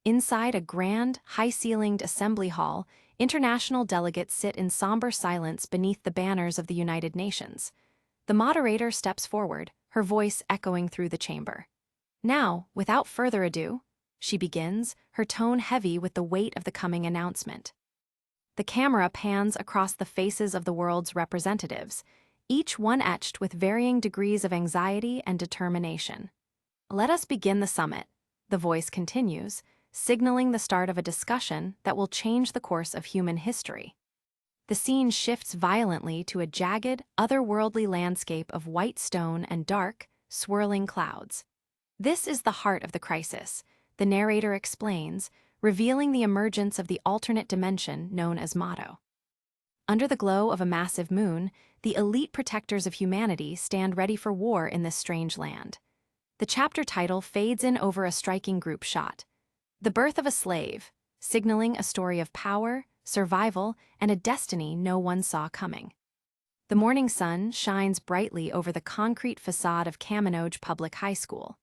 Inside a grand, high-ceilinged assembly hall, international delegates sit in somber silence beneath the banners of the United Nations. The moderator steps forward, her voice echoing through the chamber. Now, without further ado, she begins, her tone heavy with the weight of the coming announcement. The camera pans across the faces of the world's representatives, each one etched with varying degrees of anxiety and determination. Let us begin the summit, the voice continues, signaling the start of a discussion that will change the course of human history. The scene shifts violently to a jagged, otherworldly landscape of white stone and dark, swirling clouds. This is the heart of the crisis, the narrator explains, revealing the emergence of the alternate dimension known as Motto. Under the glow of a massive moon, the elite protectors of humanity stand ready for war in this strange land. The chapter title fades in over a striking group shot. The birth of a slave, signaling a story of power, survival, and a destiny no one saw coming. The morning sun shines brightly over the concrete facade of Kaminoge Public High School.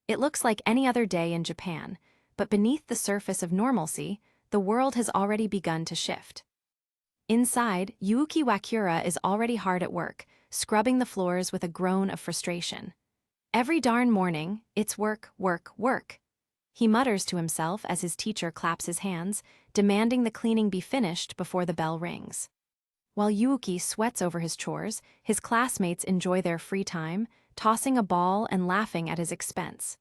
It looks like any other day in Japan, but beneath the surface of normalcy, the world has already begun to shift. Inside, Yuuki Wakura is already hard at work, scrubbing the floors with a groan of frustration. Every darn morning, it's work, work, work. He mutters to himself as his teacher claps his hands, demanding the cleaning be finished before the bell rings. While Yuuki sweats over his chores, his classmates enjoy their free time, tossing a ball and laughing at his expense.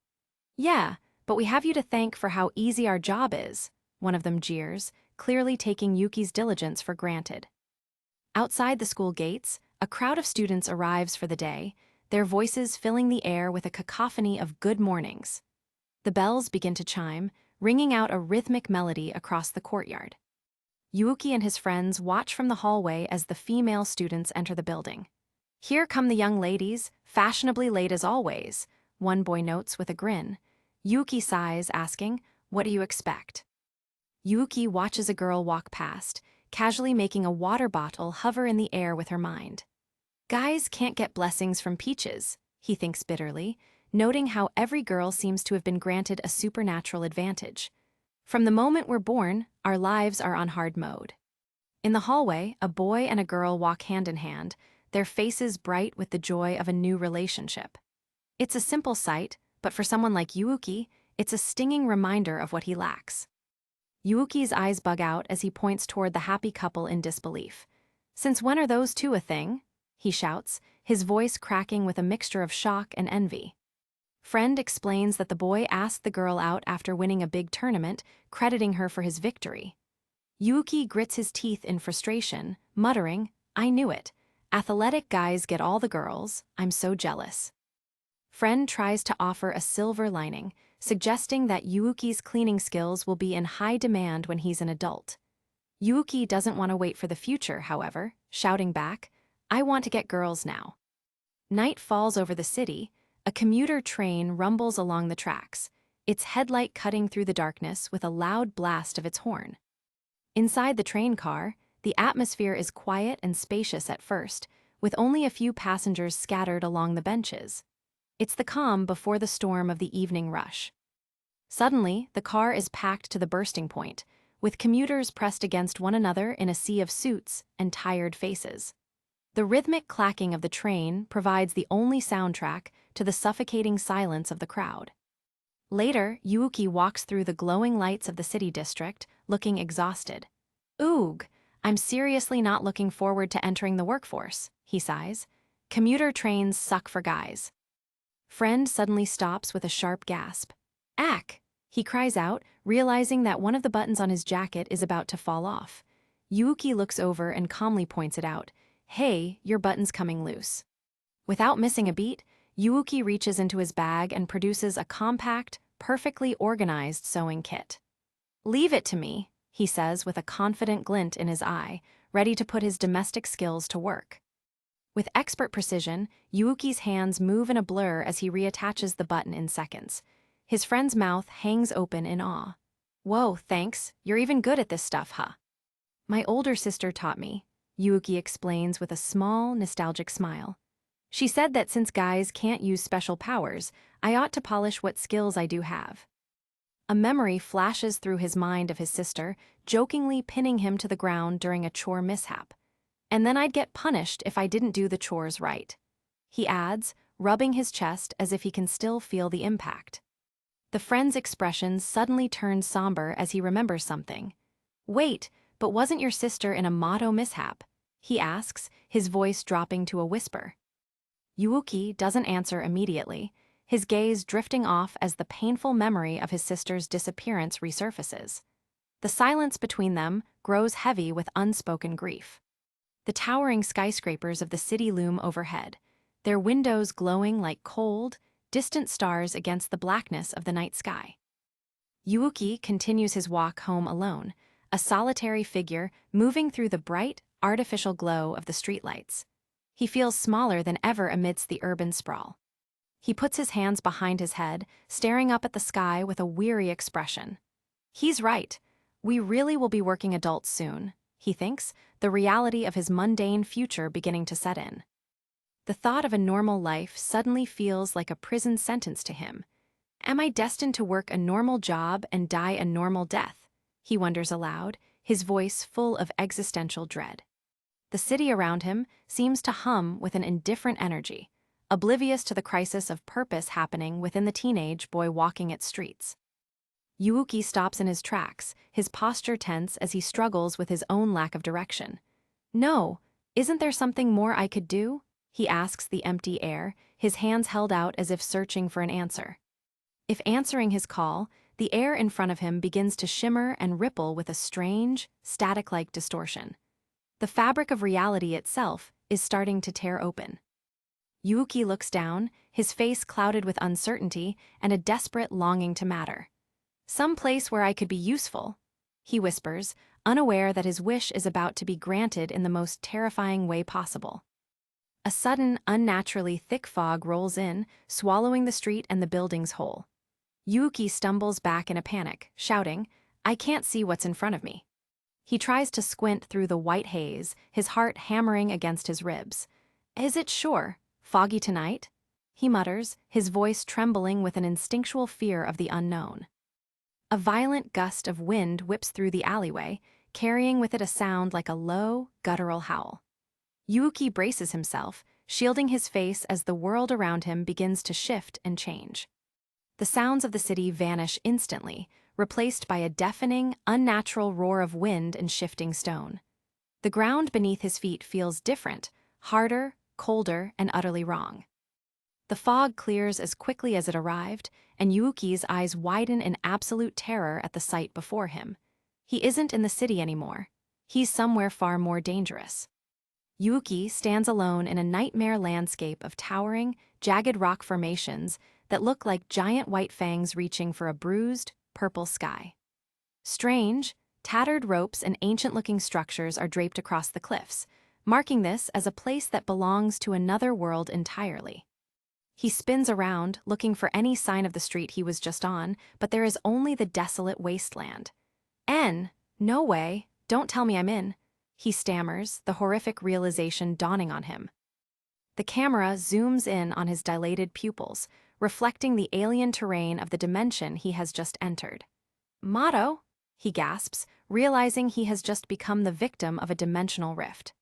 "Yeah, but we have you to thank for how easy our job is," one of them jeers, clearly taking Yuki's diligence for granted. Outside the school gates, a crowd of students arrives for the day, their voices filling the air with a cacophony of good mornings. The bells begin to chime, ringing out a rhythmic melody across the courtyard. Yuuki and his friends watch from the hallway as the female students enter the building. "Here come the young ladies, fashionably late as always," one boy notes with a grin. Yuuki sighs, asking, "What do you expect?" Yuuki watches a girl walk past, casually making a water bottle hover in the air with her mind. Guys can't get blessings from peaches, he thinks bitterly, noting how every girl seems to have been granted a supernatural advantage. From the moment we're born, our lives are on hard mode. In the hallway, a boy and a girl walk hand in hand, their faces bright with the joy of a new relationship. It's a simple sight, but for someone like Yuuki, it's a stinging reminder of what he lacks. Yuuki's eyes bug out as he points toward the happy couple in disbelief. "Since when are those two a thing?" he shouts, his voice cracking with a mixture of shock and envy. Friend explains that the boy asked the girl out after winning a big tournament, crediting her for his victory. Yuuki grits his teeth in frustration, muttering, "I knew it. Athletic guys get all the girls, I'm so jealous." Friend tries to offer a silver lining, suggesting that Yuuki's cleaning skills will be in high demand when he's an adult. Yuuki doesn't want to wait for the future, however, shouting back, "I want to get girls now." Night falls over the city. A commuter train rumbles along the tracks, its headlight cutting through the darkness with a loud blast of its horn. Inside the train car, the atmosphere is quiet and spacious at first, with only a few passengers scattered along the benches. It's the calm before the storm of the evening rush. Suddenly, the car is packed to the bursting point, with commuters pressed against one another in a sea of suits and tired faces. The rhythmic clacking of the train provides the only soundtrack to the suffocating silence of the crowd. Later, Yuuki walks through the glowing lights of the city district, looking exhausted. "Oog, I'm seriously not looking forward to entering the workforce," he sighs. "Commuter trains suck for guys." Friend suddenly stops with a sharp gasp. "Ack!" he cries out, realizing that one of the buttons on his jacket is about to fall off. Yuuki looks over and calmly points it out. "Hey, your button's coming loose." Without missing a beat, Yuuki reaches into his bag and produces a compact, perfectly organized sewing kit. "Leave it to me," he says with a confident glint in his eye, ready to put his domestic skills to work. With expert precision, Yuuki's hands move in a blur as he reattaches the button in seconds. His friend's mouth hangs open in awe. "Whoa, thanks, you're even good at this stuff, huh?" "My older sister taught me," Yuuki explains with a small, nostalgic smile. "She said that since guys can't use special powers, I ought to polish what skills I do have." A memory flashes through his mind of his sister, jokingly pinning him to the ground during a chore mishap. And then I'd get punished if I didn't do the chores right. He adds, rubbing his chest as if he can still feel the impact. The friend's expression suddenly turns somber as he remembers something. Wait, but wasn't your sister in a Mato mishap? He asks, his voice dropping to a whisper. Yuuki doesn't answer immediately, his gaze drifting off as the painful memory of his sister's disappearance resurfaces. The silence between them grows heavy with unspoken grief. The towering skyscrapers of the city loom overhead, their windows glowing like cold, distant stars against the blackness of the night sky. Yuuki continues his walk home alone, a solitary figure moving through the bright, artificial glow of the streetlights. He feels smaller than ever amidst the urban sprawl. He puts his hands behind his head, staring up at the sky with a weary expression. He's right. We really will be working adults soon, he thinks, the reality of his mundane future beginning to set in. The thought of a normal life suddenly feels like a prison sentence to him. Am I destined to work a normal job and die a normal death? He wonders aloud, his voice full of existential dread. The city around him seems to hum with an indifferent energy, oblivious to the crisis of purpose happening within the teenage boy walking its streets. Yuuki stops in his tracks, his posture tense as he struggles with his own lack of direction. No, isn't there something more I could do? He asks the empty air, his hands held out as if searching for an answer. If answering his call, the air in front of him begins to shimmer and ripple with a strange, static-like distortion. The fabric of reality itself is starting to tear open. Yuuki looks down, his face clouded with uncertainty and a desperate longing to matter. Some place where I could be useful, he whispers, unaware that his wish is about to be granted in the most terrifying way possible. A sudden, unnaturally thick fog rolls in, swallowing the street and the buildings whole. Yuuki stumbles back in a panic, shouting, "I can't see what's in front of me." He tries to squint through the white haze, his heart hammering against his ribs. Is it sure? Foggy tonight? He mutters, his voice trembling with an instinctual fear of the unknown. A violent gust of wind whips through the alleyway, carrying with it a sound like a low, guttural howl. Yuuki braces himself, shielding his face as the world around him begins to shift and change. The sounds of the city vanish instantly, replaced by a deafening, unnatural roar of wind and shifting stone. The ground beneath his feet feels different, harder, colder, and utterly wrong. The fog clears as quickly as it arrived, and Yuuki's eyes widen in absolute terror at the sight before him. He isn't in the city anymore. He's somewhere far more dangerous. Yuuki stands alone in a nightmare landscape of towering, jagged rock formations that look like giant white fangs reaching for a bruised, purple sky. Strange, tattered ropes and ancient-looking structures are draped across the cliffs, marking this as a place that belongs to another world entirely. He spins around, looking for any sign of the street he was just on, but there is only the desolate wasteland. No way, don't tell me I'm in, he stammers, the horrific realization dawning on him. The camera zooms in on his dilated pupils, reflecting the alien terrain of the dimension he has just entered. Mato, he gasps, realizing he has just become the victim of a dimensional rift.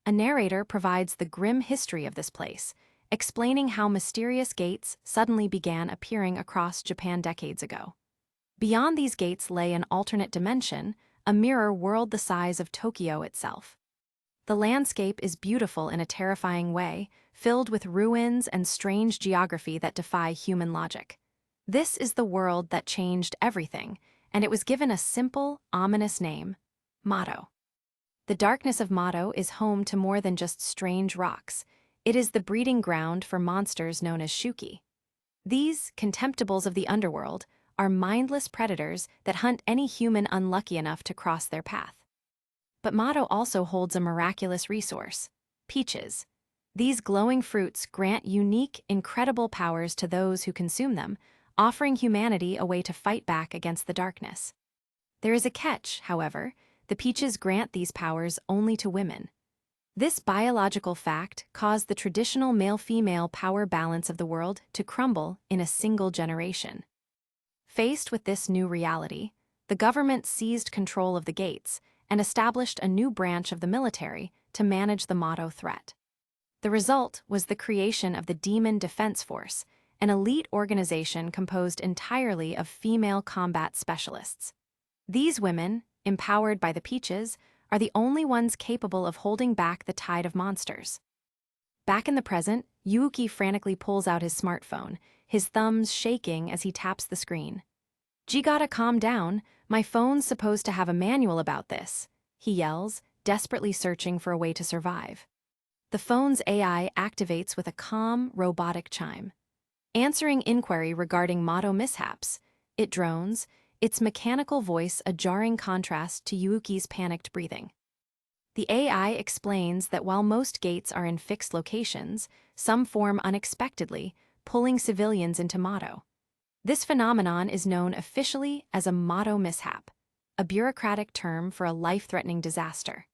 A narrator provides the grim history of this place, explaining how mysterious gates suddenly began appearing across Japan decades ago. Beyond these gates lay an alternate dimension, a mirror world the size of Tokyo itself. The landscape is beautiful in a terrifying way, filled with ruins and strange geography that defy human logic. This is the world that changed everything, and it was given a simple, ominous name: Mato. The darkness of Mato is home to more than just strange rocks. It is the breeding ground for monsters known as Shuki. These, contemptibles of the underworld, are mindless predators that hunt any human unlucky enough to cross their path. But Mato also holds a miraculous resource: peaches. These glowing fruits grant unique, incredible powers to those who consume them, offering humanity a way to fight back against the darkness. There is a catch, however: the peaches grant these powers only to women. This biological fact caused the traditional male-female power balance of the world to crumble in a single generation. Faced with this new reality, the government seized control of the gates and established a new branch of the military to manage the Mado threat. The result was the creation of the Demon Defense Force, an elite organization composed entirely of female combat specialists. These women, empowered by the Peaches, are the only ones capable of holding back the tide of monsters. Back in the present, Yuuki frantically pulls out his smartphone, his thumbs shaking as he taps the screen. "Gee, gotta calm down, my phone's supposed to have a manual about this," he yells, desperately searching for a way to survive. The phone's AI activates with a calm, robotic chime. Answering inquiry regarding Mado mishaps, it drones, its mechanical voice a jarring contrast to Yuuki's panicked breathing. The AI explains that while most gates are in fixed locations, some form unexpectedly, pulling civilians into Mado. This phenomenon is known officially as a Mado mishap, a bureaucratic term for a life-threatening disaster.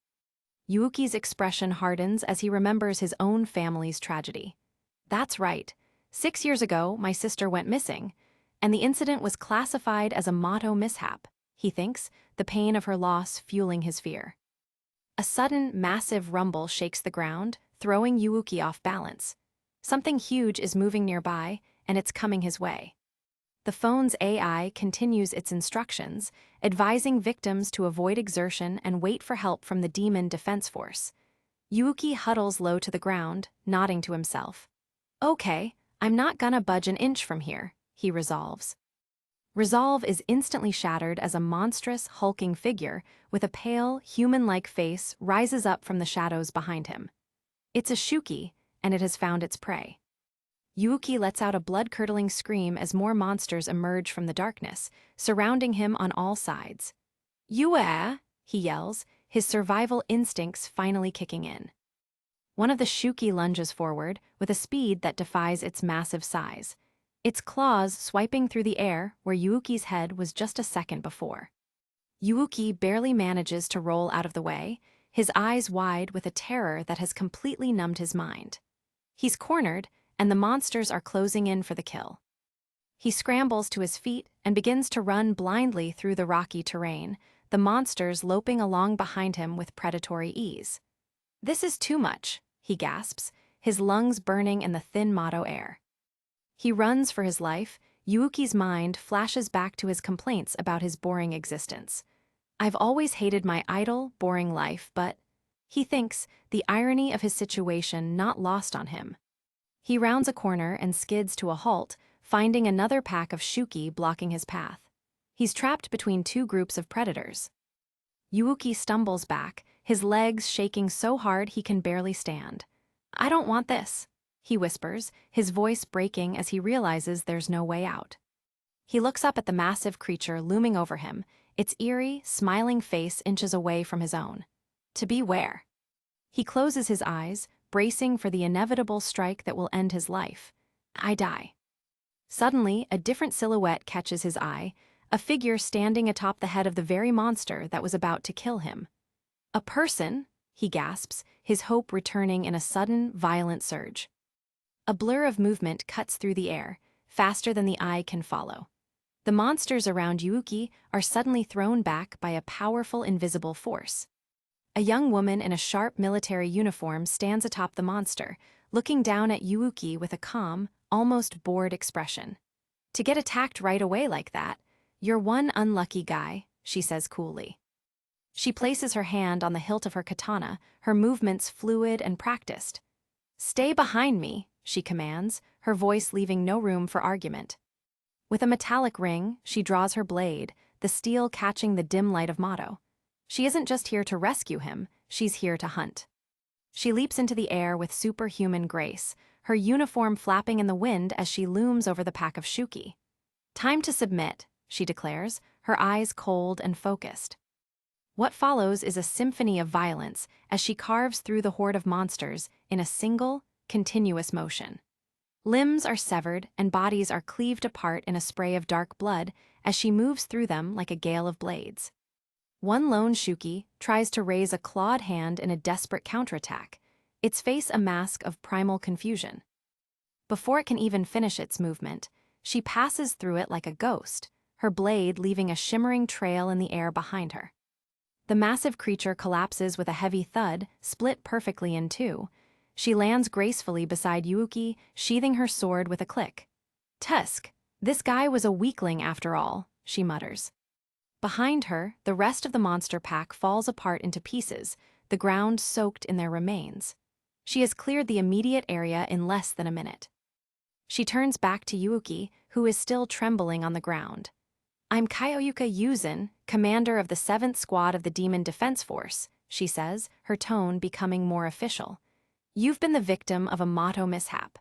Yuuki's expression hardens as he remembers his own family's tragedy. "That's right. 6 years ago, my sister went missing, and the incident was classified as a Mado mishap," he thinks, the pain of her loss fueling his fear. A sudden, massive rumble shakes the ground, throwing Yuuki off balance. Something huge is moving nearby, and it's coming his way. The phone's AI continues its instructions, advising victims to avoid exertion and wait for help from the Demon Defense Force. Yuuki huddles low to the ground, nodding to himself. "Okay, I'm not gonna budge an inch from here," he resolves. Resolve is instantly shattered as a monstrous, hulking figure with a pale, human-like face rises up from the shadows behind him. It's a Shuki, and it has found its prey. Yuuki lets out a blood-curdling scream as more monsters emerge from the darkness, surrounding him on all sides. "Yue!" he yells, his survival instincts finally kicking in. One of the Shuki lunges forward with a speed that defies its massive size, its claws swiping through the air where Yuuki's head was just a second before. Yuuki barely manages to roll out of the way, his eyes wide with a terror that has completely numbed his mind. He's cornered, and the monsters are closing in for the kill. He scrambles to his feet and begins to run blindly through the rocky terrain, the monsters loping along behind him with predatory ease. "This is too much," he gasps, his lungs burning in the thin Mado air. He runs for his life. Yuuki's mind flashes back to his complaints about his boring existence. "I've always hated my idle, boring life, but," he thinks, the irony of his situation not lost on him. He rounds a corner and skids to a halt, finding another pack of Shuki blocking his path. He's trapped between two groups of predators. Yuuki stumbles back, his legs shaking so hard he can barely stand. "I don't want this," he whispers, his voice breaking as he realizes there's no way out. He looks up at the massive creature looming over him, its eerie, smiling face inches away from his own. To be where? He closes his eyes, bracing for the inevitable strike that will end his life. "I die." Suddenly, a different silhouette catches his eye, a figure standing atop the head of the very monster that was about to kill him. "A person?" he gasps, his hope returning in a sudden, violent surge. A blur of movement cuts through the air, faster than the eye can follow. The monsters around Yuuki are suddenly thrown back by a powerful invisible force. A young woman in a sharp military uniform stands atop the monster, looking down at Yuuki with a calm, almost bored expression. "To get attacked right away like that, you're one unlucky guy," she says coolly. She places her hand on the hilt of her katana, her movements fluid and practiced. "Stay behind me," she commands, her voice leaving no room for argument. With a metallic ring, she draws her blade, the steel catching the dim light of Mado. She isn't just here to rescue him, she's here to hunt. She leaps into the air with superhuman grace, her uniform flapping in the wind as she looms over the pack of Shuki. "Time to submit," she declares, her eyes cold and focused. What follows is a symphony of violence as she carves through the horde of monsters in a single, continuous motion. Limbs are severed and bodies are cleaved apart in a spray of dark blood as she moves through them like a gale of blades. One lone Shuki tries to raise a clawed hand in a desperate counterattack, its face a mask of primal confusion. Before it can even finish its movement, she passes through it like a ghost, her blade leaving a shimmering trail in the air behind her. The massive creature collapses with a heavy thud, split perfectly in two. She lands gracefully beside Yuuki, sheathing her sword with a click. "Tusk, this guy was a weakling after all," she mutters. Behind her, the rest of the monster pack falls apart into pieces, the ground soaked in their remains. She has cleared the immediate area in less than a minute. She turns back to Yuuki, who is still trembling on the ground. "I'm Kyoyuka Yuzin, commander of the 7th Squad of the Demon Defense Force," she says, her tone becoming more official. "You've been the victim of a motto mishap."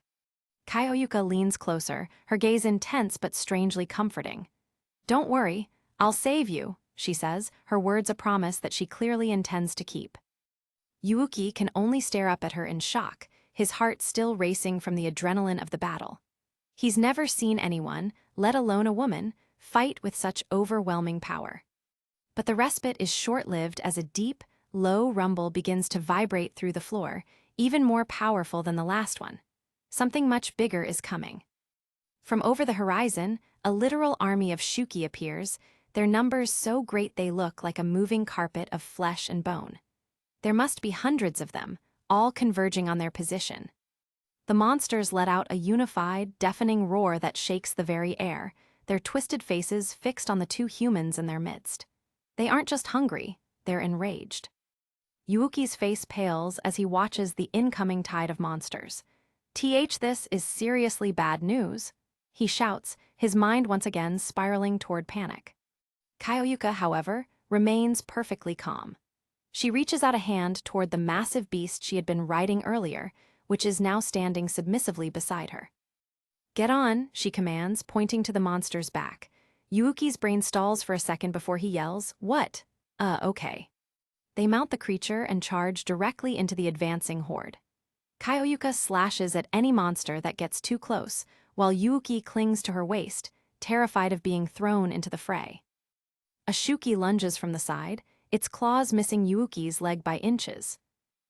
Kyoyuka leans closer, her gaze intense but strangely comforting. "Don't worry, I'll save you," she says, her words a promise that she clearly intends to keep. Yuuki can only stare up at her in shock, his heart still racing from the adrenaline of the battle. He's never seen anyone, let alone a woman, fight with such overwhelming power. But the respite is short-lived as a deep, low rumble begins to vibrate through the floor, even more powerful than the last one. Something much bigger is coming. From over the horizon, a literal army of Shuki appears, their numbers so great they look like a moving carpet of flesh and bone. There must be hundreds of them, all converging on their position. The monsters let out a unified, deafening roar that shakes the very air, their twisted faces fixed on the two humans in their midst. They aren't just hungry, they're enraged. Yuuki's face pales as he watches the incoming tide of monsters. This is seriously bad news," he shouts, his mind once again spiraling toward panic. Kyoyuka, however, remains perfectly calm. She reaches out a hand toward the massive beast she had been riding earlier, which is now standing submissively beside her. "Get on," she commands, pointing to the monster's back. Yuuki's brain stalls for a second before he yells, "What? Okay." They mount the creature and charge directly into the advancing horde. Kyoyuka slashes at any monster that gets too close, while Yuuki clings to her waist, terrified of being thrown into the fray. A Shuki lunges from the side, its claws missing Yuuki's leg by inches.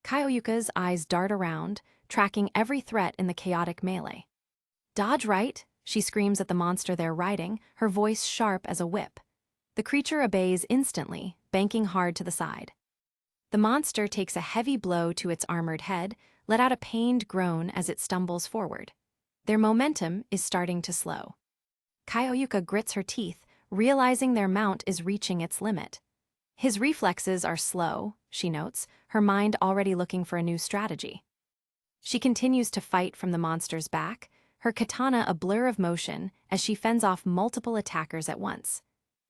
Kyoyuka's eyes dart around, tracking every threat in the chaotic melee. "Dodge right," she screams at the monster they're riding, her voice sharp as a whip. The creature obeys instantly, banking hard to the side. The monster takes a heavy blow to its armored head, let out a pained groan as it stumbles forward. Their momentum is starting to slow. Kyoyuka grits her teeth, realizing their mount is reaching its limit. His reflexes are slow, she notes, her mind already looking for a new strategy. She continues to fight from the monster's back, her katana a blur of motion as she fends off multiple attackers at once.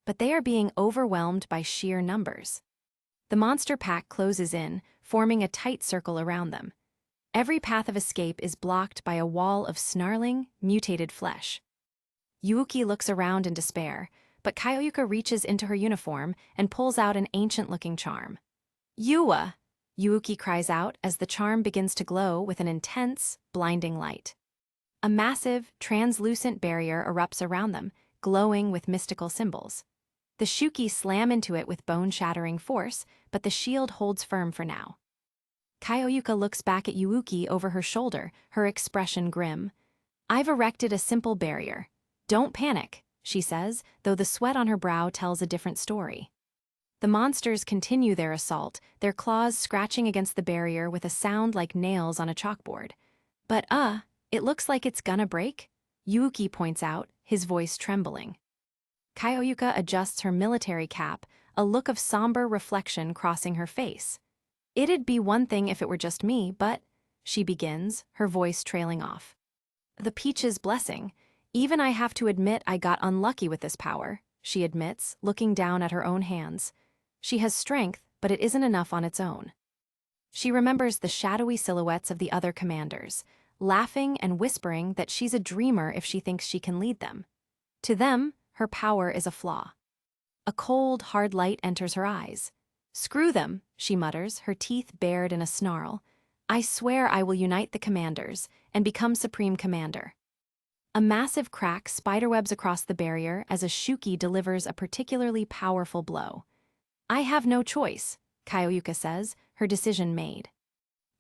But they are being overwhelmed by sheer numbers. The monster pack closes in, forming a tight circle around them. Every path of escape is blocked by a wall of snarling, mutated flesh. Yuuki looks around in despair, but Kyoyuka reaches into her uniform and pulls out an ancient-looking charm. "Yua!" Yuuki cries out as the charm begins to glow with an intense, blinding light. A massive, translucent barrier erupts around them, glowing with mystical symbols. The Shuki slam into it with bone-shattering force, but the shield holds firm for now. Kyoyuka looks back at Yuuki over her shoulder, her expression grim. "I've erected a simple barrier. Don't panic," she says, though the sweat on her brow tells a different story. The monsters continue their assault, their claws scratching against the barrier with a sound like nails on a chalkboard. "But it looks like it's gonna break," Yuuki points out, his voice trembling. Kyoyuka adjusts her military cap, a look of somber reflection crossing her face. "It'd be one thing if it were just me, but," she begins, her voice trailing off. "The Peach's blessing. Even I have to admit I got unlucky with this power," she admits, looking down at her own hands. She has strength, but it isn't enough on its own. She remembers the shadowy silhouettes of the other commanders, laughing and whispering that she's a dreamer if she thinks she can lead them. To them, her power is a flaw. A cold, hard light enters her eyes. "Screw them," she mutters, her teeth bared in a snarl. "I swear I will unite the commanders and become Supreme Commander." A massive crack spiderwebs across the barrier as a Shuki delivers a particularly powerful blow. "I have no choice," Kyoyuka says, her decision made.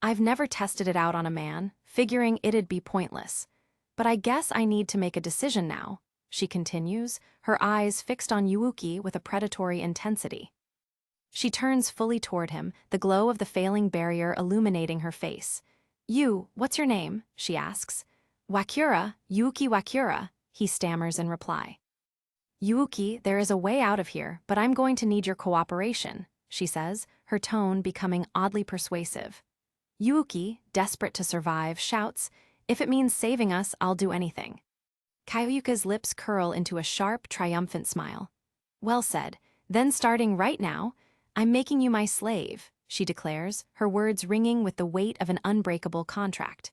"I've never tested it out on a man, figuring it'd be pointless. But I guess I need to make a decision now. she continues, her eyes fixed on Yuuki with a predatory intensity. She turns fully toward him, the glow of the failing barrier illuminating her face. What's your name?" she asks. "Wakura, Yuuki Wakura," he stammers in reply. "Yuuki, there is a way out of here, but I'm going to need your cooperation," she says, her tone becoming oddly persuasive. Yuuki, desperate to survive, shouts, "If it means saving us, I'll do anything." Kyoyuka's lips curl into a sharp, triumphant smile. "Well said. Then starting right now, I'm making you my slave," she declares, her words ringing with the weight of an unbreakable contract.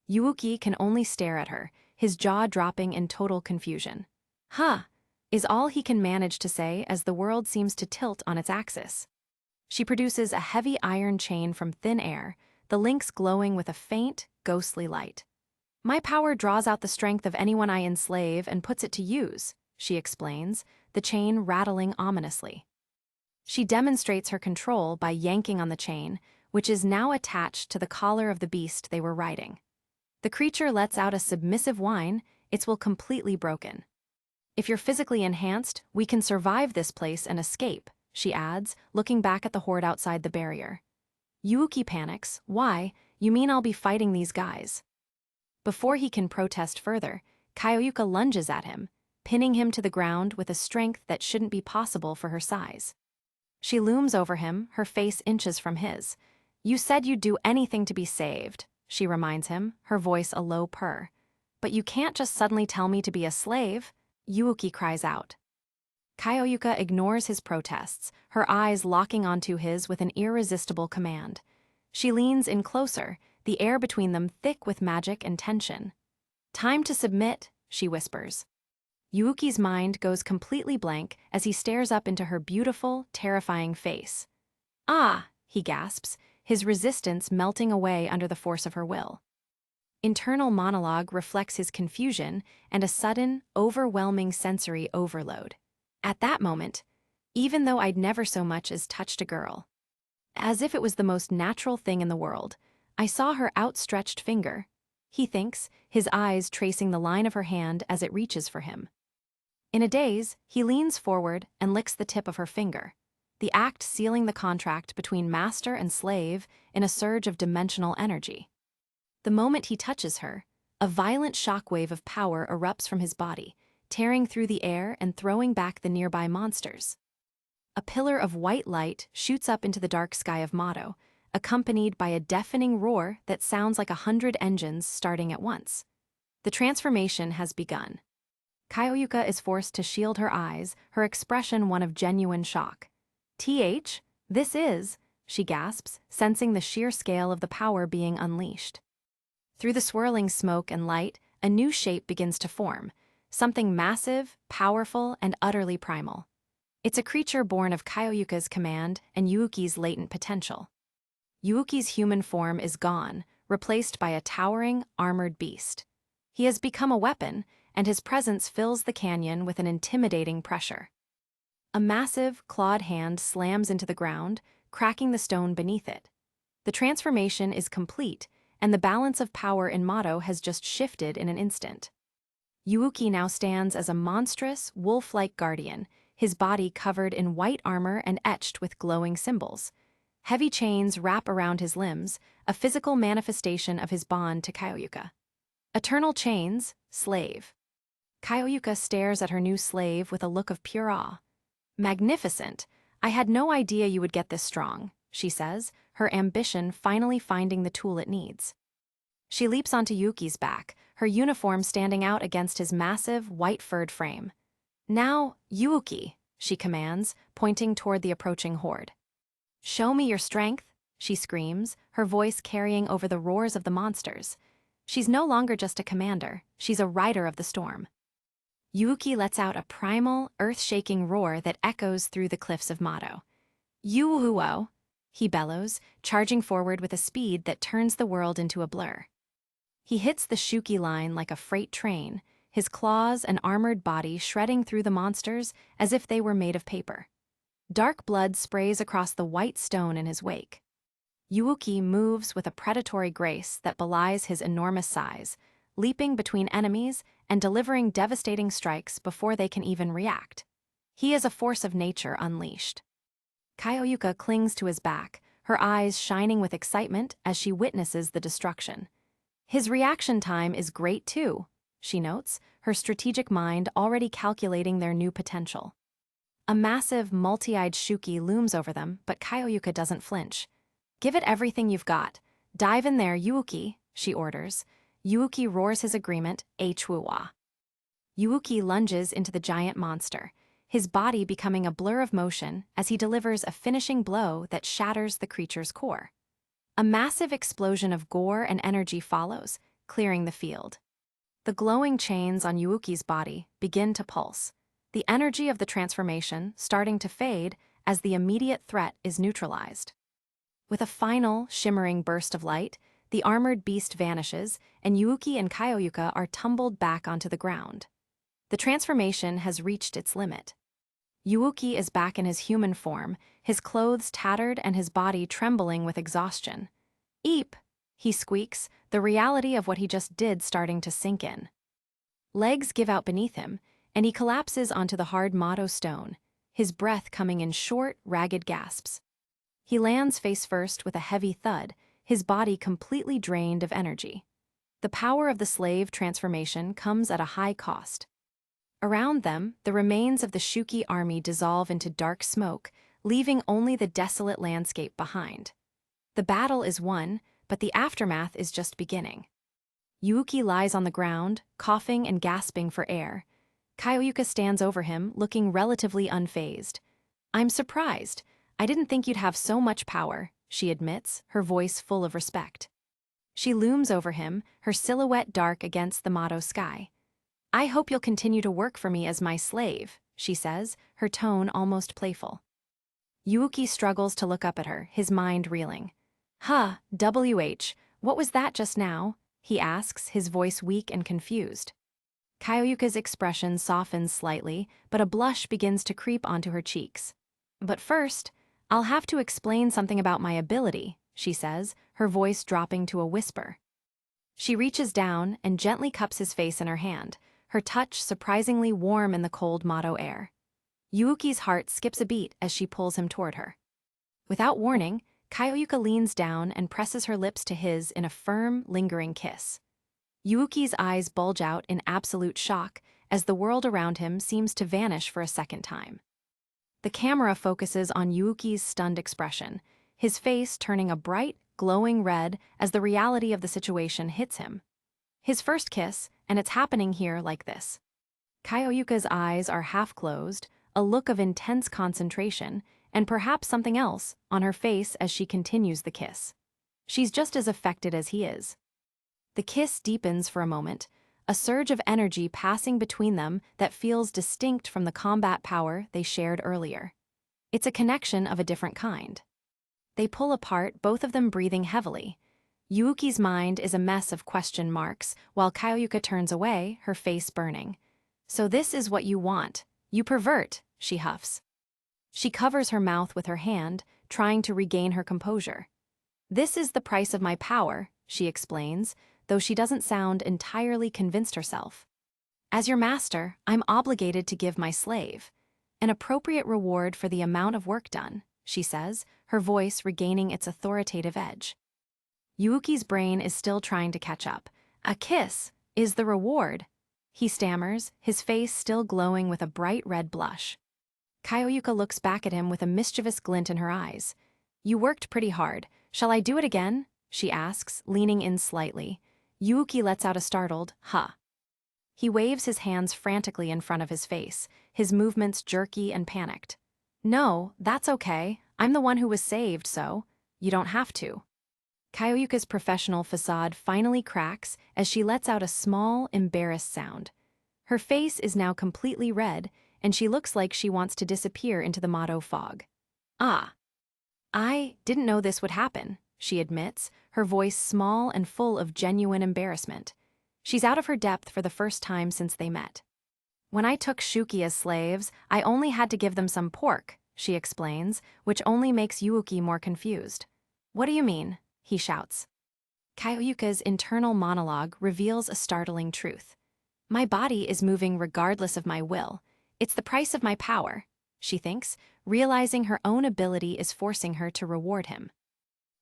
Yuuki can only stare at her, his jaw dropping in total confusion. "Huh," is all he can manage to say as the world seems to tilt on its axis. She produces a heavy iron chain from thin air, the links glowing with a faint, ghostly light. "My power draws out the strength of anyone I enslave and puts it to use," she explains, the chain rattling ominously. She demonstrates her control by yanking on the chain, which is now attached to the collar of the beast they were riding. The creature lets out a submissive whine, its will completely broken. "If you're physically enhanced, we can survive this place and escape," she adds, looking back at the horde outside the barrier. Yuuki panics. "Why? You mean I'll be fighting these guys?" Before he can protest further, Kyoyuka lunges at him, pinning him to the ground with a strength that shouldn't be possible for her size. She looms over him, her face inches from his. "You said you'd do anything to be saved," she reminds him, her voice a low purr. "But you can't just suddenly tell me to be a slave," Yuuki cries out. Kyoyuka ignores his protests, her eyes locking onto his with an irresistible command. She leans in closer, the air between them thick with magic and tension. "Time to submit," she whispers. Yuuki's mind goes completely blank as he stares up into her beautiful, terrifying face. "Ah," he gasps, his resistance melting away under the force of her will. Internal monologue reflects his confusion and a sudden, overwhelming sensory overload. At that moment, even though I'd never so much as touched a girl, as if it was the most natural thing in the world, I saw her outstretched finger. He thinks, his eyes tracing the line of her hand as it reaches for him. In a daze, he leans forward and licks the tip of her finger, the act sealing the contract between master and slave in a surge of dimensional energy. The moment he touches her, a violent shockwave of power erupts from his body, tearing through the air and throwing back the nearby monsters. A pillar of white light shoots up into the dark sky of Mado, accompanied by a deafening roar that sounds like 100 engines starting at once. The transformation has begun. Kyoyuka is forced to shield her eyes, her expression one of genuine shock. This is," she gasps, sensing the sheer scale of the power being unleashed. Through the swirling smoke and light, a new shape begins to form, something massive, powerful, and utterly primal. It's a creature born of Kyoyuka's command and Yuuki's latent potential. Yuuki's human form is gone, replaced by a towering, armored beast. He has become a weapon, and his presence fills the canyon with an intimidating pressure. A massive, clawed hand slams into the ground, cracking the stone beneath it. The transformation is complete, and the balance of power in Mado has just shifted in an instant. Yuuki now stands as a monstrous, wolf-like guardian, his body covered in white armor and etched with glowing symbols. Heavy chains wrap around his limbs, a physical manifestation of his bond to Kyoyuka. Eternal chains, slave. Kyoyuka stares at her new slave with a look of pure awe. "Magnificent! I had no idea you would get this strong," she says, her ambition finally finding the tool it needs. She leaps onto Yuki's back, her uniform standing out against his massive, white-furred frame. "Now, Yuki," she commands, pointing toward the approaching horde. "Show me your strength," she screams, her voice carrying over the roars of the monsters. She's no longer just a commander, she's a rider of the storm. Yuki lets out a primal, earth-shaking roar that echoes through the cliffs of Mado. "Yuhuo," he bellows, charging forward with a speed that turns the world into a blur. He hits the Shuki line like a freight train, his claws and armored body shredding through the monsters as if they were made of paper. Dark blood sprays across the white stone in his wake. Yuuki moves with a predatory grace that belies his enormous size, leaping between enemies and delivering devastating strikes before they can even react. He is a force of nature unleashed. Kaioyuka clings to his back, her eyes shining with excitement as she witnesses the destruction. His reaction time is great too, she notes, her strategic mind already calculating their new potential. A massive, multi-eyed Shuki looms over them, but Kaioyuka doesn't flinch. "Give it everything you've got. Dive in there, Yuuki," she orders. Yuuki roars his agreement, "Chua." Yuuki lunges into the giant monster, his body becoming a blur of motion as he delivers a finishing blow that shatters the creature's core. A massive explosion of gore and energy follows, clearing the field. The glowing chains on Yuuki's body begin to pulse, the energy of the transformation starting to fade as the immediate threat is neutralized. With a final, shimmering burst of light, the armored beast vanishes, and Yuuki and Kaioyuka are tumbled back onto the ground. The transformation has reached its limit. Yuuki is back in his human form, his clothes tattered and his body trembling with exhaustion. "Eep," he squeaks, the reality of what he just did starting to sink in. Legs give out beneath him, and he collapses onto the hard Mato stone, his breath coming in short, ragged gasps. He lands face first with a heavy thud, his body completely drained of energy. The power of the slave transformation comes at a high cost. Around them, the remains of the Shuki army dissolve into dark smoke, leaving only the desolate landscape behind. The battle is won, but the aftermath is just beginning. Yuuki lies on the ground, coughing and gasping for air. Kaioyuka stands over him, looking relatively unfazed. "I'm surprised. I didn't think you'd have so much power," she admits, her voice full of respect. She looms over him, her silhouette dark against the Mato sky. "I hope you'll continue to work for me as my slave," she says, her tone almost playful. Yuuki struggles to look up at her, his mind reeling. What was that just now?" he asks, his voice weak and confused. Kaioyuka's expression softens slightly, but a blush begins to creep onto her cheeks. "But first, I'll have to explain something about my ability," she says, her voice dropping to a whisper. She reaches down and gently cups his face in her hand, her touch surprisingly warm in the cold Mato air. Yuuki's heart skips a beat as she pulls him toward her. Without warning, Kaioyuka leans down and presses her lips to his in a firm, lingering kiss. Yuuki's eyes bulge out in absolute shock as the world around him seems to vanish for a second time. The camera focuses on Yuuki's stunned expression, his face turning a bright, glowing red as the reality of the situation hits him. His first kiss, and it's happening here like this. Kaioyuka's eyes are half closed, a look of intense concentration, and perhaps something else, on her face as she continues the kiss. She's just as affected as he is. The kiss deepens for a moment, a surge of energy passing between them that feels distinct from the combat power they shared earlier. It's a connection of a different kind. They pull apart, both of them breathing heavily. Yuuki's mind is a mess of question marks, while Kaioyuka turns away, her face burning. "So this is what you want. You pervert," she huffs. She covers her mouth with her hand, trying to regain her composure. "This is the price of my power," she explains, though she doesn't sound entirely convinced herself. "As your master, I'm obligated to give my slave an appropriate reward for the amount of work done," she says, her voice regaining its authoritative edge. Yuuki's brain is still trying to catch up. "A kiss is the reward," he stammers, his face still glowing with a bright red blush. Kaioyuka looks back at him with a mischievous glint in her eyes. "You worked pretty hard. Shall I do it again?" she asks, leaning in slightly. Yuuki lets out a startled, "Huh." He waves his hands frantically in front of his face, his movements jerky and panicked. "No, that's okay. I'm the one who was saved, so you don't have to." Kaioyuka's professional facade finally cracks as she lets out a small, embarrassed sound. Her face is now completely red, and she looks like she wants to disappear into the Mato fog. I didn't know this would happen," she admits, her voice small and full of genuine embarrassment. She's out of her depth for the first time since they met. "When I took Shuki as slaves, I only had to give them some pork," she explains, which only makes Yuuki more confused. "What do you mean?" he shouts. Kaioyuka's internal monologue reveals a startling truth. My body is moving regardless of my will. It's the price of my power, she thinks, realizing her own ability is forcing her to reward him.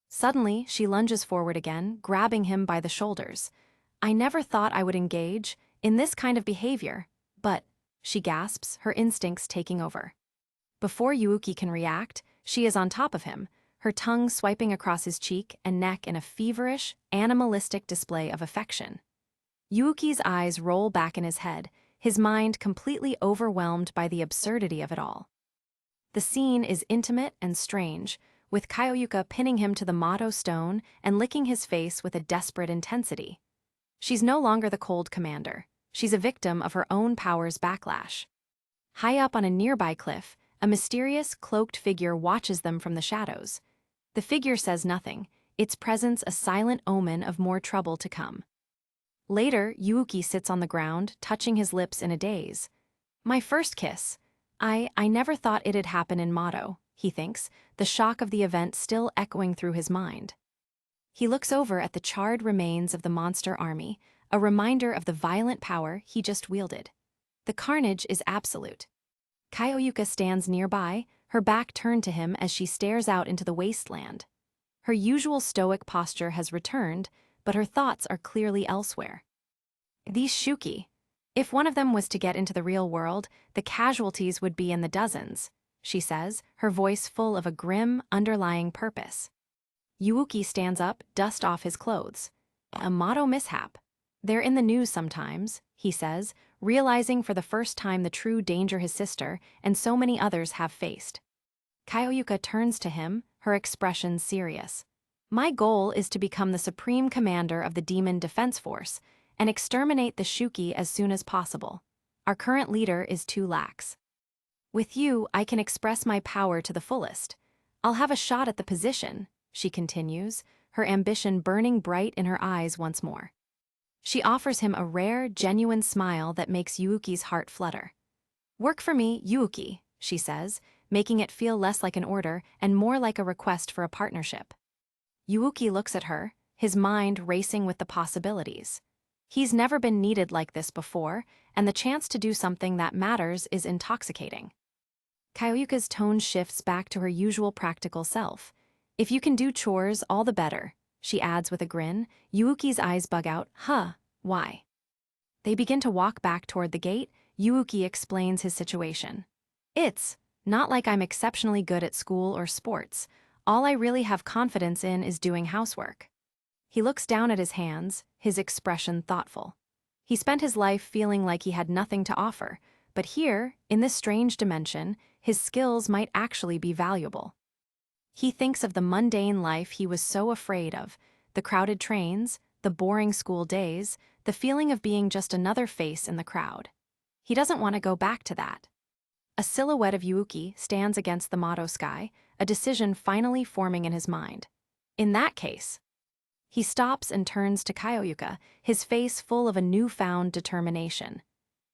Suddenly, she lunges forward again, grabbing him by the shoulders. I never thought I would engage in this kind of behavior, but, she gasps, her instincts taking over. Before Yuuki can react, she is on top of him, her tongue swiping across his cheek and neck in a feverish, animalistic display of affection. Yuuki's eyes roll back in his head, his mind completely overwhelmed by the absurdity of it all. The scene is intimate and strange, with Kaioyuka pinning him to the Motto stone and licking his face with a desperate intensity. She's no longer the cold commander. She's a victim of her own power's backlash. High up on a nearby cliff, a mysterious, cloaked figure watches them from the shadows. The figure says nothing, its presence a silent omen of more trouble to come. Later, Yuuki sits on the ground, touching his lips in a daze. My first kiss. I never thought it'd happen in Motto, he thinks, the shock of the event still echoing through his mind. He looks over at the charred remains of the monster army, a reminder of the violent power he just wielded. The carnage is absolute. Kaioyuka stands nearby, her back turned to him as she stares out into the wasteland. Her usual stoic posture has returned, but her thoughts are clearly elsewhere. These Shuki. If one of them was to get into the real world, the casualties would be in the dozens, she says, her voice full of a grim, underlying purpose. Yuuki stands up, dust off his clothes. A Motto mishap. They're in the news sometimes, he says, realizing for the first time the true danger his sister and so many others have faced. Kaioyuka turns to him, her expression serious. My goal is to become the supreme commander of the Demon Defense Force and exterminate the Shuki as soon as possible. Our current leader is too lax. With you, I can express my power to the fullest. I'll have a shot at the position, she continues, her ambition burning bright in her eyes once more. She offers him a rare, genuine smile that makes Yuuki's heart flutter. Work for me, Yuuki, she says, making it feel less like an order and more like a request for a partnership. Yuuki looks at her, his mind racing with the possibilities. He's never been needed like this before, and the chance to do something that matters is intoxicating. Kaioyuka's tone shifts back to her usual practical self. If you can do chores, all the better, she adds with a grin. Yuuki's eyes bug out. Why? They begin to walk back toward the gate. Yuuki explains his situation. It's not like I'm exceptionally good at school or sports. All I really have confidence in is doing housework. He looks down at his hands, his expression thoughtful. He spent his life feeling like he had nothing to offer, but here, in this strange dimension, his skills might actually be valuable. He thinks of the mundane life he was so afraid of, the crowded trains, the boring school days, the feeling of being just another face in the crowd. He doesn't want to go back to that. A silhouette of Yuuki stands against the Motto sky, a decision finally forming in his mind. In that case, he stops and turns to Kaioyuka, his face full of a newfound determination.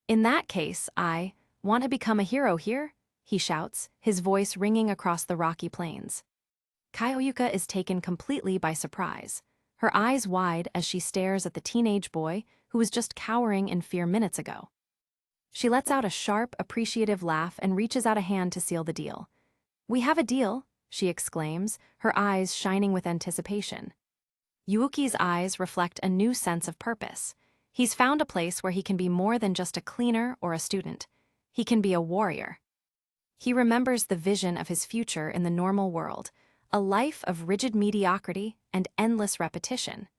In that case, I want to become a hero here, he shouts, his voice ringing across the rocky plains. Kaioyuka is taken completely by surprise, her eyes wide as she stares at the teenage boy who was just cowering in fear minutes ago. She lets out a sharp, appreciative laugh and reaches out a hand to seal the deal. We have a deal, she exclaims, her eyes shining with anticipation. Yuuki's eyes reflect a new sense of purpose. He's found a place where he can be more than just a cleaner or a student. He can be a warrior. He remembers the vision of his future in the normal world, a life of rigid mediocrity and endless repetition.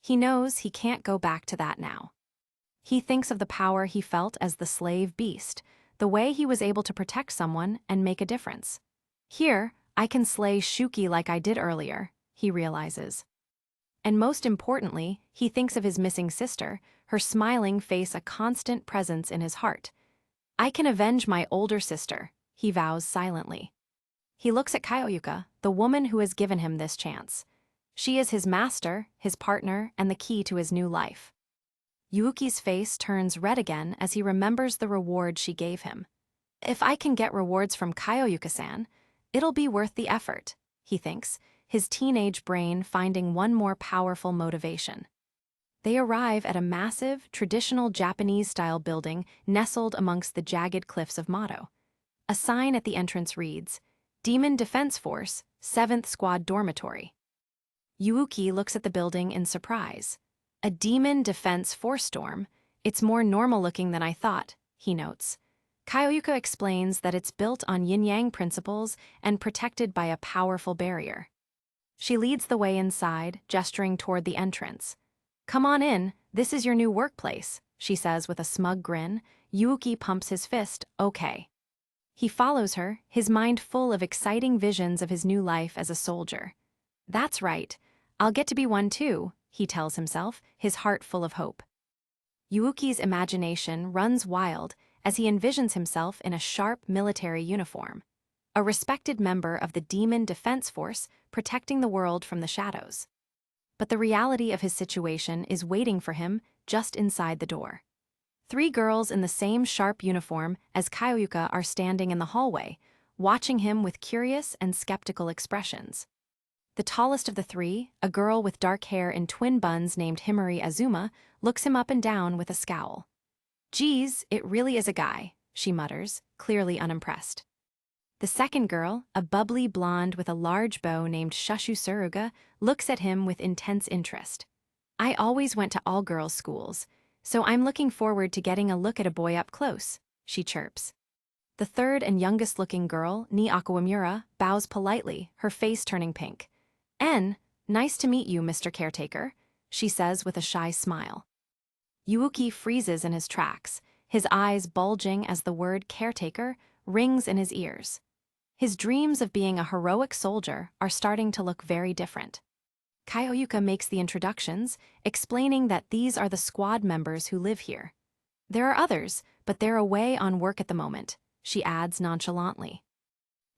He knows he can't go back to that now. He thinks of the power he felt as the slave beast, the way he was able to protect someone and make a difference. Here, I can slay Shuki like I did earlier, he realizes. And most importantly, he thinks of his missing sister, her smiling face a constant presence in his heart. I can avenge my older sister, he vows silently. He looks at Kaioyuka, the woman who has given him this chance. She is his master, his partner, and the key to his new life. Yuuki's face turns red again as he remembers the reward she gave him. If I can get rewards from Kaioyuka-san, it'll be worth the effort, he thinks, his teenage brain finding one more powerful motivation. They arrive at a massive, traditional Japanese-style building nestled amongst the jagged cliffs of Mato. A sign at the entrance reads, Demon Defense Force, 7th Squad Dormitory. Yuuki looks at the building in surprise. A Demon Defense Force dorm? It's more normal-looking than I thought, he notes. Kaioyuka explains that it's built on yin-yang principles and protected by a powerful barrier. She leads the way inside, gesturing toward the entrance. Come on in, this is your new workplace, she says with a smug grin. Yuuki pumps his fist, okay. He follows her, his mind full of exciting visions of his new life as a soldier. That's right, I'll get to be one too, he tells himself, his heart full of hope. Yuuki's imagination runs wild as he envisions himself in a sharp military uniform, a respected member of the Demon Defense Force protecting the world from the shadows. But the reality of his situation is waiting for him just inside the door. 3 girls in the same sharp uniform as Kaioyuka are standing in the hallway, watching him with curious and skeptical expressions. The tallest of the 3, a girl with dark hair in twin buns named Himari Azuma, looks him up and down with a scowl. Geez, it really is a guy, she mutters, clearly unimpressed. The second girl, a bubbly blonde with a large bow named Shushu Suruga, looks at him with intense interest. I always went to all-girls schools, so I'm looking forward to getting a look at a boy up close, she chirps. The third and youngest-looking girl, Ni Akawamura, bows politely, her face turning pink. Nice to meet you, Mr. Caretaker, she says with a shy smile. Yuuki freezes in his tracks, his eyes bulging as the word caretaker rings in his ears. His dreams of being a heroic soldier are starting to look very different. Kaioyuka makes the introductions, explaining that these are the squad members who live here. There are others, but they're away on work at the moment, she adds nonchalantly.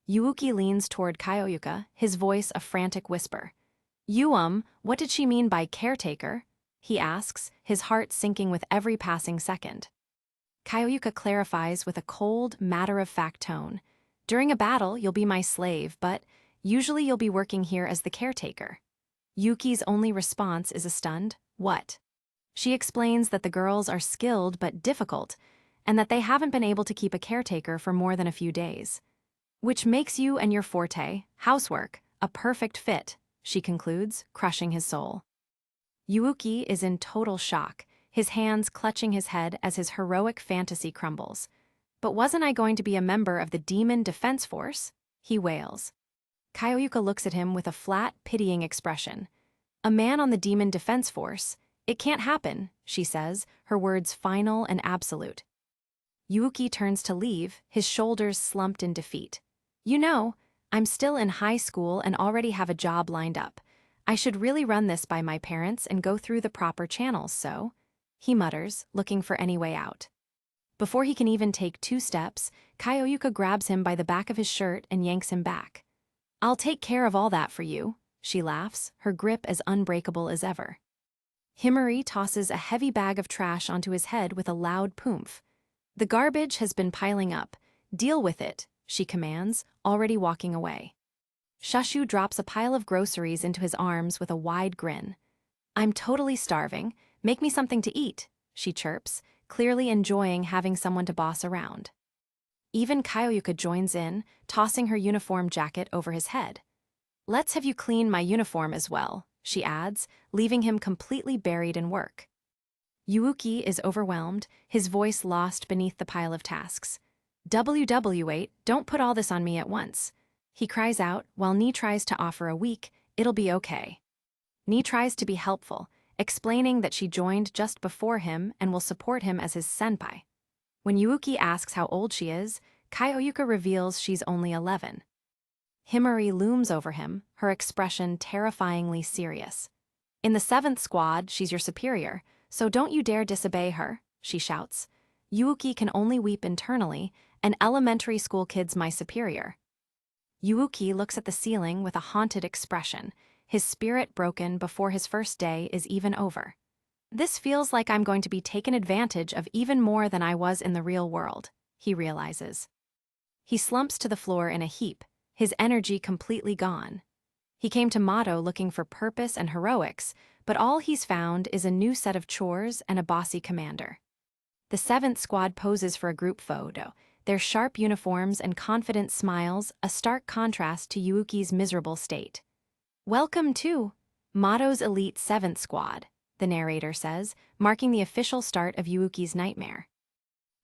Yuuki leans toward Kaioyuka, his voice a frantic whisper. What did she mean by caretaker? He asks, his heart sinking with every passing second. Kaioyuka clarifies with a cold, matter-of-fact tone. During a battle, you'll be my slave, but usually you'll be working here as the caretaker. Yuki's only response is a stunned, what? She explains that the girls are skilled but difficult, and that they haven't been able to keep a caretaker for more than a few days. Which makes you and your forte, housework, a perfect fit, she concludes, crushing his soul. Yuuki is in total shock, his hands clutching his head as his heroic fantasy crumbles. But wasn't I going to be a member of the Demon Defense Force? He wails. Kaioyuka looks at him with a flat, pitying expression. A man on the Demon Defense Force? It can't happen, she says, her words final and absolute. Yuuki turns to leave, his shoulders slumped in defeat. I'm still in high school and already have a job lined up. I should really run this by my parents and go through the proper channels, so, he mutters, looking for any way out. Before he can even take 2 steps, Kaioyuka grabs him by the back of his shirt and yanks him back. I'll take care of all that for you, she laughs, her grip as unbreakable as ever. Himari tosses a heavy bag of trash onto his head with a loud poomph. The garbage has been piling up. Deal with it, she commands, already walking away. Shushu drops a pile of groceries into his arms with a wide grin. I'm totally starving. Make me something to eat, she chirps, clearly enjoying having someone to boss around. Even Kaioyuka joins in, tossing her uniform jacket over his head. Let's have you clean my uniform as well, she adds, leaving him completely buried in work. Yuuki is overwhelmed, his voice lost beneath the pile of tasks. WW8, don't put all this on me at once. He cries out, while Ni tries to offer a week, it'll be okay. Ni tries to be helpful, explaining that she joined just before him and will support him as his senpai. When Yuuki asks how old she is, Kaioyuka reveals she's only 11. Himari looms over him, her expression terrifyingly serious. In the 7th squad, she's your superior, so don't you dare disobey her, she shouts. Yuuki can only weep internally, an elementary school kid's my superior. Yuuki looks at the ceiling with a haunted expression, his spirit broken before his first day is even over. This feels like I'm going to be taken advantage of even more than I was in the real world, he realizes. He slumps to the floor in a heap, his energy completely gone. He came to Mato looking for purpose and heroics, but all he's found is a new set of chores and a bossy commander. The 7th Squad poses for a group photo, their sharp uniforms and confident smiles a stark contrast to Yuuki's miserable state. "Welcome to Mato's elite 7th Squad," the narrator says, marking the official start of Yuuki's nightmare.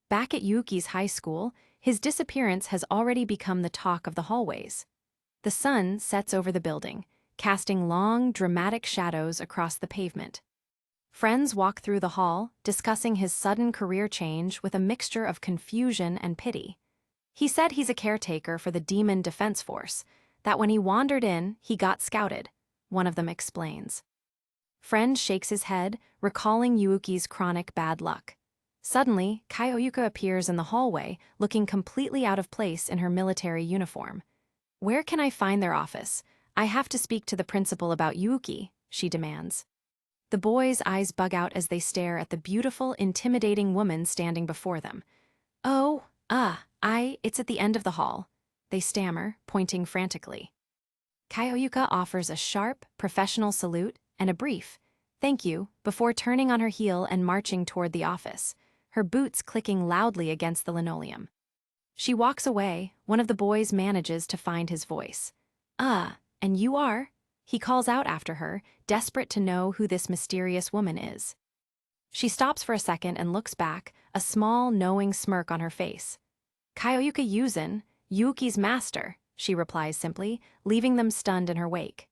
Back at Yuuki's high school, his disappearance has already become the talk of the hallways. The sun sets over the building, casting long, dramatic shadows across the pavement. Friends walk through the hall, discussing his sudden career change with a mixture of confusion and pity. He said he's a caretaker for the Demon Defense Force, that when he wandered in, he got scouted, one of them explains. Friend shakes his head, recalling Yuuki's chronic bad luck. Suddenly, Kaioyuka appears in the hallway, looking completely out of place in her military uniform. "Where can I find their office? I have to speak to the principal about Yuuki," she demands. The boys' eyes bug out as they stare at the beautiful, intimidating woman standing before them. It's at the end of the hall," they stammer, pointing frantically. Kaioyuka offers a sharp, professional salute and a brief, "Thank you," before turning on her heel and marching toward the office, her boots clicking loudly against the linoleum. She walks away, one of the boys manages to find his voice. And you are?" he calls out after her, desperate to know who this mysterious woman is. She stops for a second and looks back, a small, knowing smirk on her face. "Kaioyuka Yuzin, Yuuki's master," she replies simply, leaving them stunned in her wake.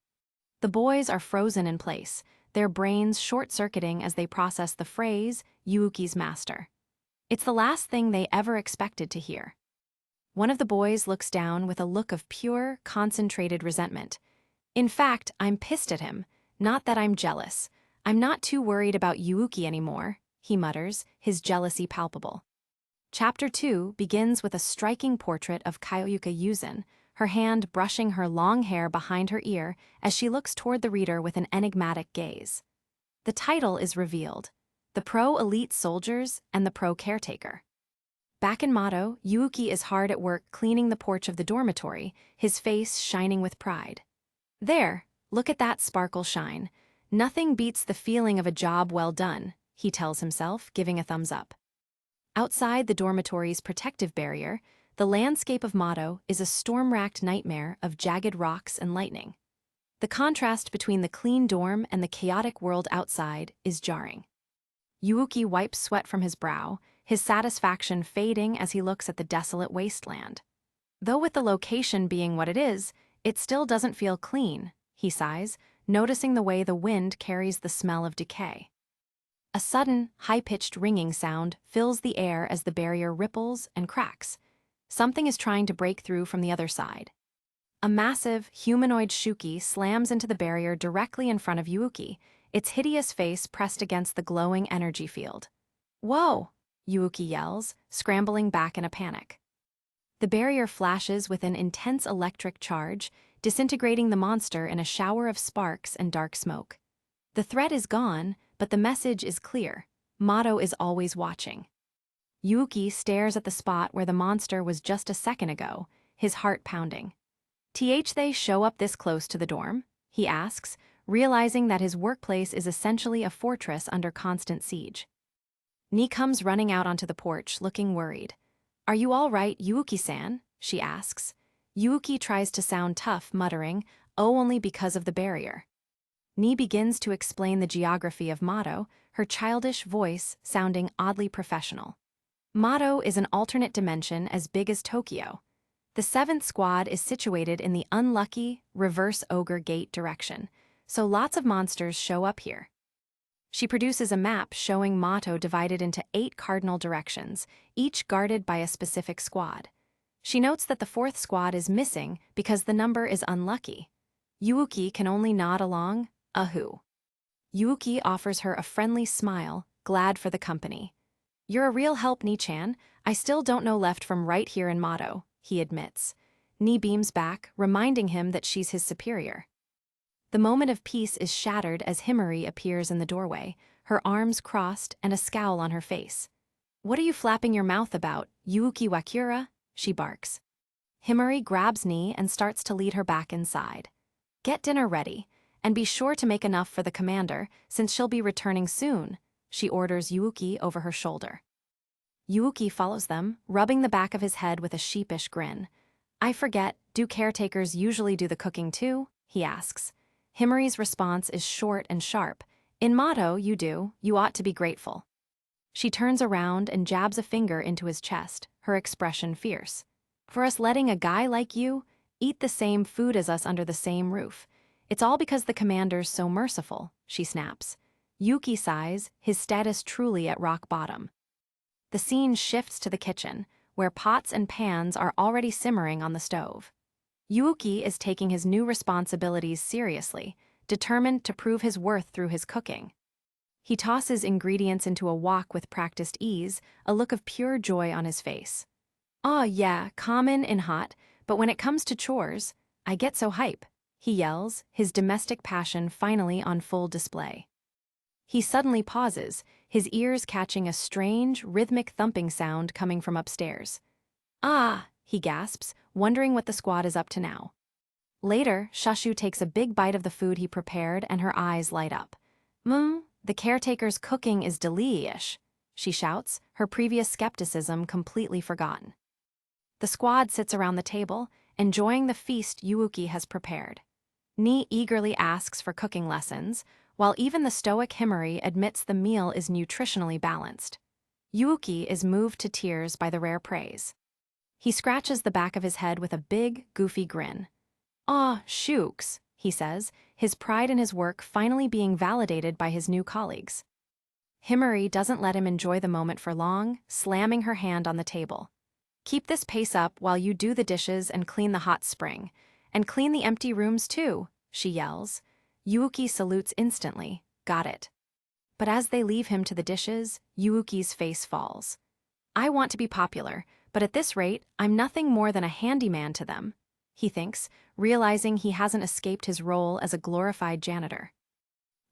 The boys are frozen in place, their brains short-circuiting as they process the phrase, Yuuki's master. It's the last thing they ever expected to hear. One of the boys looks down with a look of pure, concentrated resentment. "In fact, I'm pissed at him, not that I'm jealous. I'm not too worried about Yuuki anymore," he mutters, his jealousy palpable. Chapter 2 begins with a striking portrait of Kaioyuka Yuzin, her hand brushing her long hair behind her ear as she looks toward the reader with an enigmatic gaze. The title is revealed: The Pro-Elite Soldiers and the Pro-Caretaker. Back in Mato, Yuuki is hard at work cleaning the porch of the dormitory, his face shining with pride. "There, look at that sparkle shine. Nothing beats the feeling of a job well done," he tells himself, giving a thumbs up. Outside the dormitory's protective barrier, the landscape of Mato is a storm-racked nightmare of jagged rocks and lightning. The contrast between the clean dorm and the chaotic world outside is jarring. Yuuki wipes sweat from his brow, his satisfaction fading as he looks at the desolate wasteland. Though with the location being what it is, it still doesn't feel clean, he sighs, noticing the way the wind carries the smell of decay. A sudden, high-pitched ringing sound fills the air as the barrier ripples and cracks. Something is trying to break through from the other side. A massive, humanoid Shuki slams into the barrier directly in front of Yuuki, its hideous face pressed against the glowing energy field. "Whoa!" Yuuki yells, scrambling back in a panic. The barrier flashes with an intense electric charge, disintegrating the monster in a shower of sparks and dark smoke. The threat is gone, but the message is clear: Mato is always watching. Yuuki stares at the spot where the monster was just a second ago, his heart pounding. They show up this close to the dorm?" he asks, realizing that his workplace is essentially a fortress under constant siege. Ni comes running out onto the porch, looking worried. "Are you all right, Yuuki-san?" she asks. Yuuki tries to sound tough, muttering, "Oh, only because of the barrier." Ni begins to explain the geography of Mato, her childish voice sounding oddly professional. Mato is an alternate dimension as big as Tokyo. The 7th Squad is situated in the unlucky, reverse Ogre Gate direction, so lots of monsters show up here. She produces a map showing Mato divided into 8 cardinal directions, each guarded by a specific squad. She notes that the 4th Squad is missing because the number is unlucky. Yuuki can only nod along, "Ahoo." Yuuki offers her a friendly smile, glad for the company. "You're a real help, Ni-chan. I still don't know left from right here in Mato," he admits. Ni beams back, reminding him that she's his superior. The moment of peace is shattered as Himari appears in the doorway, her arms crossed and a scowl on her face. "What are you flapping your mouth about, Yuuki Wakura?" she barks. Himari grabs Ni and starts to lead her back inside. Get dinner ready, and be sure to make enough for the commander, since she'll be returning soon, she orders Yuuki over her shoulder. Yuuki follows them, rubbing the back of his head with a sheepish grin. I forget, do caretakers usually do the cooking too? He asks. Himari's response is short and sharp. In motto, you do, you ought to be grateful. She turns around and jabs a finger into his chest, her expression fierce. For us letting a guy like you eat the same food as us under the same roof. It's all because the commander's so merciful, she snaps. Yuki sighs, his status truly at rock bottom. The scene shifts to the kitchen, where pots and pans are already simmering on the stove. Yuki is taking his new responsibilities seriously, determined to prove his worth through his cooking. He tosses ingredients into a wok with practiced ease, a look of pure joy on his face. "Aw, yeah, common and hot, but when it comes to chores, I get so hype," he yells, his domestic passion finally on full display. He suddenly pauses, his ears catching a strange, rhythmic thumping sound coming from upstairs. "Ah," he gasps, wondering what the squad is up to now. Later, Shashu takes a big bite of the food he prepared and her eyes light up. The caretaker's cooking is delish," she shouts, her previous skepticism completely forgotten. The squad sits around the table, enjoying the feast Yuuki has prepared. Ni eagerly asks for cooking lessons, while even the stoic Himari admits the meal is nutritionally balanced. Yuuki is moved to tears by the rare praise. He scratches the back of his head with a big, goofy grin. "Aw, shooks," he says, his pride in his work finally being validated by his new colleagues. Himari doesn't let him enjoy the moment for long, slamming her hand on the table. "Keep this pace up while you do the dishes and clean the hot spring. And clean the empty rooms too," she yells. Yuuki salutes instantly, got it. But as they leave him to the dishes, Yuuki's face falls. "I want to be popular, but at this rate, I'm nothing more than a handyman to them," he thinks, realizing he hasn't escaped his role as a glorified janitor.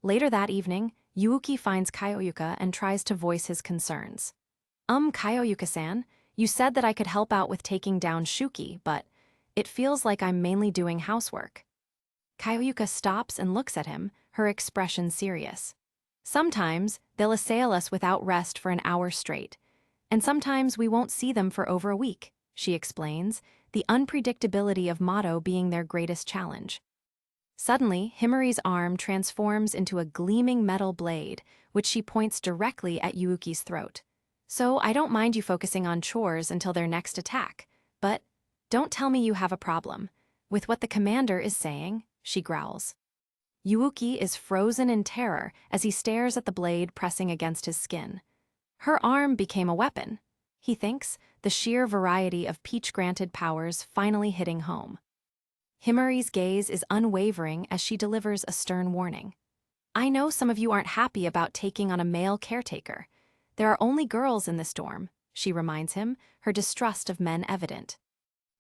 Later that evening, Yuuki finds Kaioyuka and tries to voice his concerns. Kaioyuka-san, you said that I could help out with taking down Shuki, but it feels like I'm mainly doing housework." Kaioyuka stops and looks at him, her expression serious. "Sometimes they'll assail us without rest for an hour straight, and sometimes we won't see them for over a week," she explains, the unpredictability of motto being their greatest challenge. Suddenly, Himari's arm transforms into a gleaming metal blade, which she points directly at Yuuki's throat. "So I don't mind you focusing on chores until their next attack, but don't tell me you have a problem with what the commander is saying," she growls. Yuuki is frozen in terror as he stares at the blade pressing against his skin. Her arm became a weapon, he thinks, the sheer variety of peach-granted powers finally hitting home. Himari's gaze is unwavering as she delivers a stern warning. "I know some of you aren't happy about taking on a male caretaker. There are only girls in this dorm," she reminds him, her distrust of men evident.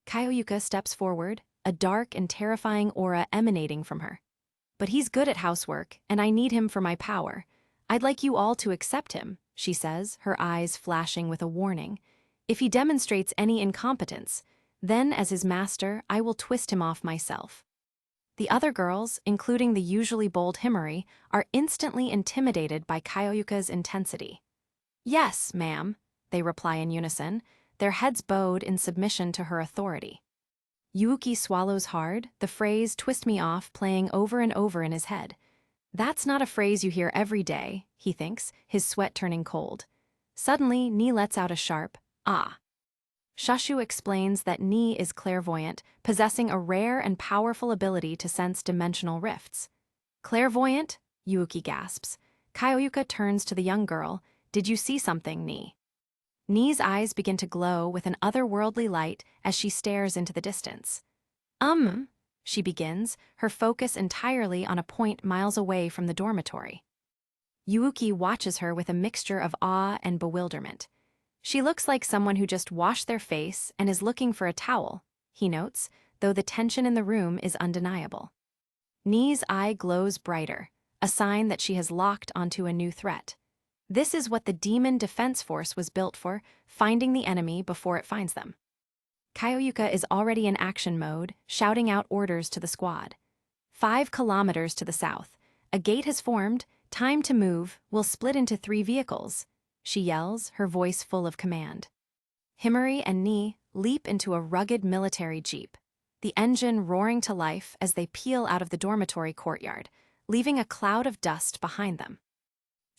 Kaioyuka steps forward, a dark and terrifying aura emanating from her. "But he's good at housework, and I need him for my power. I'd like you all to accept him," she says, her eyes flashing with a warning. "If he demonstrates any incompetence, then as his master, I will twist him off myself." The other girls, including the usually bold Himari, are instantly intimidated by Kaioyuka's intensity. "Yes, ma'am," they reply in unison, their heads bowed in submission to her authority. Yuuki swallows hard, the phrase "twist me off" playing over and over in his head. That's not a phrase you hear every day, he thinks, his sweat turning cold. Suddenly, Ni lets out a sharp, "Ah." Shashu explains that Ni is clairvoyant, possessing a rare and powerful ability to sense dimensional rifts. "Clairvoyant?" Yuuki gasps. Kaioyuka turns to the young girl. "Did you see something, Ni?" Ni's eyes begin to glow with an otherworldly light as she stares into the distance. She begins, her focus entirely on a point miles away from the dormitory. Yuuki watches her with a mixture of awe and bewilderment. She looks like someone who just washed their face and is looking for a towel, he notes, though the tension in the room is undeniable. Ni's eye glows brighter, a sign that she has locked onto a new threat. This is what the Demon Defense Force was built for, finding the enemy before it finds them. Kaioyuka is already in action mode, shouting out orders to the squad. 5 kilometers to the south. A gate has formed. Time to move. We'll split into 3 vehicles, she yells, her voice full of command. Himari and Ni leap into a rugged military jeep, the engine roaring to life as they peel out of the dormitory courtyard, leaving a cloud of dust behind them.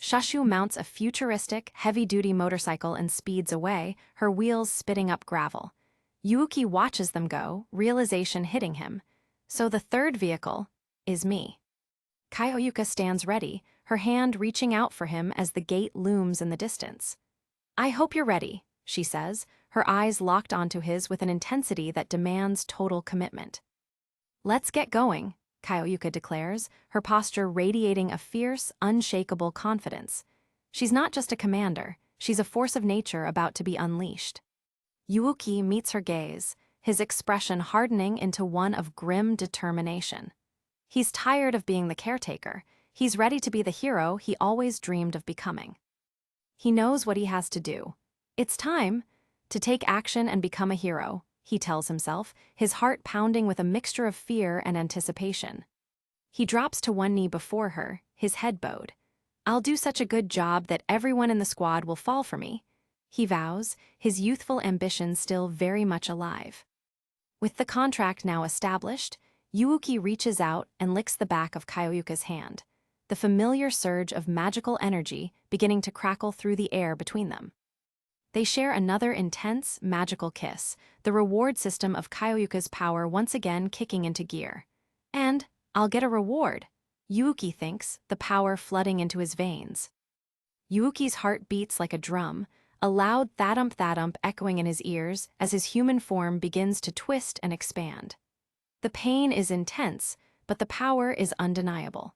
Shashu mounts a futuristic, heavy-duty motorcycle and speeds away, her wheels spitting up gravel. Yuuki watches them go, realization hitting him. So the third vehicle is me. Kyoyuka stands ready, her hand reaching out for him as the gate looms in the distance. I hope you're ready, she says, her eyes locked onto his with an intensity that demands total commitment. Let's get going, Kyoyuka declares, her posture radiating a fierce, unshakable confidence. She's not just a commander, she's a force of nature about to be unleashed. Yuuki meets her gaze, his expression hardening into one of grim determination. He's tired of being the caretaker. He's ready to be the hero he always dreamed of becoming. He knows what he has to do. It's time to take action and become a hero, he tells himself, his heart pounding with a mixture of fear and anticipation. He drops to one knee before her, his head bowed. I'll do such a good job that everyone in the squad will fall for me, he vows, his youthful ambition still very much alive. With the contract now established, Yuuki reaches out and licks the back of Kyoyuka's hand, the familiar surge of magical energy beginning to crackle through the air between them. They share another intense, magical kiss, the reward system of Kyoyuka's power once again kicking into gear. And I'll get a reward, Yuuki thinks, the power flooding into his veins. Yuuki's heart beats like a drum, a loud thadump echoing in his ears as his human form begins to twist and expand. The pain is intense, but the power is undeniable.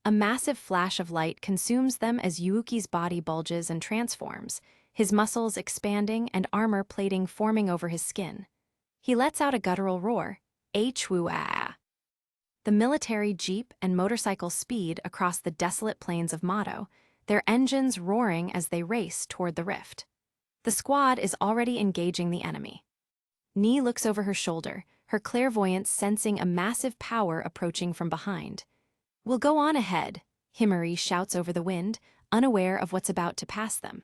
A massive flash of light consumes them as Yuuki's body bulges and transforms, his muscles expanding and armor plating forming over his skin. He lets out a guttural roar, H-woo-ah. The military jeep and motorcycle speed across the desolate plains of Mato, their engines roaring as they race toward the rift. The squad is already engaging the enemy. Ni looks over her shoulder, her clairvoyance sensing a massive power approaching from behind. We'll go on ahead, Himari shouts over the wind, unaware of what's about to pass them.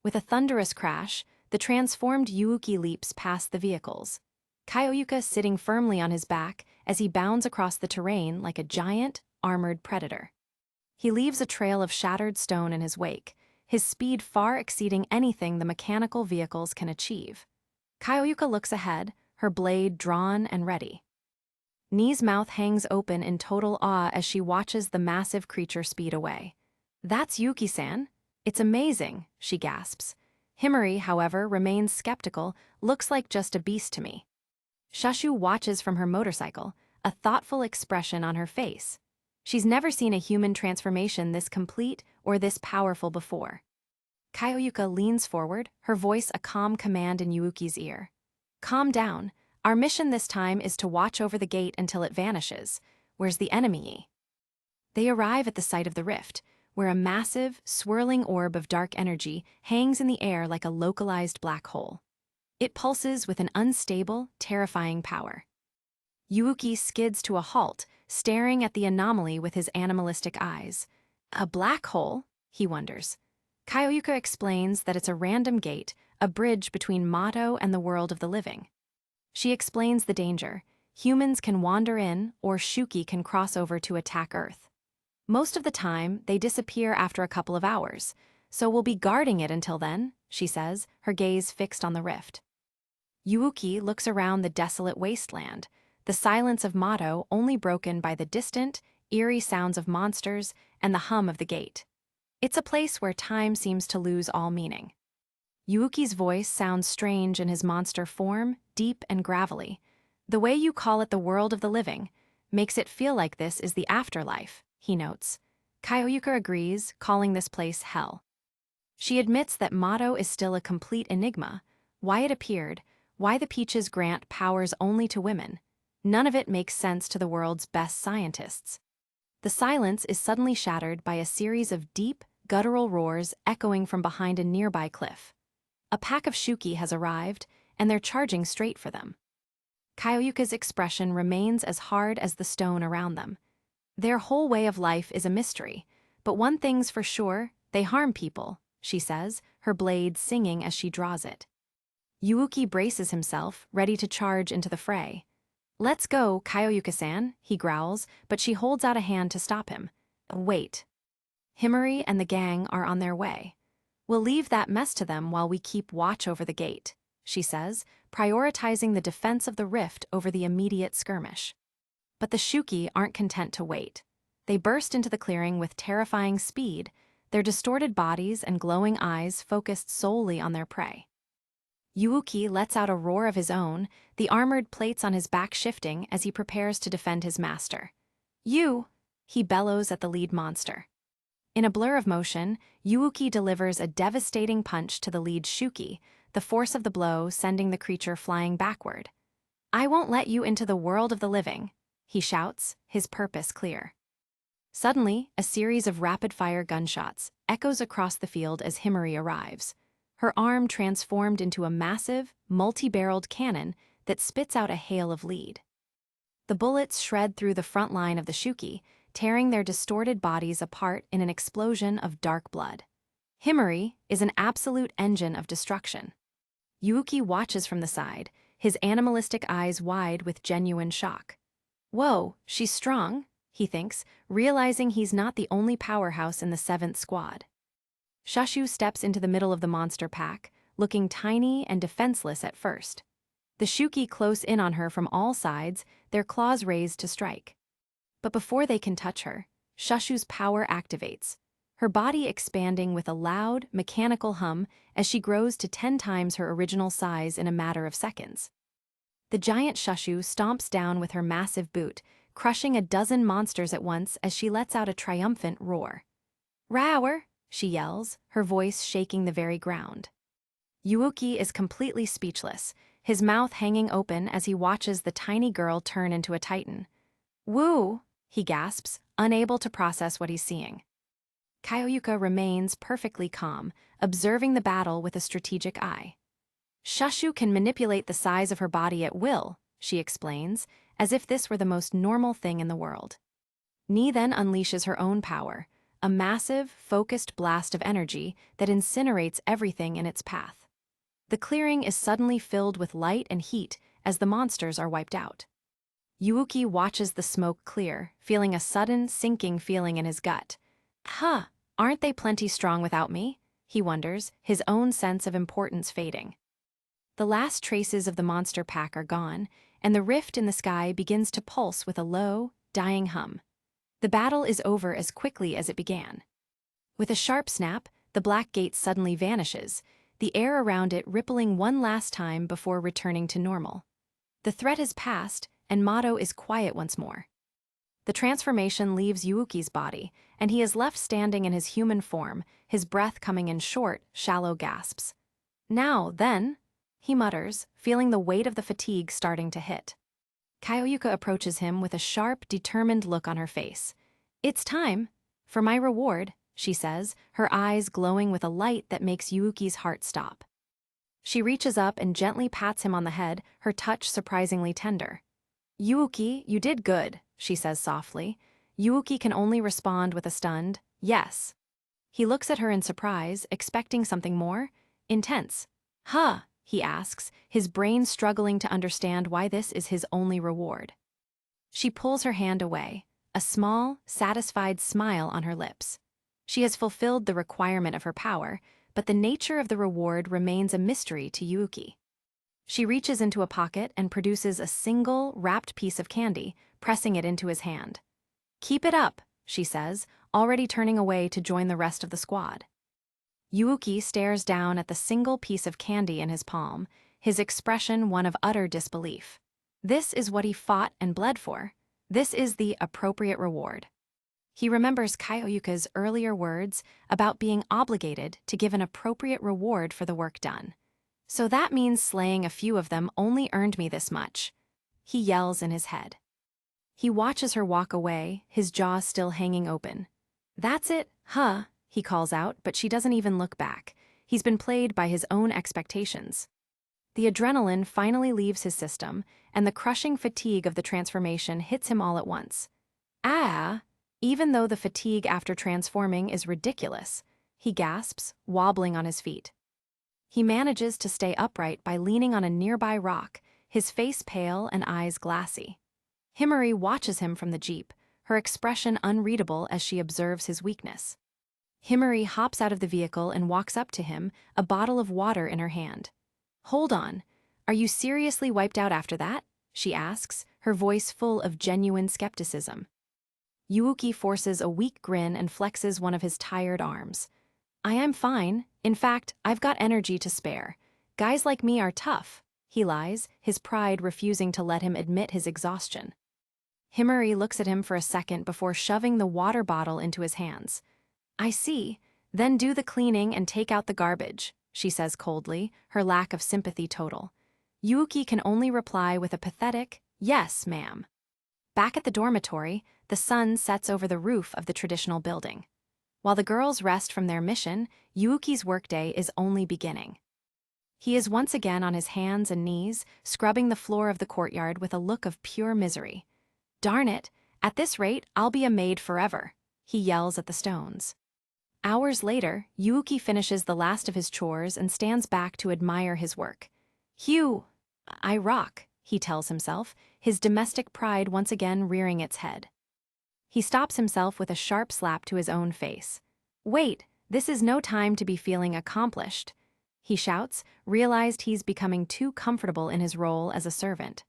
With a thunderous crash, the transformed Yuuki leaps past the vehicles, Kyoyuka sitting firmly on his back as he bounds across the terrain like a giant, armored predator. He leaves a trail of shattered stone in his wake, his speed far exceeding anything the mechanical vehicles can achieve. Kyoyuka looks ahead, her blade drawn and ready. Ni's mouth hangs open in total awe as she watches the massive creature speed away. That's Yuki-san. It's amazing, she gasps. Himari, however, remains skeptical, looks like just a beast to me. Shashu watches from her motorcycle, a thoughtful expression on her face. She's never seen a human transformation this complete or this powerful before. Kyoyuka leans forward, her voice a calm command in Yuuki's ear. Calm down. Our mission this time is to watch over the gate until it vanishes. Where's the enemy? They arrive at the site of the rift, where a massive, swirling orb of dark energy hangs in the air like a localized black hole. It pulses with an unstable, terrifying power. Yuuki skids to a halt, staring at the anomaly with his animalistic eyes. A black hole? He wonders. Kyoyuka explains that it's a random gate, a bridge between Mato and the world of the living. She explains the danger. Humans can wander in, or Shuki can cross over to attack Earth. Most of the time, they disappear after a couple of hours, so we'll be guarding it until then, she says, her gaze fixed on the rift. Yuuki looks around the desolate wasteland, the silence of Mato only broken by the distant, eerie sounds of monsters and the hum of the gate. It's a place where time seems to lose all meaning. Yuuki's voice sounds strange in his monster form, deep and gravelly. The way you call it the world of the living makes it feel like this is the afterlife, he notes. Kyoyuka agrees, calling this place hell. She admits that Mato is still a complete enigma. Why it appeared, why the Peaches grant powers only to women. None of it makes sense to the world's best scientists. The silence is suddenly shattered by a series of deep, guttural roars echoing from behind a nearby cliff. A pack of Shuki has arrived, and they're charging straight for them. Kaioyuka's expression remains as hard as the stone around them. Their whole way of life is a mystery, but one thing's for sure, they harm people, she says, her blade singing as she draws it. Yuuki braces himself, ready to charge into the fray. "Let's go, Kaioyuka-san," he growls, but she holds out a hand to stop him. "Wait. Himari and the gang are on their way. We'll leave that mess to them while we keep watch over the gate," she says, prioritizing the defense of the rift over the immediate skirmish. But the Shuki aren't content to wait. They burst into the clearing with terrifying speed, their distorted bodies and glowing eyes focused solely on their prey. Yuuki lets out a roar of his own, the armored plates on his back shifting as he prepares to defend his master. "You!" he bellows at the lead monster. In a blur of motion, Yuuki delivers a devastating punch to the lead Shuki, the force of the blow sending the creature flying backward. "I won't let you into the world of the living," he shouts, his purpose clear. Suddenly, a series of rapid-fire gunshots echoes across the field as Himari arrives, her arm transformed into a massive, multi-barreled cannon that spits out a hail of lead. The bullets shred through the front line of the Shuki, tearing their distorted bodies apart in an explosion of dark blood. Himari is an absolute engine of destruction. Yuuki watches from the side, his animalistic eyes wide with genuine shock. "Whoa, she's strong," he thinks, realizing he's not the only powerhouse in the 7th Squad. Shashu steps into the middle of the monster pack, looking tiny and defenseless at first. The Shuki close in on her from all sides, their claws raised to strike. But before they can touch her, Shashu's power activates, her body expanding with a loud, mechanical hum as she grows to 10 times her original size in a matter of seconds. The giant Shashu stomps down with her massive boot, crushing a dozen monsters at once as she lets out a triumphant roar. "Rower!" she yells, her voice shaking the very ground. Yuuki is completely speechless, his mouth hanging open as he watches the tiny girl turn into a titan. "Woo!" he gasps, unable to process what he's seeing. Kaioyuka remains perfectly calm, observing the battle with a strategic eye. "Shashu can manipulate the size of her body at will," she explains, as if this were the most normal thing in the world. Ni then unleashes her own power, a massive, focused blast of energy that incinerates everything in its path. The clearing is suddenly filled with light and heat as the monsters are wiped out. Yuuki watches the smoke clear, feeling a sudden, sinking feeling in his gut. Aren't they plenty strong without me? He wonders, his own sense of importance fading. The last traces of the monster pack are gone, and the rift in the sky begins to pulse with a low, dying hum. The battle is over as quickly as it began. With a sharp snap, the black gate suddenly vanishes, the air around it rippling one last time before returning to normal. The threat has passed, and Mato is quiet once more. The transformation leaves Yuuki's body, and he is left standing in his human form, his breath coming in short, shallow gasps. "Now, then," he mutters, feeling the weight of the fatigue starting to hit. Kaioyuka approaches him with a sharp, determined look on her face. "It's time. For my reward," she says, her eyes glowing with a light that makes Yuuki's heart stop. She reaches up and gently pats him on the head, her touch surprisingly tender. "Yuuki, you did good," she says softly. Yuuki can only respond with a stunned, "Yes." He looks at her in surprise, expecting something more intense. "Huh?" he asks, his brain struggling to understand why this is his only reward. She pulls her hand away, a small, satisfied smile on her lips. She has fulfilled the requirement of her power, but the nature of the reward remains a mystery to Yuuki. She reaches into a pocket and produces a single, wrapped piece of candy, pressing it into his hand. "Keep it up," she says, already turning away to join the rest of the squad. Yuuki stares down at the single piece of candy in his palm, his expression one of utter disbelief. This is what he fought and bled for. This is the appropriate reward. He remembers Kaioyuka's earlier words about being obligated to give an appropriate reward for the work done. "So that means slaying a few of them only earned me this much," he yells in his head. He watches her walk away, his jaw still hanging open. "That's it, huh?" he calls out, but she doesn't even look back. He's been played by his own expectations. The adrenaline finally leaves his system, and the crushing fatigue of the transformation hits him all at once. Ah! Even though the fatigue after transforming is ridiculous, he gasps, wobbling on his feet. He manages to stay upright by leaning on a nearby rock, his face pale and eyes glassy. Himari watches him from the jeep, her expression unreadable as she observes his weakness. Himari hops out of the vehicle and walks up to him, a bottle of water in her hand. "Hold on, are you seriously wiped out after that?" she asks, her voice full of genuine skepticism. Yuuki forces a weak grin and flexes one of his tired arms. "I am fine. In fact, I've got energy to spare. Guys like me are tough," he lies, his pride refusing to let him admit his exhaustion. Himari looks at him for a second before shoving the water bottle into his hands. "I see. Then do the cleaning and take out the garbage," she says coldly, her lack of sympathy total. Yuuki can only reply with a pathetic, "Yes, ma'am." Back at the dormitory, the sun sets over the roof of the traditional building. While the girls rest from their mission, Yuuki's workday is only beginning. He is once again on his hands and knees, scrubbing the floor of the courtyard with a look of pure misery. "Darn it, at this rate, I'll be a maid forever," he yells at the stones. Hours later, Yuuki finishes the last of his chores and stands back to admire his work. "Hugh, I rock," he tells himself, his domestic pride once again rearing its head. He stops himself with a sharp slap to his own face. "Wait, this is no time to be feeling accomplished," he shouts, realized he's becoming too comfortable in his role as a servant.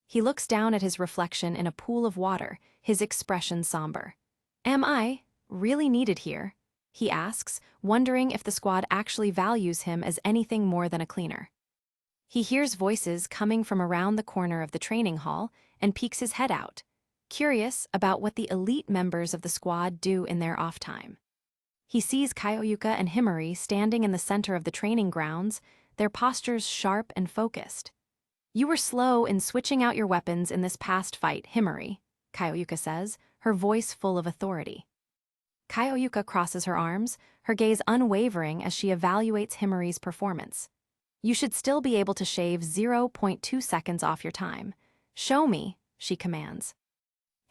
He looks down at his reflection in a pool of water, his expression somber. "Am I really needed here?" he asks, wondering if the squad actually values him as anything more than a cleaner. He hears voices coming from around the corner of the training hall and peeks his head out, curious about what the elite members of the squad do in their off time. He sees Kyoyuka and Himari standing in the center of the training grounds, their postures sharp and focused. "You were slow in switching out your weapons in this past fight, Himari," Kyoyuka says, her voice full of authority. Kyoyuka crosses her arms, her gaze unwavering as she evaluates Himari's performance. "You should still be able to shave 0.2 seconds off your time. Show me," she commands.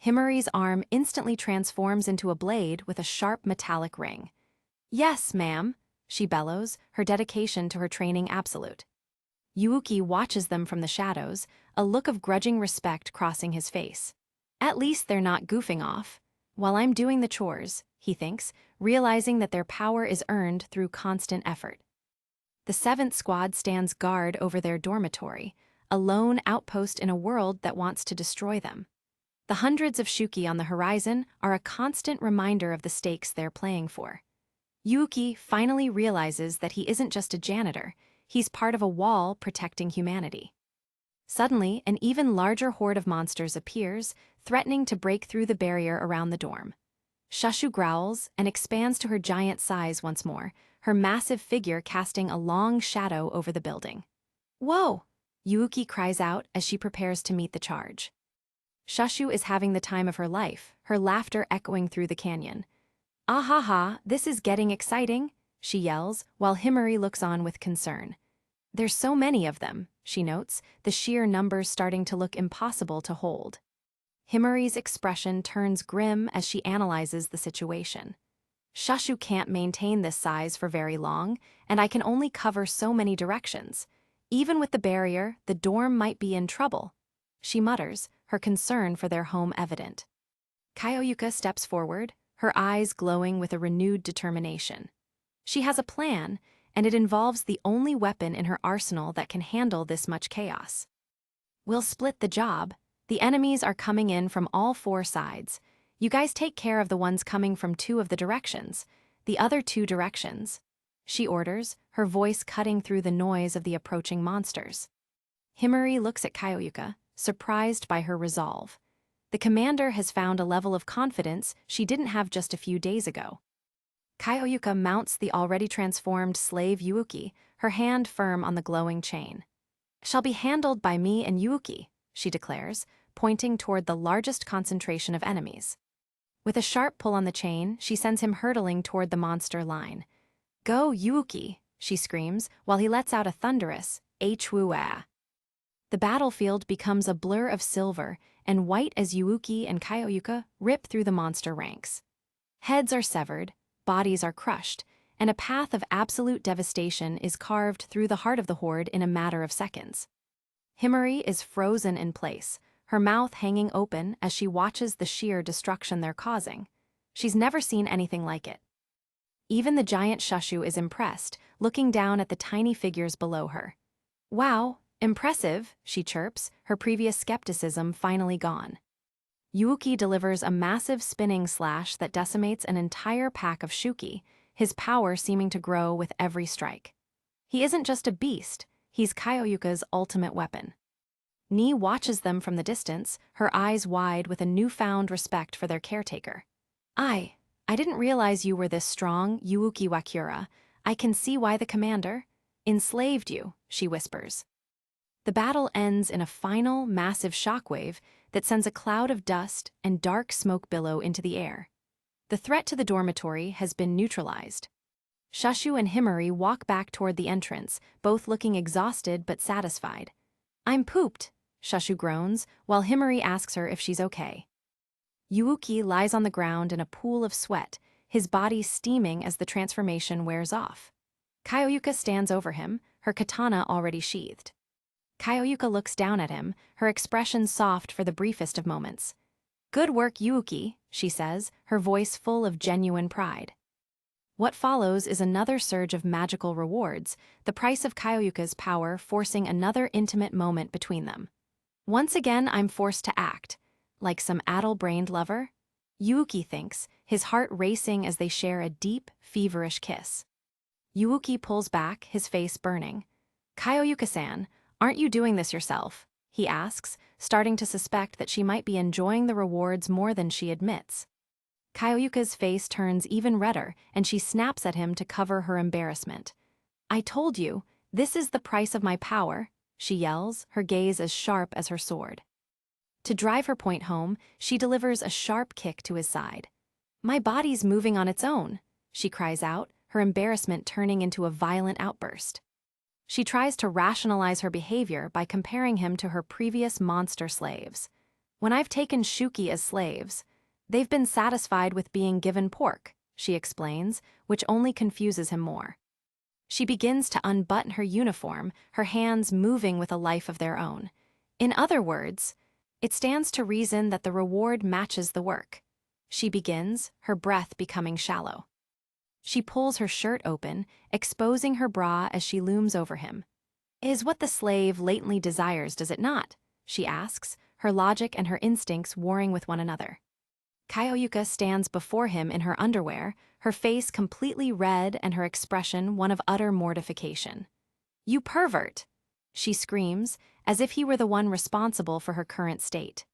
Himari's arm instantly transforms into a blade with a sharp metallic ring. "Yes, ma'am," she bellows, her dedication to her training absolute. Yuuki watches them from the shadows, a look of grudging respect crossing his face. "At least they're not goofing off while I'm doing the chores," he thinks, realizing that their power is earned through constant effort. The 7th Squad stands guard over their dormitory, a lone outpost in a world that wants to destroy them. The hundreds of Shuki on the horizon are a constant reminder of the stakes they're playing for. Yuuki finally realizes that he isn't just a janitor, he's part of a wall protecting humanity. Suddenly, an even larger horde of monsters appears, threatening to break through the barrier around the dorm. Shushu growls and expands to her giant size once more, her massive figure casting a long shadow over the building. "Whoa!" Yuuki cries out as she prepares to meet the charge. Shushu is having the time of her life, her laughter echoing through the canyon. "Ah ha ha, this is getting exciting," she yells, while Himari looks on with concern. "There's so many of them," she notes, the sheer numbers starting to look impossible to hold. Himari's expression turns grim as she analyzes the situation. "Shushu can't maintain this size for very long, and I can only cover so many directions. Even with the barrier, the dorm might be in trouble," she mutters, her concern for their home evident. Kyoyuka steps forward, her eyes glowing with a renewed determination. She has a plan, and it involves the only weapon in her arsenal that can handle this much chaos. "We'll split the job. The enemies are coming in from all 4 sides. You guys take care of the ones coming from 2 of the directions, the other 2 directions," she orders, her voice cutting through the noise of the approaching monsters. Himari looks at Kyoyuka, surprised by her resolve. The commander has found a level of confidence she didn't have just a few days ago. Kyoyuka mounts the already transformed slave Yuuki, her hand firm on the glowing chain. "Shall be handled by me and Yuuki," she declares, pointing toward the largest concentration of enemies. With a sharp pull on the chain, she sends him hurtling toward the monster line. "Go, Yuuki," she screams, while he lets out a thunderous, Hwua. The battlefield becomes a blur of silver, and white as Yuuki and Kaioyuka rip through the monster ranks. Heads are severed, bodies are crushed, and a path of absolute devastation is carved through the heart of the horde in a matter of seconds. Himari is frozen in place, her mouth hanging open as she watches the sheer destruction they're causing. She's never seen anything like it. Even the giant Shushu is impressed, looking down at the tiny figures below her. "Wow, impressive," she chirps, her previous skepticism finally gone. Yuuki delivers a massive spinning slash that decimates an entire pack of Shuki, his power seeming to grow with every strike. He isn't just a beast, he's Kaioyuka's ultimate weapon. Ni watches them from the distance, her eyes wide with a newfound respect for their caretaker. I didn't realize you were this strong, Yuuki Wakura. I can see why the commander enslaved you," she whispers. The battle ends in a final, massive shockwave that sends a cloud of dust and dark smoke billow into the air. The threat to the dormitory has been neutralized. Shushu and Himari walk back toward the entrance, both looking exhausted but satisfied. "I'm pooped," Shushu groans, while Himari asks her if she's okay. Yuuki lies on the ground in a pool of sweat, his body steaming as the transformation wears off. Kaioyuka stands over him, her katana already sheathed. Kaioyuka looks down at him, her expression soft for the briefest of moments. "Good work, Yuuki," she says, her voice full of genuine pride. What follows is another surge of magical rewards, the price of Kaioyuka's power forcing another intimate moment between them. "Once again I'm forced to act, like some addle-brained lover?" Yuuki thinks, his heart racing as they share a deep, feverish kiss. Yuuki pulls back, his face burning. "Kaioyuka-san, aren't you doing this yourself?" he asks, starting to suspect that she might be enjoying the rewards more than she admits. Kaioyuka's face turns even redder, and she snaps at him to cover her embarrassment. "I told you, this is the price of my power," she yells, her gaze as sharp as her sword. To drive her point home, she delivers a sharp kick to his side. "My body's moving on its own," she cries out, her embarrassment turning into a violent outburst. She tries to rationalize her behavior by comparing him to her previous monster slaves. "When I've taken Shuki as slaves, they've been satisfied with being given pork," she explains, which only confuses him more. She begins to unbutton her uniform, her hands moving with a life of their own. In other words, it stands to reason that the reward matches the work. She begins, her breath becoming shallow. She pulls her shirt open, exposing her bra as she looms over him. "Is what the slave latently desires, does it not?" she asks, her logic and her instincts warring with one another. Kaioyuka stands before him in her underwear, her face completely red and her expression one of utter mortification. "You pervert!" she screams, as if he were the one responsible for her current state.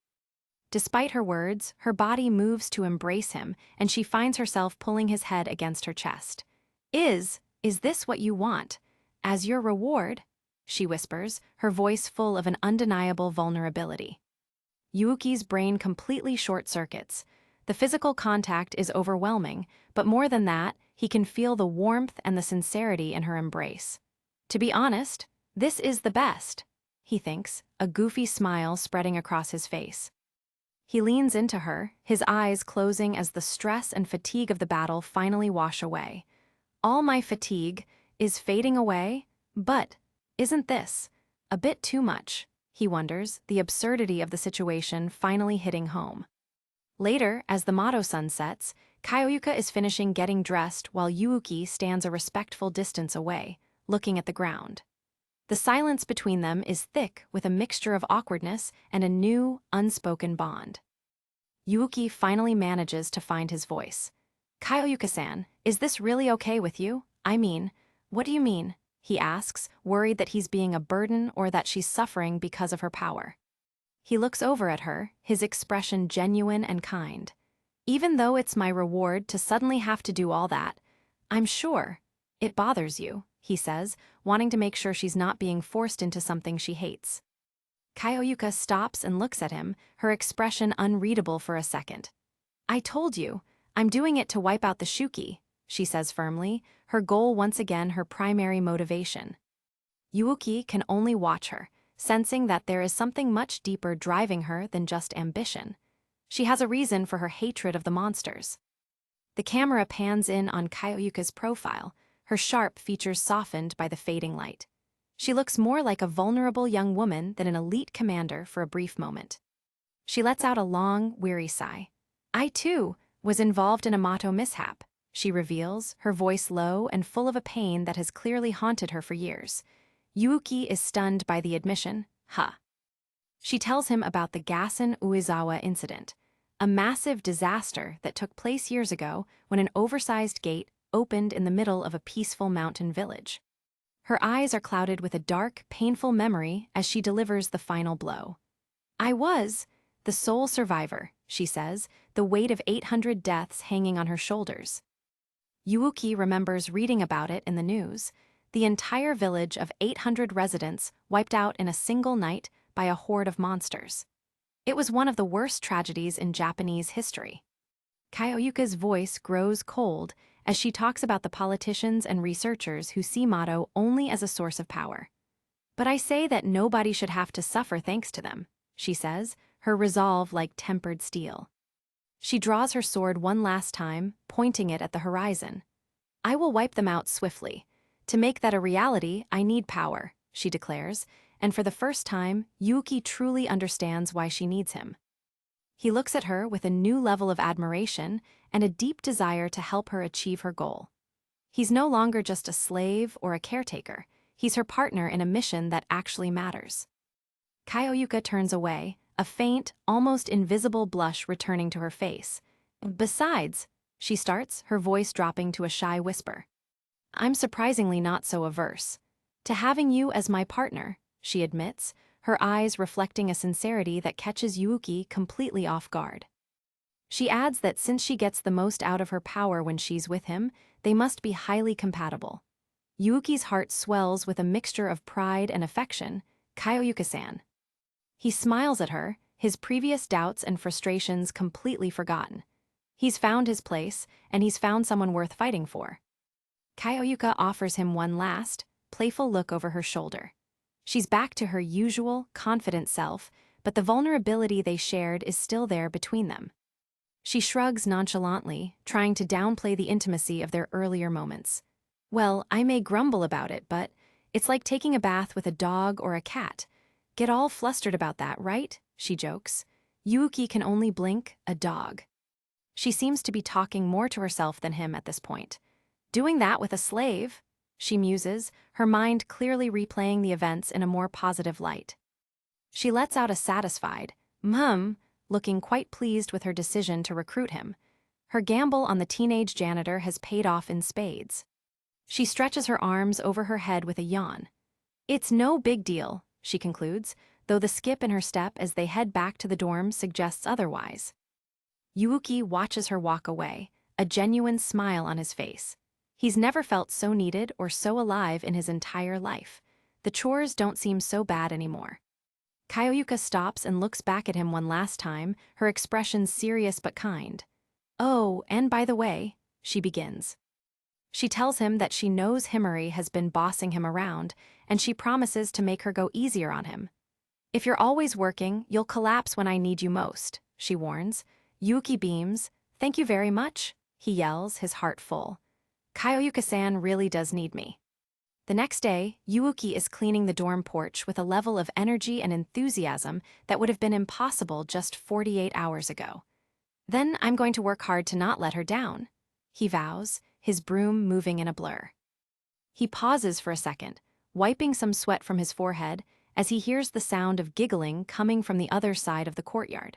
Despite her words, her body moves to embrace him, and she finds herself pulling his head against her chest. Is this what you want? As your reward?" she whispers, her voice full of an undeniable vulnerability. Yuuki's brain completely short-circuits. The physical contact is overwhelming, but more than that, he can feel the warmth and the sincerity in her embrace. "To be honest, this is the best," he thinks, a goofy smile spreading across his face. He leans into her, his eyes closing as the stress and fatigue of the battle finally wash away. "All my fatigue is fading away, but isn't this a bit too much?" he wonders, the absurdity of the situation finally hitting home. Later, as the Mado sun sets, Kaioyuka is finishing getting dressed while Yuuki stands a respectful distance away, looking at the ground. The silence between them is thick with a mixture of awkwardness and a new, unspoken bond. Yuuki finally manages to find his voice. "Kaioyuka-san, is this really okay with you? I mean, what do you mean?" he asks, worried that he's being a burden or that she's suffering because of her power. He looks over at her, his expression genuine and kind. "Even though it's my reward to suddenly have to do all that, I'm sure it bothers you," he says, wanting to make sure she's not being forced into something she hates. Kaioyuka stops and looks at him, her expression unreadable for a second. "I told you, I'm doing it to wipe out the Shuki," she says firmly, her goal once again her primary motivation. Yuuki can only watch her, sensing that there is something much deeper driving her than just ambition. She has a reason for her hatred of the monsters. The camera pans in on Kaioyuka's profile, her sharp features softened by the fading light. She looks more like a vulnerable young woman than an elite commander for a brief moment. She lets out a long, weary sigh. I, too, was involved in a Mato mishap, she reveals, her voice low and full of a pain that has clearly haunted her for years. Yuuki is stunned by the admission. She tells him about the Gassen Uezawa incident, a massive disaster that took place years ago when an oversized gate opened in the middle of a peaceful mountain village. Her eyes are clouded with a dark, painful memory as she delivers the final blow. I was the sole survivor, she says, the weight of 800 deaths hanging on her shoulders. Yuuki remembers reading about it in the news. The entire village of 800 residents wiped out in a single night by a horde of monsters. It was one of the worst tragedies in Japanese history. Kaioyuka's voice grows cold as she talks about the politicians and researchers who see Mato only as a source of power. But I say that nobody should have to suffer thanks to them, she says, her resolve like tempered steel. She draws her sword one last time, pointing it at the horizon. I will wipe them out swiftly. To make that a reality, I need power, she declares, and for the first time, Yuuki truly understands why she needs him. He looks at her with a new level of admiration and a deep desire to help her achieve her goal. He's no longer just a slave or a caretaker. He's her partner in a mission that actually matters. Kaioyuka turns away, a faint, almost invisible blush returning to her face. Besides, she starts, her voice dropping to a shy whisper. I'm surprisingly not so averse to having you as my partner, she admits, her eyes reflecting a sincerity that catches Yuuki completely off guard. She adds that since she gets the most out of her power when she's with him, they must be highly compatible. Yuuki's heart swells with a mixture of pride and affection. Kaioyuka-san. He smiles at her, his previous doubts and frustrations completely forgotten. He's found his place, and he's found someone worth fighting for. Kaioyuka offers him one last, playful look over her shoulder. She's back to her usual, confident self, but the vulnerability they shared is still there between them. She shrugs nonchalantly, trying to downplay the intimacy of their earlier moments. Well, I may grumble about it, but it's like taking a bath with a dog or a cat. Get all flustered about that, right? She jokes. Yuuki can only blink, a dog. She seems to be talking more to herself than him at this point. Doing that with a slave? She muses, her mind clearly replaying the events in a more positive light. She lets out a satisfied, looking quite pleased with her decision to recruit him. Her gamble on the teenage janitor has paid off in spades. She stretches her arms over her head with a yawn. It's no big deal, she concludes, though the skip in her step as they head back to the dorm suggests otherwise. Yuuki watches her walk away, a genuine smile on his face. He's never felt so needed or so alive in his entire life. The chores don't seem so bad anymore. Kaioyuka stops and looks back at him one last time, her expression serious but kind. Oh, and by the way, she begins. She tells him that she knows Himari has been bossing him around, and she promises to make her go easier on him. If you're always working, you'll collapse when I need you most, she warns. Yuuki beams. Thank you very much, he yells, his heart full. Kaioyuka-san really does need me. The next day, Yuuki is cleaning the dorm porch with a level of energy and enthusiasm that would have been impossible just 48 hours ago. Then I'm going to work hard to not let her down, he vows, his broom moving in a blur. He pauses for a second, wiping some sweat from his forehead as he hears the sound of giggling coming from the other side of the courtyard.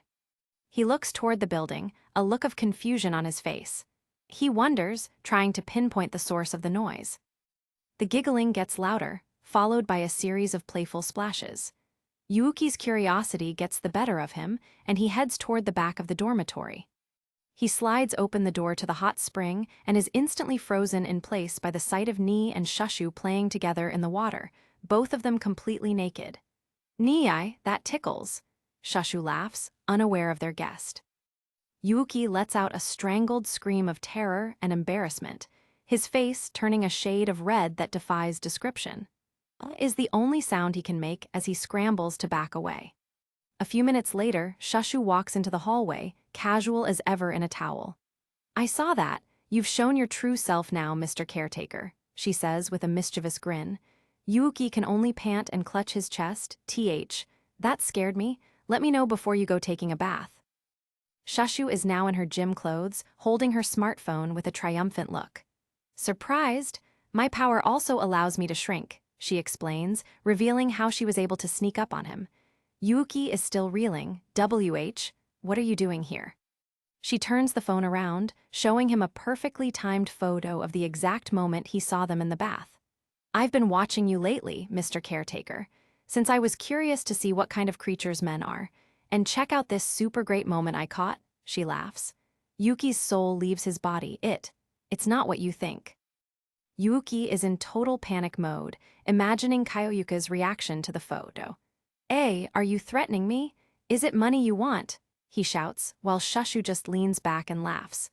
He looks toward the building, a look of confusion on his face. He wonders, trying to pinpoint the source of the noise. The giggling gets louder, followed by a series of playful splashes. Yuuki's curiosity gets the better of him, and he heads toward the back of the dormitory. He slides open the door to the hot spring and is instantly frozen in place by the sight of Nii and Shushu playing together in the water, both of them completely naked. Nii, that tickles. Shushu laughs, unaware of their guest. Yuuki lets out a strangled scream of terror and embarrassment, his face turning a shade of red that defies description. Is the only sound he can make as he scrambles to back away. A few minutes later, Shashu walks into the hallway, casual as ever in a towel. I saw that. You've shown your true self now, Mr. Caretaker, she says with a mischievous grin. Yuuki can only pant and clutch his chest. That scared me. Let me know before you go taking a bath. Shashu is now in her gym clothes, holding her smartphone with a triumphant look. Surprised? My power also allows me to shrink, she explains, revealing how she was able to sneak up on him. Yuuki is still reeling. What are you doing here? She turns the phone around, showing him a perfectly timed photo of the exact moment he saw them in the bath. I've been watching you lately, Mr. Caretaker, since I was curious to see what kind of creatures men are. And check out this super great moment I caught, she laughs. Yuki's soul leaves his body. It's not what you think. Yuki is in total panic mode, imagining Kyoyuka's reaction to the photo. Are you threatening me? Is it money you want? He shouts, while Shashu just leans back and laughs.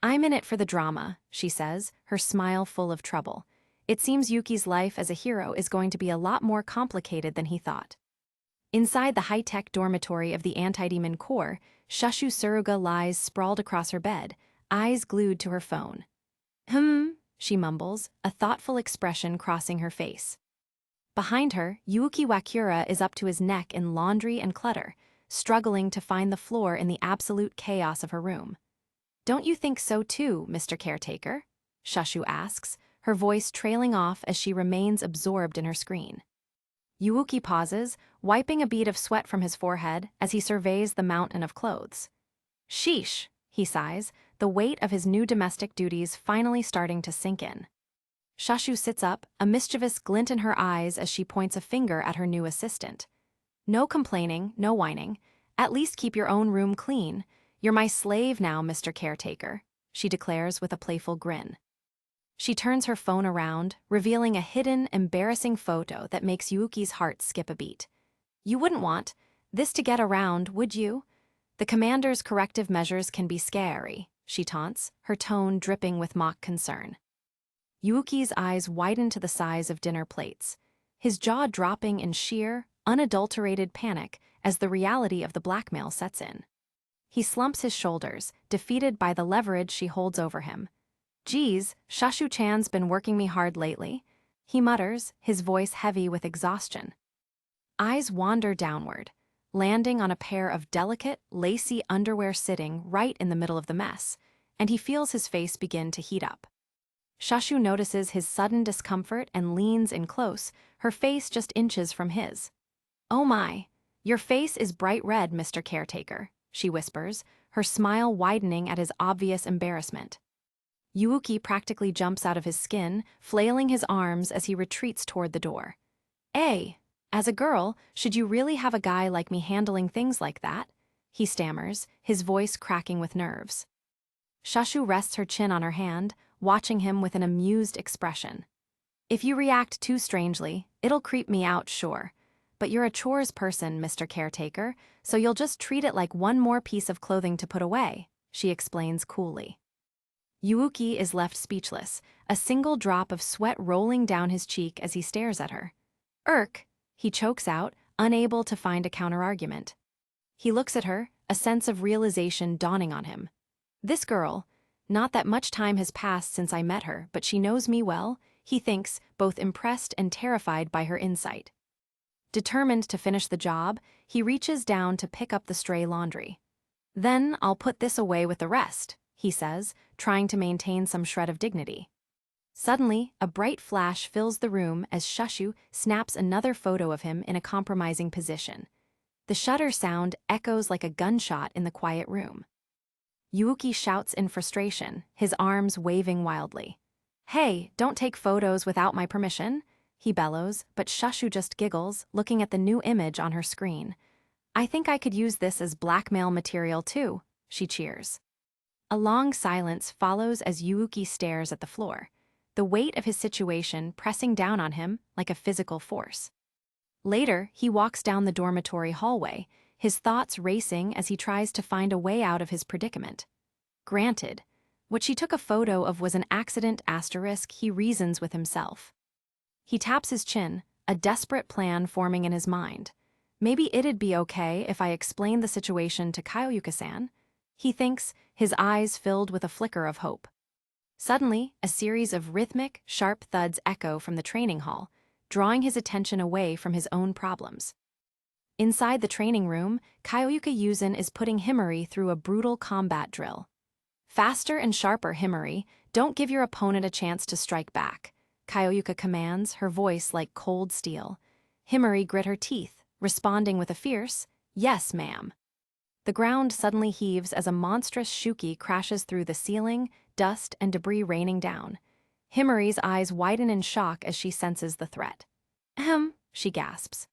I'm in it for the drama, she says, her smile full of trouble. It seems Yuki's life as a hero is going to be a lot more complicated than he thought. Inside the high-tech dormitory of the Anti-Demon Corps, Shashu Suruga lies sprawled across her bed, eyes glued to her phone. She mumbles, a thoughtful expression crossing her face. Behind her, Yuuki Wakura is up to his neck in laundry and clutter, struggling to find the floor in the absolute chaos of her room. Don't you think so too, Mr. Caretaker? Shashu asks, her voice trailing off as she remains absorbed in her screen. Yuuki pauses, wiping a bead of sweat from his forehead as he surveys the mountain of clothes. Sheesh, he sighs, the weight of his new domestic duties finally starting to sink in. Shashu sits up, a mischievous glint in her eyes as she points a finger at her new assistant. No complaining, no whining. At least keep your own room clean. You're my slave now, Mr. Caretaker, she declares with a playful grin. She turns her phone around, revealing a hidden, embarrassing photo that makes Yuki's heart skip a beat. You wouldn't want this to get around, would you? The commander's corrective measures can be scary, she taunts, her tone dripping with mock concern. Yuki's eyes widen to the size of dinner plates, his jaw dropping in sheer, unadulterated panic as the reality of the blackmail sets in. He slumps his shoulders, defeated by the leverage she holds over him. Geez, Shashu-chan's been working me hard lately, he mutters, his voice heavy with exhaustion. Eyes wander downward, landing on a pair of delicate, lacy underwear sitting right in the middle of the mess, and he feels his face begin to heat up. Shashu notices his sudden discomfort and leans in close, her face just inches from his. Oh my, your face is bright red, Mr. Caretaker, she whispers, her smile widening at his obvious embarrassment. Yuuki practically jumps out of his skin, flailing his arms as he retreats toward the door. As a girl, should you really have a guy like me handling things like that? He stammers, his voice cracking with nerves. Shashu rests her chin on her hand, watching him with an amused expression. If you react too strangely, it'll creep me out, sure. But you're a chores person, Mr. Caretaker, so you'll just treat it like one more piece of clothing to put away, she explains coolly. Yuuki is left speechless, a single drop of sweat rolling down his cheek as he stares at her. He chokes out, unable to find a counterargument. He looks at her, a sense of realization dawning on him. This girl, not that much time has passed since I met her, but she knows me well, he thinks, both impressed and terrified by her insight. Determined to finish the job, he reaches down to pick up the stray laundry. Then I'll put this away with the rest, he says, trying to maintain some shred of dignity. Suddenly, a bright flash fills the room as Shashu snaps another photo of him in a compromising position. The shutter sound echoes like a gunshot in the quiet room. Yuuki shouts in frustration, his arms waving wildly. Hey, don't take photos without my permission, he bellows, but Shashu just giggles, looking at the new image on her screen. I think I could use this as blackmail material too, she cheers. A long silence follows as Yuuki stares at the floor, the weight of his situation pressing down on him like a physical force. Later, he walks down the dormitory hallway, his thoughts racing as he tries to find a way out of his predicament. Granted, what she took a photo of was an accident, he reasons with himself. He taps his chin, a desperate plan forming in his mind. Maybe it'd be okay if I explained the situation to Kaioyuka-san, he thinks, his eyes filled with a flicker of hope. Suddenly, a series of rhythmic, sharp thuds echo from the training hall, drawing his attention away from his own problems. Inside the training room, Kaioyuka Yuzin is putting Himari through a brutal combat drill. Faster and sharper, Himari, don't give your opponent a chance to strike back, Kaioyuka commands, her voice like cold steel. Himari grit her teeth, responding with a fierce, "Yes, ma'am." The ground suddenly heaves as a monstrous shuki crashes through the ceiling, dust and debris raining down. Himari's eyes widen in shock as she senses the threat. Ahem, she gasps.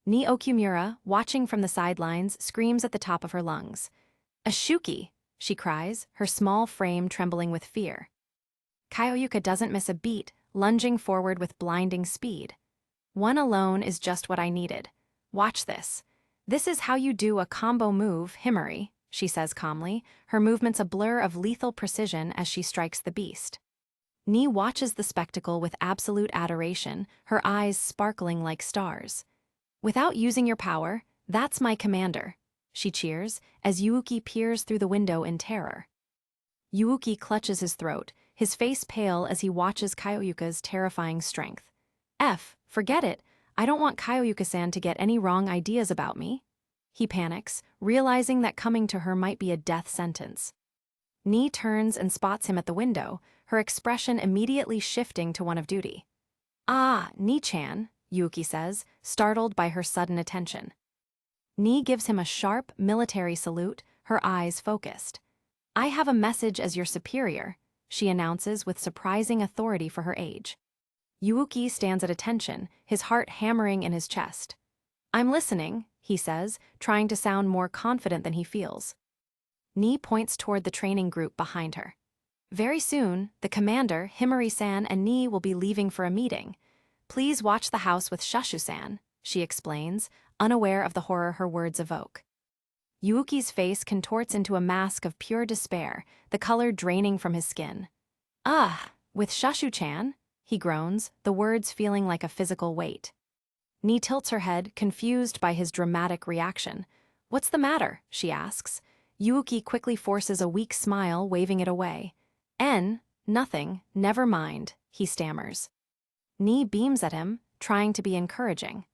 Ni Okumura, watching from the sidelines, screams at the top of her lungs. "A shuki!" she cries, her small frame trembling with fear. Kaioyuka doesn't miss a beat, lunging forward with blinding speed. "One alone is just what I needed. Watch this. This is how you do a combo move, Himari," she says calmly, her movements a blur of lethal precision as she strikes the beast. Ni watches the spectacle with absolute adoration, her eyes sparkling like stars. "Without using your power, that's my commander," she cheers, as Yuuki peers through the window in terror. Yuuki clutches his throat, his face pale as he watches Kaioyuka's terrifying strength. Forget it. I don't want Kaioyuka-san to get any wrong ideas about me." He panics, realizing that coming to her might be a death sentence. Ni turns and spots him at the window, her expression immediately shifting to one of duty. "Ah, Ni-chan," Yuuki says, startled by her sudden attention. Ni gives him a sharp, military salute, her eyes focused. "I have a message as your superior," she announces with surprising authority for her age. Yuuki stands at attention, his heart hammering in his chest. "I'm listening," he says, trying to sound more confident than he feels. Ni points toward the training group behind her. "Very soon, the commander, Himari-san, and Ni will be leaving for a meeting. Please watch the house with Shashu-san," she explains, unaware of the horror her words evoke. Yuuki's face contorts into a mask of pure despair, the color draining from his skin. With Shashu-chan?" he groans, the words feeling like a physical weight. Ni tilts her head, confused by his dramatic reaction. "What's the matter?" she asks. Yuuki quickly forces a weak smile, waving it away. Nothing, never mind," he stammers. Ni beams at him, trying to be encouraging.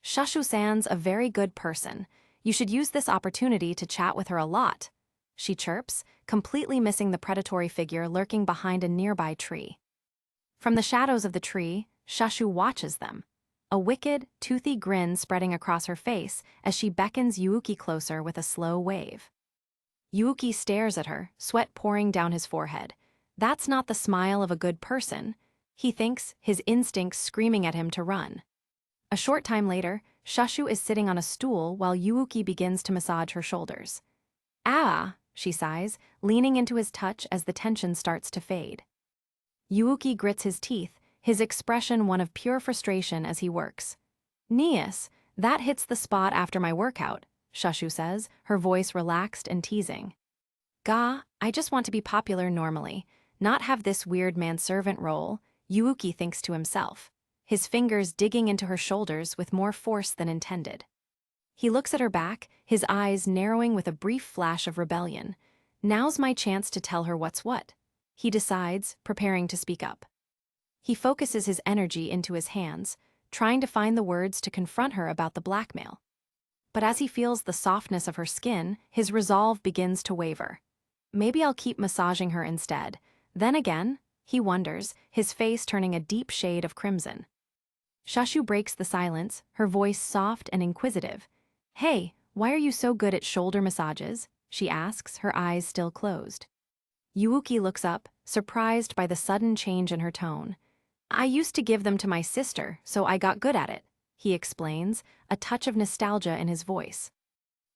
"Shashu-san's a very good person. You should use this opportunity to chat with her a lot," she chirps, completely missing the predatory figure lurking behind a nearby tree. From the shadows of the tree, Shashu watches them, a wicked, toothy grin spreading across her face as she beckons Yuuki closer with a slow wave. Yuuki stares at her, sweat pouring down his forehead. That's not the smile of a good person, he thinks, his instincts screaming at him to run. A short time later, Shashu is sitting on a stool while Yuuki begins to massage her shoulders. "Ah," she sighs, leaning into his touch as the tension starts to fade. Yuuki grits his teeth, his expression one of pure frustration as he works. "Nias, that hits the spot after my workout," Shashu says, her voice relaxed and teasing. "Ga, I just want to be popular normally, not have this weird manservant role," Yuuki thinks to himself, his fingers digging into her shoulders with more force than intended. He looks at her back, his eyes narrowing with a brief flash of rebellion. Now's my chance to tell her what's what, he decides, preparing to speak up. He focuses his energy into his hands, trying to find the words to confront her about the blackmail. But as he feels the softness of her skin, his resolve begins to waver. Maybe I'll keep massaging her instead. Then again, he wonders, his face turning a deep shade of crimson. Shashu breaks the silence, her voice soft and inquisitive. "Hey, why are you so good at shoulder massages?" she asks, her eyes still closed. Yuuki looks up, surprised by the sudden change in her tone. "I used to give them to my sister, so I got good at it," he explains, a touch of nostalgia in his voice.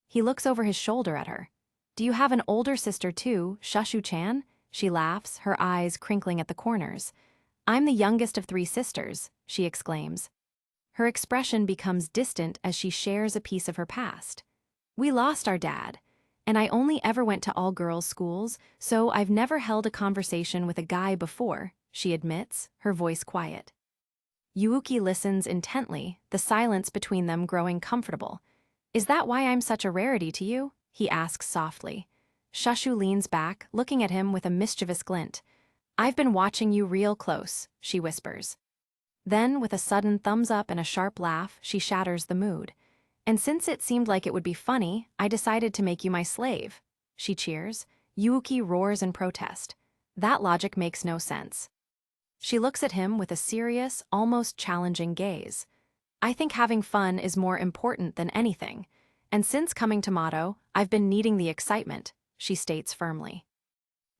He looks over his shoulder at her. "Do you have an older sister too, Shashu-chan?" She laughs, her eyes crinkling at the corners. "I'm the youngest of 3 sisters," she exclaims. Her expression becomes distant as she shares a piece of her past. "We lost our dad, and I only ever went to all-girls schools, so I've never held a conversation with a guy before," she admits, her voice quiet. Yuuki listens intently, the silence between them growing comfortable. Is that why I'm such a rarity to you? He asks softly. Shushu leans back, looking at him with a mischievous glint. I've been watching you real close, she whispers. Then, with a sudden thumbs up and a sharp laugh, she shatters the mood. And since it seemed like it would be funny, I decided to make you my slave. She cheers. Yuuki roars in protest. That logic makes no sense. She looks at him with a serious, almost challenging gaze. I think having fun is more important than anything. And since coming to Mado, I've been needing the excitement, she states firmly.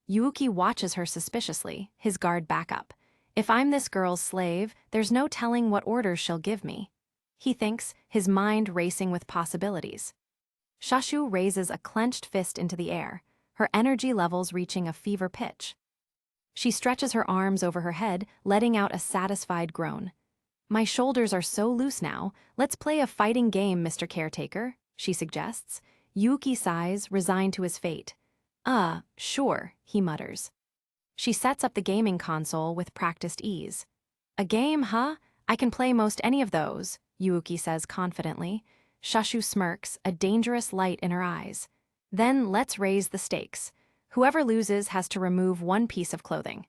Yuuki watches her suspiciously, his guard back up. If I'm this girl's slave, there's no telling what orders she'll give me. He thinks, his mind racing with possibilities. Shushu raises a clenched fist into the air, her energy levels reaching a fever pitch. She stretches her arms over her head, letting out a satisfied groan. My shoulders are so loose now, let's play a fighting game, Mr. Caretaker, she suggests. Yuuki sighs, resigned to his fate. Sure, he mutters. She sets up the gaming console with practiced ease. A game, huh? I can play most any of those, Yuuki says confidently. Shushu smirks, a dangerous light in her eyes. Then let's raise the stakes. Whoever loses has to remove one piece of clothing.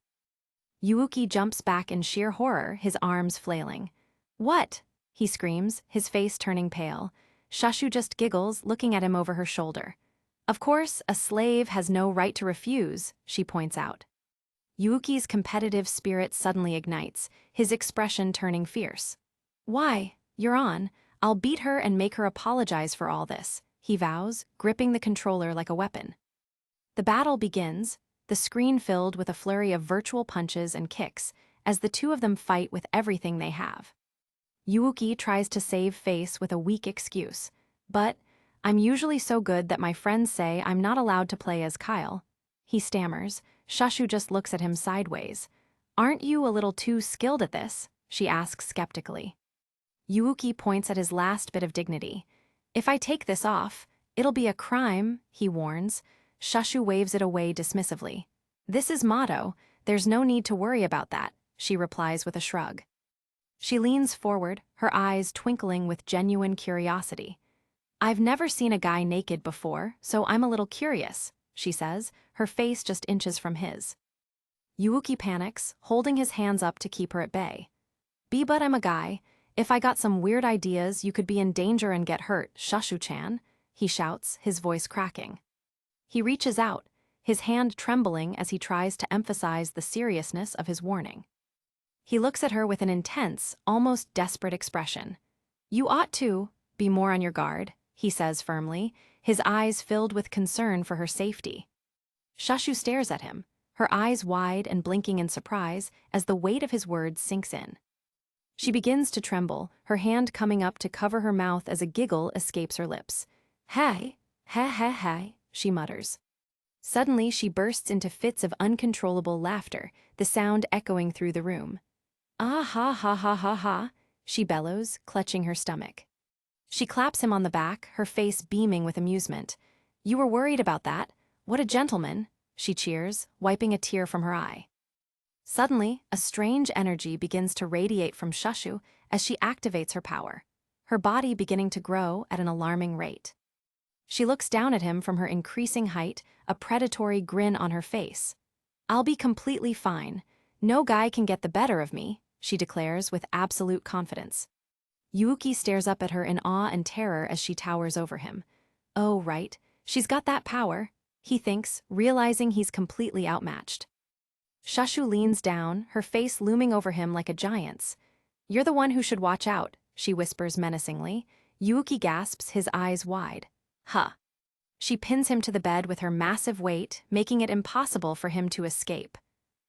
Yuuki jumps back in sheer horror, his arms flailing. What? He screams, his face turning pale. Shushu just giggles, looking at him over her shoulder. Of course, a slave has no right to refuse, she points out. Yuuki's competitive spirit suddenly ignites, his expression turning fierce. Why? You're on. I'll beat her and make her apologize for all this, he vows, gripping the controller like a weapon. The battle begins, the screen filled with a flurry of virtual punches and kicks, as the two of them fight with everything they have. Yuuki tries to save face with a weak excuse, but I'm usually so good that my friends say I'm not allowed to play as Kyle. He stammers. Shushu just looks at him sideways. Aren't you a little too skilled at this? She asks skeptically. Yuuki points at his last bit of dignity. If I take this off, it'll be a crime, he warns. Shushu waves it away dismissively. This is Mado. There's no need to worry about that, she replies with a shrug. She leans forward, her eyes twinkling with genuine curiosity. I've never seen a guy naked before, so I'm a little curious, she says, her face just inches from his. Yuuki panics, holding his hands up to keep her at bay. But I'm a guy. If I got some weird ideas, you could be in danger and get hurt, Shushu-chan, he shouts, his voice cracking. He reaches out, his hand trembling as he tries to emphasize the seriousness of his warning. He looks at her with an intense, almost desperate expression. You ought to be more on your guard, he says firmly, his eyes filled with concern for her safety. Shushu stares at him, her eyes wide and blinking in surprise as the weight of his words sinks in. She begins to tremble, her hand coming up to cover her mouth as a giggle escapes her lips. Hey, she mutters. Suddenly, she bursts into fits of uncontrollable laughter, the sound echoing through the room. Ah ha ha ha ha ha, she bellows, clutching her stomach. She claps him on the back, her face beaming with amusement. You were worried about that? What a gentleman, she cheers, wiping a tear from her eye. Suddenly, a strange energy begins to radiate from Shushu as she activates her power, her body beginning to grow at an alarming rate. She looks down at him from her increasing height, a predatory grin on her face. I'll be completely fine. No guy can get the better of me, she declares with absolute confidence. Yuuki stares up at her in awe and terror as she towers over him. Oh, right, she's got that power, he thinks, realizing he's completely outmatched. Shushu leans down, her face looming over him like a giant's. You're the one who should watch out, she whispers menacingly. Yuuki gasps, his eyes wide. Huh. She pins him to the bed with her massive weight, making it impossible for him to escape.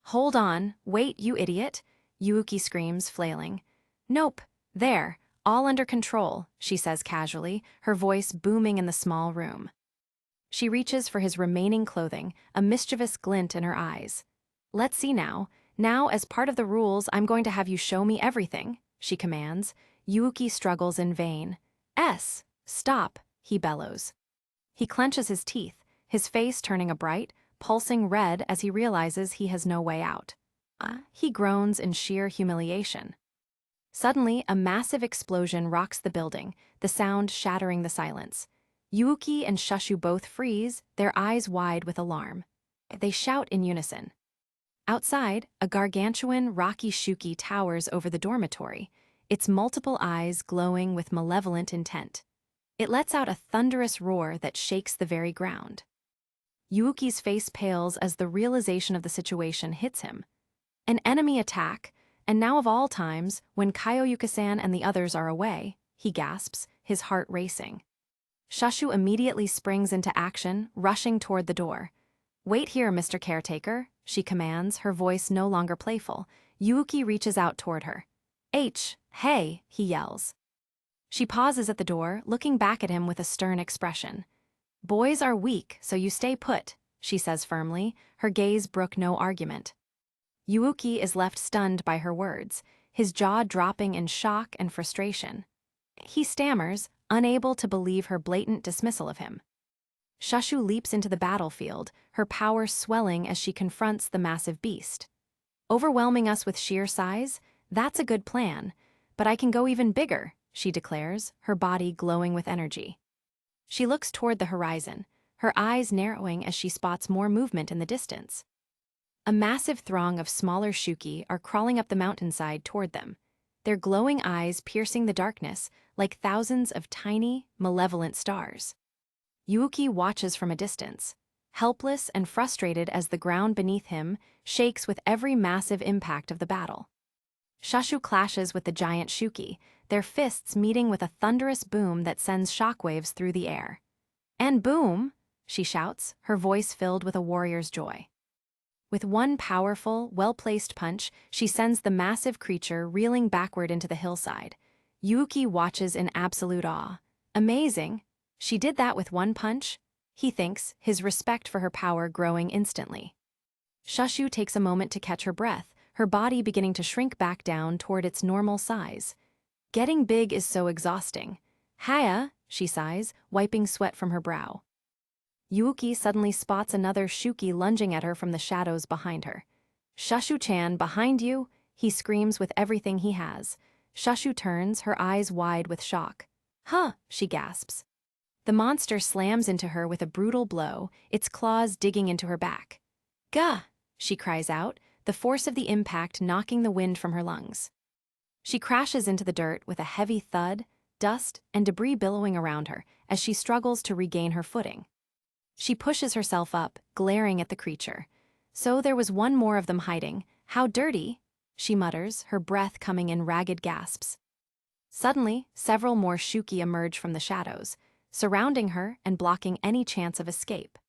Hold on, wait, you idiot, Yuuki screams, flailing. Nope, there, all under control, she says casually, her voice booming in the small room. She reaches for his remaining clothing, a mischievous glint in her eyes. Let's see now. Now, as part of the rules, I'm going to have you show me everything, she commands. Yuuki struggles in vain. Stop, he bellows. He clenches his teeth, his face turning a bright, pulsing red as he realizes he has no way out. He groans in sheer humiliation. Suddenly, a massive explosion rocks the building, the sound shattering the silence. Yuuki and Shushu both freeze, their eyes wide with alarm. They shout in unison. Outside, a gargantuan rocky shuki towers over the dormitory, its multiple eyes glowing with malevolent intent. It lets out a thunderous roar that shakes the very ground. Yuuki's face pales as the realization of the situation hits him. An enemy attack, and now of all times, when Kaioyuka-san and the others are away, he gasps, his heart racing. Shushu immediately springs into action, rushing toward the door. "Wait here, Mr. Caretaker," she commands, her voice no longer playful. Yuuki reaches out toward her. Hey, he yells. She pauses at the door, looking back at him with a stern expression. "Boys are weak, so you stay put," she says firmly, her gaze brook no argument. Yuuki is left stunned by her words, his jaw dropping in shock and frustration. He stammers, unable to believe her blatant dismissal of him. Shushu leaps into the battlefield, her power swelling as she confronts the massive beast. "Overwhelming us with sheer size? That's a good plan. But I can go even bigger," she declares, her body glowing with energy. She looks toward the horizon, her eyes narrowing as she spots more movement in the distance. A massive throng of smaller shuki are crawling up the mountainside toward them, their glowing eyes piercing the darkness like thousands of tiny, malevolent stars. Yuuki watches from a distance, helpless and frustrated as the ground beneath him shakes with every massive impact of the battle. Shushu clashes with the giant shuki, their fists meeting with a thunderous boom that sends shockwaves through the air. "And boom!" she shouts, her voice filled with a warrior's joy. With one powerful, well-placed punch, she sends the massive creature reeling backward into the hillside. Yuuki watches in absolute awe. Amazing! She did that with one punch? He thinks, his respect for her power growing instantly. Shushu takes a moment to catch her breath, her body beginning to shrink back down toward its normal size. Getting big is so exhausting. "Haya," she sighs, wiping sweat from her brow. Yuuki suddenly spots another shuki lunging at her from the shadows behind her. "Shushu-chan, behind you!" he screams with everything he has. Shushu turns, her eyes wide with shock. "Huh," she gasps. The monster slams into her with a brutal blow, its claws digging into her back. "Gah!" she cries out, the force of the impact knocking the wind from her lungs. She crashes into the dirt with a heavy thud, dust and debris billowing around her as she struggles to regain her footing. She pushes herself up, glaring at the creature. So there was one more of them hiding. "How dirty," she mutters, her breath coming in ragged gasps. Suddenly, several more shuki emerge from the shadows, surrounding her and blocking any chance of escape.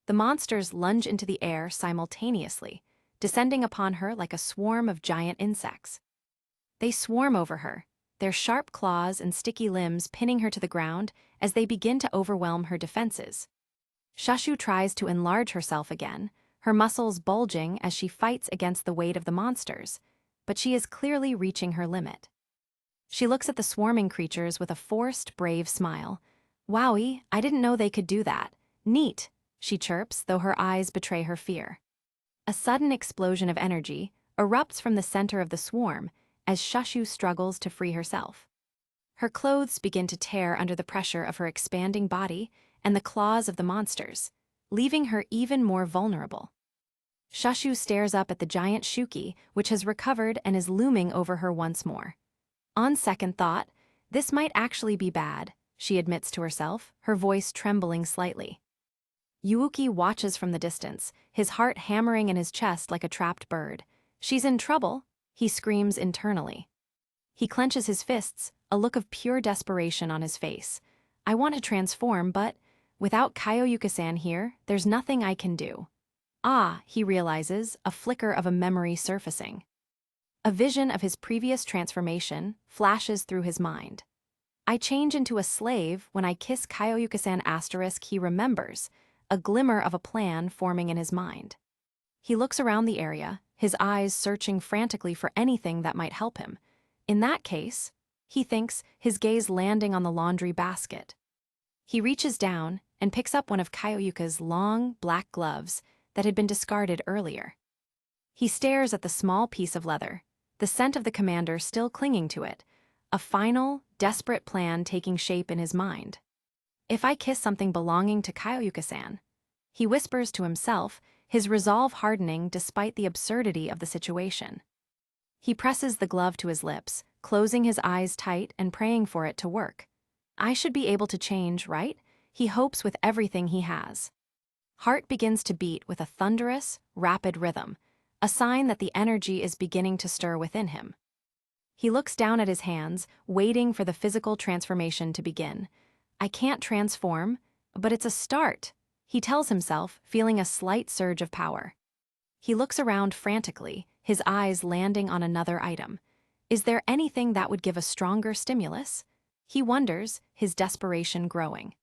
The monsters lunge into the air simultaneously, descending upon her like a swarm of giant insects. They swarm over her, their sharp claws and sticky limbs pinning her to the ground as they begin to overwhelm her defenses. Shushu tries to enlarge herself again, her muscles bulging as she fights against the weight of the monsters, but she is clearly reaching her limit. She looks at the swarming creatures with a forced, brave smile. "Wowie, I didn't know they could do that. Neat," she chirps, though her eyes betray her fear. A sudden explosion of energy erupts from the center of the swarm as Shushu struggles to free herself. Her clothes begin to tear under the pressure of her expanding body and the claws of the monsters, leaving her even more vulnerable. Shushu stares up at the giant shuki, which has recovered and is looming over her once more. On second thought, this might actually be bad, she admits to herself, her voice trembling slightly. Yuuki watches from the distance, his heart hammering in his chest like a trapped bird. "She's in trouble," he screams internally. He clenches his fists, a look of pure desperation on his face. "I want to transform, but without Kaioyuka-san here, there's nothing I can do." Ah, he realizes, a flicker of a memory surfacing. A vision of his previous transformation flashes through his mind. "I change into a slave when I kiss Kaioyuka-san." He remembers, a glimmer of a plan forming in his mind. He looks around the area, his eyes searching frantically for anything that might help him. In that case, he thinks, his gaze landing on the laundry basket. He reaches down and picks up one of Kaioyuka's long, black gloves that had been discarded earlier. He stares at the small piece of leather, the scent of the commander still clinging to it, a final, desperate plan taking shape in his mind. If I kiss something belonging to Kaioyuka-san, he whispers to himself, his resolve hardening despite the absurdity of the situation. He presses the glove to his lips, closing his eyes tight and praying for it to work. I should be able to change, right? He hopes with everything he has. Heart begins to beat with a thunderous, rapid rhythm, a sign that the energy is beginning to stir within him. He looks down at his hands, waiting for the physical transformation to begin. I can't transform, but it's a start, he tells himself, feeling a slight surge of power. He looks around frantically, his eyes landing on another item. Is there anything that would give a stronger stimulus? He wonders, his desperation growing.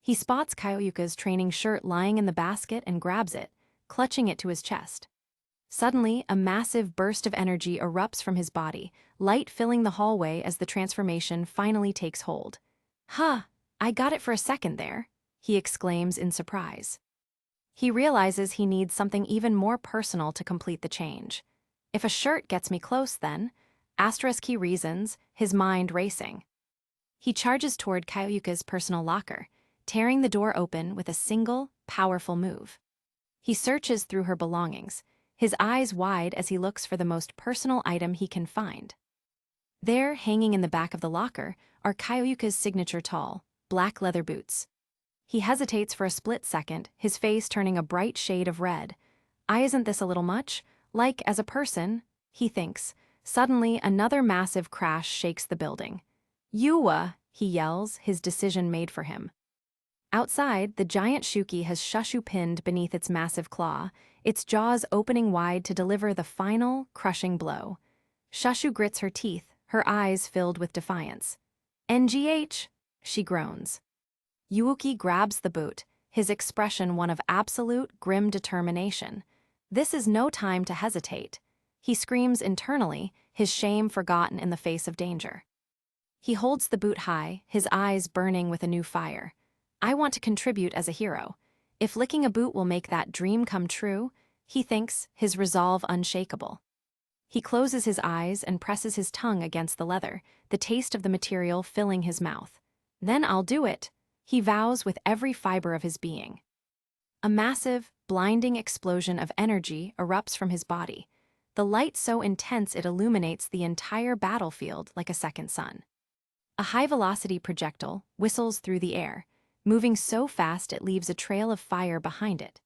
He spots Kaioyuka's training shirt lying in the basket and grabs it, clutching it to his chest. Suddenly, a massive burst of energy erupts from his body, light filling the hallway as the transformation finally takes hold. "Huh, I got it for a second there," he exclaims in surprise. He realizes he needs something even more personal to complete the change. If a shirt gets me close then, he reasons, his mind racing. He charges toward Kaioyuka's personal locker, tearing the door open with a single, powerful move. He searches through her belongings, his eyes wide as he looks for the most personal item he can find. There, hanging in the back of the locker, are Kaioyuka's signature tall, black leather boots. He hesitates for a split second, his face turning a bright shade of red. Isn't this a little much? Like, as a person, he thinks. Suddenly, another massive crash shakes the building. "Yuwa!" he yells, his decision made for him. Outside, the giant Shuki has Shushu pinned beneath its massive claw, its jaws opening wide to deliver the final, crushing blow. Shushu grits her teeth, her eyes filled with defiance. "NGH!" she groans. Yuuki grabs the boot, his expression one of absolute, grim determination. This is no time to hesitate. He screams internally, his shame forgotten in the face of danger. He holds the boot high, his eyes burning with a new fire. I want to contribute as a hero. If licking a boot will make that dream come true, he thinks, his resolve unshakable. He closes his eyes and presses his tongue against the leather, the taste of the material filling his mouth. Then I'll do it, he vows with every fiber of his being. A massive, blinding explosion of energy erupts from his body, the light so intense it illuminates the entire battlefield like a second sun. A high-velocity projectile whistles through the air, moving so fast it leaves a trail of fire behind it.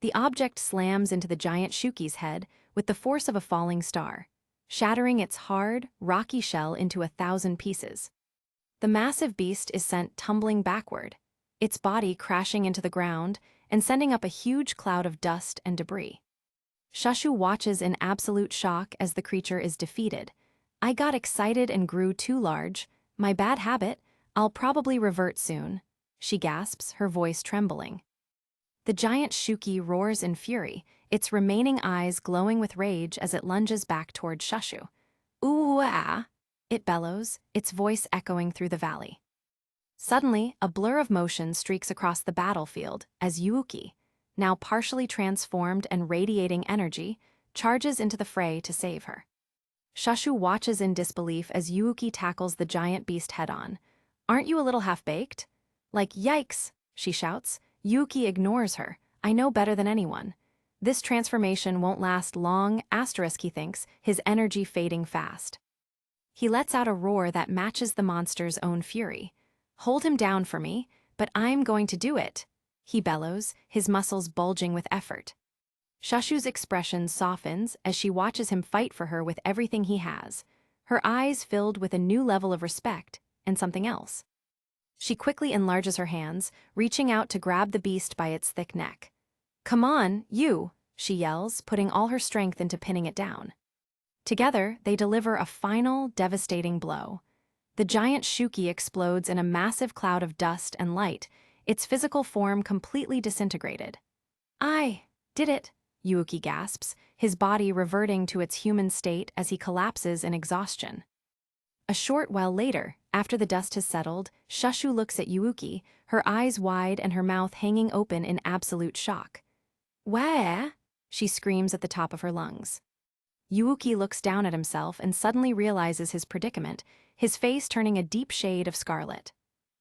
The object slams into the giant Shuki's head with the force of a falling star, shattering its hard, rocky shell into 1,000 pieces. The massive beast is sent tumbling backward, its body crashing into the ground and sending up a huge cloud of dust and debris. Shushu watches in absolute shock as the creature is defeated. I got excited and grew too large. My bad habit, I'll probably revert soon, she gasps, her voice trembling. The giant Shuki roars in fury, its remaining eyes glowing with rage as it lunges back toward Shushu. "Ooh-ah!" it bellows, its voice echoing through the valley. Suddenly, a blur of motion streaks across the battlefield as Yuuki, now partially transformed and radiating energy, charges into the fray to save her. Shushu watches in disbelief as Yuuki tackles the giant beast head-on. "Aren't you a little half-baked?" "Like, yikes," she shouts. Yuuki ignores her. "I know better than anyone. This transformation won't last long, he thinks, his energy fading fast. He lets out a roar that matches the monster's own fury. "Hold him down for me, but I'm going to do it," he bellows, his muscles bulging with effort. Shushu's expression softens as she watches him fight for her with everything he has, her eyes filled with a new level of respect and something else. She quickly enlarges her hands, reaching out to grab the beast by its thick neck. "Come on, you," she yells, putting all her strength into pinning it down. Together, they deliver a final, devastating blow. The giant Shuki explodes in a massive cloud of dust and light, its physical form completely disintegrated. "I did it," Yuuki gasps, his body reverting to its human state as he collapses in exhaustion. A short while later, after the dust has settled, Shushu looks at Yuuki, her eyes wide and her mouth hanging open in absolute shock. "Where?" she screams at the top of her lungs. Yuuki looks down at himself and suddenly realizes his predicament, his face turning a deep shade of scarlet.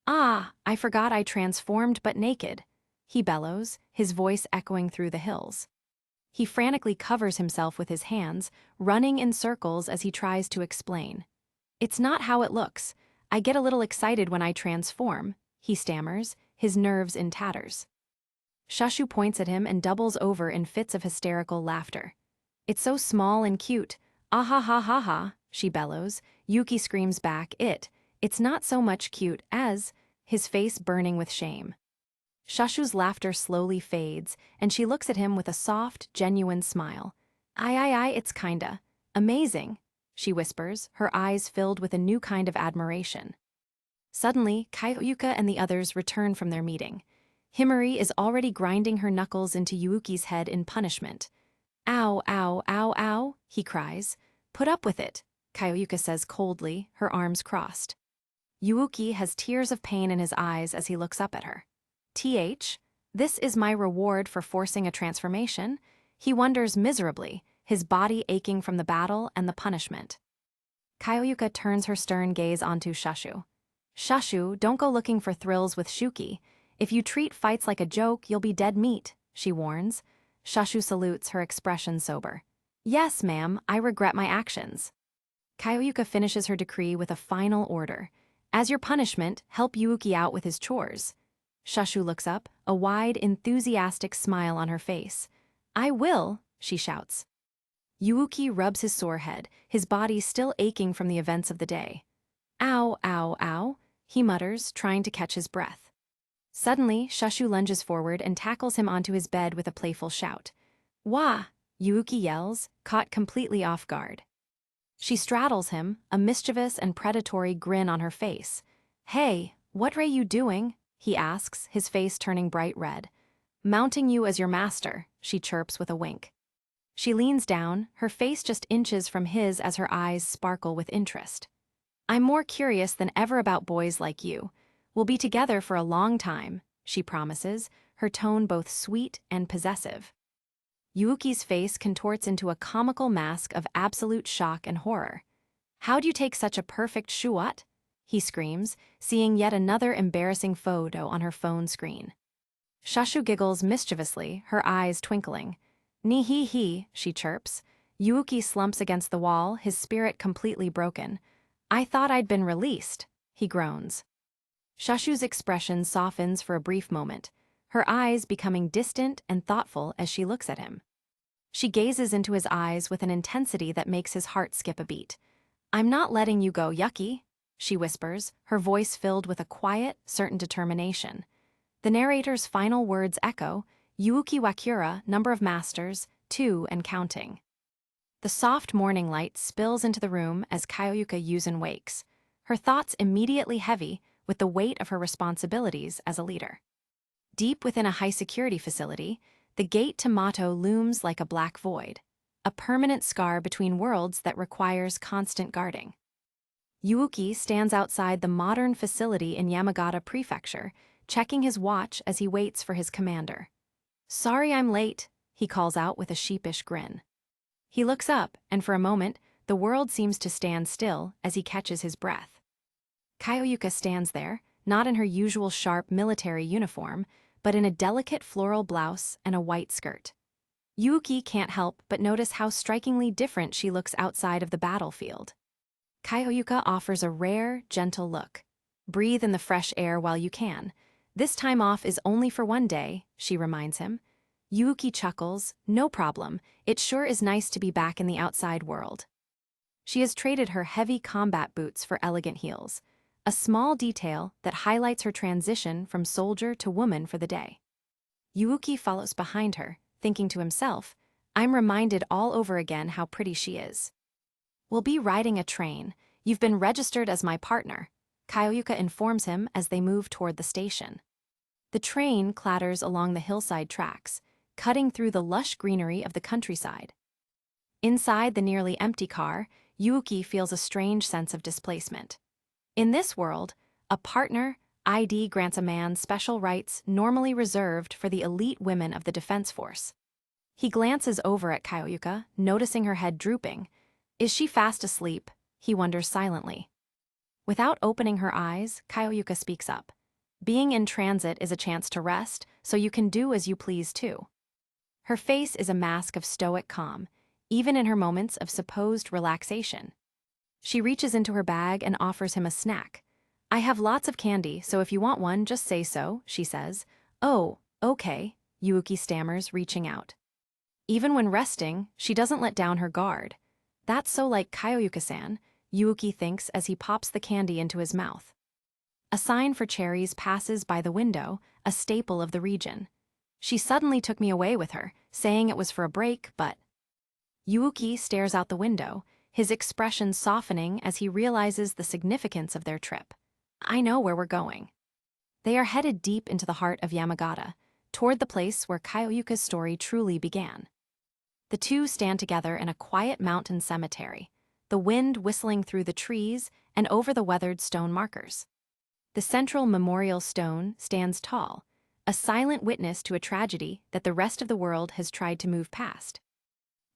"Ah, I forgot I transformed but naked," he bellows, his voice echoing through the hills. He frantically covers himself with his hands, running in circles as he tries to explain. "It's not how it looks. I get a little excited when I transform," he stammers, his nerves in tatters. Shashu points at him and doubles over in fits of hysterical laughter. "It's so small and cute. Ah ha ha ha ha," she bellows. Yuki screams back, It's not so much cute as," his face burning with shame. Shashu's laughter slowly fades, and she looks at him with a soft, genuine smile. I, it's kinda amazing," she whispers, her eyes filled with a new kind of admiration. Suddenly, Kayuka and the others return from their meeting. Himari is already grinding her knuckles into Yuuki's head in punishment. "Ow, ow, ow, ow," he cries. "Put up with it," Kayuka says coldly, her arms crossed. Yuuki has tears of pain in his eyes as he looks up at her. This is my reward for forcing a transformation?" He wonders miserably, his body aching from the battle and the punishment. Kayuka turns her stern gaze onto Shashu. "Shashu, don't go looking for thrills with Shuki. If you treat fights like a joke, you'll be dead meat," she warns. Shashu salutes, her expression sober. "Yes, ma'am, I regret my actions." Kayuka finishes her decree with a final order. "As your punishment, help Yuuki out with his chores." Shashu looks up, a wide, enthusiastic smile on her face. "I will," she shouts. Yuuki rubs his sore head, his body still aching from the events of the day. "Ow, ow, ow," he mutters, trying to catch his breath. Suddenly, Shashu lunges forward and tackles him onto his bed with a playful shout. "Wah!" Yuuki yells, caught completely off guard. She straddles him, a mischievous and predatory grin on her face. "Hey, what are you doing?" he asks, his face turning bright red. "Mounting you as your master," she chirps with a wink. She leans down, her face just inches from his as her eyes sparkle with interest. "I'm more curious than ever about boys like you. We'll be together for a long time," she promises, her tone both sweet and possessive. Yuuki's face contorts into a comical mask of absolute shock and horror. "How'd you take such a perfect shuat?" he screams, seeing yet another embarrassing photo on her phone screen. Shashu giggles mischievously, her eyes twinkling. "Ni-hee-hee," she chirps. Yuuki slumps against the wall, his spirit completely broken. "I thought I'd been released," he groans. Shashu's expression softens for a brief moment, her eyes becoming distant and thoughtful as she looks at him. She gazes into his eyes with an intensity that makes his heart skip a beat. "I'm not letting you go, Yuki," she whispers, her voice filled with a quiet, certain determination. The narrator's final words echo, "Yuuki Wakura, number of masters, 2 and counting." The soft morning light spills into the room as Kayuka Yuzan wakes, her thoughts immediately heavy with the weight of her responsibilities as a leader. Deep within a high-security facility, the gate to Mato looms like a black void, a permanent scar between worlds that requires constant guarding. Yuuki stands outside the modern facility in Yamagata Prefecture, checking his watch as he waits for his commander. "Sorry I'm late," he calls out with a sheepish grin. He looks up, and for a moment, the world seems to stand still as he catches his breath. Kayuka stands there, not in her usual sharp military uniform, but in a delicate floral blouse and a white skirt. Yuuki can't help but notice how strikingly different she looks outside of the battlefield. Kayuka offers a rare, gentle look. "Breathe in the fresh air while you can. This time off is only for one day," she reminds him. Yuuki chuckles, "No problem, it sure is nice to be back in the outside world." She has traded her heavy combat boots for elegant heels, a small detail that highlights her transition from soldier to woman for the day. Yuuki follows behind her, thinking to himself, "I'm reminded all over again how pretty she is." "We'll be riding a train. You've been registered as my partner," Kayuka informs him as they move toward the station. The train clatters along the hillside tracks, cutting through the lush greenery of the countryside. Inside the nearly empty car, Yuuki feels a strange sense of displacement. In this world, a partner ID grants a man special rights normally reserved for the elite women of the Defense Force. He glances over at Kaioyuka, noticing her head drooping. Is she fast asleep? He wonders silently. Without opening her eyes, Kaioyuka speaks up. Being in transit is a chance to rest, so you can do as you please too. Her face is a mask of stoic calm, even in her moments of supposed relaxation. She reaches into her bag and offers him a snack. I have lots of candy, so if you want one, just say so, she says. Oh, okay, Yuuki stammers, reaching out. Even when resting, she doesn't let down her guard. That's so like Kaioyuka-san, Yuuki thinks as he pops the candy into his mouth. A sign for cherries passes by the window, a staple of the region. She suddenly took me away with her, saying it was for a break, but... Yuuki stares out the window, his expression softening as he realizes the significance of their trip. I know where we're going. They are headed deep into the heart of Yamagata, toward the place where Kaioyuka's story truly began. The two stand together in a quiet mountain cemetery, the wind whistling through the trees and over the weathered stone markers. The central memorial stone stands tall, a silent witness to a tragedy that the rest of the world has tried to move past.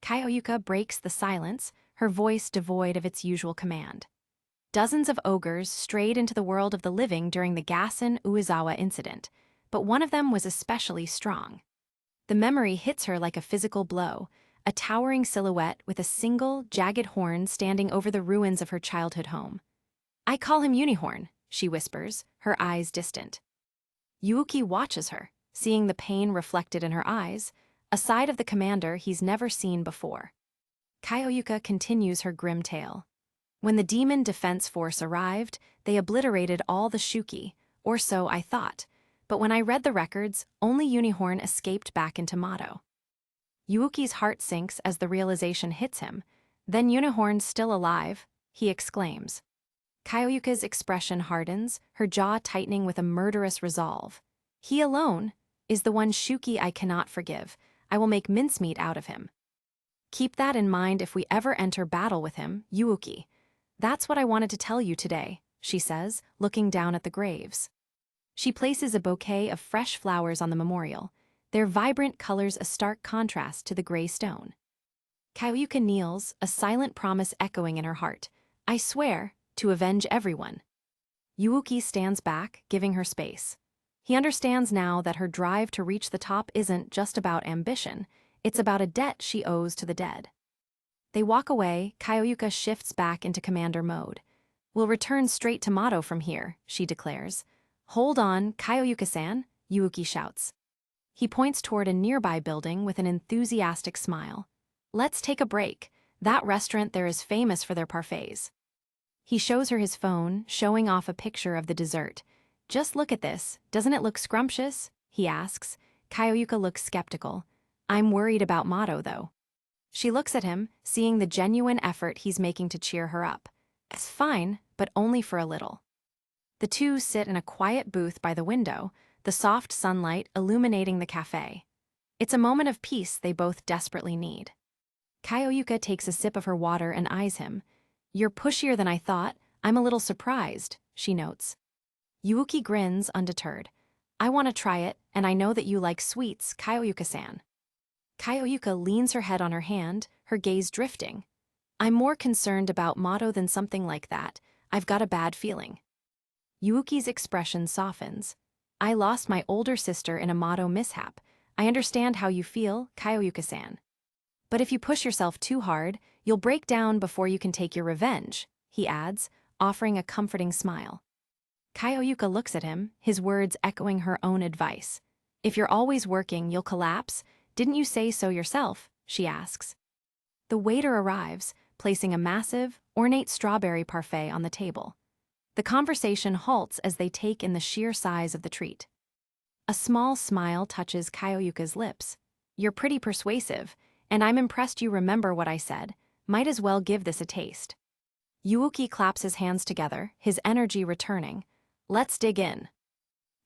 Kaioyuka breaks the silence, her voice devoid of its usual command. Dozens of ogres strayed into the world of the living during the Gassen Uezawa incident, but one of them was especially strong. The memory hits her like a physical blow, a towering silhouette with a single, jagged horn standing over the ruins of her childhood home. I call him Unihorn, she whispers, her eyes distant. Yuuki watches her, seeing the pain reflected in her eyes, a side of the commander he's never seen before. Kaioyuka continues her grim tale. When the Demon Defense Force arrived, they obliterated all the Shuki, or so I thought, but when I read the records, only Unihorn escaped back into Mato. Yuuki's heart sinks as the realization hits him. Then Unihorn's still alive, he exclaims. Kaioyuka's expression hardens, her jaw tightening with a murderous resolve. He alone is the one Shuki I cannot forgive. I will make mincemeat out of him. Keep that in mind if we ever enter battle with him, Yuuki. That's what I wanted to tell you today, she says, looking down at the graves. She places a bouquet of fresh flowers on the memorial, their vibrant colors a stark contrast to the gray stone. Kaioyuka kneels, a silent promise echoing in her heart. I swear, to avenge everyone. Yuuki stands back, giving her space. He understands now that her drive to reach the top isn't just about ambition, it's about a debt she owes to the dead. They walk away, Kaioyuka shifts back into commander mode. We'll return straight to Mato from here, she declares. Hold on, Kaioyuka-san, Yuuki shouts. He points toward a nearby building with an enthusiastic smile. Let's take a break. That restaurant there is famous for their parfaits. He shows her his phone, showing off a picture of the dessert. Just look at this, doesn't it look scrumptious? He asks. Kaioyuka looks skeptical. I'm worried about Mato, though. She looks at him, seeing the genuine effort he's making to cheer her up. It's fine, but only for a little. The two sit in a quiet booth by the window, the soft sunlight illuminating the cafe. It's a moment of peace they both desperately need. Kaioyuka takes a sip of her water and eyes him. You're pushier than I thought. I'm a little surprised, she notes. Yuuki grins, undeterred. I want to try it, and I know that you like sweets, Kaioyuka-san. Kaioyuka leans her head on her hand, her gaze drifting. I'm more concerned about Mato than something like that. I've got a bad feeling. Yuuki's expression softens. I lost my older sister in a Mato mishap. I understand how you feel, Kaioyuka-san. But if you push yourself too hard, you'll break down before you can take your revenge, he adds, offering a comforting smile. Kaioyuka looks at him, his words echoing her own advice. If you're always working, you'll collapse. Didn't you say so yourself? She asks. The waiter arrives, placing a massive, ornate strawberry parfait on the table. The conversation halts as they take in the sheer size of the treat. A small smile touches Kaioyuka's lips. You're pretty persuasive, and I'm impressed you remember what I said. Might as well give this a taste. Yuuki claps his hands together, his energy returning. Let's dig in.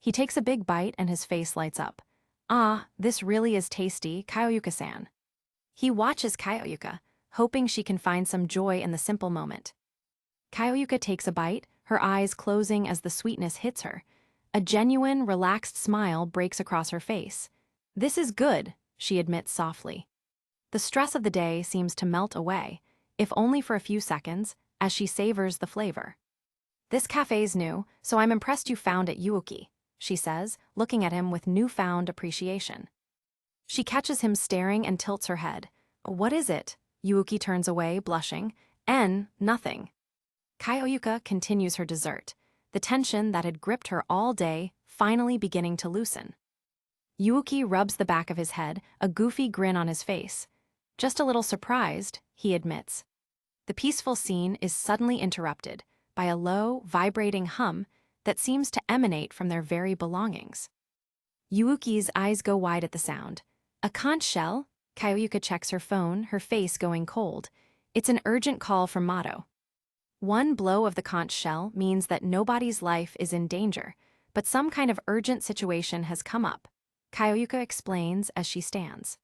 He takes a big bite and his face lights up. Ah, this really is tasty, Kaioyuka-san. He watches Kaioyuka, hoping she can find some joy in the simple moment. Kaioyuka takes a bite, her eyes closing as the sweetness hits her. A genuine, relaxed smile breaks across her face. This is good, she admits softly. The stress of the day seems to melt away, if only for a few seconds, as she savors the flavor. This cafe's new, so I'm impressed you found it Yuuki, she says, looking at him with newfound appreciation. She catches him staring and tilts her head. What is it? Yuuki turns away, blushing. Nothing. Kyoyuka continues her dessert, the tension that had gripped her all day finally beginning to loosen. Yuuki rubs the back of his head, a goofy grin on his face. Just a little surprised, he admits. The peaceful scene is suddenly interrupted by a low, vibrating hum that seems to emanate from their very belongings. Yuuki's eyes go wide at the sound. A conch shell? Kyoyuka checks her phone, her face going cold. It's an urgent call from Mato. One blow of the conch shell means that nobody's life is in danger, but some kind of urgent situation has come up, Kyoyuka explains as she stands.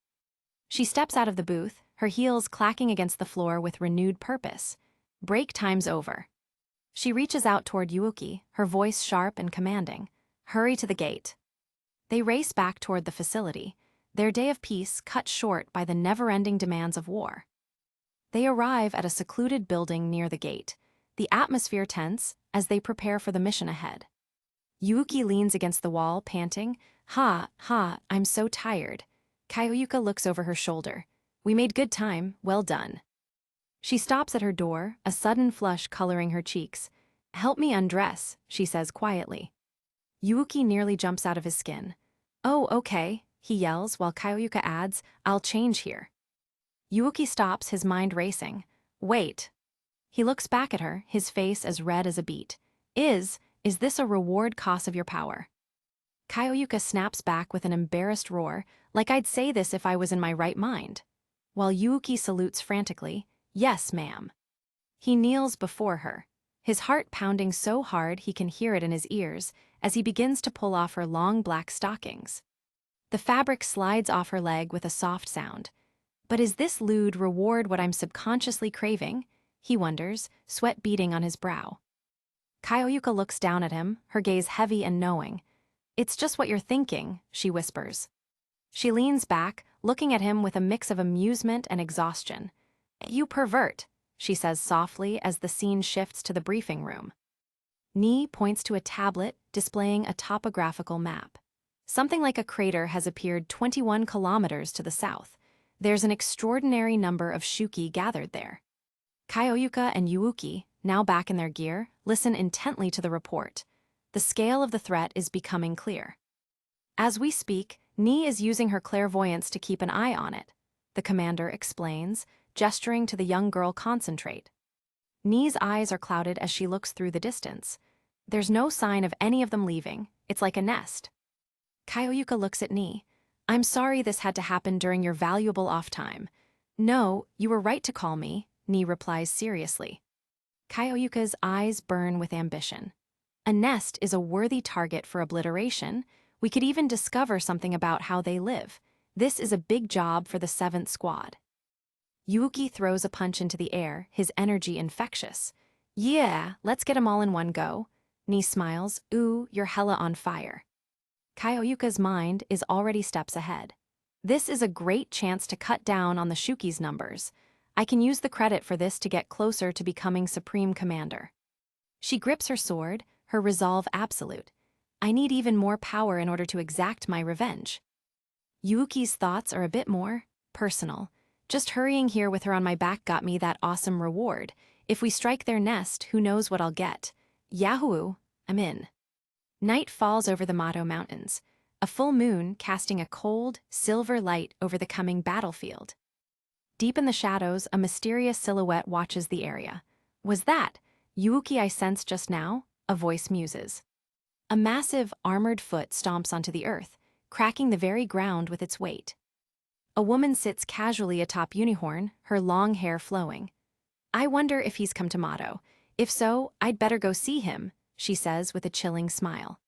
She steps out of the booth, her heels clacking against the floor with renewed purpose. Break time's over. She reaches out toward Yuuki, her voice sharp and commanding. Hurry to the gate. They race back toward the facility, their day of peace cut short by the never-ending demands of war. They arrive at a secluded building near the gate, the atmosphere tense as they prepare for the mission ahead. Yuuki leans against the wall, panting, I'm so tired. Kyoyuka looks over her shoulder. We made good time, well done. She stops at her door, a sudden flush coloring her cheeks. Help me undress, she says quietly. Yuuki nearly jumps out of his skin. Oh, okay, he yells while Kyoyuka adds, I'll change here. Yuuki stops, his mind racing. Wait. He looks back at her, his face as red as a beet. Is this a reward cost of your power? Kyoyuka snaps back with an embarrassed roar, like I'd say this if I was in my right mind. While Yuuki salutes frantically, Yes, ma'am. He kneels before her, his heart pounding so hard he can hear it in his ears as he begins to pull off her long black stockings. The fabric slides off her leg with a soft sound. But is this lewd reward what I'm subconsciously craving? He wonders, sweat beading on his brow. Kyoyuka looks down at him, her gaze heavy and knowing. It's just what you're thinking, she whispers. She leans back, looking at him with a mix of amusement and exhaustion. You pervert, she says softly as the scene shifts to the briefing room. Ni points to a tablet displaying a topographical map. Something like a crater has appeared 21 kilometers to the south. There's an extraordinary number of Shuki gathered there. Kyoyuka and Yuuki, now back in their gear, listen intently to the report. The scale of the threat is becoming clear. As we speak, Ni is using her clairvoyance to keep an eye on it, the commander explains, gesturing to the young girl concentrate. Ni's eyes are clouded as she looks through the distance. There's no sign of any of them leaving. It's like a nest. Kyoyuka looks at Ni. I'm sorry this had to happen during your valuable off time. No, you were right to call me, Ni replies seriously. Kyoyuka's eyes burn with ambition. A nest is a worthy target for obliteration. We could even discover something about how they live. This is a big job for the 7th Squad. Yuuki throws a punch into the air, his energy infectious. Yeah, let's get 'em all in one go. Ni smiles. Ooh, you're hella on fire. Kyoyuka's mind is already steps ahead. This is a great chance to cut down on the Shuki's numbers. I can use the credit for this to get closer to becoming Supreme Commander. She grips her sword, her resolve absolute. I need even more power in order to exact my revenge. Yuuki's thoughts are a bit more personal. Just hurrying here with her on my back got me that awesome reward. If we strike their nest, who knows what I'll get. Yahoo! I'm in. Night falls over the Mato Mountains, a full moon casting a cold, silver light over the coming battlefield. Deep in the shadows, a mysterious silhouette watches the area. Was that Yuuki I sensed just now? A voice muses. A massive, armored foot stomps onto the earth, cracking the very ground with its weight. A woman sits casually atop Unicorn, her long hair flowing. I wonder if he's come to Mato. If so, I'd better go see him, she says with a chilling smile.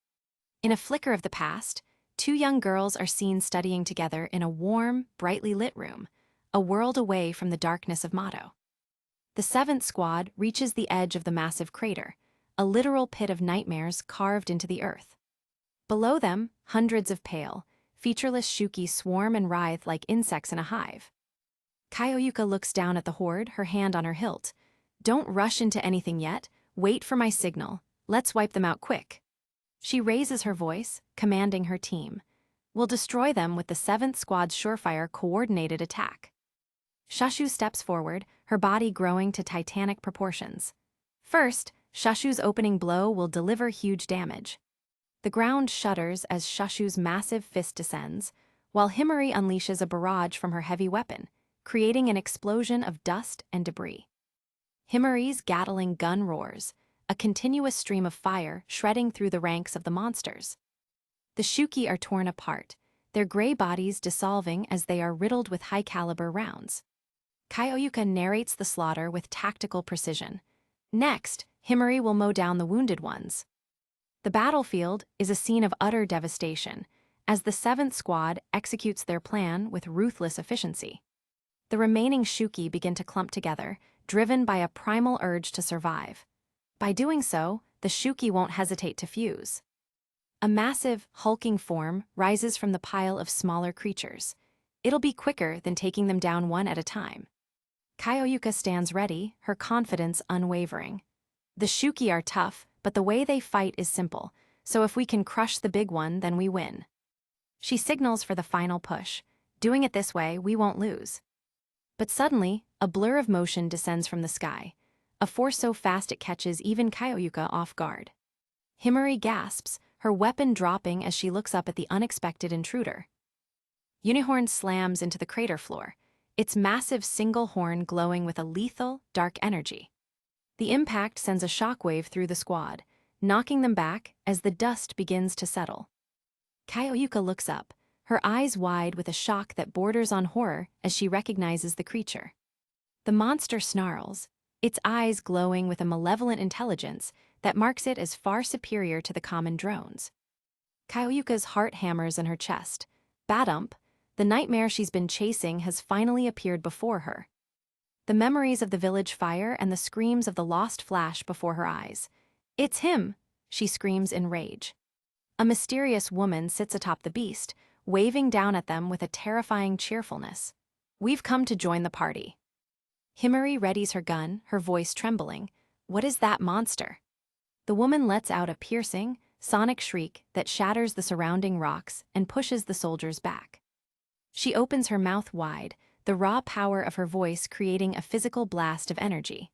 In a flicker of the past, two young girls are seen studying together in a warm, brightly lit room, a world away from the darkness of Mato. The 7th Squad reaches the edge of the massive crater, a literal pit of nightmares carved into the earth. Below them, hundreds of pale, featureless Shuki swarm and writhe like insects in a hive. Kaioyuka looks down at the horde, her hand on her hilt. Don't rush into anything yet, wait for my signal, let's wipe them out quick. She raises her voice, commanding her team. We'll destroy them with the 7th Squad's surefire coordinated attack. Shashu steps forward, her body growing to titanic proportions. First, Shashu's opening blow will deliver huge damage. The ground shudders as Shashu's massive fist descends, while Himari unleashes a barrage from her heavy weapon, creating an explosion of dust and debris. Himari's Gatling gun roars, a continuous stream of fire shredding through the ranks of the monsters. The Shuki are torn apart, their gray bodies dissolving as they are riddled with high-caliber rounds. Kaioyuka narrates the slaughter with tactical precision. Next, Himari will mow down the wounded ones. The battlefield is a scene of utter devastation, as the 7th Squad executes their plan with ruthless efficiency. The remaining Shuki begin to clump together, driven by a primal urge to survive. By doing so, the Shuki won't hesitate to fuse. A massive, hulking form rises from the pile of smaller creatures. It'll be quicker than taking them down one at a time. Kaioyuka stands ready, her confidence unwavering. The Shuki are tough, but the way they fight is simple, so if we can crush the big one, then we win. She signals for the final push. Doing it this way, we won't lose. But suddenly, a blur of motion descends from the sky, a force so fast it catches even Kaioyuka off guard. Himari gasps, her weapon dropping as she looks up at the unexpected intruder. Unicorn slams into the crater floor, its massive single horn glowing with a lethal, dark energy. The impact sends a shockwave through the squad, knocking them back as the dust begins to settle. Kaioyuka looks up, her eyes wide with a shock that borders on horror as she recognizes the creature. The monster snarls, its eyes glowing with a malevolent intelligence that marks it as far superior to the common drones. Kaioyuka's heart hammers in her chest. Badump, the nightmare she's been chasing has finally appeared before her. The memories of the village fire and the screams of the lost flash before her eyes. It's him, she screams in rage. A mysterious woman sits atop the beast, waving down at them with a terrifying cheerfulness. We've come to join the party. Himari readies her gun, her voice trembling. What is that monster? The woman lets out a piercing, sonic shriek that shatters the surrounding rocks and pushes the soldiers back. She opens her mouth wide, the raw power of her voice creating a physical blast of energy.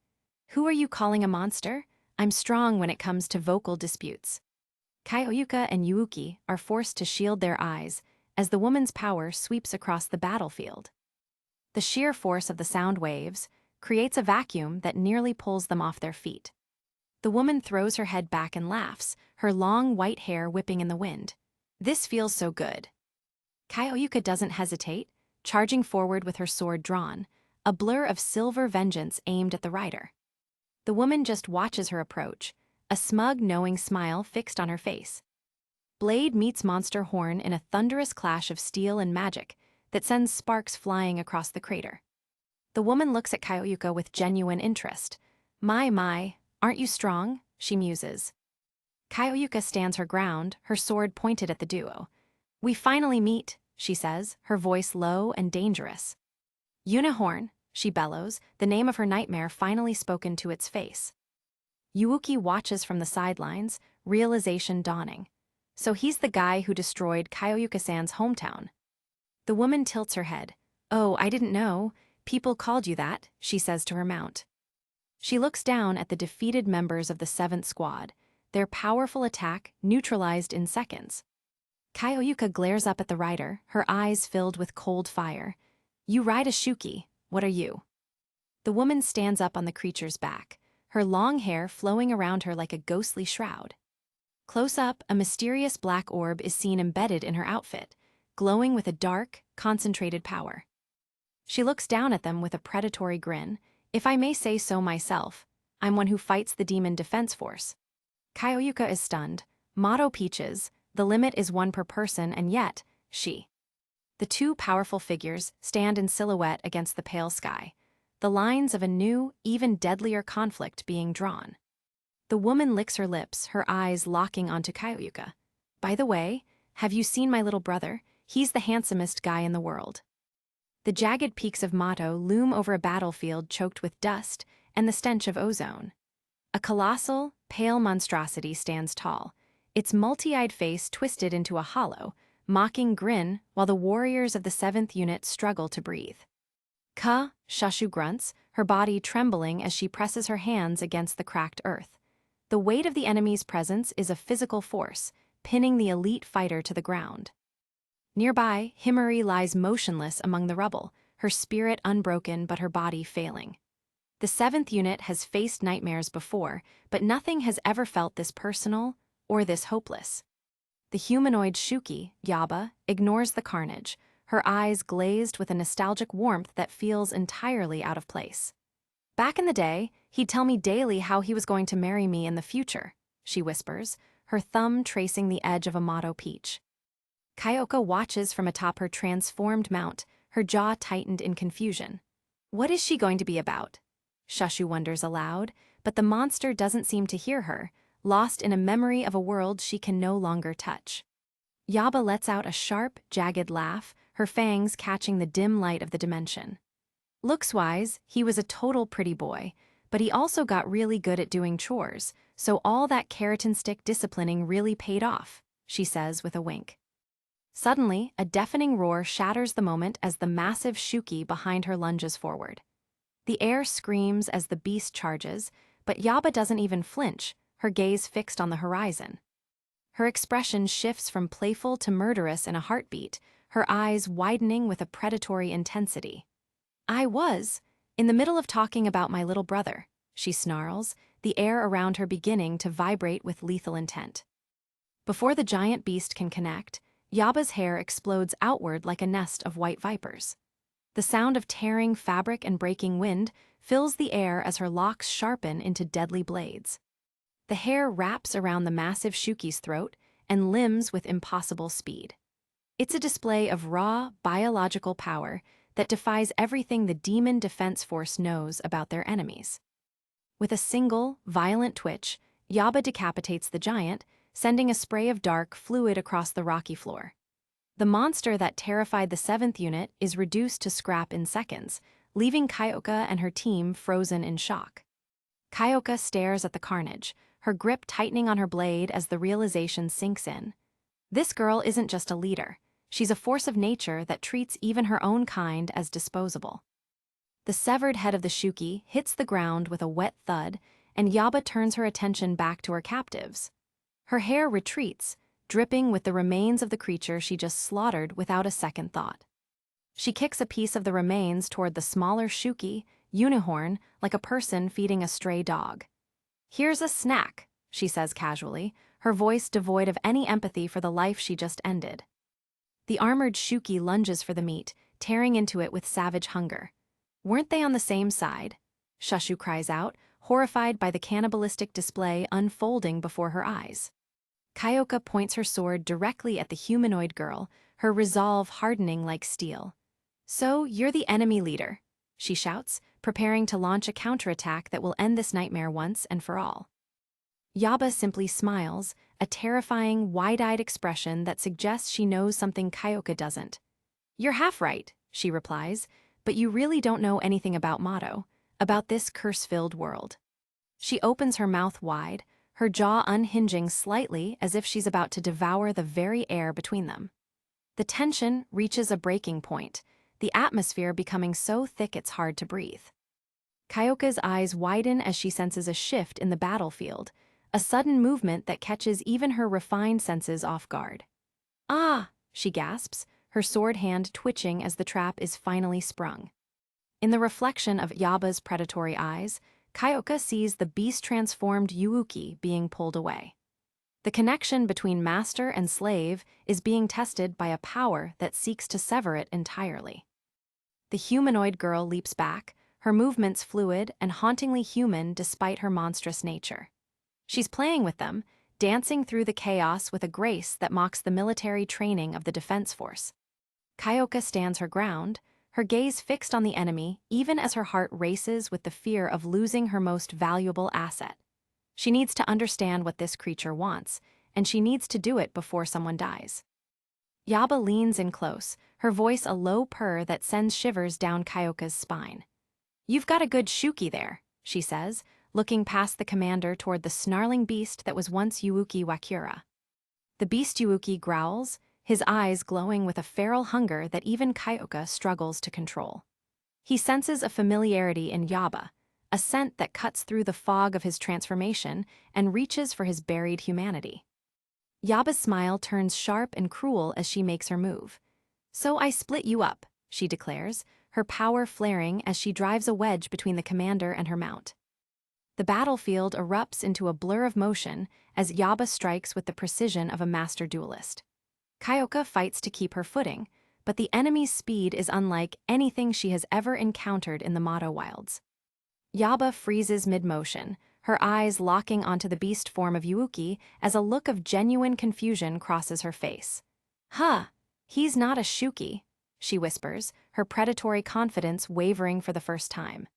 Who are you calling a monster? I'm strong when it comes to vocal disputes. Kaioyuka and Yuuki are forced to shield their eyes as the woman's power sweeps across the battlefield. The sheer force of the sound waves creates a vacuum that nearly pulls them off their feet. The woman throws her head back and laughs, her long white hair whipping in the wind. This feels so good. Kaioyuka doesn't hesitate, charging forward with her sword drawn, a blur of silver vengeance aimed at the rider. The woman just watches her approach, a smug, knowing smile fixed on her face. Blade meets monster horn in a thunderous clash of steel and magic that sends sparks flying across the crater. The woman looks at Kaioyuka with genuine interest. My, aren't you strong? She muses. Kaioyuka stands her ground, her sword pointed at the duo. We finally meet, she says, her voice low and dangerous. Unicorn, she bellows, the name of her nightmare finally spoken to its face. Yuuki watches from the sidelines, realization dawning. So he's the guy who destroyed Kaioyuka-san's hometown. The woman tilts her head. Oh, I didn't know. People called you that, she says to her mount. She looks down at the defeated members of the 7th Squad, their powerful attack neutralized in seconds. Kaioyuka glares up at the rider, her eyes filled with cold fire. You ride a Shuki, what are you? The woman stands up on the creature's back, her long hair flowing around her like a ghostly shroud. Close up, a mysterious black orb is seen embedded in her outfit, glowing with a dark, concentrated power. She looks down at them with a predatory grin. If I may say so myself, I'm one who fights the demon defense force. Kaioyuka is stunned. Motto Peaches, the limit is one per person, and yet, she. The two powerful figures stand in silhouette against the pale sky, the lines of a new, even deadlier conflict being drawn. The woman licks her lips, her eyes locking onto Kaioyuka. By the way, have you seen my little brother? He's the handsomest guy in the world. The jagged peaks of Mato loom over a battlefield choked with dust and the stench of ozone. A colossal, pale monstrosity stands tall, its multi-eyed face twisted into a hollow, mocking grin while the warriors of the 7th Unit struggle to breathe. Shashu grunts, her body trembling as she presses her hands against the cracked earth. The weight of the enemy's presence is a physical force, pinning the elite fighter to the ground. Nearby, Himari lies motionless among the rubble, her spirit unbroken but her body failing. The 7th Unit has faced nightmares before, but nothing has ever felt this personal or this hopeless. The humanoid Shuki, Yaba, ignores the carnage, her eyes glazed with a nostalgic warmth that feels entirely out of place. Back in the day, he'd tell me daily how he was going to marry me in the future, she whispers, her thumb tracing the edge of a Mato peach. Kyoka watches from atop her transformed mount, her jaw tightened in confusion. What is she going to be about? Shashu wonders aloud, but the monster doesn't seem to hear her, lost in a memory of a world she can no longer touch. Yaba lets out a sharp, jagged laugh, her fangs catching the dim light of the dimension. Looks-wise, he was a total pretty boy, but he also got really good at doing chores, so all that keratin stick disciplining really paid off, she says with a wink. Suddenly, a deafening roar shatters the moment as the massive Shuki behind her lunges forward. The air screams as the beast charges, but Yaba doesn't even flinch, her gaze fixed on the horizon. Her expression shifts from playful to murderous in a heartbeat, her eyes widening with a predatory intensity. In the middle of talking about my little brother, she snarls, the air around her beginning to vibrate with lethal intent. Before the giant beast can connect, Yaba's hair explodes outward like a nest of white vipers. The sound of tearing fabric and breaking wind fills the air as her locks sharpen into deadly blades. The hair wraps around the massive Shuki's throat and limbs with impossible speed. It's a display of raw, biological power that defies everything the Demon Defense Force knows about their enemies. With a single, violent twitch, Yaba decapitates the giant, sending a spray of dark fluid across the rocky floor. The monster that terrified the 7th Unit is reduced to scrap in seconds, leaving Kyoka and her team frozen in shock. Kyoka stares at the carnage, her grip tightening on her blade as the realization sinks in. This girl isn't just a leader. She's a force of nature that treats even her own kind as disposable. The severed head of the Shuki hits the ground with a wet thud, and Yaba turns her attention back to her captives. Her hair retreats, dripping with the remains of the creature she just slaughtered without a second thought. She kicks a piece of the remains toward the smaller Shuki, Unicorn, like a person feeding a stray dog. "Here's a snack," she says casually, her voice devoid of any empathy for the life she just ended. The armored Shuki lunges for the meat, tearing into it with savage hunger. Weren't they on the same side? Shashu cries out, horrified by the cannibalistic display unfolding before her eyes. Kyoka points her sword directly at the humanoid girl, her resolve hardening like steel. "So, you're the enemy leader," she shouts, preparing to launch a counterattack that will end this nightmare once and for all. Yaba simply smiles, a terrifying, wide-eyed expression that suggests she knows something Kyoka doesn't. "You're half right," she replies, "but you really don't know anything about Mato, about this curse-filled world." She opens her mouth wide, her jaw unhinging slightly as if she's about to devour the very air between them. The tension reaches a breaking point, the atmosphere becoming so thick it's hard to breathe. Kyoka's eyes widen as she senses a shift in the battlefield, a sudden movement that catches even her refined senses off guard. "Ah!" she gasps, her sword hand twitching as the trap is finally sprung. In the reflection of Yaba's predatory eyes, Kyoka sees the beast-transformed Yuuki being pulled away. The connection between master and slave is being tested by a power that seeks to sever it entirely. The humanoid girl leaps back, her movements fluid and hauntingly human despite her monstrous nature. She's playing with them, dancing through the chaos with a grace that mocks the military training of the Defense Force. Kyoka stands her ground, her gaze fixed on the enemy even as her heart races with the fear of losing her most valuable asset. She needs to understand what this creature wants, and she needs to do it before someone dies. Yaba leans in close, her voice a low purr that sends shivers down Kyoka's spine. "You've got a good shuki there," she says, looking past the commander toward the snarling beast that was once Yuuki Wakura. The beast Yuuki growls, his eyes glowing with a feral hunger that even Kyoka struggles to control. He senses a familiarity in Yaba, a scent that cuts through the fog of his transformation and reaches for his buried humanity. Yaba's smile turns sharp and cruel as she makes her move. "So I split you up," she declares, her power flaring as she drives a wedge between the commander and her mount. The battlefield erupts into a blur of motion as Yaba strikes with the precision of a master duelist. Kyoka fights to keep her footing, but the enemy's speed is unlike anything she has ever encountered in the Mato Wilds. Yaba freezes mid-motion, her eyes locking onto the beast form of Yuuki as a look of genuine confusion crosses her face. "Huh, he's not a shuki," she whispers, her predatory confidence wavering for the first time.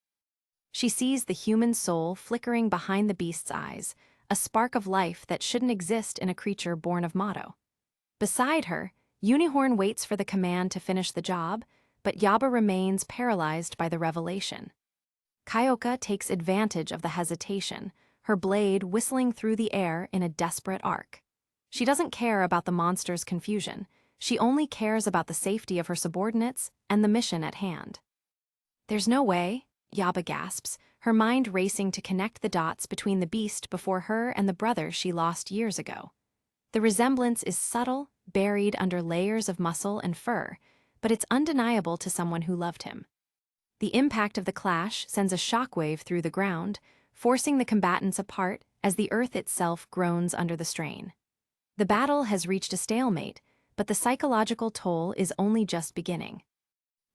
She sees the human soul flickering behind the beast's eyes, a spark of life that shouldn't exist in a creature born of Mato. Beside her, Unihorn waits for the command to finish the job, but Yaba remains paralyzed by the revelation. Kyoka takes advantage of the hesitation, her blade whistling through the air in a desperate arc. She doesn't care about the monster's confusion, she only cares about the safety of her subordinates and the mission at hand. "There's no way," Yaba gasps, her mind racing to connect the dots between the beast before her and the brother she lost years ago. The resemblance is subtle, buried under layers of muscle and fur, but it's undeniable to someone who loved him. The impact of the clash sends a shockwave through the ground, forcing the combatants apart as the earth itself groans under the strain. The battle has reached a stalemate, but the psychological toll is only just beginning.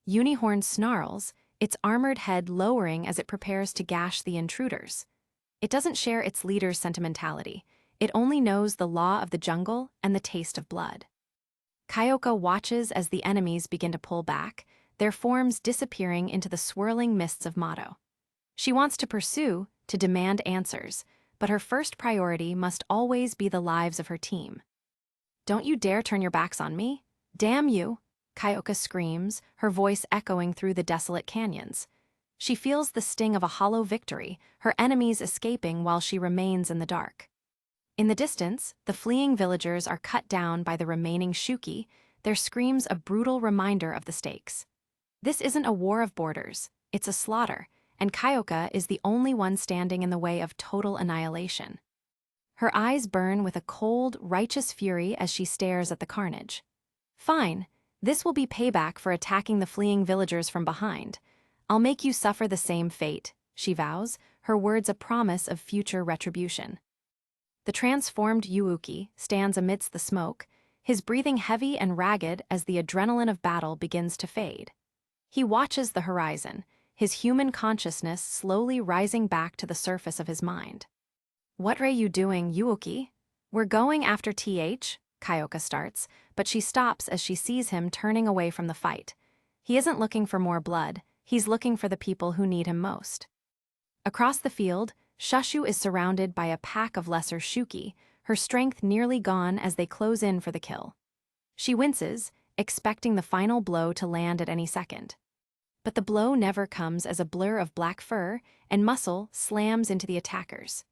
Unihorn snarls, its armored head lowering as it prepares to gash the intruders. It doesn't share its leader's sentimentality. It only knows the law of the jungle and the taste of blood. Kyoka watches as the enemies begin to pull back, their forms disappearing into the swirling mists of Mato. She wants to pursue, to demand answers, but her first priority must always be the lives of her team. "Don't you dare turn your backs on me! Damn you!" Kyoka screams, her voice echoing through the desolate canyons. She feels the sting of a hollow victory, her enemies escaping while she remains in the dark. In the distance, the fleeing villagers are cut down by the remaining shuki, their screams a brutal reminder of the stakes. This isn't a war of borders, it's a slaughter, and Kyoka is the only one standing in the way of total annihilation. Her eyes burn with a cold, righteous fury as she stares at the carnage. "Fine, this will be payback for attacking the fleeing villagers from behind. I'll make you suffer the same fate," she vows, her words a promise of future retribution. The transformed Yuuki stands amidst the smoke, his breathing heavy and ragged as the adrenaline of battle begins to fade. He watches the horizon, his human consciousness slowly rising back to the surface of his mind. "What are you doing, Yuuki? We're going after TH," Kyoka starts, but she stops as she sees him turning away from the fight. He isn't looking for more blood, he's looking for the people who need him most. Across the field, Shushu is surrounded by a pack of lesser shuki, her strength nearly gone as they close in for the kill. She winces, expecting the final blow to land at any second. But the blow never comes as a blur of black fur and muscle slams into the attackers.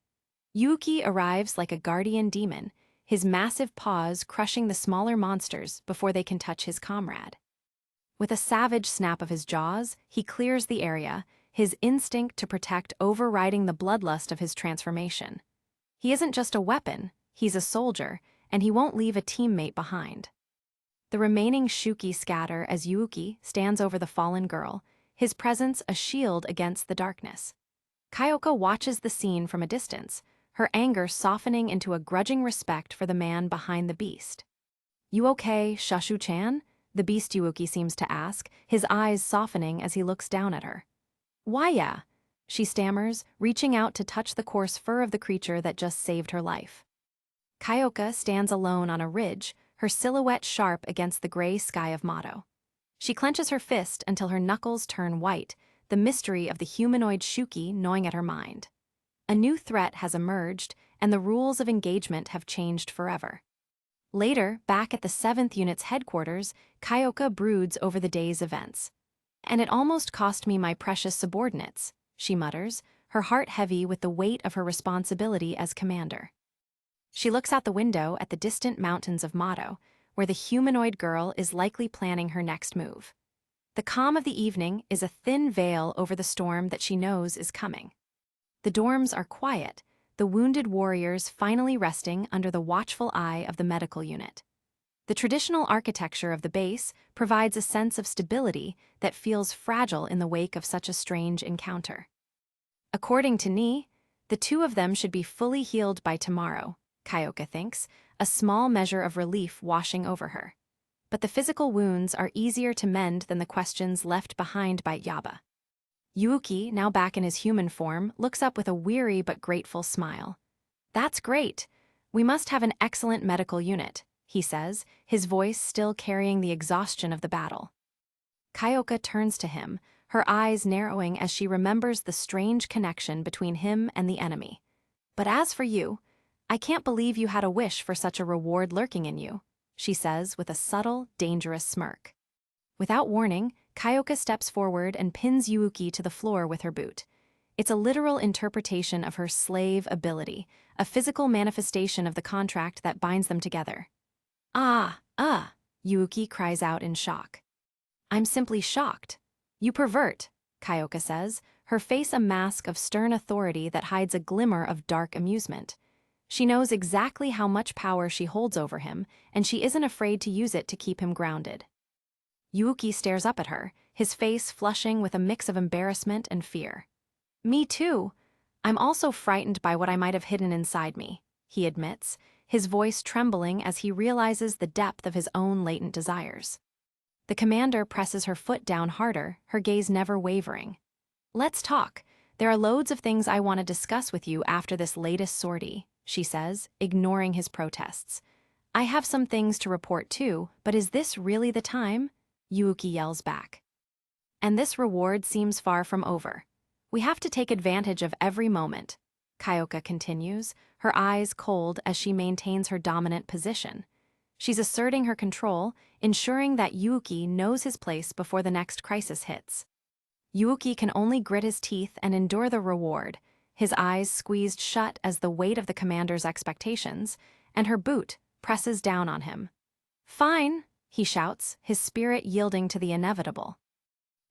Yuuki arrives like a guardian demon, his massive paws crushing the smaller monsters before they can touch his comrade. With a savage snap of his jaws, he clears the area, his instinct to protect overriding the bloodlust of his transformation. He isn't just a weapon, he's a soldier, and he won't leave a teammate behind. The remaining shuki scatter as Yuuki stands over the fallen girl, his presence a shield against the darkness. Kyoka watches the scene from a distance, her anger softening into a grudging respect for the man behind the beast. "You okay, Shushu-chan?" the beast Yuuki seems to ask, his eyes softening as he looks down at her. "Why yeah," she stammers, reaching out to touch the coarse fur of the creature that just saved her life. Kyoka stands alone on a ridge, her silhouette sharp against the gray sky of Mato. She clenches her fist until her knuckles turn white, the mystery of the humanoid shuki gnawing at her mind. A new threat has emerged, and the rules of engagement have changed forever. Later, back at the 7th Unit's headquarters, Kyoka broods over the day's events. And it almost cost me my precious subordinates, she mutters, her heart heavy with the weight of her responsibility as commander. She looks out the window at the distant mountains of Mato, where the humanoid girl is likely planning her next move. The calm of the evening is a thin veil over the storm that she knows is coming. The dorms are quiet, the wounded warriors finally resting under the watchful eye of the medical unit. The traditional architecture of the base provides a sense of stability that feels fragile in the wake of such a strange encounter. According to Ni, the two of them should be fully healed by tomorrow, Kyoka thinks, a small measure of relief washing over her. But the physical wounds are easier to mend than the questions left behind by Yaba. Yuuki, now back in his human form, looks up with a weary but grateful smile. "That's great. We must have an excellent medical unit," he says, his voice still carrying the exhaustion of the battle. Kyoka turns to him, her eyes narrowing as she remembers the strange connection between him and the enemy. "But as for you, I can't believe you had a wish for such a reward lurking in you," she says with a subtle, dangerous smirk. Without warning, Kyoka steps forward and pins Yuuki to the floor with her boot. It's a literal interpretation of her slave ability, a physical manifestation of the contract that binds them together. Yuuki cries out in shock. "I'm simply shocked. You pervert," Kyoka says, her face a mask of stern authority that hides a glimmer of dark amusement. She knows exactly how much power she holds over him, and she isn't afraid to use it to keep him grounded. Yuuki stares up at her, his face flushing with a mix of embarrassment and fear. "Me too. I'm also frightened by what I might have hidden inside me," he admits, his voice trembling as he realizes the depth of his own latent desires. The commander presses her foot down harder, her gaze never wavering. "Let's talk. There are loads of things I want to discuss with you after this latest sortie," she says, ignoring his protests. "I have some things to report too, but is this really the time?" Yuuki yells back. "And this reward seems far from over. We have to take advantage of every moment," Kyoka continues, her eyes cold as she maintains her dominant position. She's asserting her control, ensuring that Yuuki knows his place before the next crisis hits. Yuuki can only grit his teeth and endure the reward, his eyes squeezed shut as the weight of the commander's expectations, and her boot presses down on him. "Fine," he shouts, his spirit yielding to the inevitable.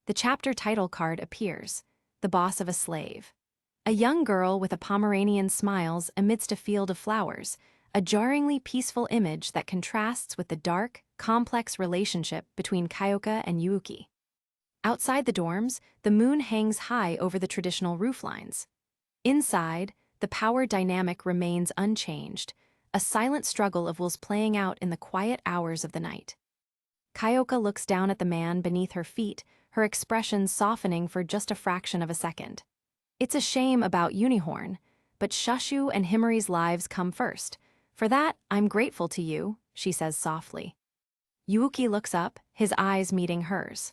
The chapter title card appears, The Boss of a Slave. A young girl with a Pomeranian smiles amidst a field of flowers, a jarringly peaceful image that contrasts with the dark, complex relationship between Kyoka and Yuuki. Outside the dorms, the moon hangs high over the traditional rooflines. Inside, the power dynamic remains unchanged, a silent struggle of wills playing out in the quiet hours of the night. Kyoka looks down at the man beneath her feet, her expression softening for just a fraction of a second. "It's a shame about Unihorn, but Shushu and Himari's lives come first. For that, I'm grateful to you," she says softly. Yuuki looks up, his eyes meeting hers.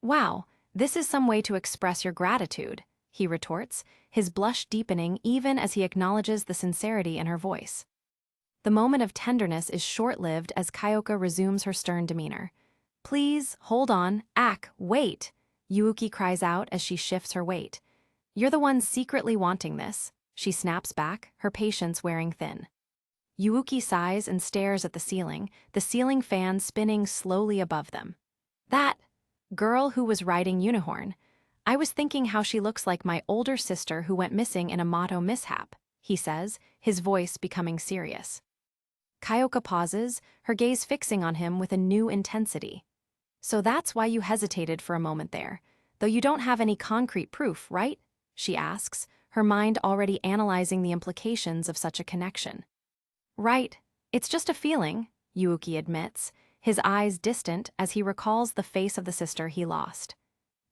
"Wow, this is some way to express your gratitude," he retorts, his blush deepening even as he acknowledges the sincerity in her voice. The moment of tenderness is short-lived as Kyoka resumes her stern demeanor. "Please, hold on, wait," Yuuki cries out as she shifts her weight. "You're the one secretly wanting this," she snaps back, her patience wearing thin. Yuuki sighs and stares at the ceiling fan spinning slowly above them. "That girl who was riding Unihorn. I was thinking how she looks like my older sister who went missing in a Mato mishap," he says, his voice becoming serious. Kyoka pauses, her gaze fixing on him with a new intensity. "So that's why you hesitated for a moment there, though you don't have any concrete proof, right?" she asks, her mind already analyzing the implications of such a connection. "Right, it's just a feeling," Yuuki admits, his eyes distant as he recalls the face of the sister he lost.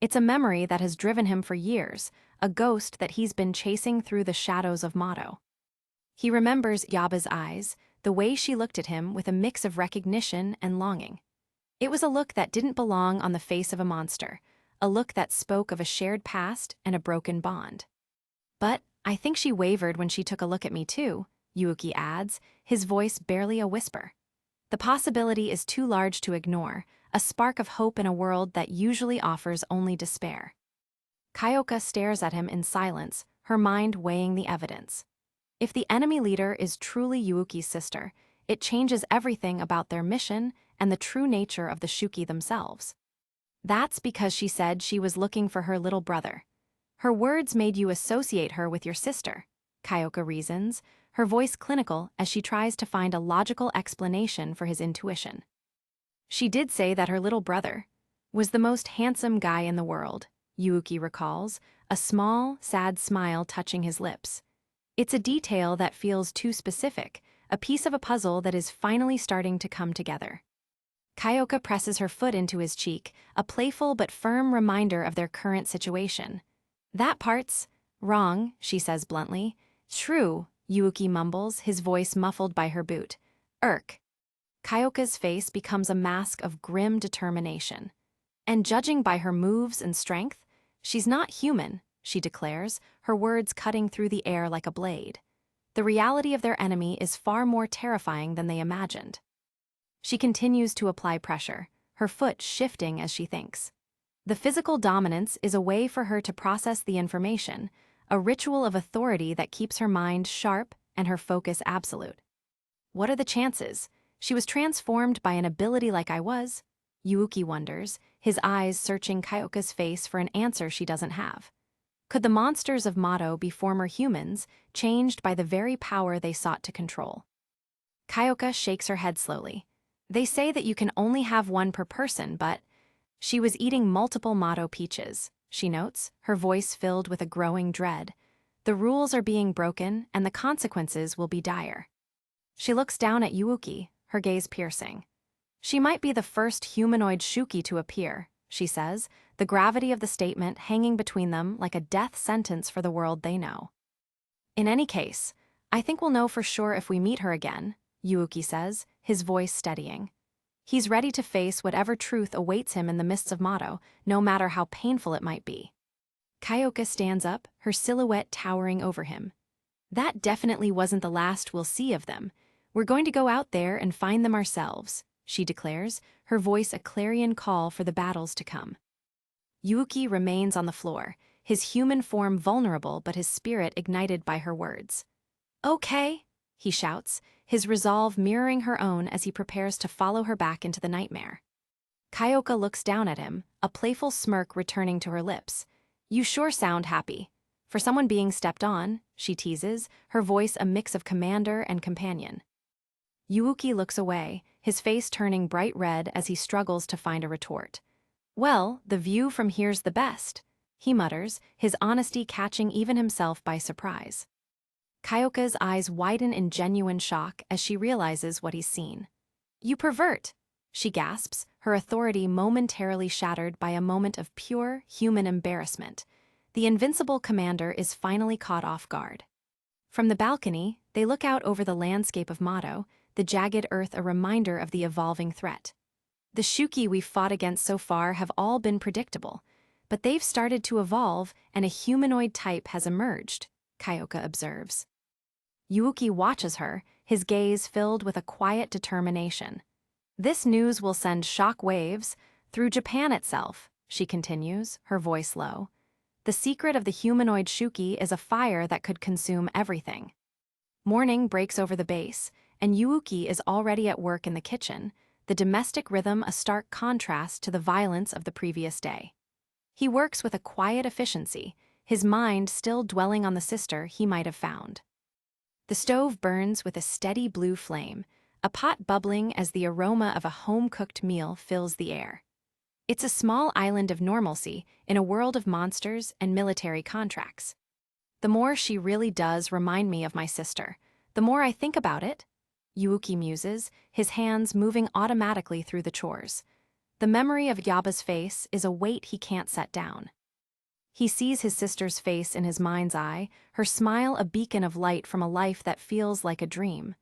It's a memory that has driven him for years, a ghost that he's been chasing through the shadows of Mato. He remembers Yaba's eyes, the way she looked at him with a mix of recognition and longing. It was a look that didn't belong on the face of a monster, a look that spoke of a shared past and a broken bond. "But I think she wavered when she took a look at me too," Yuuki adds, his voice barely a whisper. The possibility is too large to ignore, a spark of hope in a world that usually offers only despair. Kyoka stares at him in silence, her mind weighing the evidence. If the enemy leader is truly Yuuki's sister, it changes everything about their mission and the true nature of the Shuki themselves. That's because she said she was looking for her little brother. Her words made you associate her with your sister, Kyoka reasons, her voice clinical as she tries to find a logical explanation for his intuition. She did say that her little brother was the most handsome guy in the world, Yuuki recalls, a small, sad smile touching his lips. It's a detail that feels too specific, a piece of a puzzle that is finally starting to come together. Kyoka presses her foot into his cheek, a playful but firm reminder of their current situation. That part's wrong, she says bluntly. True, Yuuki mumbles, his voice muffled by her boot. Irk. Kyoka's face becomes a mask of grim determination. And judging by her moves and strength, she's not human, she declares, her words cutting through the air like a blade. The reality of their enemy is far more terrifying than they imagined. She continues to apply pressure, her foot shifting as she thinks. The physical dominance is a way for her to process the information, a ritual of authority that keeps her mind sharp and her focus absolute. What are the chances? She was transformed by an ability like I was? Yuuki wonders, his eyes searching Kyoka's face for an answer she doesn't have. Could the monsters of Mato be former humans, changed by the very power they sought to control? Kyoka shakes her head slowly. They say that you can only have one per person, but she was eating multiple Mato peaches, she notes, her voice filled with a growing dread. The rules are being broken, and the consequences will be dire. She looks down at Yuuki, her gaze piercing. She might be the first humanoid Shuki to appear, she says, the gravity of the statement hanging between them like a death sentence for the world they know. In any case, I think we'll know for sure if we meet her again, Yuuki says, his voice steadying. He's ready to face whatever truth awaits him in the mists of Mato, no matter how painful it might be. Kyoka stands up, her silhouette towering over him. That definitely wasn't the last we'll see of them. We're going to go out there and find them ourselves, she declares, her voice a clarion call for the battles to come. Yuuki remains on the floor, his human form vulnerable but his spirit ignited by her words. Okay, he shouts, his resolve mirroring her own as he prepares to follow her back into the nightmare. Kyoka looks down at him, a playful smirk returning to her lips. You sure sound happy. For someone being stepped on, she teases, her voice a mix of commander and companion. Yuuki looks away, his face turning bright red as he struggles to find a retort. Well, the view from here's the best, he mutters, his honesty catching even himself by surprise. Kyoka's eyes widen in genuine shock as she realizes what he's seen. You pervert, she gasps, her authority momentarily shattered by a moment of pure, human embarrassment. The invincible commander is finally caught off guard. From the balcony, they look out over the landscape of Mato, the jagged earth a reminder of the evolving threat. The Shuki we've fought against so far have all been predictable, but they've started to evolve and a humanoid type has emerged, Kyoka observes. Yuuki watches her, his gaze filled with a quiet determination. This news will send shock waves through Japan itself, she continues, her voice low. The secret of the humanoid Shuki is a fire that could consume everything. Morning breaks over the base, and Yuuki is already at work in the kitchen, the domestic rhythm a stark contrast to the violence of the previous day. He works with a quiet efficiency, his mind still dwelling on the sister he might have found. The stove burns with a steady blue flame, a pot bubbling as the aroma of a home-cooked meal fills the air. It's a small island of normalcy in a world of monsters and military contracts. The more she really does remind me of my sister, the more I think about it, Yuuki muses, his hands moving automatically through the chores. The memory of Yaba's face is a weight he can't set down. He sees his sister's face in his mind's eye, her smile a beacon of light from a life that feels like a dream.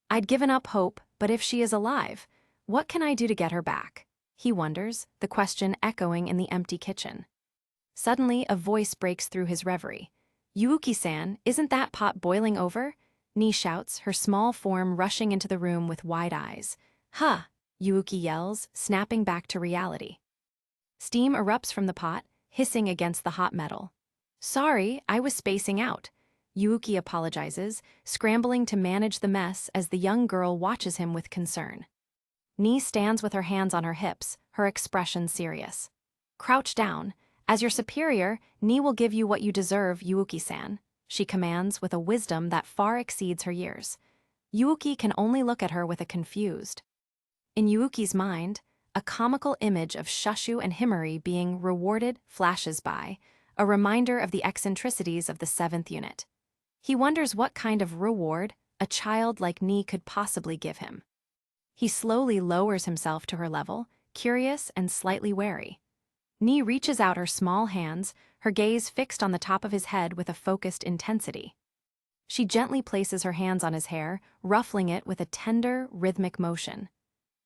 I'd given up hope, but if she is alive, what can I do to get her back? He wonders, the question echoing in the empty kitchen. Suddenly, a voice breaks through his reverie. Yuuki-san, isn't that pot boiling over? Ni shouts, her small form rushing into the room with wide eyes. Huh, Yuuki yells, snapping back to reality. Steam erupts from the pot, hissing against the hot metal. Sorry, I was spacing out. Yuuki apologizes, scrambling to manage the mess as the young girl watches him with concern. Ni stands with her hands on her hips, her expression serious. Crouch down. As your superior, Ni will give you what you deserve, Yuuki-san, she commands with a wisdom that far exceeds her years. Yuuki can only look at her with a confused. In Yuuki's mind, a comical image of Shushu and Himari being rewarded flashes by, a reminder of the eccentricities of the 7th unit. He wonders what kind of reward a child like Ni could possibly give him. He slowly lowers himself to her level, curious and slightly wary. Ni reaches out her small hands, her gaze fixed on the top of his head with a focused intensity. She gently places her hands on his hair, ruffling it with a tender, rhythmic motion.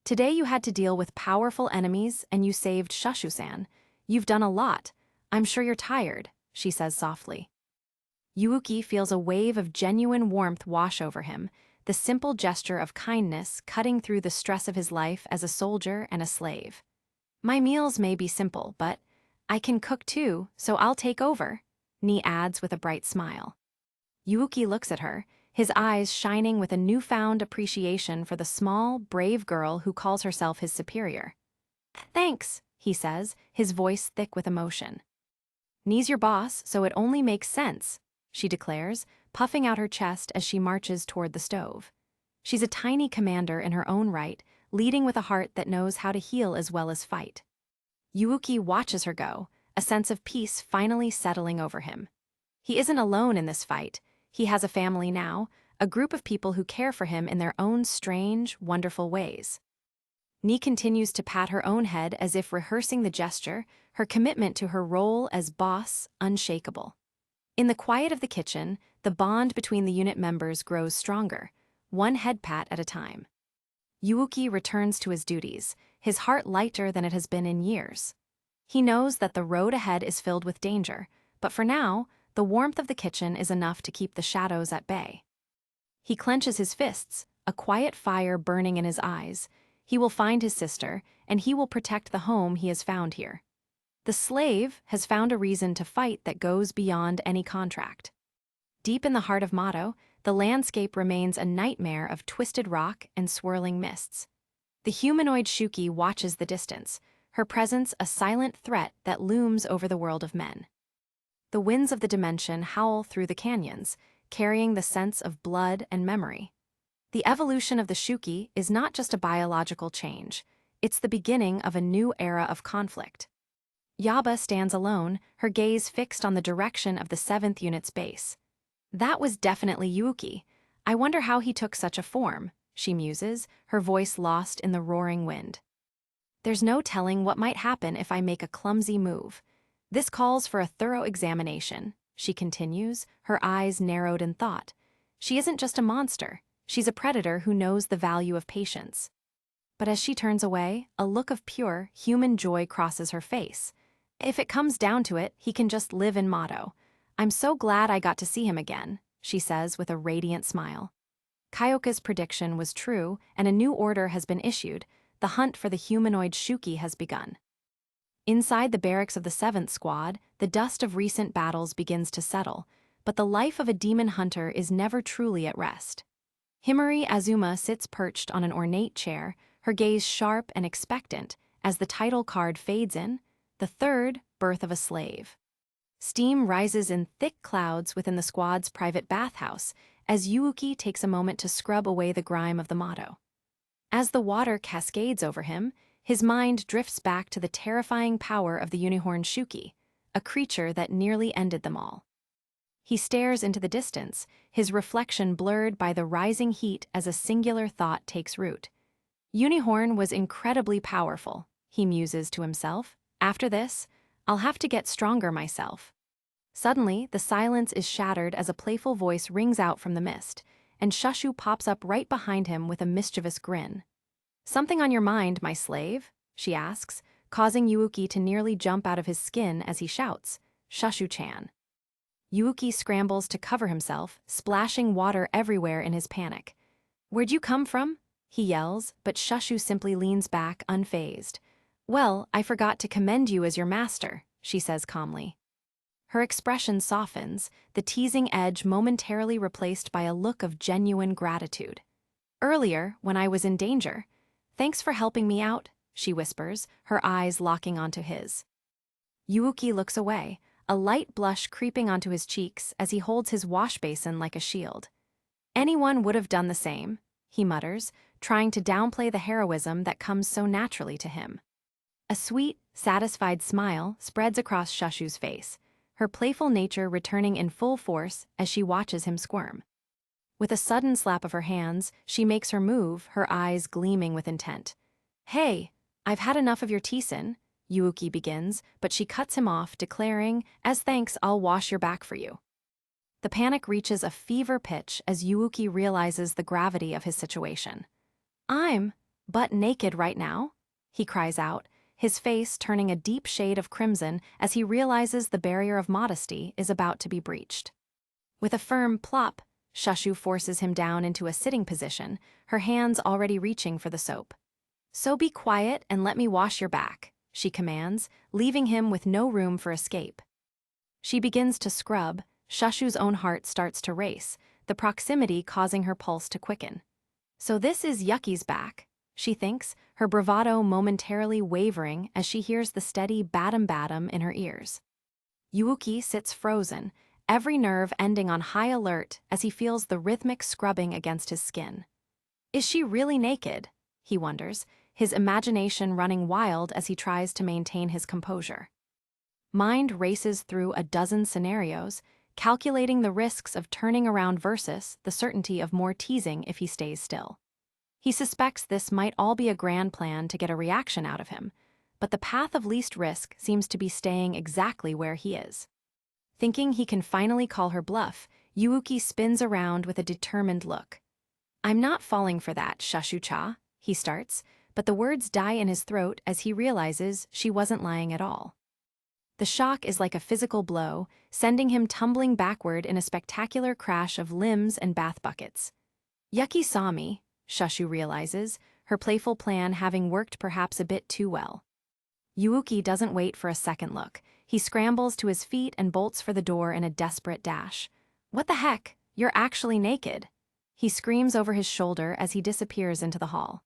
Today you had to deal with powerful enemies and you saved Shushu-san. You've done a lot. I'm sure you're tired, she says softly. Yuuki feels a wave of genuine warmth wash over him, the simple gesture of kindness cutting through the stress of his life as a soldier and a slave. My meals may be simple, but I can cook too, so I'll take over, Ni adds with a bright smile. Yuuki looks at her, his eyes shining with a newfound appreciation for the small, brave girl who calls herself his superior. Thanks, he says, his voice thick with emotion. Ni's your boss, so it only makes sense, she declares, puffing out her chest as she marches toward the stove. She's a tiny commander in her own right, leading with a heart that knows how to heal as well as fight. Yuuki watches her go, a sense of peace finally settling over him. He isn't alone in this fight. He has a family now, a group of people who care for him in their own strange, wonderful ways. Ni continues to pat her own head as if rehearsing the gesture, her commitment to her role as boss unshakable. In the quiet of the kitchen, the bond between the unit members grows stronger, one head pat at a time. Yuuki returns to his duties, his heart lighter than it has been in years. He knows that the road ahead is filled with danger, but for now, the warmth of the kitchen is enough to keep the shadows at bay. He clenches his fists, a quiet fire burning in his eyes. He will find his sister, and he will protect the home he has found here. The slave has found a reason to fight that goes beyond any contract. Deep in the heart of Mato, the landscape remains a nightmare of twisted rock and swirling mists. The humanoid Shuki watches the distance, her presence a silent threat that looms over the world of men. The winds of the dimension howl through the canyons, carrying the sense of blood and memory. The evolution of the Shuki is not just a biological change, it's the beginning of a new era of conflict. Yaba stands alone, her gaze fixed on the direction of the 7th unit's base. That was definitely Yuuki. I wonder how he took such a form, she muses, her voice lost in the roaring wind. There's no telling what might happen if I make a clumsy move. This calls for a thorough examination, she continues, her eyes narrowed in thought. She isn't just a monster, she's a predator who knows the value of patience. But as she turns away, a look of pure, human joy crosses her face. If it comes down to it, he can just live in Mato. I'm so glad I got to see him again, she says with a radiant smile. Kyoka's prediction was true, and a new order has been issued. The hunt for the humanoid Shuki has begun. Inside the barracks of the 7th Squad, the dust of recent battles begins to settle, but the life of a demon hunter is never truly at rest. Himari Azuma sits perched on an ornate chair, her gaze sharp and expectant, as the title card fades in, the 3rd Birth of a Slave. Steam rises in thick clouds within the squad's private bathhouse as Yuuki takes a moment to scrub away the grime of the motto. As the water cascades over him, his mind drifts back to the terrifying power of the Unicorn Shuki, a creature that nearly ended them all. He stares into the distance, his reflection blurred by the rising heat as a singular thought takes root. Unicorn was incredibly powerful, he muses to himself. After this, I'll have to get stronger myself. Suddenly, the silence is shattered as a playful voice rings out from the mist, and Shushu pops up right behind him with a mischievous grin. Something on your mind, my slave? She asks, causing Yuuki to nearly jump out of his skin as he shouts, Shushu-chan. Yuuki scrambles to cover himself, splashing water everywhere in his panic. Where'd you come from? he yells, but Shushu simply leans back unfazed. Well, I forgot to commend you as your master, she says calmly. Her expression softens, the teasing edge momentarily replaced by a look of genuine gratitude. Earlier, when I was in danger, thanks for helping me out, she whispers, her eyes locking onto his. Yuuki looks away, a light blush creeping onto his cheeks as he holds his wash basin like a shield. Anyone would have done the same, he mutters, trying to downplay the heroism that comes so naturally to him. A sweet, satisfied smile spreads across Shushu's face, her playful nature returning in full force as she watches him squirm. With a sudden slap of her hands, she makes her move, her eyes gleaming with intent. Hey, I've had enough of your Tisan, Yuuki begins, but she cuts him off, declaring, as thanks, I'll wash your back for you. The panic reaches a fever pitch as Yuuki realizes the gravity of his situation. I'm butt naked right now, he cries out, his face turning a deep shade of crimson as he realizes the barrier of modesty is about to be breached. With a firm plop, Shushu forces him down into a sitting position, her hands already reaching for the soap. So be quiet and let me wash your back, she commands, leaving him with no room for escape. She begins to scrub, Shushu's own heart starts to race, the proximity causing her pulse to quicken. So this is Yuki's back, she thinks, her bravado momentarily wavering as she hears the steady batum-batum in her ears. Yuuki sits frozen, every nerve ending on high alert as he feels the rhythmic scrubbing against his skin. Is she really naked? He wonders, his imagination running wild as he tries to maintain his composure. Mind races through a dozen scenarios, calculating the risks of turning around versus the certainty of more teasing if he stays still. He suspects this might all be a grand plan to get a reaction out of him, but the path of least risk seems to be staying exactly where he is. Thinking he can finally call her bluff, Yuuki spins around with a determined look. I'm not falling for that, Shushu-cha, he starts, but the words die in his throat as he realizes she wasn't lying at all. The shock is like a physical blow, sending him tumbling backward in a spectacular crash of limbs and bath buckets. Yuki saw me, Shushu realizes, her playful plan having worked perhaps a bit too well. Yuuki doesn't wait for a second look. He scrambles to his feet and bolts for the door in a desperate dash. What the heck? You're actually naked, he screams over his shoulder as he disappears into the hall.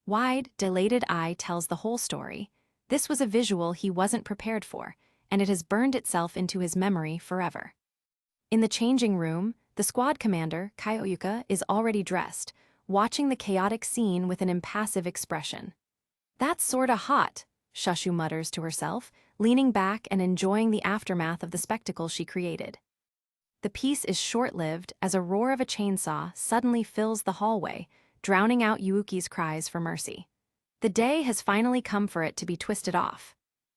Wide, dilated eye tells the whole story. This was a visual he wasn't prepared for, and it has burned itself into his memory forever. In the changing room, the squad commander, Kyoyuka, is already dressed, watching the chaotic scene with an impassive expression. That's sorta hot, Shushu mutters to herself, leaning back and enjoying the aftermath of the spectacle she created. The piece is short-lived as a roar of a chainsaw suddenly fills the hallway, drowning out Yuuki's cries for mercy. The day has finally come for it to be twisted off.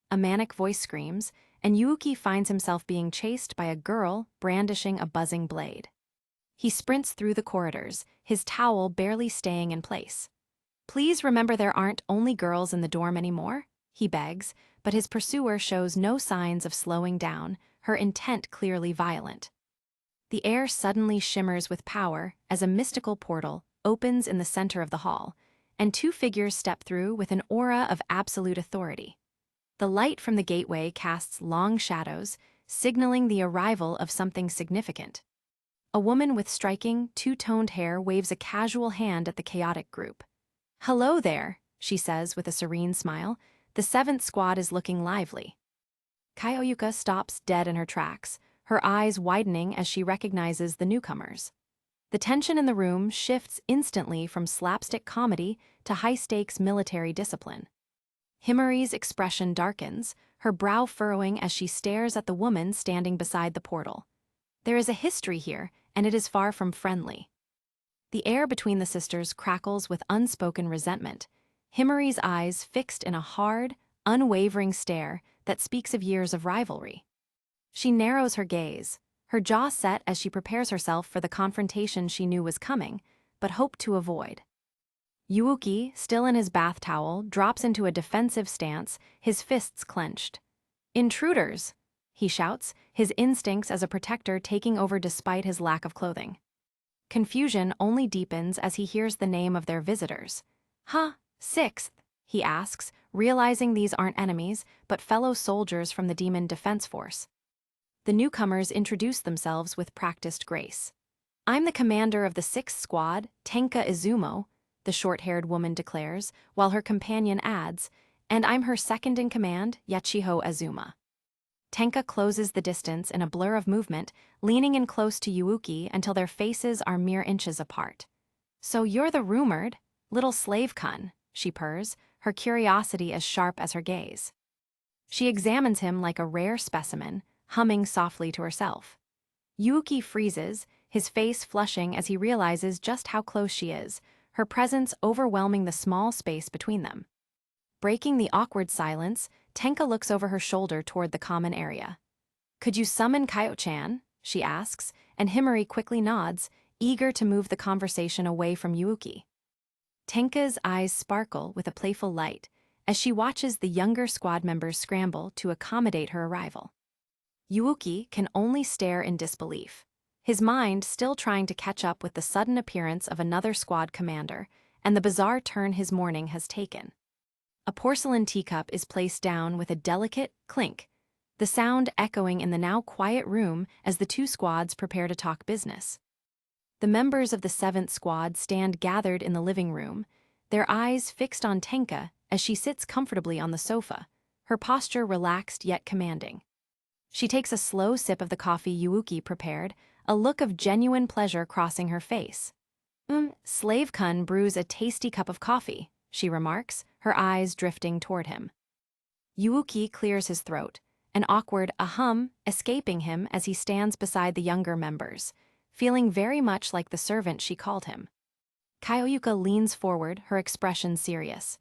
A manic voice screams, and Yuuki finds himself being chased by a girl brandishing a buzzing blade. He sprints through the corridors, his towel barely staying in place. Please remember there aren't only girls in the dorm anymore, he begs, but his pursuer shows no signs of slowing down, her intent clearly violent. The air suddenly shimmers with power as a mystical portal opens in the center of the hall, and two figures step through with an aura of absolute authority. The light from the gateway casts long shadows, signaling the arrival of something significant. A woman with striking, two-toned hair waves a casual hand at the chaotic group. Hello there, she says with a serene smile. The 7th squad is looking lively. Kyoyuka stops dead in her tracks, her eyes widening as she recognizes the newcomers. The tension in the room shifts instantly from slapstick comedy to high-stakes military discipline. Himari's expression darkens, her brow furrowing as she stares at the woman standing beside the portal. There is a history here, and it is far from friendly. The air between the sisters crackles with unspoken resentment, Himari's eyes fixed in a hard, unwavering stare that speaks of years of rivalry. She narrows her gaze, her jaw set as she prepares herself for the confrontation she knew was coming, but hoped to avoid. Yuuki, still in his bath towel, drops into a defensive stance, his fists clenched. Intruders, he shouts, his instincts as a protector taking over despite his lack of clothing. Confusion only deepens as he hears the name of their visitors. Huh, sixth? He asks, realizing these aren't enemies, but fellow soldiers from the Demon Defense Force. The newcomers introduce themselves with practiced grace. I'm the commander of the 6th Squad, Tenka Izumo, the short-haired woman declares, while her companion adds, and I'm her second in command, Yachiho Azuma. Tenka closes the distance in a blur of movement, leaning in close to Yuuki until their faces are mere inches apart. So you're the rumored little slave-kun, she purrs, her curiosity as sharp as her gaze. She examines him like a rare specimen, humming softly to herself. Yuuki freezes, his face flushing as he realizes just how close she is, her presence overwhelming the small space between them. Breaking the awkward silence, Tenka looks over her shoulder toward the common area. Could you summon Kaio-chan? She asks, and Himari quickly nods, eager to move the conversation away from Yuuki. Tenka's eyes sparkle with a playful light as she watches the younger squad members scramble to accommodate her arrival. Yuuki can only stare in disbelief, his mind still trying to catch up with the sudden appearance of another squad commander and the bizarre turn his morning has taken. A porcelain teacup is placed down with a delicate clink, the sound echoing in the now quiet room as the two squads prepare to talk business. The members of the 7th Squad stand gathered in the living room, their eyes fixed on Tenka as she sits comfortably on the sofa, her posture relaxed yet commanding. She takes a slow sip of the coffee Yuuki prepared, a look of genuine pleasure crossing her face. Slave-kun brews a tasty cup of coffee, she remarks, her eyes drifting toward him. Yuuki clears his throat, an awkward ahem escaping him as he stands beside the younger members, feeling very much like the servant she called him. Kaioyuka leans forward, her expression serious.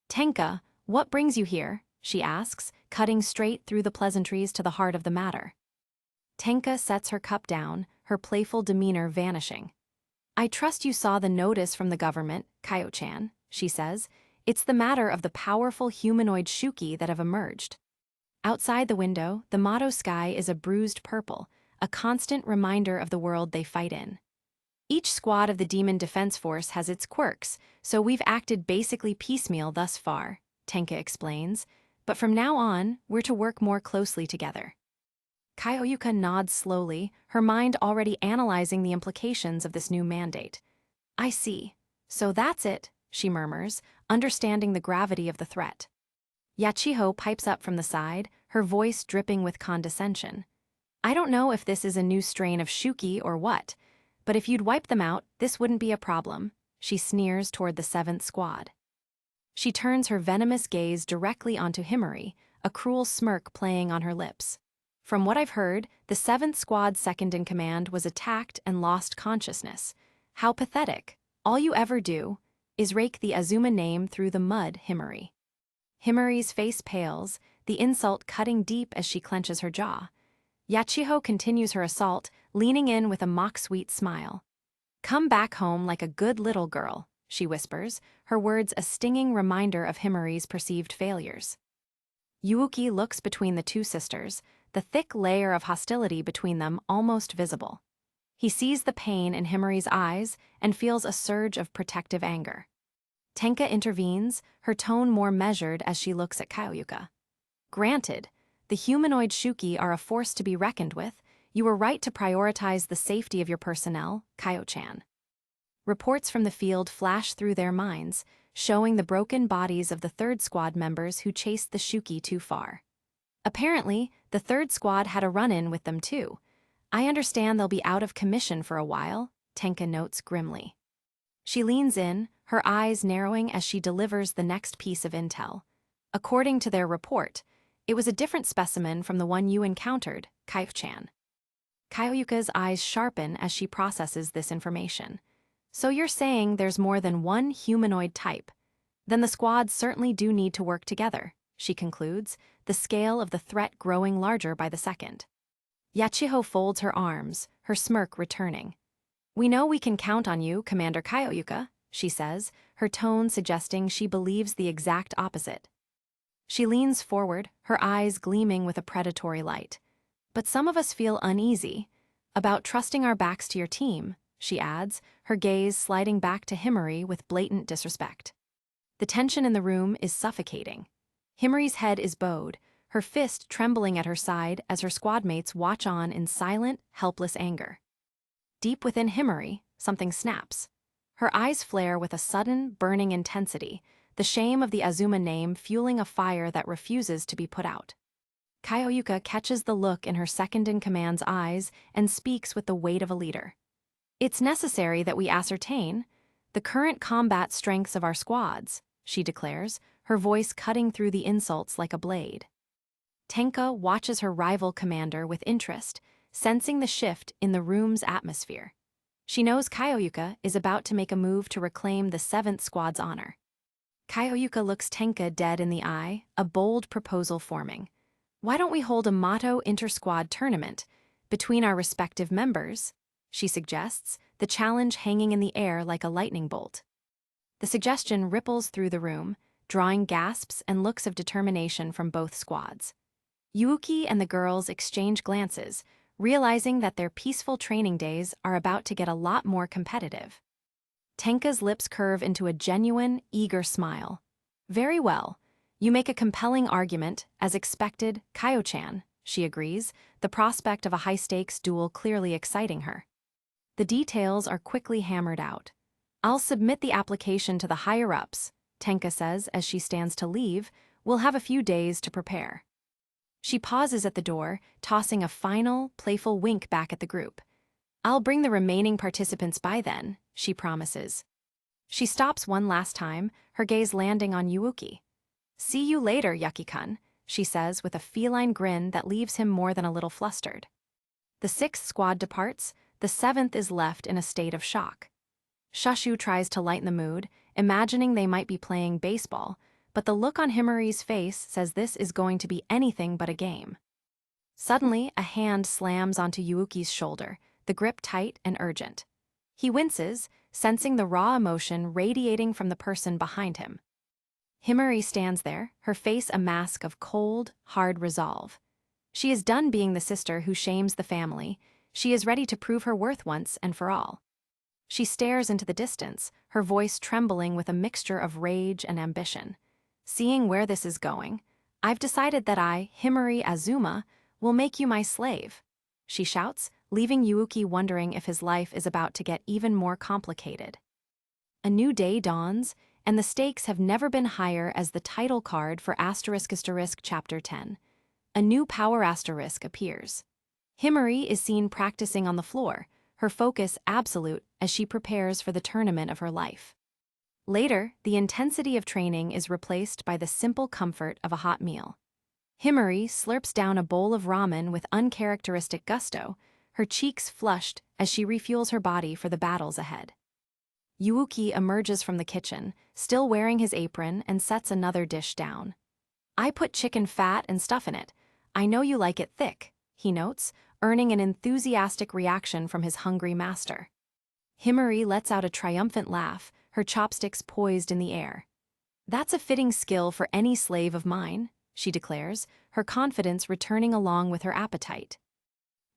Tenka, what brings you here? She asks, cutting straight through the pleasantries to the heart of the matter. Tenka sets her cup down, her playful demeanor vanishing. I trust you saw the notice from the government, Kaio-chan, she says. It's the matter of the powerful humanoid Shuki that have emerged. Outside the window, the motto sky is a bruised purple, a constant reminder of the world they fight in. Each squad of the Demon Defense Force has its quirks, so we've acted basically piecemeal thus far, Tenka explains, but from now on, we're to work more closely together. Kaioyuka nods slowly, her mind already analyzing the implications of this new mandate. I see. So that's it, she murmurs, understanding the gravity of the threat. Yachiho pipes up from the side, her voice dripping with condescension. I don't know if this is a new strain of Shuki or what, but if you'd wipe them out, this wouldn't be a problem, she sneers toward the 7th Squad. She turns her venomous gaze directly onto Himari, a cruel smirk playing on her lips. From what I've heard, the 7th Squad's second in command was attacked and lost consciousness. How pathetic. All you ever do is rake the Azuma name through the mud, Himari. Himari's face pales, the insult cutting deep as she clenches her jaw. Yachiho continues her assault, leaning in with a mock-sweet smile. Come back home like a good little girl, she whispers, her words a stinging reminder of Himari's perceived failures. Yuuki looks between the two sisters, the thick layer of hostility between them almost visible. He sees the pain in Himari's eyes and feels a surge of protective anger. Tenka intervenes, her tone more measured as she looks at Kaioyuka. Granted, the humanoid Shuki are a force to be reckoned with. You were right to prioritize the safety of your personnel, Kaio-chan. Reports from the field flash through their minds, showing the broken bodies of the 3rd Squad members who chased the Shuki too far. Apparently, the 3rd Squad had a run-in with them too. I understand they'll be out of commission for a while, Tenka notes grimly. She leans in, her eyes narrowing as she delivers the next piece of intel. According to their report, it was a different specimen from the one you encountered, Kaio-chan. Kaioyuka's eyes sharpen as she processes this information. So you're saying there's more than one humanoid type? Then the squads certainly do need to work together, she concludes, the scale of the threat growing larger by the second. Yachiho folds her arms, her smirk returning. We know we can count on you, Commander Kaioyuka, she says, her tone suggesting she believes the exact opposite. She leans forward, her eyes gleaming with a predatory light. But some of us feel uneasy about trusting our backs to your team, she adds, her gaze sliding back to Himari with blatant disrespect. The tension in the room is suffocating. Himari's head is bowed, her fist trembling at her side as her squadmates watch on in silent, helpless anger. Deep within Himari, something snaps. Her eyes flare with a sudden, burning intensity, the shame of the Azuma name fueling a fire that refuses to be put out. Kyoyuka catches the look in her second-in-command's eyes and speaks with the weight of a leader. "It's necessary that we ascertain the current combat strengths of our squads," she declares, her voice cutting through the insults like a blade. Tenka watches her rival commander with interest, sensing the shift in the room's atmosphere. She knows Kyoyuka is about to make a move to reclaim the 7th Squad's honor. Kyoyuka looks Tenka dead in the eye, a bold proposal forming. "Why don't we hold a motto inter-squad tournament between our respective members?" she suggests, the challenge hanging in the air like a lightning bolt. The suggestion ripples through the room, drawing gasps and looks of determination from both squads. Yuuki and the girls exchange glances, realizing that their peaceful training days are about to get a lot more competitive. Tenka's lips curve into a genuine, eager smile. "Very well. You make a compelling argument, as expected, Kyo-chan," she agrees, the prospect of a high-stakes duel clearly exciting her. The details are quickly hammered out. "I'll submit the application to the higher-ups," Tenka says as she stands to leave. "We'll have a few days to prepare." She pauses at the door, tossing a final, playful wink back at the group. "I'll bring the remaining participants by then," she promises. She stops one last time, her gaze landing on Yuuki. "See you later, Yuki-kun," she says with a feline grin that leaves him more than a little flustered. The 6th Squad departs, the 7th is left in a state of shock. Shushu tries to lighten the mood, imagining they might be playing baseball, but the look on Himari's face says this is going to be anything but a game. Suddenly, a hand slams onto Yuuki's shoulder, the grip tight and urgent. He winces, sensing the raw emotion radiating from the person behind him. Himari stands there, her face a mask of cold, hard resolve. She is done being the sister who shames the family. She is ready to prove her worth once and for all. She stares into the distance, her voice trembling with a mixture of rage and ambition. "Seeing where this is going, I've decided that I, Himari Azuma, will make you my slave," she shouts, leaving Yuuki wondering if his life is about to get even more complicated. A new day dawns, and the stakes have never been higher as the title card for *** Chapter 10. A new power asterisk appears. Himari is seen practicing on the floor, her focus absolute as she prepares for the tournament of her life. Later, the intensity of training is replaced by the simple comfort of a hot meal. Himari slurps down a bowl of ramen with uncharacteristic gusto, her cheeks flushed as she refuels her body for the battles ahead. Yuuki emerges from the kitchen, still wearing his apron, and sets another dish down. "I put chicken fat and stuff in it. I know you like it thick," he notes, earning an enthusiastic reaction from his hungry master. Himari lets out a triumphant laugh, her chopsticks poised in the air. "That's a fitting skill for any slave of mine," she declares, her confidence returning along with her appetite.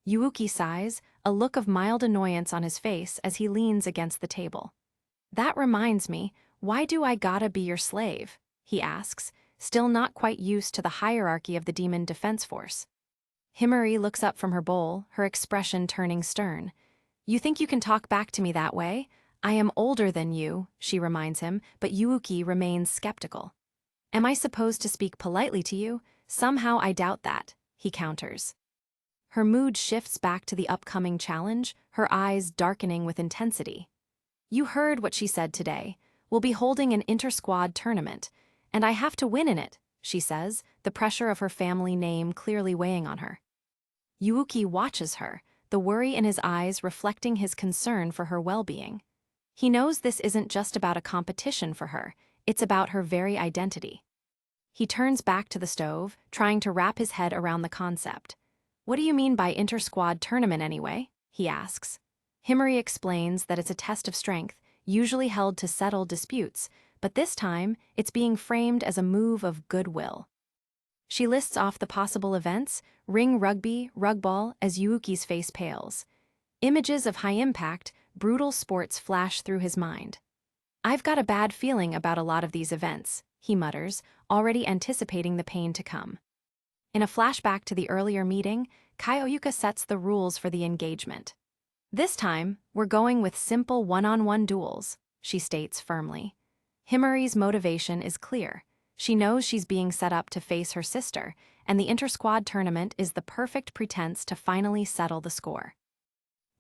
Yuuki sighs, a look of mild annoyance on his face as he leans against the table. "That reminds me, why do I gotta be your slave?" he asks, still not quite used to the hierarchy of the Demon Defense Force. Himari looks up from her bowl, her expression turning stern. "You think you can talk back to me that way? I am older than you," she reminds him, but Yuuki remains skeptical. "Am I supposed to speak politely to you? Somehow I doubt that," he counters. Her mood shifts back to the upcoming challenge, her eyes darkening with intensity. "You heard what she said today. We'll be holding an inter-squad tournament, and I have to win in it," she says, the pressure of her family name clearly weighing on her. Yuuki watches her, the worry in his eyes reflecting his concern for her well-being. He knows this isn't just about a competition for her, it's about her very identity. He turns back to the stove, trying to wrap his head around the concept. "What do you mean by inter-squad tournament anyway?" he asks. Himari explains that it's a test of strength, usually held to settle disputes, but this time it's being framed as a move of goodwill. She lists off the possible events: ring rugby, rugball, as Yuuki's face pales. Images of high impact, brutal sports flash through his mind. I've got a bad feeling about a lot of these events, he mutters, already anticipating the pain to come. In a flashback to the earlier meeting, Kyoyuka sets the rules for the engagement. This time, we're going with simple one-on-one duels, she states firmly. Himari's motivation is clear. She knows she's being set up to face her sister, and the inter-squad tournament is the perfect pretense to finally settle the score.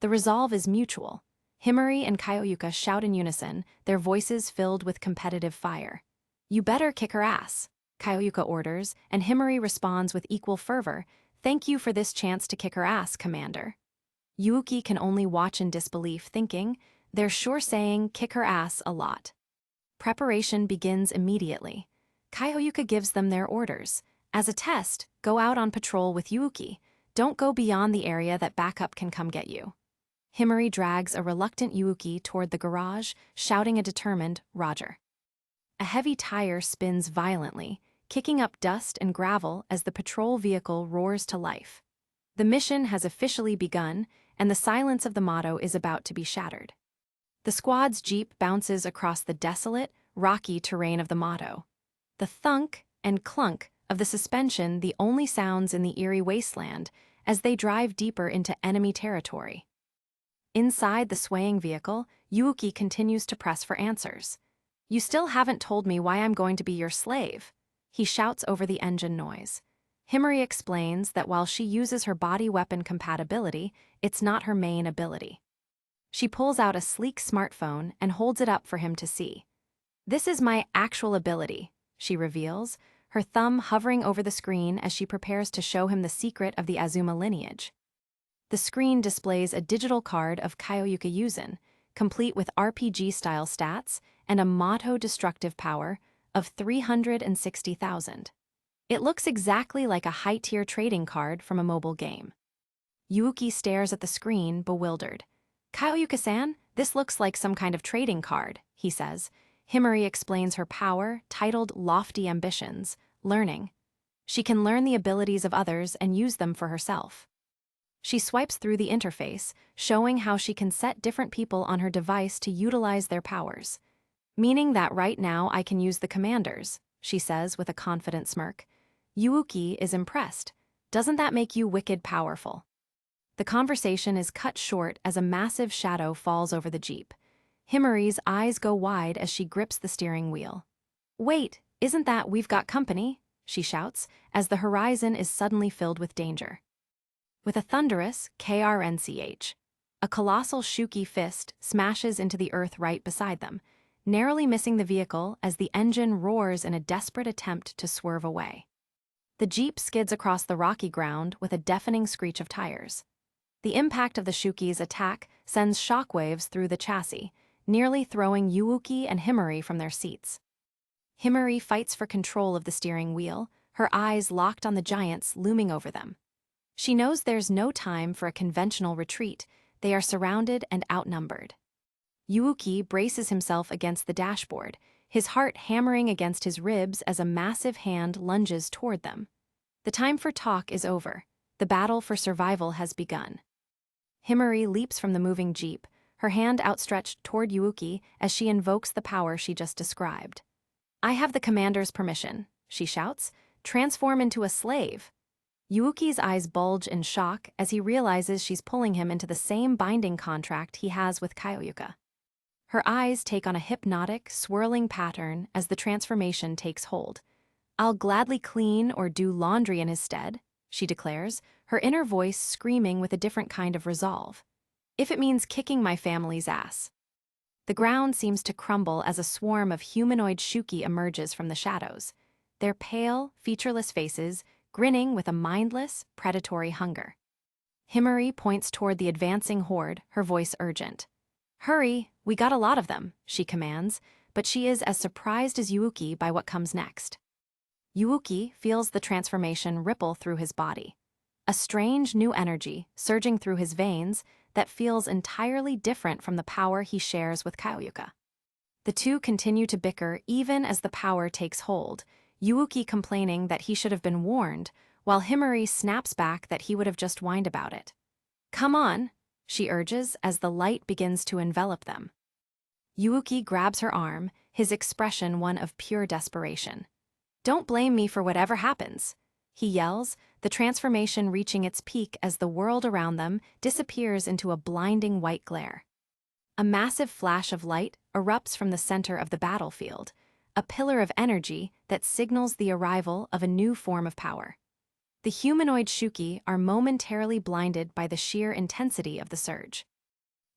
The resolve is mutual. Himari and Kyoyuka shout in unison, their voices filled with competitive fire. You better kick her ass, Kyoyuka orders, and Himari responds with equal fervor, thank you for this chance to kick her ass, Commander. Yuuki can only watch in disbelief, thinking, they're sure saying kick her ass a lot. Preparation begins immediately. Kyoyuka gives them their orders. As a test, go out on patrol with Yuuki. Don't go beyond the area that backup can come get you. Himari drags a reluctant Yuuki toward the garage, shouting a determined, Roger. A heavy tire spins violently, kicking up dust and gravel as the patrol vehicle roars to life. The mission has officially begun, and the silence of the motto is about to be shattered. The squad's jeep bounces across the desolate, rocky terrain of the motto. The thunk and clunk of the suspension the only sounds in the eerie wasteland as they drive deeper into enemy territory. Inside the swaying vehicle, Yuuki continues to press for answers. You still haven't told me why I'm going to be your slave, he shouts over the engine noise. Himari explains that while she uses her body weapon compatibility, it's not her main ability. She pulls out a sleek smartphone and holds it up for him to see. This is my actual ability, she reveals, her thumb hovering over the screen as she prepares to show him the secret of the Azuma lineage. The screen displays a digital card of Kyoyuka Yuzin, complete with RPG-style stats and a motto destructive power of 360,000. It looks exactly like a high-tier trading card from a mobile game. Yuuki stares at the screen, bewildered. Kyoyuka-san, this looks like some kind of trading card, he says. Himari explains her power, titled Lofty Ambitions, learning. She can learn the abilities of others and use them for herself. She swipes through the interface, showing how she can set different people on her device to utilize their powers. Meaning that right now I can use the commanders, she says with a confident smirk. Yuuki is impressed. Doesn't that make you wicked powerful? The conversation is cut short as a massive shadow falls over the jeep. Himari's eyes go wide as she grips the steering wheel. Wait, isn't that we've got company? She shouts, as the horizon is suddenly filled with danger. With a thunderous KRNCH, a colossal Shuki fist smashes into the earth right beside them, narrowly missing the vehicle as the engine roars in a desperate attempt to swerve away. The jeep skids across the rocky ground with a deafening screech of tires. The impact of the Shuki's attack sends shockwaves through the chassis, nearly throwing Yuuki and Himari from their seats. Himari fights for control of the steering wheel, her eyes locked on the giants looming over them. She knows there's no time for a conventional retreat. They are surrounded and outnumbered. Yuuki braces himself against the dashboard, his heart hammering against his ribs as a massive hand lunges toward them. The time for talk is over. The battle for survival has begun. Himari leaps from the moving jeep, her hand outstretched toward Yuuki as she invokes the power she just described. I have the commander's permission, she shouts. Transform into a slave. Yuuki's eyes bulge in shock as he realizes she's pulling him into the same binding contract he has with Kyoyuka. Her eyes take on a hypnotic, swirling pattern as the transformation takes hold. I'll gladly clean or do laundry in his stead, she declares, her inner voice screaming with a different kind of resolve. If it means kicking my family's ass. The ground seems to crumble as a swarm of humanoid Shuki emerges from the shadows, their pale, featureless faces grinning with a mindless, predatory hunger. Himari points toward the advancing horde, her voice urgent. Hurry, we got a lot of them, she commands, but she is as surprised as Yuuki by what comes next. Yuuki feels the transformation ripple through his body. A strange new energy surging through his veins that feels entirely different from the power he shares with Kyoyuka. The two continue to bicker even as the power takes hold, Yuuki complaining that he should have been warned, while Himari snaps back that he would have just whined about it. Come on, she urges as the light begins to envelop them. Yuuki grabs her arm, his expression one of pure desperation. "Don't blame me for whatever happens," he yells, the transformation reaching its peak as the world around them disappears into a blinding white glare. A massive flash of light erupts from the center of the battlefield, a pillar of energy that signals the arrival of a new form of power. The humanoid Shuki are momentarily blinded by the sheer intensity of the surge.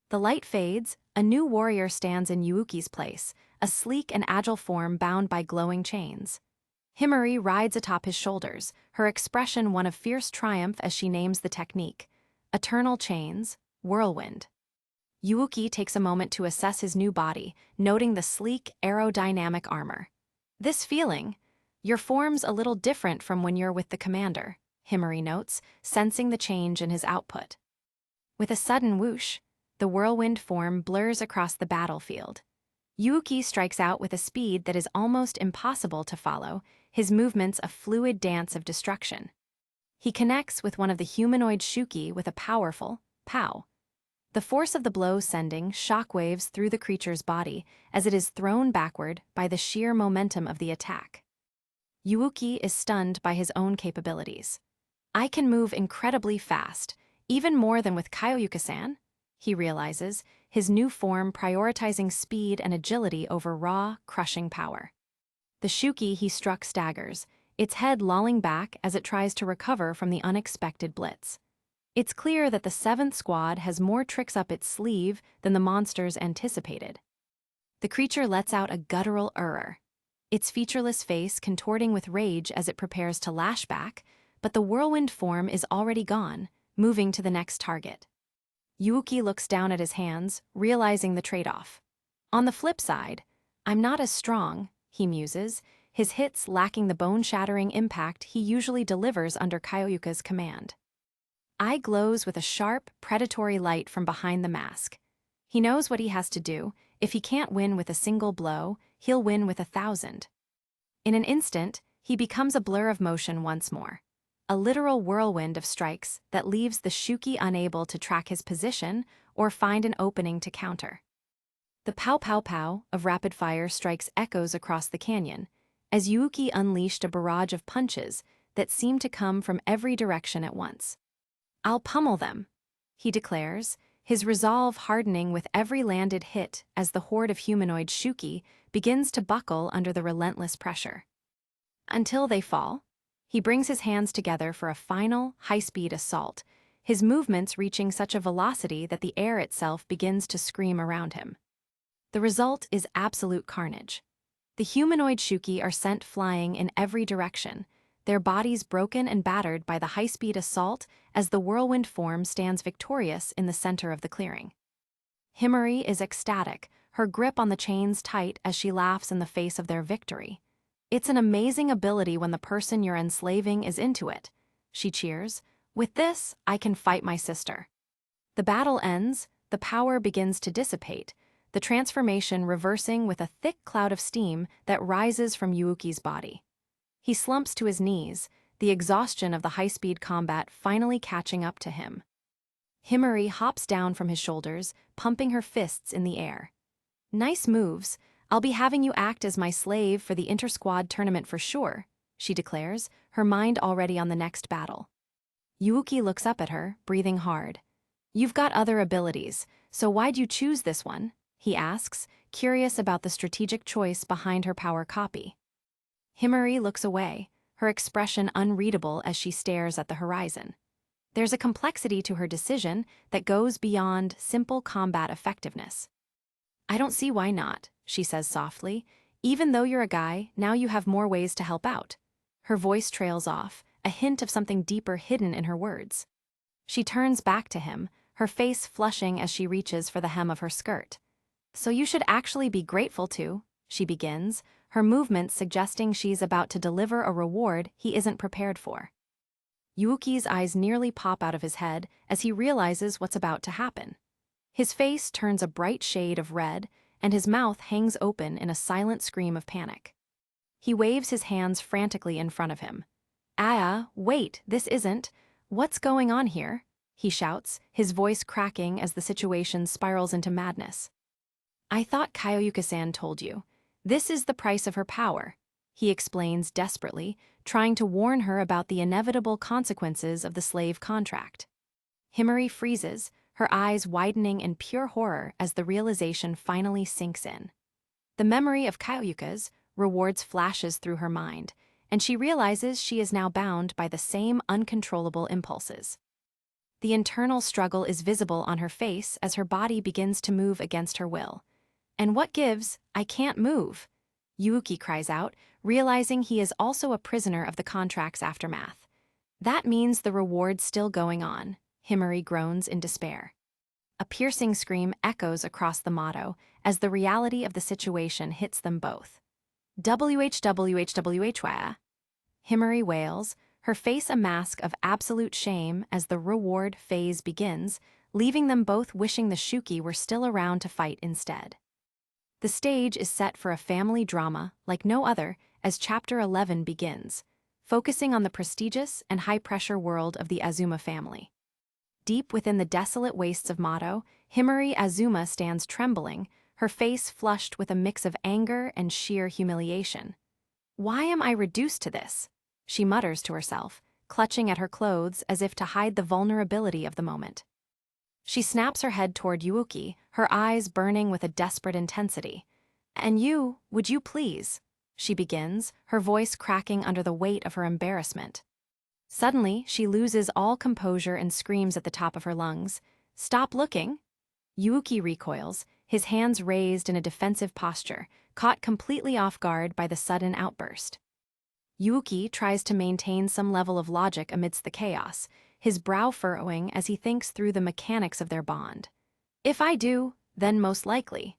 The light fades, a new warrior stands in Yuuki's place, a sleek and agile form bound by glowing chains. Himari rides atop his shoulders, her expression one of fierce triumph as she names the technique. Eternal Chains, Whirlwind. Yuuki takes a moment to assess his new body, noting the sleek, aerodynamic armor. "This feeling, your form's a little different from when you're with the commander," Himari notes, sensing the change in his output. With a sudden whoosh, the whirlwind form blurs across the battlefield. Yuuki strikes out with a speed that is almost impossible to follow, his movements a fluid dance of destruction. He connects with one of the humanoid Shuki with a powerful pow. The force of the blow sending shockwaves through the creature's body as it is thrown backward by the sheer momentum of the attack. Yuuki is stunned by his own capabilities. "I can move incredibly fast, even more than with Kyoyuka-san," he realizes, his new form prioritizing speed and agility over raw, crushing power. The Shuki he struck staggers, its head lolling back as it tries to recover from the unexpected blitz. It's clear that the 7th Squad has more tricks up its sleeve than the monsters anticipated. The creature lets out a guttural urr, its featureless face contorting with rage as it prepares to lash back, but the whirlwind form is already gone, moving to the next target. Yuuki looks down at his hands, realizing the trade-off. On the flip side, "I'm not as strong," he muses, his hits lacking the bone-shattering impact he usually delivers under Kyoyuka's command. Eye glows with a sharp, predatory light from behind the mask. He knows what he has to do. If he can't win with a single blow, he'll win with 1,000. In an instant, he becomes a blur of motion once more. A literal whirlwind of strikes that leaves the Shuki unable to track his position or find an opening to counter. The pow-pow-pow of rapid-fire strikes echoes across the canyon, as Yuuki unleashed a barrage of punches that seemed to come from every direction at once. "I'll pummel them," he declares, his resolve hardening with every landed hit as the horde of humanoid Shuki begins to buckle under the relentless pressure. Until they fall, he brings his hands together for a final, high-speed assault, his movements reaching such a velocity that the air itself begins to scream around him. The result is absolute carnage. The humanoid Shuki are sent flying in every direction, their bodies broken and battered by the high-speed assault as the whirlwind form stands victorious in the center of the clearing. Himari is ecstatic, her grip on the chains tight as she laughs in the face of their victory. "It's an amazing ability when the person you're enslaving is into it," she cheers. "With this, I can fight my sister." The battle ends, the power begins to dissipate, the transformation reversing with a thick cloud of steam that rises from Yuuki's body. He slumps to his knees, the exhaustion of the high-speed combat finally catching up to him. Himari hops down from his shoulders, pumping her fists in the air. "Nice moves. I'll be having you act as my slave for the inter-squad tournament for sure," she declares, her mind already on the next battle. Yuuki looks up at her, breathing hard. "You've got other abilities, so why'd you choose this one?" he asks, curious about the strategic choice behind her power copy. Himari looks away, her expression unreadable as she stares at the horizon. There's a complexity to her decision that goes beyond simple combat effectiveness. "I don't see why not," she says softly. "Even though you're a guy, now you have more ways to help out." Her voice trails off, a hint of something deeper hidden in her words. She turns back to him, her face flushing as she reaches for the hem of her skirt. "So you should actually be grateful to," she begins, her movements suggesting she's about to deliver a reward he isn't prepared for. Yuuki's eyes nearly pop out of his head as he realizes what's about to happen. His face turns a bright shade of red, and his mouth hangs open in a silent scream of panic. He waves his hands frantically in front of him. Wait, this isn't. What's going on here?" he shouts, his voice cracking as the situation spirals into madness. I thought Kaioyuka-san told you. This is the price of her power, he explains desperately, trying to warn her about the inevitable consequences of the slave contract. Himari freezes, her eyes widening in pure horror as the realization finally sinks in. The memory of Kaioyuka's rewards flashes through her mind, and she realizes she is now bound by the same uncontrollable impulses. The internal struggle is visible on her face as her body begins to move against her will. And what gives? I can't move, Yuuki cries out, realizing he is also a prisoner of the contract's aftermath. That means the reward's still going on, Himari groans in despair. A piercing scream echoes across the motto as the reality of the situation hits them both. WHWHWHY. Himari wails, her face a mask of absolute shame as the reward phase begins, leaving them both wishing the Shuki were still around to fight instead. The stage is set for a family drama like no other as Chapter 11 begins, focusing on the prestigious and high-pressure world of the Azuma family. Deep within the desolate wastes of Mato, Himari Azuma stands trembling, her face flushed with a mix of anger and sheer humiliation. Why am I reduced to this? She mutters to herself, clutching at her clothes as if to hide the vulnerability of the moment. She snaps her head toward Yuuki, her eyes burning with a desperate intensity. And you, would you please? She begins, her voice cracking under the weight of her embarrassment. Suddenly, she loses all composure and screams at the top of her lungs. Stop looking! Yuuki recoils, his hands raised in a defensive posture, caught completely off guard by the sudden outburst. Yuuki tries to maintain some level of logic amidst the chaos, his brow furrowing as he thinks through the mechanics of their bond. If I do, then most likely.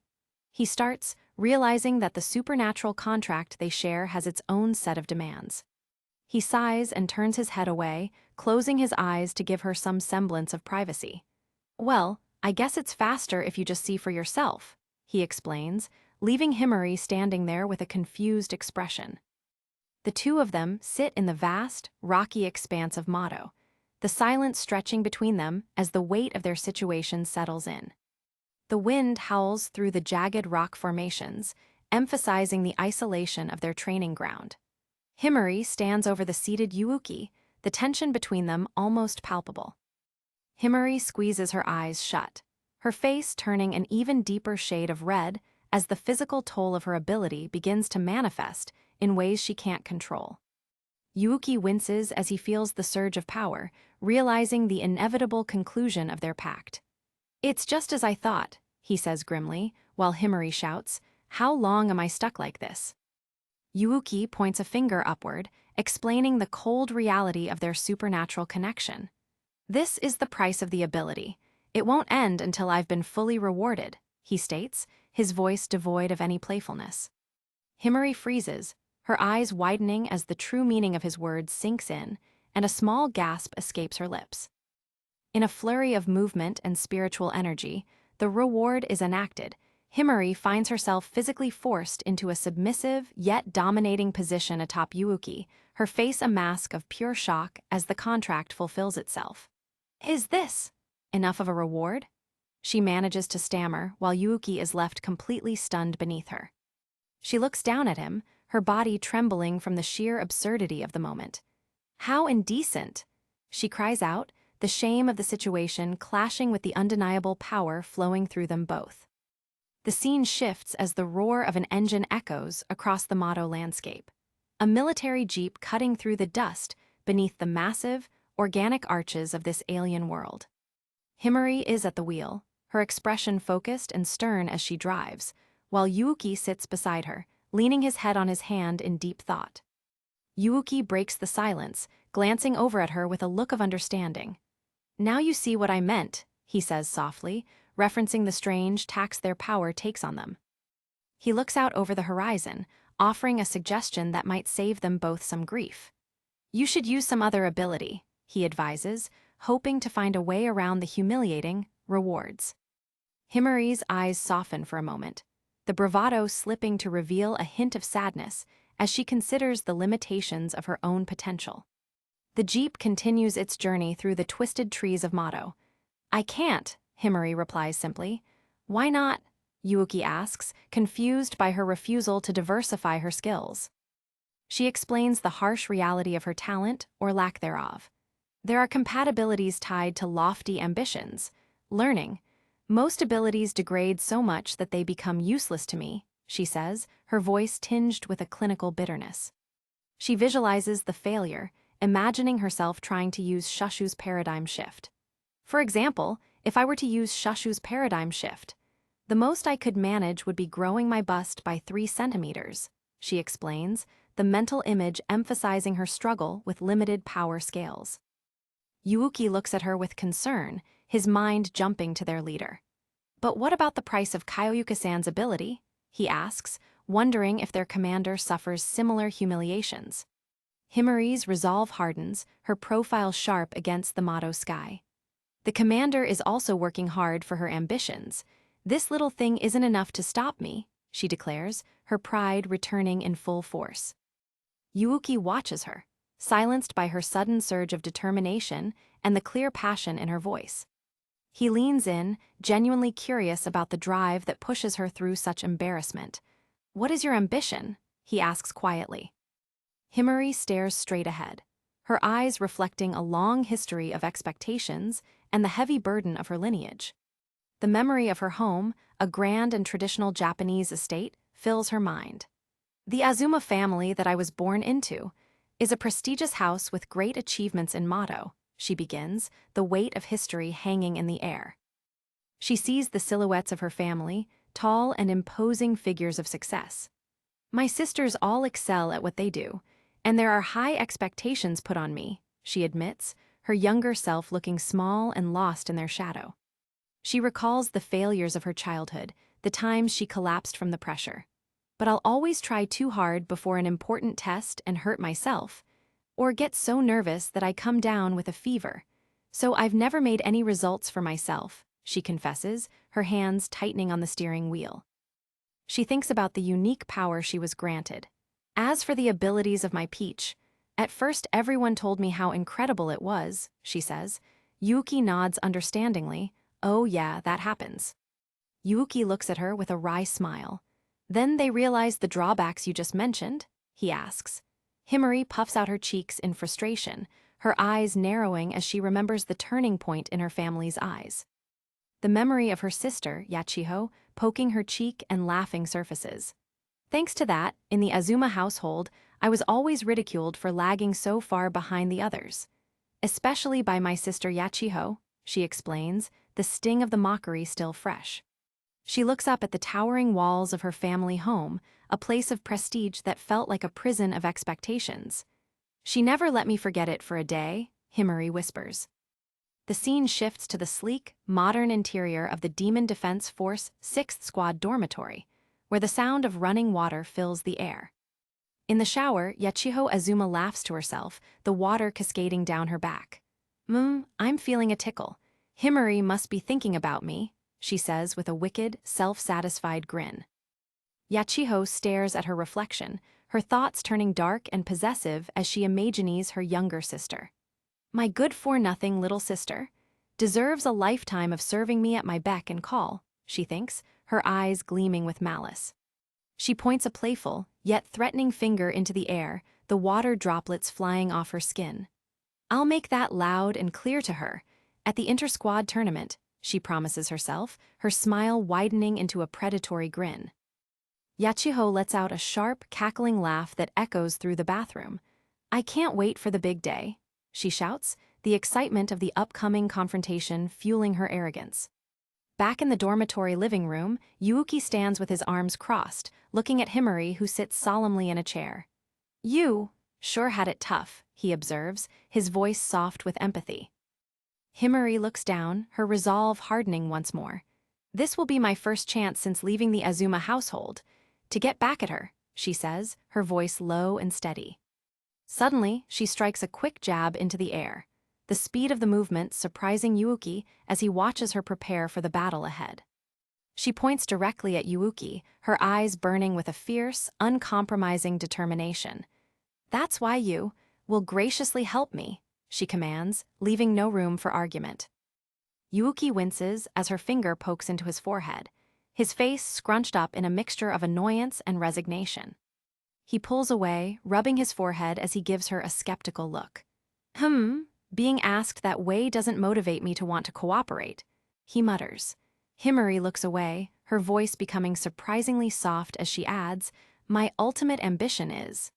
He starts, realizing that the supernatural contract they share has its own set of demands. He sighs and turns his head away, closing his eyes to give her some semblance of privacy. Well, I guess it's faster if you just see for yourself, he explains, leaving Himari standing there with a confused expression. The two of them sit in the vast, rocky expanse of Mato, the silence stretching between them as the weight of their situation settles in. The wind howls through the jagged rock formations, emphasizing the isolation of their training ground. Himari stands over the seated Yuuki, the tension between them almost palpable. Himari squeezes her eyes shut, her face turning an even deeper shade of red as the physical toll of her ability begins to manifest in ways she can't control. Yuuki winces as he feels the surge of power, realizing the inevitable conclusion of their pact. It's just as I thought, he says grimly, while Himari shouts, how long am I stuck like this? Yuuki points a finger upward, explaining the cold reality of their supernatural connection. This is the price of the ability. It won't end until I've been fully rewarded, he states, his voice devoid of any playfulness. Himari freezes, her eyes widening as the true meaning of his words sinks in, and a small gasp escapes her lips. In a flurry of movement and spiritual energy, the reward is enacted. Himari finds herself physically forced into a submissive yet dominating position atop Yuuki, her face a mask of pure shock as the contract fulfills itself. Is this enough of a reward? She manages to stammer while Yuuki is left completely stunned beneath her. She looks down at him, her body trembling from the sheer absurdity of the moment. How indecent! She cries out, the shame of the situation clashing with the undeniable power flowing through them both. The scene shifts as the roar of an engine echoes across the Mato landscape. A military jeep cutting through the dust beneath the massive, organic arches of this alien world. Himari is at the wheel, her expression focused and stern as she drives, while Yuuki sits beside her, leaning his head on his hand in deep thought. Yuuki breaks the silence, glancing over at her with a look of understanding. Now you see what I meant, he says softly, referencing the strange tax their power takes on them. He looks out over the horizon, offering a suggestion that might save them both some grief. You should use some other ability, he advises, hoping to find a way around the humiliating rewards. Himari's eyes soften for a moment, the bravado slipping to reveal a hint of sadness as she considers the limitations of her own potential. The jeep continues its journey through the twisted trees of Mato. I can't, Himari replies simply. Why not? Yuuki asks, confused by her refusal to diversify her skills. She explains the harsh reality of her talent, or lack thereof. There are compatibilities tied to lofty ambitions. Learning. Most abilities degrade so much that they become useless to me, she says, her voice tinged with a clinical bitterness. She visualizes the failure, imagining herself trying to use Shushu's paradigm shift. For example, if I were to use Shushu's paradigm shift, the most I could manage would be growing my bust by 3 centimeters, she explains, the mental image emphasizing her struggle with limited power scales. Yuuki looks at her with concern, his mind jumping to their leader. But what about the price of Kyoyuka-san's ability? He asks, wondering if their commander suffers similar humiliations. Himari's resolve hardens, her profile sharp against the Mato sky. The commander is also working hard for her ambitions. This little thing isn't enough to stop me, she declares, her pride returning in full force. Yuuki watches her, silenced by her sudden surge of determination and the clear passion in her voice. He leans in, genuinely curious about the drive that pushes her through such embarrassment. What is your ambition? He asks quietly. Himari stares straight ahead, her eyes reflecting a long history of expectations and the heavy burden of her lineage. The memory of her home, a grand and traditional Japanese estate, fills her mind. The Azuma family that I was born into is a prestigious house with great achievements in Mato, she begins, the weight of history hanging in the air. She sees the silhouettes of her family, tall and imposing figures of success. My sisters all excel at what they do, and there are high expectations put on me, she admits, her younger self looking small and lost in their shadow. She recalls the failures of her childhood, the times she collapsed from the pressure. But I'll always try too hard before an important test and hurt myself, or get so nervous that I come down with a fever. So I've never made any results for myself, she confesses, her hands tightening on the steering wheel. She thinks about the unique power she was granted. As for the abilities of my peach, at first everyone told me how incredible it was, she says. Yuuki nods understandingly. Oh yeah, that happens. Yuuki looks at her with a wry smile. Then they realize the drawbacks you just mentioned? He asks. Himari puffs out her cheeks in frustration, her eyes narrowing as she remembers the turning point in her family's eyes. The memory of her sister, Yachiho, poking her cheek and laughing surfaces. Thanks to that, in the Azuma household, I was always ridiculed for lagging so far behind the others. Especially by my sister Yachiho, she explains, the sting of the mockery still fresh. She looks up at the towering walls of her family home, a place of prestige that felt like a prison of expectations. She never let me forget it for a day, Himari whispers. The scene shifts to the sleek, modern interior of the Demon Defense Force 6th Squad dormitory, where the sound of running water fills the air. In the shower, Yachiho Azuma laughs to herself, the water cascading down her back. I'm feeling a tickle. Himari must be thinking about me, she says with a wicked, self-satisfied grin. Yachiho stares at her reflection, her thoughts turning dark and possessive as she imagines her younger sister. My good-for-nothing little sister deserves a lifetime of serving me at my beck and call, she thinks, her eyes gleaming with malice. She points a playful, yet threatening finger into the air, the water droplets flying off her skin. I'll make that loud and clear to her. At the inter-squad tournament, she promises herself, her smile widening into a predatory grin. Yachiho lets out a sharp, cackling laugh that echoes through the bathroom. I can't wait for the big day, she shouts, the excitement of the upcoming confrontation fueling her arrogance. Back in the dormitory living room, Yuuki stands with his arms crossed, looking at Himari who sits solemnly in a chair. You sure had it tough, he observes, his voice soft with empathy. Himari looks down, her resolve hardening once more. This will be my first chance since leaving the Azuma household. To get back at her, she says, her voice low and steady. Suddenly, she strikes a quick jab into the air, the speed of the movement surprising Yuuki as he watches her prepare for the battle ahead. She points directly at Yuuki, her eyes burning with a fierce, uncompromising determination. That's why you will graciously help me, she commands, leaving no room for argument. Yuuki winces as her finger pokes into his forehead, his face scrunched up in a mixture of annoyance and resignation. He pulls away, rubbing his forehead as he gives her a skeptical look. Being asked that way doesn't motivate me to want to cooperate, he mutters. Himari looks away, her voice becoming surprisingly soft as she adds, my ultimate ambition is.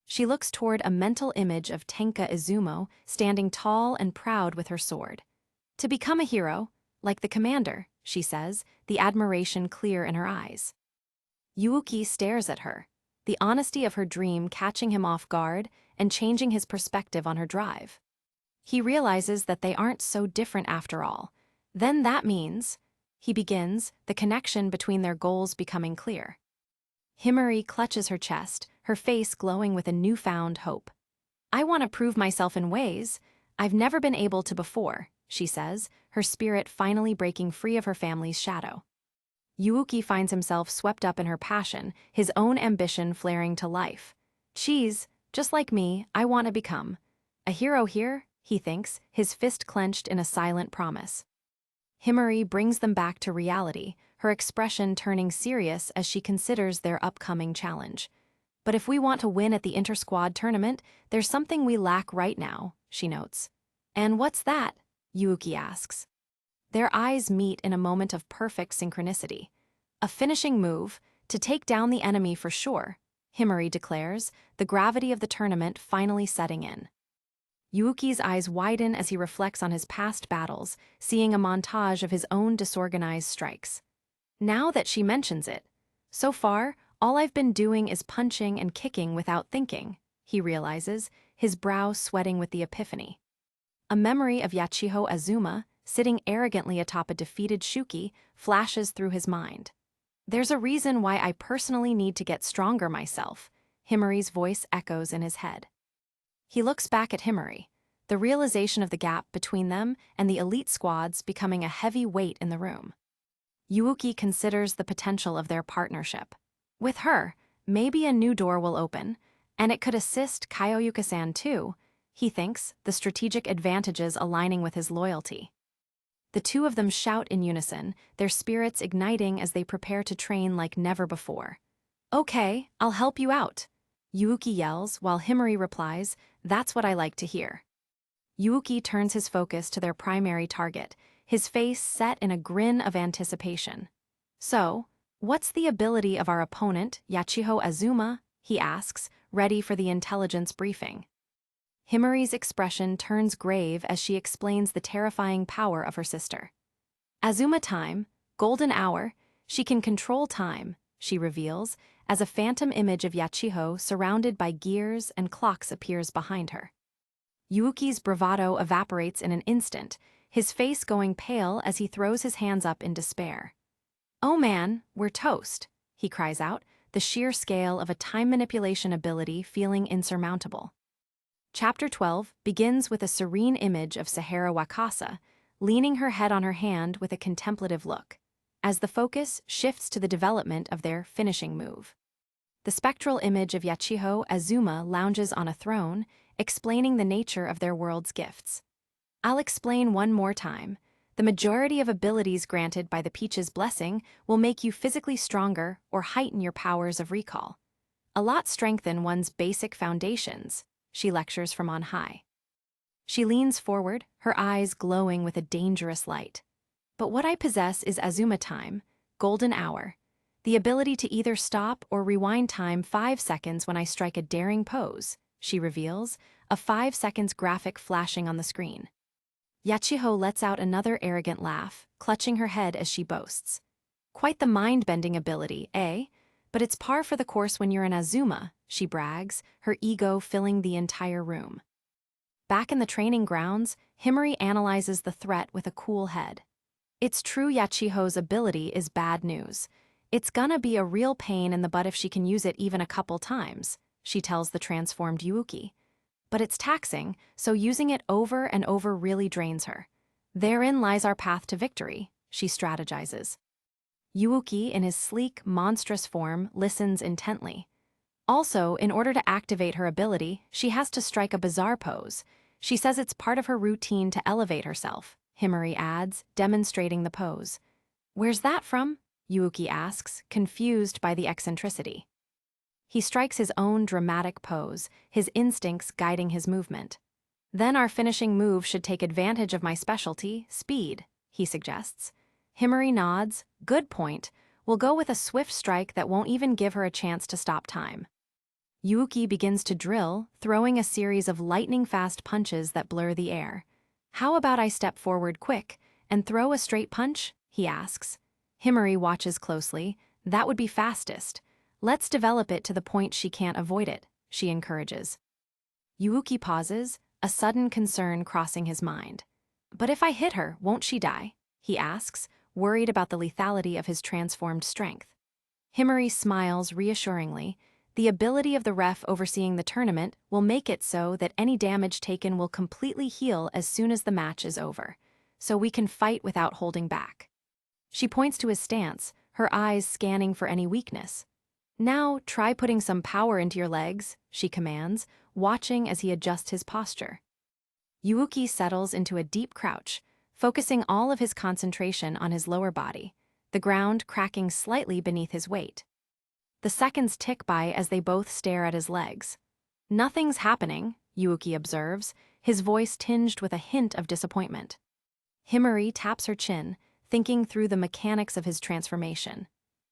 She looks toward a mental image of Tenka Izumo standing tall and proud with her sword. To become a hero, like the commander, she says, the admiration clear in her eyes. Yuuki stares at her, the honesty of her dream catching him off guard and changing his perspective on her drive. He realizes that they aren't so different after all. Then that means, he begins, the connection between their goals becoming clear. Himari clutches her chest, her face glowing with a newfound hope. I want to prove myself in ways I've never been able to before, she says, her spirit finally breaking free of her family's shadow. Yuuki finds himself swept up in her passion, his own ambition flaring to life. Geez, just like me, I want to become a hero here, he thinks, his fist clenched in a silent promise. Himari brings them back to reality, her expression turning serious as she considers their upcoming challenge. But if we want to win at the inter-squad tournament, there's something we lack right now, she notes. And what's that? Yuuki asks. Their eyes meet in a moment of perfect synchronicity. A finishing move, to take down the enemy for sure, Himari declares, the gravity of the tournament finally setting in. Yuuki's eyes widen as he reflects on his past battles, seeing a montage of his own disorganized strikes. Now that she mentions it, so far, all I've been doing is punching and kicking without thinking, he realizes, his brow sweating with the epiphany. A memory of Yachiho Azuma, sitting arrogantly atop a defeated Shuki, flashes through his mind. There's a reason why I personally need to get stronger myself, Himari's voice echoes in his head. He looks back at Himari, the realization of the gap between them and the elite squads becoming a heavy weight in the room. Yuuki considers the potential of their partnership. With her, maybe a new door will open, and it could assist Kyoyuka-san too, he thinks, the strategic advantages aligning with his loyalty. The two of them shout in unison, their spirits igniting as they prepare to train like never before. Okay, I'll help you out, Yuuki yells while Himari replies, that's what I like to hear. Yuuki turns his focus to their primary target, his face set in a grin of anticipation. So, what's the ability of our opponent, Yachiho Azuma? He asks, ready for the intelligence briefing. Himari's expression turns grave as she explains the terrifying power of her sister. Azuma time, golden hour, she can control time, she reveals, as a phantom image of Yachiho surrounded by gears and clocks appears behind her. Yuuki's bravado evaporates in an instant, his face going pale as he throws his hands up in despair. Oh man, we're toast, he cries out, the sheer scale of a time manipulation ability feeling insurmountable. Chapter 12 begins with a serene image of Sahara Wakasa, leaning her head on her hand with a contemplative look, as the focus shifts to the development of their finishing move. The spectral image of Yachiho Azuma lounges on a throne, explaining the nature of their world's gifts. I'll explain one more time. The majority of abilities granted by the Peach's blessing will make you physically stronger or heighten your powers of recall. A lot strengthen one's basic foundations, she lectures from on high. She leans forward, her eyes glowing with a dangerous light. But what I possess is Azuma time, golden hour, the ability to either stop or rewind time 5 seconds when I strike a daring pose, she reveals, a 5 seconds graphic flashing on the screen. Yachiho lets out another arrogant laugh, clutching her head as she boasts. Quite the mind-bending ability, eh? But it's par for the course when you're an Azuma, she brags, her ego filling the entire room. Back in the training grounds, Himari analyzes the threat with a cool head. It's true Yachiho's ability is bad news. It's gonna be a real pain in the butt if she can use it even a couple times, she tells the transformed Yuuki. But it's taxing, so using it over and over really drains her. Therein lies our path to victory, she strategizes. Yuuki, in his sleek, monstrous form, listens intently. Also, in order to activate her ability, she has to strike a bizarre pose. She says it's part of her routine to elevate herself, Himari adds, demonstrating the pose. Where's that from? Yuuki asks, confused by the eccentricity. He strikes his own dramatic pose, his instincts guiding his movement. Then our finishing move should take advantage of my specialty, speed, he suggests. Himari nods. Good point. We'll go with a swift strike that won't even give her a chance to stop time. Yuuki begins to drill, throwing a series of lightning-fast punches that blur the air. How about I step forward quick and throw a straight punch? He asks. Himari watches closely. That would be fastest. Let's develop it to the point she can't avoid it, she encourages. Yuuki pauses, a sudden concern crossing his mind. But if I hit her, won't she die? He asks, worried about the lethality of his transformed strength. Himari smiles reassuringly. The ability of the ref overseeing the tournament will make it so that any damage taken will completely heal as soon as the match is over, so we can fight without holding back. She points to his stance, her eyes scanning for any weakness. Now try putting some power into your legs, she commands, watching as he adjusts his posture. Yuuki settles into a deep crouch, focusing all of his concentration on his lower body, the ground cracking slightly beneath his weight. The seconds tick by as they both stare at his legs. Nothing's happening, Yuuki observes, his voice tinged with a hint of disappointment. Himari taps her chin, thinking through the mechanics of his transformation.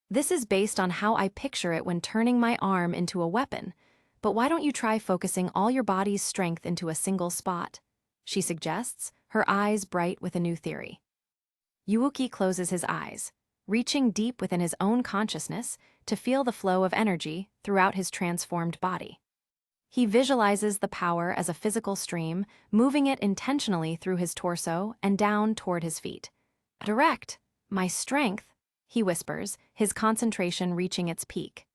This is based on how I picture it when turning my arm into a weapon, but why don't you try focusing all your body's strength into a single spot? She suggests, her eyes bright with a new theory. Yuuki closes his eyes, reaching deep within his own consciousness to feel the flow of energy throughout his transformed body. He visualizes the power as a physical stream, moving it intentionally through his torso and down toward his feet. Direct, my strength, he whispers, his concentration reaching its peak.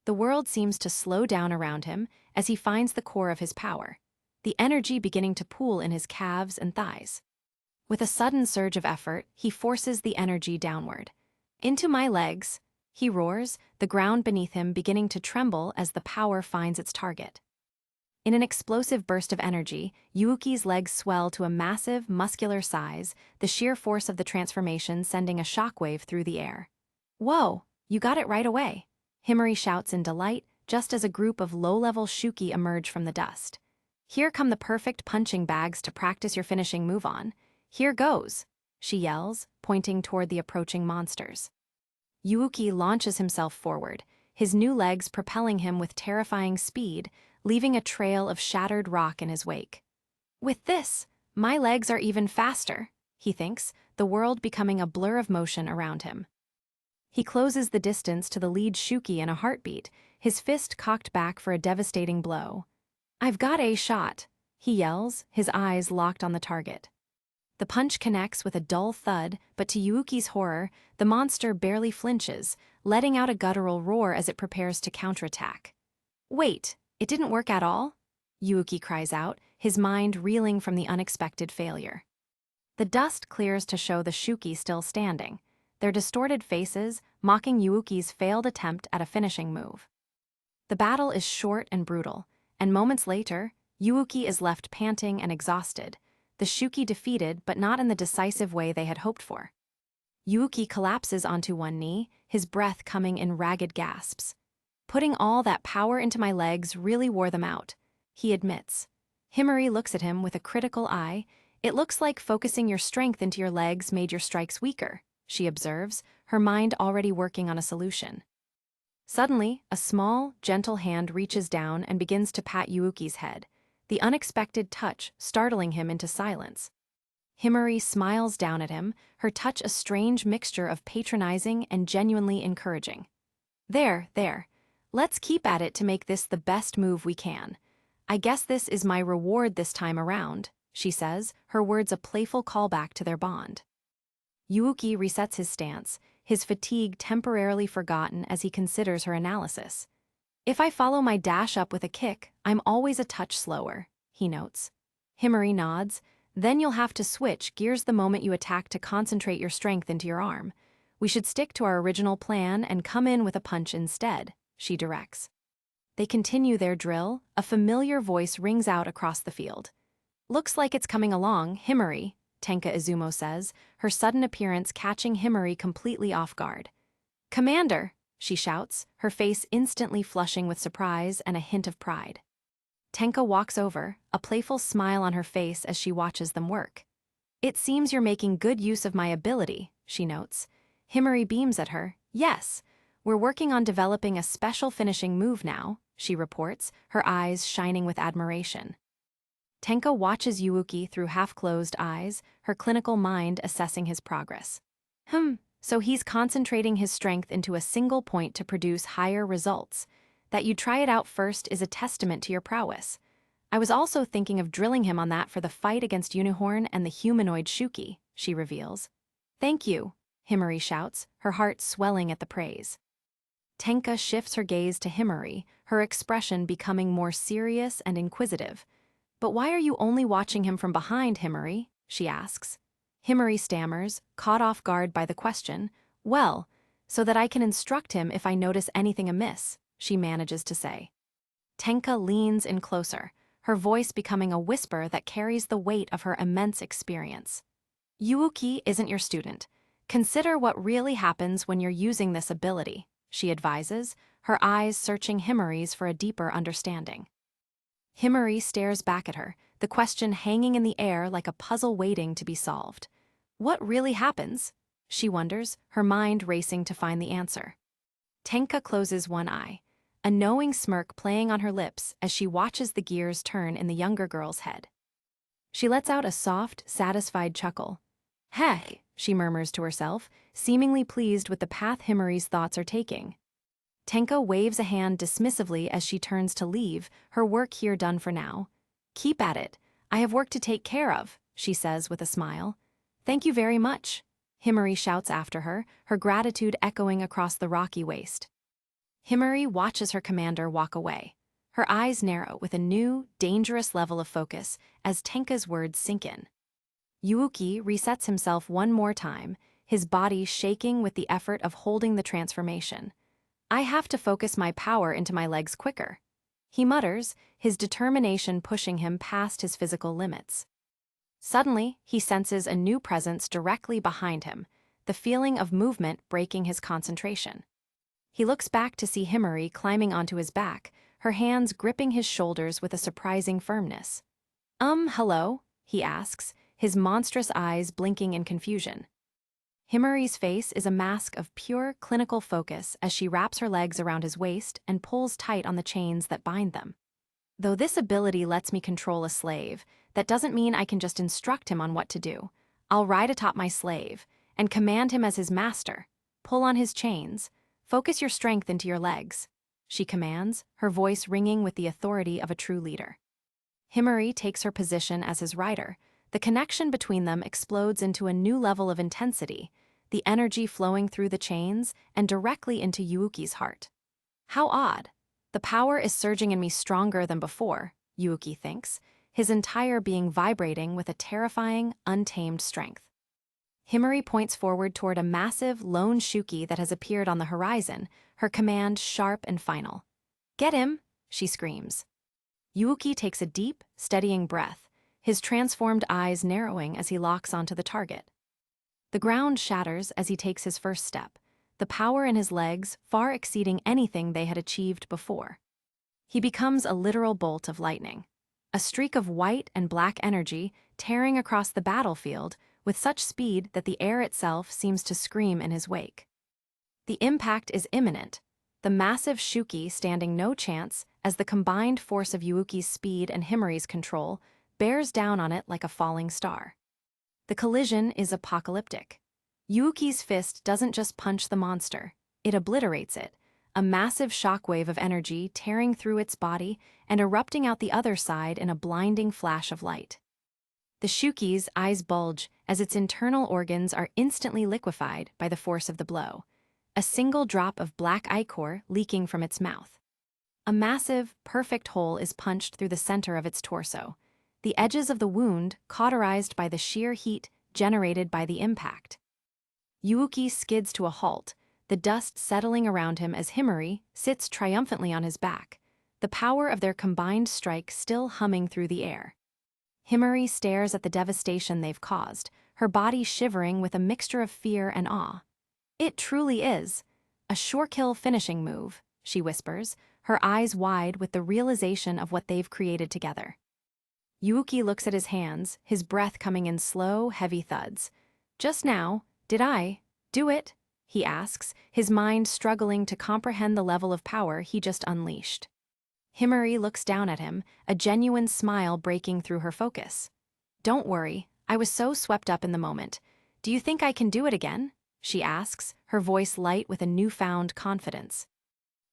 The world seems to slow down around him as he finds the core of his power, the energy beginning to pool in his calves and thighs. With a sudden surge of effort, he forces the energy downward. Into my legs, he roars, the ground beneath him beginning to tremble as the power finds its target. In an explosive burst of energy, Yuuki's legs swell to a massive, muscular size, the sheer force of the transformation sending a shockwave through the air. Whoa, you got it right away, Himari shouts in delight, just as a group of low-level Shuki emerge from the dust. Here come the perfect punching bags to practice your finishing move on. Here goes, she yells, pointing toward the approaching monsters. Yuuki launches himself forward, his new legs propelling him with terrifying speed, leaving a trail of shattered rock in his wake. With this, my legs are even faster, he thinks, the world becoming a blur of motion around him. He closes the distance to the lead Shuki in a heartbeat, his fist cocked back for a devastating blow. I've got a shot, he yells, his eyes locked on the target. The punch connects with a dull thud, but to Yuuki's horror, the monster barely flinches, letting out a guttural roar as it prepares to counterattack. Wait, it didn't work at all? Yuuki cries out, his mind reeling from the unexpected failure. The dust clears to show the Shuki still standing, their distorted faces mocking Yuuki's failed attempt at a finishing move. The battle is short and brutal, and moments later, Yuuki is left panting and exhausted, the Shuki defeated but not in the decisive way they had hoped for. Yuuki collapses onto one knee, his breath coming in ragged gasps. Putting all that power into my legs really wore them out, he admits. Himari looks at him with a critical eye. It looks like focusing your strength into your legs made your strikes weaker, she observes, her mind already working on a solution. Suddenly, a small, gentle hand reaches down and begins to pat Yuuki's head, the unexpected touch startling him into silence. Himari smiles down at him, her touch a strange mixture of patronizing and genuinely encouraging. There. Let's keep at it to make this the best move we can. I guess this is my reward this time around, she says, her words a playful callback to their bond. Yuuki resets his stance, his fatigue temporarily forgotten as he considers her analysis. If I follow my dash up with a kick, I'm always a touch slower, he notes. Himari nods. Then you'll have to switch gears the moment you attack to concentrate your strength into your arm. We should stick to our original plan and come in with a punch instead, she directs. They continue their drill, a familiar voice rings out across the field. Looks like it's coming along, Himari, Tenka Izumo says, her sudden appearance catching Himari completely off guard. Commander, she shouts, her face instantly flushing with surprise and a hint of pride. Tenka walks over, a playful smile on her face as she watches them work. It seems you're making good use of my ability, she notes. Himari beams at her. Yes, we're working on developing a special finishing move now, she reports, her eyes shining with admiration. Tenka watches Yuuki through half-closed eyes, her clinical mind assessing his progress. So he's concentrating his strength into a single point to produce higher results. That you try it out first is a testament to your prowess. I was also thinking of drilling him on that for the fight against Unicorn and the humanoid Shuki, she reveals. Thank you, Himari shouts, her heart swelling at the praise. Tenka shifts her gaze to Himari, her expression becoming more serious and inquisitive. But why are you only watching him from behind, Himari? She asks. Himari stammers, caught off guard by the question. Well, so that I can instruct him if I notice anything amiss, she manages to say. Tenka leans in closer, her voice becoming a whisper that carries the weight of her immense experience. Yuuki isn't your student. Consider what really happens when you're using this ability, she advises, her eyes searching Himari's for a deeper understanding. Himari stares back at her, the question hanging in the air like a puzzle waiting to be solved. What really happens? She wonders, her mind racing to find the answer. Tenka closes one eye, a knowing smirk playing on her lips as she watches the gears turn in the younger girl's head. She lets out a soft, satisfied chuckle. Hey, she murmurs to herself, seemingly pleased with the path Himari's thoughts are taking. Tenka waves a hand dismissively as she turns to leave, her work here done for now. Keep at it. I have work to take care of, she says with a smile. Thank you very much, Himari shouts after her, her gratitude echoing across the rocky waste. Himari watches her commander walk away. Her eyes narrow with a new, dangerous level of focus as Tenka's words sink in. Yuuki resets himself one more time, his body shaking with the effort of holding the transformation. I have to focus my power into my legs quicker, he mutters, his determination pushing him past his physical limits. Suddenly, he senses a new presence directly behind him, the feeling of movement breaking his concentration. He looks back to see Himari climbing onto his back, her hands gripping his shoulders with a surprising firmness. Hello? He asks, his monstrous eyes blinking in confusion. Himari's face is a mask of pure clinical focus as she wraps her legs around his waist and pulls tight on the chains that bind them. Though this ability lets me control a slave, that doesn't mean I can just instruct him on what to do. I'll ride atop my slave and command him as his master. Pull on his chains. Focus your strength into your legs, she commands, her voice ringing with the authority of a true leader. Himari takes her position as his rider. The connection between them explodes into a new level of intensity, the energy flowing through the chains and directly into Yuuki's heart. How odd. The power is surging in me stronger than before, Yuuki thinks, his entire being vibrating with a terrifying, untamed strength. Himari points forward toward a massive, lone Shuki that has appeared on the horizon, her command sharp and final. Get him, she screams. Yuuki takes a deep, steadying breath, his transformed eyes narrowing as he locks onto the target. The ground shatters as he takes his first step, the power in his legs far exceeding anything they had achieved before. He becomes a literal bolt of lightning, a streak of white and black energy tearing across the battlefield with such speed that the air itself seems to scream in his wake. The impact is imminent, the massive Shuki standing no chance as the combined force of Yuuki's speed and Himari's control bears down on it like a falling star. The collision is apocalyptic. Yuuki's fist doesn't just punch the monster, it obliterates it, a massive shockwave of energy tearing through its body and erupting out the other side in a blinding flash of light. The Shuki's eyes bulge as its internal organs are instantly liquefied by the force of the blow, a single drop of black ichor leaking from its mouth. A massive, perfect hole is punched through the center of its torso, the edges of the wound cauterized by the sheer heat generated by the impact. Yuuki skids to a halt, the dust settling around him as Himari sits triumphantly on his back, the power of their combined strike still humming through the air. Himari stares at the devastation they've caused, her body shivering with a mixture of fear and awe. It truly is a sure kill finishing move, she whispers, her eyes wide with the realization of what they've created together. Yuuki looks at his hands, his breath coming in slow, heavy thuds. Just now, did I do it? He asks, his mind struggling to comprehend the level of power he just unleashed. Himari looks down at him, a genuine smile breaking through her focus. Don't worry, I was so swept up in the moment. Do you think I can do it again? She asks, her voice light with a newfound confidence.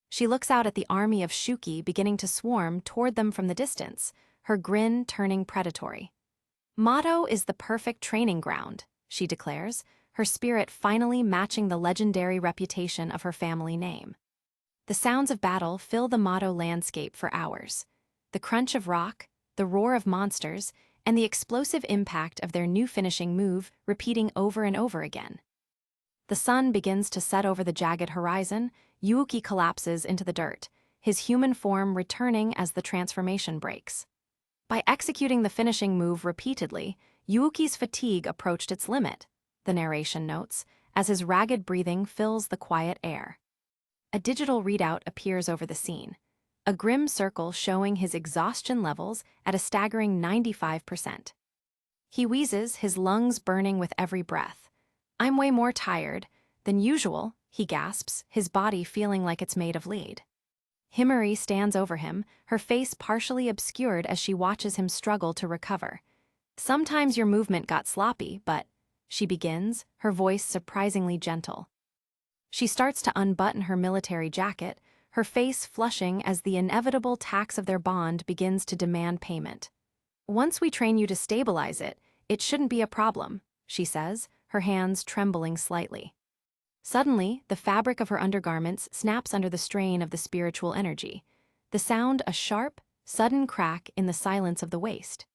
She looks out at the army of Shuki beginning to swarm toward them from the distance, her grin turning predatory. Mato is the perfect training ground, she declares, her spirit finally matching the legendary reputation of her family name. The sounds of battle fill the Mato landscape for hours. The crunch of rock, the roar of monsters, and the explosive impact of their new finishing move repeating over and over again. The sun begins to set over the jagged horizon. Yuuki collapses into the dirt, his human form returning as the transformation breaks. By executing the finishing move repeatedly, Yuuki's fatigue approached its limit, the narration notes, as his ragged breathing fills the quiet air. A digital readout appears over the scene, a grim circle showing his exhaustion levels at a staggering 95%. He wheezes, his lungs burning with every breath. I'm way more tired than usual, he gasps, his body feeling like it's made of lead. Himari stands over him, her face partially obscured as she watches him struggle to recover. Sometimes your movement got sloppy, but, she begins, her voice surprisingly gentle. She starts to unbutton her military jacket, her face flushing as the inevitable tax of their bond begins to demand payment. Once we train you to stabilize it, it shouldn't be a problem, she says, her hands trembling slightly. Suddenly, the fabric of her undergarments snaps under the strain of the spiritual energy. The sound a sharp, sudden crack in the silence of the waist.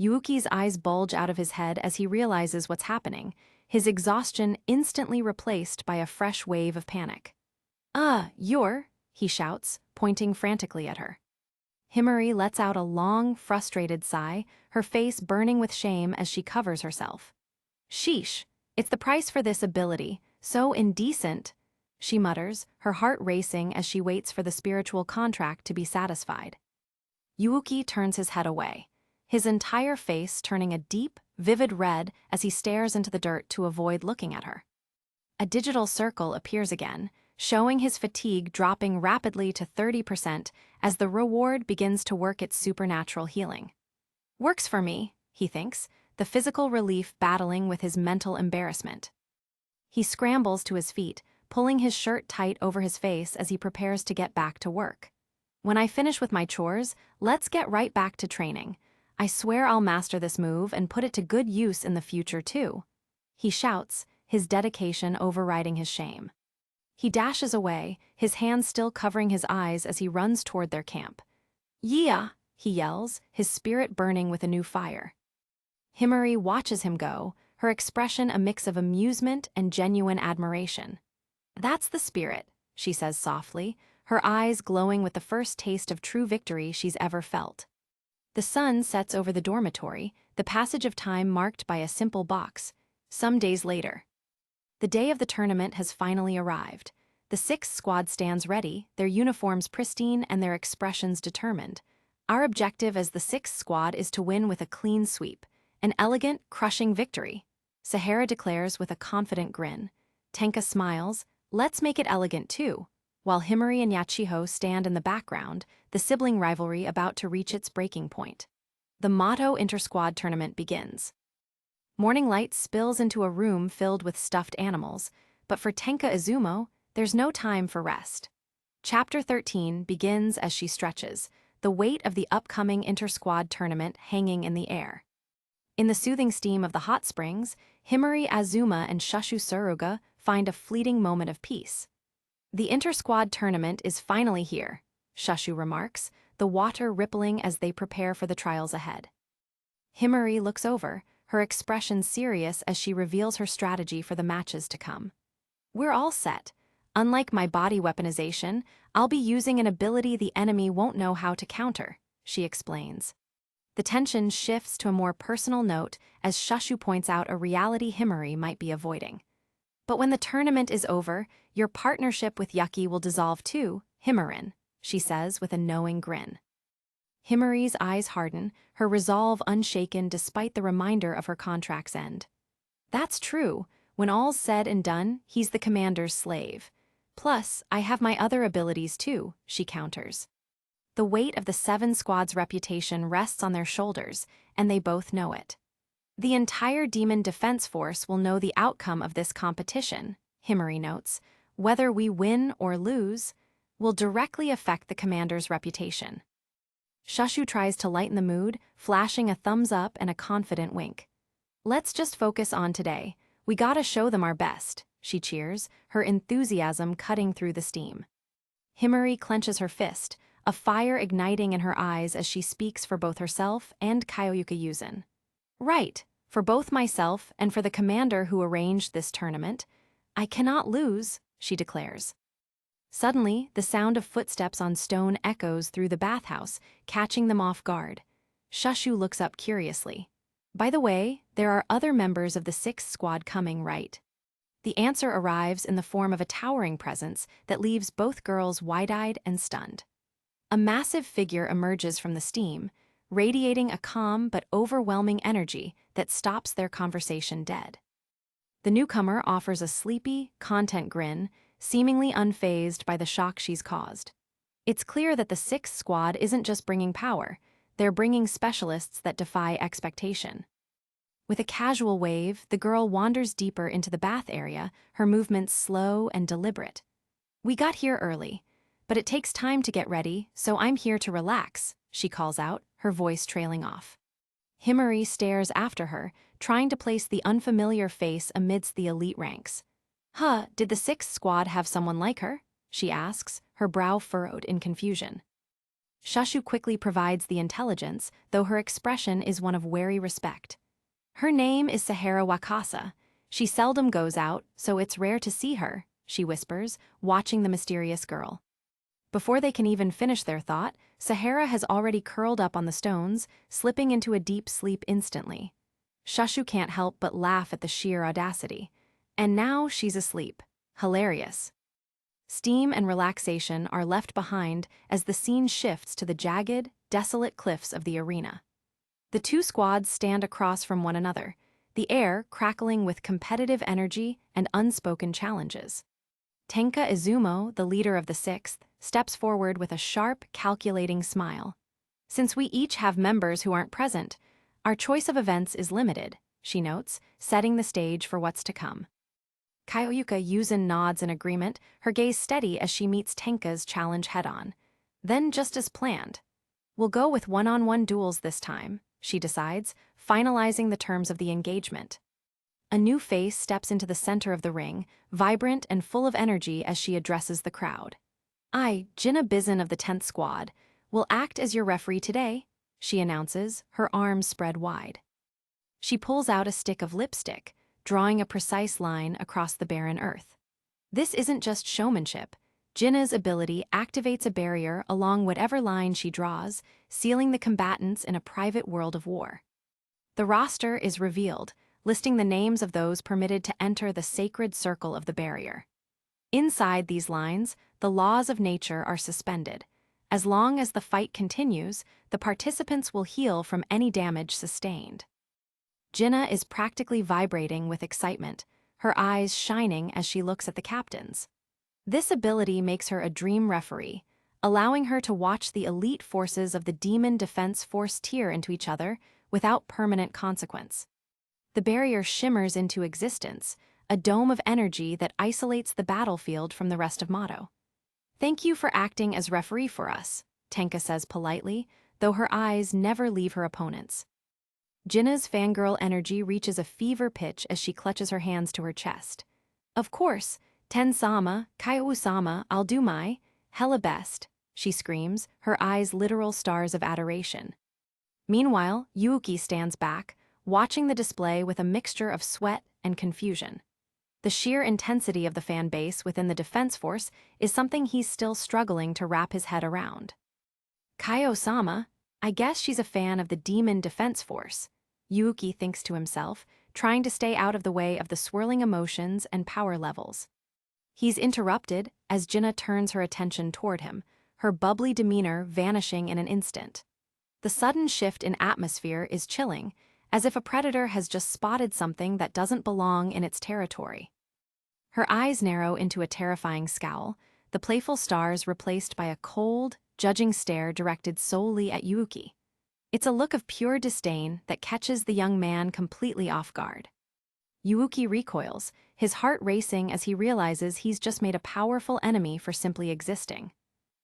Yuuki's eyes bulge out of his head as he realizes what's happening, his exhaustion instantly replaced by a fresh wave of panic. He shouts, pointing frantically at her. Himari lets out a long, frustrated sigh, her face burning with shame as she covers herself. Sheesh, it's the price for this ability, so indecent, she mutters, her heart racing as she waits for the spiritual contract to be satisfied. Yuuki turns his head away, his entire face turning a deep, vivid red as he stares into the dirt to avoid looking at her. A digital circle appears again, showing his fatigue dropping rapidly to 30% as the reward begins to work its supernatural healing. Works for me, he thinks, the physical relief battling with his mental embarrassment. He scrambles to his feet, pulling his shirt tight over his face as he prepares to get back to work. When I finish with my chores, let's get right back to training. I swear I'll master this move and put it to good use in the future too. He shouts, his dedication overriding his shame. He dashes away, his hands still covering his eyes as he runs toward their camp. Yeah, he yells, his spirit burning with a new fire. Himari watches him go, her expression a mix of amusement and genuine admiration. That's the spirit, she says softly, her eyes glowing with the first taste of true victory she's ever felt. The sun sets over the dormitory, the passage of time marked by a simple box. Some days later. The day of the tournament has finally arrived. The sixth squad stands ready, their uniforms pristine and their expressions determined. Our objective as the sixth squad is to win with a clean sweep, an elegant, crushing victory, Sahara declares with a confident grin. Tenka smiles, let's make it elegant too, while Himari and Yachiho stand in the background, the sibling rivalry about to reach its breaking point. The Mato Inter-Squad tournament begins. Morning light spills into a room filled with stuffed animals, but for Tenka Izumo, there's no time for rest. Chapter 13 begins as she stretches, the weight of the upcoming inter-squad tournament hanging in the air. In the soothing steam of the hot springs, Himari Azuma and Shushu Suruga find a fleeting moment of peace. The inter-squad tournament is finally here, Shushu remarks, the water rippling as they prepare for the trials ahead. Himari looks over, her expression serious as she reveals her strategy for the matches to come. We're all set. Unlike my body weaponization, I'll be using an ability the enemy won't know how to counter, she explains. The tension shifts to a more personal note as Shushu points out a reality Himari might be avoiding. But when the tournament is over, your partnership with Yuki will dissolve too, Himarin, she says with a knowing grin. Himari's eyes harden, her resolve unshaken despite the reminder of her contract's end. That's true. When all's said and done, he's the commander's slave. Plus, I have my other abilities too, she counters. The weight of the 7 squad's reputation rests on their shoulders, and they both know it. The entire Demon Defense Force will know the outcome of this competition, Himari notes. Whether we win or lose will directly affect the commander's reputation. Shushu tries to lighten the mood, flashing a thumbs up and a confident wink. Let's just focus on today. We gotta show them our best, she cheers, her enthusiasm cutting through the steam. Himari clenches her fist, a fire igniting in her eyes as she speaks for both herself and Kyoyuka Yuzin. Right, for both myself and for the commander who arranged this tournament, I cannot lose, she declares. Suddenly, the sound of footsteps on stone echoes through the bathhouse, catching them off guard. Shushu looks up curiously. By the way, there are other members of the 6th squad coming, right? The answer arrives in the form of a towering presence that leaves both girls wide-eyed and stunned. A massive figure emerges from the steam, radiating a calm but overwhelming energy that stops their conversation dead. The newcomer offers a sleepy, content grin, seemingly unfazed by the shock she's caused. It's clear that the 6th squad isn't just bringing power, they're bringing specialists that defy expectation. With a casual wave, the girl wanders deeper into the bath area, her movements slow and deliberate. We got here early, but it takes time to get ready, so I'm here to relax, she calls out, her voice trailing off. Himari stares after her, trying to place the unfamiliar face amidst the elite ranks. Did the 6th squad have someone like her? She asks, her brow furrowed in confusion. Shushu quickly provides the intelligence, though her expression is one of wary respect. Her name is Sahara Wakasa. She seldom goes out, so it's rare to see her, she whispers, watching the mysterious girl. Before they can even finish their thought, Sahara has already curled up on the stones, slipping into a deep sleep instantly. Shushu can't help but laugh at the sheer audacity. And now she's asleep. Hilarious. Steam and relaxation are left behind as the scene shifts to the jagged, desolate cliffs of the arena. The 2 squads stand across from one another, the air crackling with competitive energy and unspoken challenges. Tenka Izumo, the leader of the 6th, steps forward with a sharp, calculating smile. Since we each have members who aren't present, our choice of events is limited, she notes, setting the stage for what's to come. Kyoyuka Yuzin nods in agreement, her gaze steady as she meets Tenka's challenge head-on. Then, just as planned, we'll go with one-on-one duels this time, she decides, finalizing the terms of the engagement. A new face steps into the center of the ring, vibrant and full of energy as she addresses the crowd. I, Jinna Bizin of the 10th Squad, will act as your referee today, she announces, her arms spread wide. She pulls out a stick of lipstick, drawing a precise line across the barren earth. This isn't just showmanship. Jinna's ability activates a barrier along whatever line she draws, sealing the combatants in a private world of war. The roster is revealed, listing the names of those permitted to enter the sacred circle of the barrier. Inside these lines, the laws of nature are suspended. As long as the fight continues, the participants will heal from any damage sustained. Jinna is practically vibrating with excitement, her eyes shining as she looks at the captains. This ability makes her a dream referee, allowing her to watch the elite forces of the Demon Defense Force tear into each other without permanent consequence. The barrier shimmers into existence, a dome of energy that isolates the battlefield from the rest of Motto. Thank you for acting as referee for us, Tenka says politely, though her eyes never leave her opponents. Jinna's fangirl energy reaches a fever pitch as she clutches her hands to her chest. Of course, Ten-sama, Kaiou-sama, I'll do my hella best, she screams, her eyes literal stars of adoration. Meanwhile, Yuuki stands back, watching the display with a mixture of sweat and confusion. The sheer intensity of the fan base within the Defense Force is something he's still struggling to wrap his head around. Kaiou-sama, I guess she's a fan of the Demon Defense Force, Yuuki thinks to himself, trying to stay out of the way of the swirling emotions and power levels. He's interrupted as Jinna turns her attention toward him, her bubbly demeanor vanishing in an instant. The sudden shift in atmosphere is chilling, as if a predator has just spotted something that doesn't belong in its territory. Her eyes narrow into a terrifying scowl, the playful stars replaced by a cold, judging stare directed solely at Yuuki. It's a look of pure disdain that catches the young man completely off guard. Yuuki recoils, his heart racing as he realizes he's just made a powerful enemy for simply existing.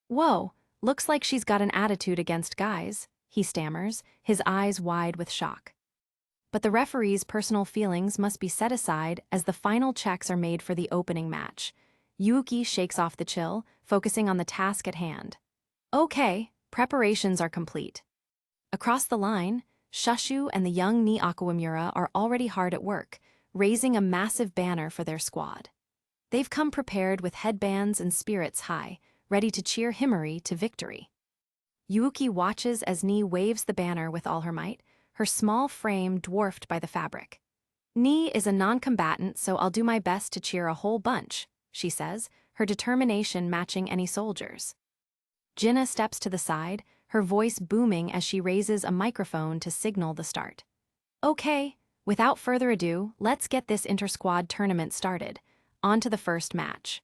"Whoa, looks like she's got an attitude against guys," he stammers, his eyes wide with shock. But the referee's personal feelings must be set aside as the final checks are made for the opening match. Yuuki shakes off the chill, focusing on the task at hand. Okay, preparations are complete. Across the line, Shushu and the young Ni Akawamura are already hard at work, raising a massive banner for their squad. They've come prepared with headbands and spirits high, ready to cheer Himari to victory. Yuuki watches as Ni waves the banner with all her might, her small frame dwarfed by the fabric. "Ni is a non-combatant, so I'll do my best to cheer a whole bunch," she says, her determination matching any soldier's. Jinna steps to the side, her voice booming as she raises a microphone to signal the start. "Okay, without further ado, let's get this inter-squad tournament started. On to the first match."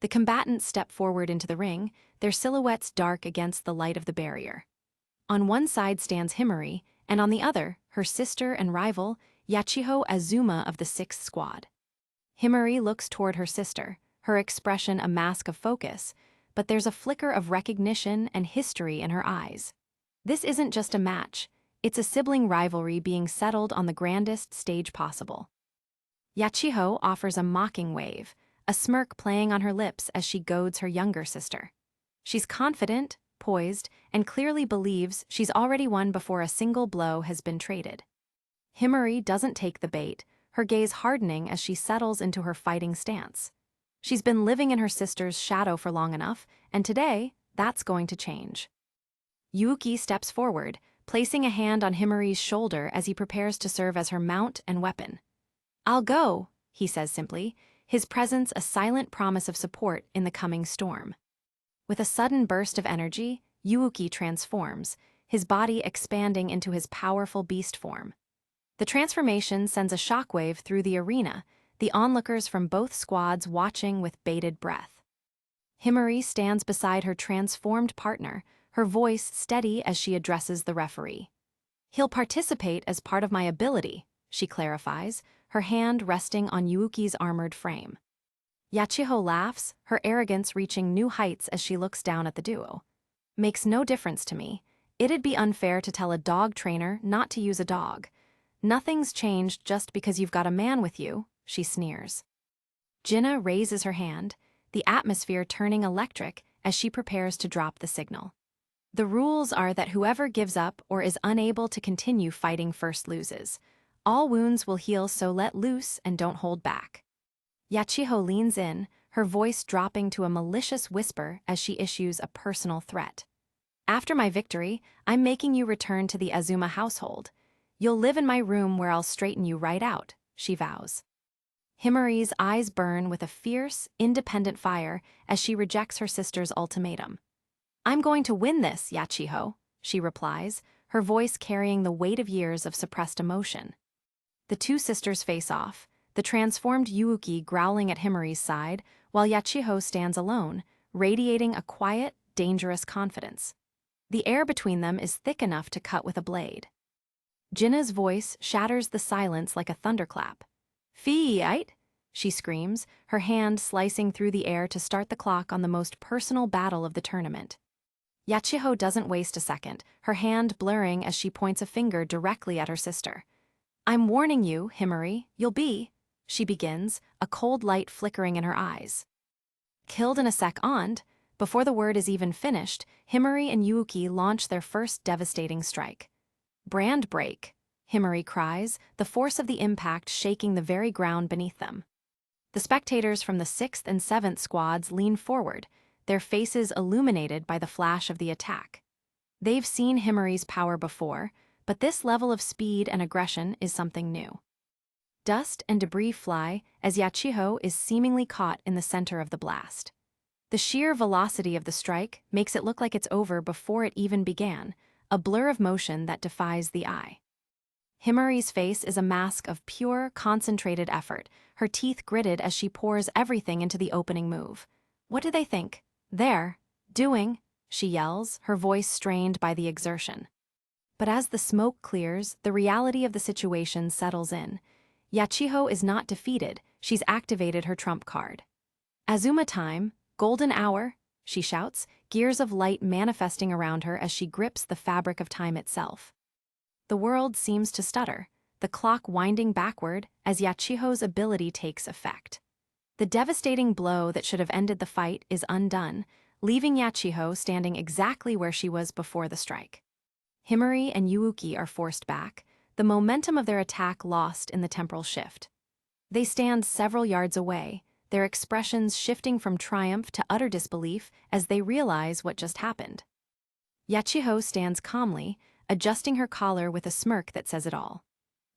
The combatants step forward into the ring, their silhouettes dark against the light of the barrier. On one side stands Himari, and on the other, her sister and rival, Yachiho Azuma of the 6th Squad. Himari looks toward her sister, her expression a mask of focus, but there's a flicker of recognition and history in her eyes. This isn't just a match, it's a sibling rivalry being settled on the grandest stage possible. Yachiho offers a mocking wave, a smirk playing on her lips as she goads her younger sister. She's confident, poised, and clearly believes she's already won before a single blow has been traded. Himari doesn't take the bait, her gaze hardening as she settles into her fighting stance. She's been living in her sister's shadow for long enough, and today, that's going to change. Yuuki steps forward, placing a hand on Himari's shoulder as he prepares to serve as her mount and weapon. "I'll go," he says simply, his presence a silent promise of support in the coming storm. With a sudden burst of energy, Yuuki transforms, his body expanding into his powerful beast form. The transformation sends a shockwave through the arena, the onlookers from both squads watching with bated breath. Himari stands beside her transformed partner, her voice steady as she addresses the referee. "He'll participate as part of my ability," she clarifies, her hand resting on Yuuki's armored frame. Yachiho laughs, her arrogance reaching new heights as she looks down at the duo. "Makes no difference to me. It'd be unfair to tell a dog trainer not to use a dog. Nothing's changed just because you've got a man with you," she sneers. Jinna raises her hand, the atmosphere turning electric as she prepares to drop the signal. "The rules are that whoever gives up or is unable to continue fighting first loses. All wounds will heal, so let loose and don't hold back." Yachiho leans in, her voice dropping to a malicious whisper as she issues a personal threat. "After my victory, I'm making you return to the Azuma household. You'll live in my room where I'll straighten you right out," she vows. Himari's eyes burn with a fierce, independent fire as she rejects her sister's ultimatum. "I'm going to win this, Yachiho," she replies, her voice carrying the weight of years of suppressed emotion. The two sisters face off, the transformed Yuuki growling at Himari's side, while Yachiho stands alone, radiating a quiet, dangerous confidence. The air between them is thick enough to cut with a blade. Jinna's voice shatters the silence like a thunderclap. "Fight!" she screams, her hand slicing through the air to start the clock on the most personal battle of the tournament. Yachiho doesn't waste a second, her hand blurring as she points a finger directly at her sister. "I'm warning you, Himari, you'll be," she begins, a cold light flickering in her eyes. Killed in a second, before the word is even finished, Himari and Yuuki launch their first devastating strike. "Brand break," Himari cries, the force of the impact shaking the very ground beneath them. The spectators from the 6th and 7th squads lean forward, their faces illuminated by the flash of the attack. They've seen Himari's power before, but this level of speed and aggression is something new. Dust and debris fly as Yachiho is seemingly caught in the center of the blast. The sheer velocity of the strike makes it look like it's over before it even began, a blur of motion that defies the eye. Himari's face is a mask of pure, concentrated effort, her teeth gritted as she pours everything into the opening move. What do they think? They're doing, she yells, her voice strained by the exertion. But as the smoke clears, the reality of the situation settles in. Yachiho is not defeated, she's activated her trump card. Azuma time, golden hour, she shouts, gears of light manifesting around her as she grips the fabric of time itself. The world seems to stutter, the clock winding backward as Yachiho's ability takes effect. The devastating blow that should have ended the fight is undone, leaving Yachiho standing exactly where she was before the strike. Himari and Yuuki are forced back, the momentum of their attack lost in the temporal shift. They stand several yards away, their expressions shifting from triumph to utter disbelief as they realize what just happened. Yachiho stands calmly, adjusting her collar with a smirk that says it all.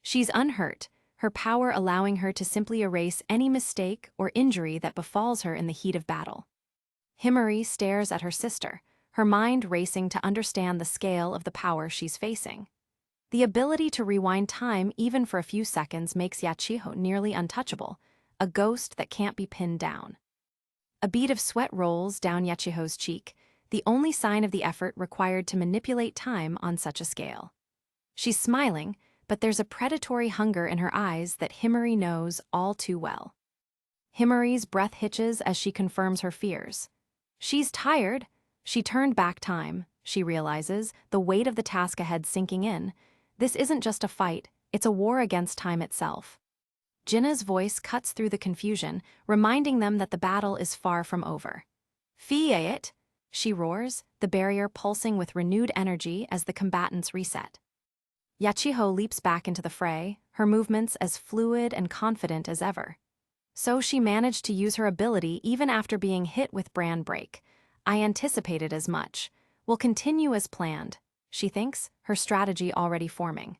She's unhurt, her power allowing her to simply erase any mistake or injury that befalls her in the heat of battle. Himari stares at her sister, her mind racing to understand the scale of the power she's facing. The ability to rewind time even for a few seconds makes Yachiho nearly untouchable, a ghost that can't be pinned down. A bead of sweat rolls down Yachiho's cheek, the only sign of the effort required to manipulate time on such a scale. She's smiling, but there's a predatory hunger in her eyes that Himari knows all too well. Himari's breath hitches as she confirms her fears. She's tired. She turned back time, she realizes, the weight of the task ahead sinking in. This isn't just a fight, it's a war against time itself. Jinna's voice cuts through the confusion, reminding them that the battle is far from over. "Fiye it!" she roars, the barrier pulsing with renewed energy as the combatants reset. Yachiho leaps back into the fray, her movements as fluid and confident as ever. So she managed to use her ability even after being hit with brand break. I anticipated as much. We'll continue as planned, she thinks, her strategy already forming.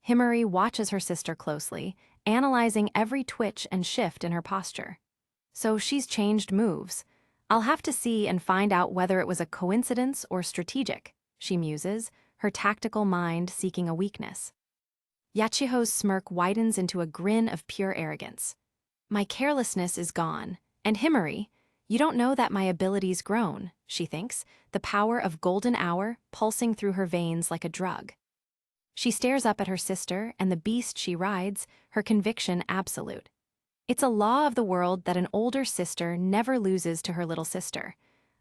Himari watches her sister closely, analyzing every twitch and shift in her posture. So she's changed moves. I'll have to see and find out whether it was a coincidence or strategic, she muses, her tactical mind seeking a weakness. Yachiho's smirk widens into a grin of pure arrogance. My carelessness is gone, and Himari, you don't know that my ability's grown, she thinks, the power of golden hour pulsing through her veins like a drug. She stares up at her sister and the beast she rides, her conviction absolute. It's a law of the world that an older sister never loses to her little sister.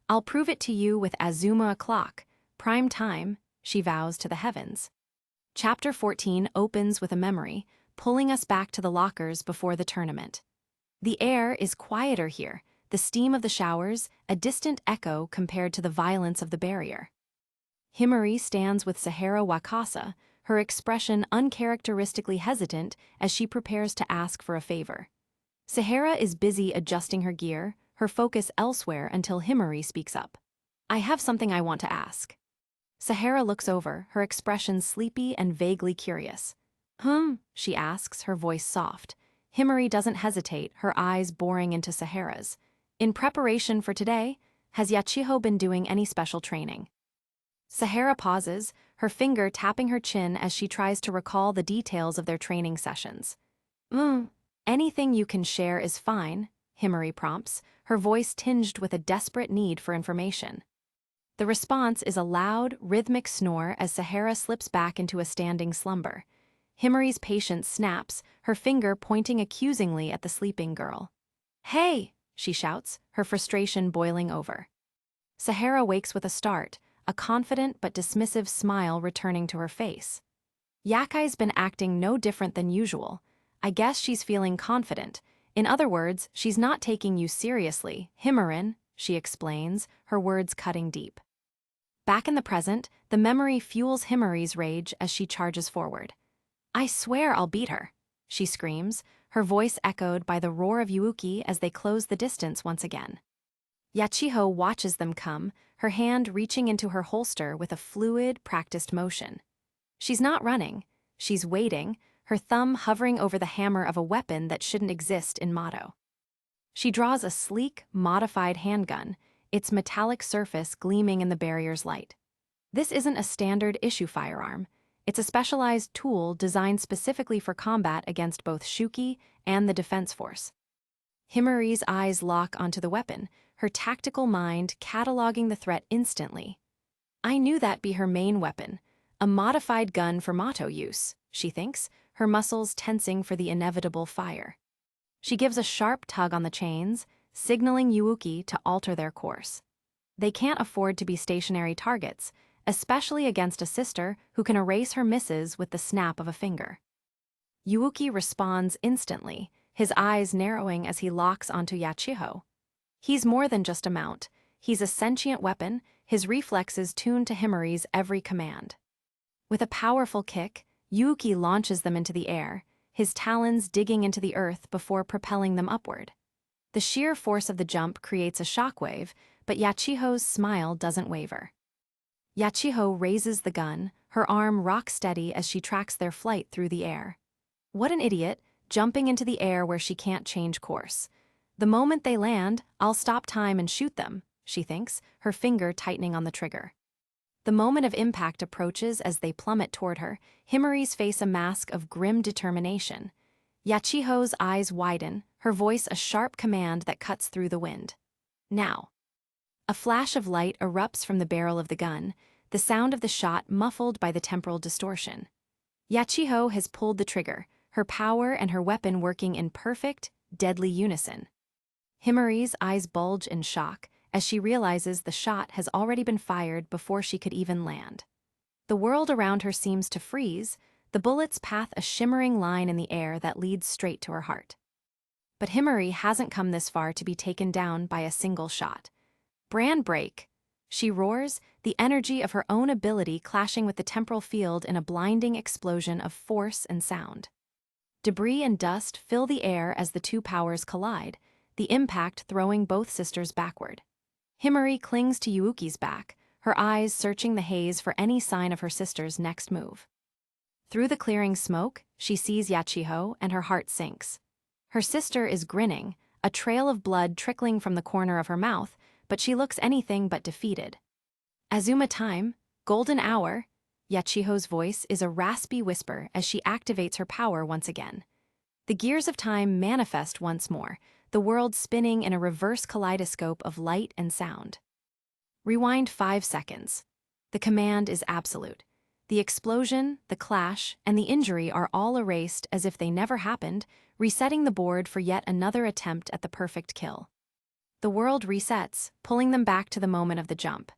I'll prove it to you with Azuma o'clock, prime time, she vows to the heavens. Chapter 14 opens with a memory, pulling us back to the lockers before the tournament. The air is quieter here, the steam of the showers, a distant echo compared to the violence of the barrier. Himari stands with Sahara Wakasa, her expression uncharacteristically hesitant as she prepares to ask for a favor. Sahara is busy adjusting her gear, her focus elsewhere until Himari speaks up. I have something I want to ask. Sahara looks over, her expression sleepy and vaguely curious. She asks, her voice soft. Himari doesn't hesitate, her eyes boring into Sahara's. In preparation for today, has Yachiho been doing any special training? Sahara pauses, her finger tapping her chin as she tries to recall the details of their training sessions. Anything you can share is fine, Himari prompts, her voice tinged with a desperate need for information. The response is a loud, rhythmic snore as Sahara slips back into a standing slumber. Himari's patience snaps, her finger pointing accusingly at the sleeping girl. Hey, she shouts, her frustration boiling over. Sahara wakes with a start, a confident but dismissive smile returning to her face. Yakai's been acting no different than usual. I guess she's feeling confident. In other words, she's not taking you seriously, Himarin, she explains, her words cutting deep. Back in the present, the memory fuels Himari's rage as she charges forward. I swear I'll beat her, she screams, her voice echoed by the roar of Yuuki as they close the distance once again. Yachiho watches them come, her hand reaching into her holster with a fluid, practiced motion. She's not running, she's waiting, her thumb hovering over the hammer of a weapon that shouldn't exist in Mato. She draws a sleek, modified handgun, its metallic surface gleaming in the barrier's light. This isn't a standard issue firearm. It's a specialized tool designed specifically for combat against both Shuki and the defense force. Himari's eyes lock onto the weapon, her tactical mind cataloging the threat instantly. I knew that'd be her main weapon, a modified gun for Mato use, she thinks, her muscles tensing for the inevitable fire. She gives a sharp tug on the chains, signaling Yuuki to alter their course. They can't afford to be stationary targets, especially against a sister who can erase her misses with the snap of a finger. Yuuki responds instantly, his eyes narrowing as he locks onto Yachiho. He's more than just a mount. He's a sentient weapon, his reflexes tuned to Himari's every command. With a powerful kick, Yuuki launches them into the air, his talons digging into the earth before propelling them upward. The sheer force of the jump creates a shockwave, but Yachiho's smile doesn't waver. Yachiho raises the gun, her arm rock steady as she tracks their flight through the air. What an idiot, jumping into the air where she can't change course. The moment they land, I'll stop time and shoot them, she thinks, her finger tightening on the trigger. The moment of impact approaches as they plummet toward her, Himari's face a mask of grim determination. Yachiho's eyes widen, her voice a sharp command that cuts through the wind. Now. A flash of light erupts from the barrel of the gun, the sound of the shot muffled by the temporal distortion. Yachiho has pulled the trigger, her power and her weapon working in perfect, deadly unison. Himari's eyes bulge in shock as she realizes the shot has already been fired before she could even land. The world around her seems to freeze, the bullets path a shimmering line in the air that leads straight to her heart. But Himari hasn't come this far to be taken down by a single shot. Brand break! She roars, the energy of her own ability clashing with the temporal field in a blinding explosion of force and sound. Debris and dust fill the air as the two powers collide, the impact throwing both sisters backward. Himari clings to Yuuki's back, her eyes searching the haze for any sign of her sister's next move. Through the clearing smoke, she sees Yachiho and her heart sinks. Her sister is grinning, a trail of blood trickling from the corner of her mouth, but she looks anything but defeated. Azuma time, golden hour, Yachiho's voice is a raspy whisper as she activates her power once again. The gears of time manifest once more, the world spinning in a reverse kaleidoscope of light and sound. Rewind 5 seconds. The command is absolute. The explosion, the clash, and the injury are all erased as if they never happened, resetting the board for yet another attempt at the perfect kill. The world resets, pulling them back to the moment of the jump.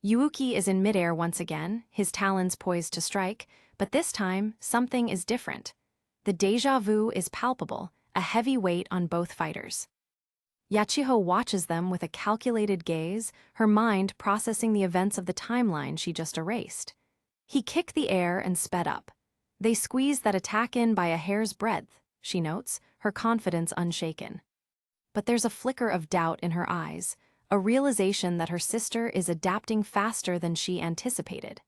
Yuuki is in midair once again, his talons poised to strike, but this time, something is different. The déjà vu is palpable, a heavy weight on both fighters. Yachiho watches them with a calculated gaze, her mind processing the events of the timeline she just erased. He kicked the air and sped up. They squeezed that attack in by a hair's breadth, she notes, her confidence unshaken. But there's a flicker of doubt in her eyes, a realization that her sister is adapting faster than she anticipated.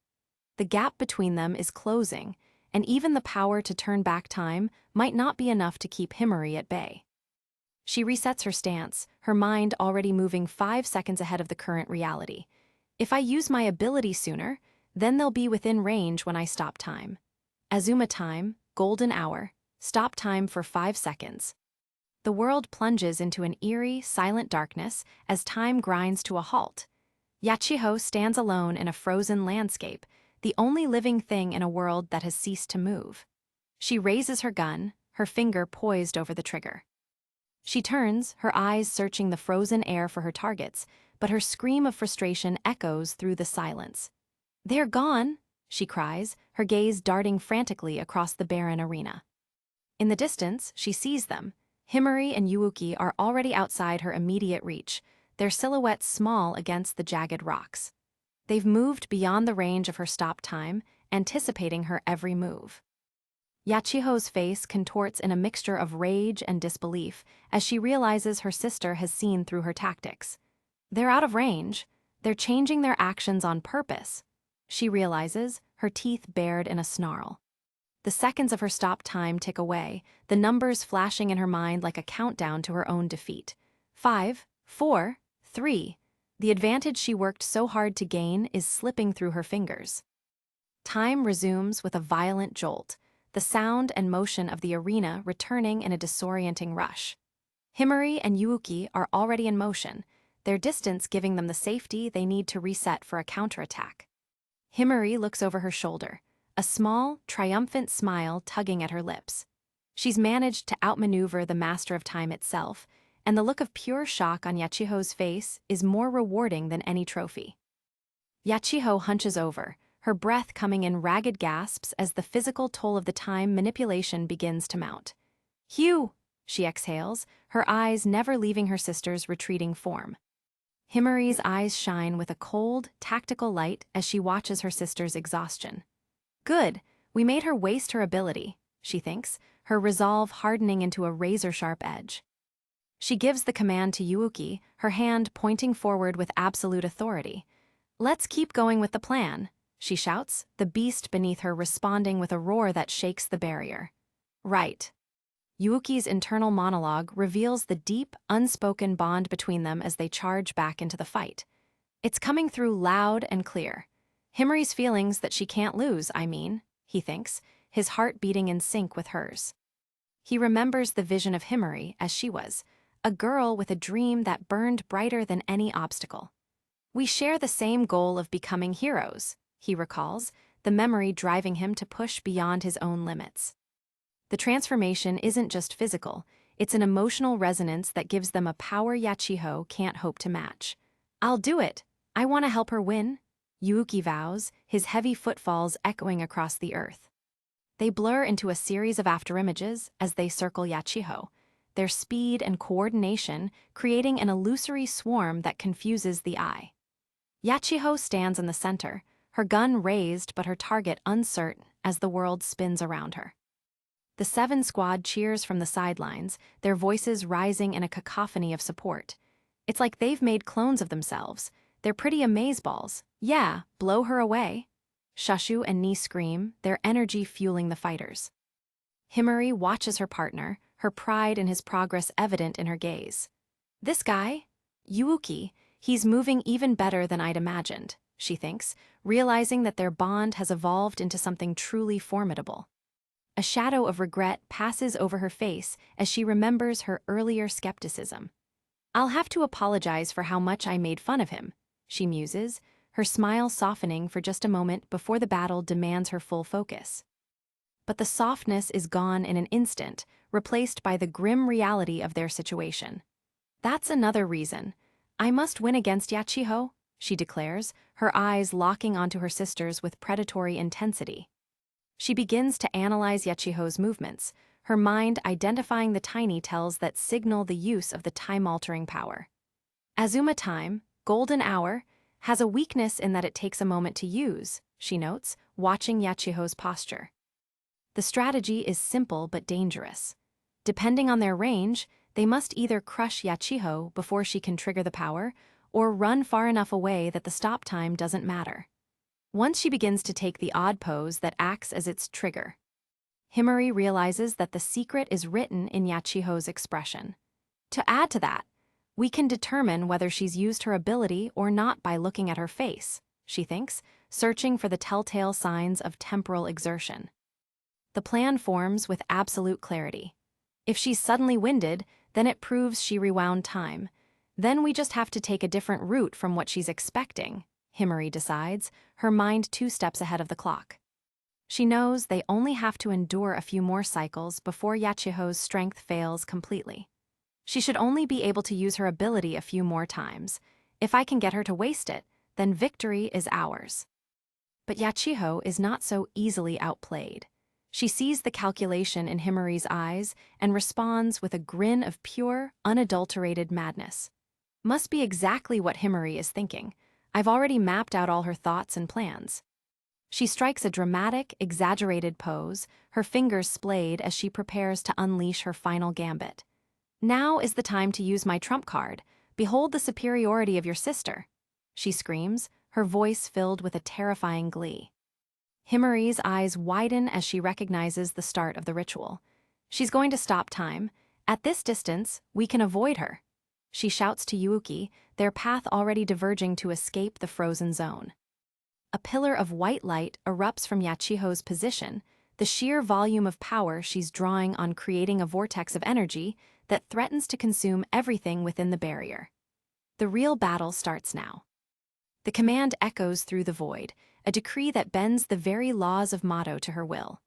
The gap between them is closing, and even the power to turn back time might not be enough to keep Himari at bay. She resets her stance, her mind already moving 5 seconds ahead of the current reality. If I use my ability sooner, then they'll be within range when I stop time. Azuma time, golden hour, stop time for 5 seconds. The world plunges into an eerie, silent darkness as time grinds to a halt. Yachiho stands alone in a frozen landscape, the only living thing in a world that has ceased to move. She raises her gun, her finger poised over the trigger. She turns, her eyes searching the frozen air for her targets, but her scream of frustration echoes through the silence. "They're gone!" she cries, her gaze darting frantically across the barren arena. In the distance, she sees them. Himari and Yuuki are already outside her immediate reach, their silhouettes small against the jagged rocks. They've moved beyond the range of her stop time, anticipating her every move. Yachiho's face contorts in a mixture of rage and disbelief as she realizes her sister has seen through her tactics. They're out of range. They're changing their actions on purpose. She realizes, her teeth bared in a snarl. The seconds of her stop time tick away, the numbers flashing in her mind like a countdown to her own defeat. 5, 4, 3. The advantage she worked so hard to gain is slipping through her fingers. Time resumes with a violent jolt, the sound and motion of the arena returning in a disorienting rush. Himari and Yuuki are already in motion, their distance giving them the safety they need to reset for a counterattack. Himari looks over her shoulder, a small, triumphant smile tugging at her lips. She's managed to outmaneuver the master of time itself, and the look of pure shock on Yachiho's face is more rewarding than any trophy. Yachiho hunches over, her breath coming in ragged gasps as the physical toll of the time manipulation begins to mount. "Hugh!" she exhales, her eyes never leaving her sister's retreating form. Himari's eyes shine with a cold, tactical light as she watches her sister's exhaustion. "Good, we made her waste her ability," she thinks, her resolve hardening into a razor-sharp edge. She gives the command to Yuuki, her hand pointing forward with absolute authority. "Let's keep going with the plan," she shouts, the beast beneath her responding with a roar that shakes the barrier. "Right." Yuuki's internal monologue reveals the deep, unspoken bond between them as they charge back into the fight. It's coming through loud and clear. Himari's feelings that she can't lose, he thinks, his heart beating in sync with hers. He remembers the vision of Himari as she was, a girl with a dream that burned brighter than any obstacle. "We share the same goal of becoming heroes," he recalls, the memory driving him to push beyond his own limits. The transformation isn't just physical, it's an emotional resonance that gives them a power Yachiho can't hope to match. "I'll do it. I want to help her win," Yuuki vows, his heavy footfalls echoing across the earth. They blur into a series of afterimages as they circle Yachiho, their speed and coordination creating an illusory swarm that confuses the eye. Yachiho stands in the center, her gun raised but her target uncertain as the world spins around her. The Seven Squad cheers from the sidelines, their voices rising in a cacophony of support. It's like they've made clones of themselves. They're pretty amazeballs. "Yeah, blow her away." Shushu and Ni scream, their energy fueling the fighters. Himari watches her partner, her pride in his progress evident in her gaze. "This guy? Yuuki, he's moving even better than I'd imagined," she thinks, realizing that their bond has evolved into something truly formidable. A shadow of regret passes over her face as she remembers her earlier skepticism. "I'll have to apologize for how much I made fun of him," she muses, her smile softening for just a moment before the battle demands her full focus. But the softness is gone in an instant, replaced by the grim reality of their situation. "That's another reason. I must win against Yachiho," she declares, her eyes locking onto her sister's with predatory intensity. She begins to analyze Yachiho's movements, her mind identifying the tiny tells that signal the use of the time-altering power. "Azuma time, golden hour, has a weakness in that it takes a moment to use," she notes, watching Yachiho's posture. The strategy is simple but dangerous. Depending on their range, they must either crush Yachiho before she can trigger the power, or run far enough away that the stop time doesn't matter. Once she begins to take the odd pose that acts as its trigger, Himari realizes that the secret is written in Yachiho's expression. To add to that, we can determine whether she's used her ability or not by looking at her face, she thinks, searching for the telltale signs of temporal exertion. The plan forms with absolute clarity. If she's suddenly winded, then it proves she rewound time. Then we just have to take a different route from what she's expecting, Himari decides, her mind 2 steps ahead of the clock. She knows they only have to endure a few more cycles before Yachiho's strength fails completely. She should only be able to use her ability a few more times. If I can get her to waste it, then victory is ours. But Yachiho is not so easily outplayed. She sees the calculation in Himari's eyes and responds with a grin of pure, unadulterated madness. Must be exactly what Himari is thinking. I've already mapped out all her thoughts and plans. She strikes a dramatic, exaggerated pose, her fingers splayed as she prepares to unleash her final gambit. Now is the time to use my trump card, Behold the superiority of your sister, she screams, her voice filled with a terrifying glee. Himari's eyes widen as she recognizes the start of the ritual. She's going to stop time. At this distance, we can avoid her. She shouts to Yuuki, their path already diverging to escape the frozen zone. A pillar of white light erupts from Yachiho's position, the sheer volume of power she's drawing on creating a vortex of energy that threatens to consume everything within the barrier. The real battle starts now. The command echoes through the void, a decree that bends the very laws of Mato to her will.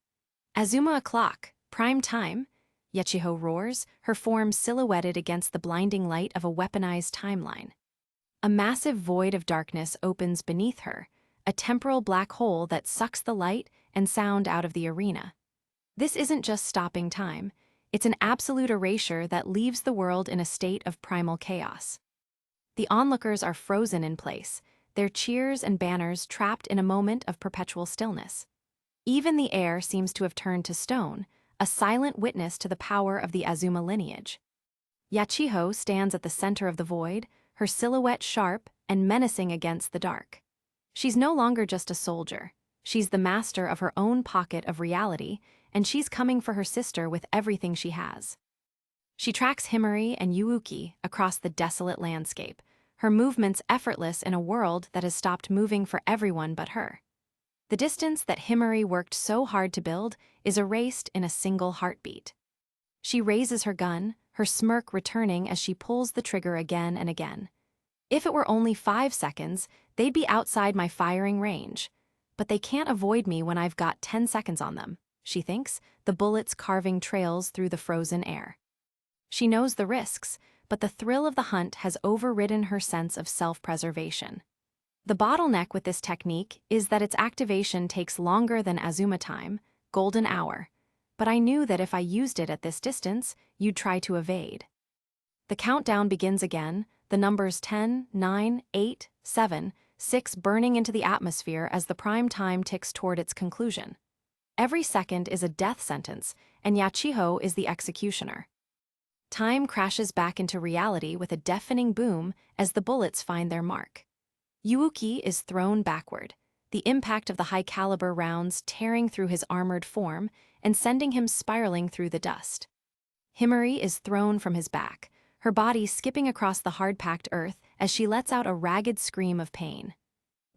Azuma o'clock, prime time, Yachiho roars, her form silhouetted against the blinding light of a weaponized timeline. A massive void of darkness opens beneath her, a temporal black hole that sucks the light and sound out of the arena. This isn't just stopping time, it's an absolute erasure that leaves the world in a state of primal chaos. The onlookers are frozen in place, their cheers and banners trapped in a moment of perpetual stillness. Even the air seems to have turned to stone, a silent witness to the power of the Azuma lineage. Yachiho stands at the center of the void, her silhouette sharp and menacing against the dark. She's no longer just a soldier. She's the master of her own pocket of reality, and she's coming for her sister with everything she has. She tracks Himari and Yuuki across the desolate landscape, her movements effortless in a world that has stopped moving for everyone but her. The distance that Himari worked so hard to build is erased in a single heartbeat. She raises her gun, her smirk returning as she pulls the trigger again and again. If it were only 5 seconds, they'd be outside my firing range. But they can't avoid me when I've got 10 seconds on them, she thinks, the bullets carving trails through the frozen air. She knows the risks, but the thrill of the hunt has overridden her sense of self-preservation. The bottleneck with this technique is that its activation takes longer than Azuma time, golden hour. But I knew that if I used it at this distance, you'd try to evade. The countdown begins again, the numbers 10, 9, 8, 7, 6 burning into the atmosphere as the prime time ticks toward its conclusion. Every second is a death sentence, and Yachiho is the executioner. Time crashes back into reality with a deafening boom as the bullets find their mark. Yuuki is thrown backward, the impact of the high-caliber rounds tearing through his armored form and sending him spiraling through the dust. Himari is thrown from his back, her body skipping across the hard-packed earth as she lets out a ragged scream of pain.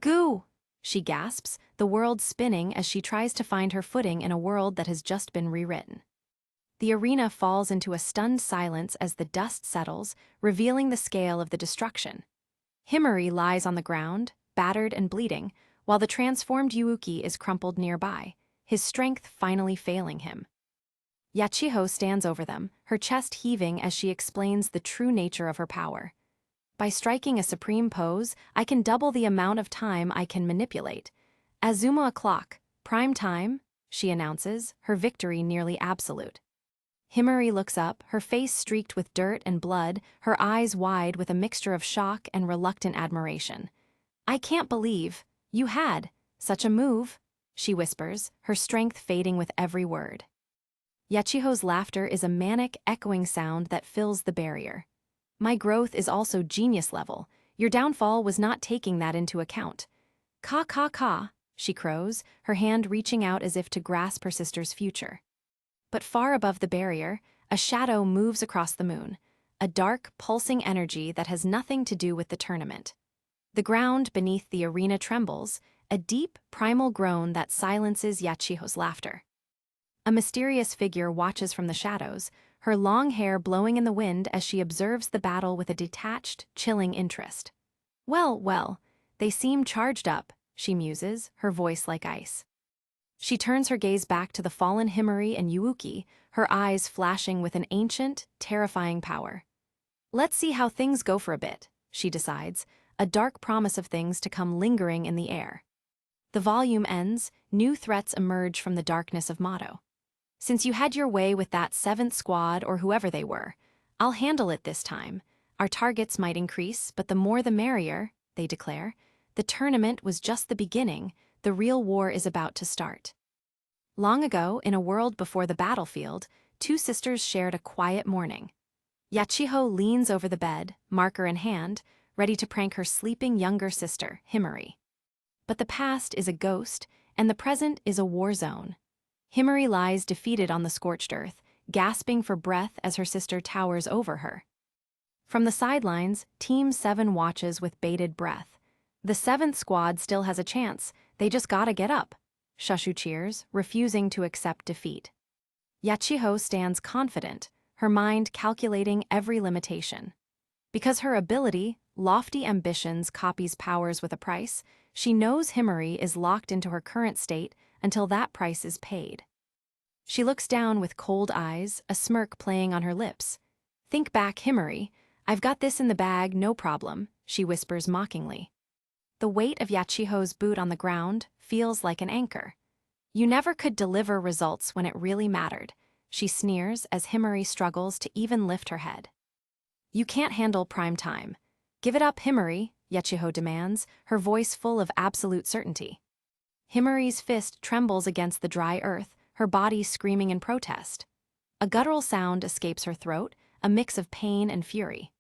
"Goo!" she gasps, the world spinning as she tries to find her footing in a world that has just been rewritten. The arena falls into a stunned silence as the dust settles, revealing the scale of the destruction. Himari lies on the ground, battered and bleeding, while the transformed Yuuki is crumpled nearby, his strength finally failing him. Yachiho stands over them, her chest heaving as she explains the true nature of her power. By striking a supreme pose, I can double the amount of time I can manipulate. Azuma o'clock, prime time, she announces, her victory nearly absolute. Himari looks up, her face streaked with dirt and blood, her eyes wide with a mixture of shock and reluctant admiration. "I can't believe you had such a move," she whispers, her strength fading with every word. Yachiho's laughter is a manic, echoing sound that fills the barrier. "My growth is also genius level. Your downfall was not taking that into account." "Ka ka ka," she crows, her hand reaching out as if to grasp her sister's future. But far above the barrier, a shadow moves across the moon, a dark, pulsing energy that has nothing to do with the tournament. The ground beneath the arena trembles, a deep, primal groan that silences Yachiho's laughter. A mysterious figure watches from the shadows, her long hair blowing in the wind as she observes the battle with a detached, chilling interest. Well, well, they seem charged up," she muses, her voice like ice. She turns her gaze back to the fallen Himari and Yuuki, her eyes flashing with an ancient, terrifying power. "Let's see how things go for a bit," she decides, a dark promise of things to come lingering in the air. The volume ends, new threats emerge from the darkness of Mato. "Since you had your way with that 7th squad or whoever they were, I'll handle it this time. Our targets might increase, but the more the merrier," they declare. "The tournament was just the beginning. The real war is about to start." Long ago, in a world before the battlefield, two sisters shared a quiet morning. Yachiho leans over the bed, marker in hand, ready to prank her sleeping younger sister, Himari. But the past is a ghost, and the present is a war zone. Himari lies defeated on the scorched earth, gasping for breath as her sister towers over her. From the sidelines, Team 7 watches with bated breath. The 7th squad still has a chance, they just gotta get up. Shushu cheers, refusing to accept defeat. Yachiho stands confident, her mind calculating every limitation. Because her ability, lofty ambitions, copies powers with a price, she knows Himari is locked into her current state until that price is paid. She looks down with cold eyes, a smirk playing on her lips. "Think back, Himari. I've got this in the bag, no problem," she whispers mockingly. The weight of Yachiho's boot on the ground feels like an anchor. "You never could deliver results when it really mattered," she sneers as Himari struggles to even lift her head. "You can't handle prime time. Give it up, Himari," Yachiho demands, her voice full of absolute certainty. Himari's fist trembles against the dry earth, her body screaming in protest. A guttural sound escapes her throat, a mix of pain and fury.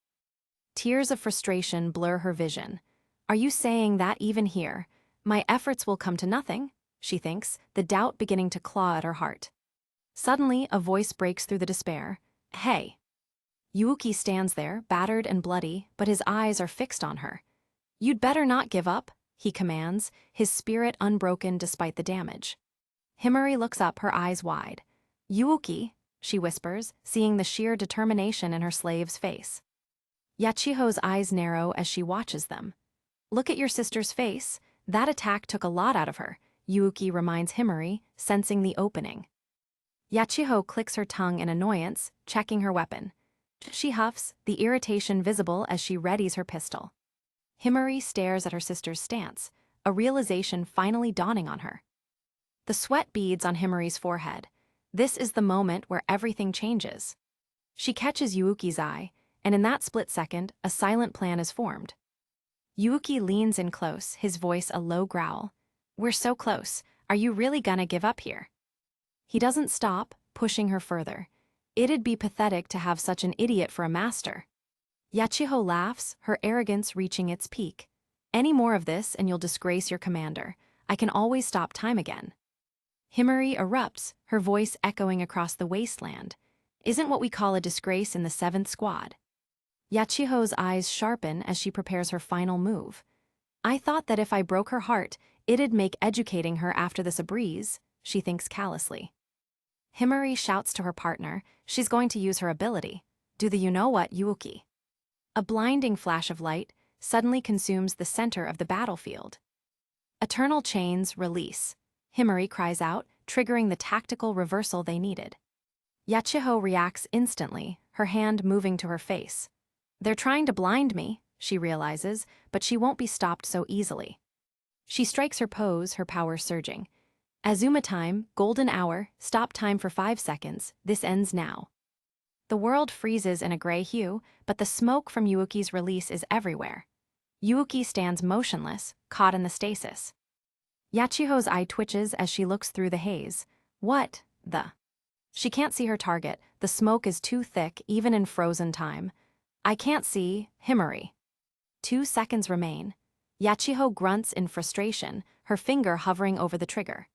Tears of frustration blur her vision. "Are you saying that even here? My efforts will come to nothing?" she thinks, the doubt beginning to claw at her heart. Suddenly, a voice breaks through the despair. "Hey!" Yuuki stands there, battered and bloody, but his eyes are fixed on her. "You'd better not give up," he commands, his spirit unbroken despite the damage. Himari looks up, her eyes wide. "Yuuki," she whispers, seeing the sheer determination in her slave's face. Yachiho's eyes narrow as she watches them. "Look at your sister's face. That attack took a lot out of her," Yuuki reminds Himari, sensing the opening. Yachiho clicks her tongue in annoyance, checking her weapon. She huffs, the irritation visible as she readies her pistol. Himari stares at her sister's stance, a realization finally dawning on her. The sweat beads on Himari's forehead. This is the moment where everything changes. She catches Yuuki's eye, and in that split second, a silent plan is formed. Yuuki leans in close, his voice a low growl. "We're so close. Are you really gonna give up here?" He doesn't stop, pushing her further. It'd be pathetic to have such an idiot for a master. Yachiho laughs, her arrogance reaching its peak. "Any more of this and you'll disgrace your commander. I can always stop time again." Himari erupts, her voice echoing across the wasteland. "Isn't what we call a disgrace in the 7th squad." Yachiho's eyes sharpen as she prepares her final move. "I thought that if I broke her heart, it'd make educating her after this a breeze," she thinks callously. Himari shouts to her partner, she's going to use her ability. "Do the you-know-what, Yuuki." A blinding flash of light suddenly consumes the center of the battlefield. Eternal chains release. Himari cries out, triggering the tactical reversal they needed. Yachiho reacts instantly, her hand moving to her face. "They're trying to blind me," she realizes, but she won't be stopped so easily. She strikes her pose, her power surging. "Azuma time, golden hour, stop time for 5 seconds, this ends now." The world freezes in a gray hue, but the smoke from Yuuki's release is everywhere. Yuuki stands motionless, caught in the stasis. Yachiho's eye twitches as she looks through the haze. What the? She can't see her target, the smoke is too thick even in frozen time. "I can't see, Himari." 2 seconds remain. Yachiho grunts in frustration, her finger hovering over the trigger.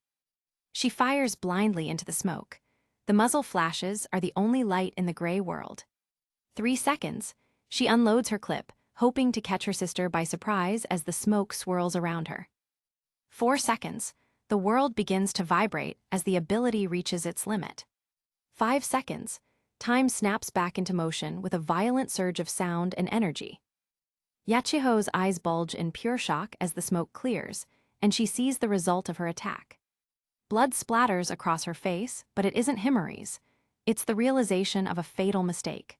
She fires blindly into the smoke. The muzzle flashes are the only light in the gray world. 3 seconds. She unloads her clip, hoping to catch her sister by surprise as the smoke swirls around her. 4 seconds. The world begins to vibrate as the ability reaches its limit. 5 seconds. Time snaps back into motion with a violent surge of sound and energy. Yachiho's eyes bulge in pure shock as the smoke clears, and she sees the result of her attack. Blood splatters across her face, but it isn't Himari's. It's the realization of a fatal mistake.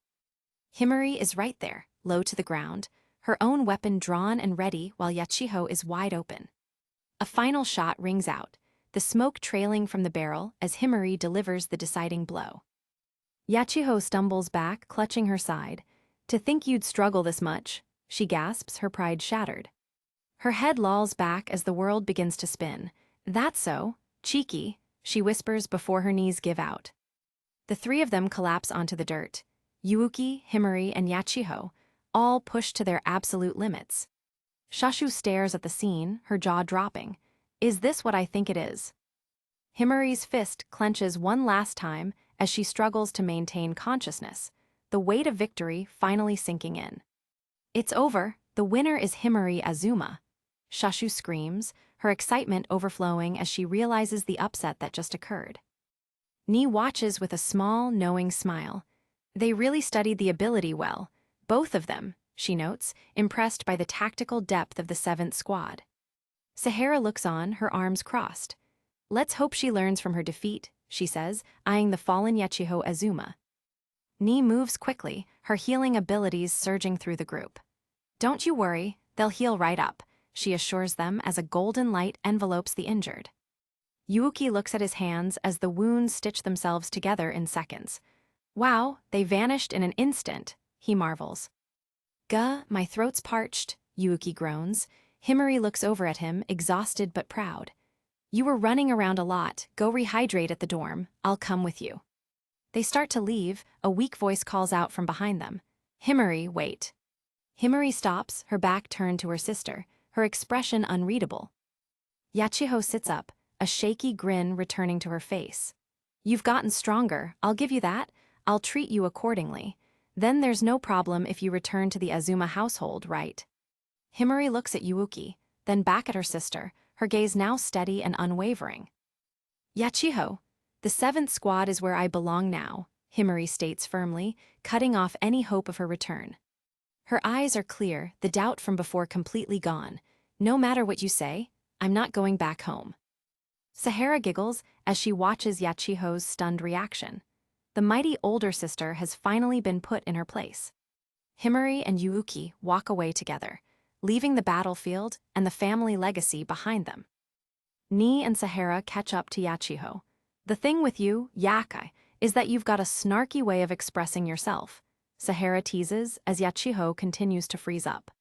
Himari is right there, low to the ground, her own weapon drawn and ready while Yachiho is wide open. A final shot rings out, the smoke trailing from the barrel as Himari delivers the deciding blow. Yachiho stumbles back, clutching her side. "To think you'd struggle this much," she gasps, her pride shattered. Her head lolls back as the world begins to spin. "That's so. Cheeky," she whispers before her knees give out. The 3 of them collapse onto the dirt. Yuuki, Himari, and Yachiho, all pushed to their absolute limits. Shashu stares at the scene, her jaw dropping. Is this what I think it is? Himari's fist clenches one last time as she struggles to maintain consciousness, the weight of victory finally sinking in. It's over. The winner is Himari Azuma. Shashu screams, her excitement overflowing as she realizes the upset that just occurred. Ni watches with a small, knowing smile. They really studied the ability well, both of them, she notes, impressed by the tactical depth of the 7th squad. Sahara looks on, her arms crossed. Let's hope she learns from her defeat, she says, eyeing the fallen Yachiho Azuma. Ni moves quickly, her healing abilities surging through the group. Don't you worry, they'll heal right up, she assures them as a golden light envelopes the injured. Yuuki looks at his hands as the wounds stitch themselves together in seconds. Wow, they vanished in an instant, he marvels. Gah, my throat's parched, Yuuki groans. Himari looks over at him, exhausted but proud. You were running around a lot, go rehydrate at the dorm, I'll come with you. They start to leave, a weak voice calls out from behind them. Himari, wait. Himari stops, her back turned to her sister, her expression unreadable. Yachiho sits up, a shaky grin returning to her face. You've gotten stronger, I'll give you that, I'll treat you accordingly. Then there's no problem if you return to the Azuma household, right? Himari looks at Yuuki, then back at her sister, her gaze now steady and unwavering. Yachiho, the 7th squad is where I belong now, Himari states firmly, cutting off any hope of her return. Her eyes are clear, the doubt from before completely gone. No matter what you say, I'm not going back home. Sahara giggles as she watches Yachiho's stunned reaction. The mighty older sister has finally been put in her place. Himari and Yuuki walk away together, leaving the battlefield and the family legacy behind them. Ni and Sahara catch up to Yachiho. The thing with you, Yakai, is that you've got a snarky way of expressing yourself, Sahara teases as Yachiho continues to freeze up.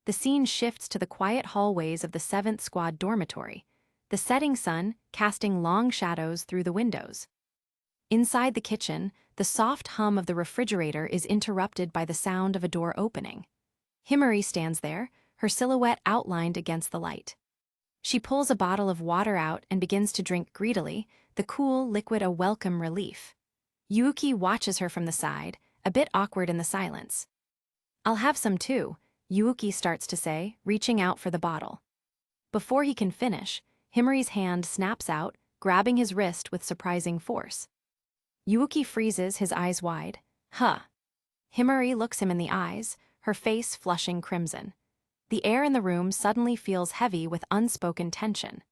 The scene shifts to the quiet hallways of the 7th Squad dormitory, the setting sun casting long shadows through the windows. Inside the kitchen, the soft hum of the refrigerator is interrupted by the sound of a door opening. Himari stands there, her silhouette outlined against the light. She pulls a bottle of water out and begins to drink greedily, the cool liquid a welcome relief. Yuuki watches her from the side, a bit awkward in the silence. I'll have some too, Yuuki starts to say, reaching out for the bottle. Before he can finish, Himari's hand snaps out, grabbing his wrist with surprising force. Yuuki freezes, his eyes wide. Huh. Himari looks him in the eyes, her face flushing crimson. The air in the room suddenly feels heavy with unspoken tension.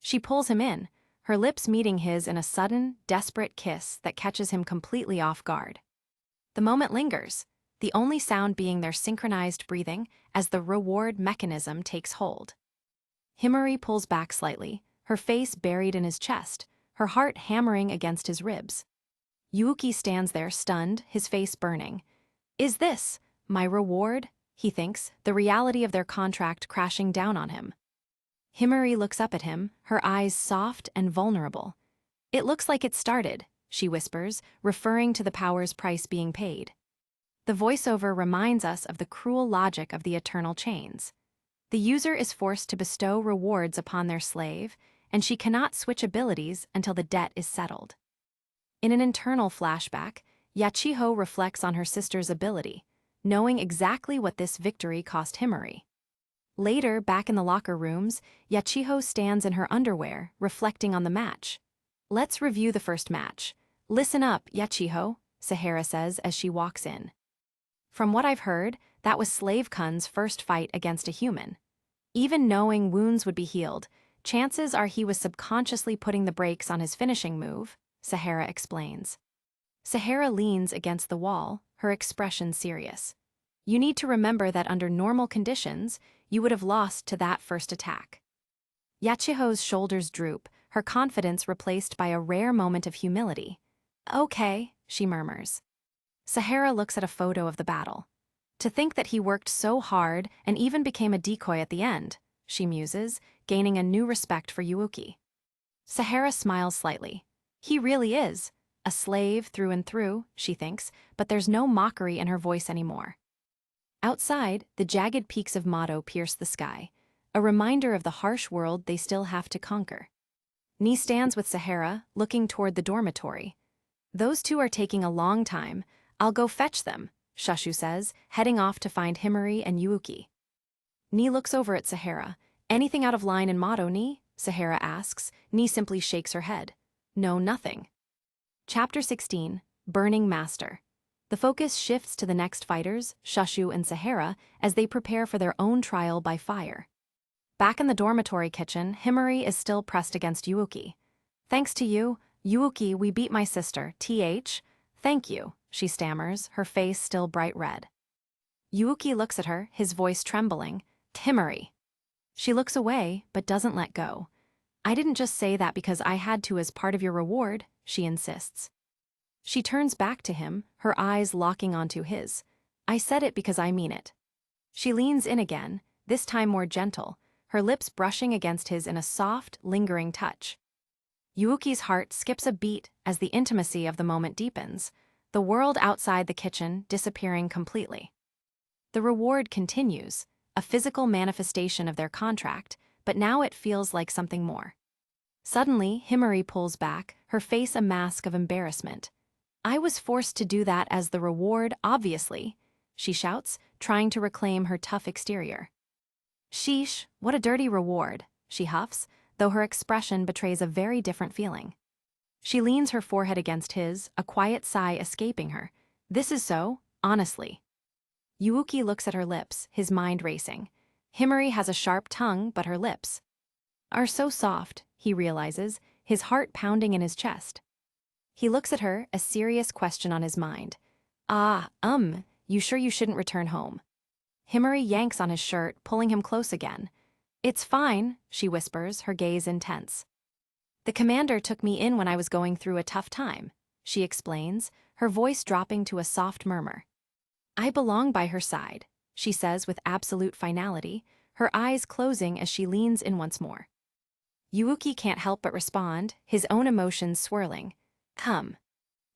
She pulls him in, her lips meeting his in a sudden, desperate kiss that catches him completely off guard. The moment lingers, the only sound being their synchronized breathing as the reward mechanism takes hold. Himari pulls back slightly, her face buried in his chest, her heart hammering against his ribs. Yuuki stands there stunned, his face burning. Is this my reward? He thinks, the reality of their contract crashing down on him. Himari looks up at him, her eyes soft and vulnerable. It looks like it started, she whispers, referring to the power's price being paid. The voiceover reminds us of the cruel logic of the eternal chains. The user is forced to bestow rewards upon their slave, and she cannot switch abilities until the debt is settled. In an internal flashback, Yachiho reflects on her sister's ability, knowing exactly what this victory cost Himari. Later, back in the locker rooms, Yachiho stands in her underwear, reflecting on the match. Let's review the first match. Listen up, Yachiho, Sahara says as she walks in. From what I've heard, that was Slave Kun's first fight against a human. Even knowing wounds would be healed, chances are he was subconsciously putting the brakes on his finishing move, Sahara explains. Sahara leans against the wall, her expression serious. You need to remember that under normal conditions, you would have lost to that first attack. Yachiho's shoulders droop, her confidence replaced by a rare moment of humility. Okay, she murmurs. Sahara looks at a photo of the battle. To think that he worked so hard and even became a decoy at the end, she muses, gaining a new respect for Yuuki. Sahara smiles slightly. He really is a slave through and through, she thinks, but there's no mockery in her voice anymore. Outside, the jagged peaks of Mato pierce the sky, a reminder of the harsh world they still have to conquer. Ni stands with Sahara, looking toward the dormitory. Those two are taking a long time. I'll go fetch them, Shashu says, heading off to find Himari and Yuuki. Ni looks over at Sahara. Anything out of line in Mato, Ni? Sahara asks. Ni simply shakes her head. No, nothing. Chapter 16, Burning Master. The focus shifts to the next fighters, Shashu and Sahara, as they prepare for their own trial by fire. Back in the dormitory kitchen, Himari is still pressed against Yuuki. Thanks to you, Yuuki, we beat my sister, TH. Thank you, she stammers, her face still bright red. Yuuki looks at her, his voice trembling. Himari. She looks away, but doesn't let go. I didn't just say that because I had to as part of your reward, she insists. She turns back to him, her eyes locking onto his. I said it because I mean it. She leans in again, this time more gentle, her lips brushing against his in a soft, lingering touch. Yuuki's heart skips a beat as the intimacy of the moment deepens, the world outside the kitchen disappearing completely. The reward continues, a physical manifestation of their contract, but now it feels like something more. Suddenly, Himari pulls back, her face a mask of embarrassment. I was forced to do that as the reward, obviously, she shouts, trying to reclaim her tough exterior. Sheesh, what a dirty reward, she huffs, though her expression betrays a very different feeling. She leans her forehead against his, a quiet sigh escaping her. This is so, honestly. Yuuki looks at her lips, his mind racing. Himari has a sharp tongue, but her lips are so soft, he realizes, his heart pounding in his chest. He looks at her, a serious question on his mind. You sure you shouldn't return home? Himari yanks on his shirt, pulling him close again. It's fine, she whispers, her gaze intense. The commander took me in when I was going through a tough time, she explains, her voice dropping to a soft murmur. I belong by her side, she says with absolute finality, her eyes closing as she leans in once more. Yuuki can't help but respond, his own emotions swirling. Come.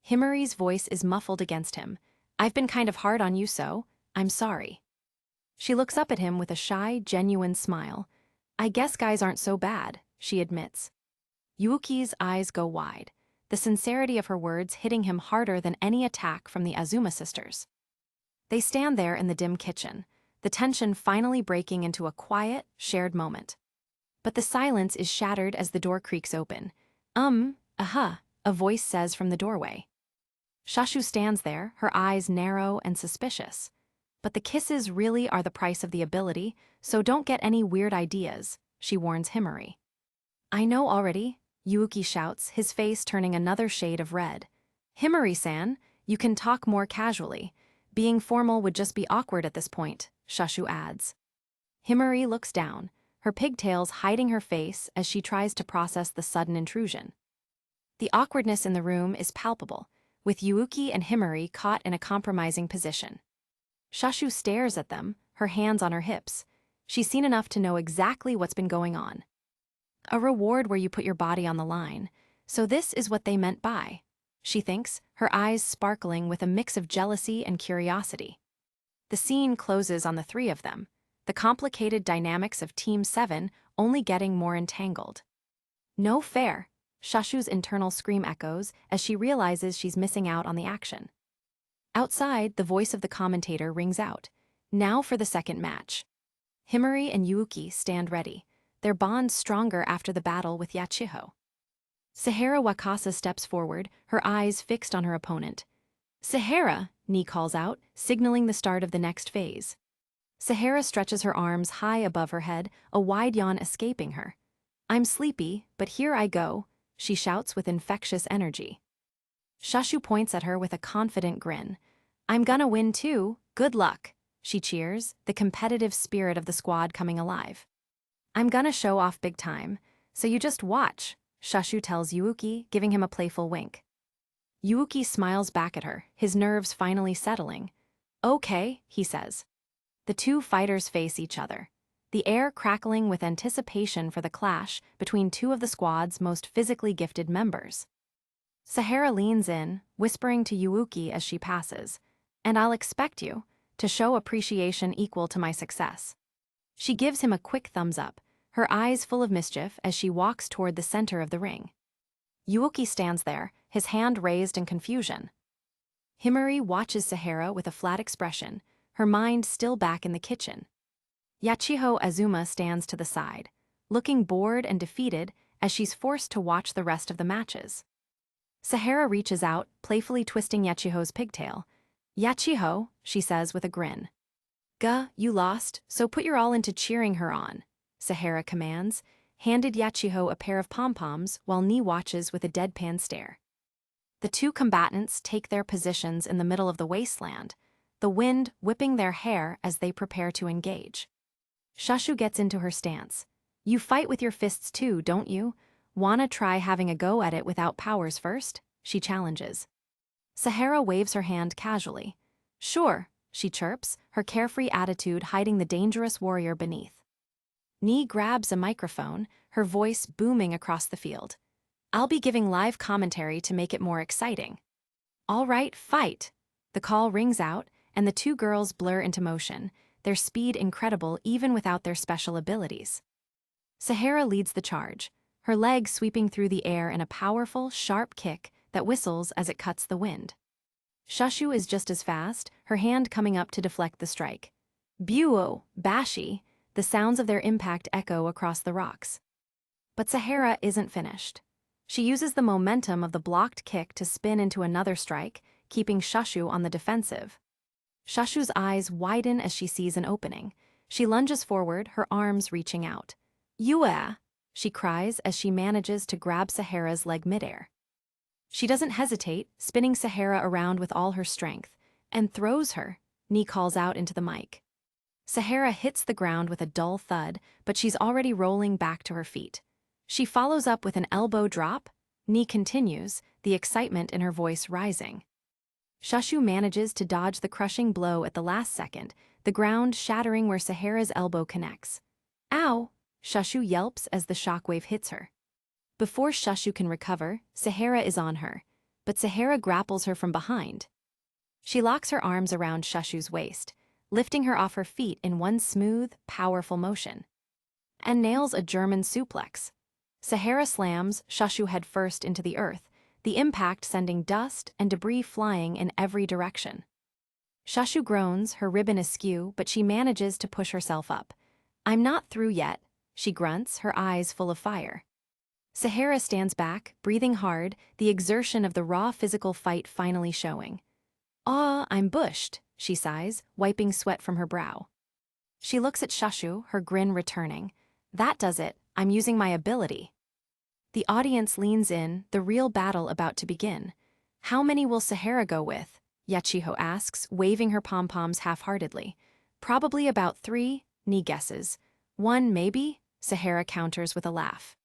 Himari's voice is muffled against him. I've been kind of hard on you, so I'm sorry. She looks up at him with a shy, genuine smile. I guess guys aren't so bad, she admits. Yuuki's eyes go wide, the sincerity of her words hitting him harder than any attack from the Azuma sisters. They stand there in the dim kitchen, the tension finally breaking into a quiet, shared moment. But the silence is shattered as the door creaks open. A voice says from the doorway. Shashu stands there, her eyes narrow and suspicious. But the kisses really are the price of the ability, so don't get any weird ideas, she warns Himari. I know already, Yuuki shouts, his face turning another shade of red. Himari-san, you can talk more casually. Being formal would just be awkward at this point, Shashu adds. Himari looks down, her pigtails hiding her face as she tries to process the sudden intrusion. The awkwardness in the room is palpable, with Yuuki and Himari caught in a compromising position. Shashu stares at them, her hands on her hips. She's seen enough to know exactly what's been going on. A reward where you put your body on the line, so this is what they meant by, she thinks, her eyes sparkling with a mix of jealousy and curiosity. The scene closes on the three of them, the complicated dynamics of Team 7 only getting more entangled. No fair, Shashu's internal scream echoes as she realizes she's missing out on the action. Outside, the voice of the commentator rings out. Now for the second match. Himari and Yuuki stand ready, their bond stronger after the battle with Yachiho. Sahara Wakasa steps forward, her eyes fixed on her opponent. Sahara, Ni calls out, signaling the start of the next phase. Sahara stretches her arms high above her head, a wide yawn escaping her. I'm sleepy, but here I go, she shouts with infectious energy. Shashu points at her with a confident grin. I'm gonna win too, good luck, she cheers, the competitive spirit of the squad coming alive. I'm gonna show off big time, so you just watch, Shashu tells Yuuki, giving him a playful wink. Yuuki smiles back at her, his nerves finally settling. Okay, he says. The two fighters face each other, the air crackling with anticipation for the clash between two of the squad's most physically gifted members. Sahara leans in, whispering to Yuuki as she passes, "And I'll expect you to show appreciation equal to my success." She gives him a quick thumbs up, her eyes full of mischief as she walks toward the center of the ring. Yuuki stands there, his hand raised in confusion. Himari watches Sahara with a flat expression, her mind still back in the kitchen. Yachiho Azuma stands to the side, looking bored and defeated as she's forced to watch the rest of the matches. Sahara reaches out, playfully twisting Yachiho's pigtail. "Yachiho," she says with a grin. "Guh, you lost, so put your all into cheering her on," Sahara commands, handed Yachiho a pair of pom-poms while Ni watches with a deadpan stare. The two combatants take their positions in the middle of the wasteland, the wind whipping their hair as they prepare to engage. Shashu gets into her stance. "You fight with your fists too, don't you? Wanna try having a go at it without powers first?" she challenges. Sahara waves her hand casually. "Sure," she chirps, her carefree attitude hiding the dangerous warrior beneath. Ni grabs a microphone, her voice booming across the field. "I'll be giving live commentary to make it more exciting." "All right, fight!" The call rings out, and the two girls blur into motion, their speed incredible even without their special abilities. Sahara leads the charge, her leg sweeping through the air in a powerful, sharp kick that whistles as it cuts the wind. Shashu is just as fast, her hand coming up to deflect the strike. "Buo, Bashi," the sounds of their impact echo across the rocks. But Sahara isn't finished. She uses the momentum of the blocked kick to spin into another strike, keeping Shashu on the defensive. Shashu's eyes widen as she sees an opening. She lunges forward, her arms reaching out. "Yua!" she cries as she manages to grab Sahara's leg midair. She doesn't hesitate, spinning Sahara around with all her strength, and throws her, Ni calls out into the mic. Sahara hits the ground with a dull thud, but she's already rolling back to her feet. She follows up with an elbow drop. Ni continues, the excitement in her voice rising. Shashu manages to dodge the crushing blow at the last second, the ground shattering where Sahara's elbow connects. "Ow!" Shashu yelps as the shockwave hits her. Before Shashu can recover, Sahara is on her, but Sahara grapples her from behind. She locks her arms around Shashu's waist, lifting her off her feet in one smooth, powerful motion, and nails a German suplex. Sahara slams Shashu headfirst into the earth, the impact sending dust and debris flying in every direction. Shashu groans, her ribbon askew, but she manages to push herself up. "I'm not through yet," she grunts, her eyes full of fire. Sahara stands back, breathing hard, the exertion of the raw physical fight finally showing. "Aw, I'm bushed," she sighs, wiping sweat from her brow. She looks at Shashu, her grin returning. "That does it, I'm using my ability." The audience leans in, the real battle about to begin. "How many will Sahara go with?" Yachiho asks, waving her pom-poms half-heartedly. "Probably about 3, Ni guesses. 1 maybe?" Sahara counters with a laugh.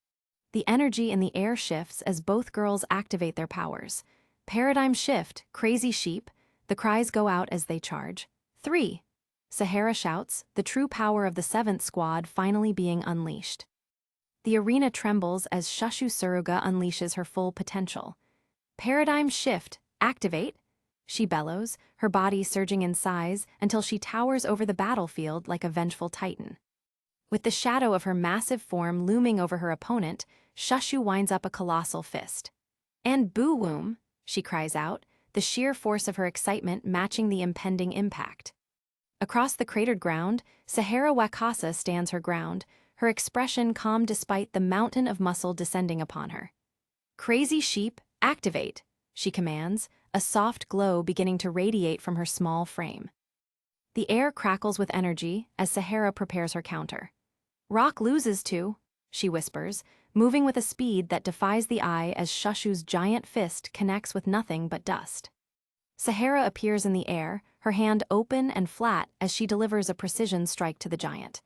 The energy in the air shifts as both girls activate their powers. "Paradigm shift, crazy sheep," the cries go out as they charge. 3. Sahara shouts, the true power of the 7th squad finally being unleashed. The arena trembles as Shashu Suruga unleashes her full potential. "Paradigm shift, activate!" she bellows, her body surging in size until she towers over the battlefield like a vengeful titan. With the shadow of her massive form looming over her opponent, Shashu winds up a colossal fist. "And boo-woom," she cries out, the sheer force of her excitement matching the impending impact. Across the cratered ground, Sahara Wakasa stands her ground, her expression calm despite the mountain of muscle descending upon her. "Crazy sheep, activate," she commands, a soft glow beginning to radiate from her small frame. The air crackles with energy as Sahara prepares her counter. "Rock loses too," she whispers, moving with a speed that defies the eye as Shashu's giant fist connects with nothing but dust. Sahara appears in the air, her hand open and flat as she delivers a precision strike to the giant.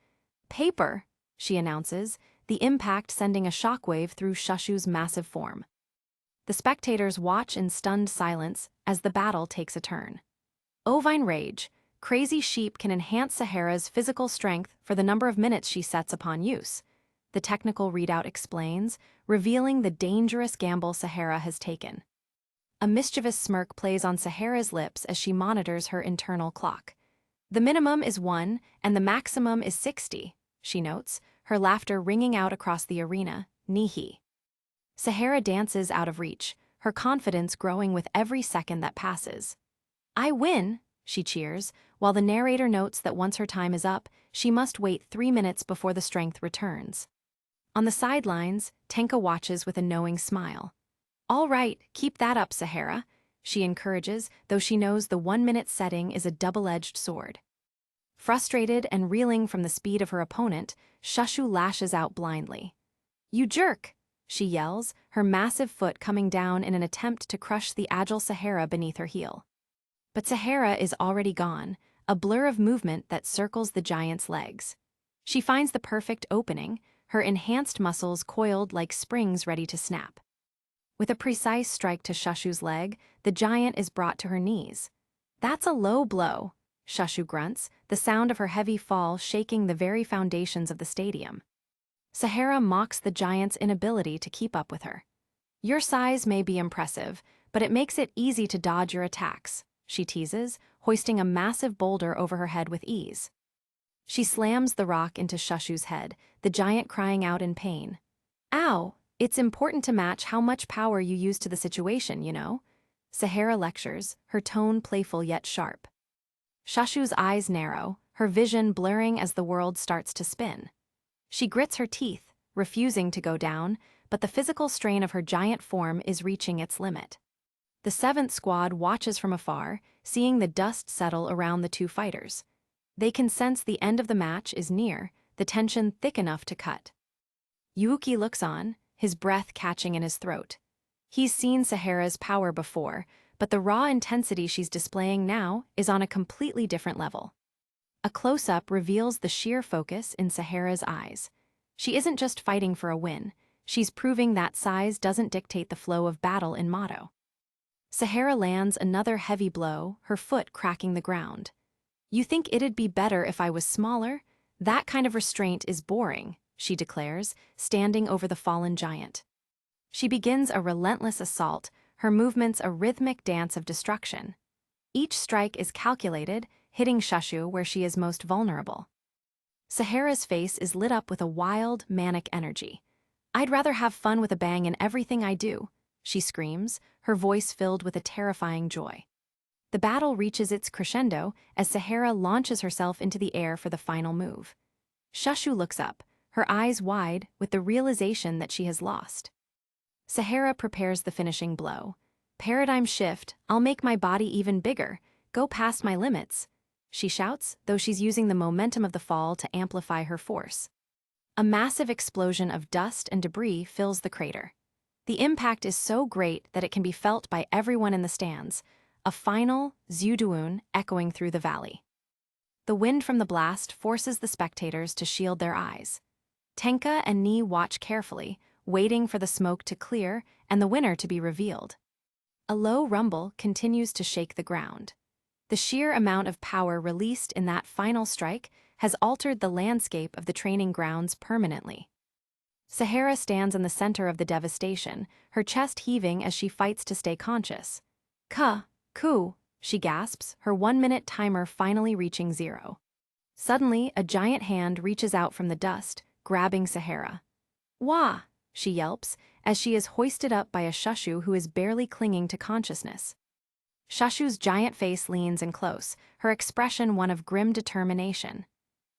"Paper," she announces, the impact sending a shockwave through Shashu's massive form. The spectators watch in stunned silence as the battle takes a turn. Ovine Rage, Crazy Sheep can enhance Sahara's physical strength for the number of minutes she sets upon use, the technical readout explains, revealing the dangerous gamble Sahara has taken. A mischievous smirk plays on Sahara's lips as she monitors her internal clock. The minimum is 1, and the maximum is 60, she notes, her laughter ringing out across the arena. Nihi. Sahara dances out of reach, her confidence growing with every second that passes. I win, she cheers, while the narrator notes that once her time is up, she must wait 3 minutes before the strength returns. On the sidelines, Tenka watches with a knowing smile. All right, keep that up, Sahara, she encourages, though she knows the 1-minute setting is a double-edged sword. Frustrated and reeling from the speed of her opponent, Shashu lashes out blindly. You jerk, she yells, her massive foot coming down in an attempt to crush the agile Sahara beneath her heel. But Sahara is already gone, a blur of movement that circles the giant's legs. She finds the perfect opening, her enhanced muscles coiled like springs ready to snap. With a precise strike to Shashu's leg, the giant is brought to her knees. That's a low blow, Shashu grunts, the sound of her heavy fall shaking the very foundations of the stadium. Sahara mocks the giant's inability to keep up with her. Your size may be impressive, but it makes it easy to dodge your attacks, she teases, hoisting a massive boulder over her head with ease. She slams the rock into Shashu's head, the giant crying out in pain. Ow! It's important to match how much power you use to the situation, you know? Sahara lectures, her tone playful yet sharp. Shashu's eyes narrow, her vision blurring as the world starts to spin. She grits her teeth, refusing to go down, but the physical strain of her giant form is reaching its limit. The 7th squad watches from afar, seeing the dust settle around the two fighters. They can sense the end of the match is near, the tension thick enough to cut. Yuuki looks on, his breath catching in his throat. He's seen Sahara's power before, but the raw intensity she's displaying now is on a completely different level. A close-up reveals the sheer focus in Sahara's eyes. She isn't just fighting for a win, she's proving that size doesn't dictate the flow of battle in Motto. Sahara lands another heavy blow, her foot cracking the ground. You think it'd be better if I was smaller? That kind of restraint is boring, she declares, standing over the fallen giant. She begins a relentless assault, her movements a rhythmic dance of destruction. Each strike is calculated, hitting Shashu where she is most vulnerable. Sahara's face is lit up with a wild, manic energy. I'd rather have fun with a bang in everything I do, she screams, her voice filled with a terrifying joy. The battle reaches its crescendo as Sahara launches herself into the air for the final move. Shashu looks up, her eyes wide with the realization that she has lost. Sahara prepares the finishing blow. Paradigm shift, I'll make my body even bigger, go past my limits, she shouts, though she's using the momentum of the fall to amplify her force. A massive explosion of dust and debris fills the crater. The impact is so great that it can be felt by everyone in the stands, a final Zuduun echoing through the valley. The wind from the blast forces the spectators to shield their eyes. Tenka and Ni watch carefully, waiting for the smoke to clear and the winner to be revealed. A low rumble continues to shake the ground. The sheer amount of power released in that final strike has altered the landscape of the training grounds permanently. Sahara stands in the center of the devastation, her chest heaving as she fights to stay conscious. Ku, she gasps, her 1-minute timer finally reaching 0. Suddenly, a giant hand reaches out from the dust, grabbing Sahara. Wah, she yelps, as she is hoisted up by a Shashu who is barely clinging to consciousness. Shashu's giant face leans in close, her expression one of grim determination.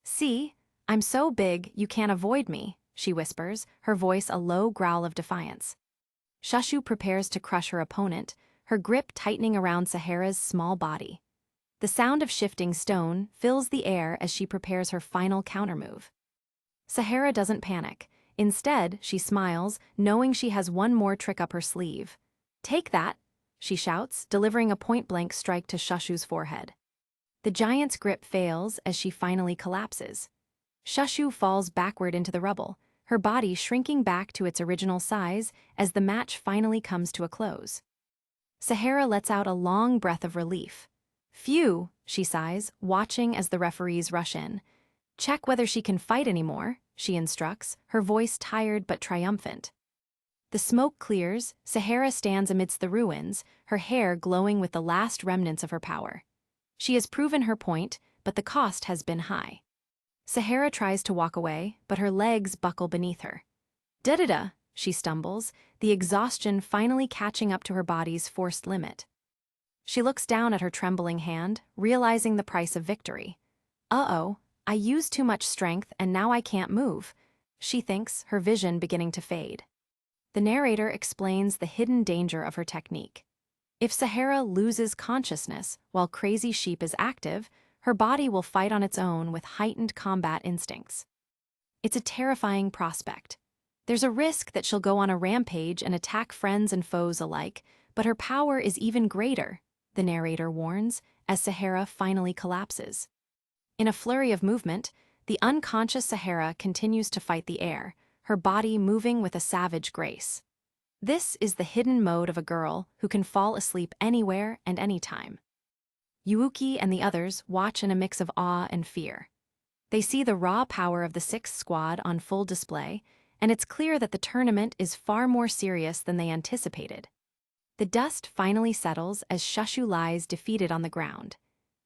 See, I'm so big you can't avoid me, she whispers, her voice a low growl of defiance. Shashu prepares to crush her opponent, her grip tightening around Sahara's small body. The sound of shifting stone fills the air as she prepares her final countermove. Sahara doesn't panic. Instead, she smiles, knowing she has one more trick up her sleeve. Take that, she shouts, delivering a point-blank strike to Shashu's forehead. The giant's grip fails as she finally collapses. Shashu falls backward into the rubble, her body shrinking back to its original size as the match finally comes to a close. Sahara lets out a long breath of relief. Phew, she sighs, watching as the referees rush in. Check whether she can fight anymore, she instructs, her voice tired but triumphant. The smoke clears, Sahara stands amidst the ruins, her hair glowing with the last remnants of her power. She has proven her point, but the cost has been high. Sahara tries to walk away, but her legs buckle beneath her. Da-da-da, she stumbles, the exhaustion finally catching up to her body's forced limit. She looks down at her trembling hand, realizing the price of victory. Uh-oh, I used too much strength and now I can't move, she thinks, her vision beginning to fade. The narrator explains the hidden danger of her technique. If Sahara loses consciousness while Crazy Sheep is active, her body will fight on its own with heightened combat instincts. It's a terrifying prospect. There's a risk that she'll go on a rampage and attack friends and foes alike, but her power is even greater, the narrator warns, as Sahara finally collapses. In a flurry of movement, the unconscious Sahara continues to fight the air, her body moving with a savage grace. This is the hidden mode of a girl who can fall asleep anywhere and anytime. Yuuki and the others watch in a mix of awe and fear. They see the raw power of the Sixth Squad on full display, and it's clear that the tournament is far more serious than they anticipated. The dust finally settles as Shushu lies defeated on the ground.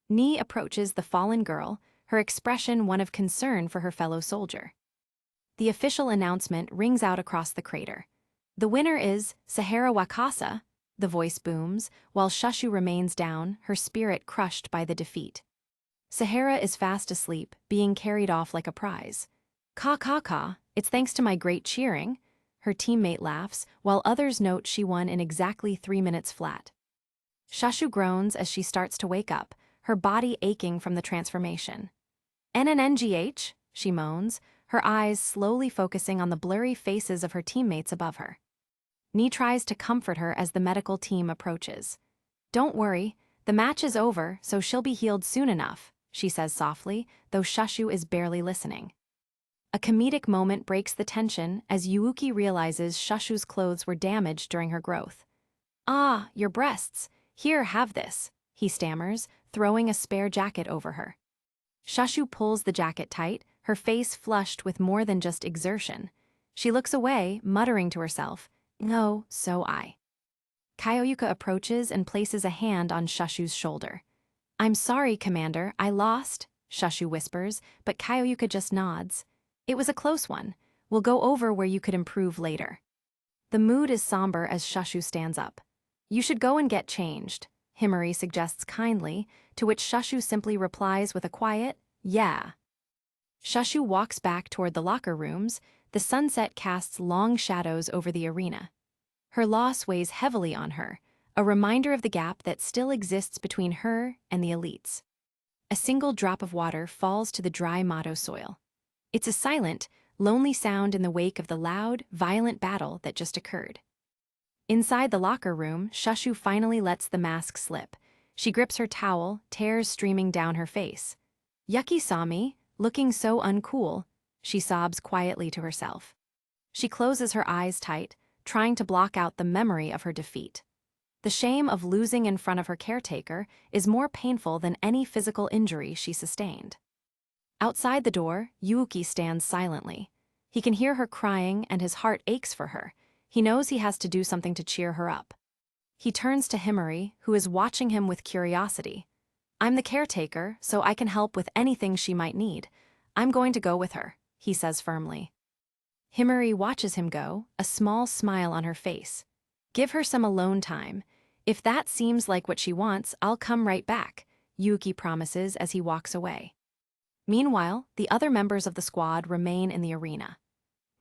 Ni approaches the fallen girl, her expression one of concern for her fellow soldier. The official announcement rings out across the crater. The winner is Sahara Wakasa, the voice booms, while Shushu remains down, her spirit crushed by the defeat. Sahara is fast asleep, being carried off like a prize. Ka, it's thanks to my great cheering, her teammate laughs, while others note she won in exactly 3 minutes flat. Shushu groans as she starts to wake up, her body aching from the transformation. NNNGH, she moans, her eyes slowly focusing on the blurry faces of her teammates above her. Ni tries to comfort her as the medical team approaches. Don't worry, the match is over, so she'll be healed soon enough, she says softly, though Shushu is barely listening. A comedic moment breaks the tension as Yuuki realizes Shushu's clothes were damaged during her growth. Ah, your breasts. Here, have this, he stammers, throwing a spare jacket over her. Shushu pulls the jacket tight, her face flushed with more than just exertion. She looks away, muttering to herself, "No, so I." Kyoyuka approaches and places a hand on Shushu's shoulder. "I'm sorry, Commander, I lost," Shushu whispers, but Kyoyuka just nods. "It was a close one. We'll go over where you could improve later." The mood is somber as Shushu stands up. "You should go and get changed," Himari suggests kindly, to which Shushu simply replies with a quiet, "Yeah." Shushu walks back toward the locker rooms, the sunset casts long shadows over the arena. Her loss weighs heavily on her, a reminder of the gap that still exists between her and the elites. A single drop of water falls to the dry Mato soil. It's a silent, lonely sound in the wake of the loud, violent battle that just occurred. Inside the locker room, Shushu finally lets the mask slip. She grips her towel, tears streaming down her face. "Yuki saw me, looking so uncool," she sobs quietly to herself. She closes her eyes tight, trying to block out the memory of her defeat. The shame of losing in front of her caretaker is more painful than any physical injury she sustained. Outside the door, Yuuki stands silently. He can hear her crying and his heart aches for her. He knows he has to do something to cheer her up. He turns to Himari, who is watching him with curiosity. "I'm the caretaker, so I can help with anything she might need. I'm going to go with her," he says firmly. Himari watches him go, a small smile on her face. "Give her some alone time. If that seems like what she wants, I'll come right back," Yuuki promises as he walks away. Meanwhile, the other members of the squad remain in the arena.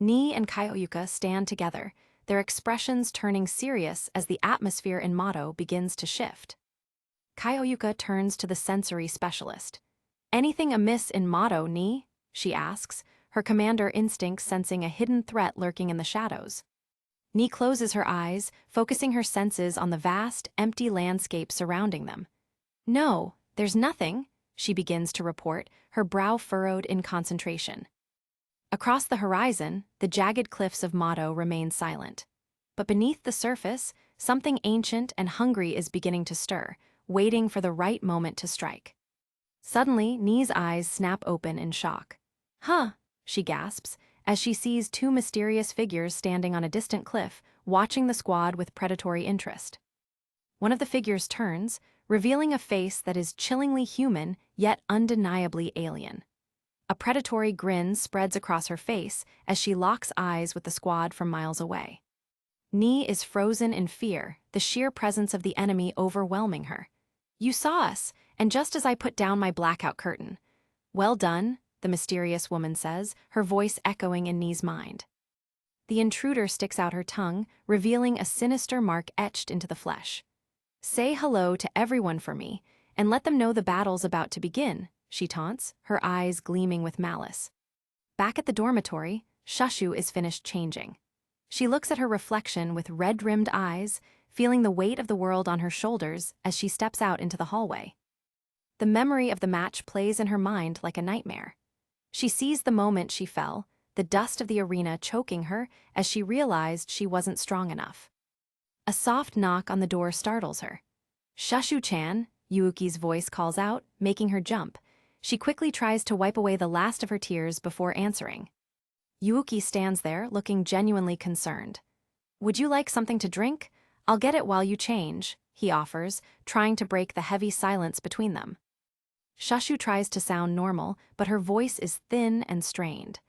Ni and Kyoyuka stand together, their expressions turning serious as the atmosphere in Mato begins to shift. Kyoyuka turns to the sensory specialist. "Anything amiss in Mato, Ni?" she asks, her commander instincts sensing a hidden threat lurking in the shadows. Ni closes her eyes, focusing her senses on the vast, empty landscape surrounding them. "No, there's nothing," she begins to report, her brow furrowed in concentration. Across the horizon, the jagged cliffs of Mato remain silent. But beneath the surface, something ancient and hungry is beginning to stir, waiting for the right moment to strike. Suddenly, Ni's eyes snap open in shock. "Huh," she gasps, as she sees two mysterious figures standing on a distant cliff, watching the squad with predatory interest. One of the figures turns, revealing a face that is chillingly human yet undeniably alien. A predatory grin spreads across her face as she locks eyes with the squad from miles away. Ni is frozen in fear, the sheer presence of the enemy overwhelming her. "You saw us, and just as I put down my blackout curtain." "Well done," the mysterious woman says, her voice echoing in Ni's mind. The intruder sticks out her tongue, revealing a sinister mark etched into the flesh. "Say hello to everyone for me, and let them know the battle's about to begin," she taunts, her eyes gleaming with malice. Back at the dormitory, Shashu is finished changing. She looks at her reflection with red-rimmed eyes, feeling the weight of the world on her shoulders as she steps out into the hallway. The memory of the match plays in her mind like a nightmare. She sees the moment she fell, the dust of the arena choking her as she realized she wasn't strong enough. A soft knock on the door startles her. "Shashu-chan," Yuuki's voice calls out, making her jump. She quickly tries to wipe away the last of her tears before answering. Yuuki stands there, looking genuinely concerned. "Would you like something to drink? I'll get it while you change," he offers, trying to break the heavy silence between them. Shashu tries to sound normal, but her voice is thin and strained.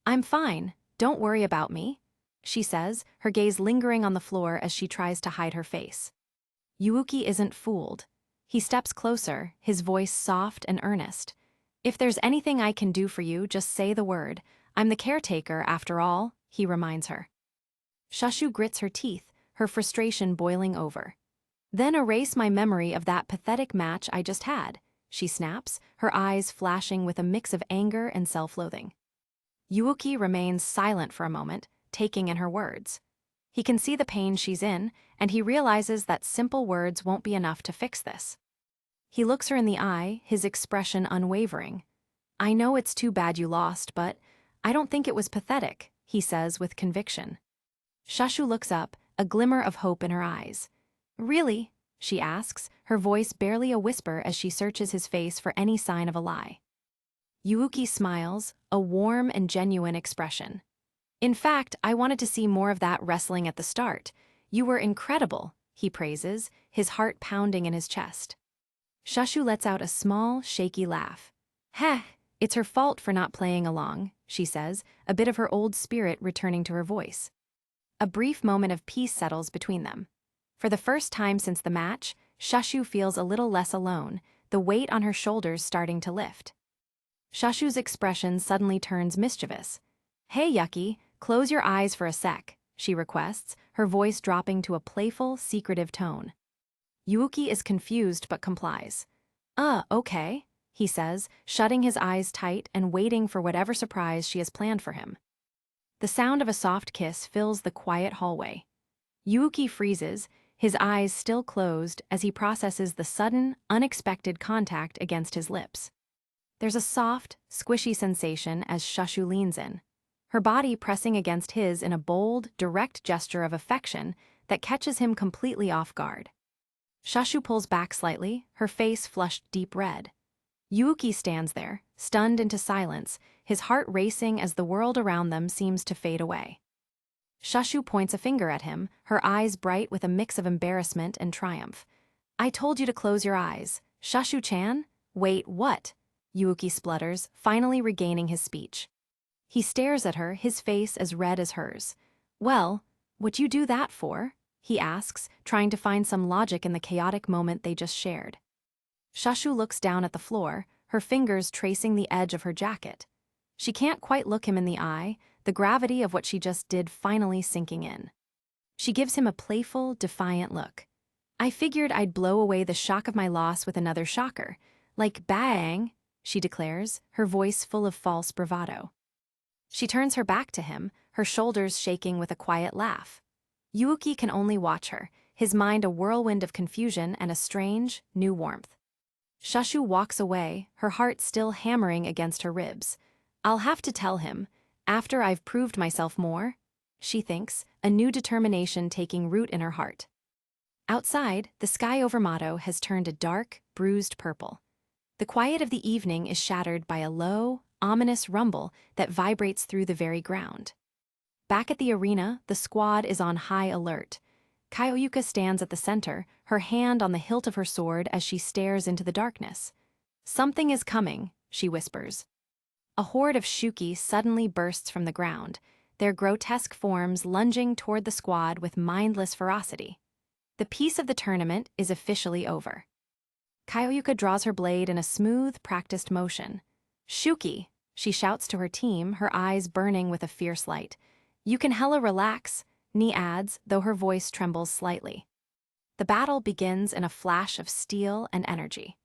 "I'm fine, don't worry about me," she says, her gaze lingering on the floor as she tries to hide her face. Yuuki isn't fooled. He steps closer, his voice soft and earnest. "If there's anything I can do for you, just say the word. I'm the caretaker, after all," he reminds her. Shashu grits her teeth, her frustration boiling over. "Then erase my memory of that pathetic match I just had," she snaps, her eyes flashing with a mix of anger and self-loathing. Yuuki remains silent for a moment, taking in her words. He can see the pain she's in, and he realizes that simple words won't be enough to fix this. He looks her in the eye, his expression unwavering. "I know it's too bad you lost, but I don't think it was pathetic," he says with conviction. Shashu looks up, a glimmer of hope in her eyes. "Really?" she asks, her voice barely a whisper as she searches his face for any sign of a lie. Yuuki smiles, a warm and genuine expression. "In fact, I wanted to see more of that wrestling at the start. You were incredible," he praises, his heart pounding in his chest. Shashu lets out a small, shaky laugh. "Heh, it's her fault for not playing along," she says, a bit of her old spirit returning to her voice. A brief moment of peace settles between them. For the first time since the match, Shashu feels a little less alone, the weight on her shoulders starting to lift. Shashu's expression suddenly turns mischievous. "Hey, Yuki, close your eyes for a sec," she requests, her voice dropping to a playful, secretive tone. Yuuki is confused but complies. Okay," he says, shutting his eyes tight and waiting for whatever surprise she has planned for him. The sound of a soft kiss fills the quiet hallway. Yuuki freezes, his eyes still closed as he processes the sudden, unexpected contact against his lips. There's a soft, squishy sensation as Shashu leans in, her body pressing against his in a bold, direct gesture of affection that catches him completely off guard. Shashu pulls back slightly, her face flushed deep red. Yuuki stands there, stunned into silence, his heart racing as the world around them seems to fade away. Shashu points a finger at him, her eyes bright with a mix of embarrassment and triumph. "I told you to close your eyes. Shashu-chan?" "Wait, what?" Yuuki splutters, finally regaining his speech. He stares at her, his face as red as hers. "Well, what'd you do that for?" he asks, trying to find some logic in the chaotic moment they just shared. Shashu looks down at the floor, her fingers tracing the edge of her jacket. She can't quite look him in the eye, the gravity of what she just did finally sinking in. She gives him a playful, defiant look. "I figured I'd blow away the shock of my loss with another shocker. Like bang," she declares, her voice full of false bravado. She turns her back to him, her shoulders shaking with a quiet laugh. Yuuki can only watch her, his mind a whirlwind of confusion and a strange, new warmth. Shashu walks away, her heart still hammering against her ribs. "I'll have to tell him, after I've proved myself more," she thinks, a new determination taking root in her heart. Outside, the sky over Mato has turned a dark, bruised purple. The quiet of the evening is shattered by a low, ominous rumble that vibrates through the very ground. Back at the arena, the squad is on high alert. Kyoyuka stands at the center, her hand on the hilt of her sword as she stares into the darkness. "Something is coming," she whispers. A horde of Shuki suddenly bursts from the ground, their grotesque forms lunging toward the squad with mindless ferocity. The peace of the tournament is officially over. Kyoyuka draws her blade in a smooth, practiced motion. "Shuki!" she shouts to her team, her eyes burning with a fierce light. "You can hella relax," Ni adds, though her voice trembles slightly. The battle begins in a flash of steel and energy.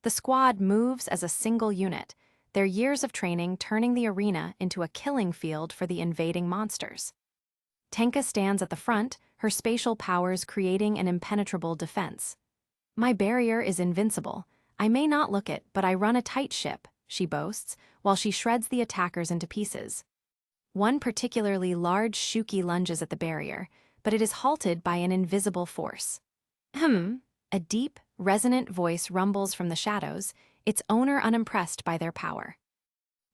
The squad moves as a single unit, their years of training turning the arena into a killing field for the invading monsters. Tenka stands at the front, her spatial powers creating an impenetrable defense. "My barrier is invincible. I may not look it, but I run a tight ship," she boasts, while she shreds the attackers into pieces. One particularly large Shuki lunges at the barrier, but it is halted by an invisible force. A deep, resonant voice rumbles from the shadows, its owner unimpressed by their power.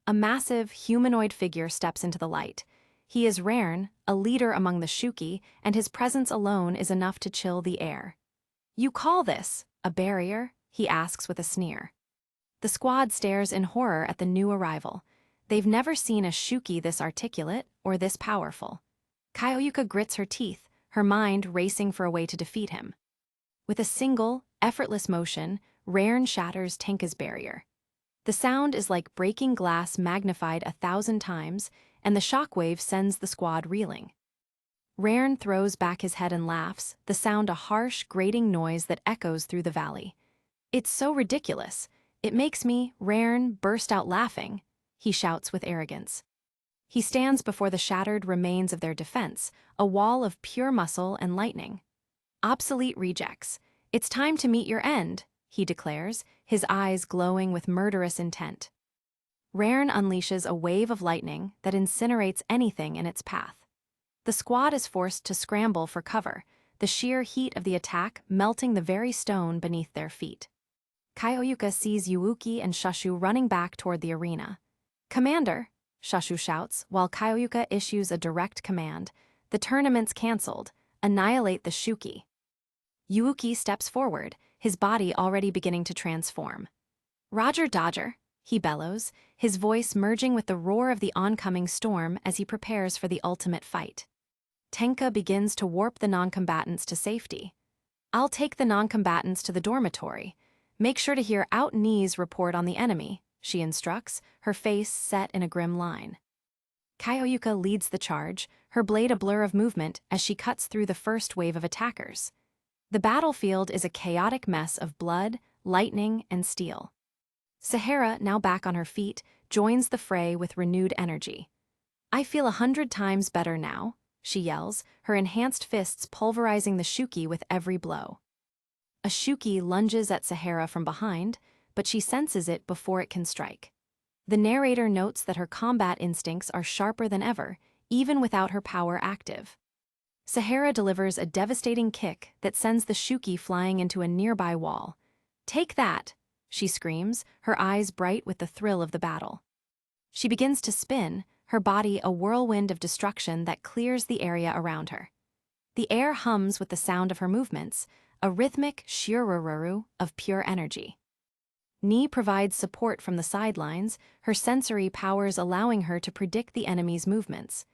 A massive, humanoid figure steps into the light. He is Raern, a leader among the Shuki, and his presence alone is enough to chill the air. "You call this a barrier?" he asks with a sneer. The squad stares in horror at the new arrival. They've never seen a Shuki this articulate or this powerful. Kyoyuka grits her teeth, her mind racing for a way to defeat him. With a single, effortless motion, Raern shatters Tenka's barrier. The sound is like breaking glass magnified 1,000 times, and the shockwave sends the squad reeling. Raern throws back his head and laughs, the sound a harsh, grating noise that echoes through the valley. "It's so ridiculous. It makes me," Raern burst out laughing, he shouts with arrogance. He stands before the shattered remains of their defense, a wall of pure muscle and lightning. "Obsolete rejects. It's time to meet your end," he declares, his eyes glowing with murderous intent. Raern unleashes a wave of lightning that incinerates anything in its path. The squad is forced to scramble for cover, the sheer heat of the attack melting the very stone beneath their feet. Kyoyuka sees Yuuki and Shashu running back toward the arena. "Commander," Shashu shouts, while Kyoyuka issues a direct command. "The tournament's cancelled. Annihilate the Shuki." Yuuki steps forward, his body already beginning to transform. "Roger Dodger," he bellows, his voice merging with the roar of the oncoming storm as he prepares for the ultimate fight. Tenka begins to warp the noncombatants to safety. "I'll take the noncombatants to the dormitory. Make sure to hear Out Ni's report on the enemy," she instructs, her face set in a grim line. Kyoyuka leads the charge, her blade a blur of movement as she cuts through the first wave of attackers. The battlefield is a chaotic mess of blood, lightning, and steel. Sahara, now back on her feet, joins the fray with renewed energy. "I feel 100 times better now," she yells, her enhanced fists pulverizing the Shuki with every blow. A Shuki lunges at Sahara from behind, but she senses it before it can strike. The narrator notes that her combat instincts are sharper than ever, even without her power active. Sahara delivers a devastating kick that sends the Shuki flying into a nearby wall. "Take that!" she screams, her eyes bright with the thrill of the battle. She begins to spin, her body a whirlwind of destruction that clears the area around her. The air hums with the sound of her movements, a rhythmic shurururu of pure energy. Ni provides support from the sidelines, her sensory powers allowing her to predict the enemy's movements.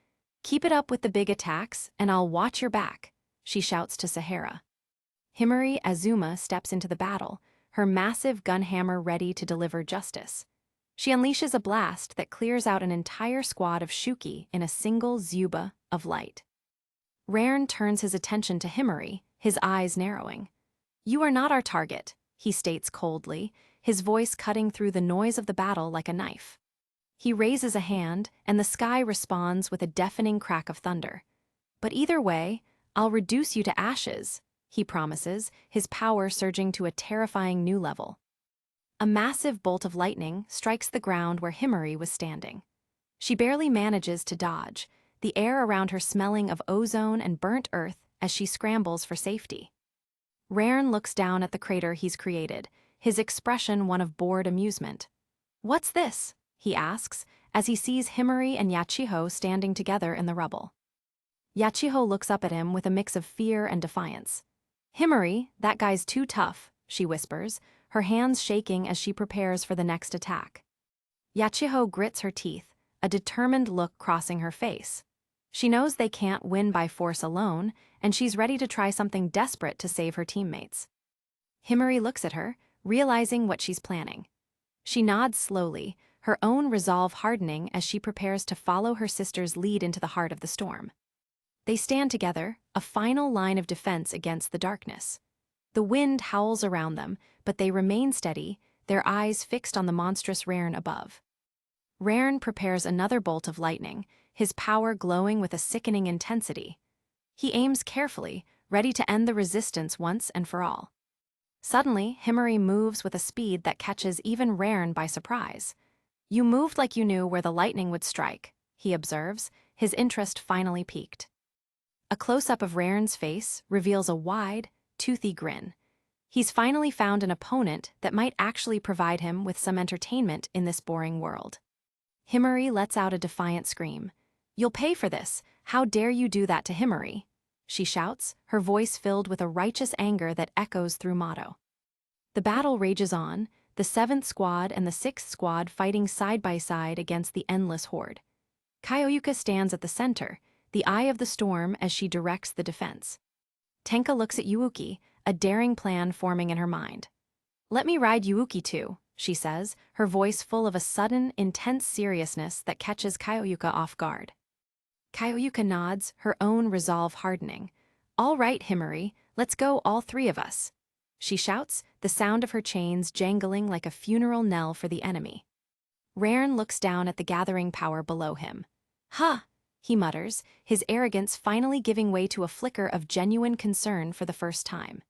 "Keep it up with the big attacks, and I'll watch your back," she shouts to Sahara. Himari Azuma steps into the battle, her massive gun hammer ready to deliver justice. She unleashes a blast that clears out an entire squad of Shuki in a single zuba of light. Raern turns his attention to Himari, his eyes narrowing. "You are not our target," he states coldly, his voice cutting through the noise of the battle like a knife. He raises a hand, and the sky responds with a deafening crack of thunder. "But either way, I'll reduce you to ashes," he promises, his power surging to a terrifying new level. A massive bolt of lightning strikes the ground where Himari was standing. She barely manages to dodge, the air around her smelling of ozone and burnt earth as she scrambles for safety. Raern looks down at the crater he's created, his expression one of bored amusement. "What's this?" he asks, as he sees Himari and Yachiho standing together in the rubble. Yachiho looks up at him with a mix of fear and defiance. "Himari, that guy's too tough," she whispers, her hands shaking as she prepares for the next attack. Yachiho grits her teeth, a determined look crossing her face. She knows they can't win by force alone, and she's ready to try something desperate to save her teammates. Himari looks at her, realizing what she's planning. She nods slowly, her own resolve hardening as she prepares to follow her sister's lead into the heart of the storm. They stand together, a final line of defense against the darkness. The wind howls around them, but they remain steady, their eyes fixed on the monstrous Rairn above. Rairn prepares another bolt of lightning, his power glowing with a sickening intensity. He aims carefully, ready to end the resistance once and for all. Suddenly, Himari moves with a speed that catches even Rairn by surprise. "You moved like you knew where the lightning would strike," he observes, his interest finally piqued. A close-up of Rairn's face reveals a wide, toothy grin. He's finally found an opponent that might actually provide him with some entertainment in this boring world. Himari lets out a defiant scream. "You'll pay for this! How dare you do that to Himari?" she shouts, her voice filled with a righteous anger that echoes through Mato. The battle rages on, the 7th Squad and the 6th Squad fighting side by side against the endless horde. Kyoyuka stands at the center, the eye of the storm as she directs the defense. Tenka looks at Yuuki, a daring plan forming in her mind. "Let me ride Yuuki too," she says, her voice full of a sudden, intense seriousness that catches Kyoyuka off guard. Kyoyuka nods, her own resolve hardening. "All right, Himari, let's go all three of us," she shouts, the sound of her chains jangling like a funeral knell for the enemy. Rairn looks down at the gathering power below him. "Huh," he mutters, his arrogance finally giving way to a flicker of genuine concern for the first time.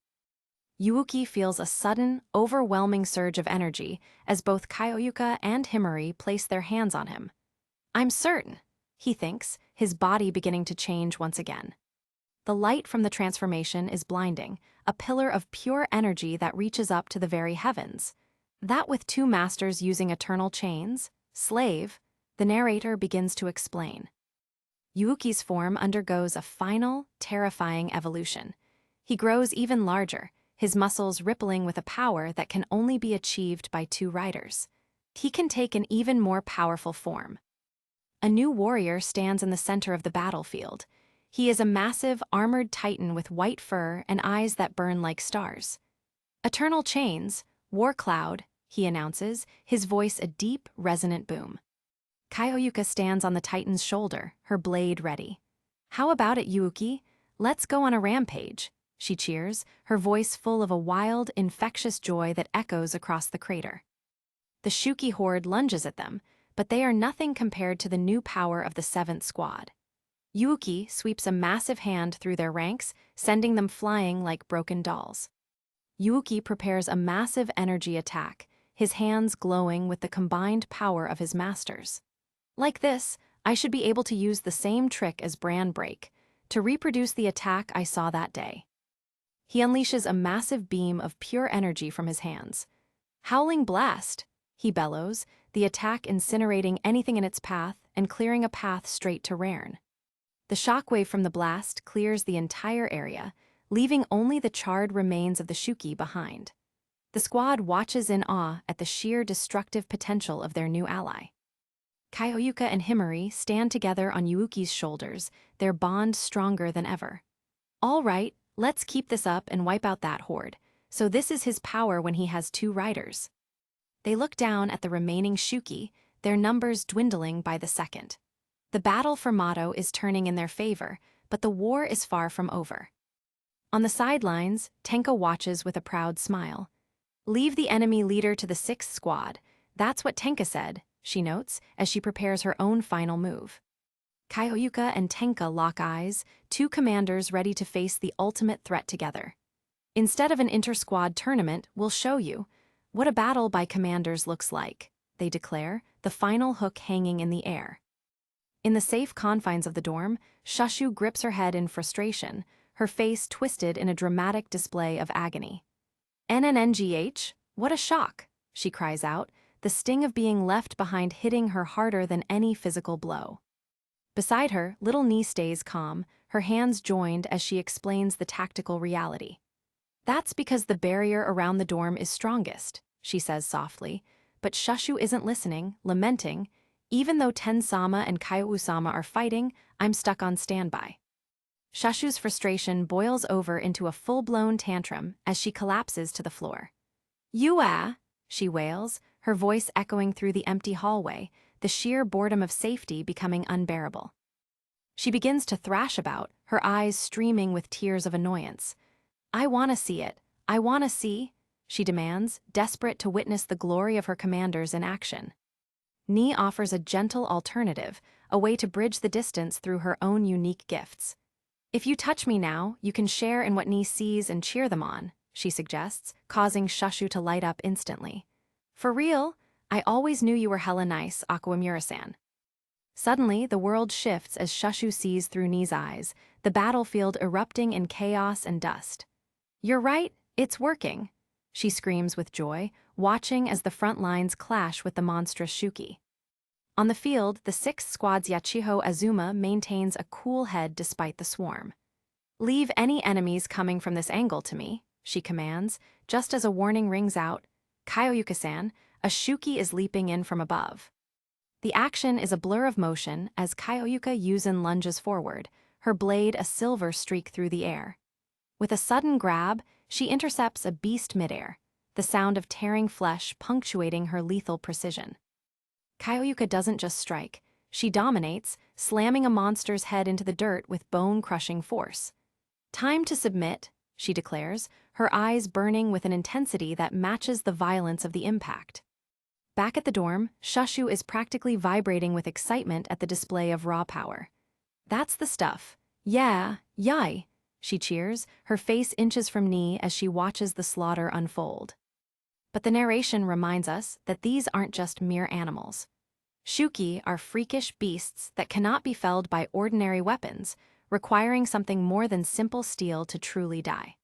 Yuuki feels a sudden, overwhelming surge of energy as both Kyoyuka and Himari place their hands on him. "I'm certain," he thinks, his body beginning to change once again. The light from the transformation is blinding, a pillar of pure energy that reaches up to the very heavens. That with two masters using eternal chains, slave, the narrator begins to explain. Yuuki's form undergoes a final, terrifying evolution. He grows even larger, his muscles rippling with a power that can only be achieved by two riders. He can take an even more powerful form. A new warrior stands in the center of the battlefield. He is a massive, armored titan with white fur and eyes that burn like stars. "Eternal chains, war cloud," he announces, his voice a deep, resonant boom. Kyoyuka stands on the titan's shoulder, her blade ready. "How about it, Yuuki? Let's go on a rampage," she cheers, her voice full of a wild, infectious joy that echoes across the crater. The Shuki horde lunges at them, but they are nothing compared to the new power of the 7th Squad. Yuuki sweeps a massive hand through their ranks, sending them flying like broken dolls. Yuuki prepares a massive energy attack, his hands glowing with the combined power of his masters. "Like this, I should be able to use the same trick as Bran Break, to reproduce the attack I saw that day." He unleashes a massive beam of pure energy from his hands. "Howling Blast," he bellows, the attack incinerating anything in its path and clearing a path straight to Rairn. The shockwave from the blast clears the entire area, leaving only the charred remains of the Shuki behind. The squad watches in awe at the sheer destructive potential of their new ally. Kyoyuka and Himari stand together on Yuuki's shoulders, their bond stronger than ever. "All right, let's keep this up and wipe out that horde. So this is his power when he has two riders." They look down at the remaining Shuki, their numbers dwindling by the second. The battle for Mato is turning in their favor, but the war is far from over. On the sidelines, Tenka watches with a proud smile. "Leave the enemy leader to the 6th Squad. That's what Tenka said," she notes, as she prepares her own final move. Kyoyuka and Tenka lock eyes, two commanders ready to face the ultimate threat together. "Instead of an inter-squad tournament, we'll show you what a battle by commanders looks like," they declare, the final hook hanging in the air. In the safe confines of the dorm, Shushu grips her head in frustration, her face twisted in a dramatic display of agony. "NNNGH, what a shock," she cries out, the sting of being left behind hitting her harder than any physical blow. Beside her, little Nee stays calm, her hands joined as she explains the tactical reality. That's because the barrier around the dorm is strongest, she says softly, but Shashu isn't listening, lamenting. Even though Ten-sama and Kaiou-sama are fighting, I'm stuck on standby. Shashu's frustration boils over into a full-blown tantrum as she collapses to the floor. "Yua!" she wails, her voice echoing through the empty hallway, the sheer boredom of safety becoming unbearable. She begins to thrash about, her eyes streaming with tears of annoyance. "I want to see it. I want to see," she demands, desperate to witness the glory of her commanders in action. Nee offers a gentle alternative, a way to bridge the distance through her own unique gifts. "If you touch me now, you can share in what Nee sees and cheer them on," she suggests, causing Shashu to light up instantly. "For real? I always knew you were hella nice, Aquamura-san." Suddenly, the world shifts as Shashu sees through Nee's eyes, the battlefield erupting in chaos and dust. "You're right, it's working," she screams with joy, watching as the front lines clash with the monstrous Shuki. On the field, the 6th Squad's Yachiho Azuma maintains a cool head despite the swarm. "Leave any enemies coming from this angle to me," she commands, just as a warning rings out. "Kyoyuka-san, a Shuki is leaping in from above." The action is a blur of motion as Kyoyuka Yuzin lunges forward, her blade a silver streak through the air. With a sudden grab, she intercepts a beast midair, the sound of tearing flesh punctuating her lethal precision. Kyoyuka doesn't just strike, she dominates, slamming a monster's head into the dirt with bone-crushing force. "Time to submit," she declares, her eyes burning with an intensity that matches the violence of the impact. Back at the dorm, Shashu is practically vibrating with excitement at the display of raw power. "That's the stuff. Yeah, yay," she cheers, her face inches from Nee as she watches the slaughter unfold. But the narration reminds us that these aren't just mere animals. Shuki are freakish beasts that cannot be felled by ordinary weapons, requiring something more than simple steel to truly die.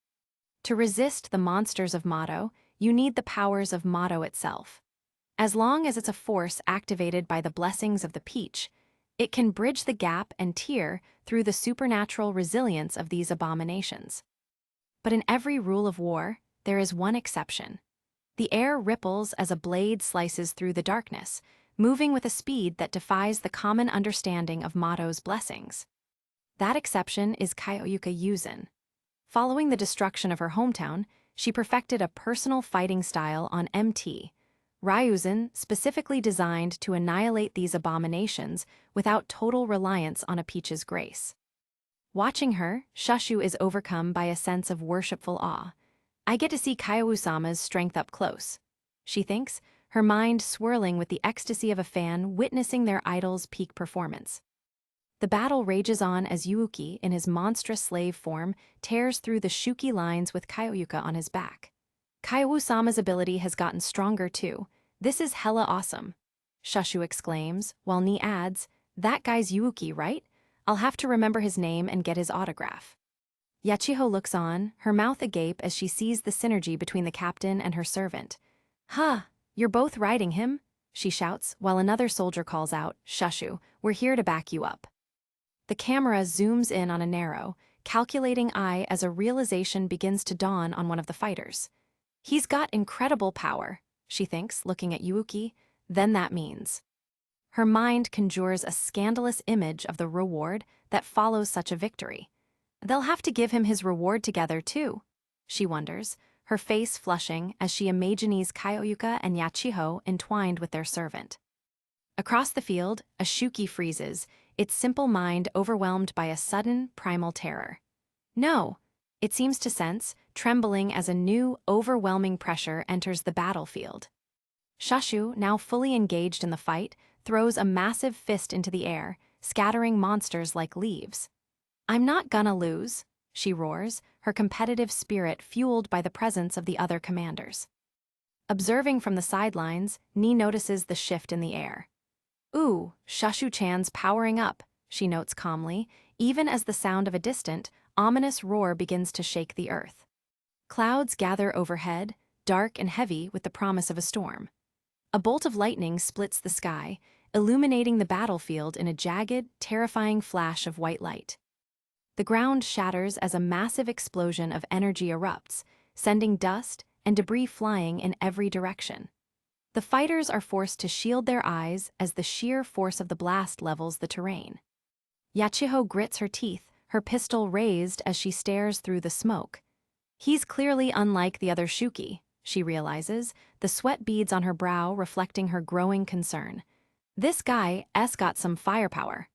To resist the monsters of Mato, you need the powers of Mato itself. As long as it's a force activated by the blessings of the peach, it can bridge the gap and tear through the supernatural resilience of these abominations. But in every rule of war, there is one exception. The air ripples as a blade slices through the darkness, moving with a speed that defies the common understanding of Mato's blessings. That exception is Kyoyuka Yuzin. Following the destruction of her hometown, she perfected a personal fighting style on MT, Ryuzin, specifically designed to annihilate these abominations without total reliance on a peach's grace. Watching her, Shashu is overcome by a sense of worshipful awe. "I get to see Kyousama's strength up close," she thinks, her mind swirling with the ecstasy of a fan witnessing their idol's peak performance. The battle rages on as Yuuki, in his monstrous slave form, tears through the Shuki lines with Kyoyuka on his back. "Kyousama's ability has gotten stronger too. This is hella awesome," Shashu exclaims, while Nee adds, "That guy's Yuuki, right? I'll have to remember his name and get his autograph." Yachiho looks on, her mouth agape as she sees the synergy between the captain and her servant. "Huh, you're both riding him?" she shouts, while another soldier calls out, "Shashu, we're here to back you up." The camera zooms in on a narrow, calculating eye as a realization begins to dawn on one of the fighters. "He's got incredible power," she thinks, looking at Yuuki. Then that means. Her mind conjures a scandalous image of the reward that follows such a victory. They'll have to give him his reward together, too, she wonders, her face flushing as she imagines Kyoyuka and Yachiho entwined with their servant. Across the field, a Shuki freezes, its simple mind overwhelmed by a sudden, primal terror. "No," it seems to sense, trembling as a new, overwhelming pressure enters the battlefield. Shashu, now fully engaged in the fight, throws a massive fist into the air, scattering monsters like leaves. "I'm not gonna lose," she roars, her competitive spirit fueled by the presence of the other commanders. Observing from the sidelines, Nee notices the shift in the air. "Ooh, Shashu-chan's powering up," she notes calmly, even as the sound of a distant, ominous roar begins to shake the earth. Clouds gather overhead, dark and heavy with the promise of a storm. A bolt of lightning splits the sky, illuminating the battlefield in a jagged, terrifying flash of white light. The ground shatters as a massive explosion of energy erupts, sending dust and debris flying in every direction. The fighters are forced to shield their eyes as the sheer force of the blast levels the terrain. Yachiho grits her teeth, her pistol raised as she stares through the smoke. He's clearly unlike the other Shuki, she realizes, the sweat beads on her brow reflecting her growing concern. This guy's got some firepower.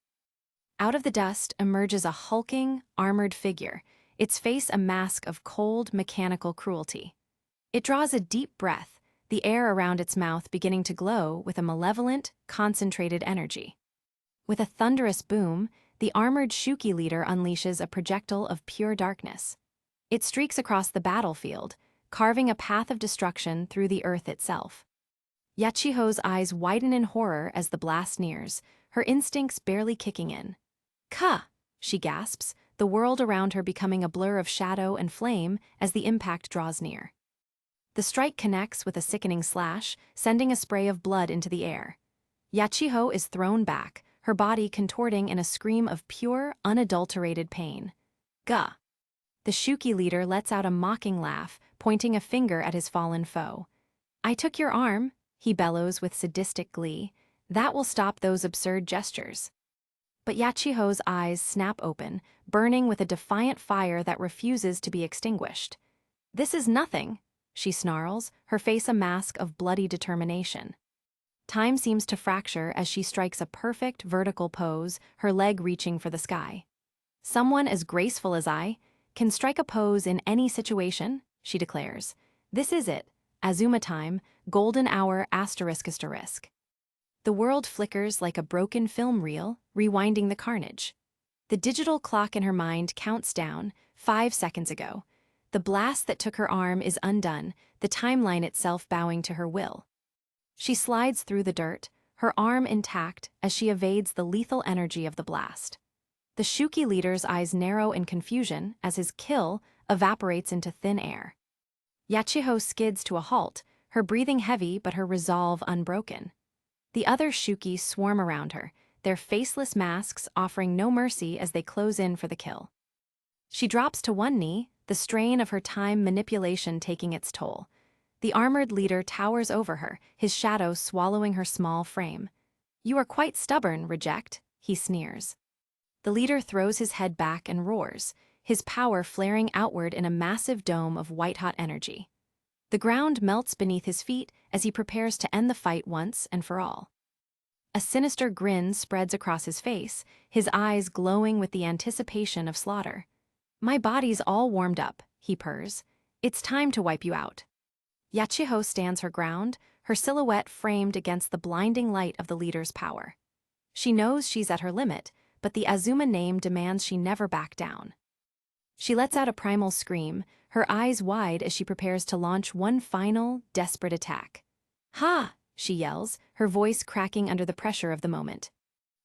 Out of the dust emerges a hulking, armored figure, its face a mask of cold, mechanical cruelty. It draws a deep breath, the air around its mouth beginning to glow with a malevolent, concentrated energy. With a thunderous boom, the armored Shuki leader unleashes a projectile of pure darkness. It streaks across the battlefield, carving a path of destruction through the earth itself. Yachiho's eyes widen in horror as the blast nears, her instincts barely kicking in. "Ka!" she gasps, the world around her becoming a blur of shadow and flame as the impact draws near. The strike connects with a sickening slash, sending a spray of blood into the air. Yachiho is thrown back, her body contorting in a scream of pure, unadulterated pain. "Gah!" The Shuki leader lets out a mocking laugh, pointing a finger at his fallen foe. "I took your arm," he bellows with sadistic glee. "That will stop those absurd gestures." But Yachiho's eyes snap open, burning with a defiant fire that refuses to be extinguished. "This is nothing," she snarls, her face a mask of bloody determination. Time seems to fracture as she strikes a perfect vertical pose, her leg reaching for the sky. "Someone as graceful as I can strike a pose in any situation," she declares. "This is it, Azuma time, golden hour ***. The world flickers like a broken film reel, rewinding the carnage. The digital clock in her mind counts down, 5 seconds ago. The blast that took her arm is undone, the timeline itself bowing to her will. She slides through the dirt, her arm intact as she evades the lethal energy of the blast. The Shuki leader's eyes narrow in confusion as his kill evaporates into thin air. Yachiho skids to a halt, her breathing heavy but her resolve unbroken. The other Shuki swarm around her, their faceless masks offering no mercy as they close in for the kill. She drops to one knee, the strain of her time manipulation taking its toll. The armored leader towers over her, his shadow swallowing her small frame. "You are quite stubborn, Reject," he sneers. The leader throws his head back and roars, his power flaring outward in a massive dome of white-hot energy. The ground melts beneath his feet as he prepares to end the fight once and for all. A sinister grin spreads across his face, his eyes glowing with the anticipation of slaughter. "My body's all warmed up," he purrs. "It's time to wipe you out." Yachiho stands her ground, her silhouette framed against the blinding light of the leader's power. She knows she's at her limit, but the Azuma name demands she never back down. She lets out a primal scream, her eyes wide as she prepares to launch one final, desperate attack. "Ha!" she yells, her voice cracking under the pressure of the moment.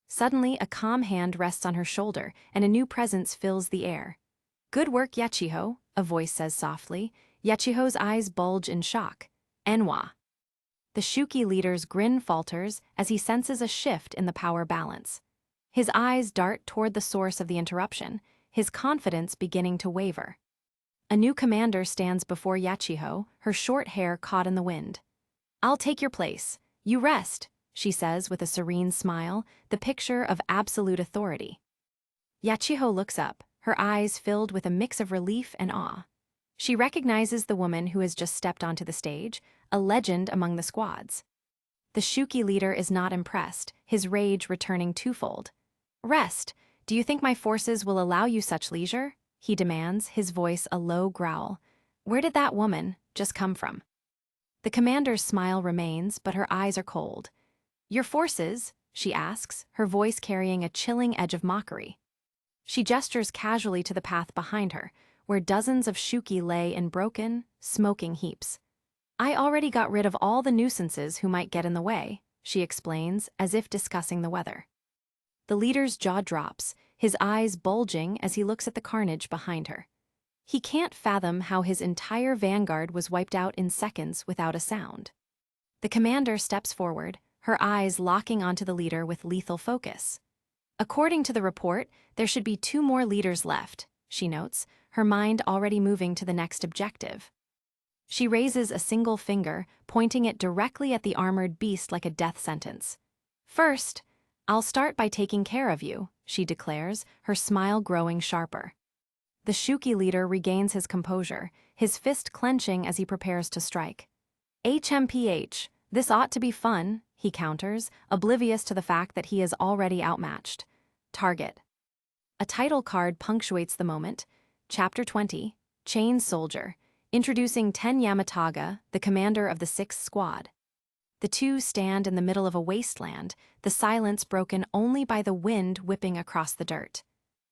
Suddenly, a calm hand rests on her shoulder, and a new presence fills the air. "Good work, Yachiho," a voice says softly. Yachiho's eyes bulge in shock. "Enwa." The Shuki leader's grin falters as he senses a shift in the power balance. His eyes dart toward the source of the interruption, his confidence beginning to waver. A new commander stands before Yachiho, her short hair caught in the wind. "I'll take your place. You rest," she says with a serene smile, the picture of absolute authority. Yachiho looks up, her eyes filled with a mix of relief and awe. She recognizes the woman who has just stepped onto the stage, a legend among the squads. The Shuki leader is not impressed, his rage returning twofold. "Rest. Do you think my forces will allow you such leisure?" he demands, his voice a low growl. "Where did that woman just come from?" The commander's smile remains, but her eyes are cold. "Your forces?" she asks, her voice carrying a chilling edge of mockery. She gestures casually to the path behind her, where dozens of Shuki lay in broken, smoking heaps. "I already got rid of all the nuisances who might get in the way," she explains, as if discussing the weather. The leader's jaw drops, his eyes bulging as he looks at the carnage behind her. He can't fathom how his entire vanguard was wiped out in seconds without a sound. The commander steps forward, her eyes locking onto the leader with lethal focus. According to the report, there should be 2 more leaders left, she notes, her mind already moving to the next objective. She raises a single finger, pointing it directly at the armored beast like a death sentence. First, I'll start by taking care of you, she declares, her smile growing sharper. The Shuki leader regains his composure, his fist clenching as he prepares to strike. HMPH, this ought to be fun, he counters, oblivious to the fact that he is already outmatched. Target. A title card punctuates the moment. Chapter 20, Chain Soldier, introducing Ten Yamataga, the commander of the 6th Squad. The two stand in the middle of a wasteland, the silence broken only by the wind whipping across the dirt.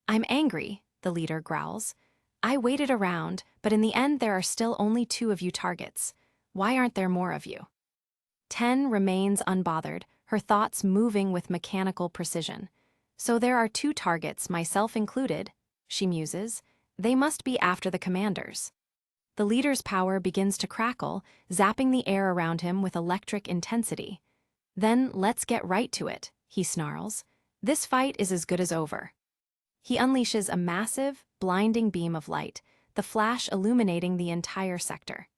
I'm angry, the leader growls. I waited around, but in the end there are still only 2 of you targets. Why aren't there more of you? Ten remains unbothered, her thoughts moving with mechanical precision. So there are 2 targets, myself included, she muses. They must be after the commanders. The leader's power begins to crackle, zapping the air around him with electric intensity. Then let's get right to it, he snarls. This fight is as good as over. He unleashes a massive, blinding beam of light, the flash illuminating the entire sector.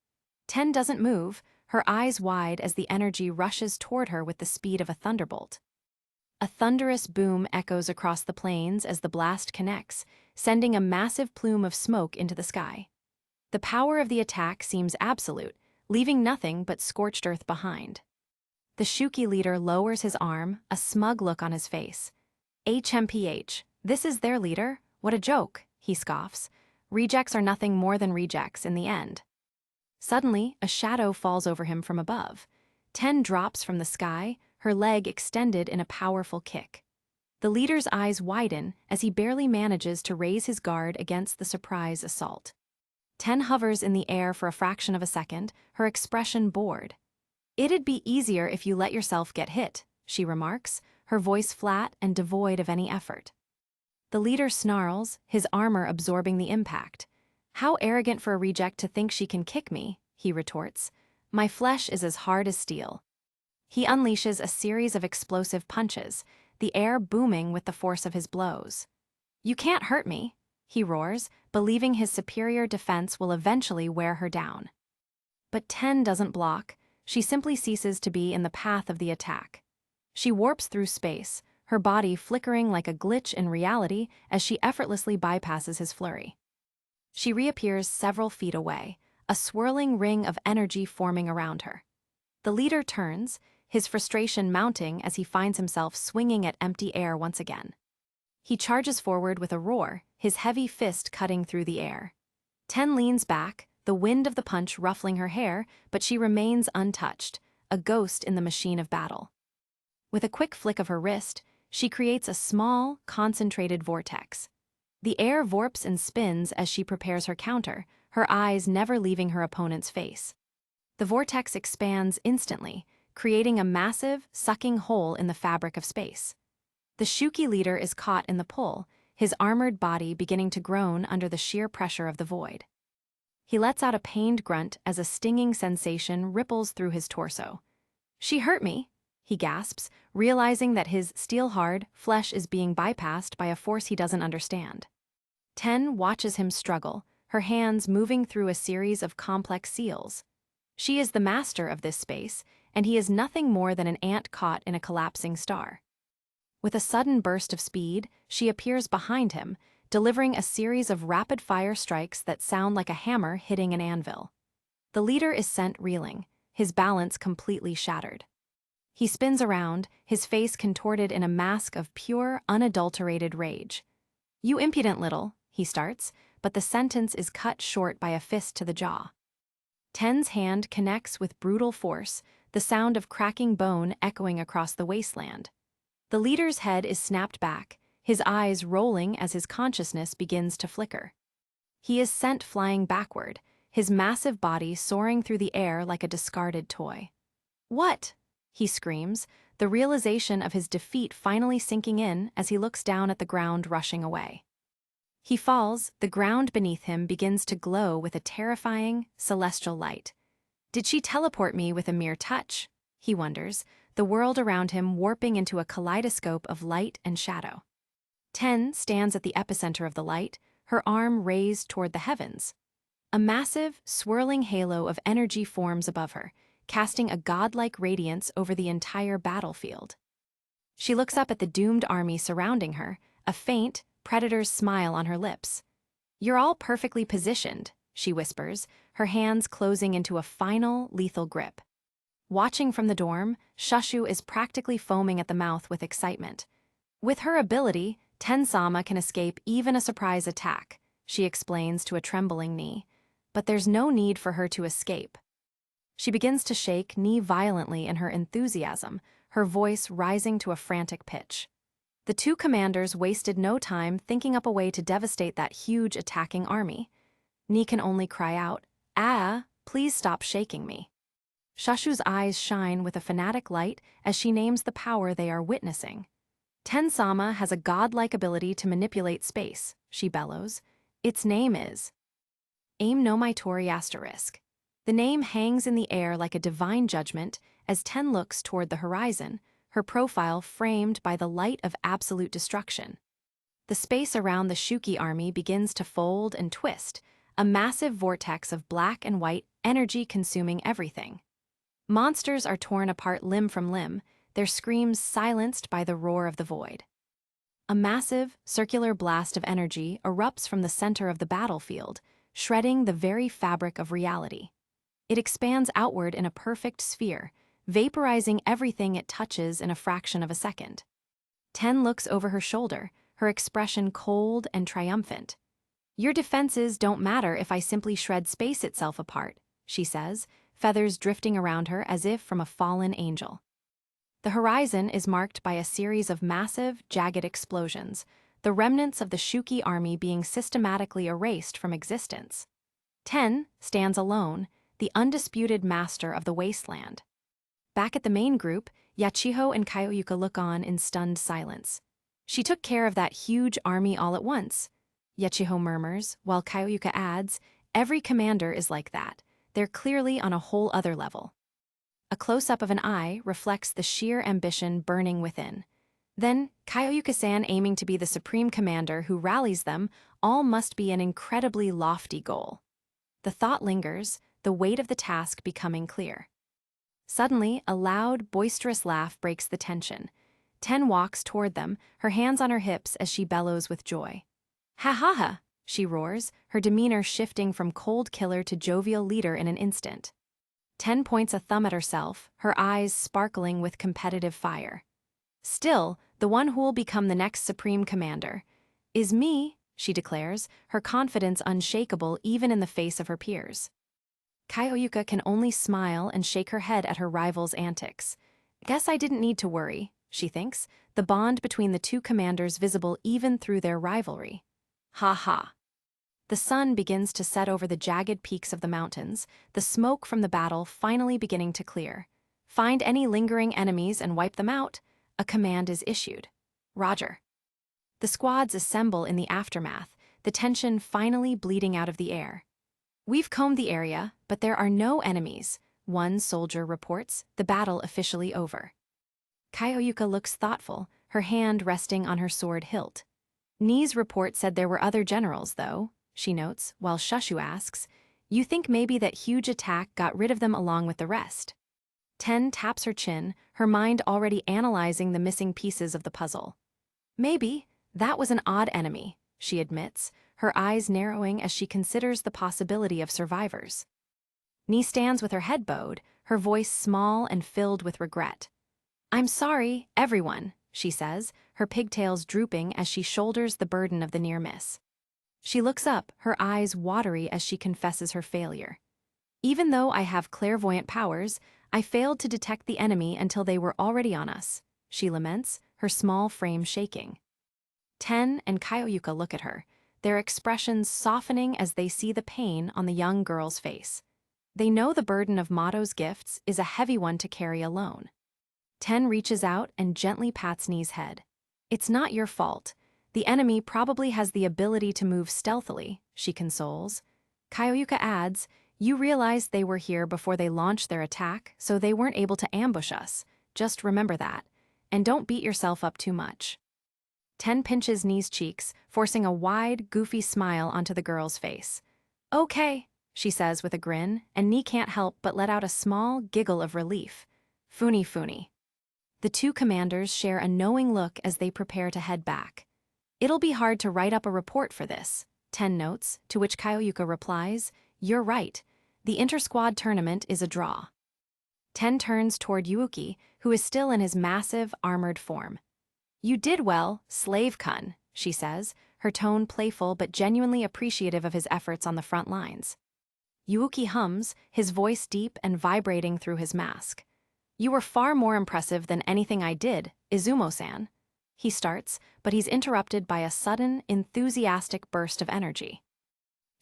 Ten doesn't move, her eyes wide as the energy rushes toward her with the speed of a thunderbolt. A thunderous boom echoes across the plains as the blast connects, sending a massive plume of smoke into the sky. The power of the attack seems absolute, leaving nothing but scorched earth behind. The Shuki leader lowers his arm, a smug look on his face. HMPH, this is their leader? What a joke, he scoffs. Rejects are nothing more than rejects in the end. Suddenly, a shadow falls over him from above. Ten drops from the sky, her leg extended in a powerful kick. The leader's eyes widen as he barely manages to raise his guard against the surprise assault. Ten hovers in the air for a fraction of a second, her expression bored. It'd be easier if you let yourself get hit, she remarks, her voice flat and devoid of any effort. The leader snarls, his armor absorbing the impact. How arrogant for a reject to think she can kick me, he retorts. My flesh is as hard as steel. He unleashes a series of explosive punches, the air booming with the force of his blows. You can't hurt me, he roars, believing his superior defense will eventually wear her down. But Ten doesn't block, she simply ceases to be in the path of the attack. She warps through space, her body flickering like a glitch in reality as she effortlessly bypasses his flurry. She reappears several feet away, a swirling ring of energy forming around her. The leader turns, his frustration mounting as he finds himself swinging at empty air once again. He charges forward with a roar, his heavy fist cutting through the air. Ten leans back, the wind of the punch ruffling her hair, but she remains untouched, a ghost in the machine of battle. With a quick flick of her wrist, she creates a small, concentrated vortex. The air vorps and spins as she prepares her counter, her eyes never leaving her opponent's face. The vortex expands instantly, creating a massive, sucking hole in the fabric of space. The Shuki leader is caught in the pull, his armored body beginning to groan under the sheer pressure of the void. He lets out a pained grunt as a stinging sensation ripples through his torso. She hurt me, he gasps, realizing that his steel-hard flesh is being bypassed by a force he doesn't understand. Ten watches him struggle, her hands moving through a series of complex seals. She is the master of this space, and he is nothing more than an ant caught in a collapsing star. With a sudden burst of speed, she appears behind him, delivering a series of rapid-fire strikes that sound like a hammer hitting an anvil. The leader is sent reeling, his balance completely shattered. He spins around, his face contorted in a mask of pure, unadulterated rage. You impudent little, he starts, but the sentence is cut short by a fist to the jaw. Ten's hand connects with brutal force, the sound of cracking bone echoing across the wasteland. The leader's head is snapped back, his eyes rolling as his consciousness begins to flicker. He is sent flying backward, his massive body soaring through the air like a discarded toy. What? He screams, the realization of his defeat finally sinking in as he looks down at the ground rushing away. He falls, the ground beneath him begins to glow with a terrifying, celestial light. Did she teleport me with a mere touch? he wonders, the world around him warping into a kaleidoscope of light and shadow. 10 stands at the epicenter of the light, her arm raised toward the heavens. A massive, swirling halo of energy forms above her, casting a godlike radiance over the entire battlefield. She looks up at the doomed army surrounding her, a faint, predator's smile on her lips. "You're all perfectly positioned," she whispers, her hands closing into a final, lethal grip. Watching from the dorm, Shashu is practically foaming at the mouth with excitement. With her ability, Ten-sama can escape even a surprise attack, she explains to a trembling Ni. But there's no need for her to escape. She begins to shake Ni violently in her enthusiasm, her voice rising to a frantic pitch. The two commanders wasted no time thinking up a way to devastate that huge attacking army. Ni can only cry out, "Ah, please stop shaking me." Shashu's eyes shine with a fanatic light as she names the power they are witnessing. Ten-sama has a godlike ability to manipulate space, she bellows. Its name is Aim no Maitori asterisk. The name hangs in the air like a divine judgment as Ten looks toward the horizon, her profile framed by the light of absolute destruction. The space around the Shuki army begins to fold and twist, a massive vortex of black and white energy consuming everything. Monsters are torn apart limb from limb, their screams silenced by the roar of the void. A massive, circular blast of energy erupts from the center of the battlefield, shredding the very fabric of reality. It expands outward in a perfect sphere, vaporizing everything it touches in a fraction of a second. Ten looks over her shoulder, her expression cold and triumphant. "Your defenses don't matter if I simply shred space itself apart," she says, feathers drifting around her as if from a fallen angel. The horizon is marked by a series of massive, jagged explosions, the remnants of the Shuki army being systematically erased from existence. Ten stands alone, the undisputed master of the wasteland. Back at the main group, Yachiho and Kaioyuka look on in stunned silence. "She took care of that huge army all at once," Yachiho murmurs, while Kaioyuka adds, "Every commander is like that. They're clearly on a whole other level." A close-up of an eye reflects the sheer ambition burning within. Then, Kaioyuka-san aiming to be the supreme commander who rallies them, all must be an incredibly lofty goal. The thought lingers, the weight of the task becoming clear. Suddenly, a loud, boisterous laugh breaks the tension. Ten walks toward them, her hands on her hips as she bellows with joy. "Ha ha ha!" she roars, her demeanor shifting from cold killer to jovial leader in an instant. Ten points a thumb at herself, her eyes sparkling with competitive fire. "Still, the one who'll become the next supreme commander is me," she declares, her confidence unshakable even in the face of her peers. Kaioyuka can only smile and shake her head at her rival's antics. "Guess I didn't need to worry," she thinks, the bond between the two commanders visible even through their rivalry. Ha ha. The sun begins to set over the jagged peaks of the mountains, the smoke from the battle finally beginning to clear. Find any lingering enemies and wipe them out. A command is issued. Roger. The squads assemble in the aftermath, the tension finally bleeding out of the air. "We've combed the area, but there are no enemies," one soldier reports, the battle officially over. Kaioyuka looks thoughtful, her hand resting on her sword hilt. Ni's report said there were other generals, though, she notes, while Shashu asks, "You think maybe that huge attack got rid of them along with the rest?" Ten taps her chin, her mind already analyzing the missing pieces of the puzzle. "Maybe, that was an odd enemy," she admits, her eyes narrowing as she considers the possibility of survivors. Ni stands with her head bowed, her voice small and filled with regret. "I'm sorry, everyone," she says, her pigtails drooping as she shoulders the burden of the near miss. She looks up, her eyes watery as she confesses her failure. "Even though I have clairvoyant powers, I failed to detect the enemy until they were already on us," she laments, her small frame shaking. Ten and Kaioyuka look at her, their expressions softening as they see the pain on the young girl's face. They know the burden of Mato's gifts is a heavy one to carry alone. Ten reaches out and gently pats Ni's head. "It's not your fault. The enemy probably has the ability to move stealthily," she consoles. Kaioyuka adds, You realized they were here before they launched their attack, so they weren't able to ambush us. Just remember that. And don't beat yourself up too much. Ten pinches Ni's cheeks, forcing a wide, goofy smile onto the girl's face. Okay, she says with a grin, and Ni can't help but let out a small giggle of relief. Funi funi. The two commanders share a knowing look as they prepare to head back. It'll be hard to write up a report for this, Ten notes, to which Kaioyuka replies, you're right. The inter-squad tournament is a draw. Ten turns toward Yuuki, who is still in his massive, armored form. You did well, slave-kun, she says, her tone playful but genuinely appreciative of his efforts on the front lines. Yuuki hums, his voice deep and vibrating through his mask. You were far more impressive than anything I did, Izumo-san. He starts, but he's interrupted by a sudden, enthusiastic burst of energy.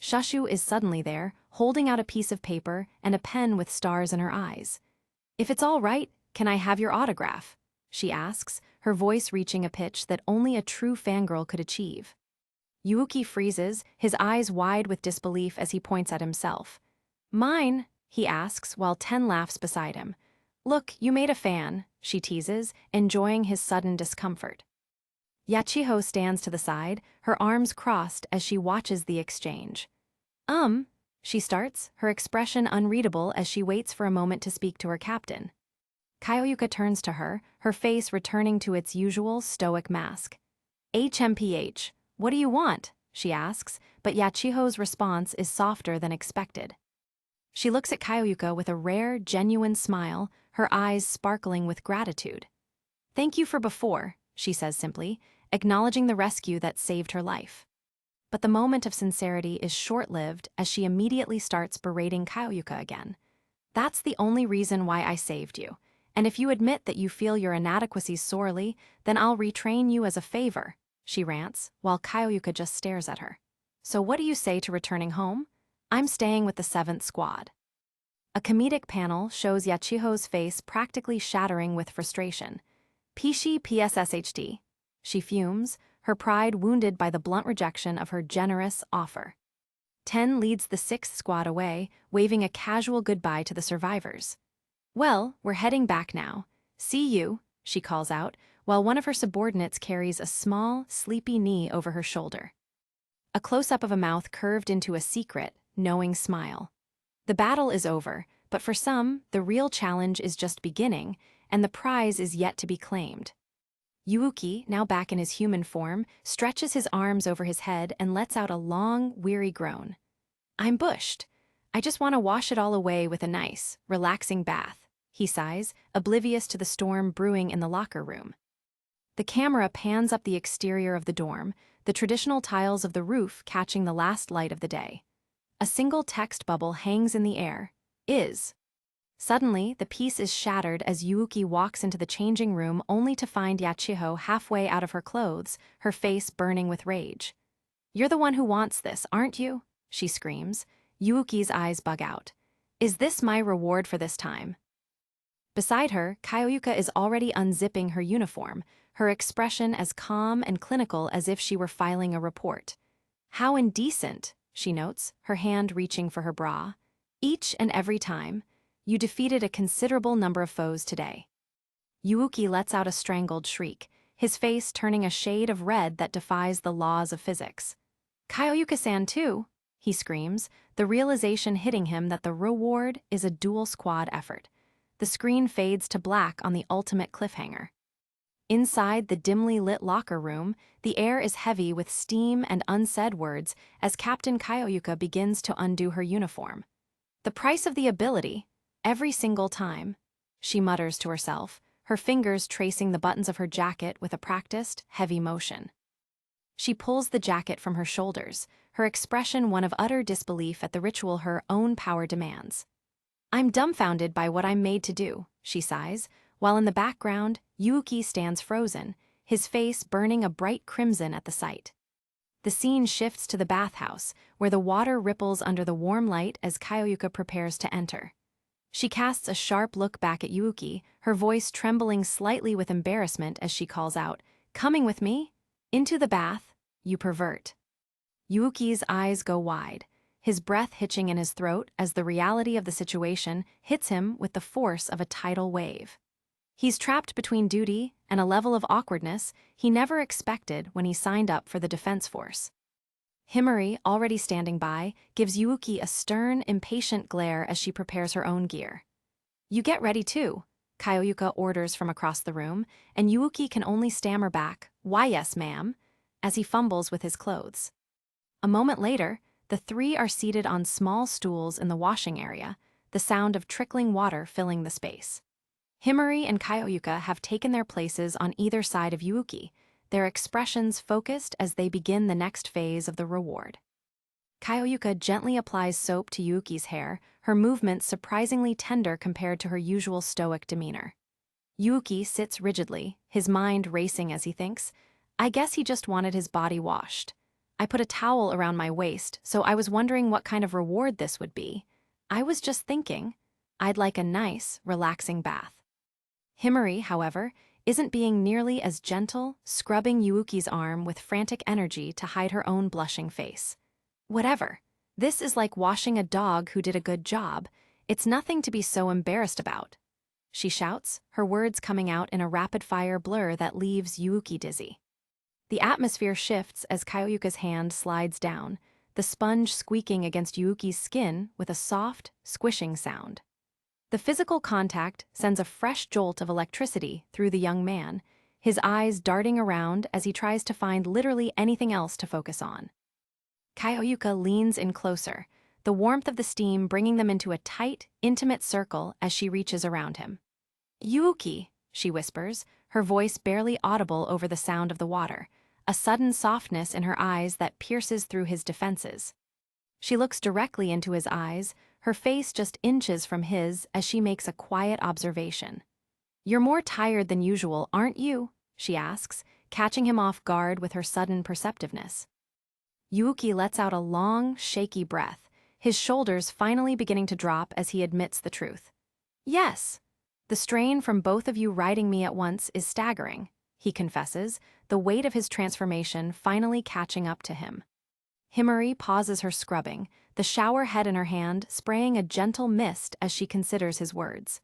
Shushu is suddenly there, holding out a piece of paper and a pen with stars in her eyes. If it's all right, can I have your autograph? She asks, her voice reaching a pitch that only a true fangirl could achieve. Yuuki freezes, his eyes wide with disbelief as he points at himself. Mine, he asks while Ten laughs beside him. Look, you made a fan, she teases, enjoying his sudden discomfort. Yachiho stands to the side, her arms crossed as she watches the exchange. She starts, her expression unreadable as she waits for a moment to speak to her captain. Kaioyuka turns to her, her face returning to its usual stoic mask. HMPH, what do you want? She asks, but Yachiho's response is softer than expected. She looks at Kaioyuka with a rare, genuine smile, her eyes sparkling with gratitude. Thank you for before, she says simply, acknowledging the rescue that saved her life. But the moment of sincerity is short-lived as she immediately starts berating Kaioyuka again. That's the only reason why I saved you, and if you admit that you feel your inadequacies sorely, then I'll retrain you as a favor, she rants, while Kaioyuka just stares at her. So what do you say to returning home? I'm staying with the 7th squad. A comedic panel shows Yachiho's face practically shattering with frustration. Pishi PSSHD. She fumes, her pride wounded by the blunt rejection of her generous offer. Ten leads the 6th squad away, waving a casual goodbye to the survivors. Well, we're heading back now. See you, she calls out, while one of her subordinates carries a small, sleepy Ni over her shoulder. A close-up of a mouth curved into a secret, knowing smile. The battle is over, but for some, the real challenge is just beginning, and the prize is yet to be claimed. Yuuki, now back in his human form, stretches his arms over his head and lets out a long, weary groan. I'm bushed. I just want to wash it all away with a nice, relaxing bath, he sighs, oblivious to the storm brewing in the locker room. The camera pans up the exterior of the dorm, the traditional tiles of the roof catching the last light of the day. A single text bubble hangs in the air. Is. Suddenly, the piece is shattered as Yuuki walks into the changing room only to find Yachiho halfway out of her clothes, her face burning with rage. You're the one who wants this, aren't you? She screams. Yuuki's eyes bug out. Is this my reward for this time? Beside her, Kaioyuka is already unzipping her uniform, her expression as calm and clinical as if she were filing a report. How indecent, she notes, her hand reaching for her bra. Each and every time, you defeated a considerable number of foes today. Yuuki lets out a strangled shriek, his face turning a shade of red that defies the laws of physics. Kaioyuka-san too, he screams, the realization hitting him that the reward is a dual squad effort. The screen fades to black on the ultimate cliffhanger. Inside the dimly lit locker room, the air is heavy with steam and unsaid words as Captain Kaioyuka begins to undo her uniform. The price of the ability, every single time, she mutters to herself, her fingers tracing the buttons of her jacket with a practiced, heavy motion. She pulls the jacket from her shoulders, her expression one of utter disbelief at the ritual her own power demands. I'm dumbfounded by what I'm made to do, she sighs, while in the background, Yuuki stands frozen, his face burning a bright crimson at the sight. The scene shifts to the bathhouse, where the water ripples under the warm light as Kaioyuka prepares to enter. She casts a sharp look back at Yuuki, her voice trembling slightly with embarrassment as she calls out, "Coming with me? Into the bath, you pervert." Yuuki's eyes go wide, his breath hitching in his throat as the reality of the situation hits him with the force of a tidal wave. He's trapped between duty and a level of awkwardness he never expected when he signed up for the Defense Force. Himari, already standing by, gives Yuuki a stern, impatient glare as she prepares her own gear. "You get ready too," Kyoyuka orders from across the room, and Yuuki can only stammer back, "Why yes, ma'am," as he fumbles with his clothes. A moment later, the three are seated on small stools in the washing area, the sound of trickling water filling the space. Himari and Kyoyuka have taken their places on either side of Yuuki, their expressions focused as they begin the next phase of the reward. Kyoyuka gently applies soap to Yuuki's hair, her movements surprisingly tender compared to her usual stoic demeanor. Yuuki sits rigidly, his mind racing as he thinks, "I guess he just wanted his body washed. I put a towel around my waist, so I was wondering what kind of reward this would be. I was just thinking, I'd like a nice, relaxing bath." Himari, however, isn't being nearly as gentle, scrubbing Yuuki's arm with frantic energy to hide her own blushing face. "Whatever. This is like washing a dog who did a good job. It's nothing to be so embarrassed about," she shouts, her words coming out in a rapid-fire blur that leaves Yuuki dizzy. The atmosphere shifts as Kyoyuka's hand slides down, the sponge squeaking against Yuuki's skin with a soft, squishing sound. The physical contact sends a fresh jolt of electricity through the young man, his eyes darting around as he tries to find literally anything else to focus on. Kyoyuka leans in closer, the warmth of the steam bringing them into a tight, intimate circle as she reaches around him. "Yuuki," she whispers, her voice barely audible over the sound of the water, a sudden softness in her eyes that pierces through his defenses. She looks directly into his eyes, her face just inches from his as she makes a quiet observation. "You're more tired than usual, aren't you?" she asks, catching him off guard with her sudden perceptiveness. Yuuki lets out a long, shaky breath, his shoulders finally beginning to drop as he admits the truth. "Yes. The strain from both of you riding me at once is staggering," he confesses, the weight of his transformation finally catching up to him. Himari pauses her scrubbing, the shower head in her hand spraying a gentle mist as she considers his words.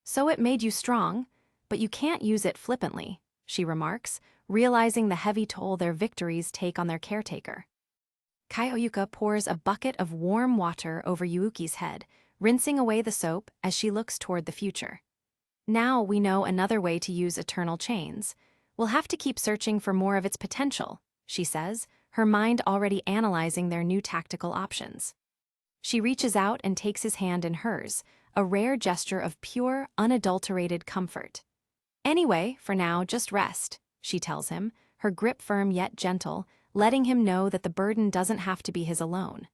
"So it made you strong, but you can't use it flippantly," she remarks, realizing the heavy toll their victories take on their caretaker. Kyoyuka pours a bucket of warm water over Yuuki's head, rinsing away the soap as she looks toward the future. "Now we know another way to use eternal chains. We'll have to keep searching for more of its potential," she says, her mind already analyzing their new tactical options. She reaches out and takes his hand in hers, a rare gesture of pure, unadulterated comfort. "Anyway, for now, just rest," she tells him, her grip firm yet gentle, letting him know that the burden doesn't have to be his alone.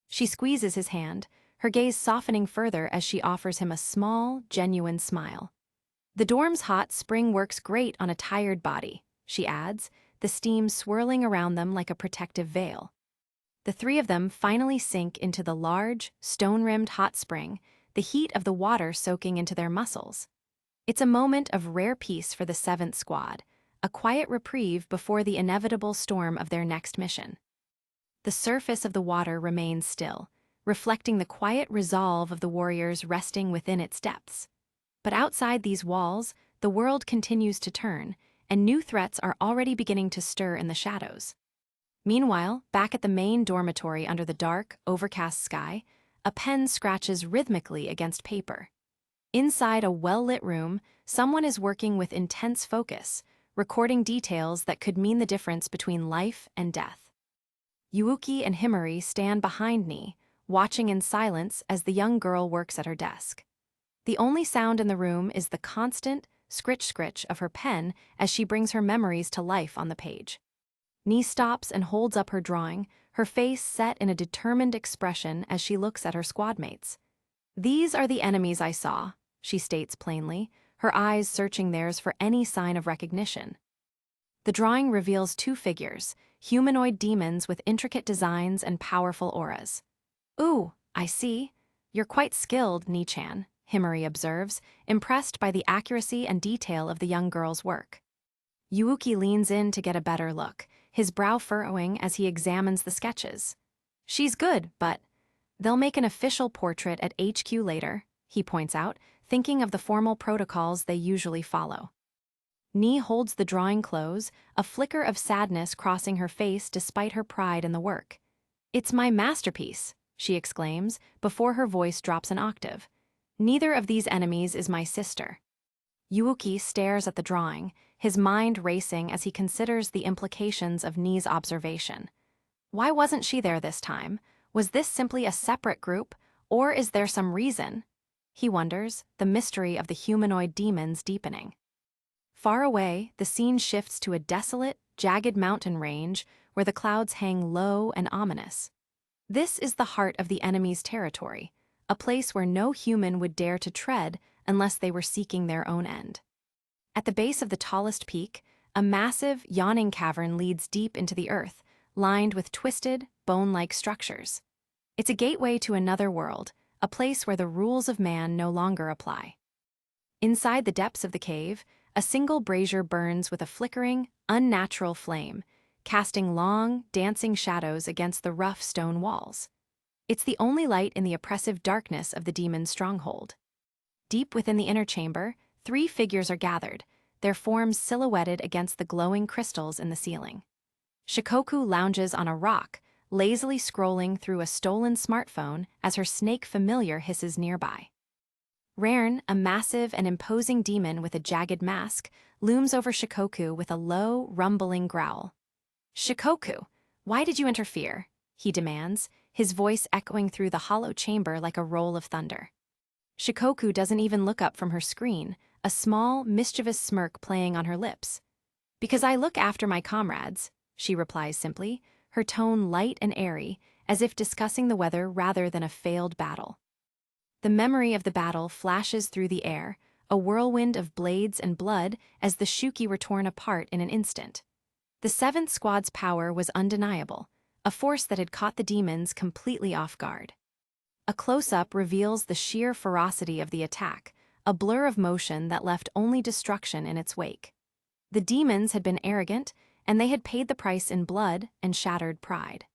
She squeezes his hand, her gaze softening further as she offers him a small, genuine smile. "The dorm's hot spring works great on a tired body," she adds, the steam swirling around them like a protective veil. The three of them finally sink into the large, stone-rimmed hot spring, the heat of the water soaking into their muscles. It's a moment of rare peace for the 7th Squad, a quiet reprieve before the inevitable storm of their next mission. The surface of the water remains still, reflecting the quiet resolve of the warriors resting within its depths. But outside these walls, the world continues to turn, and new threats are already beginning to stir in the shadows. Meanwhile, back at the main dormitory under the dark, overcast sky, a pen scratches rhythmically against paper. Inside a well-lit room, someone is working with intense focus, recording details that could mean the difference between life and death. Yuuki and Himari stand behind Ni, watching in silence as the young girl works at her desk. The only sound in the room is the constant scritch-scritch of her pen as she brings her memories to life on the page. Ni stops and holds up her drawing, her face set in a determined expression as she looks at her squadmates. "These are the enemies I saw," she states plainly, her eyes searching theirs for any sign of recognition. The drawing reveals two figures, humanoid demons with intricate designs and powerful auras. "Ooh, I see. You're quite skilled, Ni-chan," Himari observes, impressed by the accuracy and detail of the young girl's work. Yuuki leans in to get a better look, his brow furrowing as he examines the sketches. She's good, but they'll make an official portrait at HQ later, he points out, thinking of the formal protocols they usually follow. Ni holds the drawing close, a flicker of sadness crossing her face despite her pride in the work. It's my masterpiece, she exclaims, before her voice drops an octave. Neither of these enemies is my sister. Yuuki stares at the drawing, his mind racing as he considers the implications of Ni's observation. Why wasn't she there this time? Was this simply a separate group, or is there some reason? He wonders, the mystery of the humanoid demons deepening. Far away, the scene shifts to a desolate, jagged mountain range where the clouds hang low and ominous. This is the heart of the enemy's territory, a place where no human would dare to tread unless they were seeking their own end. At the base of the tallest peak, a massive, yawning cavern leads deep into the earth, lined with twisted, bone-like structures. It's a gateway to another world, a place where the rules of man no longer apply. Inside the depths of the cave, a single brazier burns with a flickering, unnatural flame, casting long, dancing shadows against the rough stone walls. It's the only light in the oppressive darkness of the demon's stronghold. Deep within the inner chamber, 3 figures are gathered, their forms silhouetted against the glowing crystals in the ceiling. Shikoku lounges on a rock, lazily scrolling through a stolen smartphone as her snake familiar hisses nearby. Rairn, a massive and imposing demon with a jagged mask, looms over Shikoku with a low, rumbling growl. "Shikoku, why did you interfere?" he demands, his voice echoing through the hollow chamber like a roll of thunder. Shikoku doesn't even look up from her screen, a small, mischievous smirk playing on her lips. "Because I look after my comrades," she replies simply, her tone light and airy, as if discussing the weather rather than a failed battle. The memory of the battle flashes through the air, a whirlwind of blades and blood as the Shuki were torn apart in an instant. The 7th Squad's power was undeniable, a force that had caught the demons completely off guard. A close-up reveals the sheer ferocity of the attack, a blur of motion that left only destruction in its wake. The demons had been arrogant, and they had paid the price in blood and shattered pride.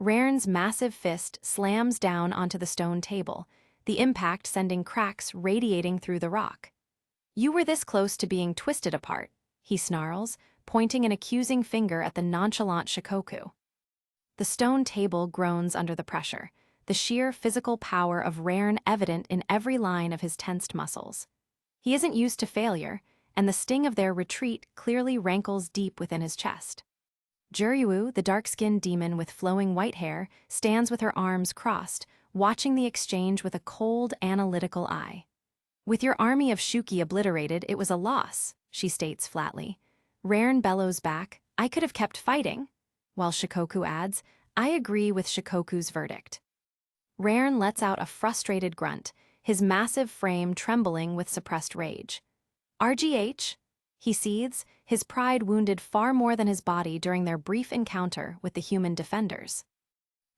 Rairn's massive fist slams down onto the stone table, the impact sending cracks radiating through the rock. "You were this close to being twisted apart," he snarls, pointing an accusing finger at the nonchalant Shikoku. The stone table groans under the pressure, the sheer physical power of Rairn evident in every line of his tensed muscles. He isn't used to failure, and the sting of their retreat clearly rankles deep within his chest. Juryu, the dark-skinned demon with flowing white hair, stands with her arms crossed, watching the exchange with a cold, analytical eye. "With your army of Shuki obliterated, it was a loss," she states flatly. Rairn bellows back, "I could have kept fighting," while Shikoku adds, "I agree with Shikoku's verdict." Rairn lets out a frustrated grunt, his massive frame trembling with suppressed rage. "RGH?" he seethes, his pride wounded far more than his body during their brief encounter with the human defenders.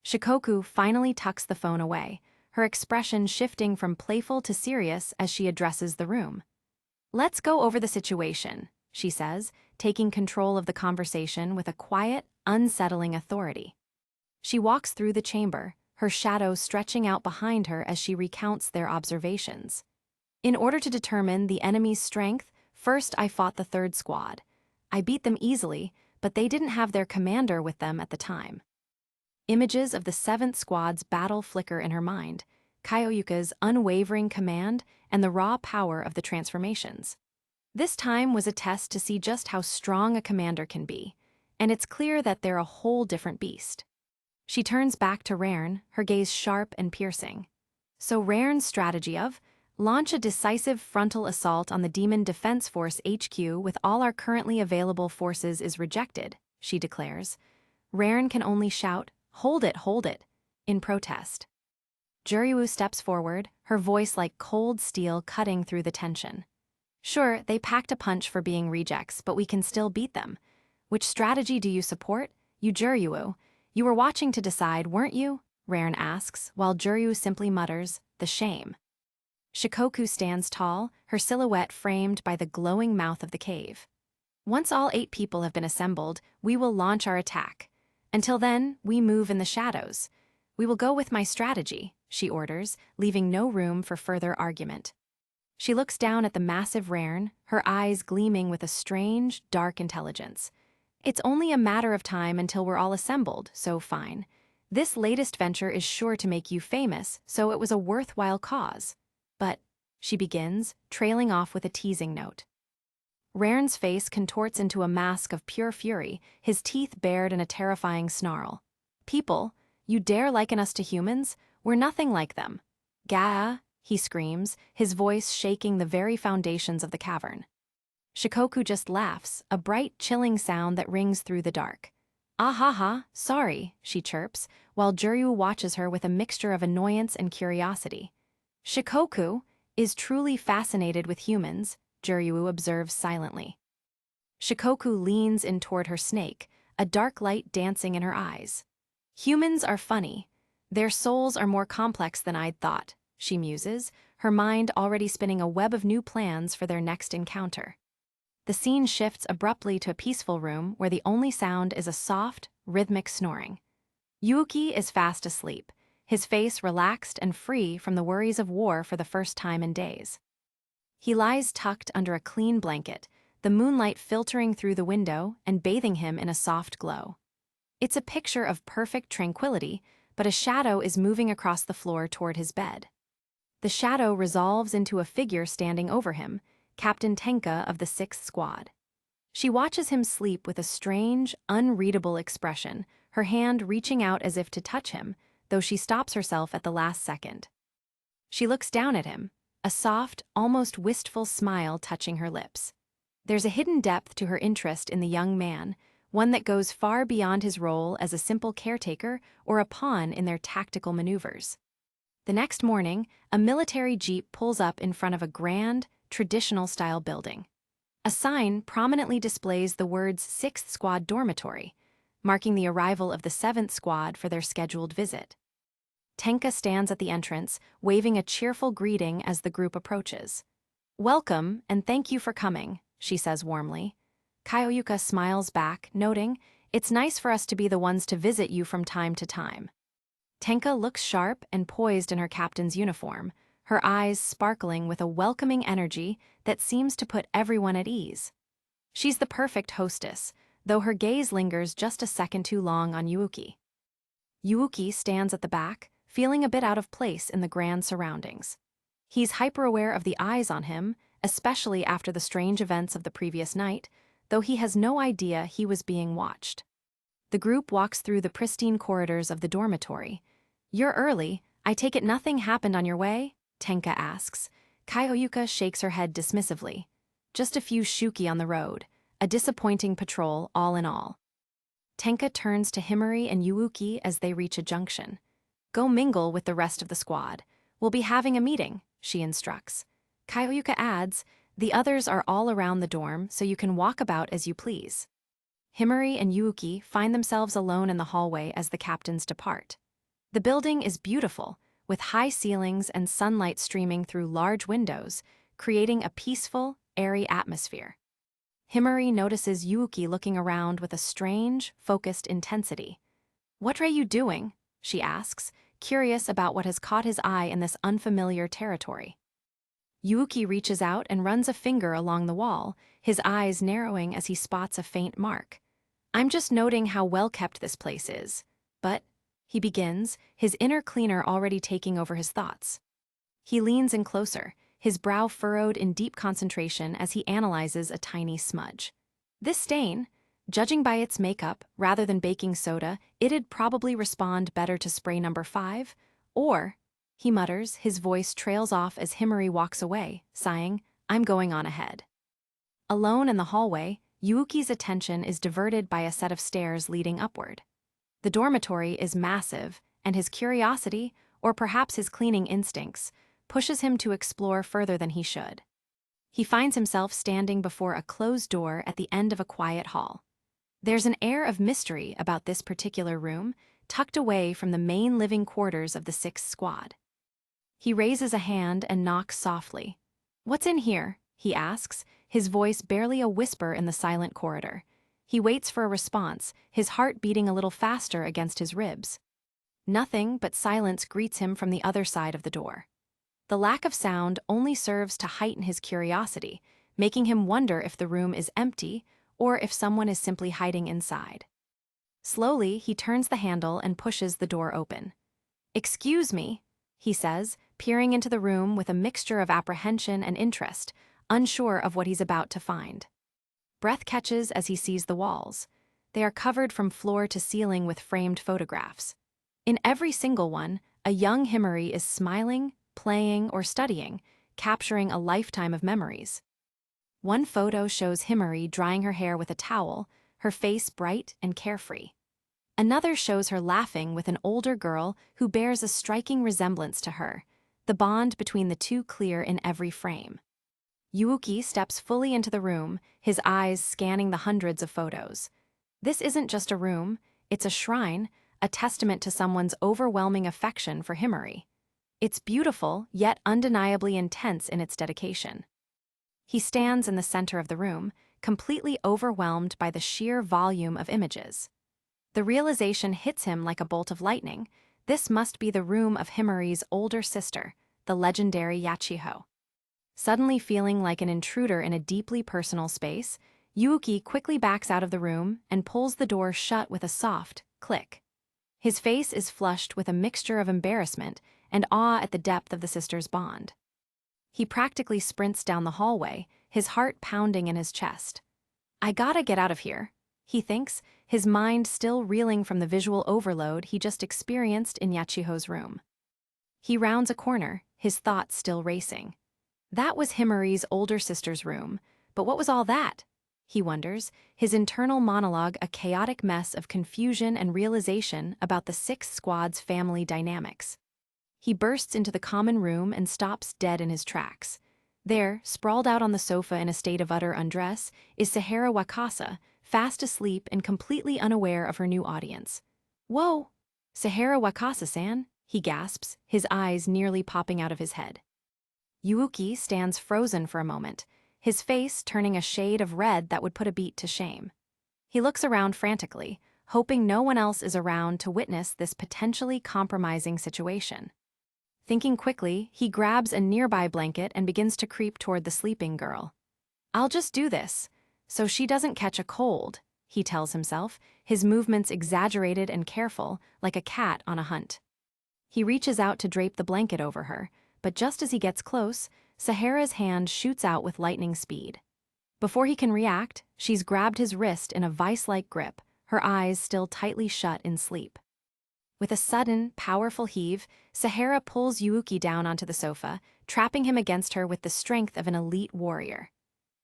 Shikoku finally tucks the phone away, her expression shifting from playful to serious as she addresses the room. "Let's go over the situation," she says, taking control of the conversation with a quiet, unsettling authority. She walks through the chamber, her shadow stretching out behind her as she recounts their observations. "In order to determine the enemy's strength, first I fought the 3rd Squad. I beat them easily, but they didn't have their commander with them at the time." Images of the 7th Squad's battle flicker in her mind, Kyoyuka's unwavering command and the raw power of the transformations. This time was a test to see just how strong a commander can be, and it's clear that they're a whole different beast. She turns back to Rairn, her gaze sharp and piercing. "So Rairn's strategy of launch a decisive frontal assault on the Demon Defense Force HQ with all our currently available forces is rejected," she declares. Rairn can only shout, hold it," in protest. Juryu steps forward, her voice like cold steel cutting through the tension. "Sure, they packed a punch for being rejects, but we can still beat them. Which strategy do you support? You Juryu. You were watching to decide, weren't you?" Rairn asks, while Juryu simply mutters, "The shame." Shikoku stands tall, her silhouette framed by the glowing mouth of the cave. "Once all 8 people have been assembled, we will launch our attack. Until then, we move in the shadows. We will go with my strategy, she orders, leaving no room for further argument. She looks down at the massive Rairn, her eyes gleaming with a strange, dark intelligence. It's only a matter of time until we're all assembled, so fine. This latest venture is sure to make you famous, so it was a worthwhile cause. But, she begins, trailing off with a teasing note. Rairn's face contorts into a mask of pure fury, his teeth bared in a terrifying snarl. People, you dare liken us to humans? We're nothing like them. Gah, he screams, his voice shaking the very foundations of the cavern. Shikoku just laughs, a bright, chilling sound that rings through the dark. Ah ha ha, sorry, she chirps, while Juryu watches her with a mixture of annoyance and curiosity. Shikoku is truly fascinated with humans, Juryu observes silently. Shikoku leans in toward her snake, a dark light dancing in her eyes. Humans are funny. Their souls are more complex than I'd thought, she muses, her mind already spinning a web of new plans for their next encounter. The scene shifts abruptly to a peaceful room where the only sound is a soft, rhythmic snoring. Yuuki is fast asleep, his face relaxed and free from the worries of war for the first time in days. He lies tucked under a clean blanket, the moonlight filtering through the window and bathing him in a soft glow. It's a picture of perfect tranquility, but a shadow is moving across the floor toward his bed. The shadow resolves into a figure standing over him, Captain Tenka of the 6th Squad. She watches him sleep with a strange, unreadable expression, her hand reaching out as if to touch him, though she stops herself at the last second. She looks down at him, a soft, almost wistful smile touching her lips. There's a hidden depth to her interest in the young man, one that goes far beyond his role as a simple caretaker or a pawn in their tactical maneuvers. The next morning, a military jeep pulls up in front of a grand, traditional-style building. A sign prominently displays the words 6th Squad Dormitory, marking the arrival of the 7th Squad for their scheduled visit. Tenka stands at the entrance, waving a cheerful greeting as the group approaches. "Welcome, and thank you for coming," she says warmly. Kyoyuka smiles back, noting, "It's nice for us to be the ones to visit you from time to time." Tenka looks sharp and poised in her captain's uniform, her eyes sparkling with a welcoming energy that seems to put everyone at ease. She's the perfect hostess, though her gaze lingers just a second too long on Yuuki. Yuuki stands at the back, feeling a bit out of place in the grand surroundings. He's hyper-aware of the eyes on him, especially after the strange events of the previous night, though he has no idea he was being watched. The group walks through the pristine corridors of the dormitory. "You're early. I take it nothing happened on your way?" Tenka asks. Kyoyuka shakes her head dismissively. "Just a few shuki on the road. A disappointing patrol, all in all." Tenka turns to Himari and Yuuki as they reach a junction. "Go mingle with the rest of the squad. We'll be having a meeting," she instructs. Kyoyuka adds, "The others are all around the dorm, so you can walk about as you please." Himari and Yuuki find themselves alone in the hallway as the captains depart. The building is beautiful, with high ceilings and sunlight streaming through large windows, creating a peaceful, airy atmosphere. Himari notices Yuuki looking around with a strange, focused intensity. "What are you doing?" she asks, curious about what has caught his eye in this unfamiliar territory. Yuuki reaches out and runs a finger along the wall, his eyes narrowing as he spots a faint mark. "I'm just noting how well-kept this place is. But," he begins, his inner cleaner already taking over his thoughts. He leans in closer, his brow furrowed in deep concentration as he analyzes a tiny smudge. This stain, judging by its makeup, rather than baking soda, it'd probably respond better to spray number 5, or, he mutters, his voice trails off as Himari walks away, sighing, "I'm going on ahead." Alone in the hallway, Yuuki's attention is diverted by a set of stairs leading upward. The dormitory is massive, and his curiosity, or perhaps his cleaning instincts, pushes him to explore further than he should. He finds himself standing before a closed door at the end of a quiet hall. There's an air of mystery about this particular room, tucked away from the main living quarters of the 6th Squad. He raises a hand and knocks softly. "What's in here?" he asks, his voice barely a whisper in the silent corridor. He waits for a response, his heart beating a little faster against his ribs. Nothing but silence greets him from the other side of the door. The lack of sound only serves to heighten his curiosity, making him wonder if the room is empty or if someone is simply hiding inside. Slowly, he turns the handle and pushes the door open. "Excuse me," he says, peering into the room with a mixture of apprehension and interest, unsure of what he's about to find. Breath catches as he sees the walls. They are covered from floor to ceiling with framed photographs. In every single one, a young Himari is smiling, playing, or studying, capturing a lifetime of memories. One photo shows Himari drying her hair with a towel, her face bright and carefree. Another shows her laughing with an older girl who bears a striking resemblance to her, the bond between the two clear in every frame. Yuuki steps fully into the room, his eyes scanning the hundreds of photos. This isn't just a room, it's a shrine, a testament to someone's overwhelming affection for Himari. It's beautiful, yet undeniably intense in its dedication. He stands in the center of the room, completely overwhelmed by the sheer volume of images. The realization hits him like a bolt of lightning. This must be the room of Himari's older sister, the legendary Yachiho. Suddenly feeling like an intruder in a deeply personal space, Yuuki quickly backs out of the room and pulls the door shut with a soft click. His face is flushed with a mixture of embarrassment and awe at the depth of the sisters' bond. He practically sprints down the hallway, his heart pounding in his chest. "I gotta get out of here," he thinks, his mind still reeling from the visual overload he just experienced in Yachiho's room. He rounds a corner, his thoughts still racing. That was Himari's older sister's room, but what was all that? He wonders, his internal monologue a chaotic mess of confusion and realization about the Six Squad's family dynamics. He bursts into the common room and stops dead in his tracks. There, sprawled out on the sofa in a state of utter undress, is Sahara Wakasa, fast asleep and completely unaware of her new audience. "Whoa! Sahara Wakasa-san," he gasps, his eyes nearly popping out of his head. Yuuki stands frozen for a moment, his face turning a shade of red that would put a beat to shame. He looks around frantically, hoping no one else is around to witness this potentially compromising situation. Thinking quickly, he grabs a nearby blanket and begins to creep toward the sleeping girl. "I'll just do this, so she doesn't catch a cold," he tells himself, his movements exaggerated and careful, like a cat on a hunt. He reaches out to drape the blanket over her, but just as he gets close, Sahara's hand shoots out with lightning speed. Before he can react, she's grabbed his wrist in a vice-like grip, her eyes still tightly shut in sleep. With a sudden, powerful heave, Sahara pulls Yuuki down onto the sofa, trapping him against her with the strength of an elite warrior.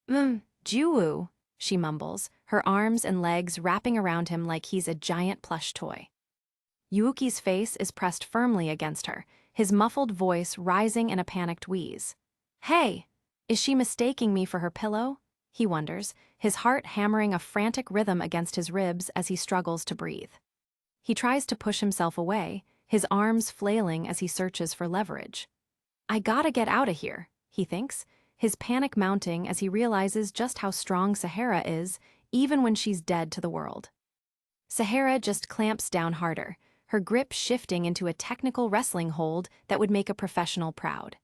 Juwu," she mumbles, her arms and legs wrapping around him like he's a giant plush toy. Yuuki's face is pressed firmly against her, his muffled voice rising in a panicked wheeze. "Hey, is she mistaking me for her pillow?" he wonders, his heart hammering a frantic rhythm against his ribs as he struggles to breathe. He tries to push himself away, his arms flailing as he searches for leverage. "I gotta get out of here," he thinks, his panic mounting as he realizes just how strong Sahara is, even when she's dead to the world. Sahara just clamps down harder, her grip shifting into a technical wrestling hold that would make a professional proud.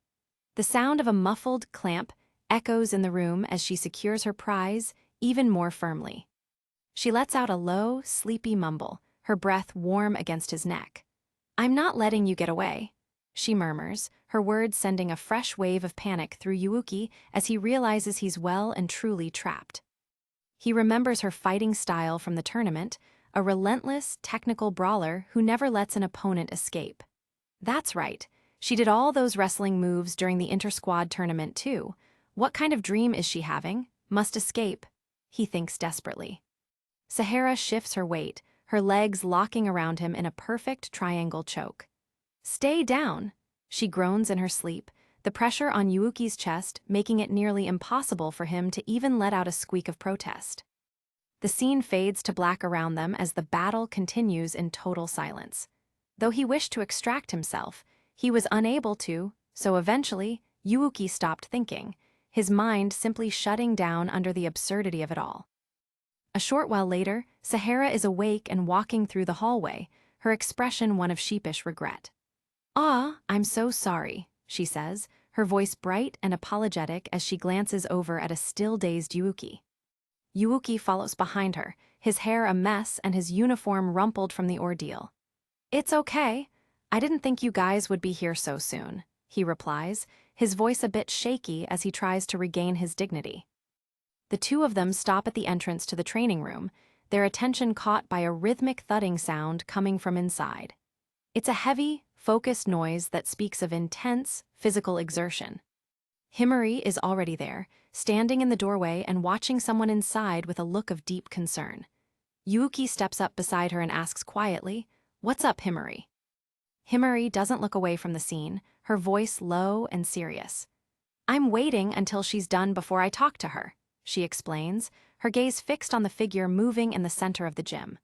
The sound of a muffled clamp echoes in the room as she secures her prize even more firmly. She lets out a low, sleepy mumble, her breath warm against his neck. "I'm not letting you get away," she murmurs, her words sending a fresh wave of panic through Yuuki as he realizes he's well and truly trapped. He remembers her fighting style from the tournament, a relentless, technical brawler who never lets an opponent escape. That's right, she did all those wrestling moves during the inter-squad tournament too. What kind of dream is she having? Must escape, he thinks desperately. Sahara shifts her weight, her legs locking around him in a perfect triangle choke. "Stay down," she groans in her sleep, the pressure on Yuuki's chest making it nearly impossible for him to even let out a squeak of protest. The scene fades to black around them as the battle continues in total silence. Though he wished to extract himself, he was unable to, so eventually, Yuuki stopped thinking, his mind simply shutting down under the absurdity of it all. A short while later, Sahara is awake and walking through the hallway, her expression one of sheepish regret. "Ah, I'm so sorry," she says, her voice bright and apologetic as she glances over at a still-dazed Yuuki. Yuuki follows behind her, his hair a mess and his uniform rumpled from the ordeal. "It's okay. I didn't think you guys would be here so soon," he replies, his voice a bit shaky as he tries to regain his dignity. The two of them stop at the entrance to the training room, their attention caught by a rhythmic thudding sound coming from inside. It's a heavy, focused noise that speaks of intense, physical exertion. Himari is already there, standing in the doorway and watching someone inside with a look of deep concern. Yuuki steps up beside her and asks quietly, "What's up, Himari?" Himari doesn't look away from the scene, her voice low and serious. "I'm waiting until she's done before I talk to her," she explains, her gaze fixed on the figure moving in the center of the gym.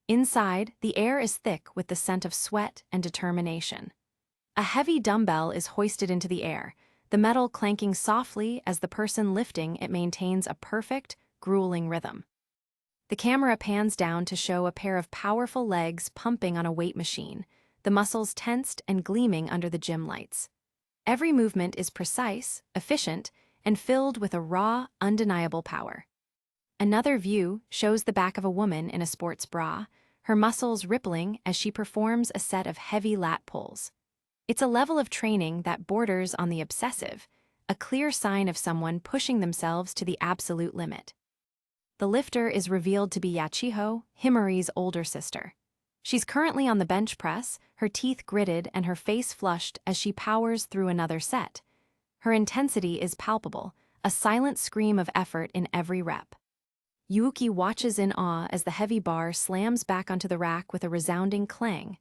Inside, the air is thick with the scent of sweat and determination. A heavy dumbbell is hoisted into the air, the metal clanking softly as the person lifting it maintains a perfect, grueling rhythm. The camera pans down to show a pair of powerful legs pumping on a weight machine, the muscles tensed and gleaming under the gym lights. Every movement is precise, efficient, and filled with a raw, undeniable power. Another view shows the back of a woman in a sports bra, her muscles rippling as she performs a set of heavy lat pulls. It's a level of training that borders on the obsessive, a clear sign of someone pushing themselves to the absolute limit. The lifter is revealed to be Yachiho, Himari's older sister. She's currently on the bench press, her teeth gritted and her face flushed as she powers through another set. Her intensity is palpable, a silent scream of effort in every rep. Yuuki watches in awe as the heavy bar slams back onto the rack with a resounding clang.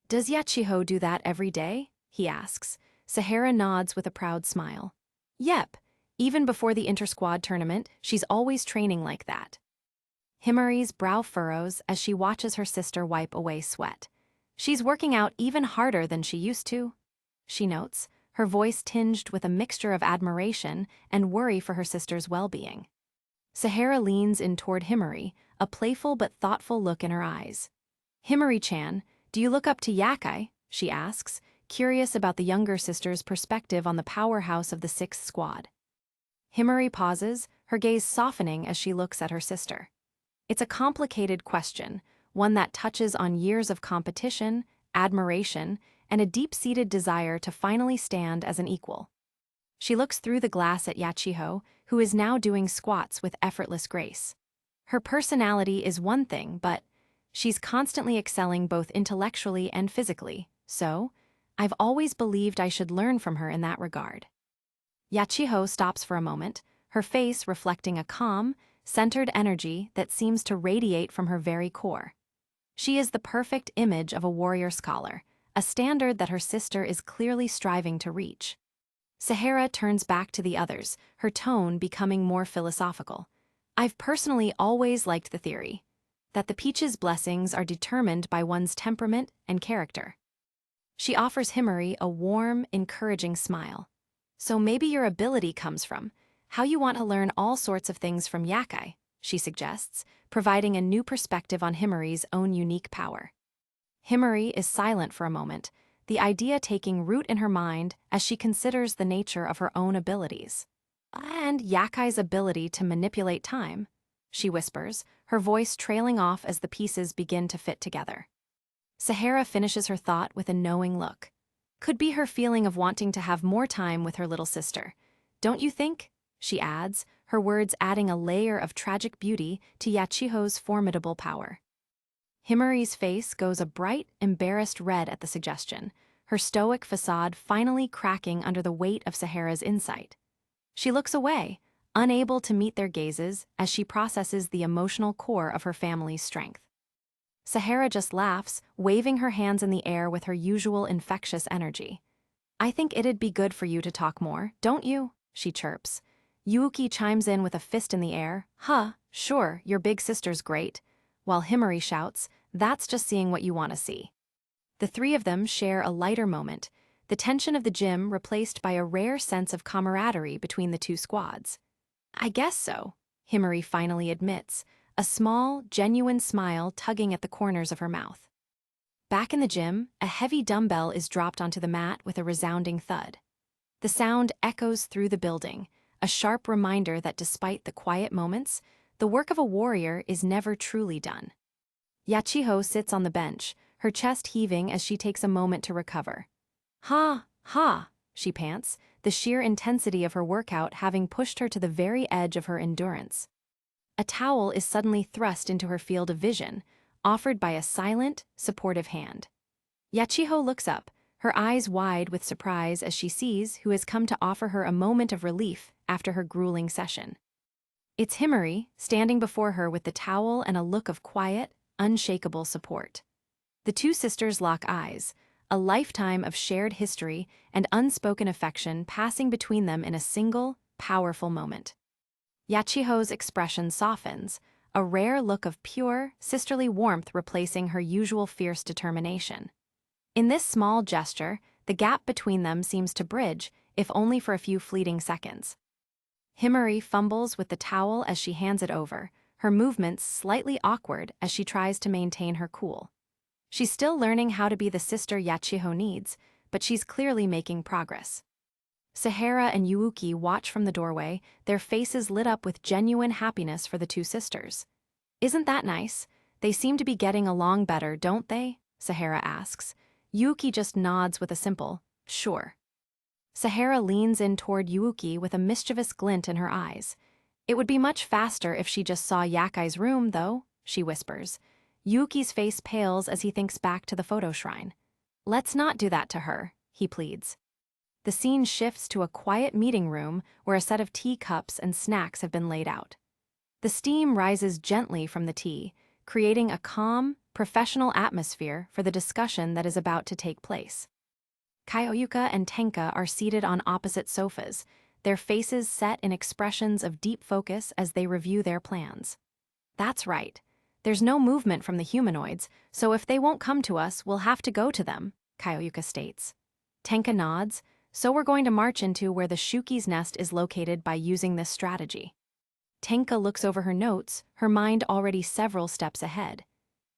"Does Yachiho do that every day?" he asks. Sahara nods with a proud smile. "Yep, even before the inter-squad tournament, she's always training like that." Himari's brow furrows as she watches her sister wipe away sweat. "She's working out even harder than she used to," she notes, her voice tinged with a mixture of admiration and worry for her sister's well-being. Sahara leans in toward Himari, a playful but thoughtful look in her eyes. "Himari-chan, do you look up to Yakai?" she asks, curious about the younger sister's perspective on the powerhouse of the sixth squad. Himari pauses, her gaze softening as she looks at her sister. It's a complicated question, one that touches on years of competition, admiration, and a deep-seated desire to finally stand as an equal. She looks through the glass at Yachiho, who is now doing squats with effortless grace. Her personality is one thing, but she's constantly excelling both intellectually and physically, so I've always believed I should learn from her in that regard. Yachiho stops for a moment, her face reflecting a calm, centered energy that seems to radiate from her very core. She is the perfect image of a warrior scholar, a standard that her sister is clearly striving to reach. Sahara turns back to the others, her tone becoming more philosophical. "I've personally always liked the theory that the peach's blessings are determined by one's temperament and character." She offers Himari a warm, encouraging smile. "So maybe your ability comes from how you want to learn all sorts of things from Yakai," she suggests, providing a new perspective on Himari's own unique power. Himari is silent for a moment, the idea taking root in her mind as she considers the nature of her own abilities. "And Yakai's ability to manipulate time," she whispers, her voice trailing off as the pieces begin to fit together. Sahara finishes her thought with a knowing look. Could be her feeling of wanting to have more time with her little sister. "Don't you think?" she adds, her words adding a layer of tragic beauty to Yachiho's formidable power. Himari's face goes a bright, embarrassed red at the suggestion, her stoic facade finally cracking under the weight of Sahara's insight. She looks away, unable to meet their gazes as she processes the emotional core of her family's strength. Sahara just laughs, waving her hands in the air with her usual infectious energy. "I think it'd be good for you to talk more, don't you?" she chirps. Yuuki chimes in with a fist in the air. "Huh, sure, your big sister's great," while Himari shouts, "That's just seeing what you want to see." The three of them share a lighter moment, the tension of the gym replaced by a rare sense of camaraderie between the two squads. "I guess so," Himari finally admits, a small, genuine smile tugging at the corners of her mouth. Back in the gym, a heavy dumbbell is dropped onto the mat with a resounding thud. The sound echoes through the building, a sharp reminder that despite the quiet moments, the work of a warrior is never truly done. Yachiho sits on the bench, her chest heaving as she takes a moment to recover. Ha, ha, she pants, the sheer intensity of her workout having pushed her to the very edge of her endurance. A towel is suddenly thrust into her field of vision, offered by a silent, supportive hand. Yachiho looks up, her eyes wide with surprise as she sees who has come to offer her a moment of relief after her grueling session. It's Himari, standing before her with the towel and a look of quiet, unshakable support. The two sisters lock eyes, a lifetime of shared history and unspoken affection passing between them in a single, powerful moment. Yachiho's expression softens, a rare look of pure, sisterly warmth replacing her usual fierce determination. In this small gesture, the gap between them seems to bridge, if only for a few fleeting seconds. Himari fumbles with the towel as she hands it over, her movements slightly awkward as she tries to maintain her cool. She's still learning how to be the sister Yachiho needs, but she's clearly making progress. Sahara and Yuuki watch from the doorway, their faces lit up with genuine happiness for the two sisters. "Isn't that nice? They seem to be getting along better, don't they?" Sahara asks. Yuuki just nods with a simple, "Sure." Sahara leans in toward Yuuki with a mischievous glint in her eyes. "It would be much faster if she just saw Yakai's room, though," she whispers. Yuuki's face pales as he thinks back to the photo shrine. "Let's not do that to her," he pleads. The scene shifts to a quiet meeting room where a set of teacups and snacks have been laid out. The steam rises gently from the tea, creating a calm, professional atmosphere for the discussion that is about to take place. Kyoyuka and Tenka are seated on opposite sofas, their faces set in expressions of deep focus as they review their plans. "That's right. There's no movement from the humanoids, so if they won't come to us, we'll have to go to them," Kyoyuka states. Tenka nods. "So we're going to march into where the Shuki's nest is located by using this strategy." Tenka looks over her notes, her mind already several steps ahead.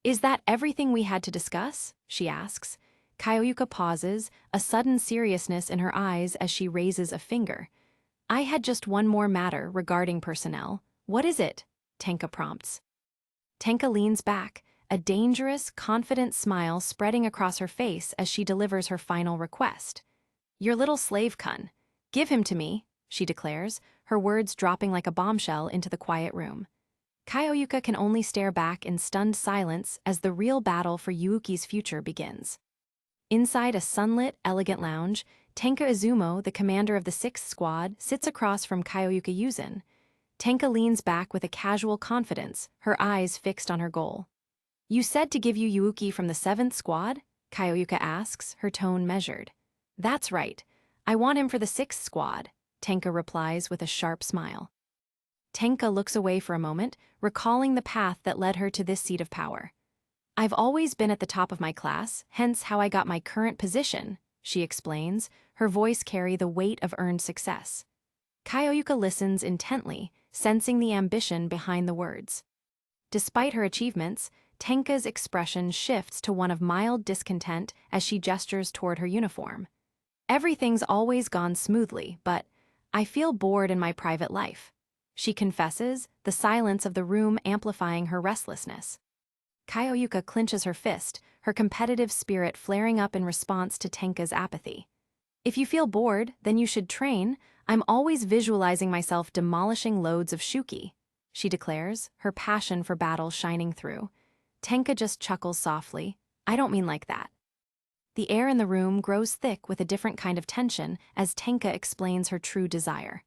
"Is that everything we had to discuss?" she asks. Kyoyuka pauses, a sudden seriousness in her eyes as she raises a finger. "I had just one more matter regarding personnel." "What is it?" Tenka prompts. Tenka leans back, a dangerous, confident smile spreading across her face as she delivers her final request. "Your little slave Kun. Give him to me," she declares, her words dropping like a bombshell into the quiet room. Kyoyuka can only stare back in stunned silence as the real battle for Yuuki's future begins. Inside a sunlit, elegant lounge, Tenka Izumo, the commander of the 6th Squad, sits across from Kyoyuka Yuzin. Tenka leans back with a casual confidence, her eyes fixed on her goal. "You said to give you Yuuki from the 7th Squad?" Kyoyuka asks, her tone measured. "That's right. I want him for the 6th Squad," Tenka replies with a sharp smile. Tenka looks away for a moment, recalling the path that led her to this seat of power. "I've always been at the top of my class, hence how I got my current position," she explains, her voice carry the weight of earned success. Kyoyuka listens intently, sensing the ambition behind the words. Despite her achievements, Tenka's expression shifts to one of mild discontent as she gestures toward her uniform. "Everything's always gone smoothly, but I feel bored in my private life," she confesses, the silence of the room amplifying her restlessness. Kyoyuka clenches her fist, her competitive spirit flaring up in response to Tenka's apathy. "If you feel bored, then you should train. I'm always visualizing myself demolishing loads of Shuki," she declares, her passion for battle shining through. Tenka just chuckles softly. "I don't mean like that." The air in the room grows thick with a different kind of tension as Tenka explains her true desire.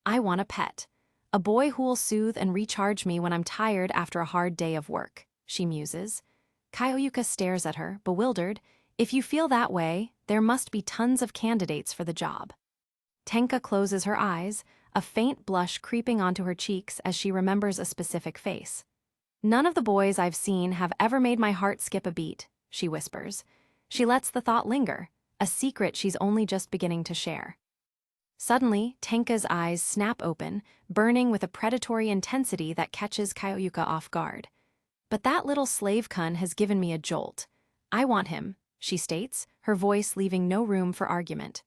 "I want a pet. A boy who'll soothe and recharge me when I'm tired after a hard day of work," she muses. Kyoyuka stares at her, bewildered. "If you feel that way, there must be tons of candidates for the job." Tenka closes her eyes, a faint blush creeping onto her cheeks as she remembers a specific face. "None of the boys I've seen have ever made my heart skip a beat," she whispers. She lets the thought linger, a secret she's only just beginning to share. Suddenly, Tenka's eyes snap open, burning with a predatory intensity that catches Kyoyuka off guard. "But that little slave Kun has given me a jolt. I want him, she states, her voice leaving no room for argument.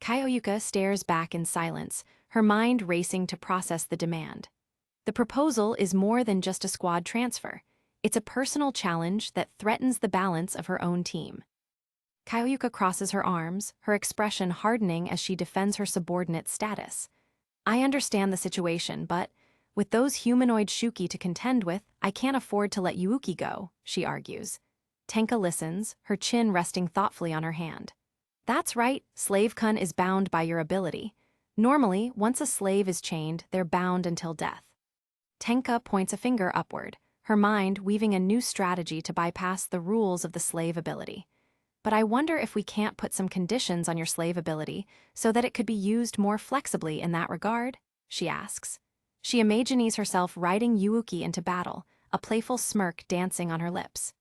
Kaioyuka stares back in silence, her mind racing to process the demand. The proposal is more than just a squad transfer. It's a personal challenge that threatens the balance of her own team. Kaioyuka crosses her arms, her expression hardening as she defends her subordinate's status. I understand the situation, but with those humanoid Shuki to contend with, I can't afford to let Yuuki go, she argues. Tenka listens, her chin resting thoughtfully on her hand. That's right, slave-kun is bound by your ability. Normally, once a slave is chained, they're bound until death. Tenka points a finger upward, her mind weaving a new strategy to bypass the rules of the slave ability. But I wonder if we can't put some conditions on your slave ability so that it could be used more flexibly in that regard, she asks. She imagines herself riding Yuuki into battle, a playful smirk dancing on her lips.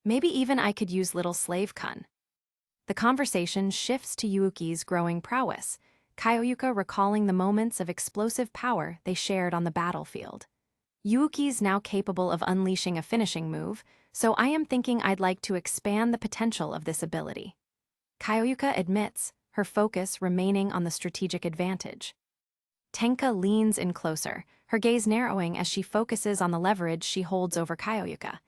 Maybe even I could use little slave-kun. The conversation shifts to Yuuki's growing prowess, Kaioyuka recalling the moments of explosive power they shared on the battlefield. Yuuki's now capable of unleashing a finishing move, so I am thinking I'd like to expand the potential of this ability. Kaioyuka admits, her focus remaining on the strategic advantage. Tenka leans in closer, her gaze narrowing as she focuses on the leverage she holds over Kaioyuka.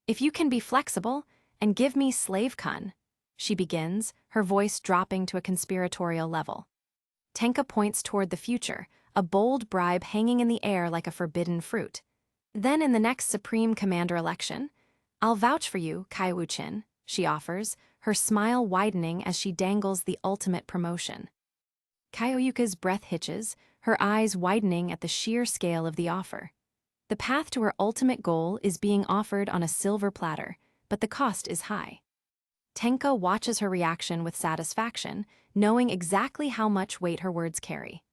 If you can be flexible and give me slave-kun, she begins, her voice dropping to a conspiratorial level. Tenka points toward the future, a bold bribe hanging in the air like a forbidden fruit. Then in the next Supreme Commander election, I'll vouch for you, Kaiwu-chin, she offers, her smile widening as she dangles the ultimate promotion. Kaioyuka's breath hitches, her eyes widening at the sheer scale of the offer. The path to her ultimate goal is being offered on a silver platter, but the cost is high. Tenka watches her reaction with satisfaction, knowing exactly how much weight her words carry.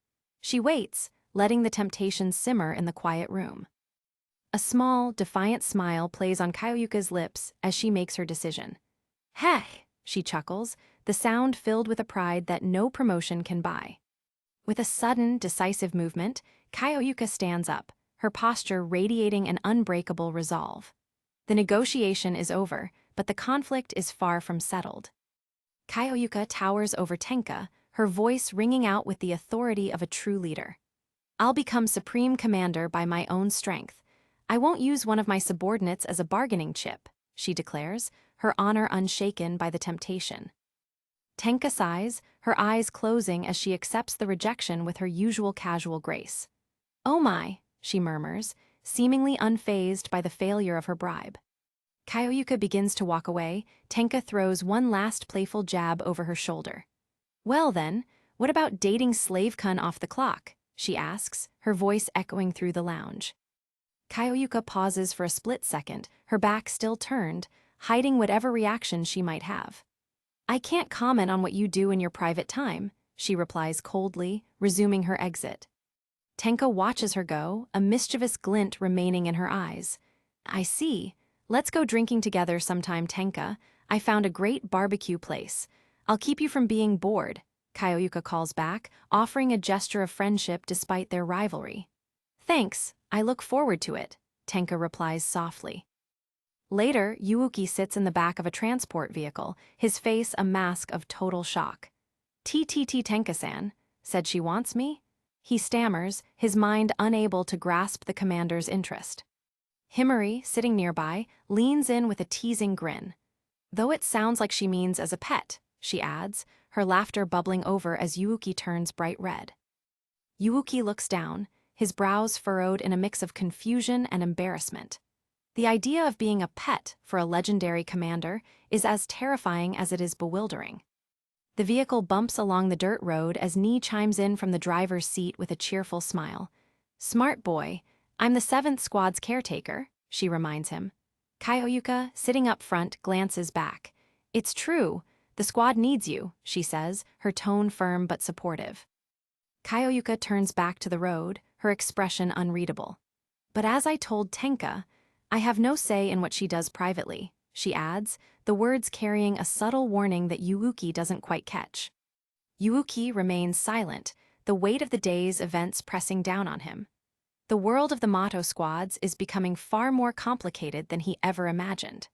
She waits, letting the temptation simmer in the quiet room. A small, defiant smile plays on Kaioyuka's lips as she makes her decision. Heh, she chuckles, the sound filled with a pride that no promotion can buy. With a sudden, decisive movement, Kaioyuka stands up, her posture radiating an unbreakable resolve. The negotiation is over, but the conflict is far from settled. Kaioyuka towers over Tenka, her voice ringing out with the authority of a true leader. I'll become Supreme Commander by my own strength. I won't use one of my subordinates as a bargaining chip, she declares, her honor unshaken by the temptation. Tenka sighs, her eyes closing as she accepts the rejection with her usual casual grace. Oh my, she murmurs, seemingly unfazed by the failure of her bribe. Kaioyuka begins to walk away, Tenka throws one last playful jab over her shoulder. Well then, what about dating slave-kun off the clock? She asks, her voice echoing through the lounge. Kaioyuka pauses for a split second, her back still turned, hiding whatever reaction she might have. I can't comment on what you do in your private time, she replies coldly, resuming her exit. Tenka watches her go, a mischievous glint remaining in her eyes. I see. Let's go drinking together sometime, Tenka. I found a great barbecue place. I'll keep you from being bored, Kaioyuka calls back, offering a gesture of friendship despite their rivalry. Thanks, I look forward to it, Tenka replies softly. Later, Yuuki sits in the back of a transport vehicle, his face a mask of total shock. TTT Tenka-san, said she wants me? He stammers, his mind unable to grasp the commander's interest. Himari, sitting nearby, leans in with a teasing grin. Though it sounds like she means as a pet, she adds, her laughter bubbling over as Yuuki turns bright red. Yuuki looks down, his brows furrowed in a mix of confusion and embarrassment. The idea of being a pet for a legendary commander is as terrifying as it is bewildering. The vehicle bumps along the dirt road as Nee chimes in from the driver's seat with a cheerful smile. Smart boy, I'm the 7th Squad's caretaker, she reminds him. Kaioyuka, sitting up front, glances back. It's true, the squad needs you, she says, her tone firm but supportive. Kaioyuka turns back to the road, her expression unreadable. But as I told Tenka, I have no say in what she does privately, she adds, the words carrying a subtle warning that Yuuki doesn't quite catch. Yuuki remains silent, the weight of the day's events pressing down on him. The world of the Mato squads is becoming far more complicated than he ever imagined.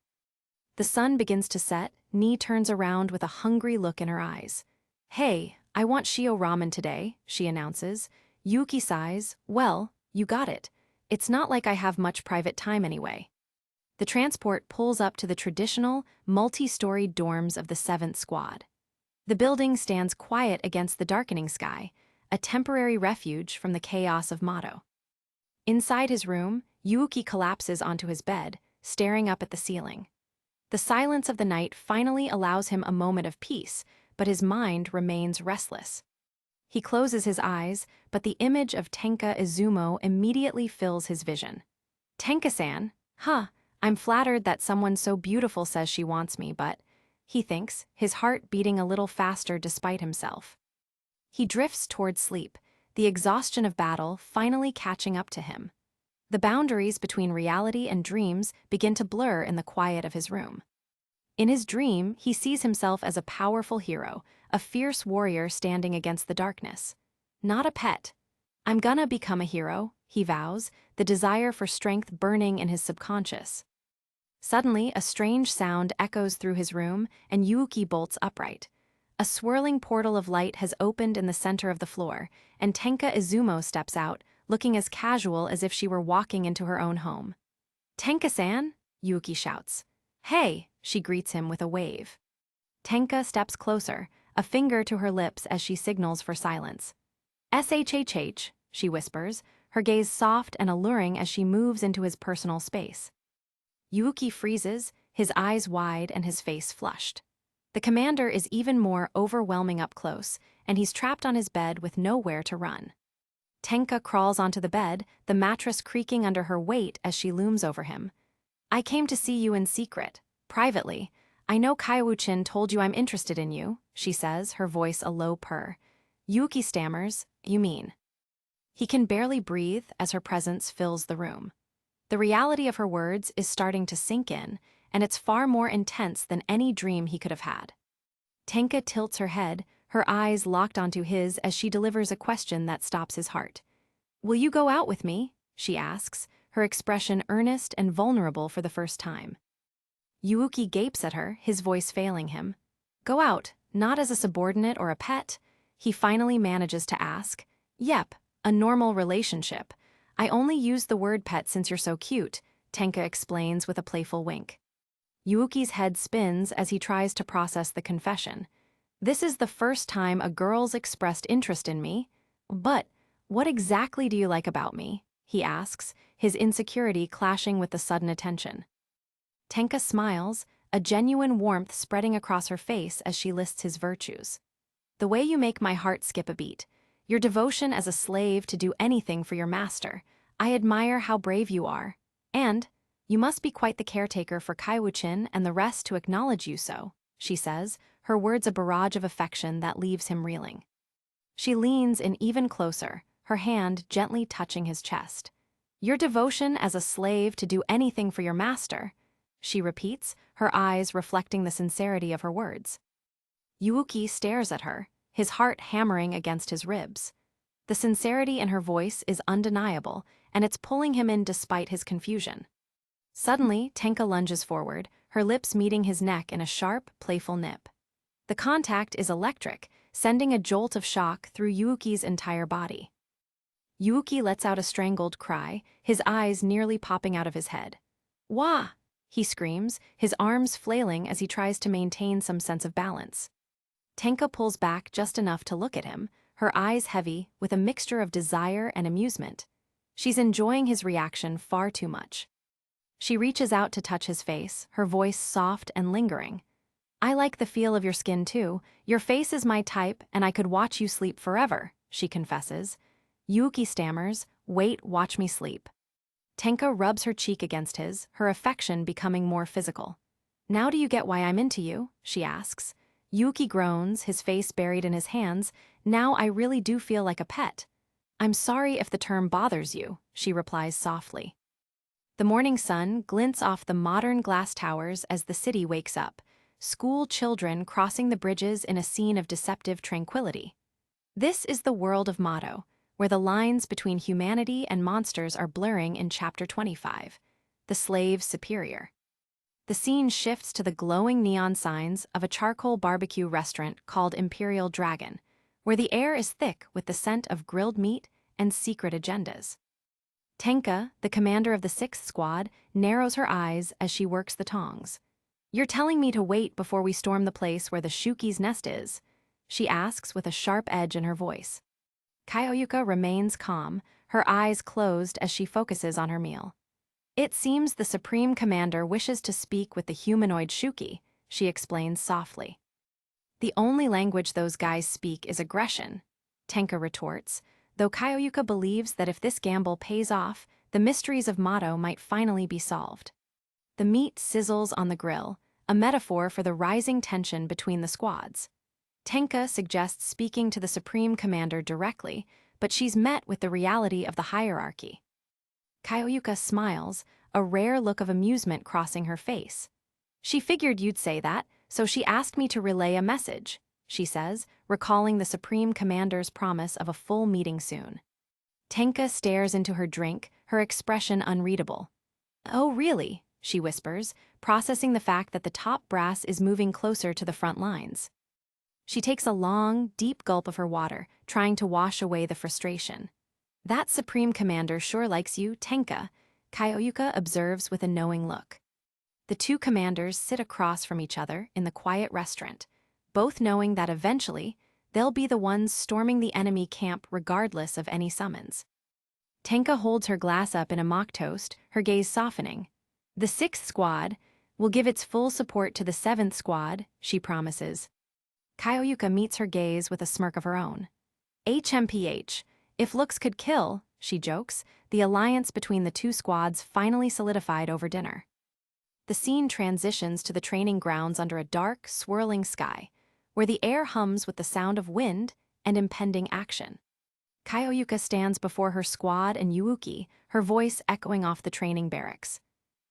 The sun begins to set, Ni turns around with a hungry look in her eyes. "Hey, I want Shio ramen today," she announces. Yuki sighs, "Well, you got it. It's not like I have much private time anyway." The transport pulls up to the traditional, multi-storied dorms of the 7th Squad. The building stands quiet against the darkening sky, a temporary refuge from the chaos of Mato. Inside his room, Yuki collapses onto his bed, staring up at the ceiling. The silence of the night finally allows him a moment of peace, but his mind remains restless. He closes his eyes, but the image of Tenka Izumo immediately fills his vision. "Tenka-san? Huh, I'm flattered that someone so beautiful says she wants me, but," he thinks, his heart beating a little faster despite himself. He drifts toward sleep, the exhaustion of battle finally catching up to him. The boundaries between reality and dreams begin to blur in the quiet of his room. In his dream, he sees himself as a powerful hero, a fierce warrior standing against the darkness. Not a pet. "I'm gonna become a hero," he vows, the desire for strength burning in his subconscious. Suddenly, a strange sound echoes through his room, and Yuki bolts upright. A swirling portal of light has opened in the center of the floor, and Tenka Izumo steps out, looking as casual as if she were walking into her own home. "Tenka-san?" Yuki shouts. "Hey," she greets him with a wave. Tenka steps closer, a finger to her lips as she signals for silence. "SHHH," she whispers, her gaze soft and alluring as she moves into his personal space. Yuki freezes, his eyes wide and his face flushed. The commander is even more overwhelming up close, and he's trapped on his bed with nowhere to run. Tenka crawls onto the bed, the mattress creaking under her weight as she looms over him. "I came to see you in secret, privately. I know Kaiwu-chin told you I'm interested in you," she says, her voice a low purr. Yuki stammers, "You mean?" He can barely breathe as her presence fills the room. The reality of her words is starting to sink in, and it's far more intense than any dream he could have had. Tenka tilts her head, her eyes locked onto his as she delivers a question that stops his heart. "Will you go out with me?" she asks, her expression earnest and vulnerable for the first time. Yuki gapes at her, his voice failing him. "Go out, not as a subordinate or a pet?" He finally manages to ask. "Yep, a normal relationship. I only used the word pet since you're so cute," Tenka explains with a playful wink. Yuki's head spins as he tries to process the confession. "This is the first time a girl's expressed interest in me. But what exactly do you like about me?" he asks, his insecurity clashing with the sudden attention. Tenka smiles, a genuine warmth spreading across her face as she lists his virtues. "The way you make my heart skip a beat. Your devotion as a slave to do anything for your master. I admire how brave you are. And you must be quite the caretaker for Kaiwu-chin and the rest to acknowledge you so," she says, her words a barrage of affection that leaves him reeling. She leans in even closer, her hand gently touching his chest. "Your devotion as a slave to do anything for your master," she repeats, her eyes reflecting the sincerity of her words. Yuki stares at her, his heart hammering against his ribs. The sincerity in her voice is undeniable, and it's pulling him in despite his confusion. Suddenly, Tenka lunges forward, her lips meeting his neck in a sharp, playful nip. The contact is electric, sending a jolt of shock through Yuki's entire body. Yuki lets out a strangled cry, his eyes nearly popping out of his head. "Wah!" he screams, his arms flailing as he tries to maintain some sense of balance. Tenka pulls back just enough to look at him, her eyes heavy with a mixture of desire and amusement. She's enjoying his reaction far too much. She reaches out to touch his face, her voice soft and lingering. "I like the feel of your skin too. Your face is my type and I could watch you sleep forever," she confesses. Yuki stammers, "Wait, watch me sleep." Tenka rubs her cheek against his, her affection becoming more physical. "Now do you get why I'm into you?" she asks. Yuki groans, his face buried in his hands. "Now I really do feel like a pet." "I'm sorry if the term bothers you," she replies softly. The morning sun glints off the modern glass towers as the city wakes up, school children crossing the bridges in a scene of deceptive tranquility. This is the world of Mato, where the lines between humanity and monsters are blurring in Chapter 25, The Slave's Superior. The scene shifts to the glowing neon signs of a charcoal barbecue restaurant called Imperial Dragon, where the air is thick with the scent of grilled meat and secret agendas. Tenka, the commander of the 6th Squad, narrows her eyes as she works the tongs. "You're telling me to wait before we storm the place where the Shuki's nest is?" she asks with a sharp edge in her voice. Kyoyuka remains calm, her eyes closed as she focuses on her meal. "It seems the Supreme Commander wishes to speak with the humanoid Shuki," she explains softly. "The only language those guys speak is aggression," Tenka retorts, though Kyoyuka believes that if this gamble pays off, the mysteries of Mato might finally be solved. The meat sizzles on the grill, a metaphor for the rising tension between the squads. Tenka suggests speaking to the Supreme Commander directly, but she's met with the reality of the hierarchy. Kyoyuka smiles, a rare look of amusement crossing her face. "She figured you'd say that, so she asked me to relay a message," she says, recalling the Supreme Commander's promise of a full meeting soon. Tenka stares into her drink, her expression unreadable. "Oh, really?" she whispers, processing the fact that the top brass is moving closer to the front lines. She takes a long, deep gulp of her water, trying to wash away the frustration. "That Supreme Commander sure likes you, Tenka," Kyoyuka observes with a knowing look. The two commanders sit across from each other in the quiet restaurant, both knowing that eventually they'll be the ones storming the enemy camp regardless of any summons. Tenka holds her glass up in a mock toast, her gaze softening. "The 6th Squad will give its full support to the 7th Squad," she promises. Kyoyuka meets her gaze with a smirk of her own. "HMPH, if looks could kill," she jokes, the alliance between the two squads finally solidified over dinner. The scene transitions to the training grounds under a dark, swirling sky, where the air hums with the sound of wind and impending action. Kyoyuka stands before her squad and Yuuki, her voice echoing off the training barracks.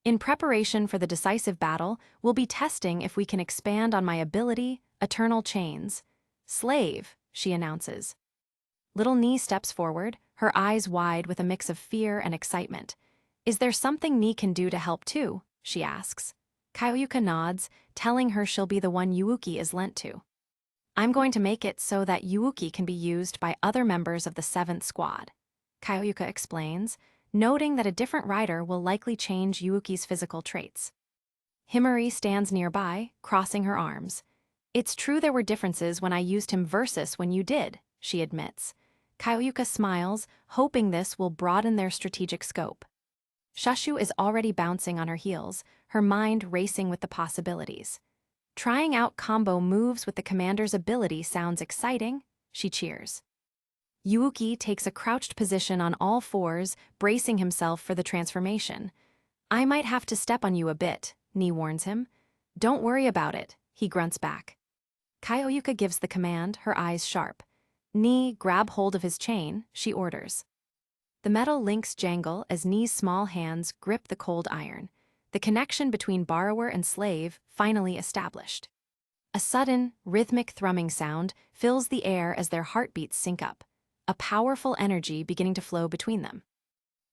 "In preparation for the decisive battle, we'll be testing if we can expand on my ability, Eternal Chains. Slave," she announces. Little Nee steps forward, her eyes wide with a mix of fear and excitement. "Is there something Nee can do to help too?" she asks. Kyoyuka nods, telling her she'll be the one Yuuki is lent to. "I'm going to make it so that Yuuki can be used by other members of the 7th Squad," Kyoyuka explains, noting that a different rider will likely change Yuuki's physical traits. Himari stands nearby, crossing her arms. "It's true there were differences when I used him versus when you did," she admits. Kyoyuka smiles, hoping this will broaden their strategic scope. Shashu is already bouncing on her heels, her mind racing with the possibilities. "Trying out combo moves with the commander's ability sounds exciting," she cheers. Yuuki takes a crouched position on all fours, bracing himself for the transformation. "I might have to step on you a bit," Nee warns him. "Don't worry about it," he grunts back. Kyoyuka gives the command, her eyes sharp. "Nee, grab hold of his chain," she orders. The metal links jangle as Nee's small hands grip the cold iron, the connection between borrower and slave finally established. A sudden, rhythmic thrumming sound fills the air as their heartbeats sync up, a powerful energy beginning to flow between them.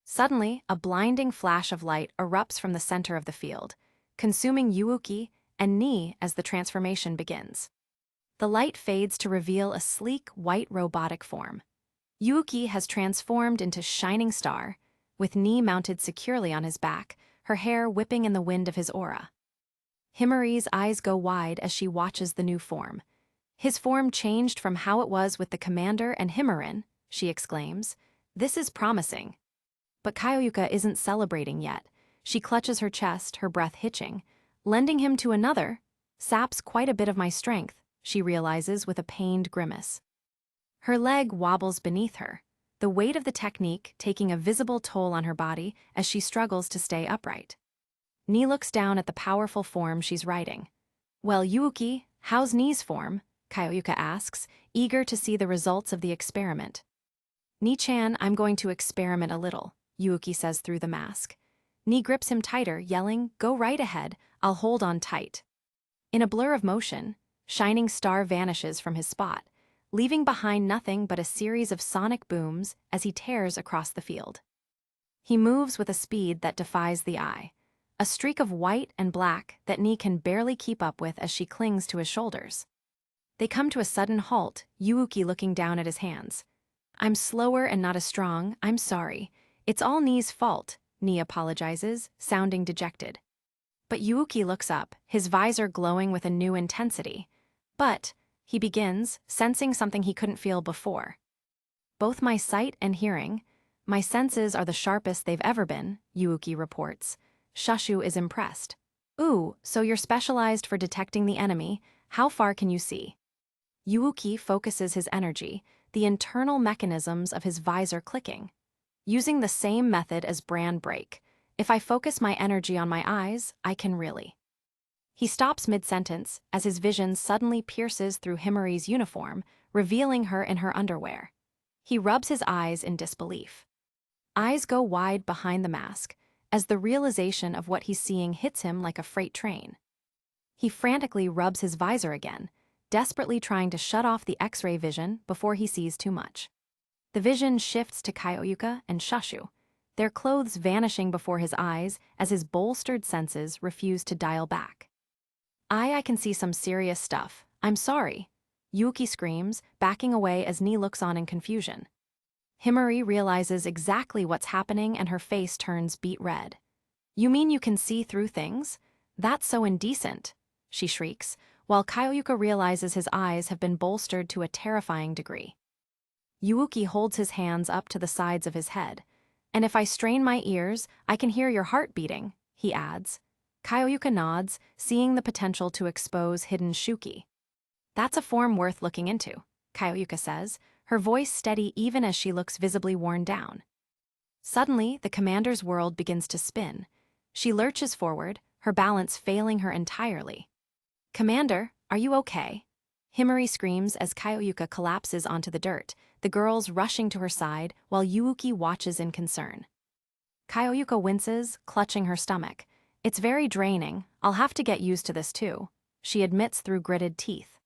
Suddenly, a blinding flash of light erupts from the center of the field, consuming Yuuki and Nee as the transformation begins. The light fades to reveal a sleek, white robotic form. Yuuki has transformed into Shining Star, with Nee mounted securely on his back, her hair whipping in the wind of his aura. Himari's eyes go wide as she watches the new form. "His form changed from how it was with the commander and Himarin," she exclaims. "This is promising." But Kyoyuka isn't celebrating yet. She clutches her chest, her breath hitching. "Lending him to another saps quite a bit of my strength," she realizes with a pained grimace. Her leg wobbles beneath her, the weight of the technique taking a visible toll on her body as she struggles to stay upright. Nee looks down at the powerful form she's riding. "Well, Yuuki, how's Nee's form?" Kyoyuka asks, eager to see the results of the experiment. "Nee-chan, I'm going to experiment a little," Yuuki says through the mask. Nee grips him tighter, yelling, "Go right ahead, I'll hold on tight." In a blur of motion, Shining Star vanishes from his spot, leaving behind nothing but a series of sonic booms as he tears across the field. He moves with a speed that defies the eye, a streak of white and black that Ni can barely keep up with as she clings to his shoulders. They come to a sudden halt, Yuuki looking down at his hands. I'm slower and not as strong, I'm sorry. It's all Ni's fault, Ni apologizes, sounding dejected. But Yuuki looks up, his visor glowing with a new intensity. But, he begins, sensing something he couldn't feel before. Both my sight and hearing, my senses are the sharpest they've ever been, Yuuki reports. Shashu is impressed. Ooh, so you're specialized for detecting the enemy, how far can you see? Yuuki focuses his energy, the internal mechanisms of his visor clicking. Using the same method as Bran Break, if I focus my energy on my eyes, I can really. He stops mid-sentence as his vision suddenly pierces through Himari's uniform, revealing her in her underwear. He rubs his eyes in disbelief. Eyes go wide behind the mask, as the realization of what he's seeing hits him like a freight train. He frantically rubs his visor again, desperately trying to shut off the X-ray vision before he sees too much. The vision shifts to Kyoyuka and Shashu, their clothes vanishing before his eyes as his bolstered senses refuse to dial back. I can see some serious stuff. I'm sorry. Yuuki screams, backing away as Ni looks on in confusion. Himari realizes exactly what's happening and her face turns beet red. You mean you can see through things? That's so indecent, she shrieks, while Kyoyuka realizes his eyes have been bolstered to a terrifying degree. Yuuki holds his hands up to the sides of his head. And if I strain my ears, I can hear your heart beating, he adds. Kyoyuka nods, seeing the potential to expose hidden Shuki. That's a form worth looking into, Kyoyuka says, her voice steady even as she looks visibly worn down. Suddenly, the commander's world begins to spin. She lurches forward, her balance failing her entirely. Commander, are you okay? Himari screams as Kyoyuka collapses onto the dirt, the girls rushing to her side while Yuuki watches in concern. Kyoyuka winces, clutching her stomach. It's very draining, I'll have to get used to this too, she admits through gritted teeth.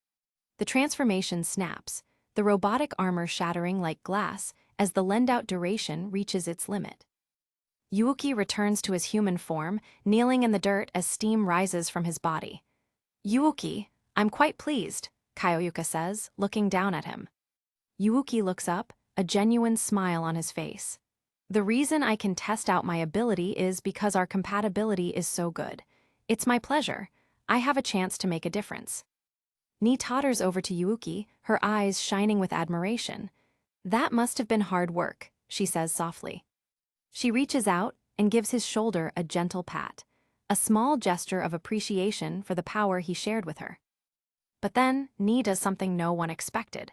The transformation snaps, the robotic armor shattering like glass as the lend-out duration reaches its limit. Yuuki returns to his human form, kneeling in the dirt as steam rises from his body. Yuuki, I'm quite pleased, Kyoyuka says, looking down at him. Yuuki looks up, a genuine smile on his face. The reason I can test out my ability is because our compatibility is so good. It's my pleasure. I have a chance to make a difference. Ni totters over to Yuuki, her eyes shining with admiration. That must have been hard work, she says softly. She reaches out and gives his shoulder a gentle pat, a small gesture of appreciation for the power he shared with her. But then, Ni does something no one expected.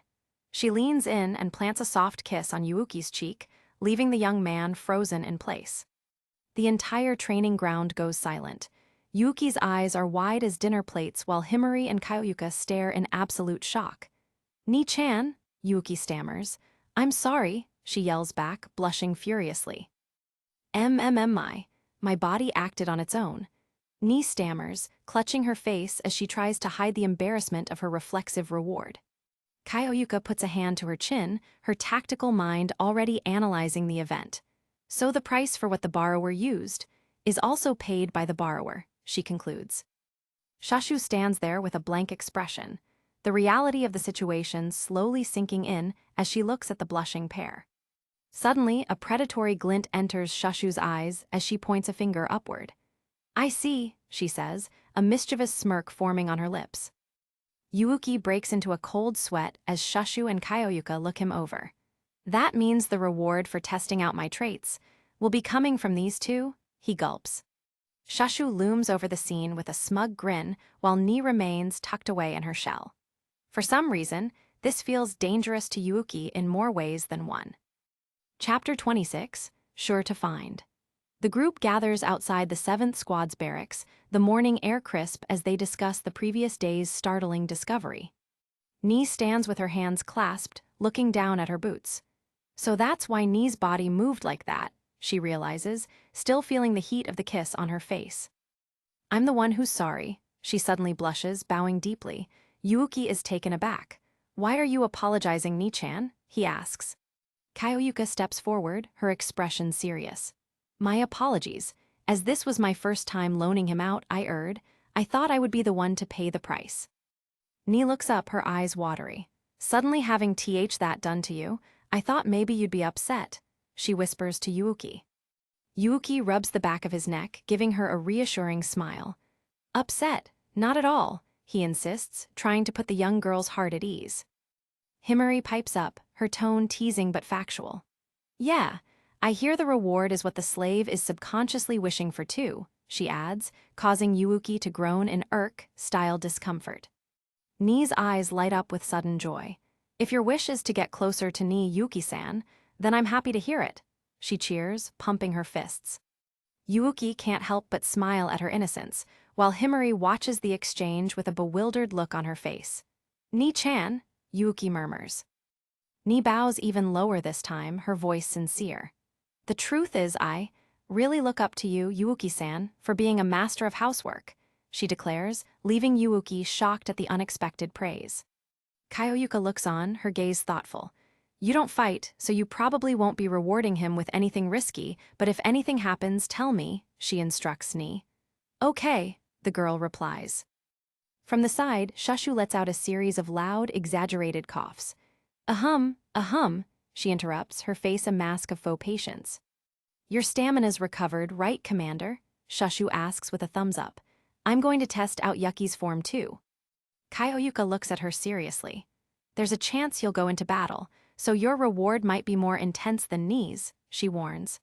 She leans in and plants a soft kiss on Yuuki's cheek, leaving the young man frozen in place. The entire training ground goes silent. Yuuki's eyes are wide as dinner plates while Himari and Kyoyuka stare in absolute shock. Ni-chan, Yuuki stammers. I'm sorry, she yells back, blushing furiously. My body acted on its own. Ni stammers, clutching her face as she tries to hide the embarrassment of her reflexive reward. Kyoyuka puts a hand to her chin, her tactical mind already analyzing the event. So the price for what the borrower used is also paid by the borrower, she concludes. Shashu stands there with a blank expression, the reality of the situation slowly sinking in as she looks at the blushing pair. Suddenly, a predatory glint enters Shashu's eyes as she points a finger upward. I see, she says, a mischievous smirk forming on her lips. Yuuki breaks into a cold sweat as Shashu and Kyoyuka look him over. That means the reward for testing out my traits will be coming from these two, he gulps. Shashu looms over the scene with a smug grin while Ni remains tucked away in her shell. For some reason, this feels dangerous to Yuuki in more ways than one. Chapter 26, Sure to Find. The group gathers outside the 7th Squad's barracks, the morning air crisp as they discuss the previous day's startling discovery. Ni stands with her hands clasped, looking down at her boots. So that's why Ni's body moved like that, she realizes, still feeling the heat of the kiss on her face. I'm the one who's sorry, she suddenly blushes, bowing deeply. Yuuki is taken aback. Why are you apologizing, Ni-chan? He asks. Kyoyuka steps forward, her expression serious. My apologies. As this was my first time loaning him out, I thought I would be the one to pay the price. Ni looks up, her eyes watery. Suddenly having that done to you, I thought maybe you'd be upset, she whispers to Yuuki. Yuuki rubs the back of his neck, giving her a reassuring smile. Upset? Not at all, he insists, trying to put the young girl's heart at ease. Himari pipes up, her tone teasing but factual. Yeah, I hear the reward is what the slave is subconsciously wishing for too, she adds, causing Yuuki to groan in irk-style discomfort. Ni's eyes light up with sudden joy. If your wish is to get closer to Ni Yuki-san, then I'm happy to hear it, she cheers, pumping her fists. Yuuki can't help but smile at her innocence, while Himari watches the exchange with a bewildered look on her face. Ni-chan, Yuuki murmurs. Ni bows even lower this time, her voice sincere. The truth is I really look up to you, Yuuki-san, for being a master of housework, she declares, leaving Yuuki shocked at the unexpected praise. Kyoyuka looks on, her gaze thoughtful. You don't fight, so you probably won't be rewarding him with anything risky, but if anything happens, tell me, she instructs Ni. Okay, the girl replies. From the side, Shashu lets out a series of loud, exaggerated coughs. Ahem, she interrupts, her face a mask of faux patience. Your stamina's recovered, right, Commander? Shashu asks with a thumbs up. I'm going to test out Yuki's form too. Kyoyuka looks at her seriously. There's a chance you'll go into battle, so your reward might be more intense than Ni's, she warns.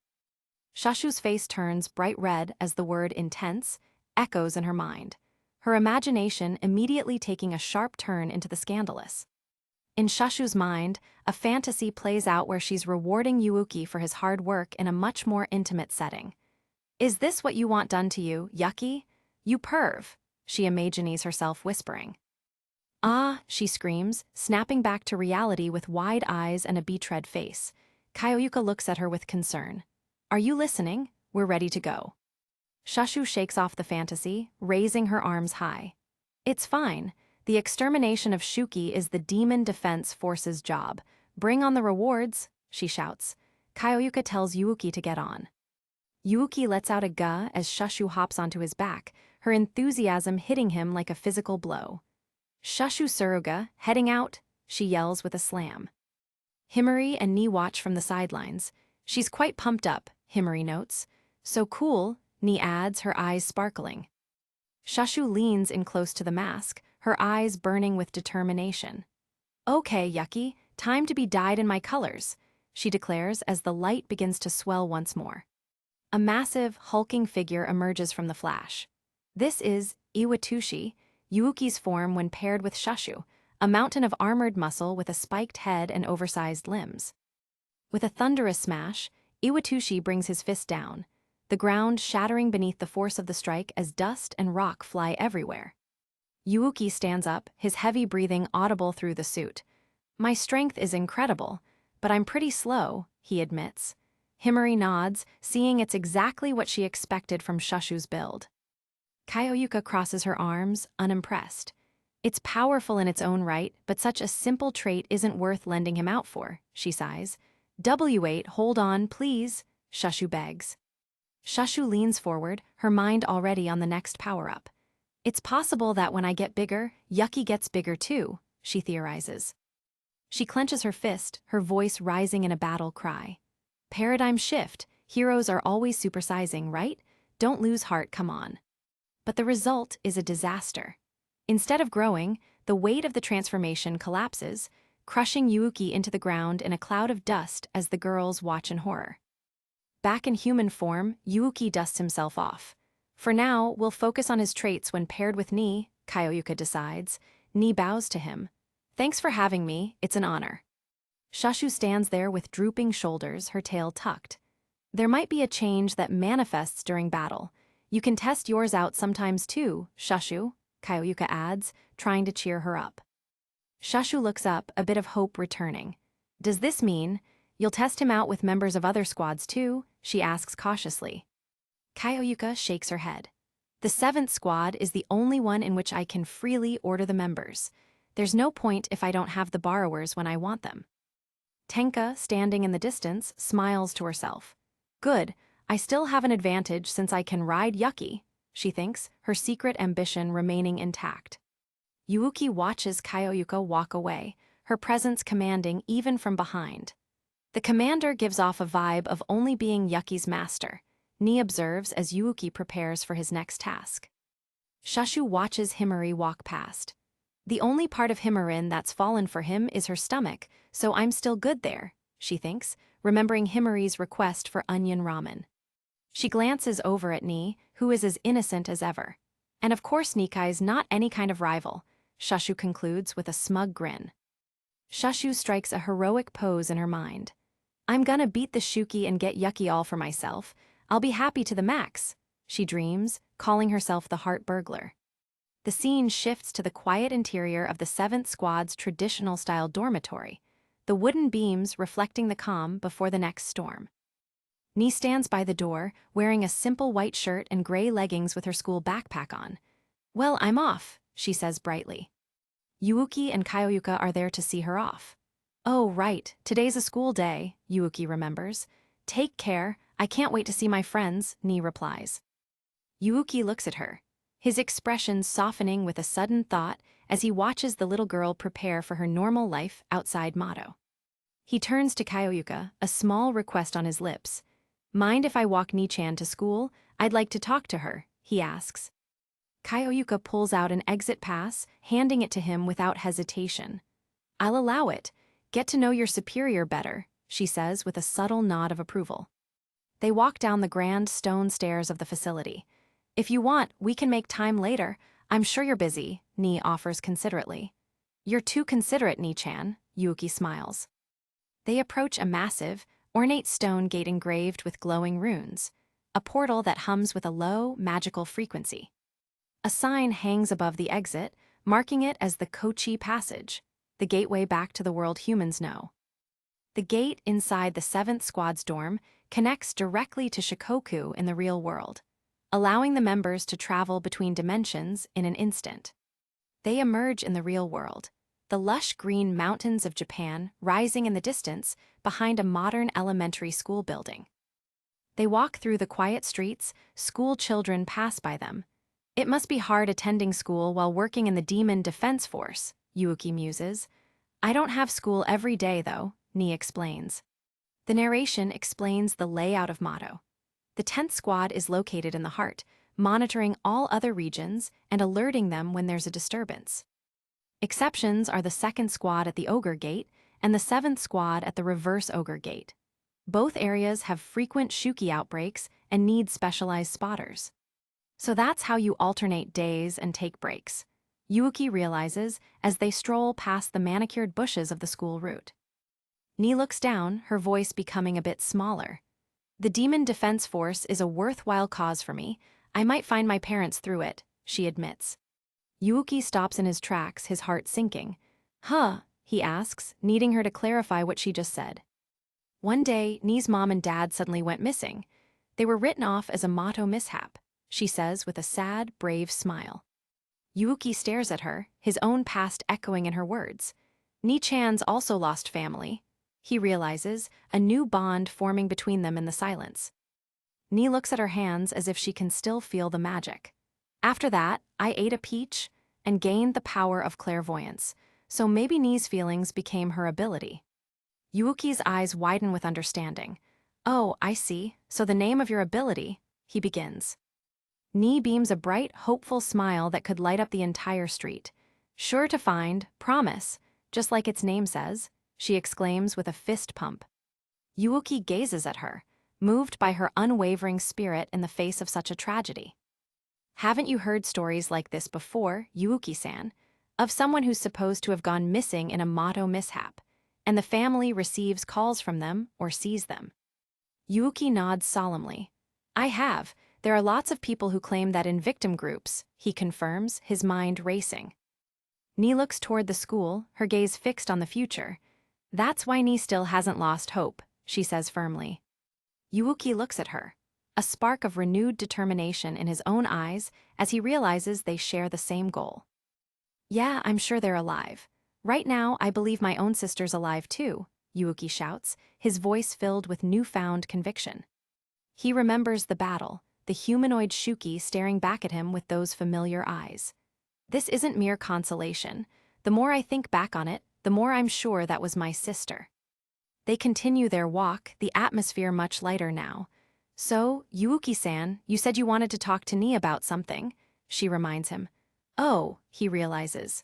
Shashu's face turns bright red as the word intense echoes in her mind, her imagination immediately taking a sharp turn into the scandalous. In Shashu's mind, a fantasy plays out where she's rewarding Yuuki for his hard work in a much more intimate setting. Is this what you want done to you, Yuki? You perv, she imagines herself whispering. Ah, she screams, snapping back to reality with wide eyes and a betrayed face. Kyoyuka looks at her with concern. Are you listening? We're ready to go. Shashu shakes off the fantasy, raising her arms high. It's fine. The extermination of Shuki is the Demon Defense Force's job. Bring on the rewards, she shouts. Kyoyuka tells Yuuki to get on. Yuuki lets out a "gah" as Shashu hops onto his back, her enthusiasm hitting him like a physical blow. Shashu Suruga, heading out, she yells with a slam. Himari and Ni watch from the sidelines. She's quite pumped up, Himari notes. So cool, Ni adds, her eyes sparkling. Shashu leans in close to the mask, her eyes burning with determination. Okay, Yuki, time to be dyed in my colors, she declares as the light begins to swell once more. A massive, hulking figure emerges from the flash. This is Iwatushi, Yuuki's form when paired with Shashu, a mountain of armored muscle with a spiked head and oversized limbs. With a thunderous smash, Iwatushi brings his fist down, the ground shattering beneath the force of the strike as dust and rock fly everywhere. Yuuki stands up, his heavy breathing audible through the suit. My strength is incredible, but I'm pretty slow, he admits. Himari nods, seeing it's exactly what she expected from Shashu's build. Kyoyuka crosses her arms, unimpressed. It's powerful in its own right, but such a simple trait isn't worth lending him out for, she sighs. W8, hold on, please, Shashu begs. Shashu leans forward, her mind already on the next power-up. It's possible that when I get bigger, Yuki gets bigger too, she theorizes. She clenches her fist, her voice rising in a battle cry. Paradigm shift, heroes are always supersizing, right? Don't lose heart, come on. But the result is a disaster. Instead of growing, the weight of the transformation collapses, crushing Yuuki into the ground in a cloud of dust as the girls watch in horror. Back in human form, Yuuki dusts himself off. For now, we'll focus on his traits when paired with Ni, Kyoyuka decides. Ni bows to him. Thanks for having me, it's an honor. Shashu stands there with drooping shoulders, her tail tucked. There might be a change that manifests during battle. You can test yours out sometimes too, Shashu, Kyoyuka adds, trying to cheer her up. Shashu looks up, a bit of hope returning. Does this mean you'll test him out with members of other squads too? She asks cautiously. Kyoyuka shakes her head. The 7th squad is the only one in which I can freely order the members. There's no point if I don't have the borrowers when I want them. Tenka, standing in the distance, smiles to herself. Good, I still have an advantage since I can ride Yuki, she thinks, her secret ambition remaining intact. Yuuki watches Kaioyuka walk away, her presence commanding even from behind. The commander gives off a vibe of only being Yuki's master, Ni observes as Yuuki prepares for his next task. Shushu watches Himari walk past. The only part of Himarin that's fallen for him is her stomach, so I'm still good there, she thinks, remembering Himari's request for onion ramen. She glances over at Ni, who is as innocent as ever. And of course Nikai's not any kind of rival, Shushu concludes with a smug grin. Shushu strikes a heroic pose in her mind. I'm gonna beat the Shuki and get Yuki all for myself. I'll be happy to the max, she dreams, calling herself the Heart Burglar. The scene shifts to the quiet interior of the 7th Squad's traditional-style dormitory, the wooden beams reflecting the calm before the next storm. Ni stands by the door, wearing a simple white shirt and gray leggings with her school backpack on. Well, I'm off, she says brightly. Yuuki and Kaioyuka are there to see her off. Oh, right, today's a school day, Yuuki remembers. Take care, I can't wait to see my friends, Ni replies. Yuuki looks at her, his expression softening with a sudden thought as he watches the little girl prepare for her normal life outside Mato. He turns to Kaioyuka, a small request on his lips. Mind if I walk Ni-chan to school? I'd like to talk to her, he asks. Kaioyuka pulls out an exit pass, handing it to him without hesitation. I'll allow it. Get to know your superior better, she says with a subtle nod of approval. They walk down the grand stone stairs of the facility. If you want, we can make time later. I'm sure you're busy, Ni offers considerately. You're too considerate, Ni-chan, Yuuki smiles. They approach a massive, ornate stone gate engraved with glowing runes, a portal that hums with a low, magical frequency. A sign hangs above the exit, marking it as the Kochi Passage, the gateway back to the world humans know. The gate inside the 7th Squad's dorm connects directly to Shikoku in the real world, allowing the members to travel between dimensions in an instant. They emerge in the real world, the lush green mountains of Japan rising in the distance behind a modern elementary school building. They walk through the quiet streets, school children pass by them. It must be hard attending school while working in the Demon Defense Force, Yuuki muses. I don't have school every day, though, Ni explains. The narration explains the layout of Mato. The 10th Squad is located in the heart, monitoring all other regions and alerting them when there's a disturbance. Exceptions are the 2nd Squad at the Ogre Gate and the 7th Squad at the Reverse Ogre Gate. Both areas have frequent Shuki outbreaks and need specialized spotters. So that's how you alternate days and take breaks, Yuuki realizes as they stroll past the manicured bushes of the school route. Ni looks down, her voice becoming a bit smaller. The Demon Defense Force is a worthwhile cause for me. I might find my parents through it, she admits. Yuuki stops in his tracks, his heart sinking. Huh, he asks, needing her to clarify what she just said. One day, Ni's mom and dad suddenly went missing. They were written off as a Mato mishap, she says with a sad, brave smile. Yuuki stares at her, his own past echoing in her words. Ni-chan's also lost family. He realizes, a new bond forming between them in the silence. Ni looks at her hands as if she can still feel the magic. After that, I ate a peach and gained the power of clairvoyance, so maybe Ni's feelings became her ability. Yuuki's eyes widen with understanding. Oh, I see, so the name of your ability, he begins. Ni beams a bright, hopeful smile that could light up the entire street. Sure to find, promise, just like its name says, she exclaims with a fist pump. Yuuki gazes at her, moved by her unwavering spirit in the face of such a tragedy. Haven't you heard stories like this before, Yuuki-san, of someone who's supposed to have gone missing in a Mato mishap, and the family receives calls from them or sees them? Yuuki nods solemnly. I have. There are lots of people who claim that in victim groups, he confirms, his mind racing. Ni looks toward the school, her gaze fixed on the future. That's why Ni still hasn't lost hope, she says firmly. Yuuki looks at her, a spark of renewed determination in his own eyes as he realizes they share the same goal. Yeah, I'm sure they're alive. Right now, I believe my own sister's alive too, Yuuki shouts, his voice filled with newfound conviction. He remembers the battle, the humanoid Shuki staring back at him with those familiar eyes. This isn't mere consolation. The more I think back on it, the more I'm sure that was my sister. They continue their walk, the atmosphere much lighter now. So, Yuuki-san, you said you wanted to talk to Ni about something, she reminds him. Oh, he realizes.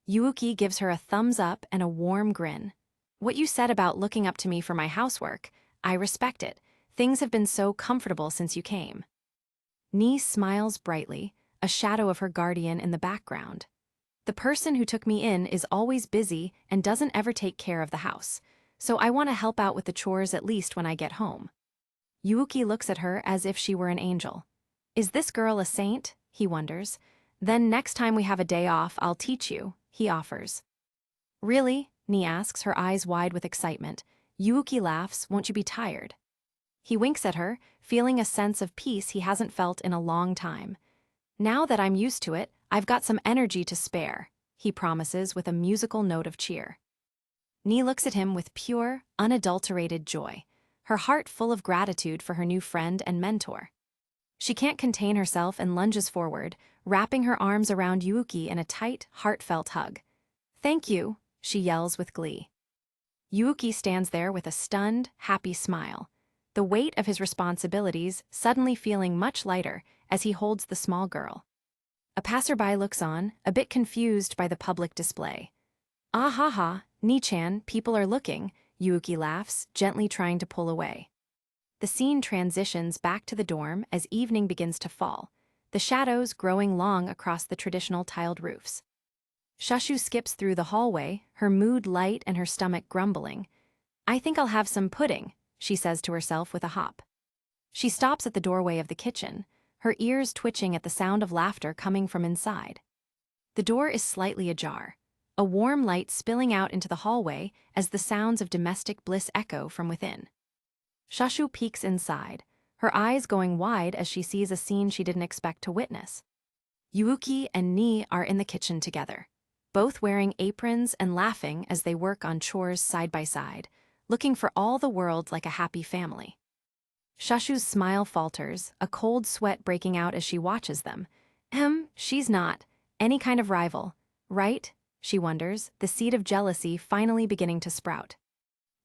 Yuuki gives her a thumbs up and a warm grin. What you said about looking up to me for my housework, I respect it. Things have been so comfortable since you came. Ni smiles brightly, a shadow of her guardian in the background. The person who took me in is always busy and doesn't ever take care of the house, so I want to help out with the chores at least when I get home. Yuuki looks at her as if she were an angel. Is this girl a saint? He wonders. Then next time we have a day off, I'll teach you, he offers. Really? Ni asks, her eyes wide with excitement. Yuuki laughs, won't you be tired? He winks at her, feeling a sense of peace he hasn't felt in a long time. Now that I'm used to it, I've got some energy to spare, he promises with a musical note of cheer. Ni looks at him with pure, unadulterated joy, her heart full of gratitude for her new friend and mentor. She can't contain herself and lunges forward, wrapping her arms around Yuuki in a tight, heartfelt hug. Thank you, she yells with glee. Yuuki stands there with a stunned, happy smile, the weight of his responsibilities suddenly feeling much lighter as he holds the small girl. A passerby looks on, a bit confused by the public display. Ah ha ha, Ni-chan, people are looking, Yuuki laughs, gently trying to pull away. The scene transitions back to the dorm as evening begins to fall, the shadows growing long across the traditional tiled roofs. Shashu skips through the hallway, her mood light and her stomach grumbling. I think I'll have some pudding, she says to herself with a hop. She stops at the doorway of the kitchen, her ears twitching at the sound of laughter coming from inside. The door is slightly ajar, a warm light spilling out into the hallway as the sounds of domestic bliss echo from within. Shashu peeks inside, her eyes going wide as she sees a scene she didn't expect to witness. Yuuki and Ni are in the kitchen together, both wearing aprons and laughing as they work on chores side by side, looking for all the world like a happy family. Shashu's smile falters, a cold sweat breaking out as she watches them. She's not any kind of rival, right? She wonders, the seed of jealousy finally beginning to sprout.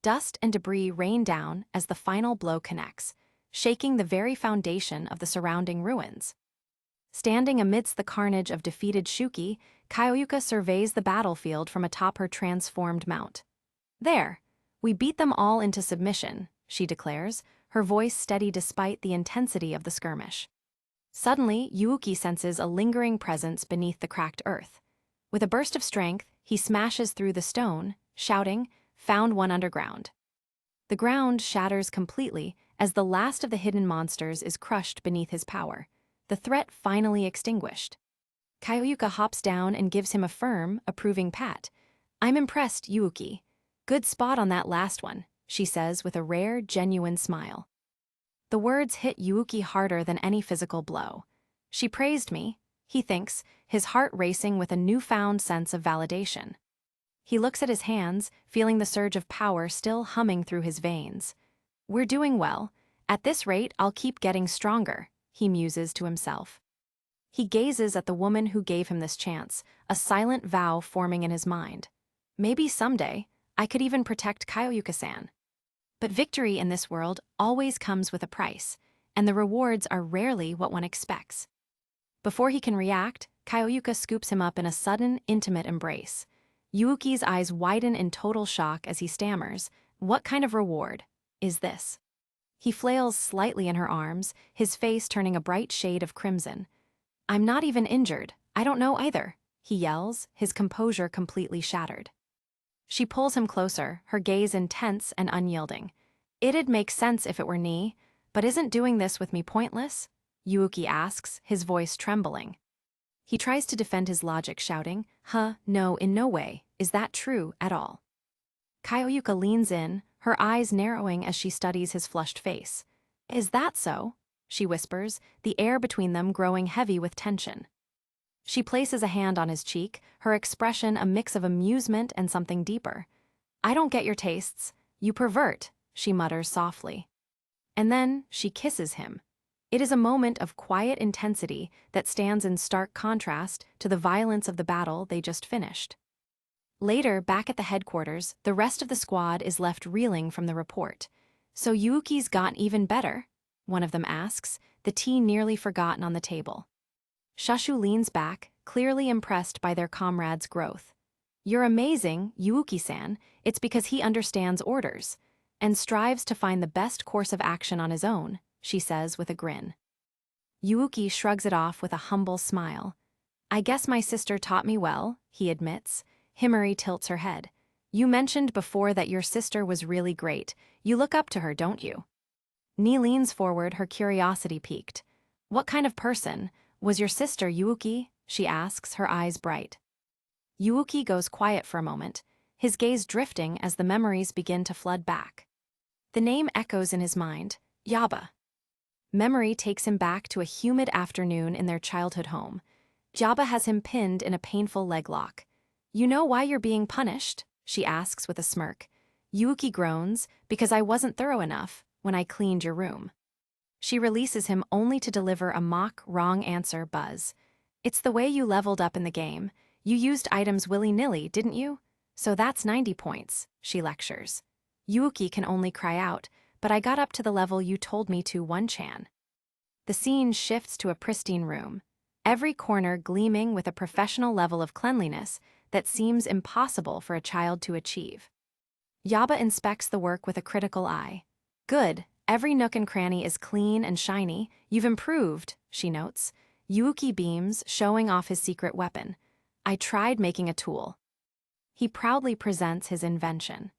Dust and debris rain down as the final blow connects, shaking the very foundation of the surrounding ruins. Standing amidst the carnage of defeated Shuki, Kyoyuka surveys the battlefield from atop her transformed mount. There, we beat them all into submission, she declares, her voice steady despite the intensity of the skirmish. Suddenly, Yuuki senses a lingering presence beneath the cracked earth. With a burst of strength, he smashes through the stone, shouting, "Found one underground." The ground shatters completely as the last of the hidden monsters is crushed beneath his power, the threat finally extinguished. Kyoyuka hops down and gives him a firm, approving pat. I'm impressed, Yuuki. Good spot on that last one, she says with a rare, genuine smile. The words hit Yuuki harder than any physical blow. She praised me, he thinks, his heart racing with a newfound sense of validation. He looks at his hands, feeling the surge of power still humming through his veins. We're doing well. At this rate, I'll keep getting stronger, he muses to himself. He gazes at the woman who gave him this chance, a silent vow forming in his mind. Maybe someday, I could even protect Kyoyuka-san. But victory in this world always comes with a price, and the rewards are rarely what one expects. Before he can react, Kyoyuka scoops him up in a sudden, intimate embrace. Yuuki's eyes widen in total shock as he stammers, "What kind of reward is this?" He flails slightly in her arms, his face turning a bright shade of crimson. "I'm not even injured. I don't know either," he yells, his composure completely shattered. She pulls him closer, her gaze intense and unyielding. "It'd make sense if it were Ni, but isn't doing this with me pointless?" Yuuki asks, his voice trembling. He tries to defend his logic, shouting, No, in no way, is that true at all." Kyoyuka leans in, her eyes narrowing as she studies his flushed face. "Is that so?" she whispers, the air between them growing heavy with tension. She places a hand on his cheek, her expression a mix of amusement and something deeper. "I don't get your tastes. You pervert," she mutters softly. And then she kisses him. It is a moment of quiet intensity that stands in stark contrast to the violence of the battle they just finished. Later, back at the headquarters, the rest of the squad is left reeling from the report. "So Yuuki's gotten even better?" one of them asks, the tea nearly forgotten on the table. Shashu leans back, clearly impressed by their comrade's growth. "You're amazing, Yuuki-san. It's because he understands orders and strives to find the best course of action on his own," she says with a grin. Yuuki shrugs it off with a humble smile. "I guess my sister taught me well," he admits. Himari tilts her head. "You mentioned before that your sister was really great. You look up to her, don't you?" Ni leans forward, her curiosity piqued. "What kind of person was your sister, Yuuki?" she asks, her eyes bright. Yuuki goes quiet for a moment, his gaze drifting as the memories begin to flood back. The name echoes in his mind, Yaba. Memory takes him back to a humid afternoon in their childhood home. Yaba has him pinned in a painful leg lock. "You know why you're being punished?" she asks with a smirk. Yuuki groans, "Because I wasn't thorough enough when I cleaned your room." She releases him only to deliver a mock wrong answer buzz. "It's the way you leveled up in the game. You used items willy-nilly, didn't you? So that's 90 points, she lectures. Yuuki can only cry out, "But I got up to the level you told me to, One-chan." The scene shifts to a pristine room, every corner gleaming with a professional level of cleanliness that seems impossible for a child to achieve. Yaba inspects the work with a critical eye. "Good, every nook and cranny is clean and shiny. You've improved," she notes. Yuuki beams, showing off his secret weapon. "I tried making a tool." He proudly presents his invention.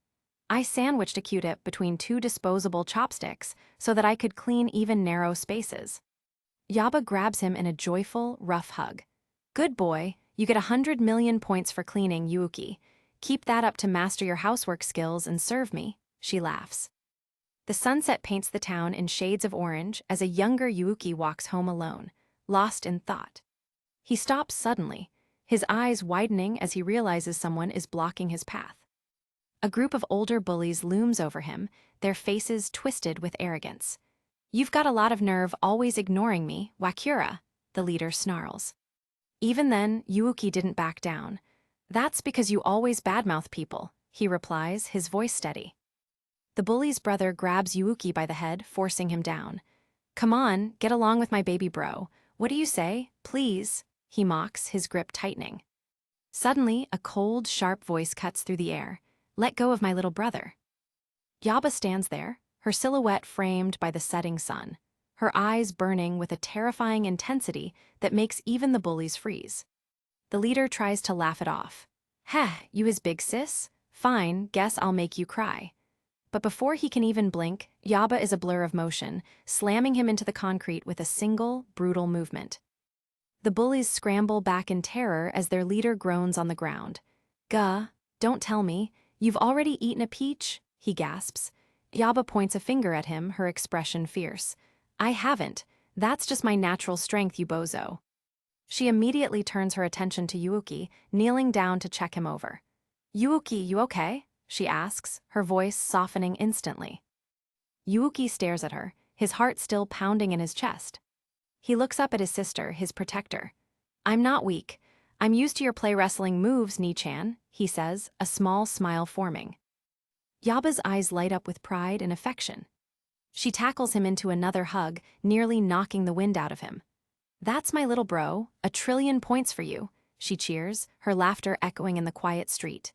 "I sandwiched a Q-tip between two disposable chopsticks so that I could clean even narrow spaces." Yaba grabs him in a joyful, rough hug. "Good boy, you get 100 million points for cleaning, Yuuki. Keep that up to master your housework skills and serve me," she laughs. The sunset paints the town in shades of orange as a younger Yuuki walks home alone, lost in thought. He stops suddenly, his eyes widening as he realizes someone is blocking his path. A group of older bullies looms over him, their faces twisted with arrogance. "You've got a lot of nerve always ignoring me, Wakura," the leader snarls. Even then, Yuuki didn't back down. "That's because you always badmouth people," he replies, his voice steady. The bully's brother grabs Yuuki by the head, forcing him down. "Come on, get along with my baby bro. What do you say? Please," he mocks, his grip tightening. Suddenly, a cold, sharp voice cuts through the air. "Let go of my little brother." Yaba stands there, her silhouette framed by the setting sun, her eyes burning with a terrifying intensity that makes even the bullies freeze. The leader tries to laugh it off. "Heh, you his big sis? Fine, guess I'll make you cry." But before he can even blink, Yaba is a blur of motion, slamming him into the concrete with a single, brutal movement. The bullies scramble back in terror as their leader groans on the ground. "Gah, don't tell me, you've already eaten a peach?" he gasps. Yaba points a finger at him, her expression fierce. "I haven't. That's just my natural strength, you bozo." She immediately turns her attention to Yuuki, kneeling down to check him over. "Yuuki, you okay?" she asks, her voice softening instantly. Yuuki stares at her, his heart still pounding in his chest. He looks up at his sister, his protector. "I'm not weak. I'm used to your play wrestling moves, Ni-chan," he says, a small smile forming. Yaba's eyes light up with pride and affection. She tackles him into another hug, nearly knocking the wind out of him. "That's my little bro, 1,000,000,000 points for you," she cheers, her laughter echoing in the quiet street.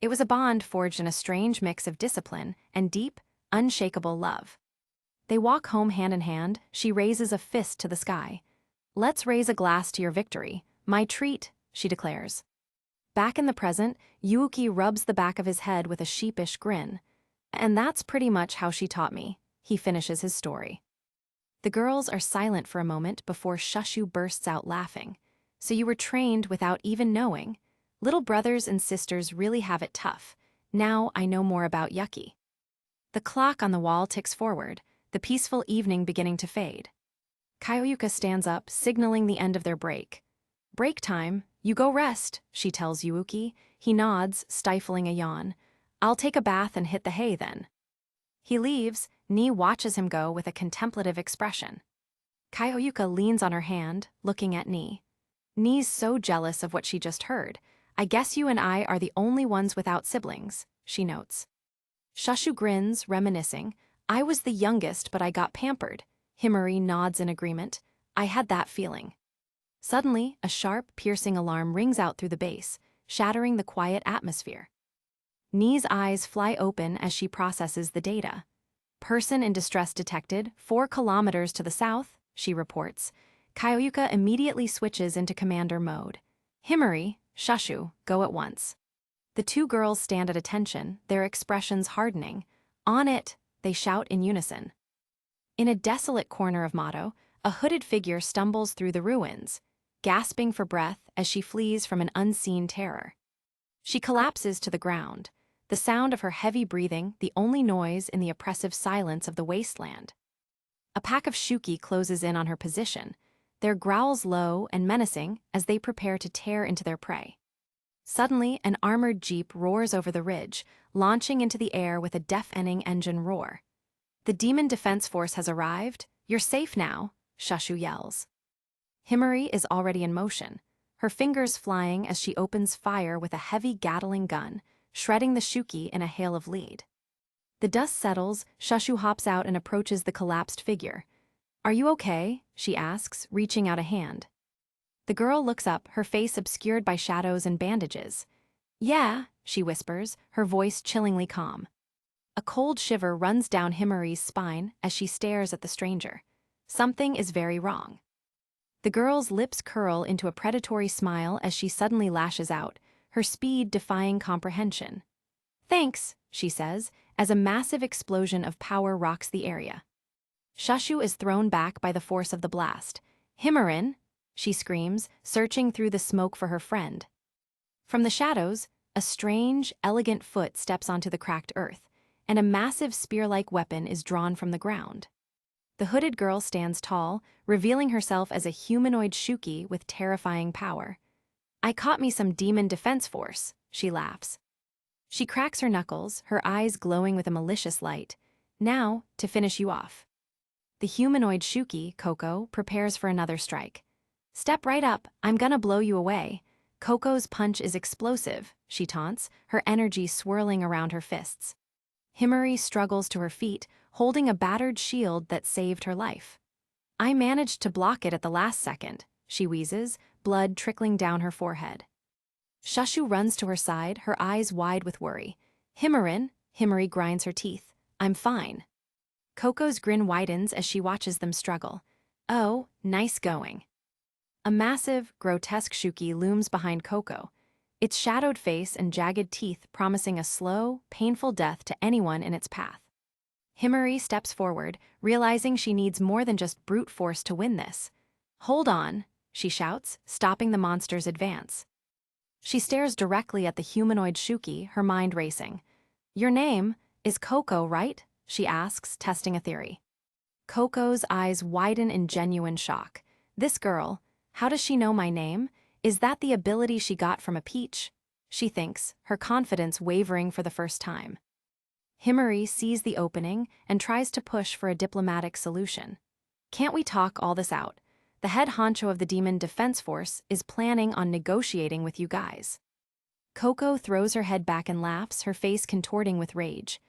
It was a bond forged in a strange mix of discipline and deep, unshakable love. They walk home hand in hand, she raises a fist to the sky. "Let's raise a glass to your victory. My treat," she declares. Back in the present, Yuuki rubs the back of his head with a sheepish grin. "And that's pretty much how she taught me," he finishes his story. The girls are silent for a moment before Shashu bursts out laughing. "So you were trained without even knowing? Little brothers and sisters really have it tough. Now I know more about Yuki." The clock on the wall ticks forward, the peaceful evening beginning to fade. Kyoyuka stands up, signaling the end of their break. "Break time, you go rest," she tells Yuuki. He nods, stifling a yawn. "I'll take a bath and hit the hay then." He leaves, Ni watches him go with a contemplative expression. Kyoyuka leans on her hand, looking at Ni. Ni's so jealous of what she just heard. I guess you and I are the only ones without siblings, she notes. Shushu grins, reminiscing. I was the youngest, but I got pampered. Himari nods in agreement. I had that feeling. Suddenly, a sharp, piercing alarm rings out through the base, shattering the quiet atmosphere. Ni's eyes fly open as she processes the data. Person in distress detected, 4 kilometers to the south, she reports. Kyoyuka immediately switches into commander mode. Himari, Shushu, go at once. The 2 girls stand at attention, their expressions hardening. On it, they shout in unison. In a desolate corner of Mato, a hooded figure stumbles through the ruins, gasping for breath as she flees from an unseen terror. She collapses to the ground, the sound of her heavy breathing the only noise in the oppressive silence of the wasteland. A pack of Shuki closes in on her position, their growls low and menacing as they prepare to tear into their prey. Suddenly, an armored jeep roars over the ridge, launching into the air with a deafening engine roar. The Demon Defense Force has arrived. You're safe now, Shushu yells. Himari is already in motion, her fingers flying as she opens fire with a heavy Gatling gun, shredding the Shuki in a hail of lead. The dust settles, Shushu hops out and approaches the collapsed figure. Are you okay? She asks, reaching out a hand. The girl looks up, her face obscured by shadows and bandages. Yeah, she whispers, her voice chillingly calm. A cold shiver runs down Himari's spine as she stares at the stranger. Something is very wrong. The girl's lips curl into a predatory smile as she suddenly lashes out, her speed defying comprehension. Thanks, she says, as a massive explosion of power rocks the area. Shushu is thrown back by the force of the blast. Himarin, she screams, searching through the smoke for her friend. From the shadows, a strange, elegant foot steps onto the cracked earth, and a massive spear-like weapon is drawn from the ground. The hooded girl stands tall, revealing herself as a humanoid Shuki with terrifying power. I caught me some Demon Defense Force, she laughs. She cracks her knuckles, her eyes glowing with a malicious light. Now, to finish you off. The humanoid Shuki, Coco, prepares for another strike. Step right up, I'm gonna blow you away. Coco's punch is explosive, she taunts, her energy swirling around her fists. Himari struggles to her feet, holding a battered shield that saved her life. I managed to block it at the last second, she wheezes, blood trickling down her forehead. Shushu runs to her side, her eyes wide with worry. Himari grinds her teeth. I'm fine. Coco's grin widens as she watches them struggle. Oh, nice going. A massive, grotesque Shuki looms behind Coco, its shadowed face and jagged teeth promising a slow, painful death to anyone in its path. Himari steps forward, realizing she needs more than just brute force to win this. Hold on, she shouts, stopping the monster's advance. She stares directly at the humanoid Shuki, her mind racing. Your name is Coco, right? She asks, testing a theory. Coco's eyes widen in genuine shock. This girl, how does she know my name? Is that the ability she got from a peach? She thinks, her confidence wavering for the first time. Himari sees the opening and tries to push for a diplomatic solution. Can't we talk all this out? The head honcho of the Demon Defense Force is planning on negotiating with you guys. Coco throws her head back and laughs, her face contorting with rage.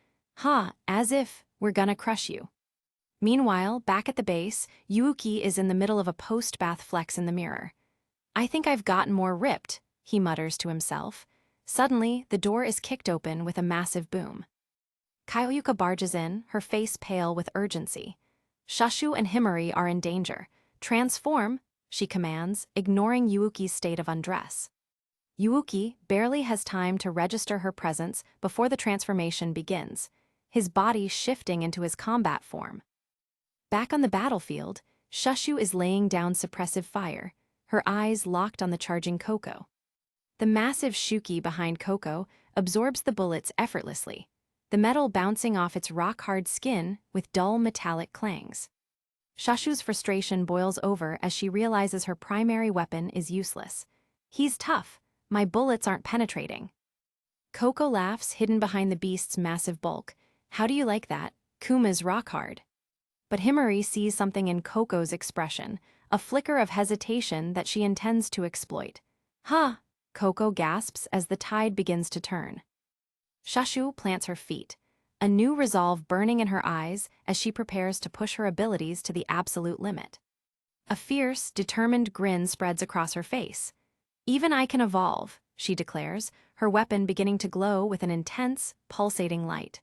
As if we're gonna crush you. Meanwhile, back at the base, Yuuki is in the middle of a post-bath flex in the mirror. I think I've gotten more ripped, he mutters to himself. Suddenly, the door is kicked open with a massive boom. Kyoyuka barges in, her face pale with urgency. Shushu and Himari are in danger. Transform, she commands, ignoring Yuuki's state of undress. Yuuki barely has time to register her presence before the transformation begins, his body shifting into his combat form. Back on the battlefield, Shushu is laying down suppressive fire, her eyes locked on the charging Coco. The massive Shuki behind Coco absorbs the bullets effortlessly, the metal bouncing off its rock-hard skin with dull metallic clangs. Shushu's frustration boils over as she realizes her primary weapon is useless. He's tough, my bullets aren't penetrating. Coco laughs, hidden behind the beast's massive bulk. How do you like that? Kuma's rock hard. But Himari sees something in Koko's expression, a flicker of hesitation that she intends to exploit. "Huh!" Koko gasps as the tide begins to turn. Shashu plants her feet, a new resolve burning in her eyes as she prepares to push her abilities to the absolute limit. A fierce, determined grin spreads across her face. "Even I can evolve," she declares, her weapon beginning to glow with an intense, pulsating light.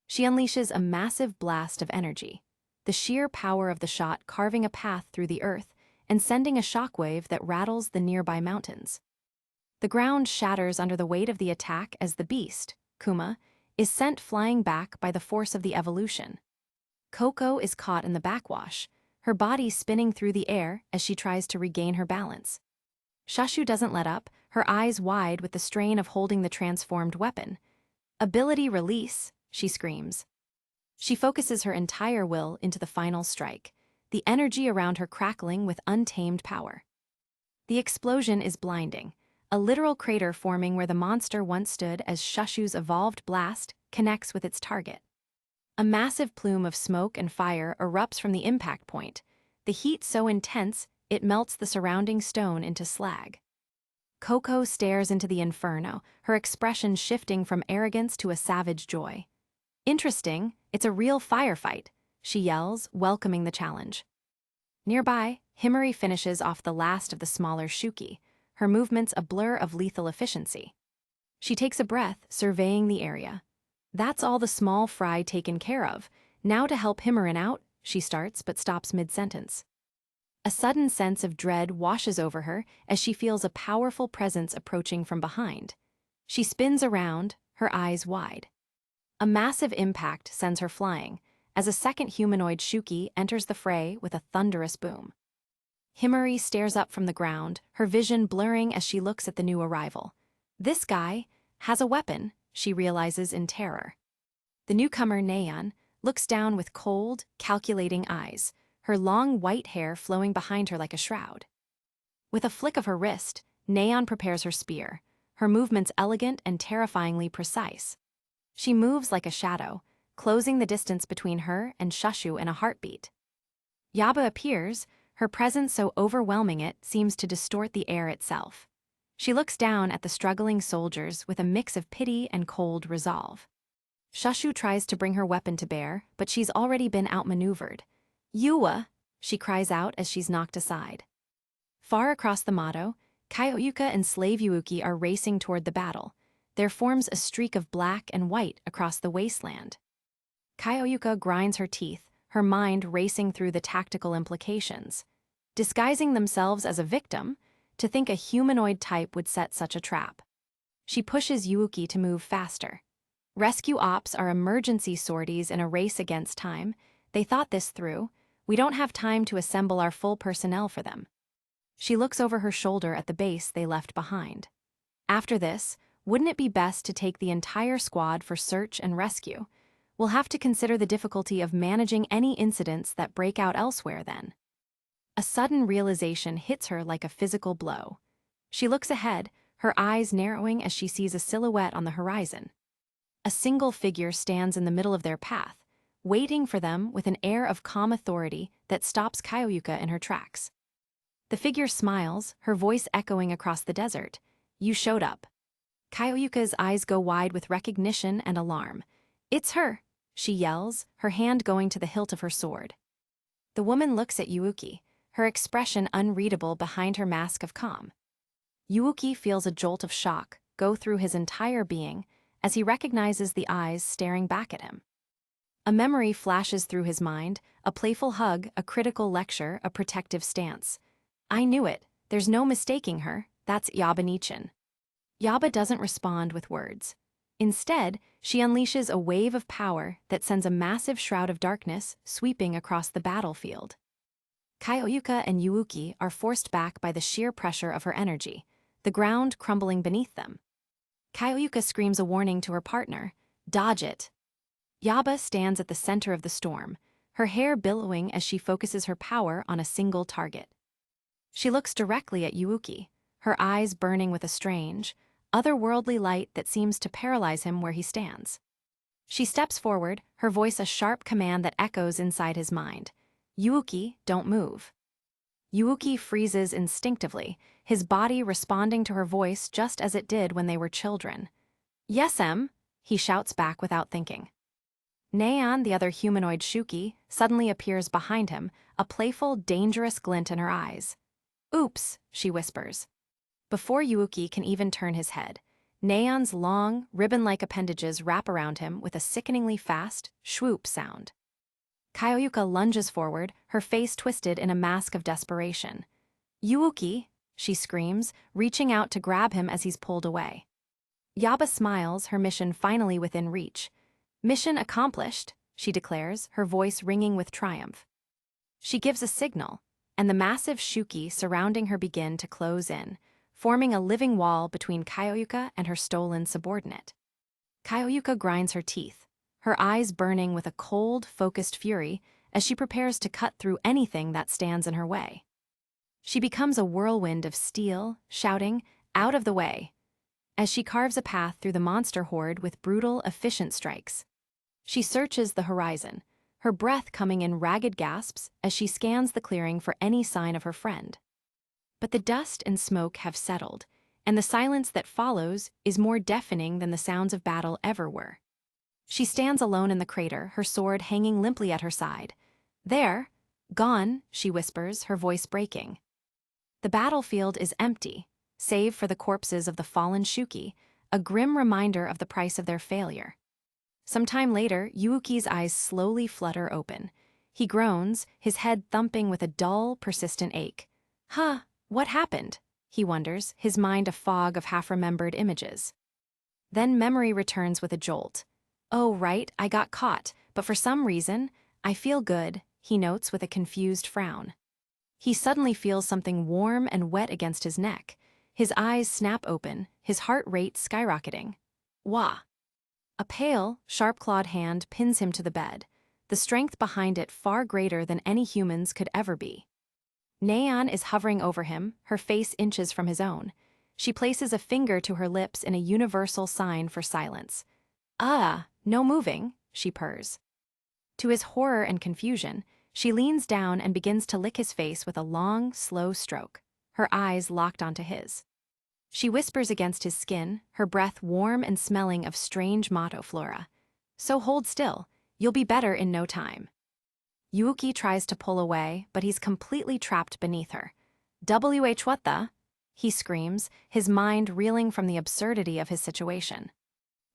She unleashes a massive blast of energy, the sheer power of the shot carving a path through the earth and sending a shockwave that rattles the nearby mountains. The ground shatters under the weight of the attack as the beast, Kuma, is sent flying back by the force of the evolution. Koko is caught in the backwash, her body spinning through the air as she tries to regain her balance. Shashu doesn't let up, her eyes wide with the strain of holding the transformed weapon. "Ability release," she screams. She focuses her entire will into the final strike, the energy around her crackling with untamed power. The explosion is blinding, a literal crater forming where the monster once stood as Shashu's evolved blast connects with its target. A massive plume of smoke and fire erupts from the impact point, the heat so intense it melts the surrounding stone into slag. Koko stares into the inferno, her expression shifting from arrogance to a savage joy. "Interesting, it's a real firefight," she yells, welcoming the challenge. Nearby, Himari finishes off the last of the smaller Shuki, her movements a blur of lethal efficiency. She takes a breath, surveying the area. That's all the small fry taken care of. Now to help Himarin out, she starts but stops mid-sentence. A sudden sense of dread washes over her as she feels a powerful presence approaching from behind. She spins around, her eyes wide. A massive impact sends her flying, as a second humanoid Shuki enters the fray with a thunderous boom. Himari stares up from the ground, her vision blurring as she looks at the new arrival. This guy has a weapon, she realizes in terror. The newcomer, Neon, looks down with cold, calculating eyes, her long white hair flowing behind her like a shroud. With a flick of her wrist, Neon prepares her spear, her movements elegant and terrifyingly precise. She moves like a shadow, closing the distance between her and Shashu in a heartbeat. Yaba appears, her presence so overwhelming it seems to distort the air itself. She looks down at the struggling soldiers with a mix of pity and cold resolve. Shashu tries to bring her weapon to bear, but she's already been outmaneuvered. "Yua!" she cries out as she's knocked aside. Far across the Mado, Kyoyuka and Slave Yuuki are racing toward the battle. There forms a streak of black and white across the wasteland. Kyoyuka grinds her teeth, her mind racing through the tactical implications. Disguising themselves as a victim, to think a humanoid type would set such a trap. She pushes Yuuki to move faster. Rescue ops are emergency sorties in a race against time. They thought this through. We don't have time to assemble our full personnel for them. She looks over her shoulder at the base they left behind. After this, wouldn't it be best to take the entire squad for search and rescue? We'll have to consider the difficulty of managing any incidents that break out elsewhere then. A sudden realization hits her like a physical blow. She looks ahead, her eyes narrowing as she sees a silhouette on the horizon. A single figure stands in the middle of their path, waiting for them with an air of calm authority that stops Kyoyuka in her tracks. The figure smiles, her voice echoing across the desert. "You showed up." Kyoyuka's eyes go wide with recognition and alarm. "It's her," she yells, her hand going to the hilt of her sword. The woman looks at Yuuki, her expression unreadable behind her mask of calm. Yuuki feels a jolt of shock go through his entire being as he recognizes the eyes staring back at him. A memory flashes through his mind, a playful hug, a critical lecture, a protective stance. "I knew it. There's no mistaking her. That's Yaba Nichin." Yaba doesn't respond with words. Instead, she unleashes a wave of power that sends a massive shroud of darkness sweeping across the battlefield. Kyoyuka and Yuuki are forced back by the sheer pressure of her energy, the ground crumbling beneath them. Kyoyuka screams a warning to her partner, "Dodge it." Yaba stands at the center of the storm, her hair billowing as she focuses her power on a single target. She looks directly at Yuuki, her eyes burning with a strange, otherworldly light that seems to paralyze him where he stands. She steps forward, her voice a sharp command that echoes inside his mind. Yuuki, don't move. Yuuki freezes instinctively, his body responding to her voice just as it did when they were children. Yes, Em, he shouts back without thinking. Neon, the other humanoid Shuki, suddenly appears behind him, a playful, dangerous glint in her eyes. Oops, she whispers. Before Yuuki can even turn his head, Neon's long, ribbon-like appendages wrap around him with a sickeningly fast, swoop sound. Kaioyuka lunges forward, her face twisted in a mask of desperation. Yuuki, she screams, reaching out to grab him as he's pulled away. Yaba smiles, her mission finally within reach. Mission accomplished, she declares, her voice ringing with triumph. She gives a signal, and the massive Shuki surrounding her begin to close in, forming a living wall between Kaioyuka and her stolen subordinate. Kaioyuka grinds her teeth, her eyes burning with a cold, focused fury as she prepares to cut through anything that stands in her way. She becomes a whirlwind of steel, shouting, "Out of the way!" as she carves a path through the monster horde with brutal, efficient strikes. She searches the horizon, her breath coming in ragged gasps as she scans the clearing for any sign of her friend. But the dust and smoke have settled, and the silence that follows is more deafening than the sounds of battle ever were. She stands alone in the crater, her sword hanging limply at her side. There, gone, she whispers, her voice breaking. The battlefield is empty, save for the corpses of the fallen Shuki, a grim reminder of the price of their failure. Some time later, Yuuki's eyes slowly flutter open. He groans, his head thumping with a dull, persistent ache. What happened? He wonders, his mind a fog of half-remembered images. Then memory returns with a jolt. Oh, right, I got caught, but for some reason, I feel good, he notes with a confused frown. He suddenly feels something warm and wet against his neck. His eyes snap open, his heart rate skyrocketing. Wah! A pale, sharp-clawed hand pins him to the bed, the strength behind it far greater than any human's could ever be. Neon is hovering over him, her face inches from his own. She places a finger to her lips in a universal sign for silence. No moving, she purrs. To his horror and confusion, she leans down and begins to lick his face with a long, slow stroke, her eyes locked onto his. She whispers against his skin, her breath warm and smelling of strange motto flora. So hold still, you'll be better in no time. Yuuki tries to pull away, but he's completely trapped beneath her. What the? He screams, his mind reeling from the absurdity of his situation.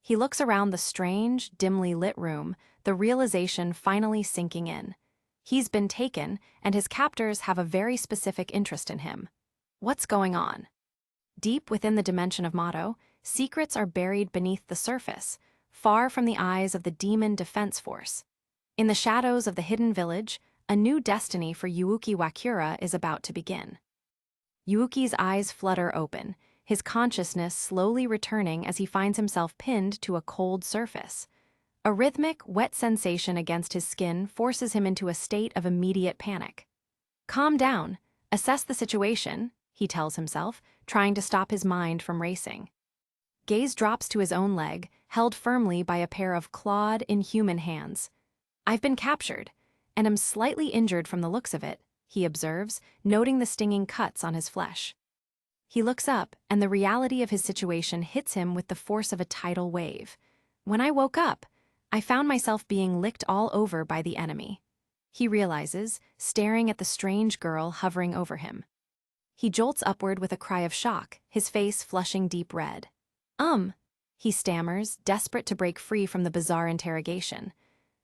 He looks around the strange, dimly lit room, the realization finally sinking in. He's been taken, and his captors have a very specific interest in him. What's going on? Deep within the dimension of Motto, secrets are buried beneath the surface, far from the eyes of the Demon Defense Force. In the shadows of the hidden village, a new destiny for Yuuki Wakura is about to begin. Yuuki's eyes flutter open, his consciousness slowly returning as he finds himself pinned to a cold surface. A rhythmic, wet sensation against his skin forces him into a state of immediate panic. Calm down, assess the situation, he tells himself, trying to stop his mind from racing. Gaze drops to his own leg, held firmly by a pair of clawed, inhuman hands. I've been captured, and am slightly injured from the looks of it, he observes, noting the stinging cuts on his flesh. He looks up, and the reality of his situation hits him with the force of a tidal wave. When I woke up, I found myself being licked all over by the enemy. He realizes, staring at the strange girl hovering over him. He jolts upward with a cry of shock, his face flushing deep red. He stammers, desperate to break free from the bizarre interrogation.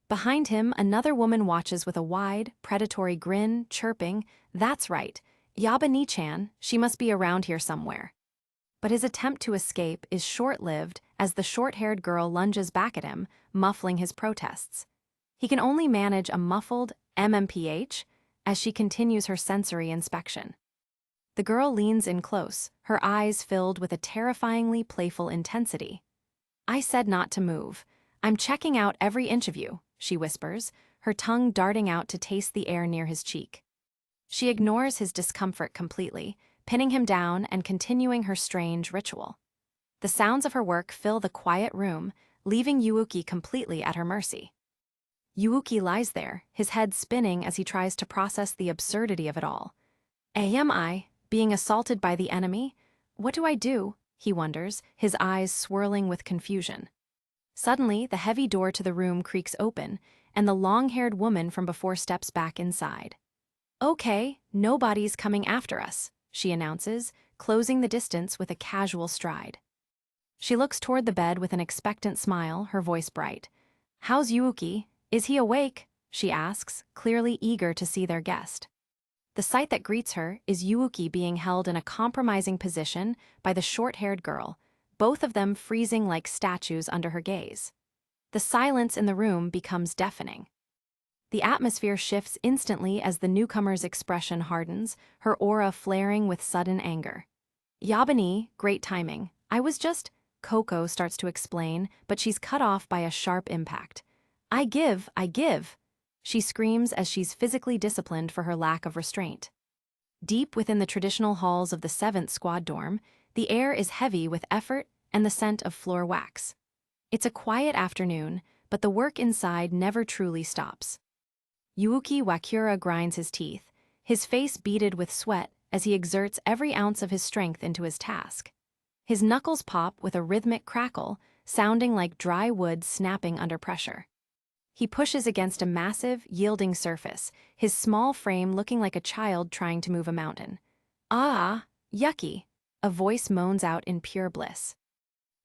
Behind him, another woman watches with a wide, predatory grin, chirping, "That's right, Yaba Ni-chan, she must be around here somewhere." But his attempt to escape is short-lived as the short-haired girl lunges back at him, muffling his protests. He can only manage a muffled MMPH as she continues her sensory inspection. The girl leans in close, her eyes filled with a terrifyingly playful intensity. "I said not to move. I'm checking out every inch of you," she whispers, her tongue darting out to taste the air near his cheek. She ignores his discomfort completely, pinning him down and continuing her strange ritual. The sounds of her work fill the quiet room, leaving Yuuki completely at her mercy. Yuuki lies there, his head spinning as he tries to process the absurdity of it all. Am I being assaulted by the enemy? What do I do? He wonders, his eyes swirling with confusion. Suddenly, the heavy door to the room creaks open, and the long-haired woman from before steps back inside. Okay, nobody's coming after us, she announces, closing the distance with a casual stride. She looks toward the bed with an expectant smile, her voice bright. How's Yuuki? Is he awake? She asks, clearly eager to see their guest. The sight that greets her is Yuuki being held in a compromising position by the short-haired girl, both of them freezing like statues under her gaze. The silence in the room becomes deafening. The atmosphere shifts instantly as the newcomer's expression hardens, her aura flaring with sudden anger. Yabani, great timing. I was just... Coco starts to explain, but she's cut off by a sharp impact. I give. She screams as she's physically disciplined for her lack of restraint. Deep within the traditional halls of the 7th Squad dorm, the air is heavy with effort and the scent of floor wax. It's a quiet afternoon, but the work inside never truly stops. Yuuki Wakura grinds his teeth, his face beaded with sweat as he exerts every ounce of his strength into his task. His knuckles pop with a rhythmic crackle, sounding like dry wood snapping under pressure. He pushes against a massive, yielding surface, his small frame looking like a child trying to move a mountain. Ah, yucky, a voice moans out in pure bliss.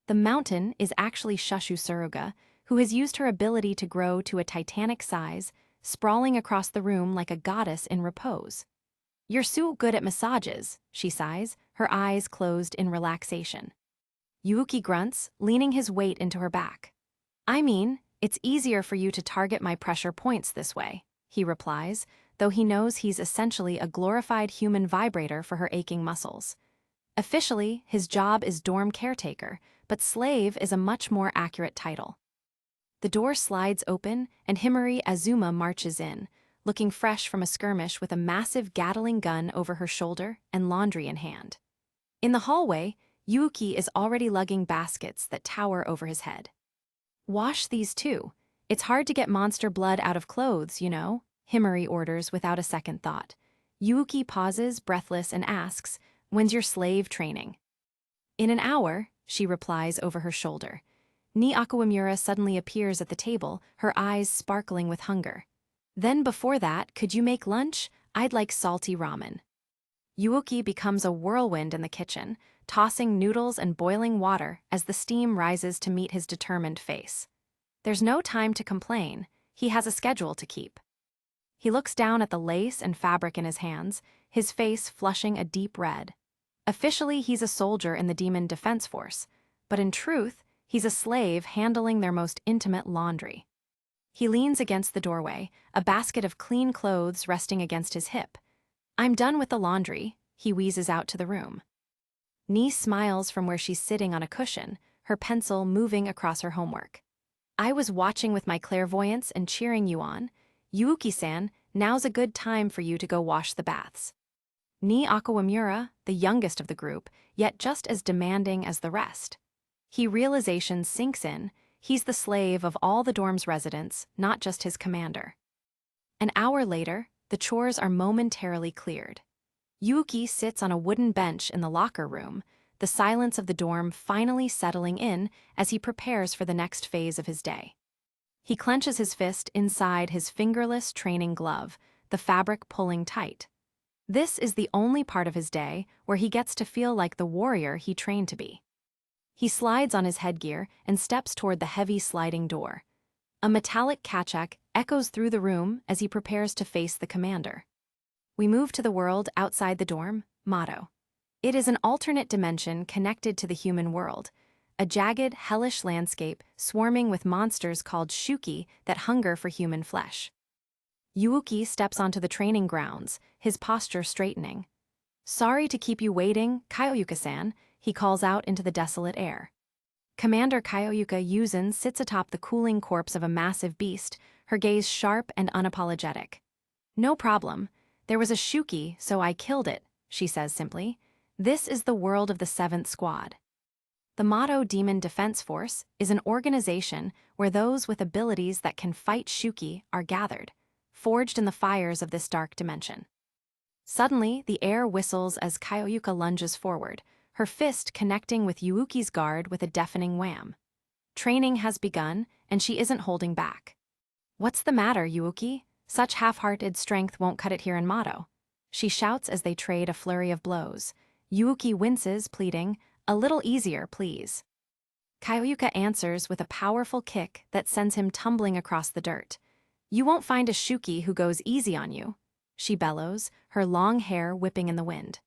The mountain is actually Shushu Suruga, who has used her ability to grow to a titanic size, sprawling across the room like a goddess in repose. You're so good at massages, she sighs, her eyes closed in relaxation. Yuuki grunts, leaning his weight into her back. I mean, it's easier for you to target my pressure points this way, he replies, though he knows he's essentially a glorified human vibrator for her aching muscles. Officially, his job is dorm caretaker, but slave is a much more accurate title. The door slides open, and Himari Azuma marches in, looking fresh from a skirmish with a massive Gatling gun over her shoulder and laundry in hand. In the hallway, Yuuki is already lugging baskets that tower over his head. Wash these too. It's hard to get monster blood out of clothes, you know, Himari orders without a second thought. Yuuki pauses, breathless, and asks, when's your slave training? In an hour, she replies over her shoulder. Ni Akawamura suddenly appears at the table, her eyes sparkling with hunger. Then before that, could you make lunch? I'd like salty ramen. Yuuki becomes a whirlwind in the kitchen, tossing noodles and boiling water as the steam rises to meet his determined face. There's no time to complain, he has a schedule to keep. He looks down at the lace and fabric in his hands, his face flushing a deep red. Officially, he's a soldier in the Demon Defense Force, but in truth, he's a slave handling their most intimate laundry. He leans against the doorway, a basket of clean clothes resting against his hip. I'm done with the laundry, he wheezes out to the room. Ni smiles from where she's sitting on a cushion, her pencil moving across her homework. I was watching with my clairvoyance and cheering you on. Yuuki-san, now's a good time for you to go wash the baths. Ni Akawamura, the youngest of the group, yet just as demanding as the rest. Realization sinks in, he's the slave of all the dorm's residents, not just his commander. An hour later, the chores are momentarily cleared. Yuuki sits on a wooden bench in the locker room, the silence of the dorm finally settling in as he prepares for the next phase of his day. He clenches his fist inside his fingerless training glove, the fabric pulling tight. This is the only part of his day where he gets to feel like the warrior he trained to be. He slides on his headgear and steps toward the heavy sliding door. A metallic kachak echoes through the room as he prepares to face the commander. We move to the world outside the dorm, Motto. It is an alternate dimension connected to the human world, a jagged, hellish landscape swarming with monsters called Shuki that hunger for human flesh. Yuuki steps onto the training grounds, his posture straightening. Sorry to keep you waiting, Kyoyuka-san, he calls out into the desolate air. Commander Kyoyuka Yuzan sits atop the cooling corpse of a massive beast, her gaze sharp and unapologetic. No problem. There was a Shuki, so I killed it, she says simply. This is the world of the 7th Squad. The Mato Demon Defense Force is an organization where those with abilities that can fight Shuki are gathered, forged in the fires of this dark dimension. Suddenly, the air whistles as Kaioyuka lunges forward, her fist connecting with Yuuki's guard with a deafening wham. Training has begun, and she isn't holding back. "What's the matter, Yuuki? Such half-hearted strength won't cut it here in Mato," she shouts as they trade a flurry of blows. Yuuki winces, pleading, "A little easier, please." Kaioyuka answers with a powerful kick that sends him tumbling across the dirt. "You won't find a Shuki who goes easy on you," she bellows, her long hair whipping in the wind.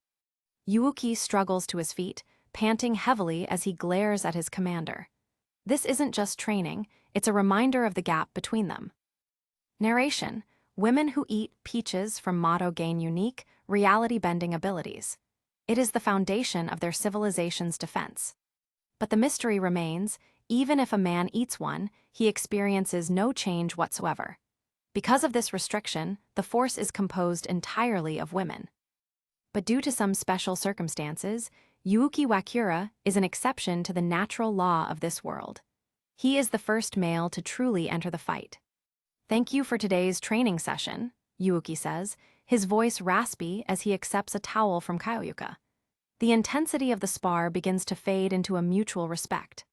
Yuuki struggles to his feet, panting heavily as he glares at his commander. This isn't just training, it's a reminder of the gap between them. Narration: Women who eat peaches from Mato gain unique, reality-bending abilities. It is the foundation of their civilization's defense. But the mystery remains, even if a man eats one, he experiences no change whatsoever. Because of this restriction, the force is composed entirely of women. But due to some special circumstances, Yuuki Wakura is an exception to the natural law of this world. He is the first male to truly enter the fight. "Thank you for today's training session," Yuuki says, his voice raspy as he accepts a towel from Kaioyuka. The intensity of the spar begins to fade into a mutual respect.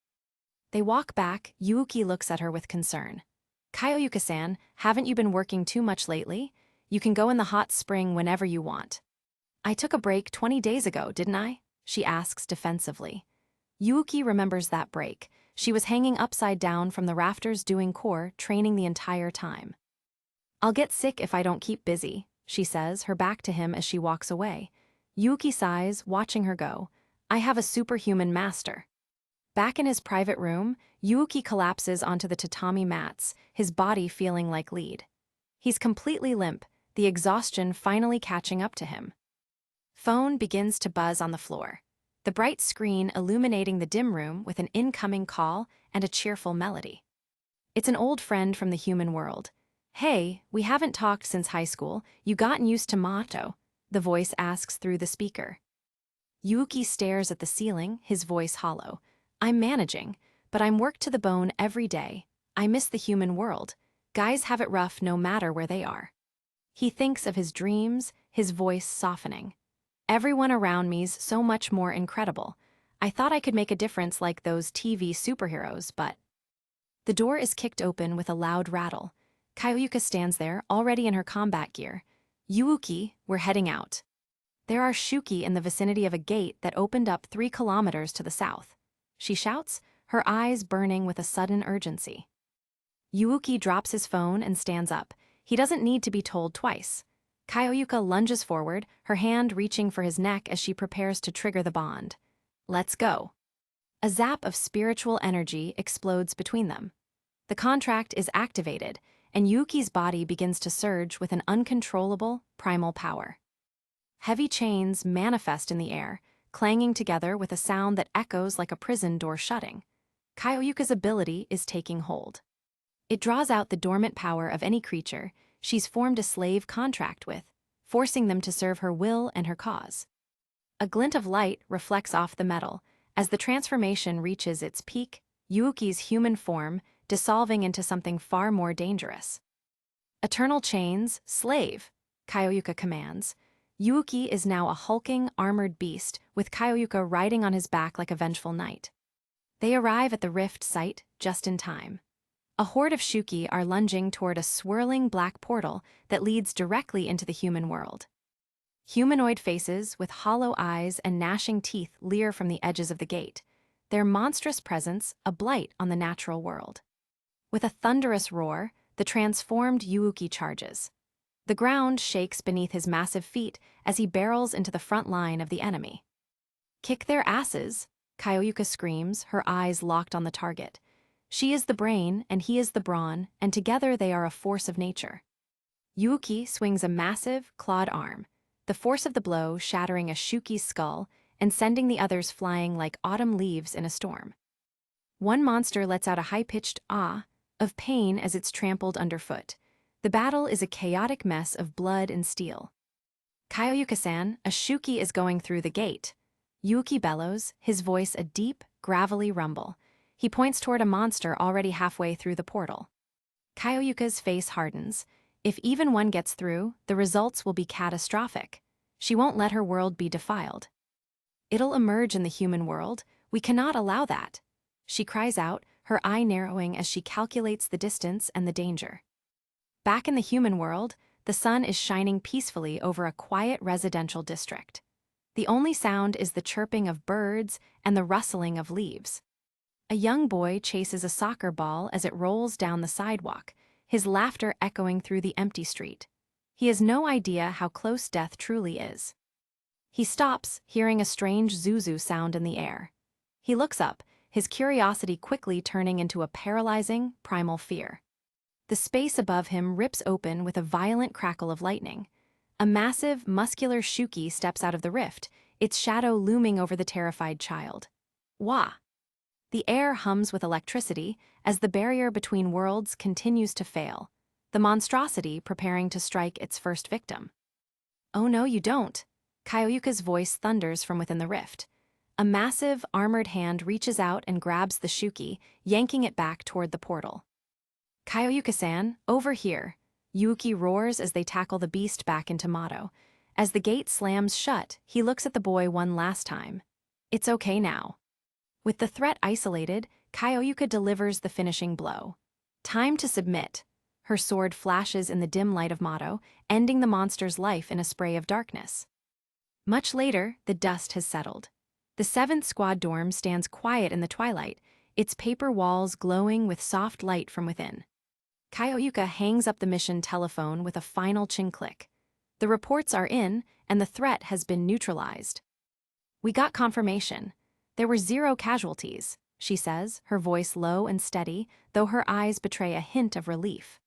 They walk back. Yuuki looks at her with concern. "Kaioyuka-san, haven't you been working too much lately? You can go in the hot spring whenever you want." "I took a break 20 days ago, didn't I?" she asks defensively. Yuuki remembers that break. She was hanging upside down from the rafters doing core training the entire time. "I'll get sick if I don't keep busy," she says, her back to him as she walks away. Yuuki sighs, watching her go. "I have a superhuman master." Back in his private room, Yuuki collapses onto the tatami mats, his body feeling like lead. He's completely limp, the exhaustion finally catching up to him. Phone begins to buzz on the floor, the bright screen illuminating the dim room with an incoming call and a cheerful melody. It's an old friend from the human world. "Hey, we haven't talked since high school. You gotten used to Mato?" the voice asks through the speaker. Yuuki stares at the ceiling, his voice hollow. "I'm managing, but I'm worked to the bone every day. I miss the human world. Guys have it rough no matter where they are." He thinks of his dreams, his voice softening. "Everyone around me's so much more incredible. I thought I could make a difference like those TV superheroes, but..." The door is kicked open with a loud rattle. Kaioyuka stands there, already in her combat gear. "Yuuki, we're heading out." There are Shuki in the vicinity of a gate that opened up 3 kilometers to the south. She shouts, her eyes burning with a sudden urgency. Yuuki drops his phone and stands up. He doesn't need to be told twice. Kaioyuka lunges forward, her hand reaching for his neck as she prepares to trigger the bond. "Let's go." A zap of spiritual energy explodes between them. The contract is activated, and Yuuki's body begins to surge with an uncontrollable, primal power. Heavy chains manifest in the air, clanging together with a sound that echoes like a prison door shutting. Kaioyuka's ability is taking hold. It draws out the dormant power of any creature she's formed a slave contract with, forcing them to serve her will and her cause. A glint of light reflects off the metal. As the transformation reaches its peak, Yuuki's human form dissolving into something far more dangerous. "Eternal chains, slave," Kaioyuka commands. Yuuki is now a hulking, armored beast, with Kaioyuka riding on his back like a vengeful knight. They arrive at the rift site just in time. A horde of Shuki are lunging toward a swirling black portal that leads directly into the human world. Humanoid faces with hollow eyes and gnashing teeth leer from the edges of the gate, their monstrous presence a blight on the natural world. With a thunderous roar, the transformed Yuuki charges. The ground shakes beneath his massive feet as he barrels into the front line of the enemy. "Kick their asses," Kaioyuka screams, her eyes locked on the target. She is the brain and he is the brawn, and together they are a force of nature. Yuuki swings a massive, clawed arm, the force of the blow shattering a Shuki's skull and sending the others flying like autumn leaves in a storm. One monster lets out a high-pitched ah of pain as it's trampled underfoot. The battle is a chaotic mess of blood and steel. "Kaioyuka-san, a Shuki is going through the gate." Yuki bellows, his voice a deep, gravelly rumble. He points toward a monster already halfway through the portal. Kaioyuka's face hardens. If even one gets through, the results will be catastrophic. She won't let her world be defiled. It'll emerge in the human world. We cannot allow that. She cries out, her eye narrowing as she calculates the distance and the danger. Back in the human world, the sun is shining peacefully over a quiet residential district. The only sound is the chirping of birds and the rustling of leaves. A young boy chases a soccer ball as it rolls down the sidewalk, his laughter echoing through the empty street. He has no idea how close death truly is. He stops, hearing a strange zuzu sound in the air. He looks up, his curiosity quickly turning into a paralyzing, primal fear. The space above him rips open with a violent crackle of lightning. A massive, muscular Shuki steps out of the rift, its shadow looming over the terrified child. Wah! The air hums with electricity as the barrier between worlds continues to fail, the monstrosity preparing to strike its first victim. Oh no, you don't! Kaioyuka's voice thunders from within the rift. A massive, armored hand reaches out and grabs the Shuki, yanking it back toward the portal. Kaioyuka-san, over here! Yuki roars as they tackle the beast back into Mato. As the gate slams shut, he looks at the boy one last time. It's okay now. With the threat isolated, Kaioyuka delivers the finishing blow. Time to submit. Her sword flashes in the dim light of Mato, ending the monster's life in a spray of darkness. Much later, the dust has settled. The 7th Squad dorm stands quiet in the twilight, its paper walls glowing with soft light from within. Kaioyuka hangs up the mission telephone with a final chin click. The reports are in, and the threat has been neutralized. We got confirmation. There were 0 casualties, she says, her voice low and steady, though her eyes betray a hint of relief.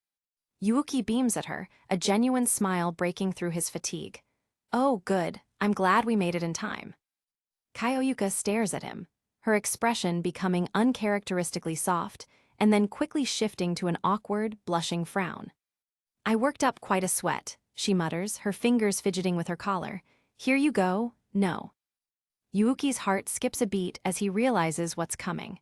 Yuki beams at her, a genuine smile breaking through his fatigue. Oh, good, I'm glad we made it in time. Kaioyuka stares at him, her expression becoming uncharacteristically soft, and then quickly shifting to an awkward, blushing frown. I worked up quite a sweat, she mutters, her fingers fidgeting with her collar. Here you go, no. Yuki's heart skips a beat as he realizes what's coming.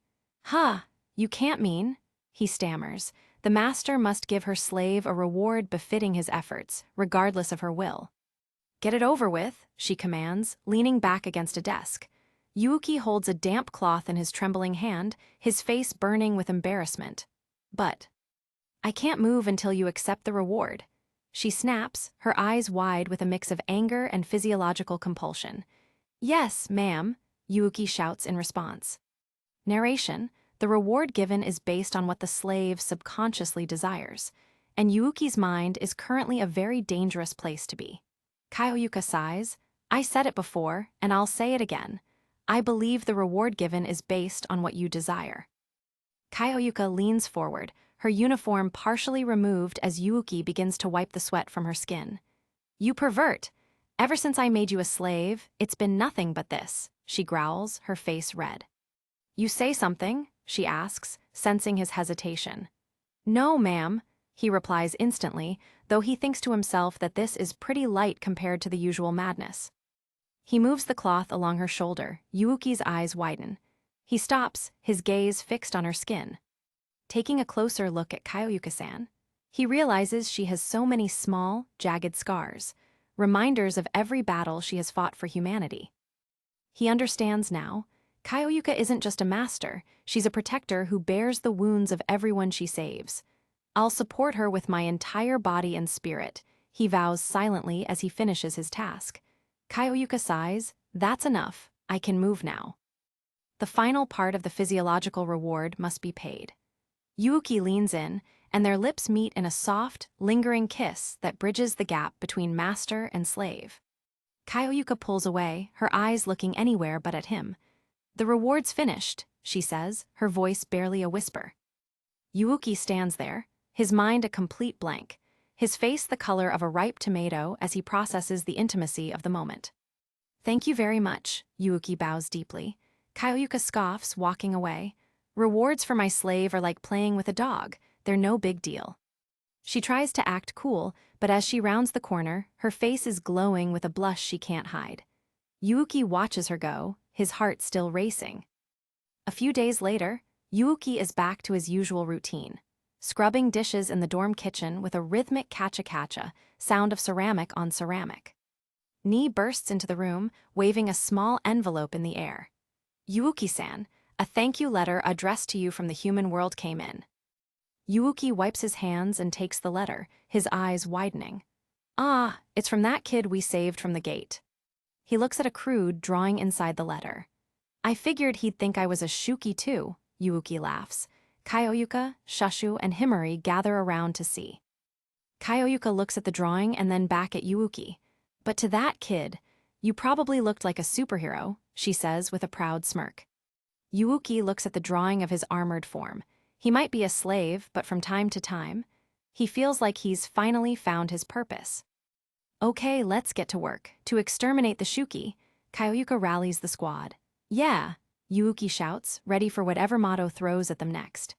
Huh, you can't mean, he stammers. The master must give her slave a reward befitting his efforts, regardless of her will. Get it over with, she commands, leaning back against a desk. Yuki holds a damp cloth in his trembling hand, his face burning with embarrassment. But I can't move until you accept the reward. She snaps, her eyes wide with a mix of anger and physiological compulsion. Yes, ma'am, Yuki shouts in response. Narration: the reward given is based on what the slave subconsciously desires, and Yuki's mind is currently a very dangerous place to be. Kaioyuka sighs. I said it before, and I'll say it again. I believe the reward given is based on what you desire. Kaioyuka leans forward, her uniform partially removed as Yuki begins to wipe the sweat from her skin. You pervert! Ever since I made you a slave, it's been nothing but this, she growls, her face red. You say something? She asks, sensing his hesitation. No, ma'am, he replies instantly, though he thinks to himself that this is pretty light compared to the usual madness. He moves the cloth along her shoulder, Yuki's eyes widen. He stops, his gaze fixed on her skin. Taking a closer look at Kaioyuka-san, he realizes she has so many small, jagged scars, reminders of every battle she has fought for humanity. He understands now. Kaioyuka isn't just a master, she's a protector who bears the wounds of everyone she saves. I'll support her with my entire body and spirit, he vows silently as he finishes his task. Kaioyuka sighs, that's enough, I can move now. The final part of the physiological reward must be paid. Yuki leans in, and their lips meet in a soft, lingering kiss that bridges the gap between master and slave. Kaioyuka pulls away, her eyes looking anywhere but at him. The reward's finished, she says, her voice barely a whisper. Yuki stands there, his mind a complete blank, his face the color of a ripe tomato as he processes the intimacy of the moment. Thank you very much, Yuki bows deeply. Kaioyuka scoffs, walking away. Rewards for my slave are like playing with a dog, they're no big deal. She tries to act cool, but as she rounds the corner, her face is glowing with a blush she can't hide. Yuuki watches her go, his heart still racing. A few days later, Yuuki is back to his usual routine, scrubbing dishes in the dorm kitchen with a rhythmic kacha-kacha sound of ceramic on ceramic. Ni bursts into the room, waving a small envelope in the air. Yuuki-san, a thank you letter addressed to you from the human world came in. Yuuki wipes his hands and takes the letter, his eyes widening. Ah, it's from that kid we saved from the gate. He looks at a crude drawing inside the letter. I figured he'd think I was a Shuki too, Yuuki laughs. Kyoyuka, Shushu, and Himari gather around to see. Kyoyuka looks at the drawing and then back at Yuuki. But to that kid, you probably looked like a superhero, she says with a proud smirk. Yuuki looks at the drawing of his armored form. He might be a slave, but from time to time, he feels like he's finally found his purpose. Okay, let's get to work. To exterminate the Shuki, Kyoyuka rallies the squad. Yeah, Yuuki shouts, ready for whatever Mato throws at them next.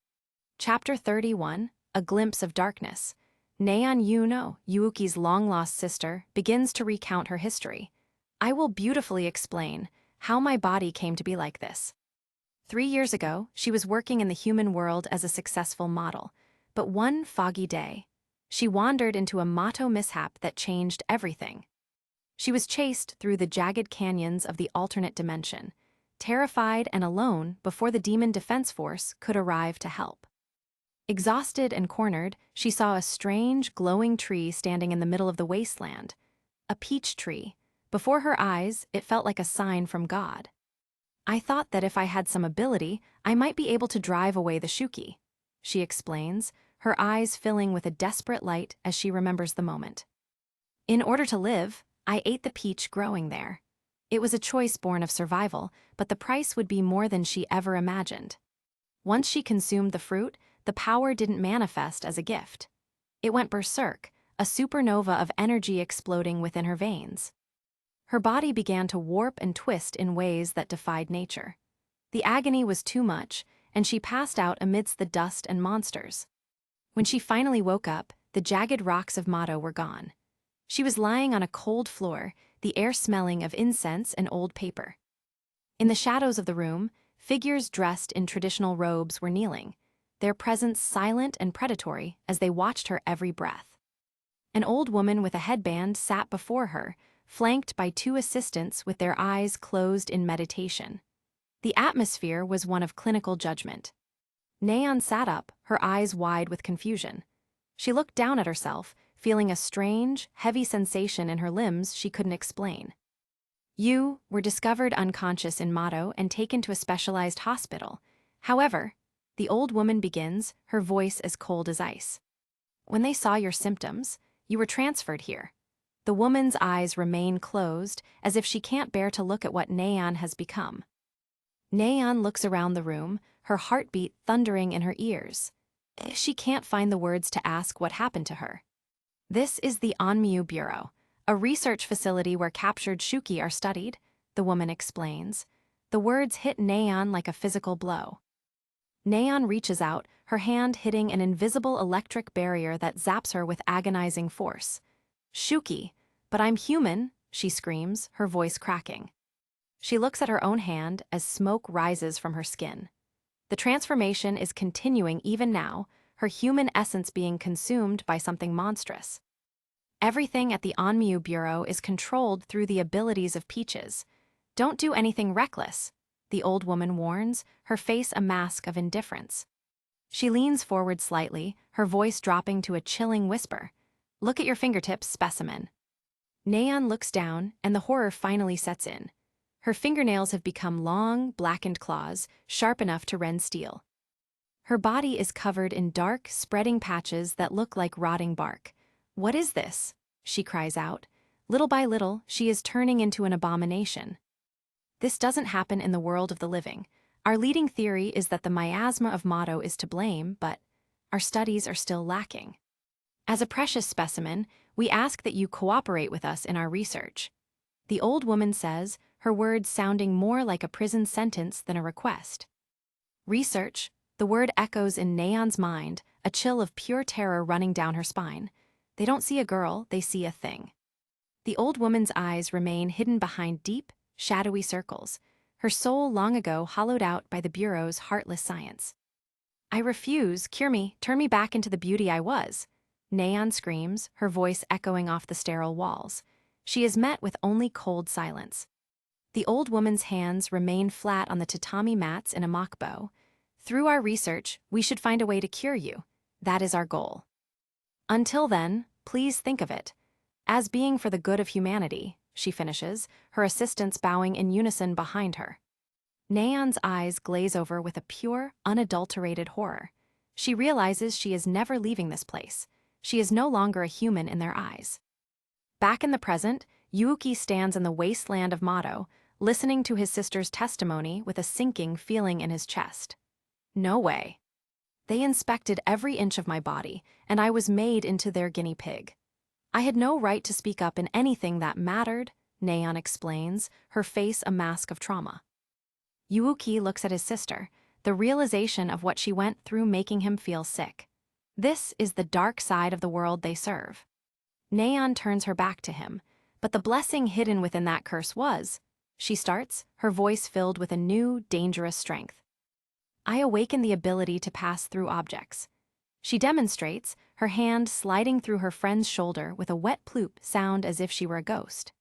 Chapter 31, A Glimpse of Darkness. Neion Yuno, Yuuki's long-lost sister, begins to recount her history. I will beautifully explain how my body came to be like this. 3 years ago, she was working in the human world as a successful model, but one foggy day, she wandered into a Mato mishap that changed everything. She was chased through the jagged canyons of the alternate dimension, terrified and alone before the Demon Defense Force could arrive to help. Exhausted and cornered, she saw a strange, glowing tree standing in the middle of the wasteland. A peach tree. Before her eyes, it felt like a sign from God. I thought that if I had some ability, I might be able to drive away the Shuki, she explains, her eyes filling with a desperate light as she remembers the moment. In order to live, I ate the peach growing there. It was a choice born of survival, but the price would be more than she ever imagined. Once she consumed the fruit, the power didn't manifest as a gift. It went berserk, a supernova of energy exploding within her veins. Her body began to warp and twist in ways that defied nature. The agony was too much, and she passed out amidst the dust and monsters. When she finally woke up, the jagged rocks of Mato were gone. She was lying on a cold floor, the air smelling of incense and old paper. In the shadows of the room, figures dressed in traditional robes were kneeling, their presence silent and predatory as they watched her every breath. An old woman with a headband sat before her, flanked by 2 assistants with their eyes closed in meditation. The atmosphere was one of clinical judgment. Neion sat up, her eyes wide with confusion. She looked down at herself, feeling a strange, heavy sensation in her limbs she couldn't explain. You were discovered unconscious in Mato and taken to a specialized hospital. However, the old woman begins, her voice as cold as ice. When they saw your symptoms, you were transferred here. The woman's eyes remain closed, as if she can't bear to look at what Neion has become. Neion looks around the room, her heartbeat thundering in her ears. She can't find the words to ask what happened to her. This is the Onmyu Bureau, a research facility where captured Shuki are studied, the woman explains. The words hit Neion like a physical blow. Neion reaches out, her hand hitting an invisible electric barrier that zaps her with agonizing force. Shuki, but I'm human, she screams, her voice cracking. She looks at her own hand as smoke rises from her skin. The transformation is continuing even now, her human essence being consumed by something monstrous. Everything at the Onmyu Bureau is controlled through the abilities of Peaches. Don't do anything reckless, the old woman warns, her face a mask of indifference. She leans forward slightly, her voice dropping to a chilling whisper. Look at your fingertips, specimen. Neion looks down, and the horror finally sets in. Her fingernails have become long, blackened claws, sharp enough to rend steel. Her body is covered in dark, spreading patches that look like rotting bark. What is this? She cries out. Little by little, she is turning into an abomination. This doesn't happen in the world of the living. Our leading theory is that the miasma of Mato is to blame, but our studies are still lacking. As a precious specimen, we ask that you cooperate with us in our research. The old woman says, her words sounding more like a prison sentence than a request. Research, the word echoes in Neion's mind, a chill of pure terror running down her spine. They don't see a girl, they see a thing. The old woman's eyes remain hidden behind deep, shadowy circles, her soul long ago hollowed out by the Bureau's heartless science. I refuse, cure me, turn me back into the beauty I was. Neon screams, her voice echoing off the sterile walls. She is met with only cold silence. The old woman's hands remain flat on the tatami mats in a mock bow. Through our research, we should find a way to cure you. That is our goal. Until then, please think of it as being for the good of humanity, she finishes, her assistants bowing in unison behind her. Neon's eyes glaze over with a pure, unadulterated horror. She realizes she is never leaving this place. She is no longer a human in their eyes. Back in the present, Yuuki stands in the wasteland of Mato, listening to his sister's testimony with a sinking feeling in his chest. No way. They inspected every inch of my body, and I was made into their guinea pig. I had no right to speak up in anything that mattered, Neon explains, her face a mask of trauma. Yuuki looks at his sister, the realization of what she went through making him feel sick. This is the dark side of the world they serve. Neon turns her back to him, but the blessing hidden within that curse was, she starts, her voice filled with a new, dangerous strength. I awaken the ability to pass through objects. She demonstrates, her hand sliding through her friend's shoulder with a wet ploop sound as if she were a ghost.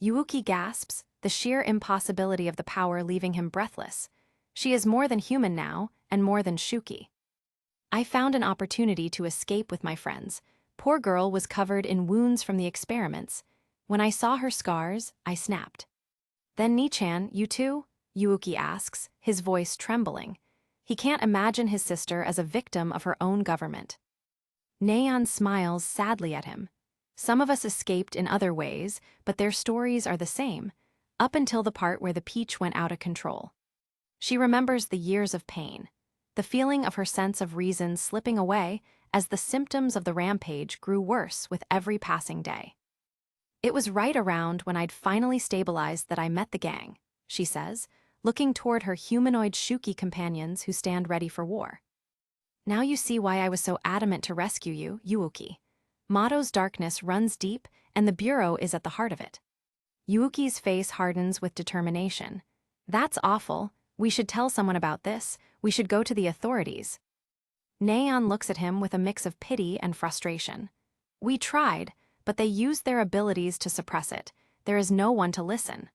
Yuuki gasps, the sheer impossibility of the power leaving him breathless. She is more than human now, and more than Shuki. I found an opportunity to escape with my friends. Poor girl was covered in wounds from the experiments. When I saw her scars, I snapped. Then Nichan, you too? Yuuki asks, his voice trembling. He can't imagine his sister as a victim of her own government. Neon smiles sadly at him. Some of us escaped in other ways, but their stories are the same, up until the part where the peach went out of control. She remembers the years of pain, the feeling of her sense of reason slipping away as the symptoms of the rampage grew worse with every passing day. It was right around when I'd finally stabilized that I met the gang, she says, looking toward her humanoid Shuki companions who stand ready for war. Now you see why I was so adamant to rescue you, Yuuki. Mato's darkness runs deep, and the Bureau is at the heart of it. Yuuki's face hardens with determination. That's awful. We should tell someone about this. We should go to the authorities. Neon looks at him with a mix of pity and frustration. We tried, but they used their abilities to suppress it. There is no one to listen.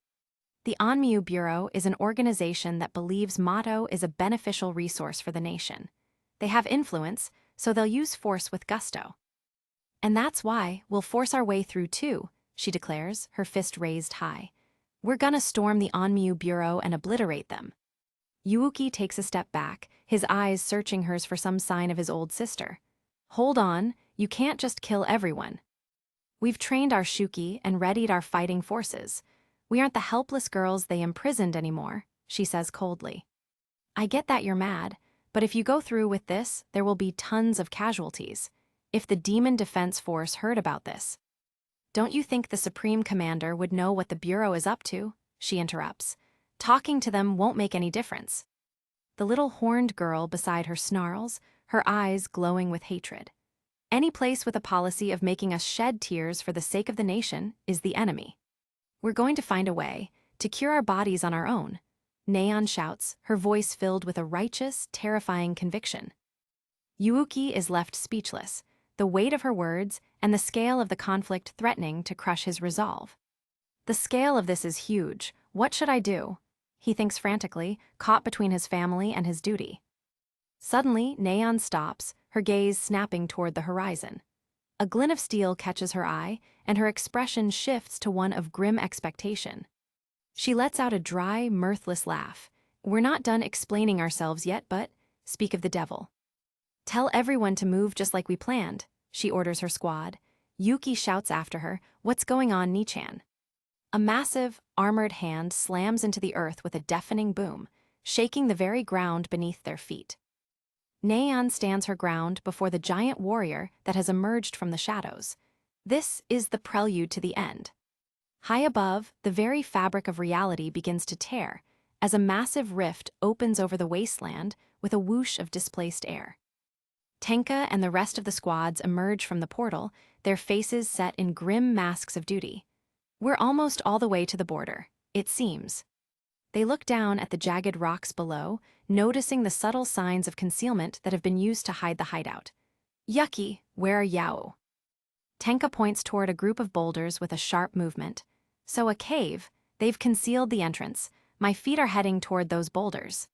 The Onmyu Bureau is an organization that believes Mato is a beneficial resource for the nation. They have influence, so they'll use force with gusto. And that's why we'll force our way through too, she declares, her fist raised high. We're gonna storm the Onmyu Bureau and obliterate them. Yuuki takes a step back, his eyes searching hers for some sign of his old sister. Hold on, you can't just kill everyone. We've trained our Shuki and readied our fighting forces. We aren't the helpless girls they imprisoned anymore, she says coldly. I get that you're mad, but if you go through with this, there will be tons of casualties. If the Demon Defense Force heard about this. Don't you think the Supreme Commander would know what the Bureau is up to? She interrupts. Talking to them won't make any difference. The little horned girl beside her snarls, her eyes glowing with hatred. Any place with a policy of making us shed tears for the sake of the nation is the enemy. We're going to find a way to cure our bodies on our own. Neon shouts, her voice filled with a righteous, terrifying conviction. Yuuki is left speechless, the weight of her words and the scale of the conflict threatening to crush his resolve. The scale of this is huge. What should I do? He thinks frantically, caught between his family and his duty. Suddenly, Neon stops, her gaze snapping toward the horizon. A glint of steel catches her eye, and her expression shifts to one of grim expectation. She lets out a dry, mirthless laugh. We're not done explaining ourselves yet, but speak of the devil. Tell everyone to move just like we planned, she orders her squad. Yuki shouts after her, what's going on, Nichan? A massive, armored hand slams into the earth with a deafening boom, shaking the very ground beneath their feet. Neon stands her ground before the giant warrior that has emerged from the shadows. This is the prelude to the end. High above, the very fabric of reality begins to tear, as a massive rift opens over the wasteland with a whoosh of displaced air. Tenka and the rest of the squads emerge from the portal, their faces set in grim masks of duty. We're almost all the way to the border. it seems. They look down at the jagged rocks below, noticing the subtle signs of concealment that have been used to hide the hideout. Yucky, where are Yao? Tenka points toward a group of boulders with a sharp movement. So a cave, they've concealed the entrance. My feet are heading toward those boulders.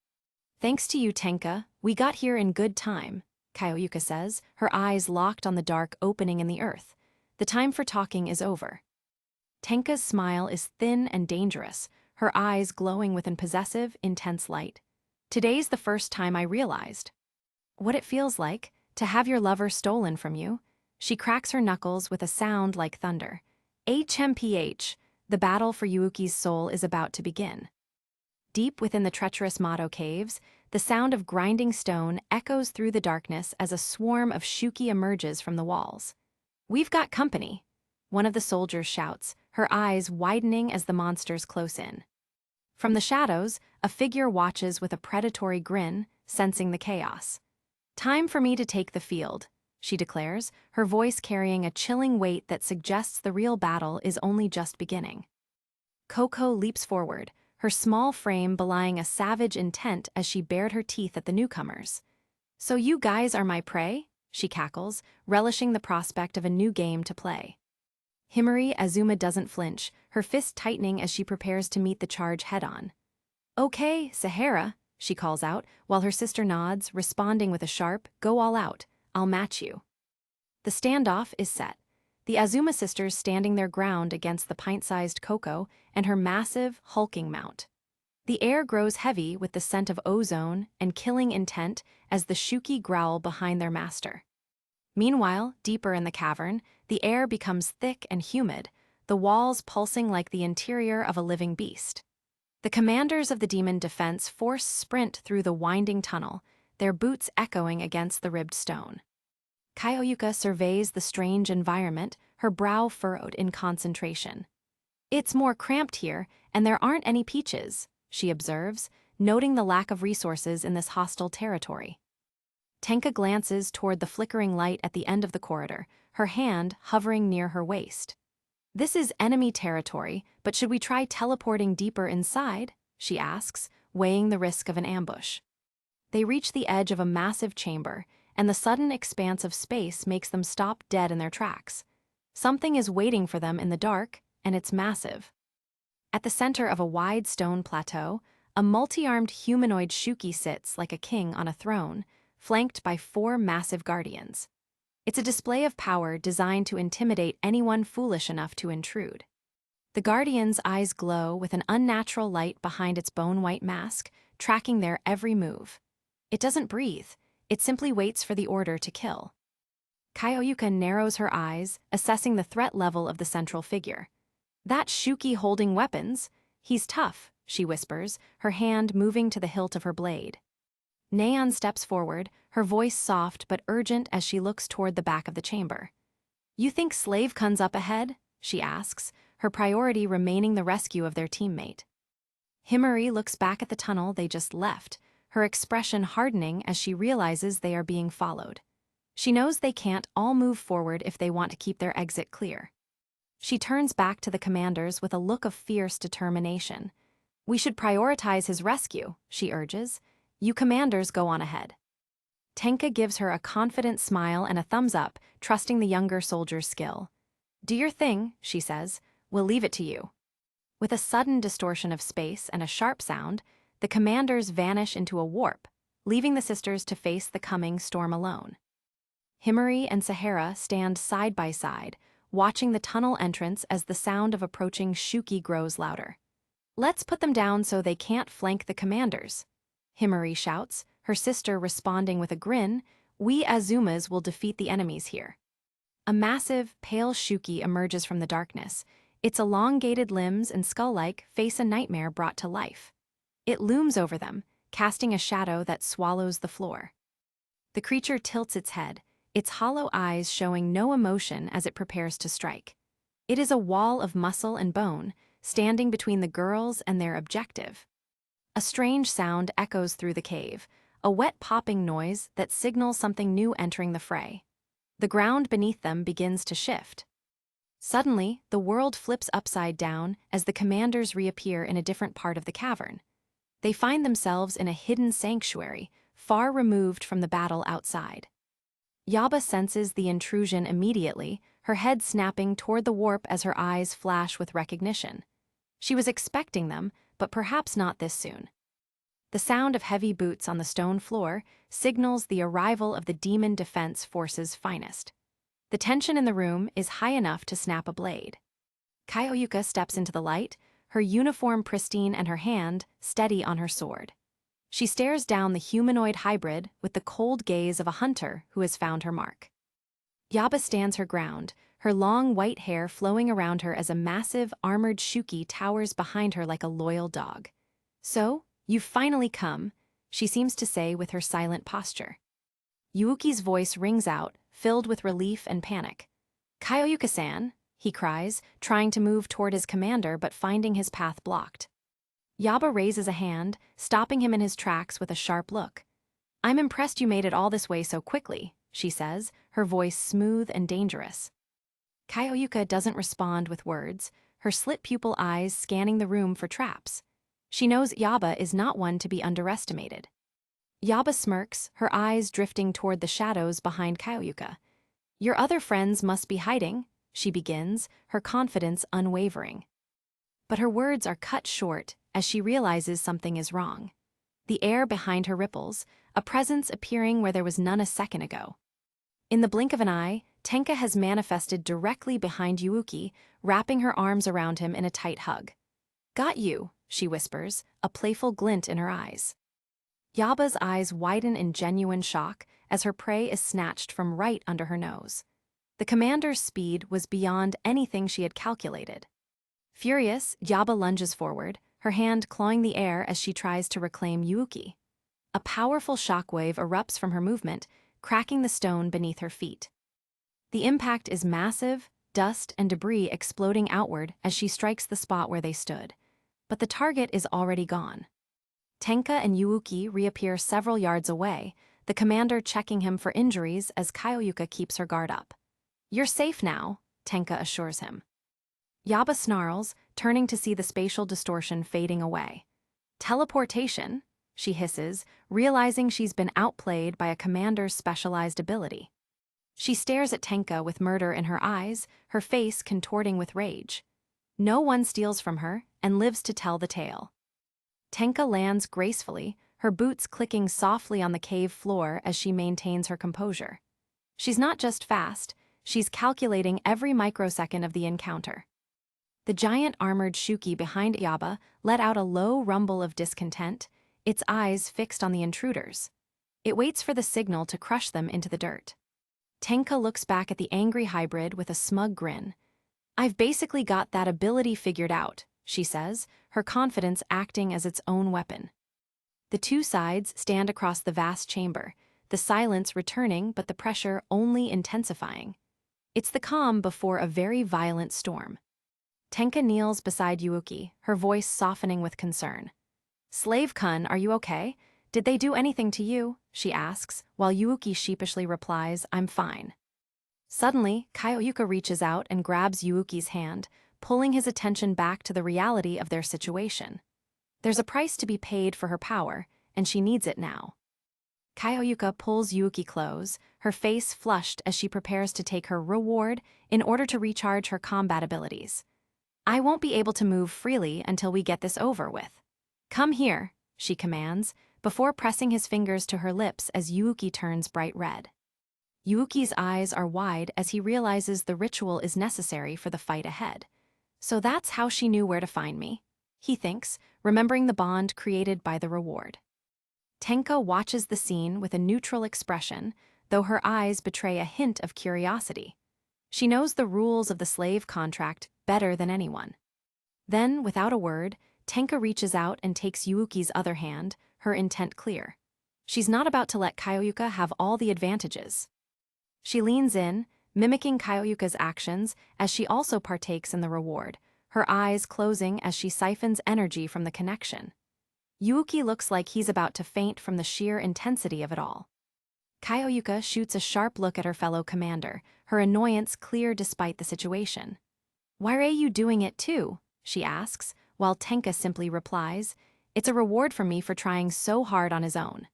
Thanks to you, Tenka, we got here in good time, Kaioyuka says, her eyes locked on the dark opening in the earth. The time for talking is over. Tenka's smile is thin and dangerous, her eyes glowing with an possessive, intense light. Today's the first time I realized what it feels like to have your lover stolen from you. She cracks her knuckles with a sound like thunder. HMPH, the battle for Yuuki's soul is about to begin. Deep within the treacherous Mado caves, the sound of grinding stone echoes through the darkness as a swarm of Shuki emerges from the walls. We've got company, one of the soldiers shouts, her eyes widening as the monsters close in. From the shadows, a figure watches with a predatory grin, sensing the chaos. Time for me to take the field, she declares, her voice carrying a chilling weight that suggests the real battle is only just beginning. Coco leaps forward, her small frame belying a savage intent as she bared her teeth at the newcomers. So you guys are my prey? She cackles, relishing the prospect of a new game to play. Himari Azuma doesn't flinch, her fist tightening as she prepares to meet the charge head-on. Okay, Sahara, she calls out, while her sister nods, responding with a sharp, go all out, I'll match you. The standoff is set, the Azuma sisters standing their ground against the pint-sized Coco and her massive, hulking mount. The air grows heavy with the scent of ozone and killing intent as the Shuki growl behind their master. Meanwhile, deeper in the cavern, the air becomes thick and humid, the walls pulsing like the interior of a living beast. The commanders of the demon defense force sprint through the winding tunnel, their boots echoing against the ribbed stone. Kaioyuka surveys the strange environment, her brow furrowed in concentration. It's more cramped here, and there aren't any peaches, she observes, noting the lack of resources in this hostile territory. Tenka glances toward the flickering light at the end of the corridor, her hand hovering near her waist. This is enemy territory, but should we try teleporting deeper inside? She asks, weighing the risk of an ambush. They reach the edge of a massive chamber, and the sudden expanse of space makes them stop dead in their tracks. Something is waiting for them in the dark, and it's massive. At the center of a wide stone plateau, a multi-armed humanoid Shuki sits like a king on a throne, flanked by 4 massive guardians. It's a display of power designed to intimidate anyone foolish enough to intrude. The guardian's eyes glow with an unnatural light behind its bone-white mask, tracking their every move. It doesn't breathe, it simply waits for the order to kill. Kaioyuka narrows her eyes, assessing the threat level of the central figure. That Shuki holding weapons? He's tough, she whispers, her hand moving to the hilt of her blade. Neon steps forward, her voice soft but urgent as she looks toward the back of the chamber. You think Slave comes up ahead? She asks, her priority remaining the rescue of their teammate. Himari looks back at the tunnel they just left, her expression hardening as she realizes they are being followed. She knows they can't all move forward if they want to keep their exit clear. She turns back to the commanders with a look of fierce determination. We should prioritize his rescue, she urges. You commanders go on ahead. Tenka gives her a confident smile and a thumbs up, trusting the younger soldier's skill. Do your thing, she says. We'll leave it to you. With a sudden distortion of space and a sharp sound, the commanders vanish into a warp, leaving the sisters to face the coming storm alone. Himari and Sahara stand side by side, watching the tunnel entrance as the sound of approaching Shuki grows louder. Let's put them down so they can't flank the commanders, Himari shouts, her sister responding with a grin. We Azumas will defeat the enemies here. A massive, pale Shuki emerges from the darkness. Its elongated limbs and skull-like face a nightmare brought to life. It looms over them, casting a shadow that swallows the floor. The creature tilts its head, its hollow eyes showing no emotion as it prepares to strike. It is a wall of muscle and bone, standing between the girls and their objective. A strange sound echoes through the cave, a wet popping noise that signals something new entering the fray. The ground beneath them begins to shift. Suddenly, the world flips upside down as the commanders reappear in a different part of the cavern. They find themselves in a hidden sanctuary, far removed from the battle outside. Yaba senses the intrusion immediately, her head snapping toward the warp as her eyes flash with recognition. She was expecting them, but perhaps not this soon. The sound of heavy boots on the stone floor signals the arrival of the Demon Defense Force's finest. The tension in the room is high enough to snap a blade. Kaioyuka steps into the light, her uniform pristine and her hand steady on her sword. She stares down the humanoid hybrid with the cold gaze of a hunter who has found her mark. Yaba stands her ground, her long white hair flowing around her as a massive, armored Shuki towers behind her like a loyal dog. "So, you've finally come," she seems to say with her silent posture. Yuuki's voice rings out, filled with relief and panic. "Kaioyuka-san," he cries, trying to move toward his commander but finding his path blocked. Yaba raises a hand, stopping him in his tracks with a sharp look. "I'm impressed you made it all this way so quickly," she says, her voice smooth and dangerous. Kaioyuka doesn't respond with words, her slit-pupil eyes scanning the room for traps. She knows Yaba is not one to be underestimated. Yaba smirks, her eyes drifting toward the shadows behind Kaioyuka. "Your other friends must be hiding," she begins, her confidence unwavering. But her words are cut short as she realizes something is wrong. The air behind her ripples, a presence appearing where there was none a second ago. In the blink of an eye, Tenka has manifested directly behind Yuuki, wrapping her arms around him in a tight hug. "Got you," she whispers, a playful glint in her eyes. Yaba's eyes widen in genuine shock as her prey is snatched from right under her nose. The commander's speed was beyond anything she had calculated. Furious, Yaba lunges forward, her hand clawing the air as she tries to reclaim Yuuki. A powerful shockwave erupts from her movement, cracking the stone beneath her feet. The impact is massive, dust and debris exploding outward as she strikes the spot where they stood. But the target is already gone. Tenka and Yuuki reappear several yards away, the commander checking him for injuries as Kaioyuka keeps her guard up. "You're safe now," Tenka assures him. Yaba snarls, turning to see the spatial distortion fading away. "Teleportation?" she hisses, realizing she's been outplayed by a commander's specialized ability. She stares at Tenka with murder in her eyes, her face contorting with rage. No one steals from her and lives to tell the tale. Tenka lands gracefully, her boots clicking softly on the cave floor as she maintains her composure. She's not just fast, she's calculating every microsecond of the encounter. The giant armored Shuki behind Yaba let out a low rumble of discontent, its eyes fixed on the intruders. It waits for the signal to crush them into the dirt. Tenka looks back at the angry hybrid with a smug grin. "I've basically got that ability figured out," she says, her confidence acting as its own weapon. The two sides stand across the vast chamber, the silence returning but the pressure only intensifying. It's the calm before a very violent storm. Tenka kneels beside Yuuki, her voice softening with concern. "Slave-kun, are you okay? Did they do anything to you?" she asks, while Yuuki sheepishly replies, "I'm fine." Suddenly, Kaioyuka reaches out and grabs Yuuki's hand, pulling his attention back to the reality of their situation. There's a price to be paid for her power, and she needs it now. Kaioyuka pulls Yuuki close, her face flushed as she prepares to take her reward in order to recharge her combat abilities. "I won't be able to move freely until we get this over with. Come here," she commands, before pressing his fingers to her lips as Yuuki turns bright red. Yuuki's eyes are wide as he realizes the ritual is necessary for the fight ahead. "So that's how she knew where to find me," he thinks, remembering the bond created by the reward. Tenka watches the scene with a neutral expression, though her eyes betray a hint of curiosity. She knows the rules of the slave contract better than anyone. Then, without a word, Tenka reaches out and takes Yuuki's other hand, her intent clear. She's not about to let Kaioyuka have all the advantages. She leans in, mimicking Kaioyuka's actions as she also partakes in the reward, her eyes closing as she siphons energy from the connection. Yuuki looks like he's about to faint from the sheer intensity of it all. Kaioyuka shoots a sharp look at her fellow commander, her annoyance clear despite the situation. "Why are you doing it too?" she asks, while Tenka simply replies, "It's a reward from me for trying so hard on his own."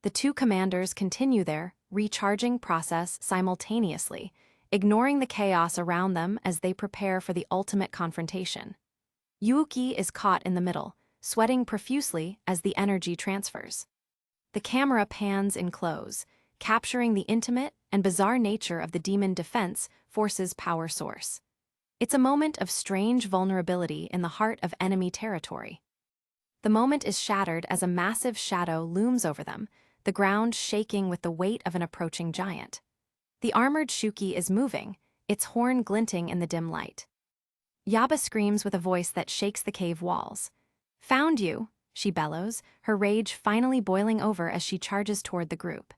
The two commanders continue their recharging process simultaneously, ignoring the chaos around them as they prepare for the ultimate confrontation. Yuuki is caught in the middle, sweating profusely as the energy transfers. The camera pans in close, capturing the intimate and bizarre nature of the Demon Defense Force's power source. It's a moment of strange vulnerability in the heart of enemy territory. The moment is shattered as a massive shadow looms over them, the ground shaking with the weight of an approaching giant. The armored Shuki is moving, its horn glinting in the dim light. Yaba screams with a voice that shakes the cave walls. "Found you!" she bellows, her rage finally boiling over as she charges toward the group.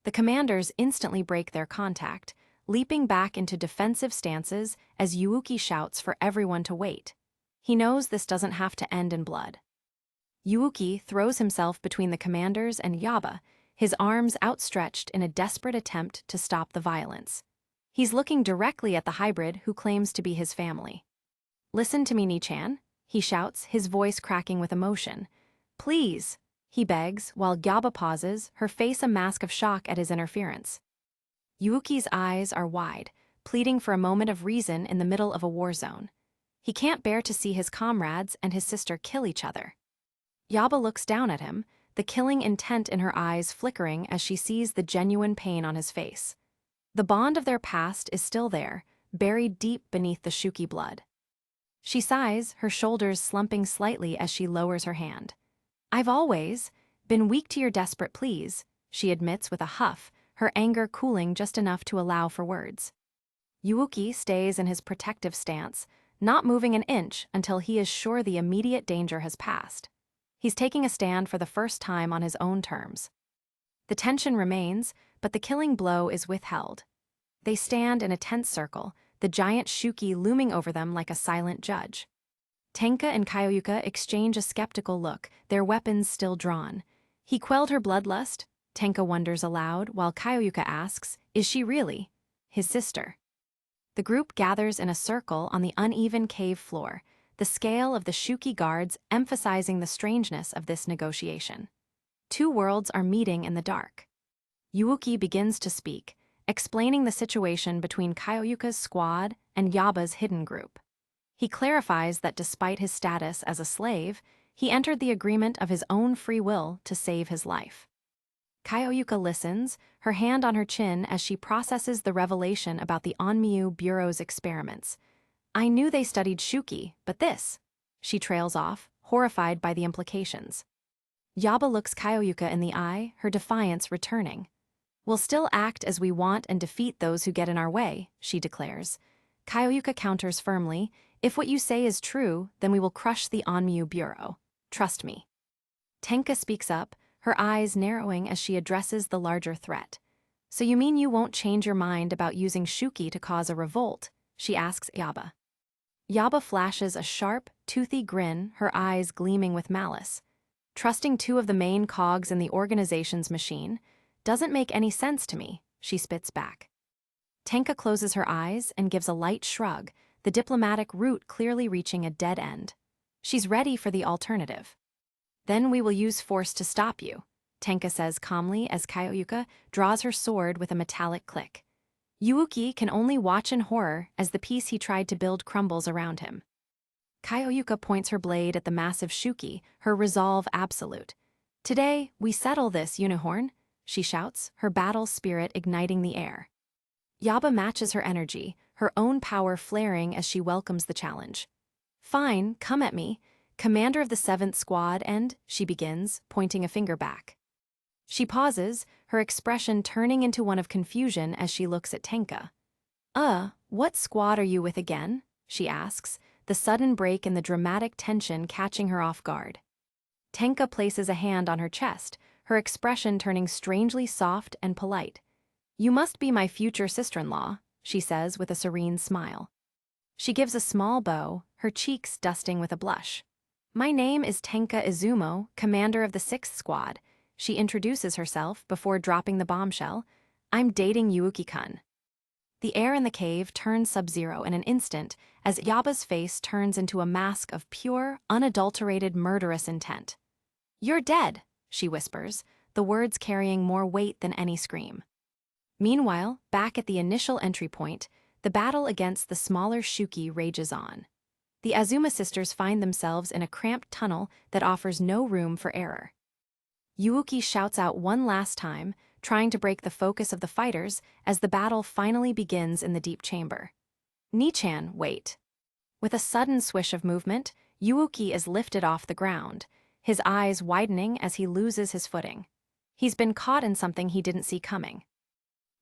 The commanders instantly break their contact, leaping back into defensive stances as Yuuki shouts for everyone to wait. He knows this doesn't have to end in blood. Yuuki throws himself between the commanders and Yaba, his arms outstretched in a desperate attempt to stop the violence. He's looking directly at the hybrid who claims to be his family. "Listen to me, Nichan," he shouts, his voice cracking with emotion. "Please," he begs, while Yaba pauses, her face a mask of shock at his interference. Yuuki's eyes are wide, pleading for a moment of reason in the middle of a war zone. He can't bear to see his comrades and his sister kill each other. Yaba looks down at him, the killing intent in her eyes flickering as she sees the genuine pain on his face. The bond of their past is still there, buried deep beneath the Shuki blood. She sighs, her shoulders slumping slightly as she lowers her hand. "I've always been weak to your desperate pleas," she admits with a huff, her anger cooling just enough to allow for words. Yuuki stays in his protective stance, not moving an inch until he is sure the immediate danger has passed. He's taking a stand for the first time on his own terms. The tension remains, but the killing blow is withheld. They stand in a tense circle, the giant Shuki looming over them like a silent judge. Tenka and Kyoyuka exchange a skeptical look, their weapons still drawn. "He quelled her bloodlust?" Tenka wonders aloud, while Kyoyuka asks, "Is she really his sister?" The group gathers in a circle on the uneven cave floor, the scale of the Shuki guards emphasizing the strangeness of this negotiation. Two worlds are meeting in the dark. Yuuki begins to speak, explaining the situation between Kyoyuka's squad and Yaba's hidden group. He clarifies that despite his status as a slave, he entered the agreement of his own free will to save his life. Kyoyuka listens, her hand on her chin as she processes the revelation about the Onmyu Bureau's experiments. "I knew they studied Shuki, but this..." She trails off, horrified by the implications. Yaba looks Kyoyuka in the eye, her defiance returning. "We'll still act as we want and defeat those who get in our way," she declares. Kyoyuka counters firmly, "If what you say is true, then we will crush the Onmyu Bureau. Trust me." Tenka speaks up, her eyes narrowing as she addresses the larger threat. "So you mean you won't change your mind about using Shuki to cause a revolt?" she asks Yaba. Yaba flashes a sharp, toothy grin, her eyes gleaming with malice. "Trusting two of the main cogs in the organization's machine doesn't make any sense to me," she spits back. Tenka closes her eyes and gives a light shrug, the diplomatic route clearly reaching a dead end. She's ready for the alternative. "Then we will use force to stop you," Tenka says calmly as Kyoyuka draws her sword with a metallic click. Yuuki can only watch in horror as the piece he tried to build crumbles around him. Kyoyuka points her blade at the massive Shuki, her resolve absolute. "Today, we settle this, Unicorn," she shouts, her battle spirit igniting the air. Yaba matches her energy, her own power flaring as she welcomes the challenge. "Fine, come at me, commander of the 7th Squad and," she begins, pointing a finger back. She pauses, her expression turning into one of confusion as she looks at Tenka. What squad are you with again?" she asks, the sudden break in the dramatic tension catching her off guard. Tenka places a hand on her chest, her expression turning strangely soft and polite. "You must be my future sister-in-law," she says with a serene smile. She gives a small bow, her cheeks dusting with a blush. "My name is Tenka Izumo, commander of the 6th Squad," she introduces herself before dropping the bombshell. "I'm dating Yuuki-kun." The air in the cave turns sub-zero in an instant as Yaba's face turns into a mask of pure, unadulterated murderous intent. "You're dead," she whispers, the words carrying more weight than any scream. Meanwhile, back at the initial entry point, the battle against the smaller Shuki rages on. The Azuma sisters find themselves in a cramped tunnel that offers no room for error. Yuuki shouts out one last time, trying to break the focus of the fighters as the battle finally begins in the deep chamber. "Nichan, wait." With a sudden swish of movement, Yuuki is lifted off the ground, his eyes widening as he loses his footing. He's been caught in something he didn't see coming.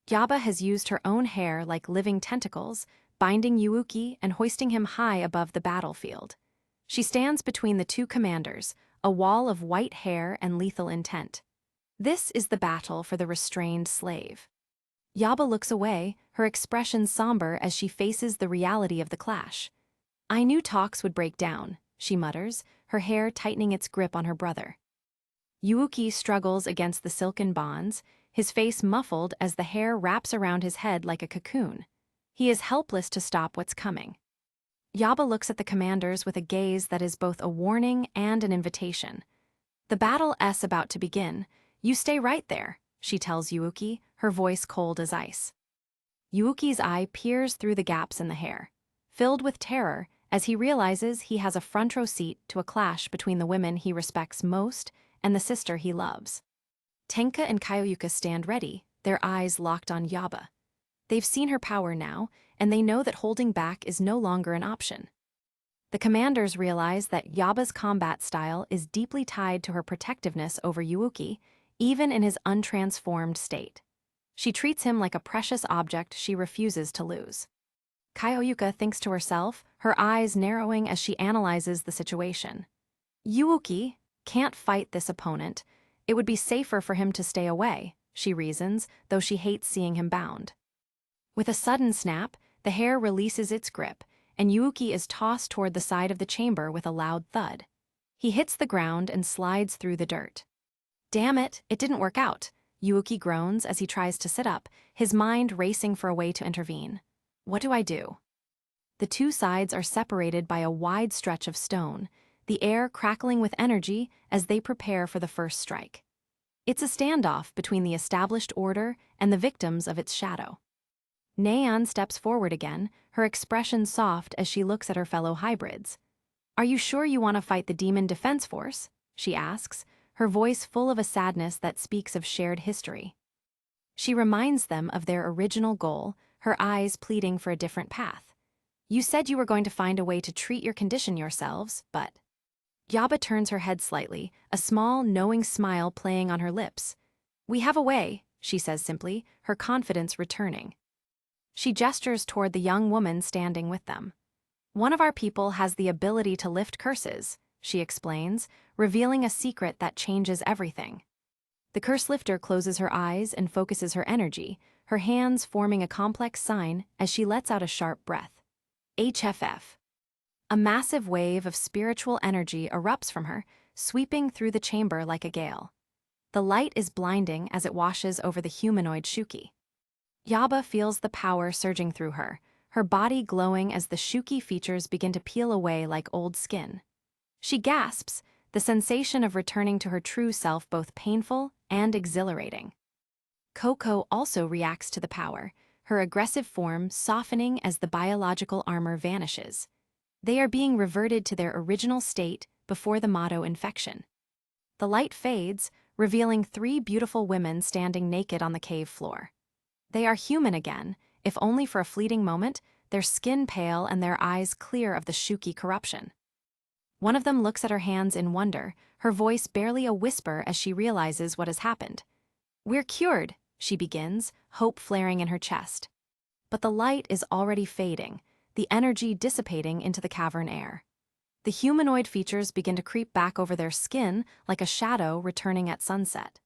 Yaba has used her own hair like living tentacles, binding Yuuki and hoisting him high above the battlefield. She stands between the two commanders, a wall of white hair and lethal intent. This is the battle for the restrained slave. Yaba looks away, her expression somber as she faces the reality of the clash. "I knew talks would break down," she mutters, her hair tightening its grip on her brother. Yuuki struggles against the silken bonds, his face muffled as the hair wraps around his head like a cocoon. He is helpless to stop what's coming. Yaba looks at the commanders with a gaze that is both a warning and an invitation. "The battle's about to begin. You stay right there," she tells Yuuki, her voice cold as ice. Yuuki's eye peers through the gaps in the hair, filled with terror as he realizes he has a front row seat to a clash between the women he respects most and the sister he loves. Tenka and Kyoyuka stand ready, their eyes locked on Yaba. They've seen her power now, and they know that holding back is no longer an option. The commanders realize that Yaba's combat style is deeply tied to her protectiveness over Yuuki, even in his untransformed state. She treats him like a precious object she refuses to lose. Kyoyuka thinks to herself, her eyes narrowing as she analyzes the situation. "Yuuki can't fight this opponent. It would be safer for him to stay away," she reasons, though she hates seeing him bound. With a sudden snap, the hair releases its grip, and Yuuki is tossed toward the side of the chamber with a loud thud. He hits the ground and slides through the dirt. "Damn it, it didn't work out," Yuuki groans as he tries to sit up, his mind racing for a way to intervene. "What do I do?" The two sides are separated by a wide stretch of stone, the air crackling with energy as they prepare for the first strike. It's a standoff between the established order and the victims of its shadow. Neon steps forward again, her expression soft as she looks at her fellow hybrids. "Are you sure you want to fight the Demon Defense Force?" she asks, her voice full of a sadness that speaks of shared history. She reminds them of their original goal, her eyes pleading for a different path. "You said you were going to find a way to treat your condition yourselves, but—" Yaba turns her head slightly, a small, knowing smile playing on her lips. "We have a way," she says simply, her confidence returning. She gestures toward the young woman standing with them. "One of our people has the ability to lift curses," she explains, revealing a secret that changes everything. The curse lifter closes her eyes and focuses her energy, her hands forming a complex sign as she lets out a sharp breath. HFF. A massive wave of spiritual energy erupts from her, sweeping through the chamber like a gale. The light is blinding as it washes over the humanoid Shuki. Yaba feels the power surging through her, her body glowing as the Shuki features begin to peel away like old skin. She gasps, the sensation of returning to her true self both painful and exhilarating. Coco also reacts to the power, her aggressive form softening as the biological armor vanishes. They are being reverted to their original state before the Mado infection. The light fades, revealing three beautiful women standing naked on the cave floor. They are human again, if only for a fleeting moment, their skin pale and their eyes clear of the Shuki corruption. One of them looks at her hands in wonder, her voice barely a whisper as she realizes what has happened. "We're cured," she begins, hope flaring in her chest. But the light is already fading, the energy dissipating into the cavern air. The humanoid features begin to creep back over their skin like a shadow returning at sunset.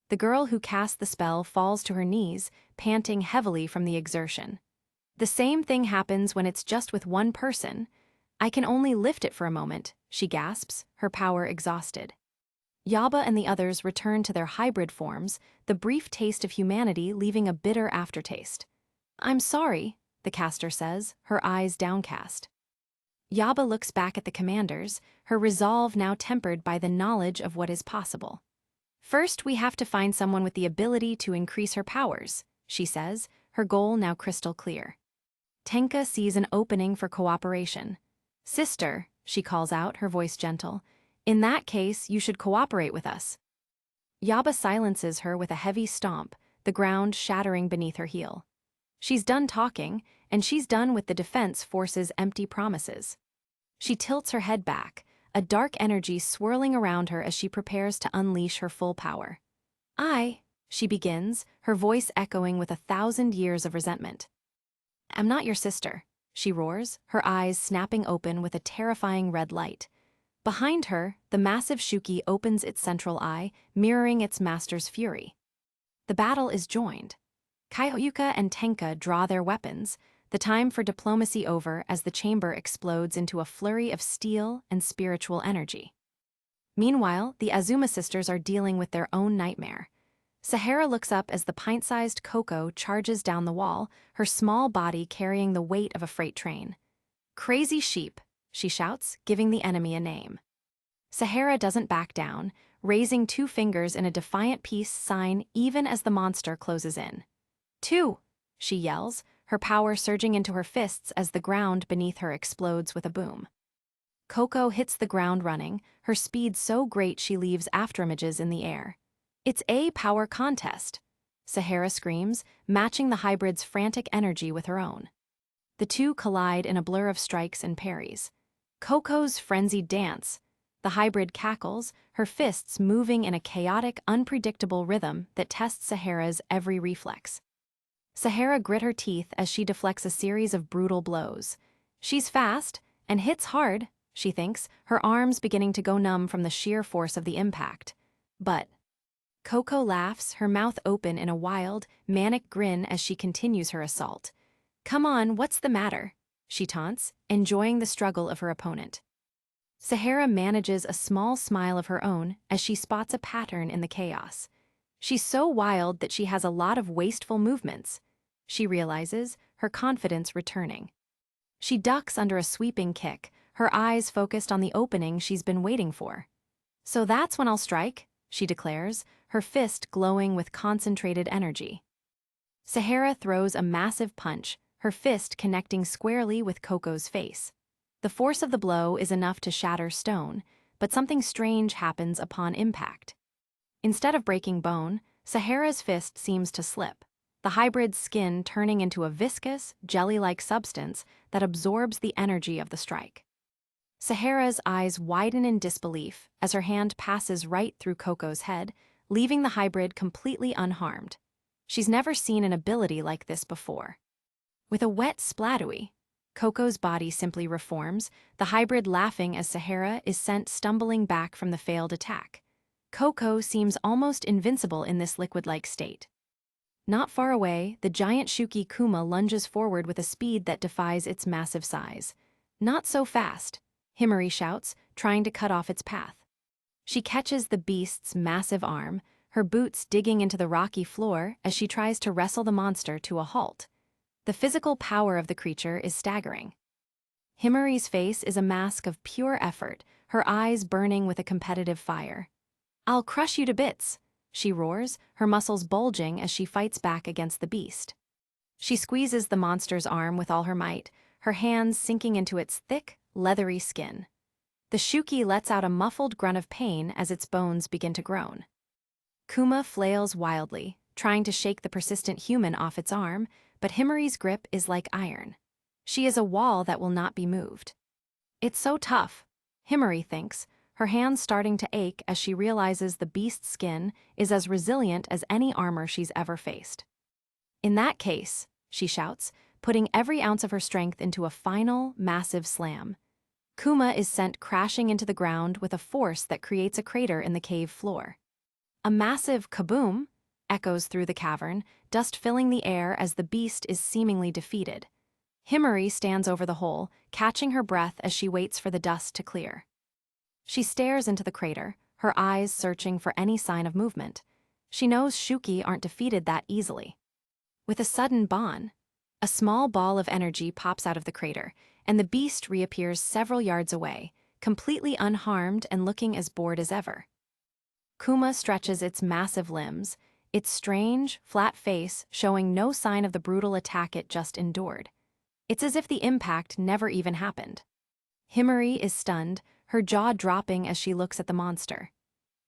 The girl who cast the spell falls to her knees, panting heavily from the exertion. The same thing happens when it's just with one person. "I can only lift it for a moment," she gasps, her power exhausted. Yaba and the others return to their hybrid forms, the brief taste of humanity leaving a bitter aftertaste. I'm sorry, the caster says, her eyes downcast. Yaba looks back at the commanders, her resolve now tempered by the knowledge of what is possible. First, we have to find someone with the ability to increase her powers, she says, her goal now crystal clear. Tenka sees an opening for cooperation. Sister, she calls out, her voice gentle, in that case, you should cooperate with us. Yaba silences her with a heavy stomp, the ground shattering beneath her heel. She's done talking, and she's done with the defense force's empty promises. She tilts her head back, a dark energy swirling around her as she prepares to unleash her full power. She begins, her voice echoing with 1,000 years of resentment. I'm not your sister, she roars, her eyes snapping open with a terrifying red light. Behind her, the massive Shuki opens its central eye, mirroring its master's fury. The battle is joined. Kyoyuka and Tenka draw their weapons, the time for diplomacy over as the chamber explodes into a flurry of steel and spiritual energy. Meanwhile, the Azuma sisters are dealing with their own nightmare. Sahara looks up as the pint-sized Koko charges down the wall, her small body carrying the weight of a freight train. Crazy sheep, she shouts, giving the enemy a name. Sahara doesn't back down, raising 2 fingers in a defiant peace sign even as the monster closes in. 2, she yells, her power surging into her fists as the ground beneath her explodes with a boom. Koko hits the ground running, her speed so great she leaves afterimages in the air. It's a power contest, Sahara screams, matching the hybrid's frantic energy with her own. The two collide in a blur of strikes and parries. Koko's frenzied dance. The hybrid cackles, her fists moving in a chaotic, unpredictable rhythm that tests Sahara's every reflex. Sahara grit her teeth as she deflects a series of brutal blows. She's fast, and hits hard, she thinks, her arms beginning to go numb from the sheer force of the impact. But Koko laughs, her mouth open in a wild, manic grin as she continues her assault. Come on, what's the matter? She taunts, enjoying the struggle of her opponent. Sahara manages a small smile of her own as she spots a pattern in the chaos. She's so wild that she has a lot of wasteful movements. She realizes, her confidence returning. She ducks under a sweeping kick, her eyes focused on the opening she's been waiting for. So that's when I'll strike, she declares, her fist glowing with concentrated energy. Sahara throws a massive punch, her fist connecting squarely with Koko's face. The force of the blow is enough to shatter stone, but something strange happens upon impact. Instead of breaking bone, Sahara's fist seems to slip, the hybrid's skin turning into a viscous, jelly-like substance that absorbs the energy of the strike. Sahara's eyes widen in disbelief as her hand passes right through Koko's head, leaving the hybrid completely unharmed. She's never seen an ability like this before. With a wet splatooey, Koko's body simply reforms, the hybrid laughing as Sahara is sent stumbling back from the failed attack. Koko seems almost invincible in this liquid-like state. Not far away, the giant Shuki Kuma lunges forward with a speed that defies its massive size. Not so fast, Himari shouts, trying to cut off its path. She catches the beast's massive arm, her boots digging into the rocky floor as she tries to wrestle the monster to a halt. The physical power of the creature is staggering. Himari's face is a mask of pure effort, her eyes burning with a competitive fire. I'll crush you to bits, she roars, her muscles bulging as she fights back against the beast. She squeezes the monster's arm with all her might, her hands sinking into its thick, leathery skin. The Shuki lets out a muffled grunt of pain as its bones begin to groan. Kuma flails wildly, trying to shake the persistent human off its arm, but Himari's grip is like iron. She is a wall that will not be moved. It's so tough, Himari thinks, her hands starting to ache as she realizes the beast's skin is as resilient as any armor she's ever faced. In that case, she shouts, putting every ounce of her strength into a final, massive slam. Kuma is sent crashing into the ground with a force that creates a crater in the cave floor. A massive kaboom echoes through the cavern, dust filling the air as the beast is seemingly defeated. Himari stands over the hole, catching her breath as she waits for the dust to clear. She stares into the crater, her eyes searching for any sign of movement. She knows Shuki aren't defeated that easily. With a sudden bon, A small ball of energy pops out of the crater, and the beast reappears several yards away, completely unharmed and looking as bored as ever. Kuma stretches its massive limbs, its strange, flat face showing no sign of the brutal attack it just endured. It's as if the impact never even happened. Himari is stunned, her jaw dropping as she looks at the monster.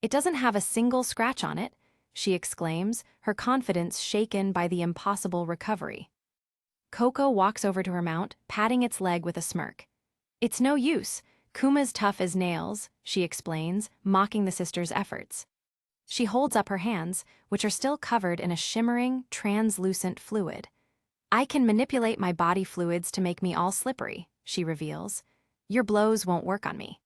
"It doesn't have a single scratch on it," she exclaims, her confidence shaken by the impossible recovery. Coco walks over to her mount, patting its leg with a smirk. "It's no use. Kuma's tough as nails," she explains, mocking the sister's efforts. She holds up her hands, which are still covered in a shimmering, translucent fluid. "I can manipulate my body fluids to make me all slippery," she reveals. "Your blows won't work on me."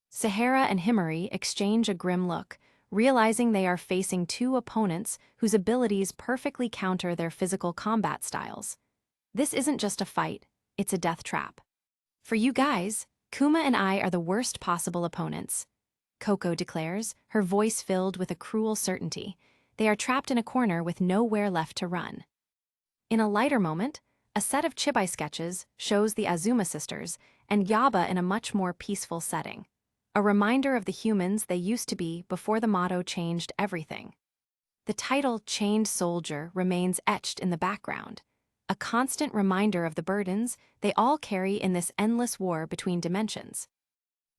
Sahara and Himari exchange a grim look, realizing they are facing two opponents whose abilities perfectly counter their physical combat styles. This isn't just a fight, it's a death trap. "For you guys, Kuma and I are the worst possible opponents," Coco declares, her voice filled with a cruel certainty. They are trapped in a corner with nowhere left to run. In a lighter moment, a set of Chibai sketches shows the Azuma sisters and Yaba in a much more peaceful setting. A reminder of the humans they used to be before the motto changed everything. The title Chained Soldier remains etched in the background, a constant reminder of the burdens they all carry in this endless war between dimensions.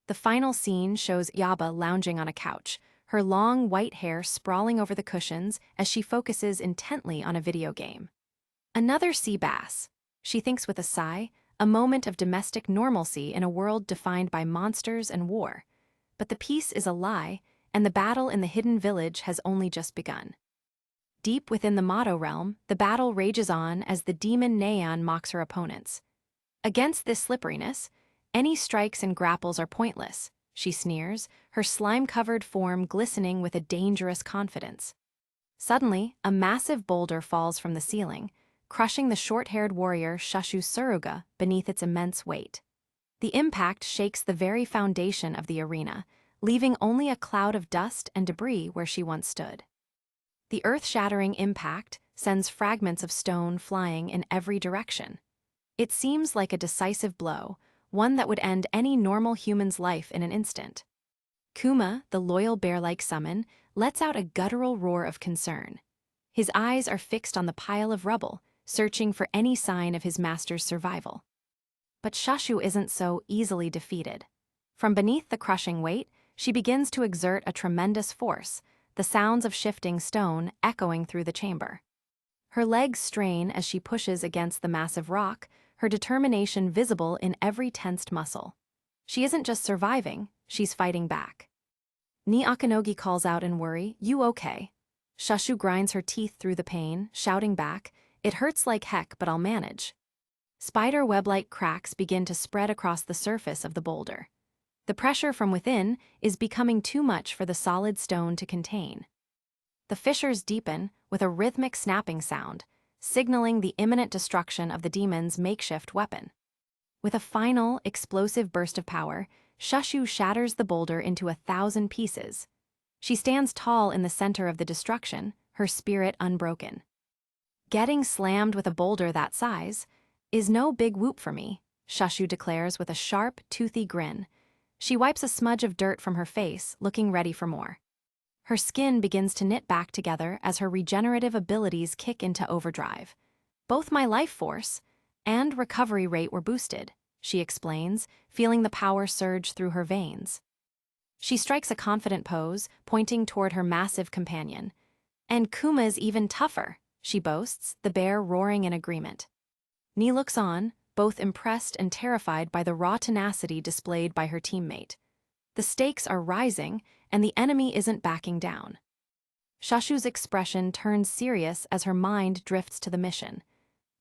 The final scene shows Yaba lounging on a couch, her long white hair sprawling over the cushions as she focuses intently on a video game. Another sea bass, she thinks with a sigh, a moment of domestic normalcy in a world defined by monsters and war. But the peace is a lie, and the battle in the hidden village has only just begun. Deep within the Motto realm, the battle rages on as the demon Neon mocks her opponents. Against this slipperiness, any strikes and grapples are pointless, she sneers, her slime-covered form glistening with a dangerous confidence. Suddenly, a massive boulder falls from the ceiling, crushing the short-haired warrior Shashu Suruga beneath its immense weight. The impact shakes the very foundation of the arena, leaving only a cloud of dust and debris where she once stood. The earth-shattering impact sends fragments of stone flying in every direction. It seems like a decisive blow, one that would end any normal human's life in an instant. Kuma, the loyal bear-like summon, lets out a guttural roar of concern. His eyes are fixed on the pile of rubble, searching for any sign of his master's survival. But Shashu isn't so easily defeated. From beneath the crushing weight, she begins to exert a tremendous force, the sounds of shifting stone echoing through the chamber. Her legs strain as she pushes against the massive rock, her determination visible in every tensed muscle. She isn't just surviving, she's fighting back. Ni Akanogi calls out in worry, "You okay?" Shashu grinds her teeth through the pain, shouting back, "It hurts like heck, but I'll manage." Spider web-like cracks begin to spread across the surface of the boulder. The pressure from within is becoming too much for the solid stone to contain. The fissures deepen with a rhythmic snapping sound, signaling the imminent destruction of the demon's makeshift weapon. With a final, explosive burst of power, Shashu shatters the boulder into 1,000 pieces. She stands tall in the center of the destruction, her spirit unbroken. "Getting slammed with a boulder that size is no big whoop for me," Shashu declares with a sharp, toothy grin. She wipes a smudge of dirt from her face, looking ready for more. Her skin begins to knit back together as her regenerative abilities kick into overdrive. "Both my life force and recovery rate were boosted," she explains, feeling the power surge through her veins. She strikes a confident pose, pointing toward her massive companion. "And Kuma's even tougher," she boasts, the bear roaring in agreement. Ni looks on, both impressed and terrified by the raw tenacity displayed by her teammate. The stakes are rising, and the enemy isn't backing down. Shashu's expression turns serious as her mind drifts to the mission.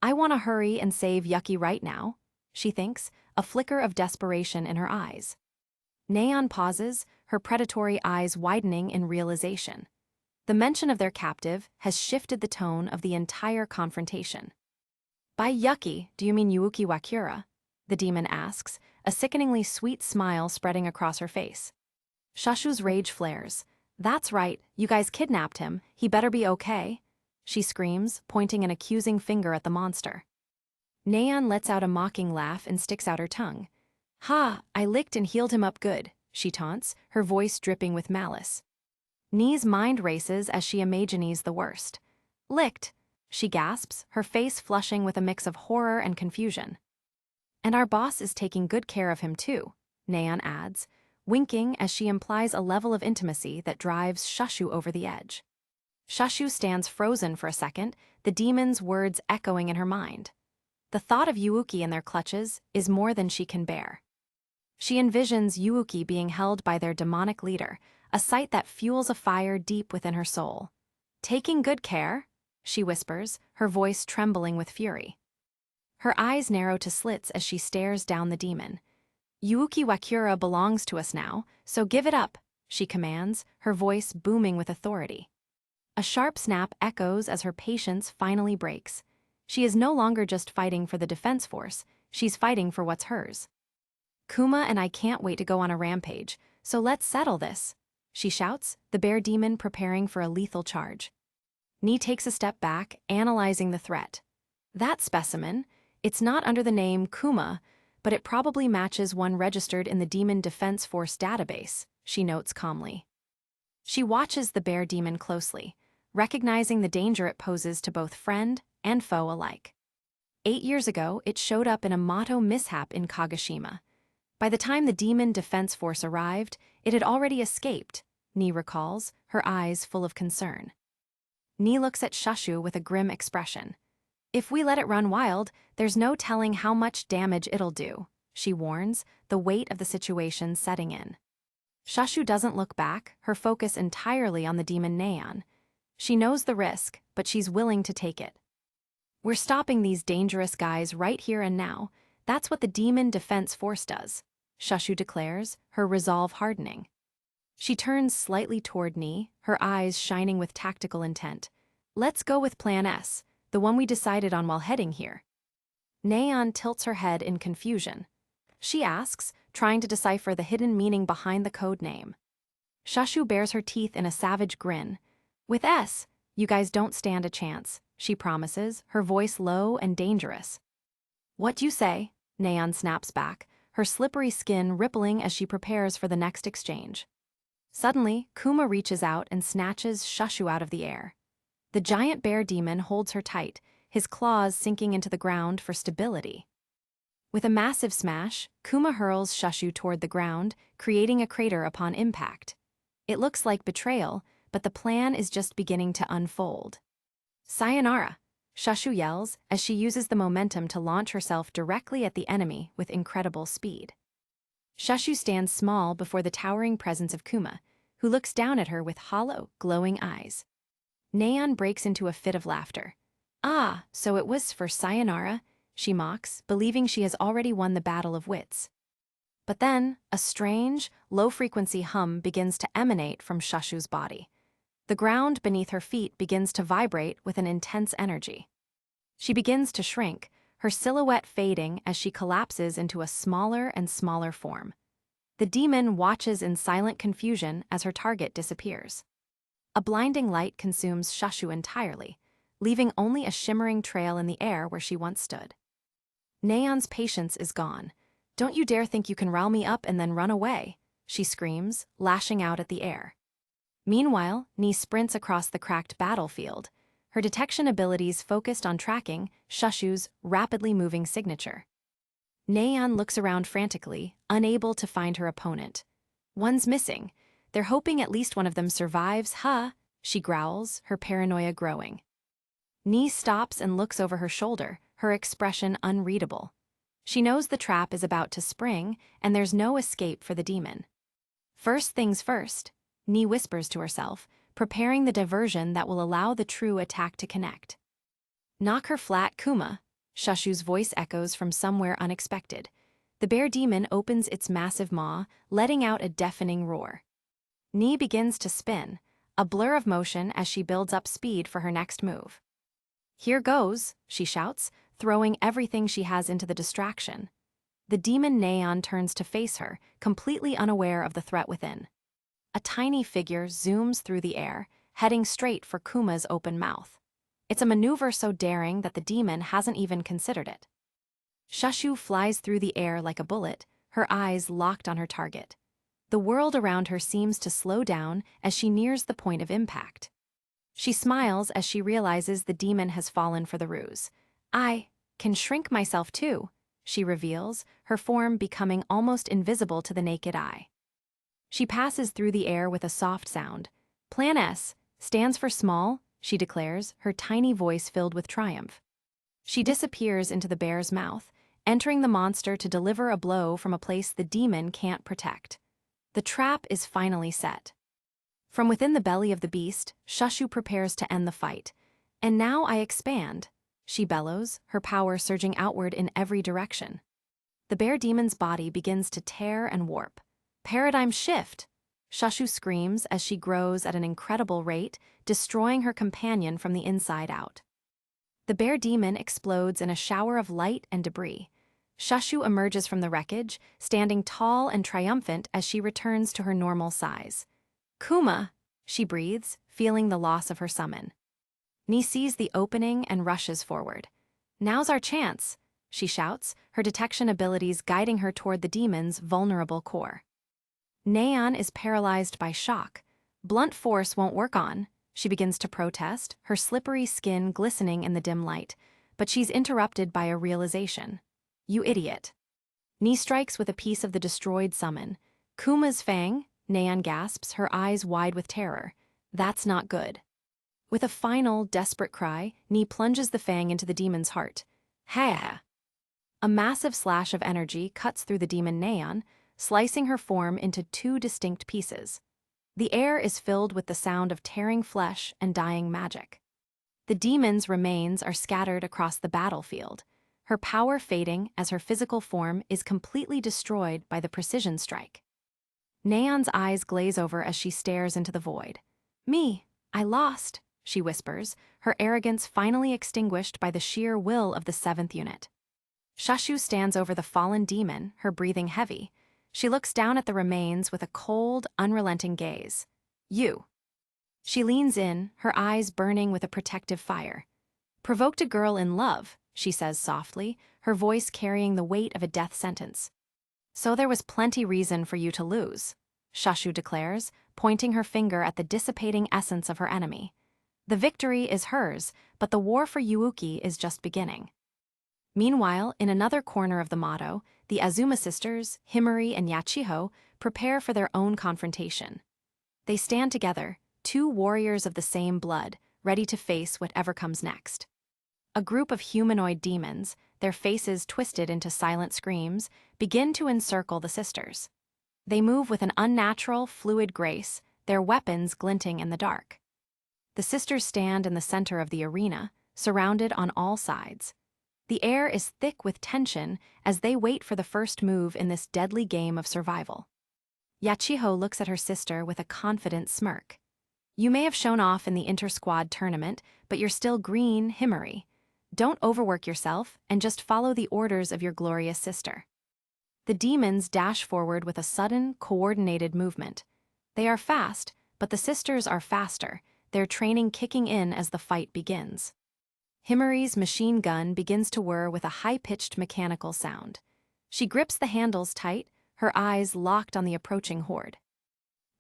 "I want to hurry and save Yuki right now," she thinks, a flicker of desperation in her eyes. Neon pauses, her predatory eyes widening in realization. The mention of their captive has shifted the tone of the entire confrontation. "By Yuki, do you mean Yuuki Wakura?" the demon asks, a sickeningly sweet smile spreading across her face. Shashu's rage flares. "That's right, you guys kidnapped him, he better be okay," she screams, pointing an accusing finger at the monster. Neon lets out a mocking laugh and sticks out her tongue. Ha, I licked and healed him up good, she taunts, her voice dripping with malice. Nee's mind races as she imagines the worst. Licked, she gasps, her face flushing with a mix of horror and confusion. And our boss is taking good care of him too, Neon adds, winking as she implies a level of intimacy that drives Shashu over the edge. Shashu stands frozen for a second, the demon's words echoing in her mind. The thought of Yuuki in their clutches is more than she can bear. She envisions Yuuki being held by their demonic leader, a sight that fuels a fire deep within her soul. Taking good care, she whispers, her voice trembling with fury. Her eyes narrow to slits as she stares down the demon. Yuuki Wakura belongs to us now, so give it up, she commands, her voice booming with authority. A sharp snap echoes as her patience finally breaks. She is no longer just fighting for the defense force, she's fighting for what's hers. Kuma and I can't wait to go on a rampage, so let's settle this, she shouts, the bear demon preparing for a lethal charge. Nee takes a step back, analyzing the threat. That specimen, it's not under the name Kuma, but it probably matches one registered in the Demon Defense Force database, she notes calmly. She watches the bear demon closely, recognizing the danger it poses to both friend and foe alike. 8 years ago, it showed up in a Mato mishap in Kagoshima. By the time the Demon Defense Force arrived, it had already escaped, Nee recalls, her eyes full of concern. Nee looks at Shashu with a grim expression. If we let it run wild, there's no telling how much damage it'll do, she warns, the weight of the situation setting in. Shashu doesn't look back, her focus entirely on the demon Neon. She knows the risk, but she's willing to take it. We're stopping these dangerous guys right here and now. That's what the Demon Defense Force does, Shashu declares, her resolve hardening. She turns slightly toward Nee, her eyes shining with tactical intent. Let's go with Plan S, the one we decided on while heading here. Neon tilts her head in confusion. She asks, trying to decipher the hidden meaning behind the code name. Shashu bares her teeth in a savage grin. With S, you guys don't stand a chance, she promises, her voice low and dangerous. What you say? Neon snaps back, her slippery skin rippling as she prepares for the next exchange. Suddenly, Kuma reaches out and snatches Shashu out of the air. The giant bear demon holds her tight, his claws sinking into the ground for stability. With a massive smash, Kuma hurls Shashu toward the ground, creating a crater upon impact. It looks like betrayal, but the plan is just beginning to unfold. Sayonara, Shashu yells as she uses the momentum to launch herself directly at the enemy with incredible speed. Shashu stands small before the towering presence of Kuma, who looks down at her with hollow, glowing eyes. Neon breaks into a fit of laughter. Ah, so it was for Sayonara, she mocks, believing she has already won the battle of wits. But then, a strange, low-frequency hum begins to emanate from Shashu's body. The ground beneath her feet begins to vibrate with an intense energy. She begins to shrink, her silhouette fading as she collapses into a smaller and smaller form. The demon watches in silent confusion as her target disappears. A blinding light consumes Shashu entirely, leaving only a shimmering trail in the air where she once stood. Neon's patience is gone. Don't you dare think you can rile me up and then run away, she screams, lashing out at the air. Meanwhile, Nee sprints across the cracked battlefield, her detection abilities focused on tracking Shashu's rapidly moving signature. Neon looks around frantically, unable to find her opponent. One's missing. They're hoping at least one of them survives, huh? She growls, her paranoia growing. Nee stops and looks over her shoulder, her expression unreadable. She knows the trap is about to spring, and there's no escape for the demon. First things first, Nee whispers to herself, preparing the diversion that will allow the true attack to connect. Knock her flat, Kuma, Shashu's voice echoes from somewhere unexpected. The bear demon opens its massive maw, letting out a deafening roar. Nee begins to spin, a blur of motion as she builds up speed for her next move. Here goes, she shouts, throwing everything she has into the distraction. The demon Neon turns to face her, completely unaware of the threat within. A tiny figure zooms through the air, heading straight for Kuma's open mouth. It's a maneuver so daring that the demon hasn't even considered it. Shashu flies through the air like a bullet, her eyes locked on her target. The world around her seems to slow down as she nears the point of impact. She smiles as she realizes the demon has fallen for the ruse. "I can shrink myself too," she reveals, her form becoming almost invisible to the naked eye. She passes through the air with a soft sound. "Plan S stands for small," she declares, her tiny voice filled with triumph. She disappears into the bear's mouth, entering the monster to deliver a blow from a place the demon can't protect. The trap is finally set. From within the belly of the beast, Shashu prepares to end the fight. "And now I expand," she bellows, her power surging outward in every direction. The bear demon's body begins to tear and warp. "Paradigm shift!" Shashu screams as she grows at an incredible rate, destroying her companion from the inside out. The bear demon explodes in a shower of light and debris. Shashu emerges from the wreckage, standing tall and triumphant as she returns to her normal size. "Kuma," she breathes, feeling the loss of her summon. Ni sees the opening and rushes forward. "Now's our chance," she shouts, her detection abilities guiding her toward the demon's vulnerable core. Neon is paralyzed by shock. "Blunt force won't work on," she begins to protest, her slippery skin glistening in the dim light, but she's interrupted by a realization. "You idiot." Ni strikes with a piece of the destroyed summon. "Kuma's fang," Neon gasps, her eyes wide with terror. "That's not good." With a final, desperate cry, Ni plunges the fang into the demon's heart. Ha! A massive slash of energy cuts through the demon Neon, slicing her form into two distinct pieces. The air is filled with the sound of tearing flesh and dying magic. The demon's remains are scattered across the battlefield, her power fading as her physical form is completely destroyed by the precision strike. Neon's eyes glaze over as she stares into the void. I lost," she whispers, her arrogance finally extinguished by the sheer will of the 7th unit. Shashu stands over the fallen demon, her breathing heavy. She looks down at the remains with a cold, unrelenting gaze. "You." She leans in, her eyes burning with a protective fire. "Provoked a girl in love," she says softly, her voice carrying the weight of a death sentence. "So there was plenty reason for you to lose," Shashu declares, pointing her finger at the dissipating essence of her enemy. "The victory is hers, but the war for Yuuki is just beginning." Meanwhile, in another corner of the motto, the Azuma sisters, Himari and Yachiho, prepare for their own confrontation. They stand together, two warriors of the same blood, ready to face whatever comes next. A group of humanoid demons, their faces twisted into silent screams, begin to encircle the sisters. They move with an unnatural, fluid grace, their weapons glinting in the dark. The sisters stand in the center of the arena, surrounded on all sides. The air is thick with tension as they wait for the first move in this deadly game of survival. Yachiho looks at her sister with a confident smirk. "You may have shown off in the inter-squad tournament, but you're still green, Himari. Don't overwork yourself and just follow the orders of your glorious sister." The demons dash forward with a sudden, coordinated movement. They are fast, but the sisters are faster, their training kicking in as the fight begins. Himari's machine gun begins to whir with a high-pitched mechanical sound. She grips the handles tight, her eyes locked on the approaching horde.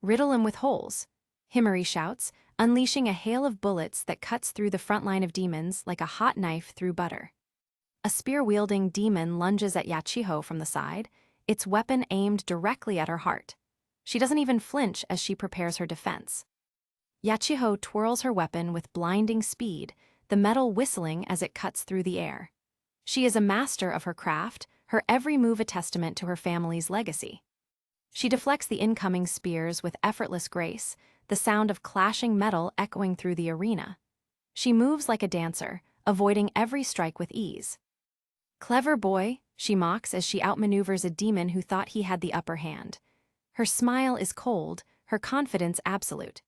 "Riddle 'em with holes," Himari shouts, unleashing a hail of bullets that cuts through the front line of demons like a hot knife through butter. A spear-wielding demon lunges at Yachiho from the side, its weapon aimed directly at her heart. She doesn't even flinch as she prepares her defense. Yachiho twirls her weapon with blinding speed, the metal whistling as it cuts through the air. She is a master of her craft, her every move a testament to her family's legacy. She deflects the incoming spears with effortless grace, the sound of clashing metal echoing through the arena. She moves like a dancer, avoiding every strike with ease. "Clever boy," she mocks as she outmaneuvers a demon who thought he had the upper hand. Her smile is cold, her confidence absolute.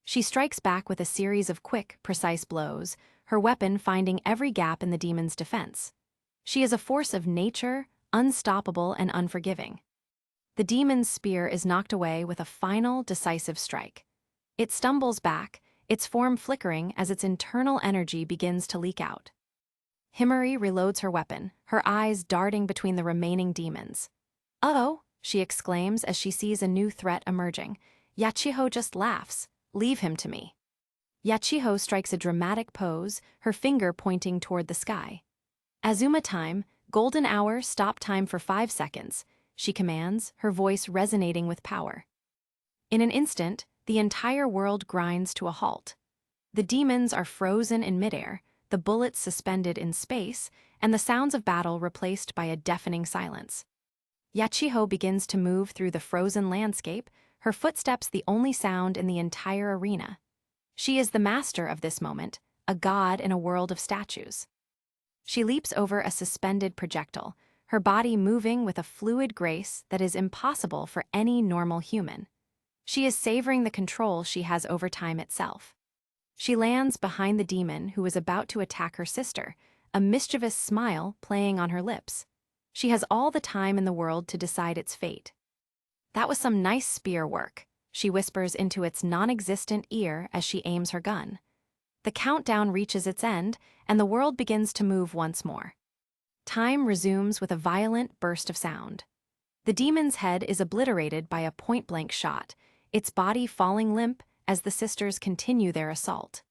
She strikes back with a series of quick, precise blows, her weapon finding every gap in the demon's defense. She is a force of nature, unstoppable and unforgiving. The demon's spear is knocked away with a final, decisive strike. It stumbles back, its form flickering as its internal energy begins to leak out. Himari reloads her weapon, her eyes darting between the remaining demons. "Uh-oh," she exclaims as she sees a new threat emerging. Yachiho just laughs. "Leave him to me." Yachiho strikes a dramatic pose, her finger pointing toward the sky. "Azuma time, golden hour, stop time for 5 seconds," she commands, her voice resonating with power. In an instant, the entire world grinds to a halt. The demons are frozen in midair, the bullets suspended in space, and the sounds of battle replaced by a deafening silence. Yachiho begins to move through the frozen landscape, her footsteps the only sound in the entire arena. She is the master of this moment, a god in a world of statues. She leaps over a suspended projectile, her body moving with a fluid grace that is impossible for any normal human. She is savoring the control she has over time itself. She lands behind the demon who is about to attack her sister, a mischievous smile playing on her lips. She has all the time in the world to decide its fate. "That was some nice spear work," she whispers into its non-existent ear as she aims her gun. The countdown reaches its end, and the world begins to move once more. Time resumes with a violent burst of sound. The demon's head is obliterated by a point-blank shot, its body falling limp as the sisters continue their assault.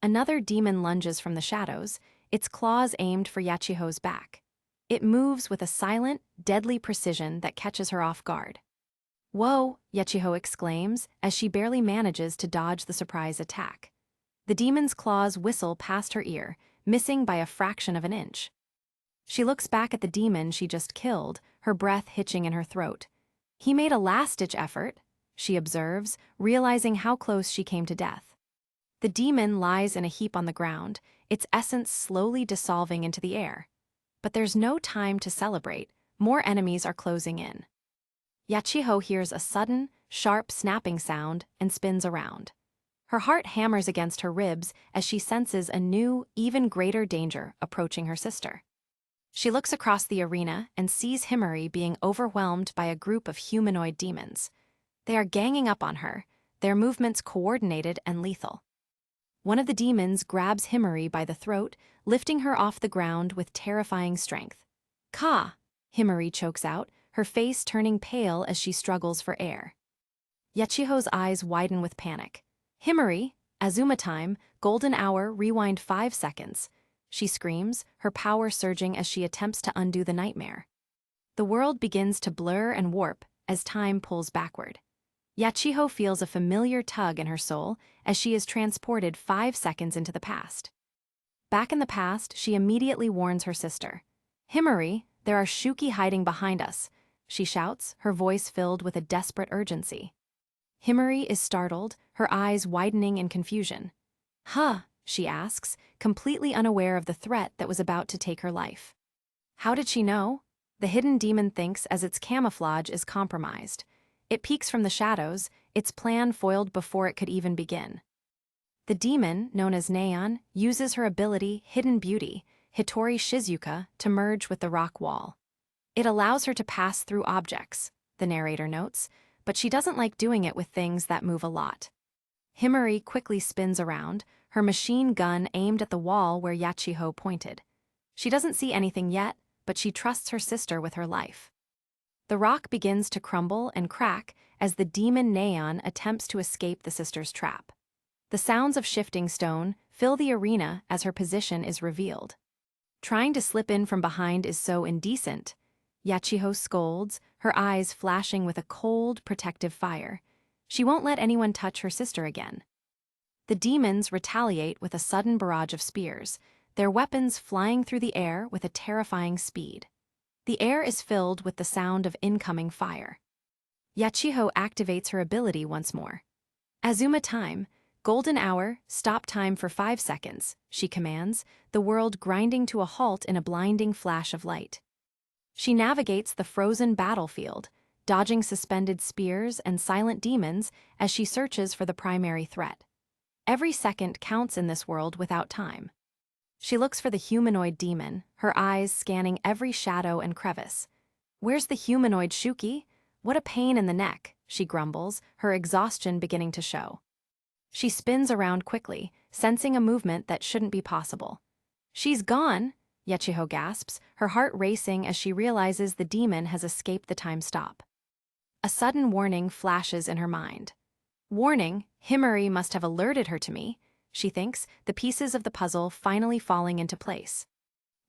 Another demon lunges from the shadows, its claws aimed for Yachiho's back. It moves with a silent, deadly precision that catches her off guard. "Whoa!" Yachiho exclaims as she barely manages to dodge the surprise attack. The demon's claws whistle past her ear, missing by a fraction of an inch. She looks back at the demon she just killed, her breath hitching in her throat. "He made a last-ditch effort," she observes, realizing how close she came to death. The demon lies in a heap on the ground, its essence slowly dissolving into the air. But there's no time to celebrate, more enemies are closing in. Yachiho hears a sudden, sharp snapping sound and spins around. Her heart hammers against her ribs as she senses a new, even greater danger approaching her sister. She looks across the arena and sees Himari being overwhelmed by a group of humanoid demons. They are ganging up on her, their movements coordinated and lethal. One of the demons grabs Himari by the throat, lifting her off the ground with terrifying strength. "Ka!" Himari chokes out, her face turning pale as she struggles for air. Yachiho's eyes widen with panic. "Himari, Azuma time, golden hour, rewind 5 seconds," she screams, her power surging as she attempts to undo the nightmare. The world begins to blur and warp as time pulls backward. Yachiho feels a familiar tug in her soul as she is transported 5 seconds into the past. Back in the past, she immediately warns her sister. "Himari, there are Shuki hiding behind us," she shouts, her voice filled with a desperate urgency. Himari is startled, her eyes widening in confusion. "Huh?" she asks, completely unaware of the threat that was about to take her life. How did she know? The hidden demon thinks as its camouflage is compromised. It peeks from the shadows, its plan foiled before it could even begin. The demon, known as Neon, uses her ability Hidden Beauty, Hitori Shizuka, to merge with the rock wall. It allows her to pass through objects, the narrator notes, but she doesn't like doing it with things that move a lot. Himari quickly spins around, her machine gun aimed at the wall where Yachiho pointed. She doesn't see anything yet, but she trusts her sister with her life. The rock begins to crumble and crack as the demon Neon attempts to escape the sister's trap. The sounds of shifting stone fill the arena as her position is revealed. Trying to slip in from behind is so indecent, Yachiho scolds, her eyes flashing with a cold, protective fire. She won't let anyone touch her sister again. The demons retaliate with a sudden barrage of spears, their weapons flying through the air with a terrifying speed. The air is filled with the sound of incoming fire. Yachiho activates her ability once more. "Azuma time, golden hour, stop time for 5 seconds," she commands, the world grinding to a halt in a blinding flash of light. She navigates the frozen battlefield, dodging suspended spears and silent demons as she searches for the primary threat. Every second counts in this world without time. She looks for the humanoid demon, her eyes scanning every shadow and crevice. "Where's the humanoid Shuki? What a pain in the neck," she grumbles, her exhaustion beginning to show. She spins around quickly, sensing a movement that shouldn't be possible. "She's gone," Yachiho gasps, her heart racing as she realizes the demon has escaped the time stop. A sudden warning flashes in her mind. Warning, Himari must have alerted her to me, she thinks, the pieces of the puzzle finally falling into place.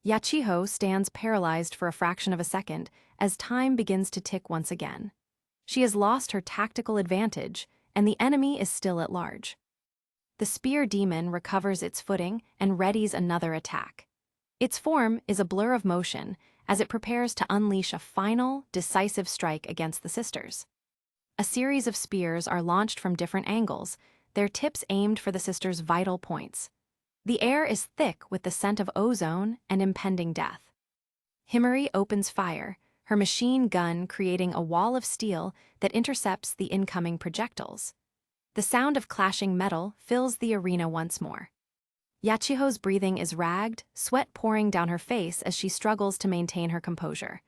Yachiho stands paralyzed for a fraction of a second as time begins to tick once again. She has lost her tactical advantage, and the enemy is still at large. The spear demon recovers its footing and readies another attack. Its form is a blur of motion as it prepares to unleash a final, decisive strike against the sisters. A series of spears are launched from different angles, their tips aimed for the sisters' vital points. The air is thick with the scent of ozone and impending death. Himari opens fire, her machine gun creating a wall of steel that intercepts the incoming projectiles. The sound of clashing metal fills the arena once more. Yachiho's breathing is ragged, sweat pouring down her face as she struggles to maintain her composure.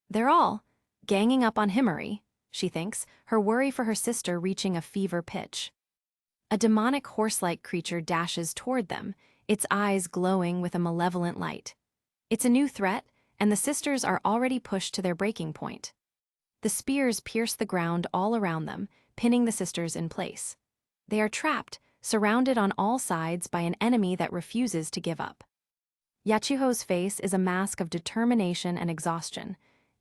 They're all ganging up on Himari, she thinks, her worry for her sister reaching a fever pitch. A demonic horse-like creature dashes toward them, its eyes glowing with a malevolent light. It's a new threat, and the sisters are already pushed to their breaking point. The spears pierce the ground all around them, pinning the sisters in place. They are trapped, surrounded on all sides by an enemy that refuses to give up. Yachiho's face is a mask of determination and exhaustion.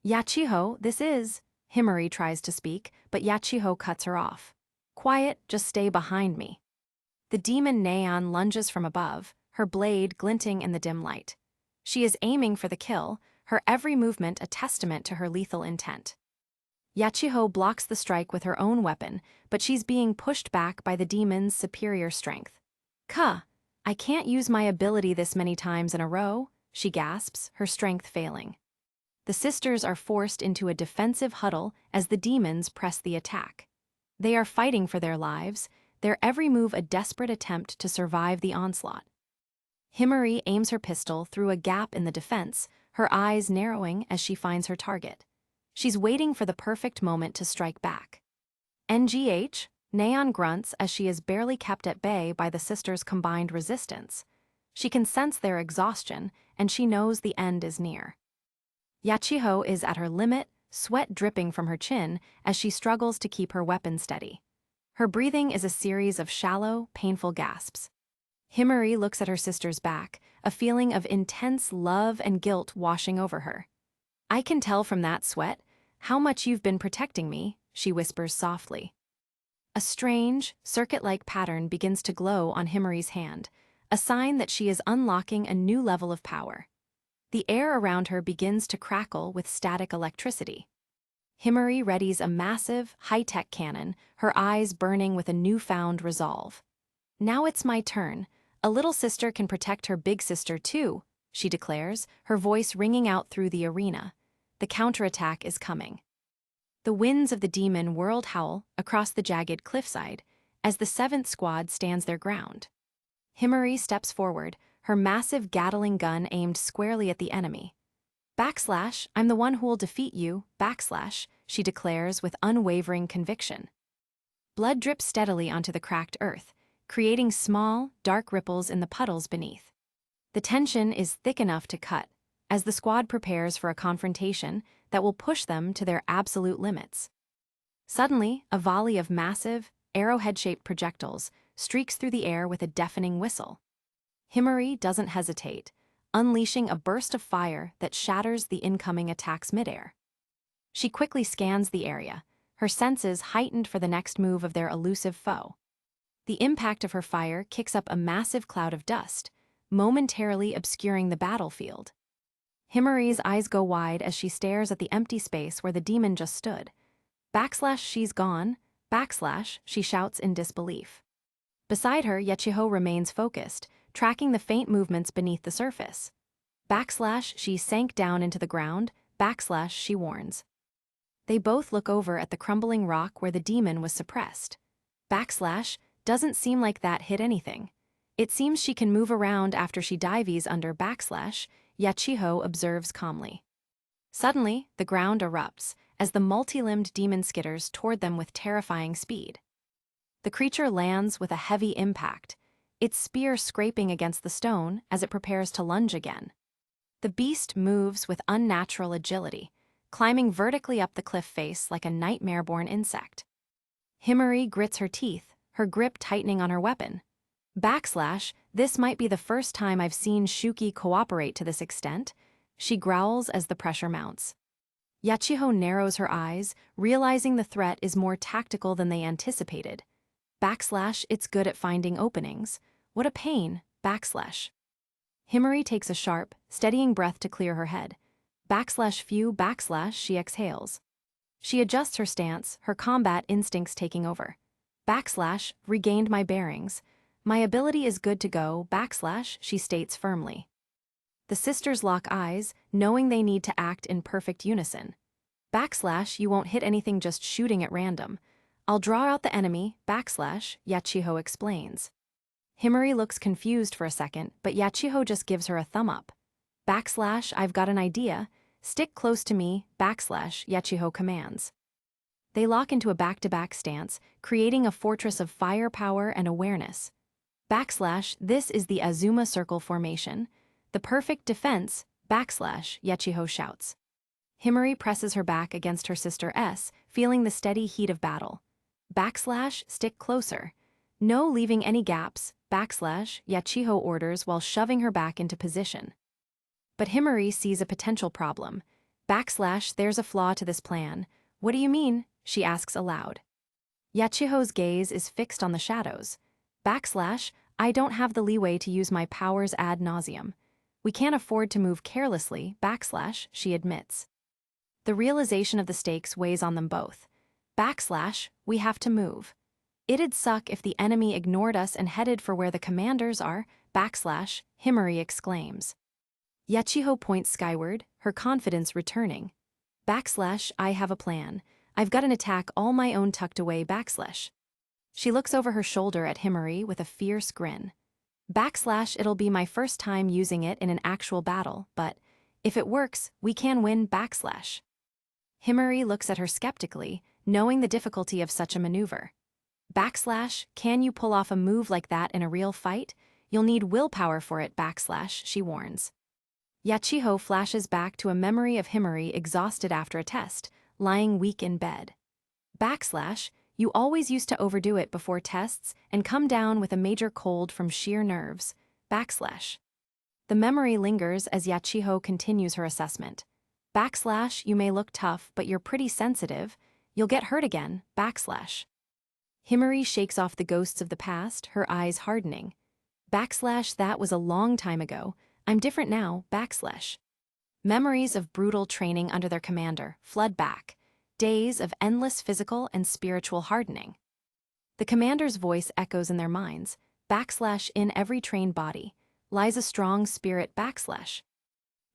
Yachiho, this is... Himari tries to speak, but Yachiho cuts her off. Quiet, just stay behind me. The demon Neon lunges from above, her blade glinting in the dim light. She is aiming for the kill, her every movement a testament to her lethal intent. Yachiho blocks the strike with her own weapon, but she's being pushed back by the demon's superior strength. I can't use my ability this many times in a row, she gasps, her strength failing. The sisters are forced into a defensive huddle as the demons press the attack. They are fighting for their lives, their every move a desperate attempt to survive the onslaught. Himari aims her pistol through a gap in the defense, her eyes narrowing as she finds her target. She's waiting for the perfect moment to strike back. NGH, Neon grunts as she is barely kept at bay by the sisters' combined resistance. She can sense their exhaustion, and she knows the end is near. Yachiho is at her limit, sweat dripping from her chin as she struggles to keep her weapon steady. Her breathing is a series of shallow, painful gasps. Himari looks at her sister's back, a feeling of intense love and guilt washing over her. I can tell from that sweat how much you've been protecting me, she whispers softly. A strange, circuit-like pattern begins to glow on Himari's hand, a sign that she is unlocking a new level of power. The air around her begins to crackle with static electricity. Himari readies a massive, high-tech cannon, her eyes burning with a newfound resolve. Now it's my turn. A little sister can protect her big sister too, she declares, her voice ringing out through the arena. The counterattack is coming. The winds of the demon world howl across the jagged cliffside as the 7th Squad stands their ground. Himari steps forward, her massive Gatling gun aimed squarely at the enemy. I'm the one who'll defeat you, she declares with unwavering conviction. Blood drips steadily onto the cracked earth, creating small, dark ripples in the puddles beneath. The tension is thick enough to cut, as the squad prepares for a confrontation that will push them to their absolute limits. Suddenly, a volley of massive, arrowhead-shaped projectiles streaks through the air with a deafening whistle. Himari doesn't hesitate, unleashing a burst of fire that shatters the incoming attack's midair. She quickly scans the area, her senses heightened for the next move of their elusive foe. The impact of her fire kicks up a massive cloud of dust, momentarily obscuring the battlefield. Himari's eyes go wide as she stares at the empty space where the demon just stood. She's gone, she shouts in disbelief. Beside her, Yachiho remains focused, tracking the faint movements beneath the surface. She sank down into the ground, she warns. They both look over at the crumbling rock where the demon was suppressed. Doesn't seem like that hit anything. It seems she can move around after she dives under Yachiho observes calmly. Suddenly, the ground erupts as the multi-limbed demon skitters toward them with terrifying speed. The creature lands with a heavy impact, its spear scraping against the stone as it prepares to lunge again. The beast moves with unnatural agility, climbing vertically up the cliff face like a nightmare-born insect. Himari grits her teeth, her grip tightening on her weapon. This might be the first time I've seen Shuki cooperate to this extent, she growls as the pressure mounts. Yachiho narrows her eyes, realizing the threat is more tactical than they anticipated. It's good at finding openings. What a pain, Himari takes a sharp, steadying breath to clear her head. She exhales. She adjusts her stance, her combat instincts taking over. Regained my bearings. My ability is good to go, she states firmly. The sisters lock eyes, knowing they need to act in perfect unison. You won't hit anything just shooting at random. I'll draw out the enemy, Yachiho explains. Himari looks confused for a second, but Yachiho just gives her a thumb up. I've got an idea. Stick close to me, Yachiho commands. They lock into a back-to-back stance, creating a fortress of firepower and awareness. This is the Azuma Circle formation. The perfect defense, Yachiho shouts. Himari presses her back against her sister S, feeling the steady heat of battle. Stick closer. No leaving any gaps, Yachiho orders while shoving her back into position. But Himari sees a potential problem. There's a flaw to this plan. What do you mean? She asks aloud. Yachiho's gaze is fixed on the shadows. I don't have the leeway to use my powers ad nauseum. We can't afford to move carelessly, she admits. The realization of the stakes weighs on them both. We have to move. It'd suck if the enemy ignored us and headed for where the commanders are, Himari exclaims. Yachiho points skyward, her confidence returning. I have a plan. I've got an attack all my own tucked away, She looks over her shoulder at Himari with a fierce grin. It'll be my first time using it in an actual battle, but if it works, we can win, Himari looks at her skeptically, knowing the difficulty of such a maneuver. Can you pull off a move like that in a real fight? You'll need willpower for it, she warns. Yachiho flashes back to a memory of Himari exhausted after a test, lying weak in bed. You always used to overdo it before tests and come down with a major cold from sheer nerves, The memory lingers as Yachiho continues her assessment. You may look tough, but you're pretty sensitive. You'll get hurt again, Himari shakes off the ghosts of the past, her eyes hardening. That was a long time ago. I'm different now, Memories of brutal training under their commander flood back. Days of endless physical and spiritual hardening. The commander's voice echoes in their minds. In every trained body lies a strong spirit,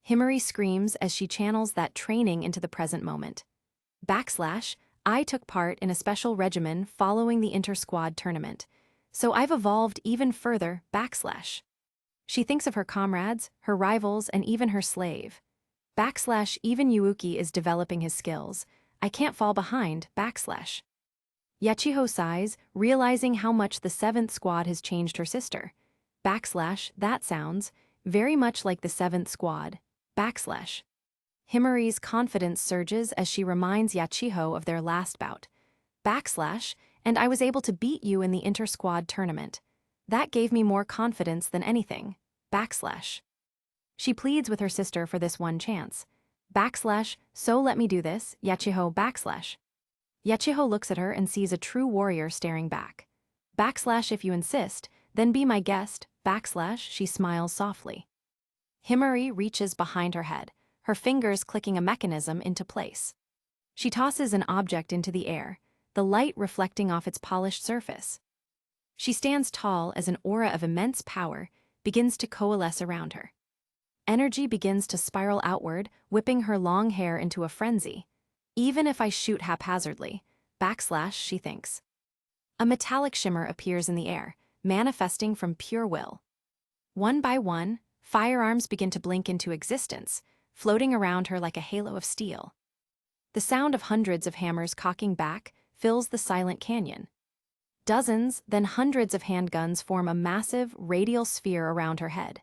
Himari screams as she channels that training into the present moment. I took part in a special regimen following the inter-squad tournament, so I've evolved even further, She thinks of her comrades, her rivals, and even her slave. Even Yuuki is developing his skills. I can't fall behind, Yachiho sighs, realizing how much the 7th squad has changed her sister. That sounds very much like the 7th squad, Himari's confidence surges as she reminds Yachiho of their last bout. And I was able to beat you in the inter-squad tournament. That gave me more confidence than anything, She pleads with her sister for this one chance. So let me do this, Yachiho, Yachiho looks at her and sees a true warrior staring back. If you insist, then be my guest, she smiles softly. Himari reaches behind her head, her fingers clicking a mechanism into place. She tosses an object into the air, the light reflecting off its polished surface. She stands tall as an aura of immense power begins to coalesce around her. Energy begins to spiral outward, whipping her long hair into a frenzy. Even if I shoot haphazardly, she thinks. A metallic shimmer appears in the air, manifesting from pure will. One by one, firearms begin to blink into existence, floating around her like a halo of steel. The sound of hundreds of hammers cocking back fills the silent canyon. Dozens, then hundreds of handguns form a massive, radial sphere around her head.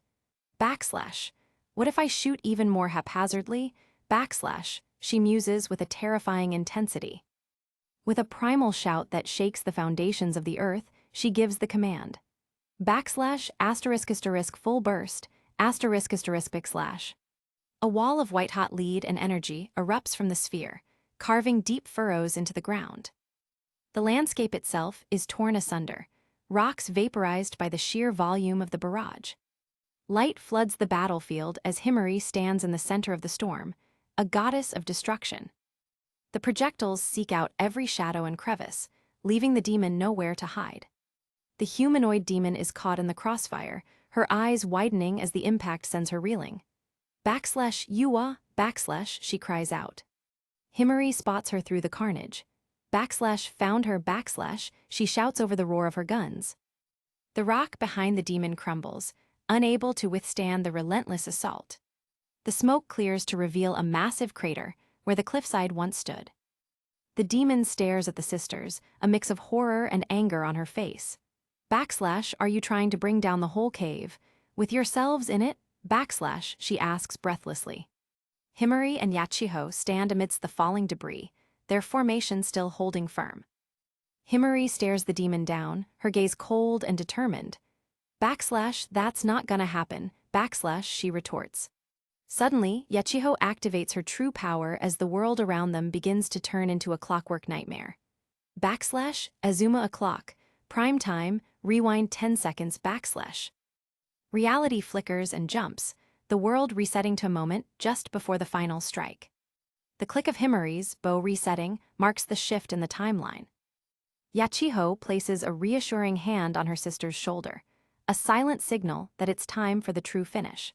What if I shoot even more haphazardly? Backslash, she muses with a terrifying intensity. With a primal shout that shakes the foundations of the earth, she gives the command. Backslash asterisk asterisk full burst, asterisk asterisk backslash. A wall of white-hot lead and energy erupts from the sphere, carving deep furrows into the ground. The landscape itself is torn asunder, rocks vaporized by the sheer volume of the barrage. Light floods the battlefield as Himari stands in the center of the storm, a goddess of destruction. The projectiles seek out every shadow and crevice, leaving the demon nowhere to hide. The humanoid demon is caught in the crossfire, her eyes widening as the impact sends her reeling. Backslash Yuwa, backslash, she cries out. Himari spots her through the carnage. Backslash found her, backslash, she shouts over the roar of her guns. The rock behind the demon crumbles, unable to withstand the relentless assault. The smoke clears to reveal a massive crater where the cliffside once stood. The demon stares at the sisters, a mix of horror and anger on her face. Backslash, are you trying to bring down the whole cave? With yourselves in it? Backslash, she asks breathlessly. Himari and Yachiho stand amidst the falling debris, their formation still holding firm. Himari stares the demon down, her gaze cold and determined. Backslash, that's not gonna happen, backslash, she retorts. Suddenly, Yachiho activates her true power as the world around them begins to turn into a clockwork nightmare. Backslash, Azuma o'clock, prime time, rewind 10 seconds, backslash. Reality flickers and jumps, the world resetting to a moment just before the final strike. The click of Himari's bow resetting marks the shift in the timeline. Yachiho places a reassuring hand on her sister's shoulder, a silent signal that it's time for the true finish.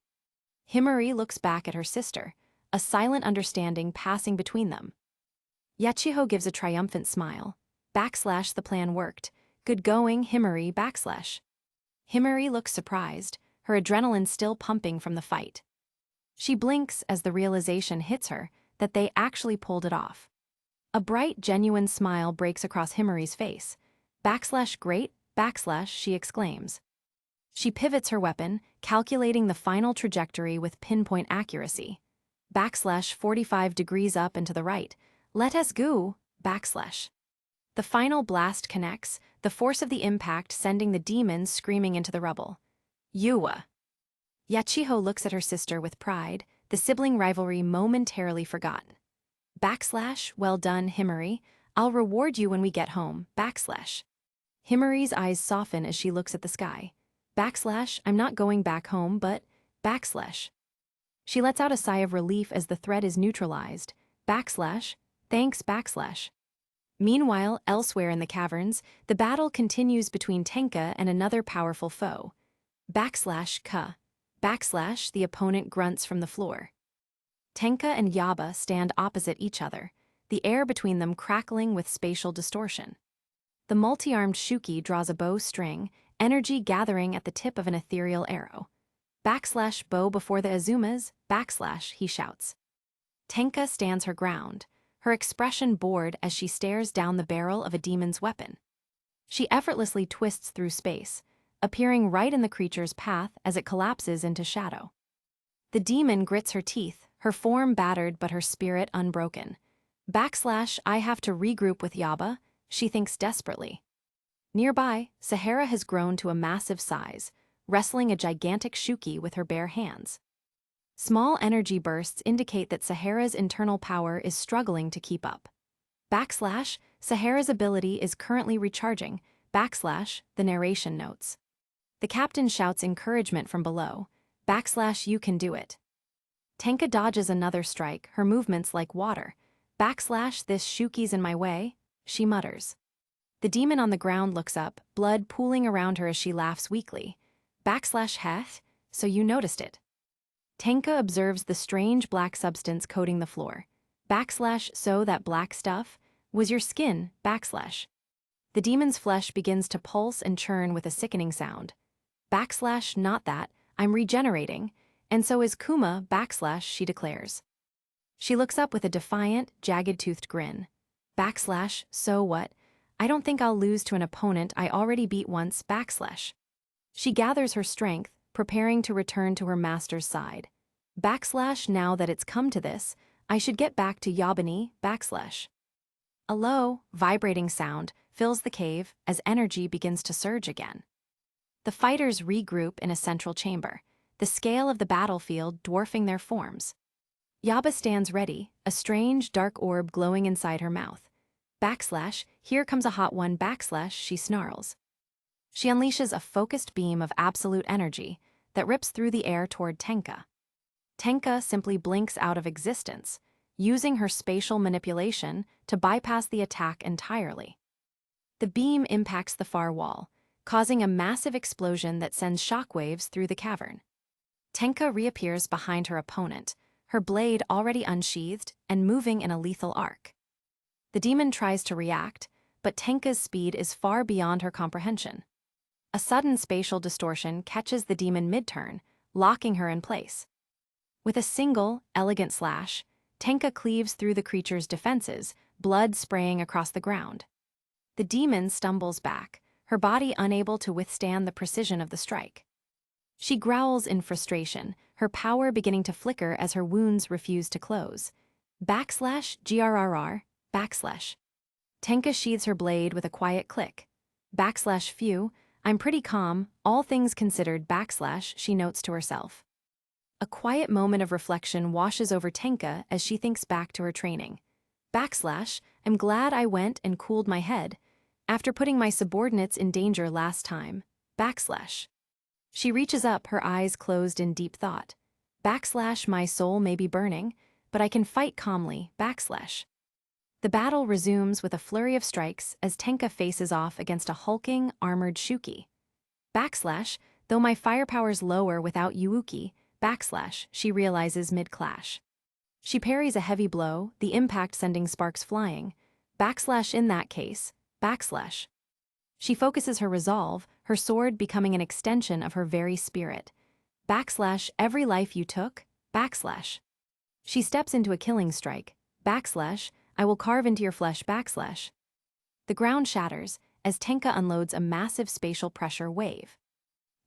Himari looks back at her sister, a silent understanding passing between them. Yachiho gives a triumphant smile. Backslash, the plan worked. Good going, Himari, backslash. Himari looks surprised, her adrenaline still pumping from the fight. She blinks as the realization hits her that they actually pulled it off. A bright, genuine smile breaks across Himari's face. Backslash great, backslash, she exclaims. She pivots her weapon, calculating the final trajectory with pinpoint accuracy. Backslash 45 degrees up and to the right. Let us go, backslash. The final blast connects, the force of the impact sending the demons screaming into the rubble. Yuwa. Yachiho looks at her sister with pride, the sibling rivalry momentarily forgotten. Backslash, well done, Himari. I'll reward you when we get home, backslash. Himari's eyes soften as she looks at the sky. Backslash, I'm not going back home, but backslash. She lets out a sigh of relief as the threat is neutralized. Backslash, thanks, backslash. Meanwhile, elsewhere in the caverns, the battle continues between Tenka and another powerful foe. Backslash ka. Backslash, the opponent grunts from the floor. Tenka and Yaba stand opposite each other, the air between them crackling with spatial distortion. The multi-armed Shuki draws a bow string, energy gathering at the tip of an ethereal arrow. Backslash bow before the Azumas, backslash, he shouts. Tenka stands her ground, her expression bored as she stares down the barrel of a demon's weapon. She effortlessly twists through space, appearing right in the creature's path as it collapses into shadow. The demon grits her teeth, her form battered but her spirit unbroken. Backslash, I have to regroup with Yaba, she thinks desperately. Nearby, Sahara has grown to a massive size, wrestling a gigantic Shuki with her bare hands. Small energy bursts indicate that Sahara's internal power is struggling to keep up. Backslash, Sahara's ability is currently recharging, backslash, the narration notes. The captain shouts encouragement from below. Backslash, you can do it. Tenka dodges another strike, her movements like water. Backslash, this Shuki's in my way, she mutters. The demon on the ground looks up, blood pooling around her as she laughs weakly. Backslash heth, so you noticed it. Tenka observes the strange black substance coating the floor. Backslash, so that black stuff was your skin, backslash. The demon's flesh begins to pulse and churn with a sickening sound. Backslash, not that, I'm regenerating, and so is Kuma, backslash, she declares. She looks up with a defiant, jagged-toothed grin. Backslash, so what? I don't think I'll lose to an opponent I already beat once, backslash. She gathers her strength, preparing to return to her master's side. Now that it's come to this, I should get back to Yabani. A low, vibrating sound fills the cave as energy begins to surge again. The fighters regroup in a central chamber, the scale of the battlefield dwarfing their forms. Yaba stands ready, a strange, dark orb glowing inside her mouth. Here comes a hot one. She snarls. She unleashes a focused beam of absolute energy that rips through the air toward Tenka. Tenka simply blinks out of existence, using her spatial manipulation to bypass the attack entirely. The beam impacts the far wall, causing a massive explosion that sends shockwaves through the cavern. Tenka reappears behind her opponent, her blade already unsheathed and moving in a lethal arc. The demon tries to react, but Tenka's speed is far beyond her comprehension. A sudden spatial distortion catches the demon mid-turn, locking her in place. With a single, elegant slash, Tenka cleaves through the creature's defenses, blood spraying across the ground. The demon stumbles back, her body unable to withstand the precision of the strike. She growls in frustration, her power beginning to flicker as her wounds refuse to close. GRRR. Tenka sheathes her blade with a quiet click. Phew, I'm pretty calm, all things considered. She notes to herself. A quiet moment of reflection washes over Tenka as she thinks back to her training. I'm glad I went and cooled my head after putting my subordinates in danger last time. She reaches up, her eyes closed in deep thought. My soul may be burning, but I can fight calmly. The battle resumes with a flurry of strikes as Tenka faces off against a hulking, armored Shuki. Though my firepower's lower without Yuuki, she realizes mid-clash. She parries a heavy blow, the impact sending sparks flying. In that case, She focuses her resolve, her sword becoming an extension of her very spirit. Every life you took, She steps into a killing strike. I will carve into your flesh. The ground shatters as Tenka unloads a massive spatial pressure wave.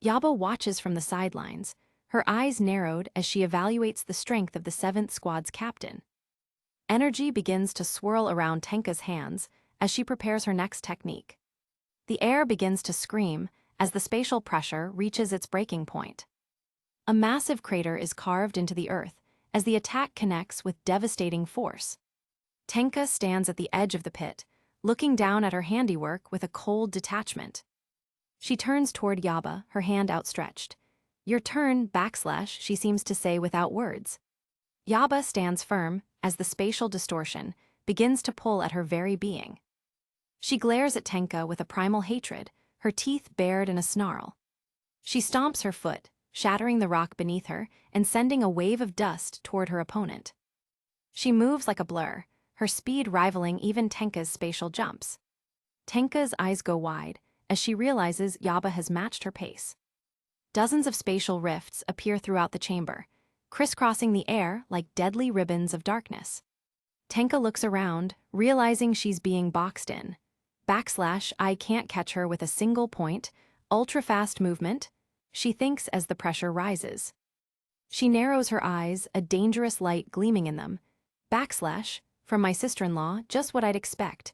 Yaba watches from the sidelines, her eyes narrowed as she evaluates the strength of the 7th Squad's captain. Energy begins to swirl around Tenka's hands as she prepares her next technique. The air begins to scream as the spatial pressure reaches its breaking point. A massive crater is carved into the earth as the attack connects with devastating force. Tenka stands at the edge of the pit, looking down at her handiwork with a cold detachment. She turns toward Yaba, her hand outstretched. Your turn, she seems to say without words. Yaba stands firm as the spatial distortion begins to pull at her very being. She glares at Tenka with a primal hatred, her teeth bared in a snarl. She stomps her foot, shattering the rock beneath her and sending a wave of dust toward her opponent. She moves like a blur, her speed rivaling even Tenka's spatial jumps. Tenka's eyes go wide as she realizes Yaba has matched her pace. Dozens of spatial rifts appear throughout the chamber, crisscrossing the air like deadly ribbons of darkness. Tenka looks around, realizing she's being boxed in. I can't catch her with a single point, ultra-fast movement, she thinks as the pressure rises. She narrows her eyes, a dangerous light gleaming in them. From my sister-in-law, just what I'd expect.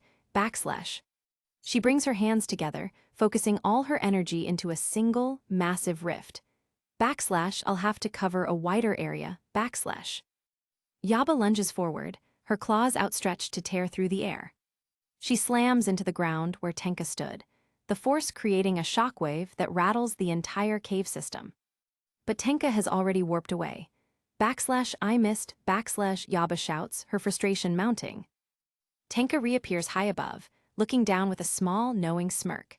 She brings her hands together, focusing all her energy into a single, massive rift. I'll have to cover a wider area. Yaba lunges forward, her claws outstretched to tear through the air. She slams into the ground where Tenka stood, the force creating a shockwave that rattles the entire cave system. But Tenka has already warped away. I missed, Yaba shouts, her frustration mounting. Tenka reappears high above, looking down with a small, knowing smirk.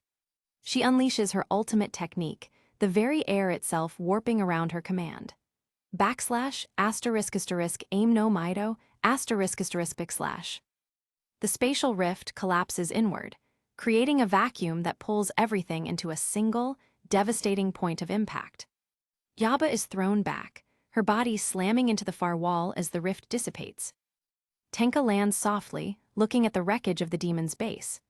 She unleashes her ultimate technique, the very air itself warping around her command. Aim no Mido, **. The spatial rift collapses inward, creating a vacuum that pulls everything into a single, devastating point of impact. Yaba is thrown back, her body slamming into the far wall as the rift dissipates. Tenka lands softly, looking at the wreckage of the demon's base.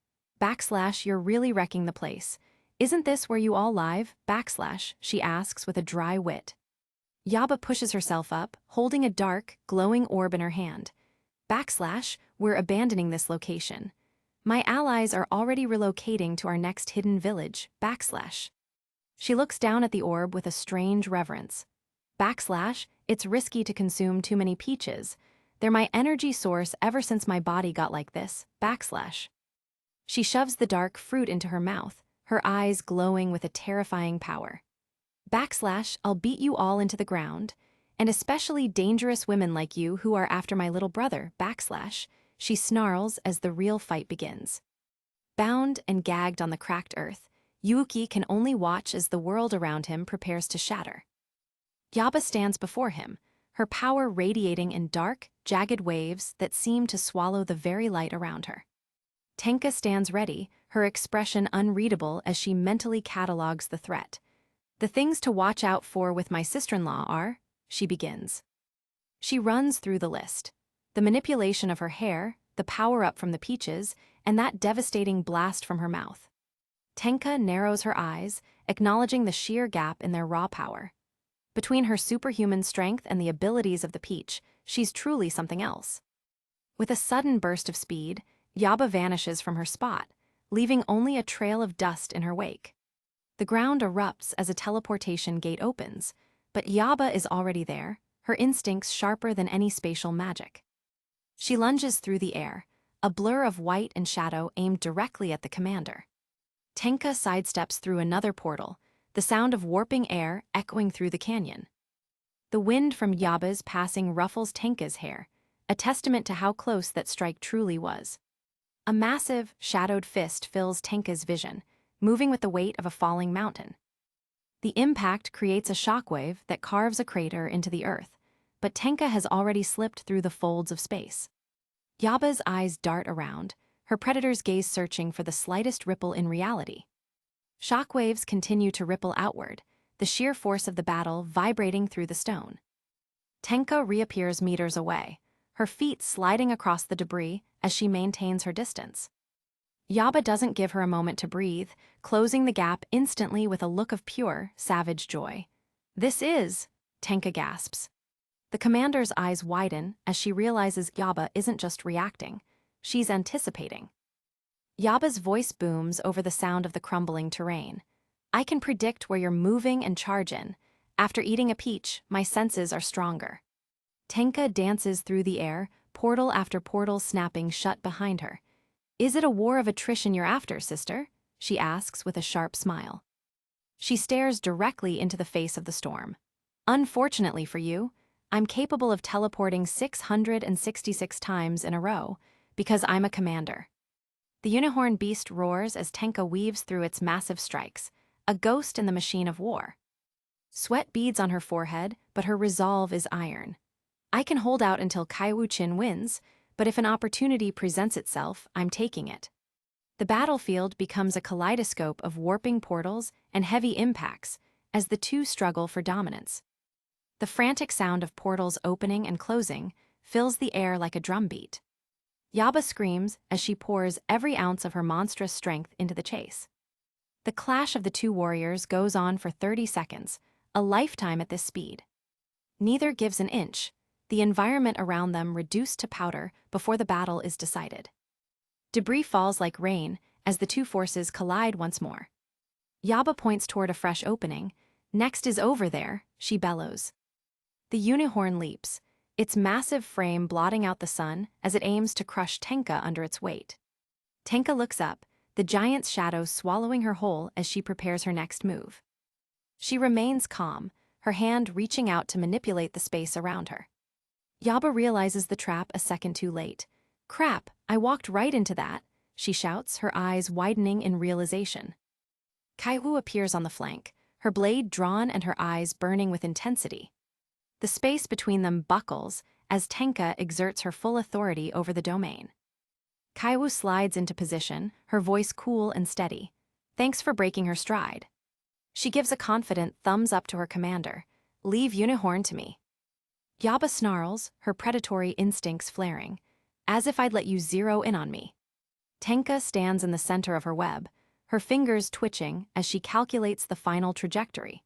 You're really wrecking the place. Isn't this where you all live? She asks with a dry wit. Yaba pushes herself up, holding a dark, glowing orb in her hand. We're abandoning this location. My allies are already relocating to our next hidden village, She looks down at the orb with a strange reverence. It's risky to consume too many peaches. They're my energy source ever since my body got like this, She shoves the dark fruit into her mouth, her eyes glowing with a terrifying power. I'll beat you all into the ground, and especially dangerous women like you who are after my little brother, She snarls as the real fight begins. Bound and gagged on the cracked earth, Yuuki can only watch as the world around him prepares to shatter. Yaba stands before him, her power radiating in dark, jagged waves that seem to swallow the very light around her. Tenka stands ready, her expression unreadable as she mentally catalogues the threat. The things to watch out for with my sister-in-law are, she begins. She runs through the list. The manipulation of her hair, the power-up from the peaches, and that devastating blast from her mouth. Tenka narrows her eyes, acknowledging the sheer gap in their raw power. Between her superhuman strength and the abilities of the peach, she's truly something else. With a sudden burst of speed, Yaba vanishes from her spot, leaving only a trail of dust in her wake. The ground erupts as a teleportation gate opens, but Yaba is already there, her instincts sharper than any spatial magic. She lunges through the air, a blur of white and shadow aimed directly at the commander. Tenka sidesteps through another portal, the sound of warping air echoing through the canyon. The wind from Yaba's passing ruffles Tenka's hair, a testament to how close that strike truly was. A massive, shadowed fist fills Tenka's vision, moving with the weight of a falling mountain. The impact creates a shockwave that carves a crater into the earth, but Tenka has already slipped through the folds of space. Yaba's eyes dart around, her predator's gaze searching for the slightest ripple in reality. Shockwaves continue to ripple outward, the sheer force of the battle vibrating through the stone. Tenka reappears meters away, her feet sliding across the debris as she maintains her distance. Yaba doesn't give her a moment to breathe, closing the gap instantly with a look of pure, savage joy. Tenka gasps. The commander's eyes widen as she realizes Yaba isn't just reacting, she's anticipating. Yaba's voice booms over the sound of the crumbling terrain. I can predict where you're moving and charge in. After eating a peach, my senses are stronger. Tenka dances through the air, portal after portal snapping shut behind her. Is it a war of attrition you're after, sister? She asks with a sharp smile. She stares directly into the face of the storm. Unfortunately for you, I'm capable of teleporting 666 times in a row, because I'm a commander. The unicorn beast roars as Tenka weaves through its massive strikes, a ghost in the machine of war. Sweat beads on her forehead, but her resolve is iron. I can hold out until Kaiwu-chin wins, but if an opportunity presents itself, I'm taking it. The battlefield becomes a kaleidoscope of warping portals and heavy impacts as the two struggle for dominance. The frantic sound of portals opening and closing fills the air like a drumbeat. Yaba screams as she pours every ounce of her monstrous strength into the chase. The clash of the two warriors goes on for 30 seconds, a lifetime at this speed. Neither gives an inch, the environment around them reduced to powder before the battle is decided. Debris falls like rain as the two forces collide once more. Yaba points toward a fresh opening. Next is over there, she bellows. The unicorn leaps, its massive frame blotting out the sun as it aims to crush Tenka under its weight. Tenka looks up, the giant's shadow swallowing her whole as she prepares her next move. She remains calm, her hand reaching out to manipulate the space around her. Yaba realizes the trap a second too late. Crap, I walked right into that, she shouts, her eyes widening in realization. Kaiwu appears on the flank, her blade drawn and her eyes burning with intensity. The space between them buckles as Tenka exerts her full authority over the domain. Kaiwu slides into position, her voice cool and steady. Thanks for breaking her stride. She gives a confident thumbs up to her commander. Leave Unicorn to me. Yaba snarls, her predatory instincts flaring. As if I'd let you zero in on me. Tenka stands in the center of her web, her fingers twitching as she calculates the final trajectory.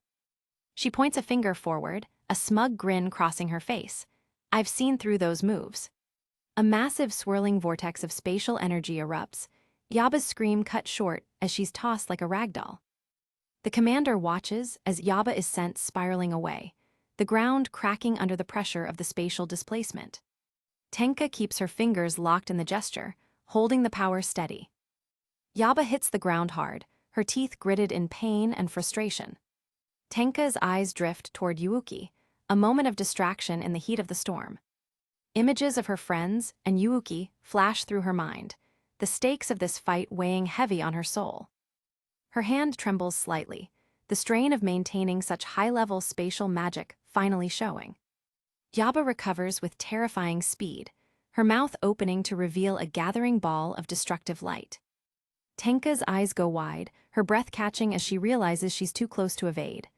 She points a finger forward, a smug grin crossing her face. I've seen through those moves. A massive swirling vortex of spatial energy erupts. Yaba's scream cut short as she's tossed like a ragdoll. The commander watches as Yaba is sent spiraling away, the ground cracking under the pressure of the spatial displacement. Tenka keeps her fingers locked in the gesture, holding the power steady. Yaba hits the ground hard, her teeth gritted in pain and frustration. Tenka's eyes drift toward Yuuki, a moment of distraction in the heat of the storm. Images of her friends and Yuuki flash through her mind, the stakes of this fight weighing heavy on her soul. Her hand trembles slightly, the strain of maintaining such high-level spatial magic finally showing. Yaba recovers with terrifying speed, her mouth opening to reveal a gathering ball of destructive light. Tenka's eyes go wide, her breath catching as she realizes she's too close to evade.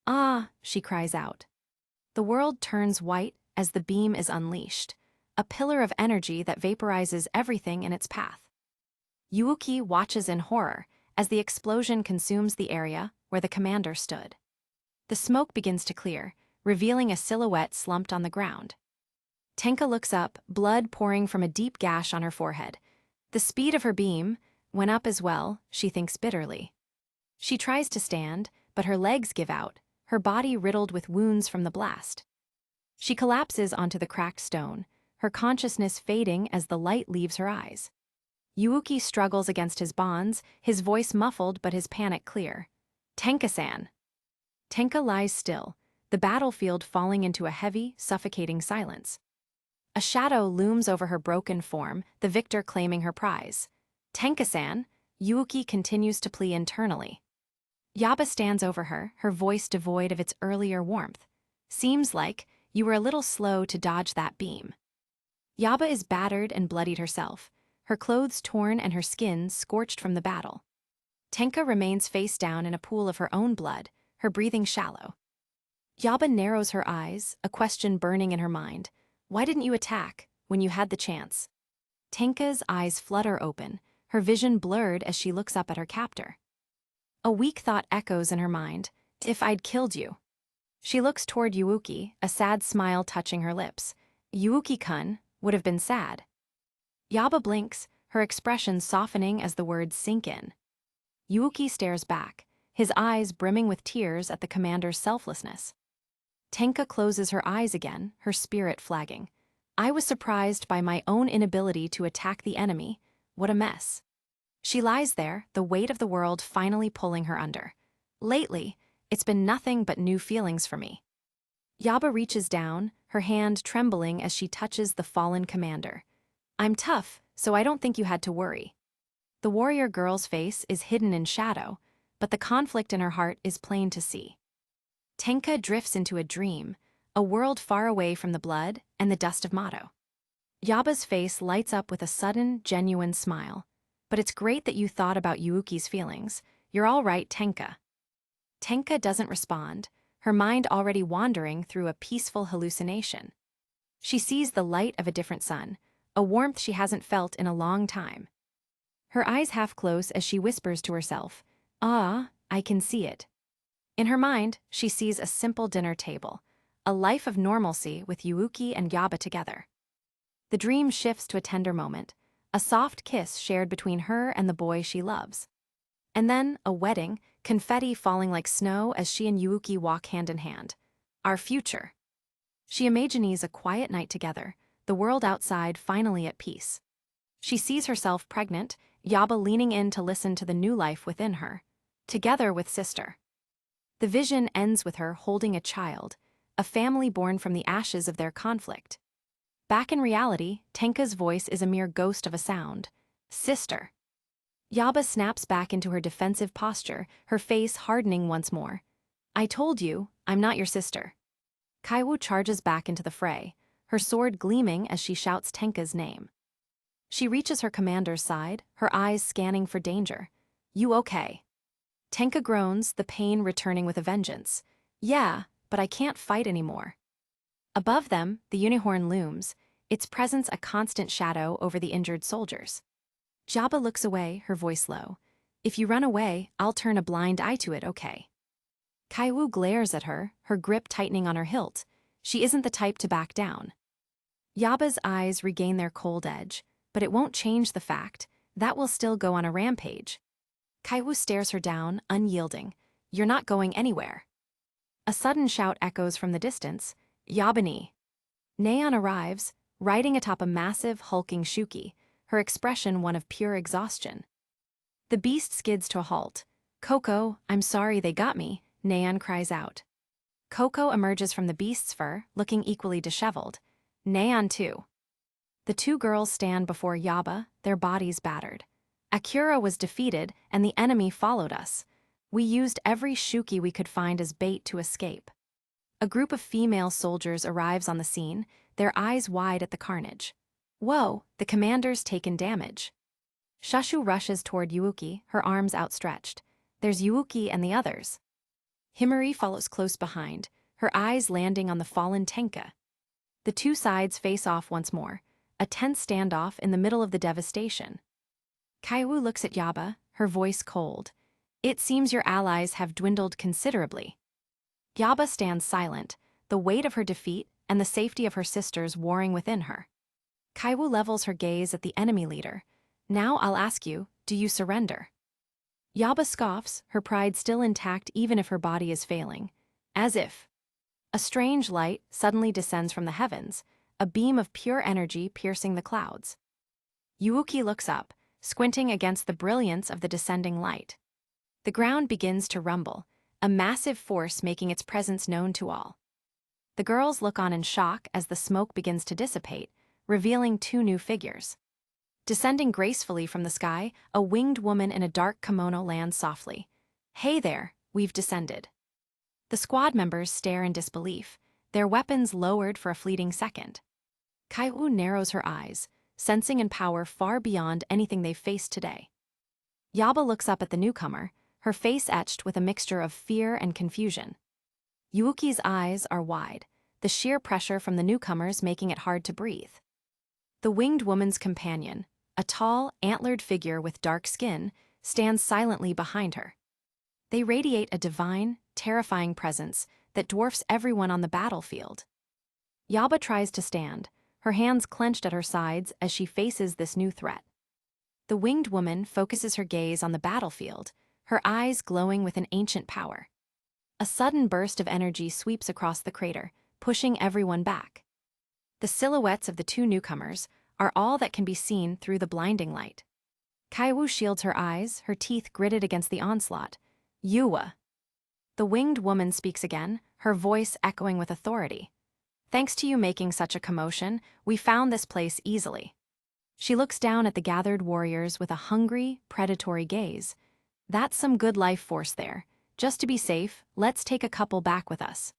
"Ah!" she cries out. The world turns white as the beam is unleashed, a pillar of energy that vaporizes everything in its path. Yuuki watches in horror as the explosion consumes the area where the commander stood. The smoke begins to clear, revealing a silhouette slumped on the ground. Tenka looks up, blood pouring from a deep gash on her forehead. The speed of her beam went up as well, she thinks bitterly. She tries to stand, but her legs give out, her body riddled with wounds from the blast. She collapses onto the cracked stone, her consciousness fading as the light leaves her eyes. Yuuki struggles against his bonds, his voice muffled but his panic clear. "Tenka-san!" Tenka lies still, the battlefield falling into a heavy, suffocating silence. A shadow looms over her broken form, the victor claiming her prize. "Tenka-san!" Yuuki continues to plead internally. Yaba stands over her, her voice devoid of its earlier warmth. "Seems like you were a little slow to dodge that beam." Yaba is battered and bloodied herself, her clothes torn and her skin scorched from the battle. Tenka remains face down in a pool of her own blood, her breathing shallow. Yaba narrows her eyes, a question burning in her mind. Why didn't you attack when you had the chance? Tenka's eyes flutter open, her vision blurred as she looks up at her captor. A weak thought echoes in her mind. If I'd killed you. She looks toward Yuuki, a sad smile touching her lips. Yuuki-kun would have been sad. Yaba blinks, her expression softening as the words sink in. Yuuki stares back, his eyes brimming with tears at the commander's selflessness. Tenka closes her eyes again, her spirit flagging. I was surprised by my own inability to attack the enemy. What a mess. She lies there, the weight of the world finally pulling her under. Lately, it's been nothing but new feelings for me. Yaba reaches down, her hand trembling as she touches the fallen commander. I'm tough, so I don't think you had to worry. The warrior girl's face is hidden in shadow, but the conflict in her heart is plain to see. Tenka drifts into a dream, a world far away from the blood and the dust of Mato. Yaba's face lights up with a sudden, genuine smile. But it's great that you thought about Yuuki's feelings. You're all right, Tenka. Tenka doesn't respond, her mind already wandering through a peaceful hallucination. She sees the light of a different sun, a warmth she hasn't felt in a long time. Her eyes half close as she whispers to herself, "Ah, I can see it." In her mind, she sees a simple dinner table, a life of normalcy with Yuuki and Yaba together. The dream shifts to a tender moment, a soft kiss shared between her and the boy she loves. And then, a wedding, confetti falling like snow as she and Yuuki walk hand in hand. Our future. She imagines a quiet night together, the world outside finally at peace. She sees herself pregnant, Yaba leaning in to listen to the new life within her, together with sister. The vision ends with her holding a child, a family born from the ashes of their conflict. Back in reality, Tenka's voice is a mere ghost of a sound. Sister. Yaba snaps back into her defensive posture, her face hardening once more. I told you, I'm not your sister. Kaiwu charges back into the fray, her sword gleaming as she shouts Tenka's name. She reaches her commander's side, her eyes scanning for danger. You okay? Tenka groans, the pain returning with a vengeance. Yeah, but I can't fight anymore. Above them, the unicorn looms, its presence a constant shadow over the injured soldiers. Yaba looks away, her voice low. If you run away, I'll turn a blind eye to it, okay? Kaiwu glares at her, her grip tightening on her hilt. She isn't the type to back down. Yaba's eyes regain their cold edge, but it won't change the fact that will still go on a rampage. Kaiwu stares her down, unyielding. You're not going anywhere. A sudden shout echoes from the distance. Yabani. Neon arrives, riding atop a massive, hulking Shuki, her expression one of pure exhaustion. The beast skids to a halt. Coco, I'm sorry they got me, Neon cries out. Coco emerges from the beast's fur, looking equally disheveled. Neon too. The two girls stand before Yaba, their bodies battered. Akira was defeated, and the enemy followed us. We used every Shuki we could find as bait to escape. A group of female soldiers arrives on the scene, their eyes wide at the carnage. Whoa, the commander's taken damage. Shashu rushes toward Yuuki, her arms outstretched. There's Yuuki and the others. Himari follows close behind, her eyes landing on the fallen Tenka. The two sides face off once more, a tense standoff in the middle of the devastation. Kaiwu looks at Yaba, her voice cold. It seems your allies have dwindled considerably. Yaba stands silent, the weight of her defeat and the safety of her sisters warring within her. Kaiwu levels her gaze at the enemy leader. Now I'll ask you, do you surrender? Yaba scoffs, her pride still intact even if her body is failing. As if. A strange light suddenly descends from the heavens, a beam of pure energy piercing the clouds. Yuuki looks up, squinting against the brilliance of the descending light. The ground begins to rumble, a massive force making its presence known to all. The girls look on in shock as the smoke begins to dissipate, revealing two new figures. Descending gracefully from the sky, a winged woman in a dark kimono lands softly. Hey there, we've descended. The squad members stare in disbelief, their weapons lowered for a fleeting second. Kaiwu narrows her eyes, sensing and power far beyond anything they've faced today. Yaba looks up at the newcomer, her face etched with a mixture of fear and confusion. Yuuki's eyes are wide, the sheer pressure from the newcomers making it hard to breathe. The winged woman's companion, a tall, antlered figure with dark skin, stands silently behind her. They radiate a divine, terrifying presence that dwarfs everyone on the battlefield. Yaba tries to stand, her hands clenched at her sides as she faces this new threat. The winged woman focuses her gaze on the battlefield, her eyes glowing with an ancient power. A sudden burst of energy sweeps across the crater, pushing everyone back. The silhouettes of the two newcomers are all that can be seen through the blinding light. Kaiwu shields her eyes, her teeth gritted against the onslaught. Yuwa. The winged woman speaks again, her voice echoing with authority. Thanks to you making such a commotion, we found this place easily. She looks down at the gathered warriors with a hungry, predatory gaze. That's some good life force there. Just to be safe, let's take a couple back with us.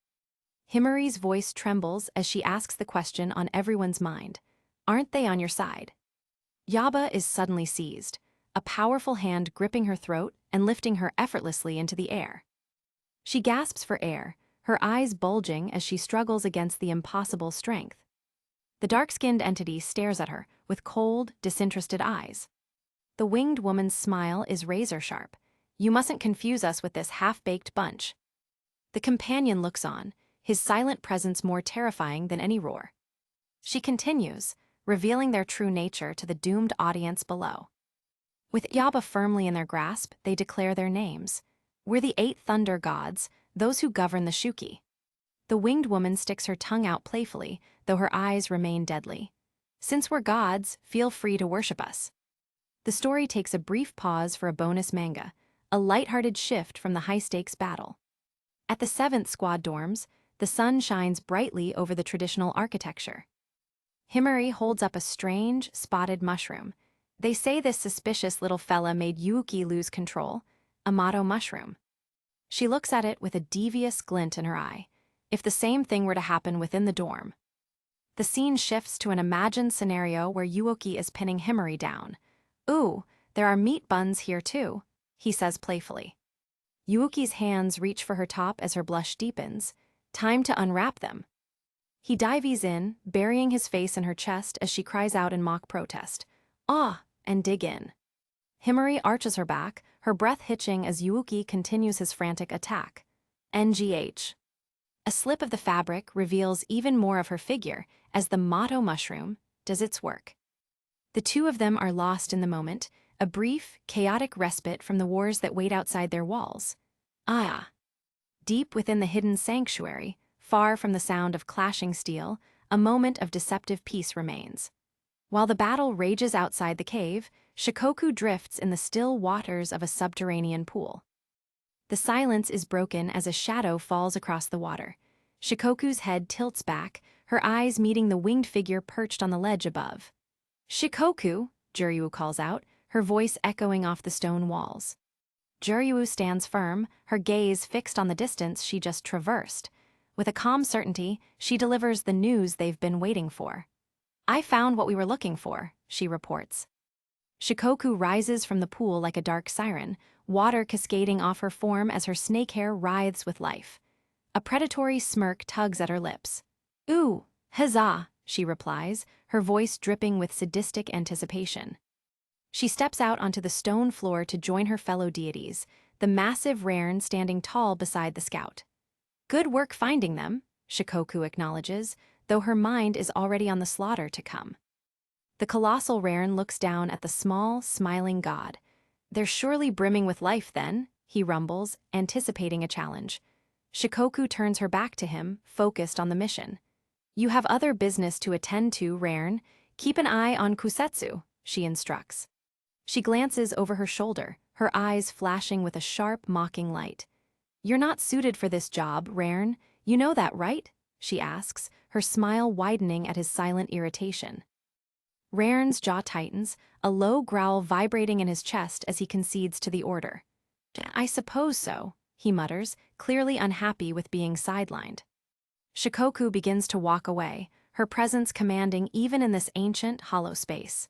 Himari's voice trembles as she asks the question on everyone's mind. Aren't they on your side? Yaba is suddenly seized, a powerful hand gripping her throat and lifting her effortlessly into the air. She gasps for air, her eyes bulging as she struggles against the impossible strength. The dark-skinned entity stares at her with cold, disinterested eyes. The winged woman's smile is razor-sharp. You mustn't confuse us with this half-baked bunch. The companion looks on, his silent presence more terrifying than any roar. She continues, revealing their true nature to the doomed audience below. With Yaba firmly in their grasp, they declare their names. We're the 8 thunder gods, those who govern the Shuki. The winged woman sticks her tongue out playfully, though her eyes remain deadly. Since we're gods, feel free to worship us. The story takes a brief pause for a bonus manga, a lighthearted shift from the high-stakes battle. At the 7th squad dorms, the sun shines brightly over the traditional architecture. Himari holds up a strange, spotted mushroom. They say this suspicious little fella made Yuuki lose control, a Mato mushroom. She looks at it with a devious glint in her eye. If the same thing were to happen within the dorm. The scene shifts to an imagined scenario where Yuuki is pinning Himari down. Ooh, there are meat buns here too, he says playfully. Yuuki's hands reach for her top as her blush deepens. Time to unwrap them. He dives in, burying his face in her chest as she cries out in mock protest. Ah, and dig in. Himari arches her back, her breath hitching as Yuuki continues his frantic attack. NGH. A slip of the fabric reveals even more of her figure as the motto mushroom does its work. The two of them are lost in the moment, a brief, chaotic respite from the wars that wait outside their walls. Ah! Deep within the hidden sanctuary, far from the sound of clashing steel, a moment of deceptive peace remains. While the battle rages outside the cave, Shikoku drifts in the still waters of a subterranean pool. The silence is broken as a shadow falls across the water. Shikoku's head tilts back, her eyes meeting the winged figure perched on the ledge above. "Shikoku," Juryu calls out, her voice echoing off the stone walls. Juryu stands firm, her gaze fixed on the distance she just traversed. With a calm certainty, she delivers the news they've been waiting for. "I found what we were looking for," she reports. Shikoku rises from the pool like a dark siren, water cascading off her form as her snake hair writhes with life. A predatory smirk tugs at her lips. "Ooh, huzzah," she replies, her voice dripping with sadistic anticipation. She steps out onto the stone floor to join her fellow deities, the massive Rairn standing tall beside the scout. "Good work finding them," Shikoku acknowledges, though her mind is already on the slaughter to come. The colossal Rairn looks down at the small, smiling god. "They're surely brimming with life then," he rumbles, anticipating a challenge. Shikoku turns her back to him, focused on the mission. "You have other business to attend to, Rairn. Keep an eye on Kusetsu," she instructs. She glances over her shoulder, her eyes flashing with a sharp, mocking light. "You're not suited for this job, Rairn. You know that, right?" she asks, her smile widening at his silent irritation. Rairn's jaw tightens, a low growl vibrating in his chest as he concedes to the order. "I suppose so," he mutters, clearly unhappy with being sidelined. Shikoku begins to walk away, her presence commanding even in this ancient, hollow space.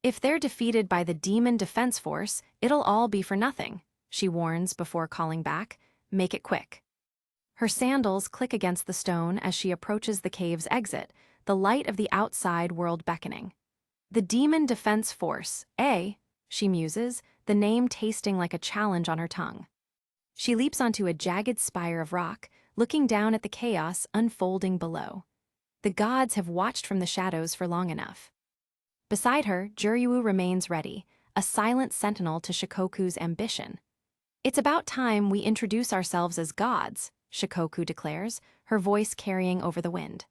"If they're defeated by the Demon Defense Force, it'll all be for nothing," she warns before calling back. "Make it quick." Her sandals click against the stone as she approaches the cave's exit, the light of the outside world beckoning. "The Demon Defense Force, eh?" she muses, the name tasting like a challenge on her tongue. She leaps onto a jagged spire of rock, looking down at the chaos unfolding below. The gods have watched from the shadows for long enough. Beside her, Juryu remains ready, a silent sentinel to Shikoku's ambition. "It's about time we introduce ourselves as gods," Shikoku declares, her voice carrying over the wind.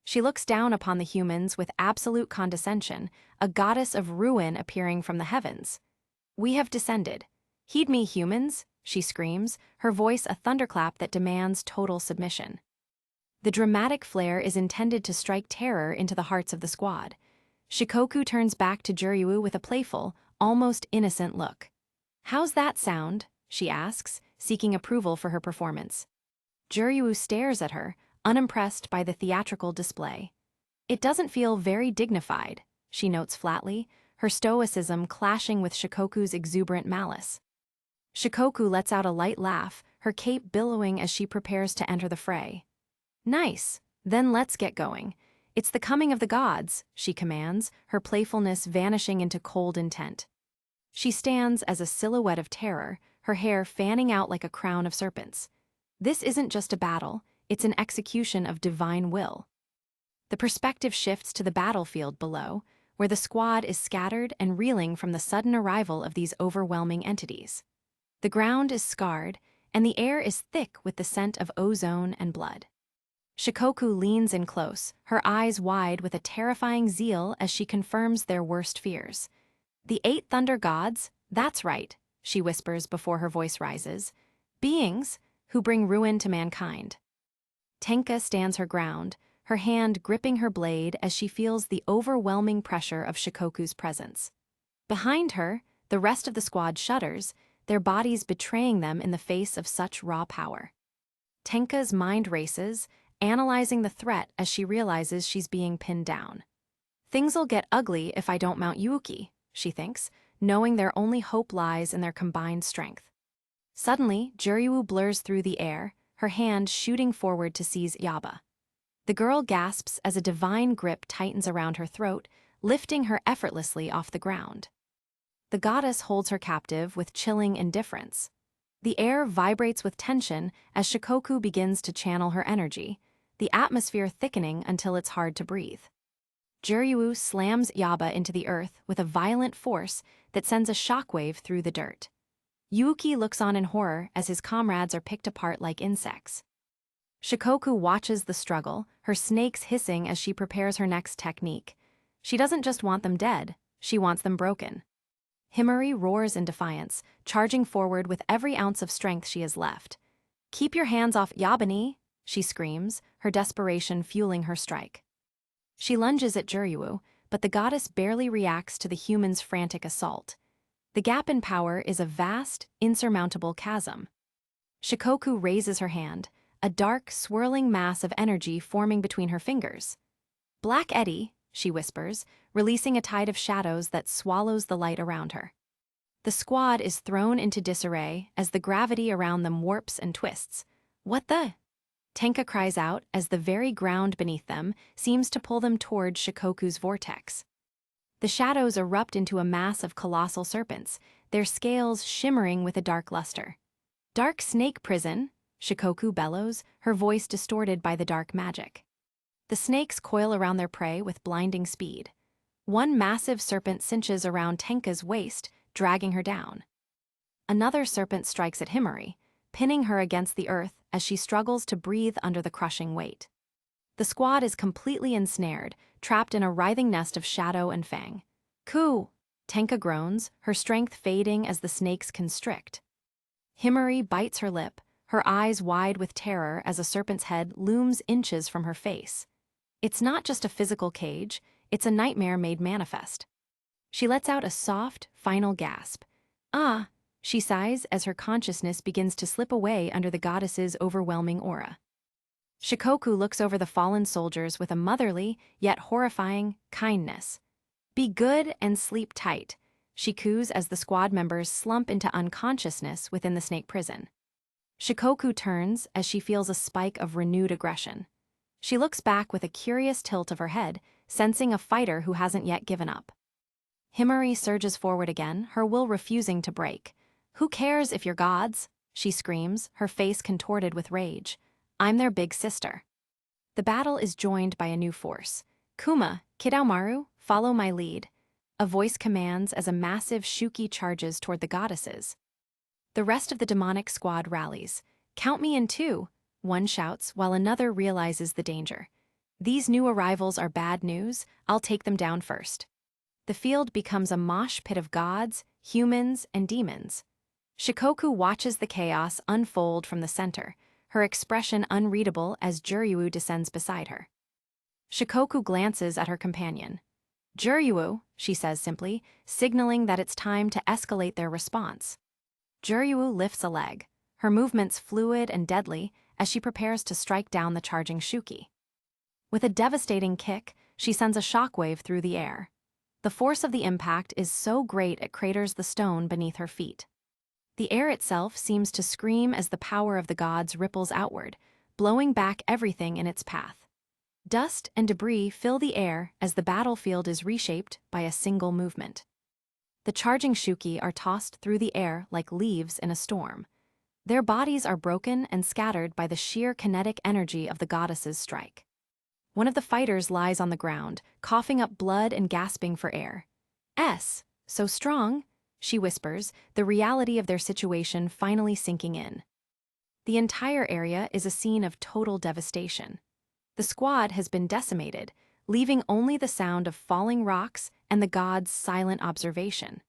She looks down upon the humans with absolute condescension, a goddess of ruin appearing from the heavens. "We have descended. Heed me, humans," she screams, her voice a thunderclap that demands total submission. The dramatic flair is intended to strike terror into the hearts of the squad. Shikoku turns back to Juryu with a playful, almost innocent look. "How's that sound?" she asks, seeking approval for her performance. Juryu stares at her, unimpressed by the theatrical display. "It doesn't feel very dignified," she notes flatly, her stoicism clashing with Shikoku's exuberant malice. Shikoku lets out a light laugh, her cape billowing as she prepares to enter the fray. "Nice, then let's get going. It's the coming of the gods," she commands, her playfulness vanishing into cold intent. She stands as a silhouette of terror, her hair fanning out like a crown of serpents. This isn't just a battle, it's an execution of divine will. The perspective shifts to the battlefield below, where the squad is scattered and reeling from the sudden arrival of these overwhelming entities. The ground is scarred, and the air is thick with the scent of ozone and blood. Shikoku leans in close, her eyes wide with a terrifying zeal as she confirms their worst fears. "The 8 Thunder Gods, that's right," she whispers before her voice rises. "Beings who bring ruin to mankind." Tenka stands her ground, her hand gripping her blade as she feels the overwhelming pressure of Shikoku's presence. Behind her, the rest of the squad shudders, their bodies betraying them in the face of such raw power. Tenka's mind races, analyzing the threat as she realizes she's being pinned down. "Things'll get ugly if I don't mount Yuki," she thinks, knowing their only hope lies in their combined strength. Suddenly, Juryu blurs through the air, her hand shooting forward to seize Yaba. The girl gasps as a divine grip tightens around her throat, lifting her effortlessly off the ground. The goddess holds her captive with chilling indifference. The air vibrates with tension as Shikoku begins to channel her energy, the atmosphere thickening until it's hard to breathe. Juryu slams Yaba into the earth with a violent force that sends a shockwave through the dirt. Yuuki looks on in horror as his comrades are picked apart like insects. Shikoku watches the struggle, her snakes hissing as she prepares her next technique. She doesn't just want them dead, she wants them broken. Himari roars in defiance, charging forward with every ounce of strength she has left. "Keep your hands off Yabani," she screams, her desperation fueling her strike. She lunges at Juryu, but the goddess barely reacts to the human's frantic assault. The gap in power is a vast, insurmountable chasm. Shikoku raises her hand, a dark, swirling mass of energy forming between her fingers. "Black Eddy," she whispers, releasing a tide of shadows that swallows the light around her. The squad is thrown into disarray as the gravity around them warps and twists. "What the?" Tenka cries out as the very ground beneath them seems to pull them toward Shikoku's vortex. The shadows erupt into a mass of colossal serpents, their scales shimmering with a dark luster. "Dark snake prison," Shikoku bellows, her voice distorted by the dark magic. The snakes coil around their prey with blinding speed. One massive serpent cinches around Tenka's waist, dragging her down. Another serpent strikes at Himari, pinning her against the earth as she struggles to breathe under the crushing weight. The squad is completely ensnared, trapped in a writhing nest of shadow and fang. "Ku!" Tenka groans, her strength fading as the snakes constrict. Himari bites her lip, her eyes wide with terror as a serpent's head looms inches from her face. It's not just a physical cage, it's a nightmare made manifest. She lets out a soft, final gasp. "Ah!" she sighs as her consciousness begins to slip away under the goddess's overwhelming aura. Shikoku looks over the fallen soldiers with a motherly, yet horrifying, kindness. "Be good and sleep tight," she coos as the squad members slump into unconsciousness within the snake prison. Shikoku turns as she feels a spike of renewed aggression. She looks back with a curious tilt of her head, sensing a fighter who hasn't yet given up. Himari surges forward again, her will refusing to break. "Who cares if you're gods?" she screams, her face contorted with rage. "I'm their big sister." The battle is joined by a new force. "Kuma, Kidaomaru, follow my lead," a voice commands as a massive Shuki charges toward the goddesses. The rest of the demonic squad rallies. "Count me in too," one shouts while another realizes the danger. "These new arrivals are bad news, I'll take them down first." The field becomes a mosh pit of gods, humans, and demons. Shikoku watches the chaos unfold from the center, her expression unreadable as Juryu descends beside her. Shikoku glances at her companion. "Juryu," she says simply, signaling that it's time to escalate their response. Juryu lifts a leg, her movements fluid and deadly as she prepares to strike down the charging Shuki. With a devastating kick, she sends a shockwave through the air. The force of the impact is so great it craters the stone beneath her feet. The air itself seems to scream as the power of the gods ripples outward, blowing back everything in its path. Dust and debris fill the air as the battlefield is reshaped by a single movement. The charging Shuki are tossed through the air like leaves in a storm. Their bodies are broken and scattered by the sheer kinetic energy of the goddess's strike. One of the fighters lies on the ground, coughing up blood and gasping for air. So strong," she whispers, the reality of their situation finally sinking in. The entire area is a scene of total devastation. The squad has been decimated, leaving only the sound of falling rocks and the gods' silent observation.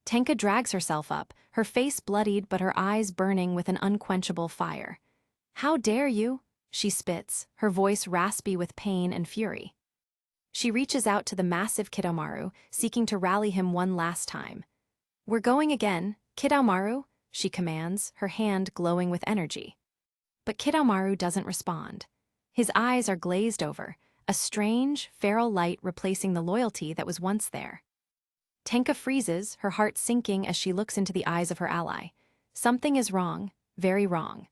Tenka drags herself up, her face bloodied but her eyes burning with an unquenchable fire. "How dare you?" she spits, her voice raspy with pain and fury. She reaches out to the massive Kidaomaru, seeking to rally him one last time. "We're going again, Kidaomaru," she commands, her hand glowing with energy. But Kidaomaru doesn't respond. His eyes are glazed over, a strange, feral light replacing the loyalty that was once there. Tenka freezes, her heart sinking as she looks into the eyes of her ally. Something is wrong, very wrong.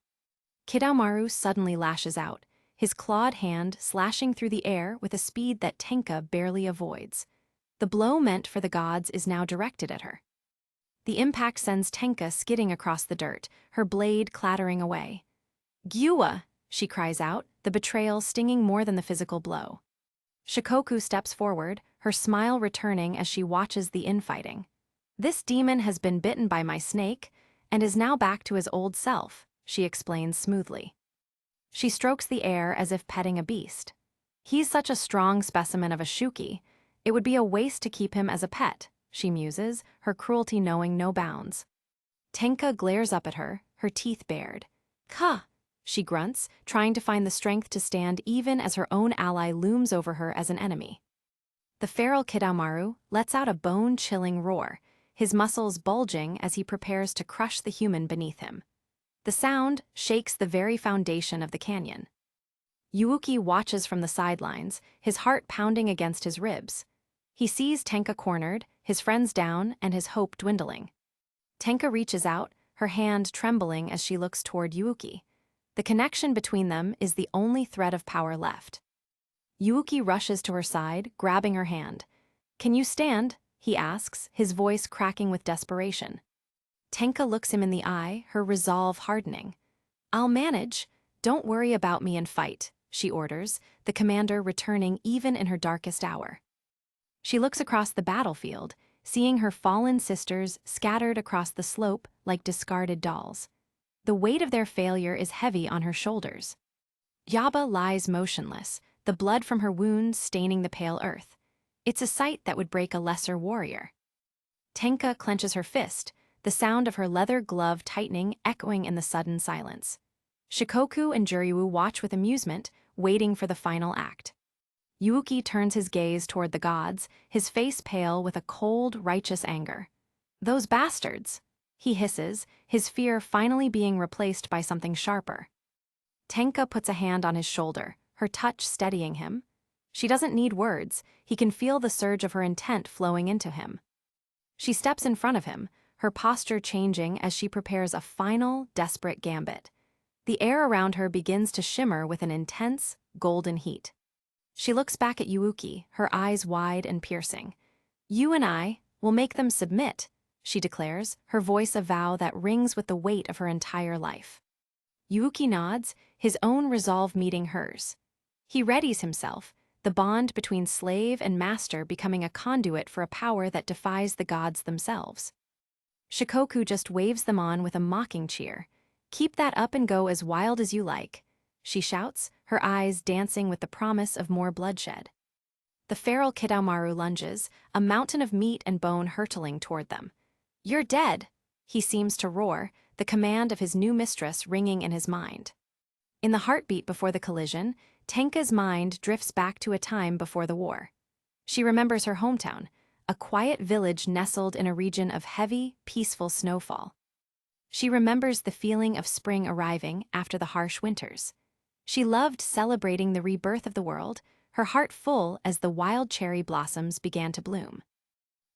Kidaomaru suddenly lashes out, his clawed hand slashing through the air with a speed that Tenka barely avoids. The blow meant for the gods is now directed at her. The impact sends Tenka skidding across the dirt, her blade clattering away. Gyua! She cries out, the betrayal stinging more than the physical blow. Shikoku steps forward, her smile returning as she watches the infighting. This demon has been bitten by my snake, and is now back to his old self, she explains smoothly. She strokes the air as if petting a beast. He's such a strong specimen of a Shuki, it would be a waste to keep him as a pet, she muses, her cruelty knowing no bounds. Tenka glares up at her, her teeth bared. Ka! She grunts, trying to find the strength to stand even as her own ally looms over her as an enemy. The feral Kidomaru lets out a bone-chilling roar, his muscles bulging as he prepares to crush the human beneath him. The sound shakes the very foundation of the canyon. Yuuki watches from the sidelines, his heart pounding against his ribs. He sees Tenka cornered, his friends down, and his hope dwindling. Tenka reaches out, her hand trembling as she looks toward Yuuki. The connection between them is the only thread of power left. Yuuki rushes to her side, grabbing her hand. "Can you stand?" he asks, his voice cracking with desperation. Tenka looks him in the eye, her resolve hardening. "I'll manage. Don't worry about me and fight," she orders, the commander returning even in her darkest hour. She looks across the battlefield, seeing her fallen sisters scattered across the slope like discarded dolls. The weight of their failure is heavy on her shoulders. Yaba lies motionless, the blood from her wounds staining the pale earth. It's a sight that would break a lesser warrior. Tenka clenches her fist, the sound of her leather glove tightening echoing in the sudden silence. Shikoku and Juryu watch with amusement, waiting for the final act. Yuuki turns his gaze toward the gods, his face pale with a cold, righteous anger. "Those bastards!" he hisses, his fear finally being replaced by something sharper. Tenka puts a hand on his shoulder, her touch steadying him. She doesn't need words, he can feel the surge of her intent flowing into him. She steps in front of him, her posture changing as she prepares a final, desperate gambit. The air around her begins to shimmer with an intense, golden heat. She looks back at Yuuki, her eyes wide and piercing. "You and I will make them submit," she declares, her voice a vow that rings with the weight of her entire life. Yuuki nods, his own resolve meeting hers. He readies himself, the bond between slave and master becoming a conduit for a power that defies the gods themselves. Shikoku just waves them on with a mocking cheer. "Keep that up and go as wild as you like," she shouts, her eyes dancing with the promise of more bloodshed. The feral Kidomaru lunges, a mountain of meat and bone hurtling toward them. "You're dead," he seems to roar, the command of his new mistress ringing in his mind. In the heartbeat before the collision, Tenka's mind drifts back to a time before the war. She remembers her hometown, a quiet village nestled in a region of heavy, peaceful snowfall. She remembers the feeling of spring arriving after the harsh winters. She loved celebrating the rebirth of the world, her heart full as the wild cherry blossoms began to bloom.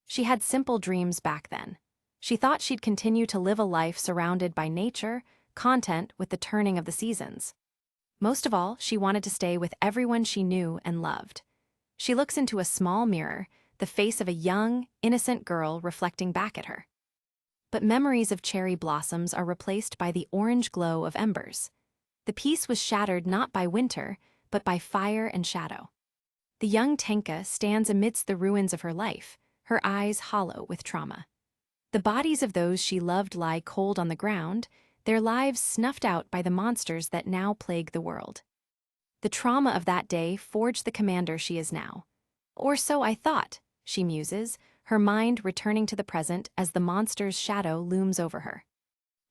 She had simple dreams back then. She thought she'd continue to live a life surrounded by nature, content with the turning of the seasons. Most of all, she wanted to stay with everyone she knew and loved. She looks into a small mirror, the face of a young, innocent girl reflecting back at her. But memories of cherry blossoms are replaced by the orange glow of embers. The peace was shattered not by winter, but by fire and shadow. The young Tenka stands amidst the ruins of her life, her eyes hollow with trauma. The bodies of those she loved lie cold on the ground, their lives snuffed out by the monsters that now plague the world. The trauma of that day forged the commander she is now. "Or so I thought," she muses, her mind returning to the present as the monster's shadow looms over her.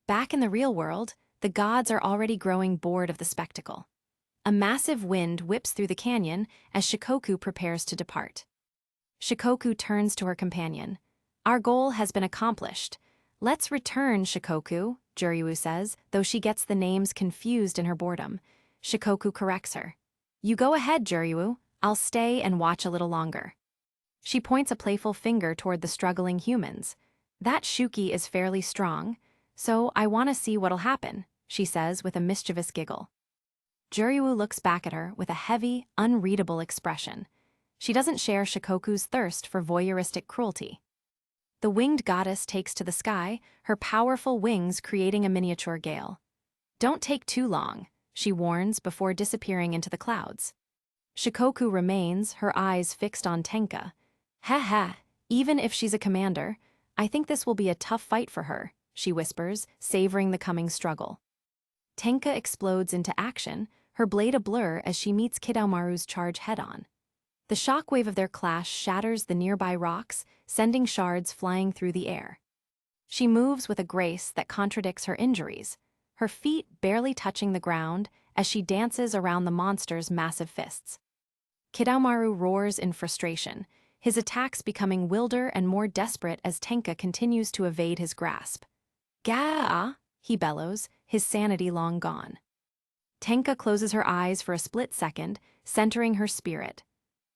Back in the real world, the gods are already growing bored of the spectacle. A massive wind whips through the canyon as Shikoku prepares to depart. Shikoku turns to her companion. "Our goal has been accomplished. Let's return, Shikoku," Juryu says, though she gets the names confused in her boredom. Shikoku corrects her. "You go ahead, Juryu. I'll stay and watch a little longer." She points a playful finger toward the struggling humans. "That Shuki is fairly strong, so I want to see what'll happen," she says with a mischievous giggle. Juryu looks back at her with a heavy, unreadable expression. She doesn't share Shikoku's thirst for voyeuristic cruelty. The winged goddess takes to the sky, her powerful wings creating a miniature gale. "Don't take too long," she warns before disappearing into the clouds. Shikoku remains, her eyes fixed on Tenka. "Ha, even if she's a commander, I think this will be a tough fight for her," she whispers, savoring the coming struggle. Tenka explodes into action, her blade a blur as she meets Kidomaru's charge head-on. The shockwave of their clash shatters the nearby rocks, sending shards flying through the air. She moves with a grace that contradicts her injuries, her feet barely touching the ground as she dances around the monster's massive fists. Kidomaru roars in frustration, his attacks becoming wilder and more desperate as Tenka continues to evade his grasp. "Gah!" he bellows, his sanity long gone. Tenka closes her eyes for a split second, centering her spirit.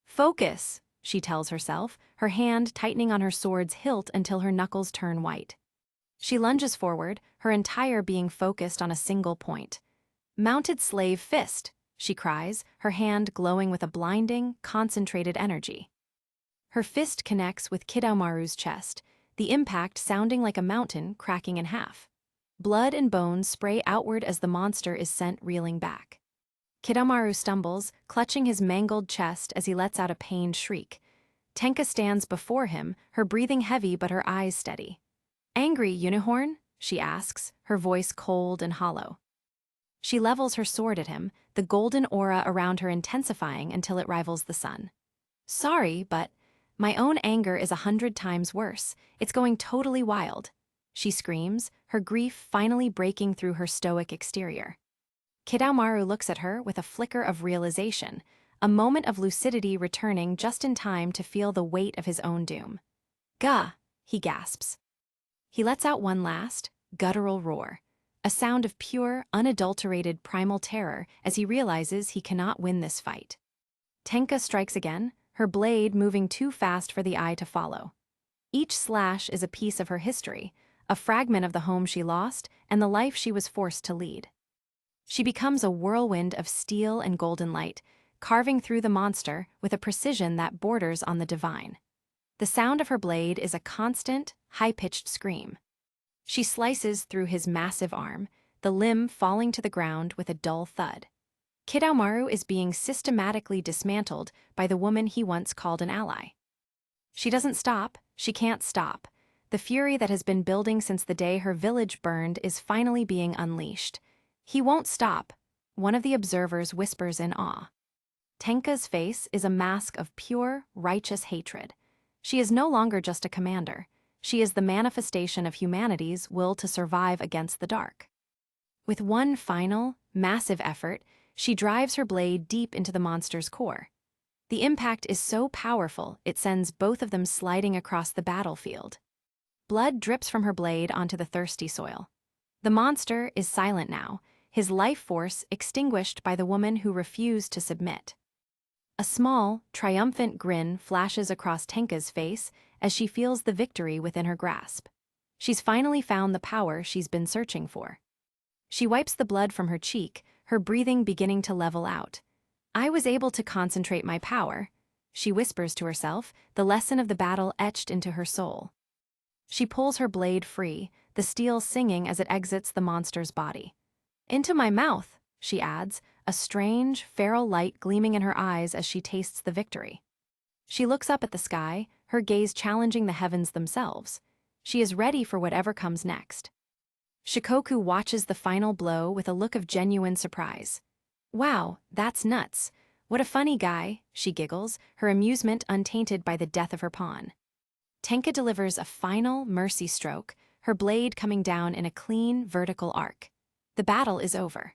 "Focus," she tells herself, her hand tightening on her sword's hilt until her knuckles turn white. She lunges forward, her entire being focused on a single point. "Mounted slave fist," she cries, her hand glowing with a blinding, concentrated energy. Her fist connects with Kidomaru's chest, the impact sounding like a mountain cracking in half. Blood and bones spray outward as the monster is sent reeling back. Kidomaru stumbles, clutching his mangled chest as he lets out a pained shriek. Tenka stands before him, her breathing heavy but her eyes steady. "Angry, Unicorn?" she asks, her voice cold and hollow. She levels her sword at him, the golden aura around her intensifying until it rivals the sun. "Sorry, but my own anger is 100 times worse. It's going totally wild," she screams, her grief finally breaking through her stoic exterior. Kidomaru looks at her with a flicker of realization, a moment of lucidity returning just in time to feel the weight of his own doom. "Gah!" he gasps. He lets out one last, guttural roar, a sound of pure, unadulterated primal terror as he realizes he cannot win this fight. Tenka strikes again, her blade moving too fast for the eye to follow. Each slash is a piece of her history, a fragment of the home she lost and the life she was forced to lead. She becomes a whirlwind of steel and golden light, carving through the monster with a precision that borders on the divine. The sound of her blade is a constant, high-pitched scream. She slices through his massive arm, the limb falling to the ground with a dull thud. Kidomaru is being systematically dismantled by the woman he once called an ally. She doesn't stop, she can't stop. The fury that has been building since the day her village burned is finally being unleashed. "He won't stop," one of the observers whispers in awe. Tenka's face is a mask of pure, righteous hatred. She is no longer just a commander. She is the manifestation of humanity's will to survive against the dark. With one final, massive effort, she drives her blade deep into the monster's core. The impact is so powerful it sends both of them sliding across the battlefield. Blood drips from her blade onto the thirsty soil. The monster is silent now, his life force extinguished by the woman who refused to submit. A small, triumphant grin flashes across Tenka's face as she feels the victory within her grasp. She's finally found the power she's been searching for. She wipes the blood from her cheek, her breathing beginning to level out. "I was able to concentrate my power," she whispers to herself, the lesson of the battle etched into her soul. She pulls her blade free, the steel singing as it exits the monster's body. "Into my mouth," she adds, a strange, feral light gleaming in her eyes as she tastes the victory. She looks up at the sky, her gaze challenging the heavens themselves. She is ready for whatever comes next. Shikoku watches the final blow with a look of genuine surprise. "Wow, that's nuts. What a funny guy," she giggles, her amusement untainted by the death of her pawn. Tenka delivers a final mercy stroke, her blade coming down in a clean, vertical arc. The battle is over.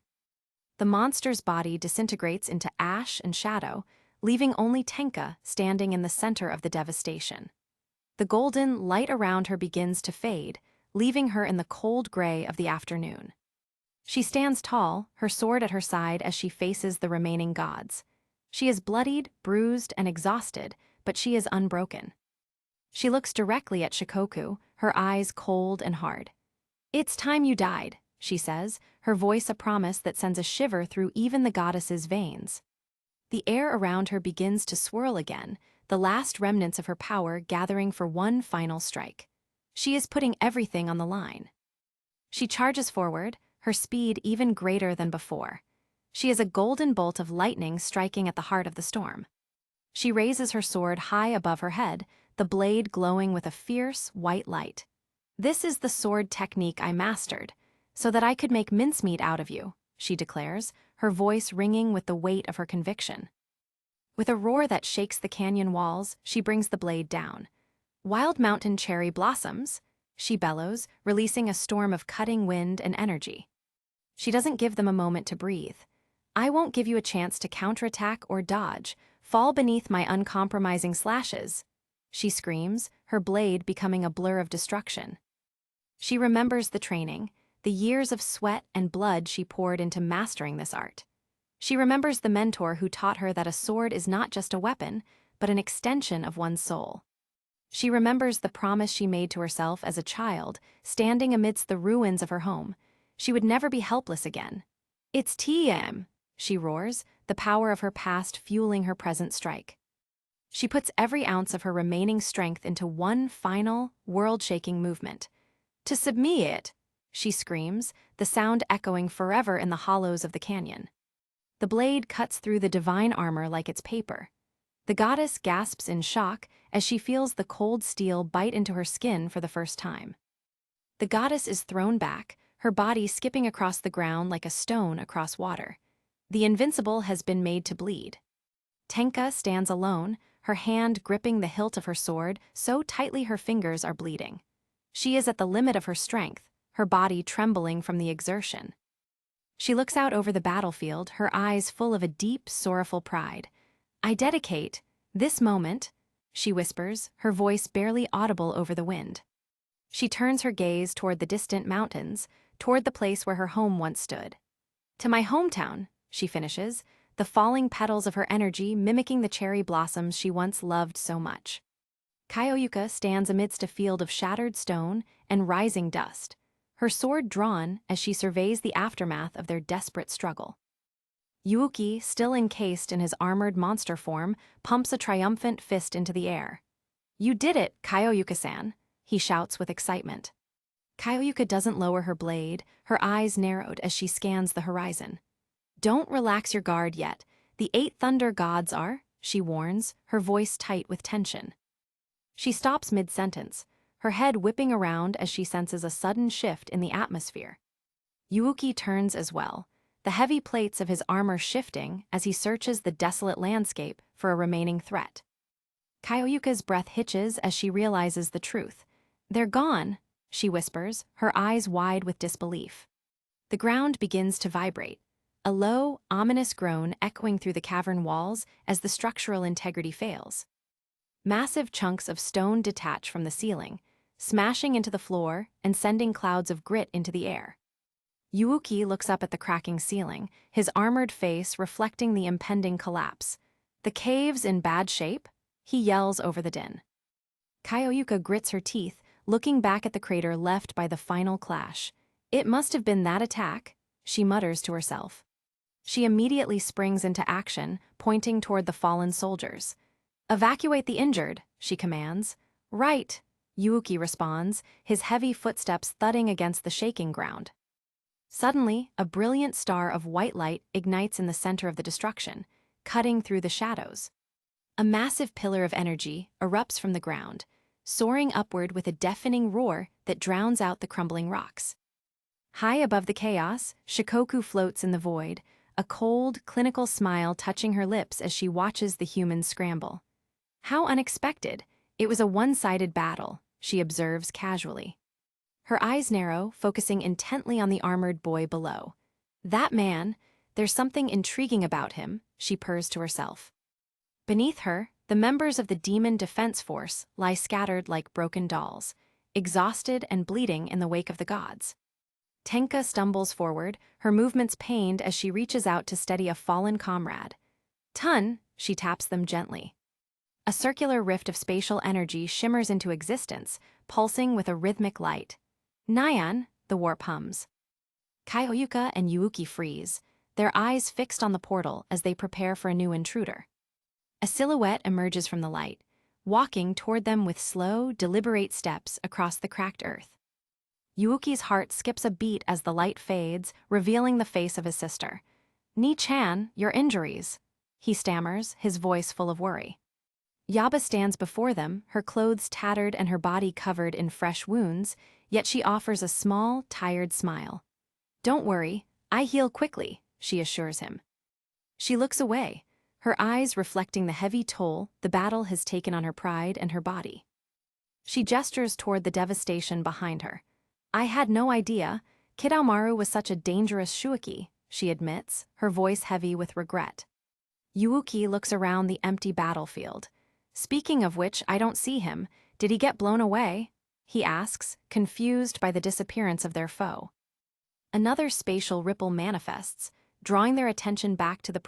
The monster's body disintegrates into ash and shadow, leaving only Tenka standing in the center of the devastation. The golden light around her begins to fade, leaving her in the cold gray of the afternoon. She stands tall, her sword at her side as she faces the remaining gods. She is bloodied, bruised, and exhausted, but she is unbroken. She looks directly at Shikoku, her eyes cold and hard. "It's time you died," she says, her voice a promise that sends a shiver through even the goddess's veins. The air around her begins to swirl again, the last remnants of her power gathering for one final strike. She is putting everything on the line. She charges forward, her speed even greater than before. She is a golden bolt of lightning striking at the heart of the storm. She raises her sword high above her head, the blade glowing with a fierce, white light. "This is the sword technique I mastered, so that I could make mincemeat out of you," she declares, her voice ringing with the weight of her conviction. With a roar that shakes the canyon walls, she brings the blade down. "Wild mountain cherry blossoms," she bellows, releasing a storm of cutting wind and energy. She doesn't give them a moment to breathe. "I won't give you a chance to counterattack or dodge. Fall beneath my uncompromising slashes," she screams, her blade becoming a blur of destruction. She remembers the training, the years of sweat and blood she poured into mastering this art. She remembers the mentor who taught her that a sword is not just a weapon, but an extension of one's soul. She remembers the promise she made to herself as a child, standing amidst the ruins of her home. She would never be helpless again. "It's TM," she roars, the power of her past fueling her present strike. She puts every ounce of her remaining strength into one final, world-shaking movement. "To submit," she screams, the sound echoing forever in the hollows of the canyon. The blade cuts through the divine armor like it's paper. The goddess gasps in shock as she feels the cold steel bite into her skin for the first time. The goddess is thrown back, her body skipping across the ground like a stone across water. The invincible has been made to bleed. Tenka stands alone, her hand gripping the hilt of her sword so tightly her fingers are bleeding. She is at the limit of her strength, her body trembling from the exertion. She looks out over the battlefield, her eyes full of a deep, sorrowful pride. "I dedicate this moment," she whispers, her voice barely audible over the wind. She turns her gaze toward the distant mountains, toward the place where her home once stood. "To my hometown," she finishes, the falling petals of her energy mimicking the cherry blossoms she once loved so much. Kaioyuka stands amidst a field of shattered stone and rising dust, her sword drawn as she surveys the aftermath of their desperate struggle. Yuuki, still encased in his armored monster form, pumps a triumphant fist into the air. "You did it, Kaioyuka-san," he shouts with excitement. Kaioyuka doesn't lower her blade, her eyes narrowed as she scans the horizon. "Don't relax your guard yet. The 8 thunder gods are," she warns, her voice tight with tension. She stops mid-sentence, her head whipping around as she senses a sudden shift in the atmosphere. Yuuki turns as well, the heavy plates of his armor shifting as he searches the desolate landscape for a remaining threat. Kaioyuka's breath hitches as she realizes the truth. "They're gone," she whispers, her eyes wide with disbelief. The ground begins to vibrate, a low, ominous groan echoing through the cavern walls as the structural integrity fails. Massive chunks of stone detach from the ceiling, smashing into the floor and sending clouds of grit into the air. Yuuki looks up at the cracking ceiling, his armored face reflecting the impending collapse. "The cave's in bad shape?" he yells over the din. Kaioyuka grits her teeth, looking back at the crater left by the final clash. "It must have been that attack," she mutters to herself. She immediately springs into action, pointing toward the fallen soldiers. "Evacuate the injured," she commands. "Right," Yuuki responds, his heavy footsteps thudding against the shaking ground. Suddenly, a brilliant star of white light ignites in the center of the destruction, cutting through the shadows. A massive pillar of energy erupts from the ground, soaring upward with a deafening roar that drowns out the crumbling rocks. High above the chaos, Shikoku floats in the void, a cold, clinical smile touching her lips as she watches the humans scramble. "How unexpected. It was a one-sided battle," she observes casually. Her eyes narrow, focusing intently on the armored boy below. "That man, there's something intriguing about him," she purrs to herself. Beneath her, the members of the Demon Defense Force lie scattered like broken dolls, exhausted and bleeding in the wake of the gods. Tenka stumbles forward, her movements pained as she reaches out to steady a fallen comrade. "Tun," she taps them gently. A circular rift of spatial energy shimmers into existence, pulsing with a rhythmic light. "Nyan," the warp hums. Kaioyuka and Yuuki freeze, their eyes fixed on the portal as they prepare for a new intruder. A silhouette emerges from the light, walking toward them with slow, deliberate steps across the cracked earth. Yuuki's heart skips a beat as the light fades, revealing the face of his sister. "Ni-chan, your injuries," he stammers, his voice full of worry. Yaba stands before them, her clothes tattered and her body covered in fresh wounds, yet she offers a small, tired smile. "Don't worry, I heal quickly," she assures him. She looks away, her eyes reflecting the heavy toll the battle has taken on her pride and her body. She gestures toward the devastation behind her. "I had no idea Kid Aomaru was such a dangerous shuiki," she admits, her voice heavy with regret. Yuuki looks around the empty battlefield. "Speaking of which, I don't see him. Did he get blown away?" he asks, confused by the disappearance of their foe. Another spatial ripple manifests, drawing their attention back to the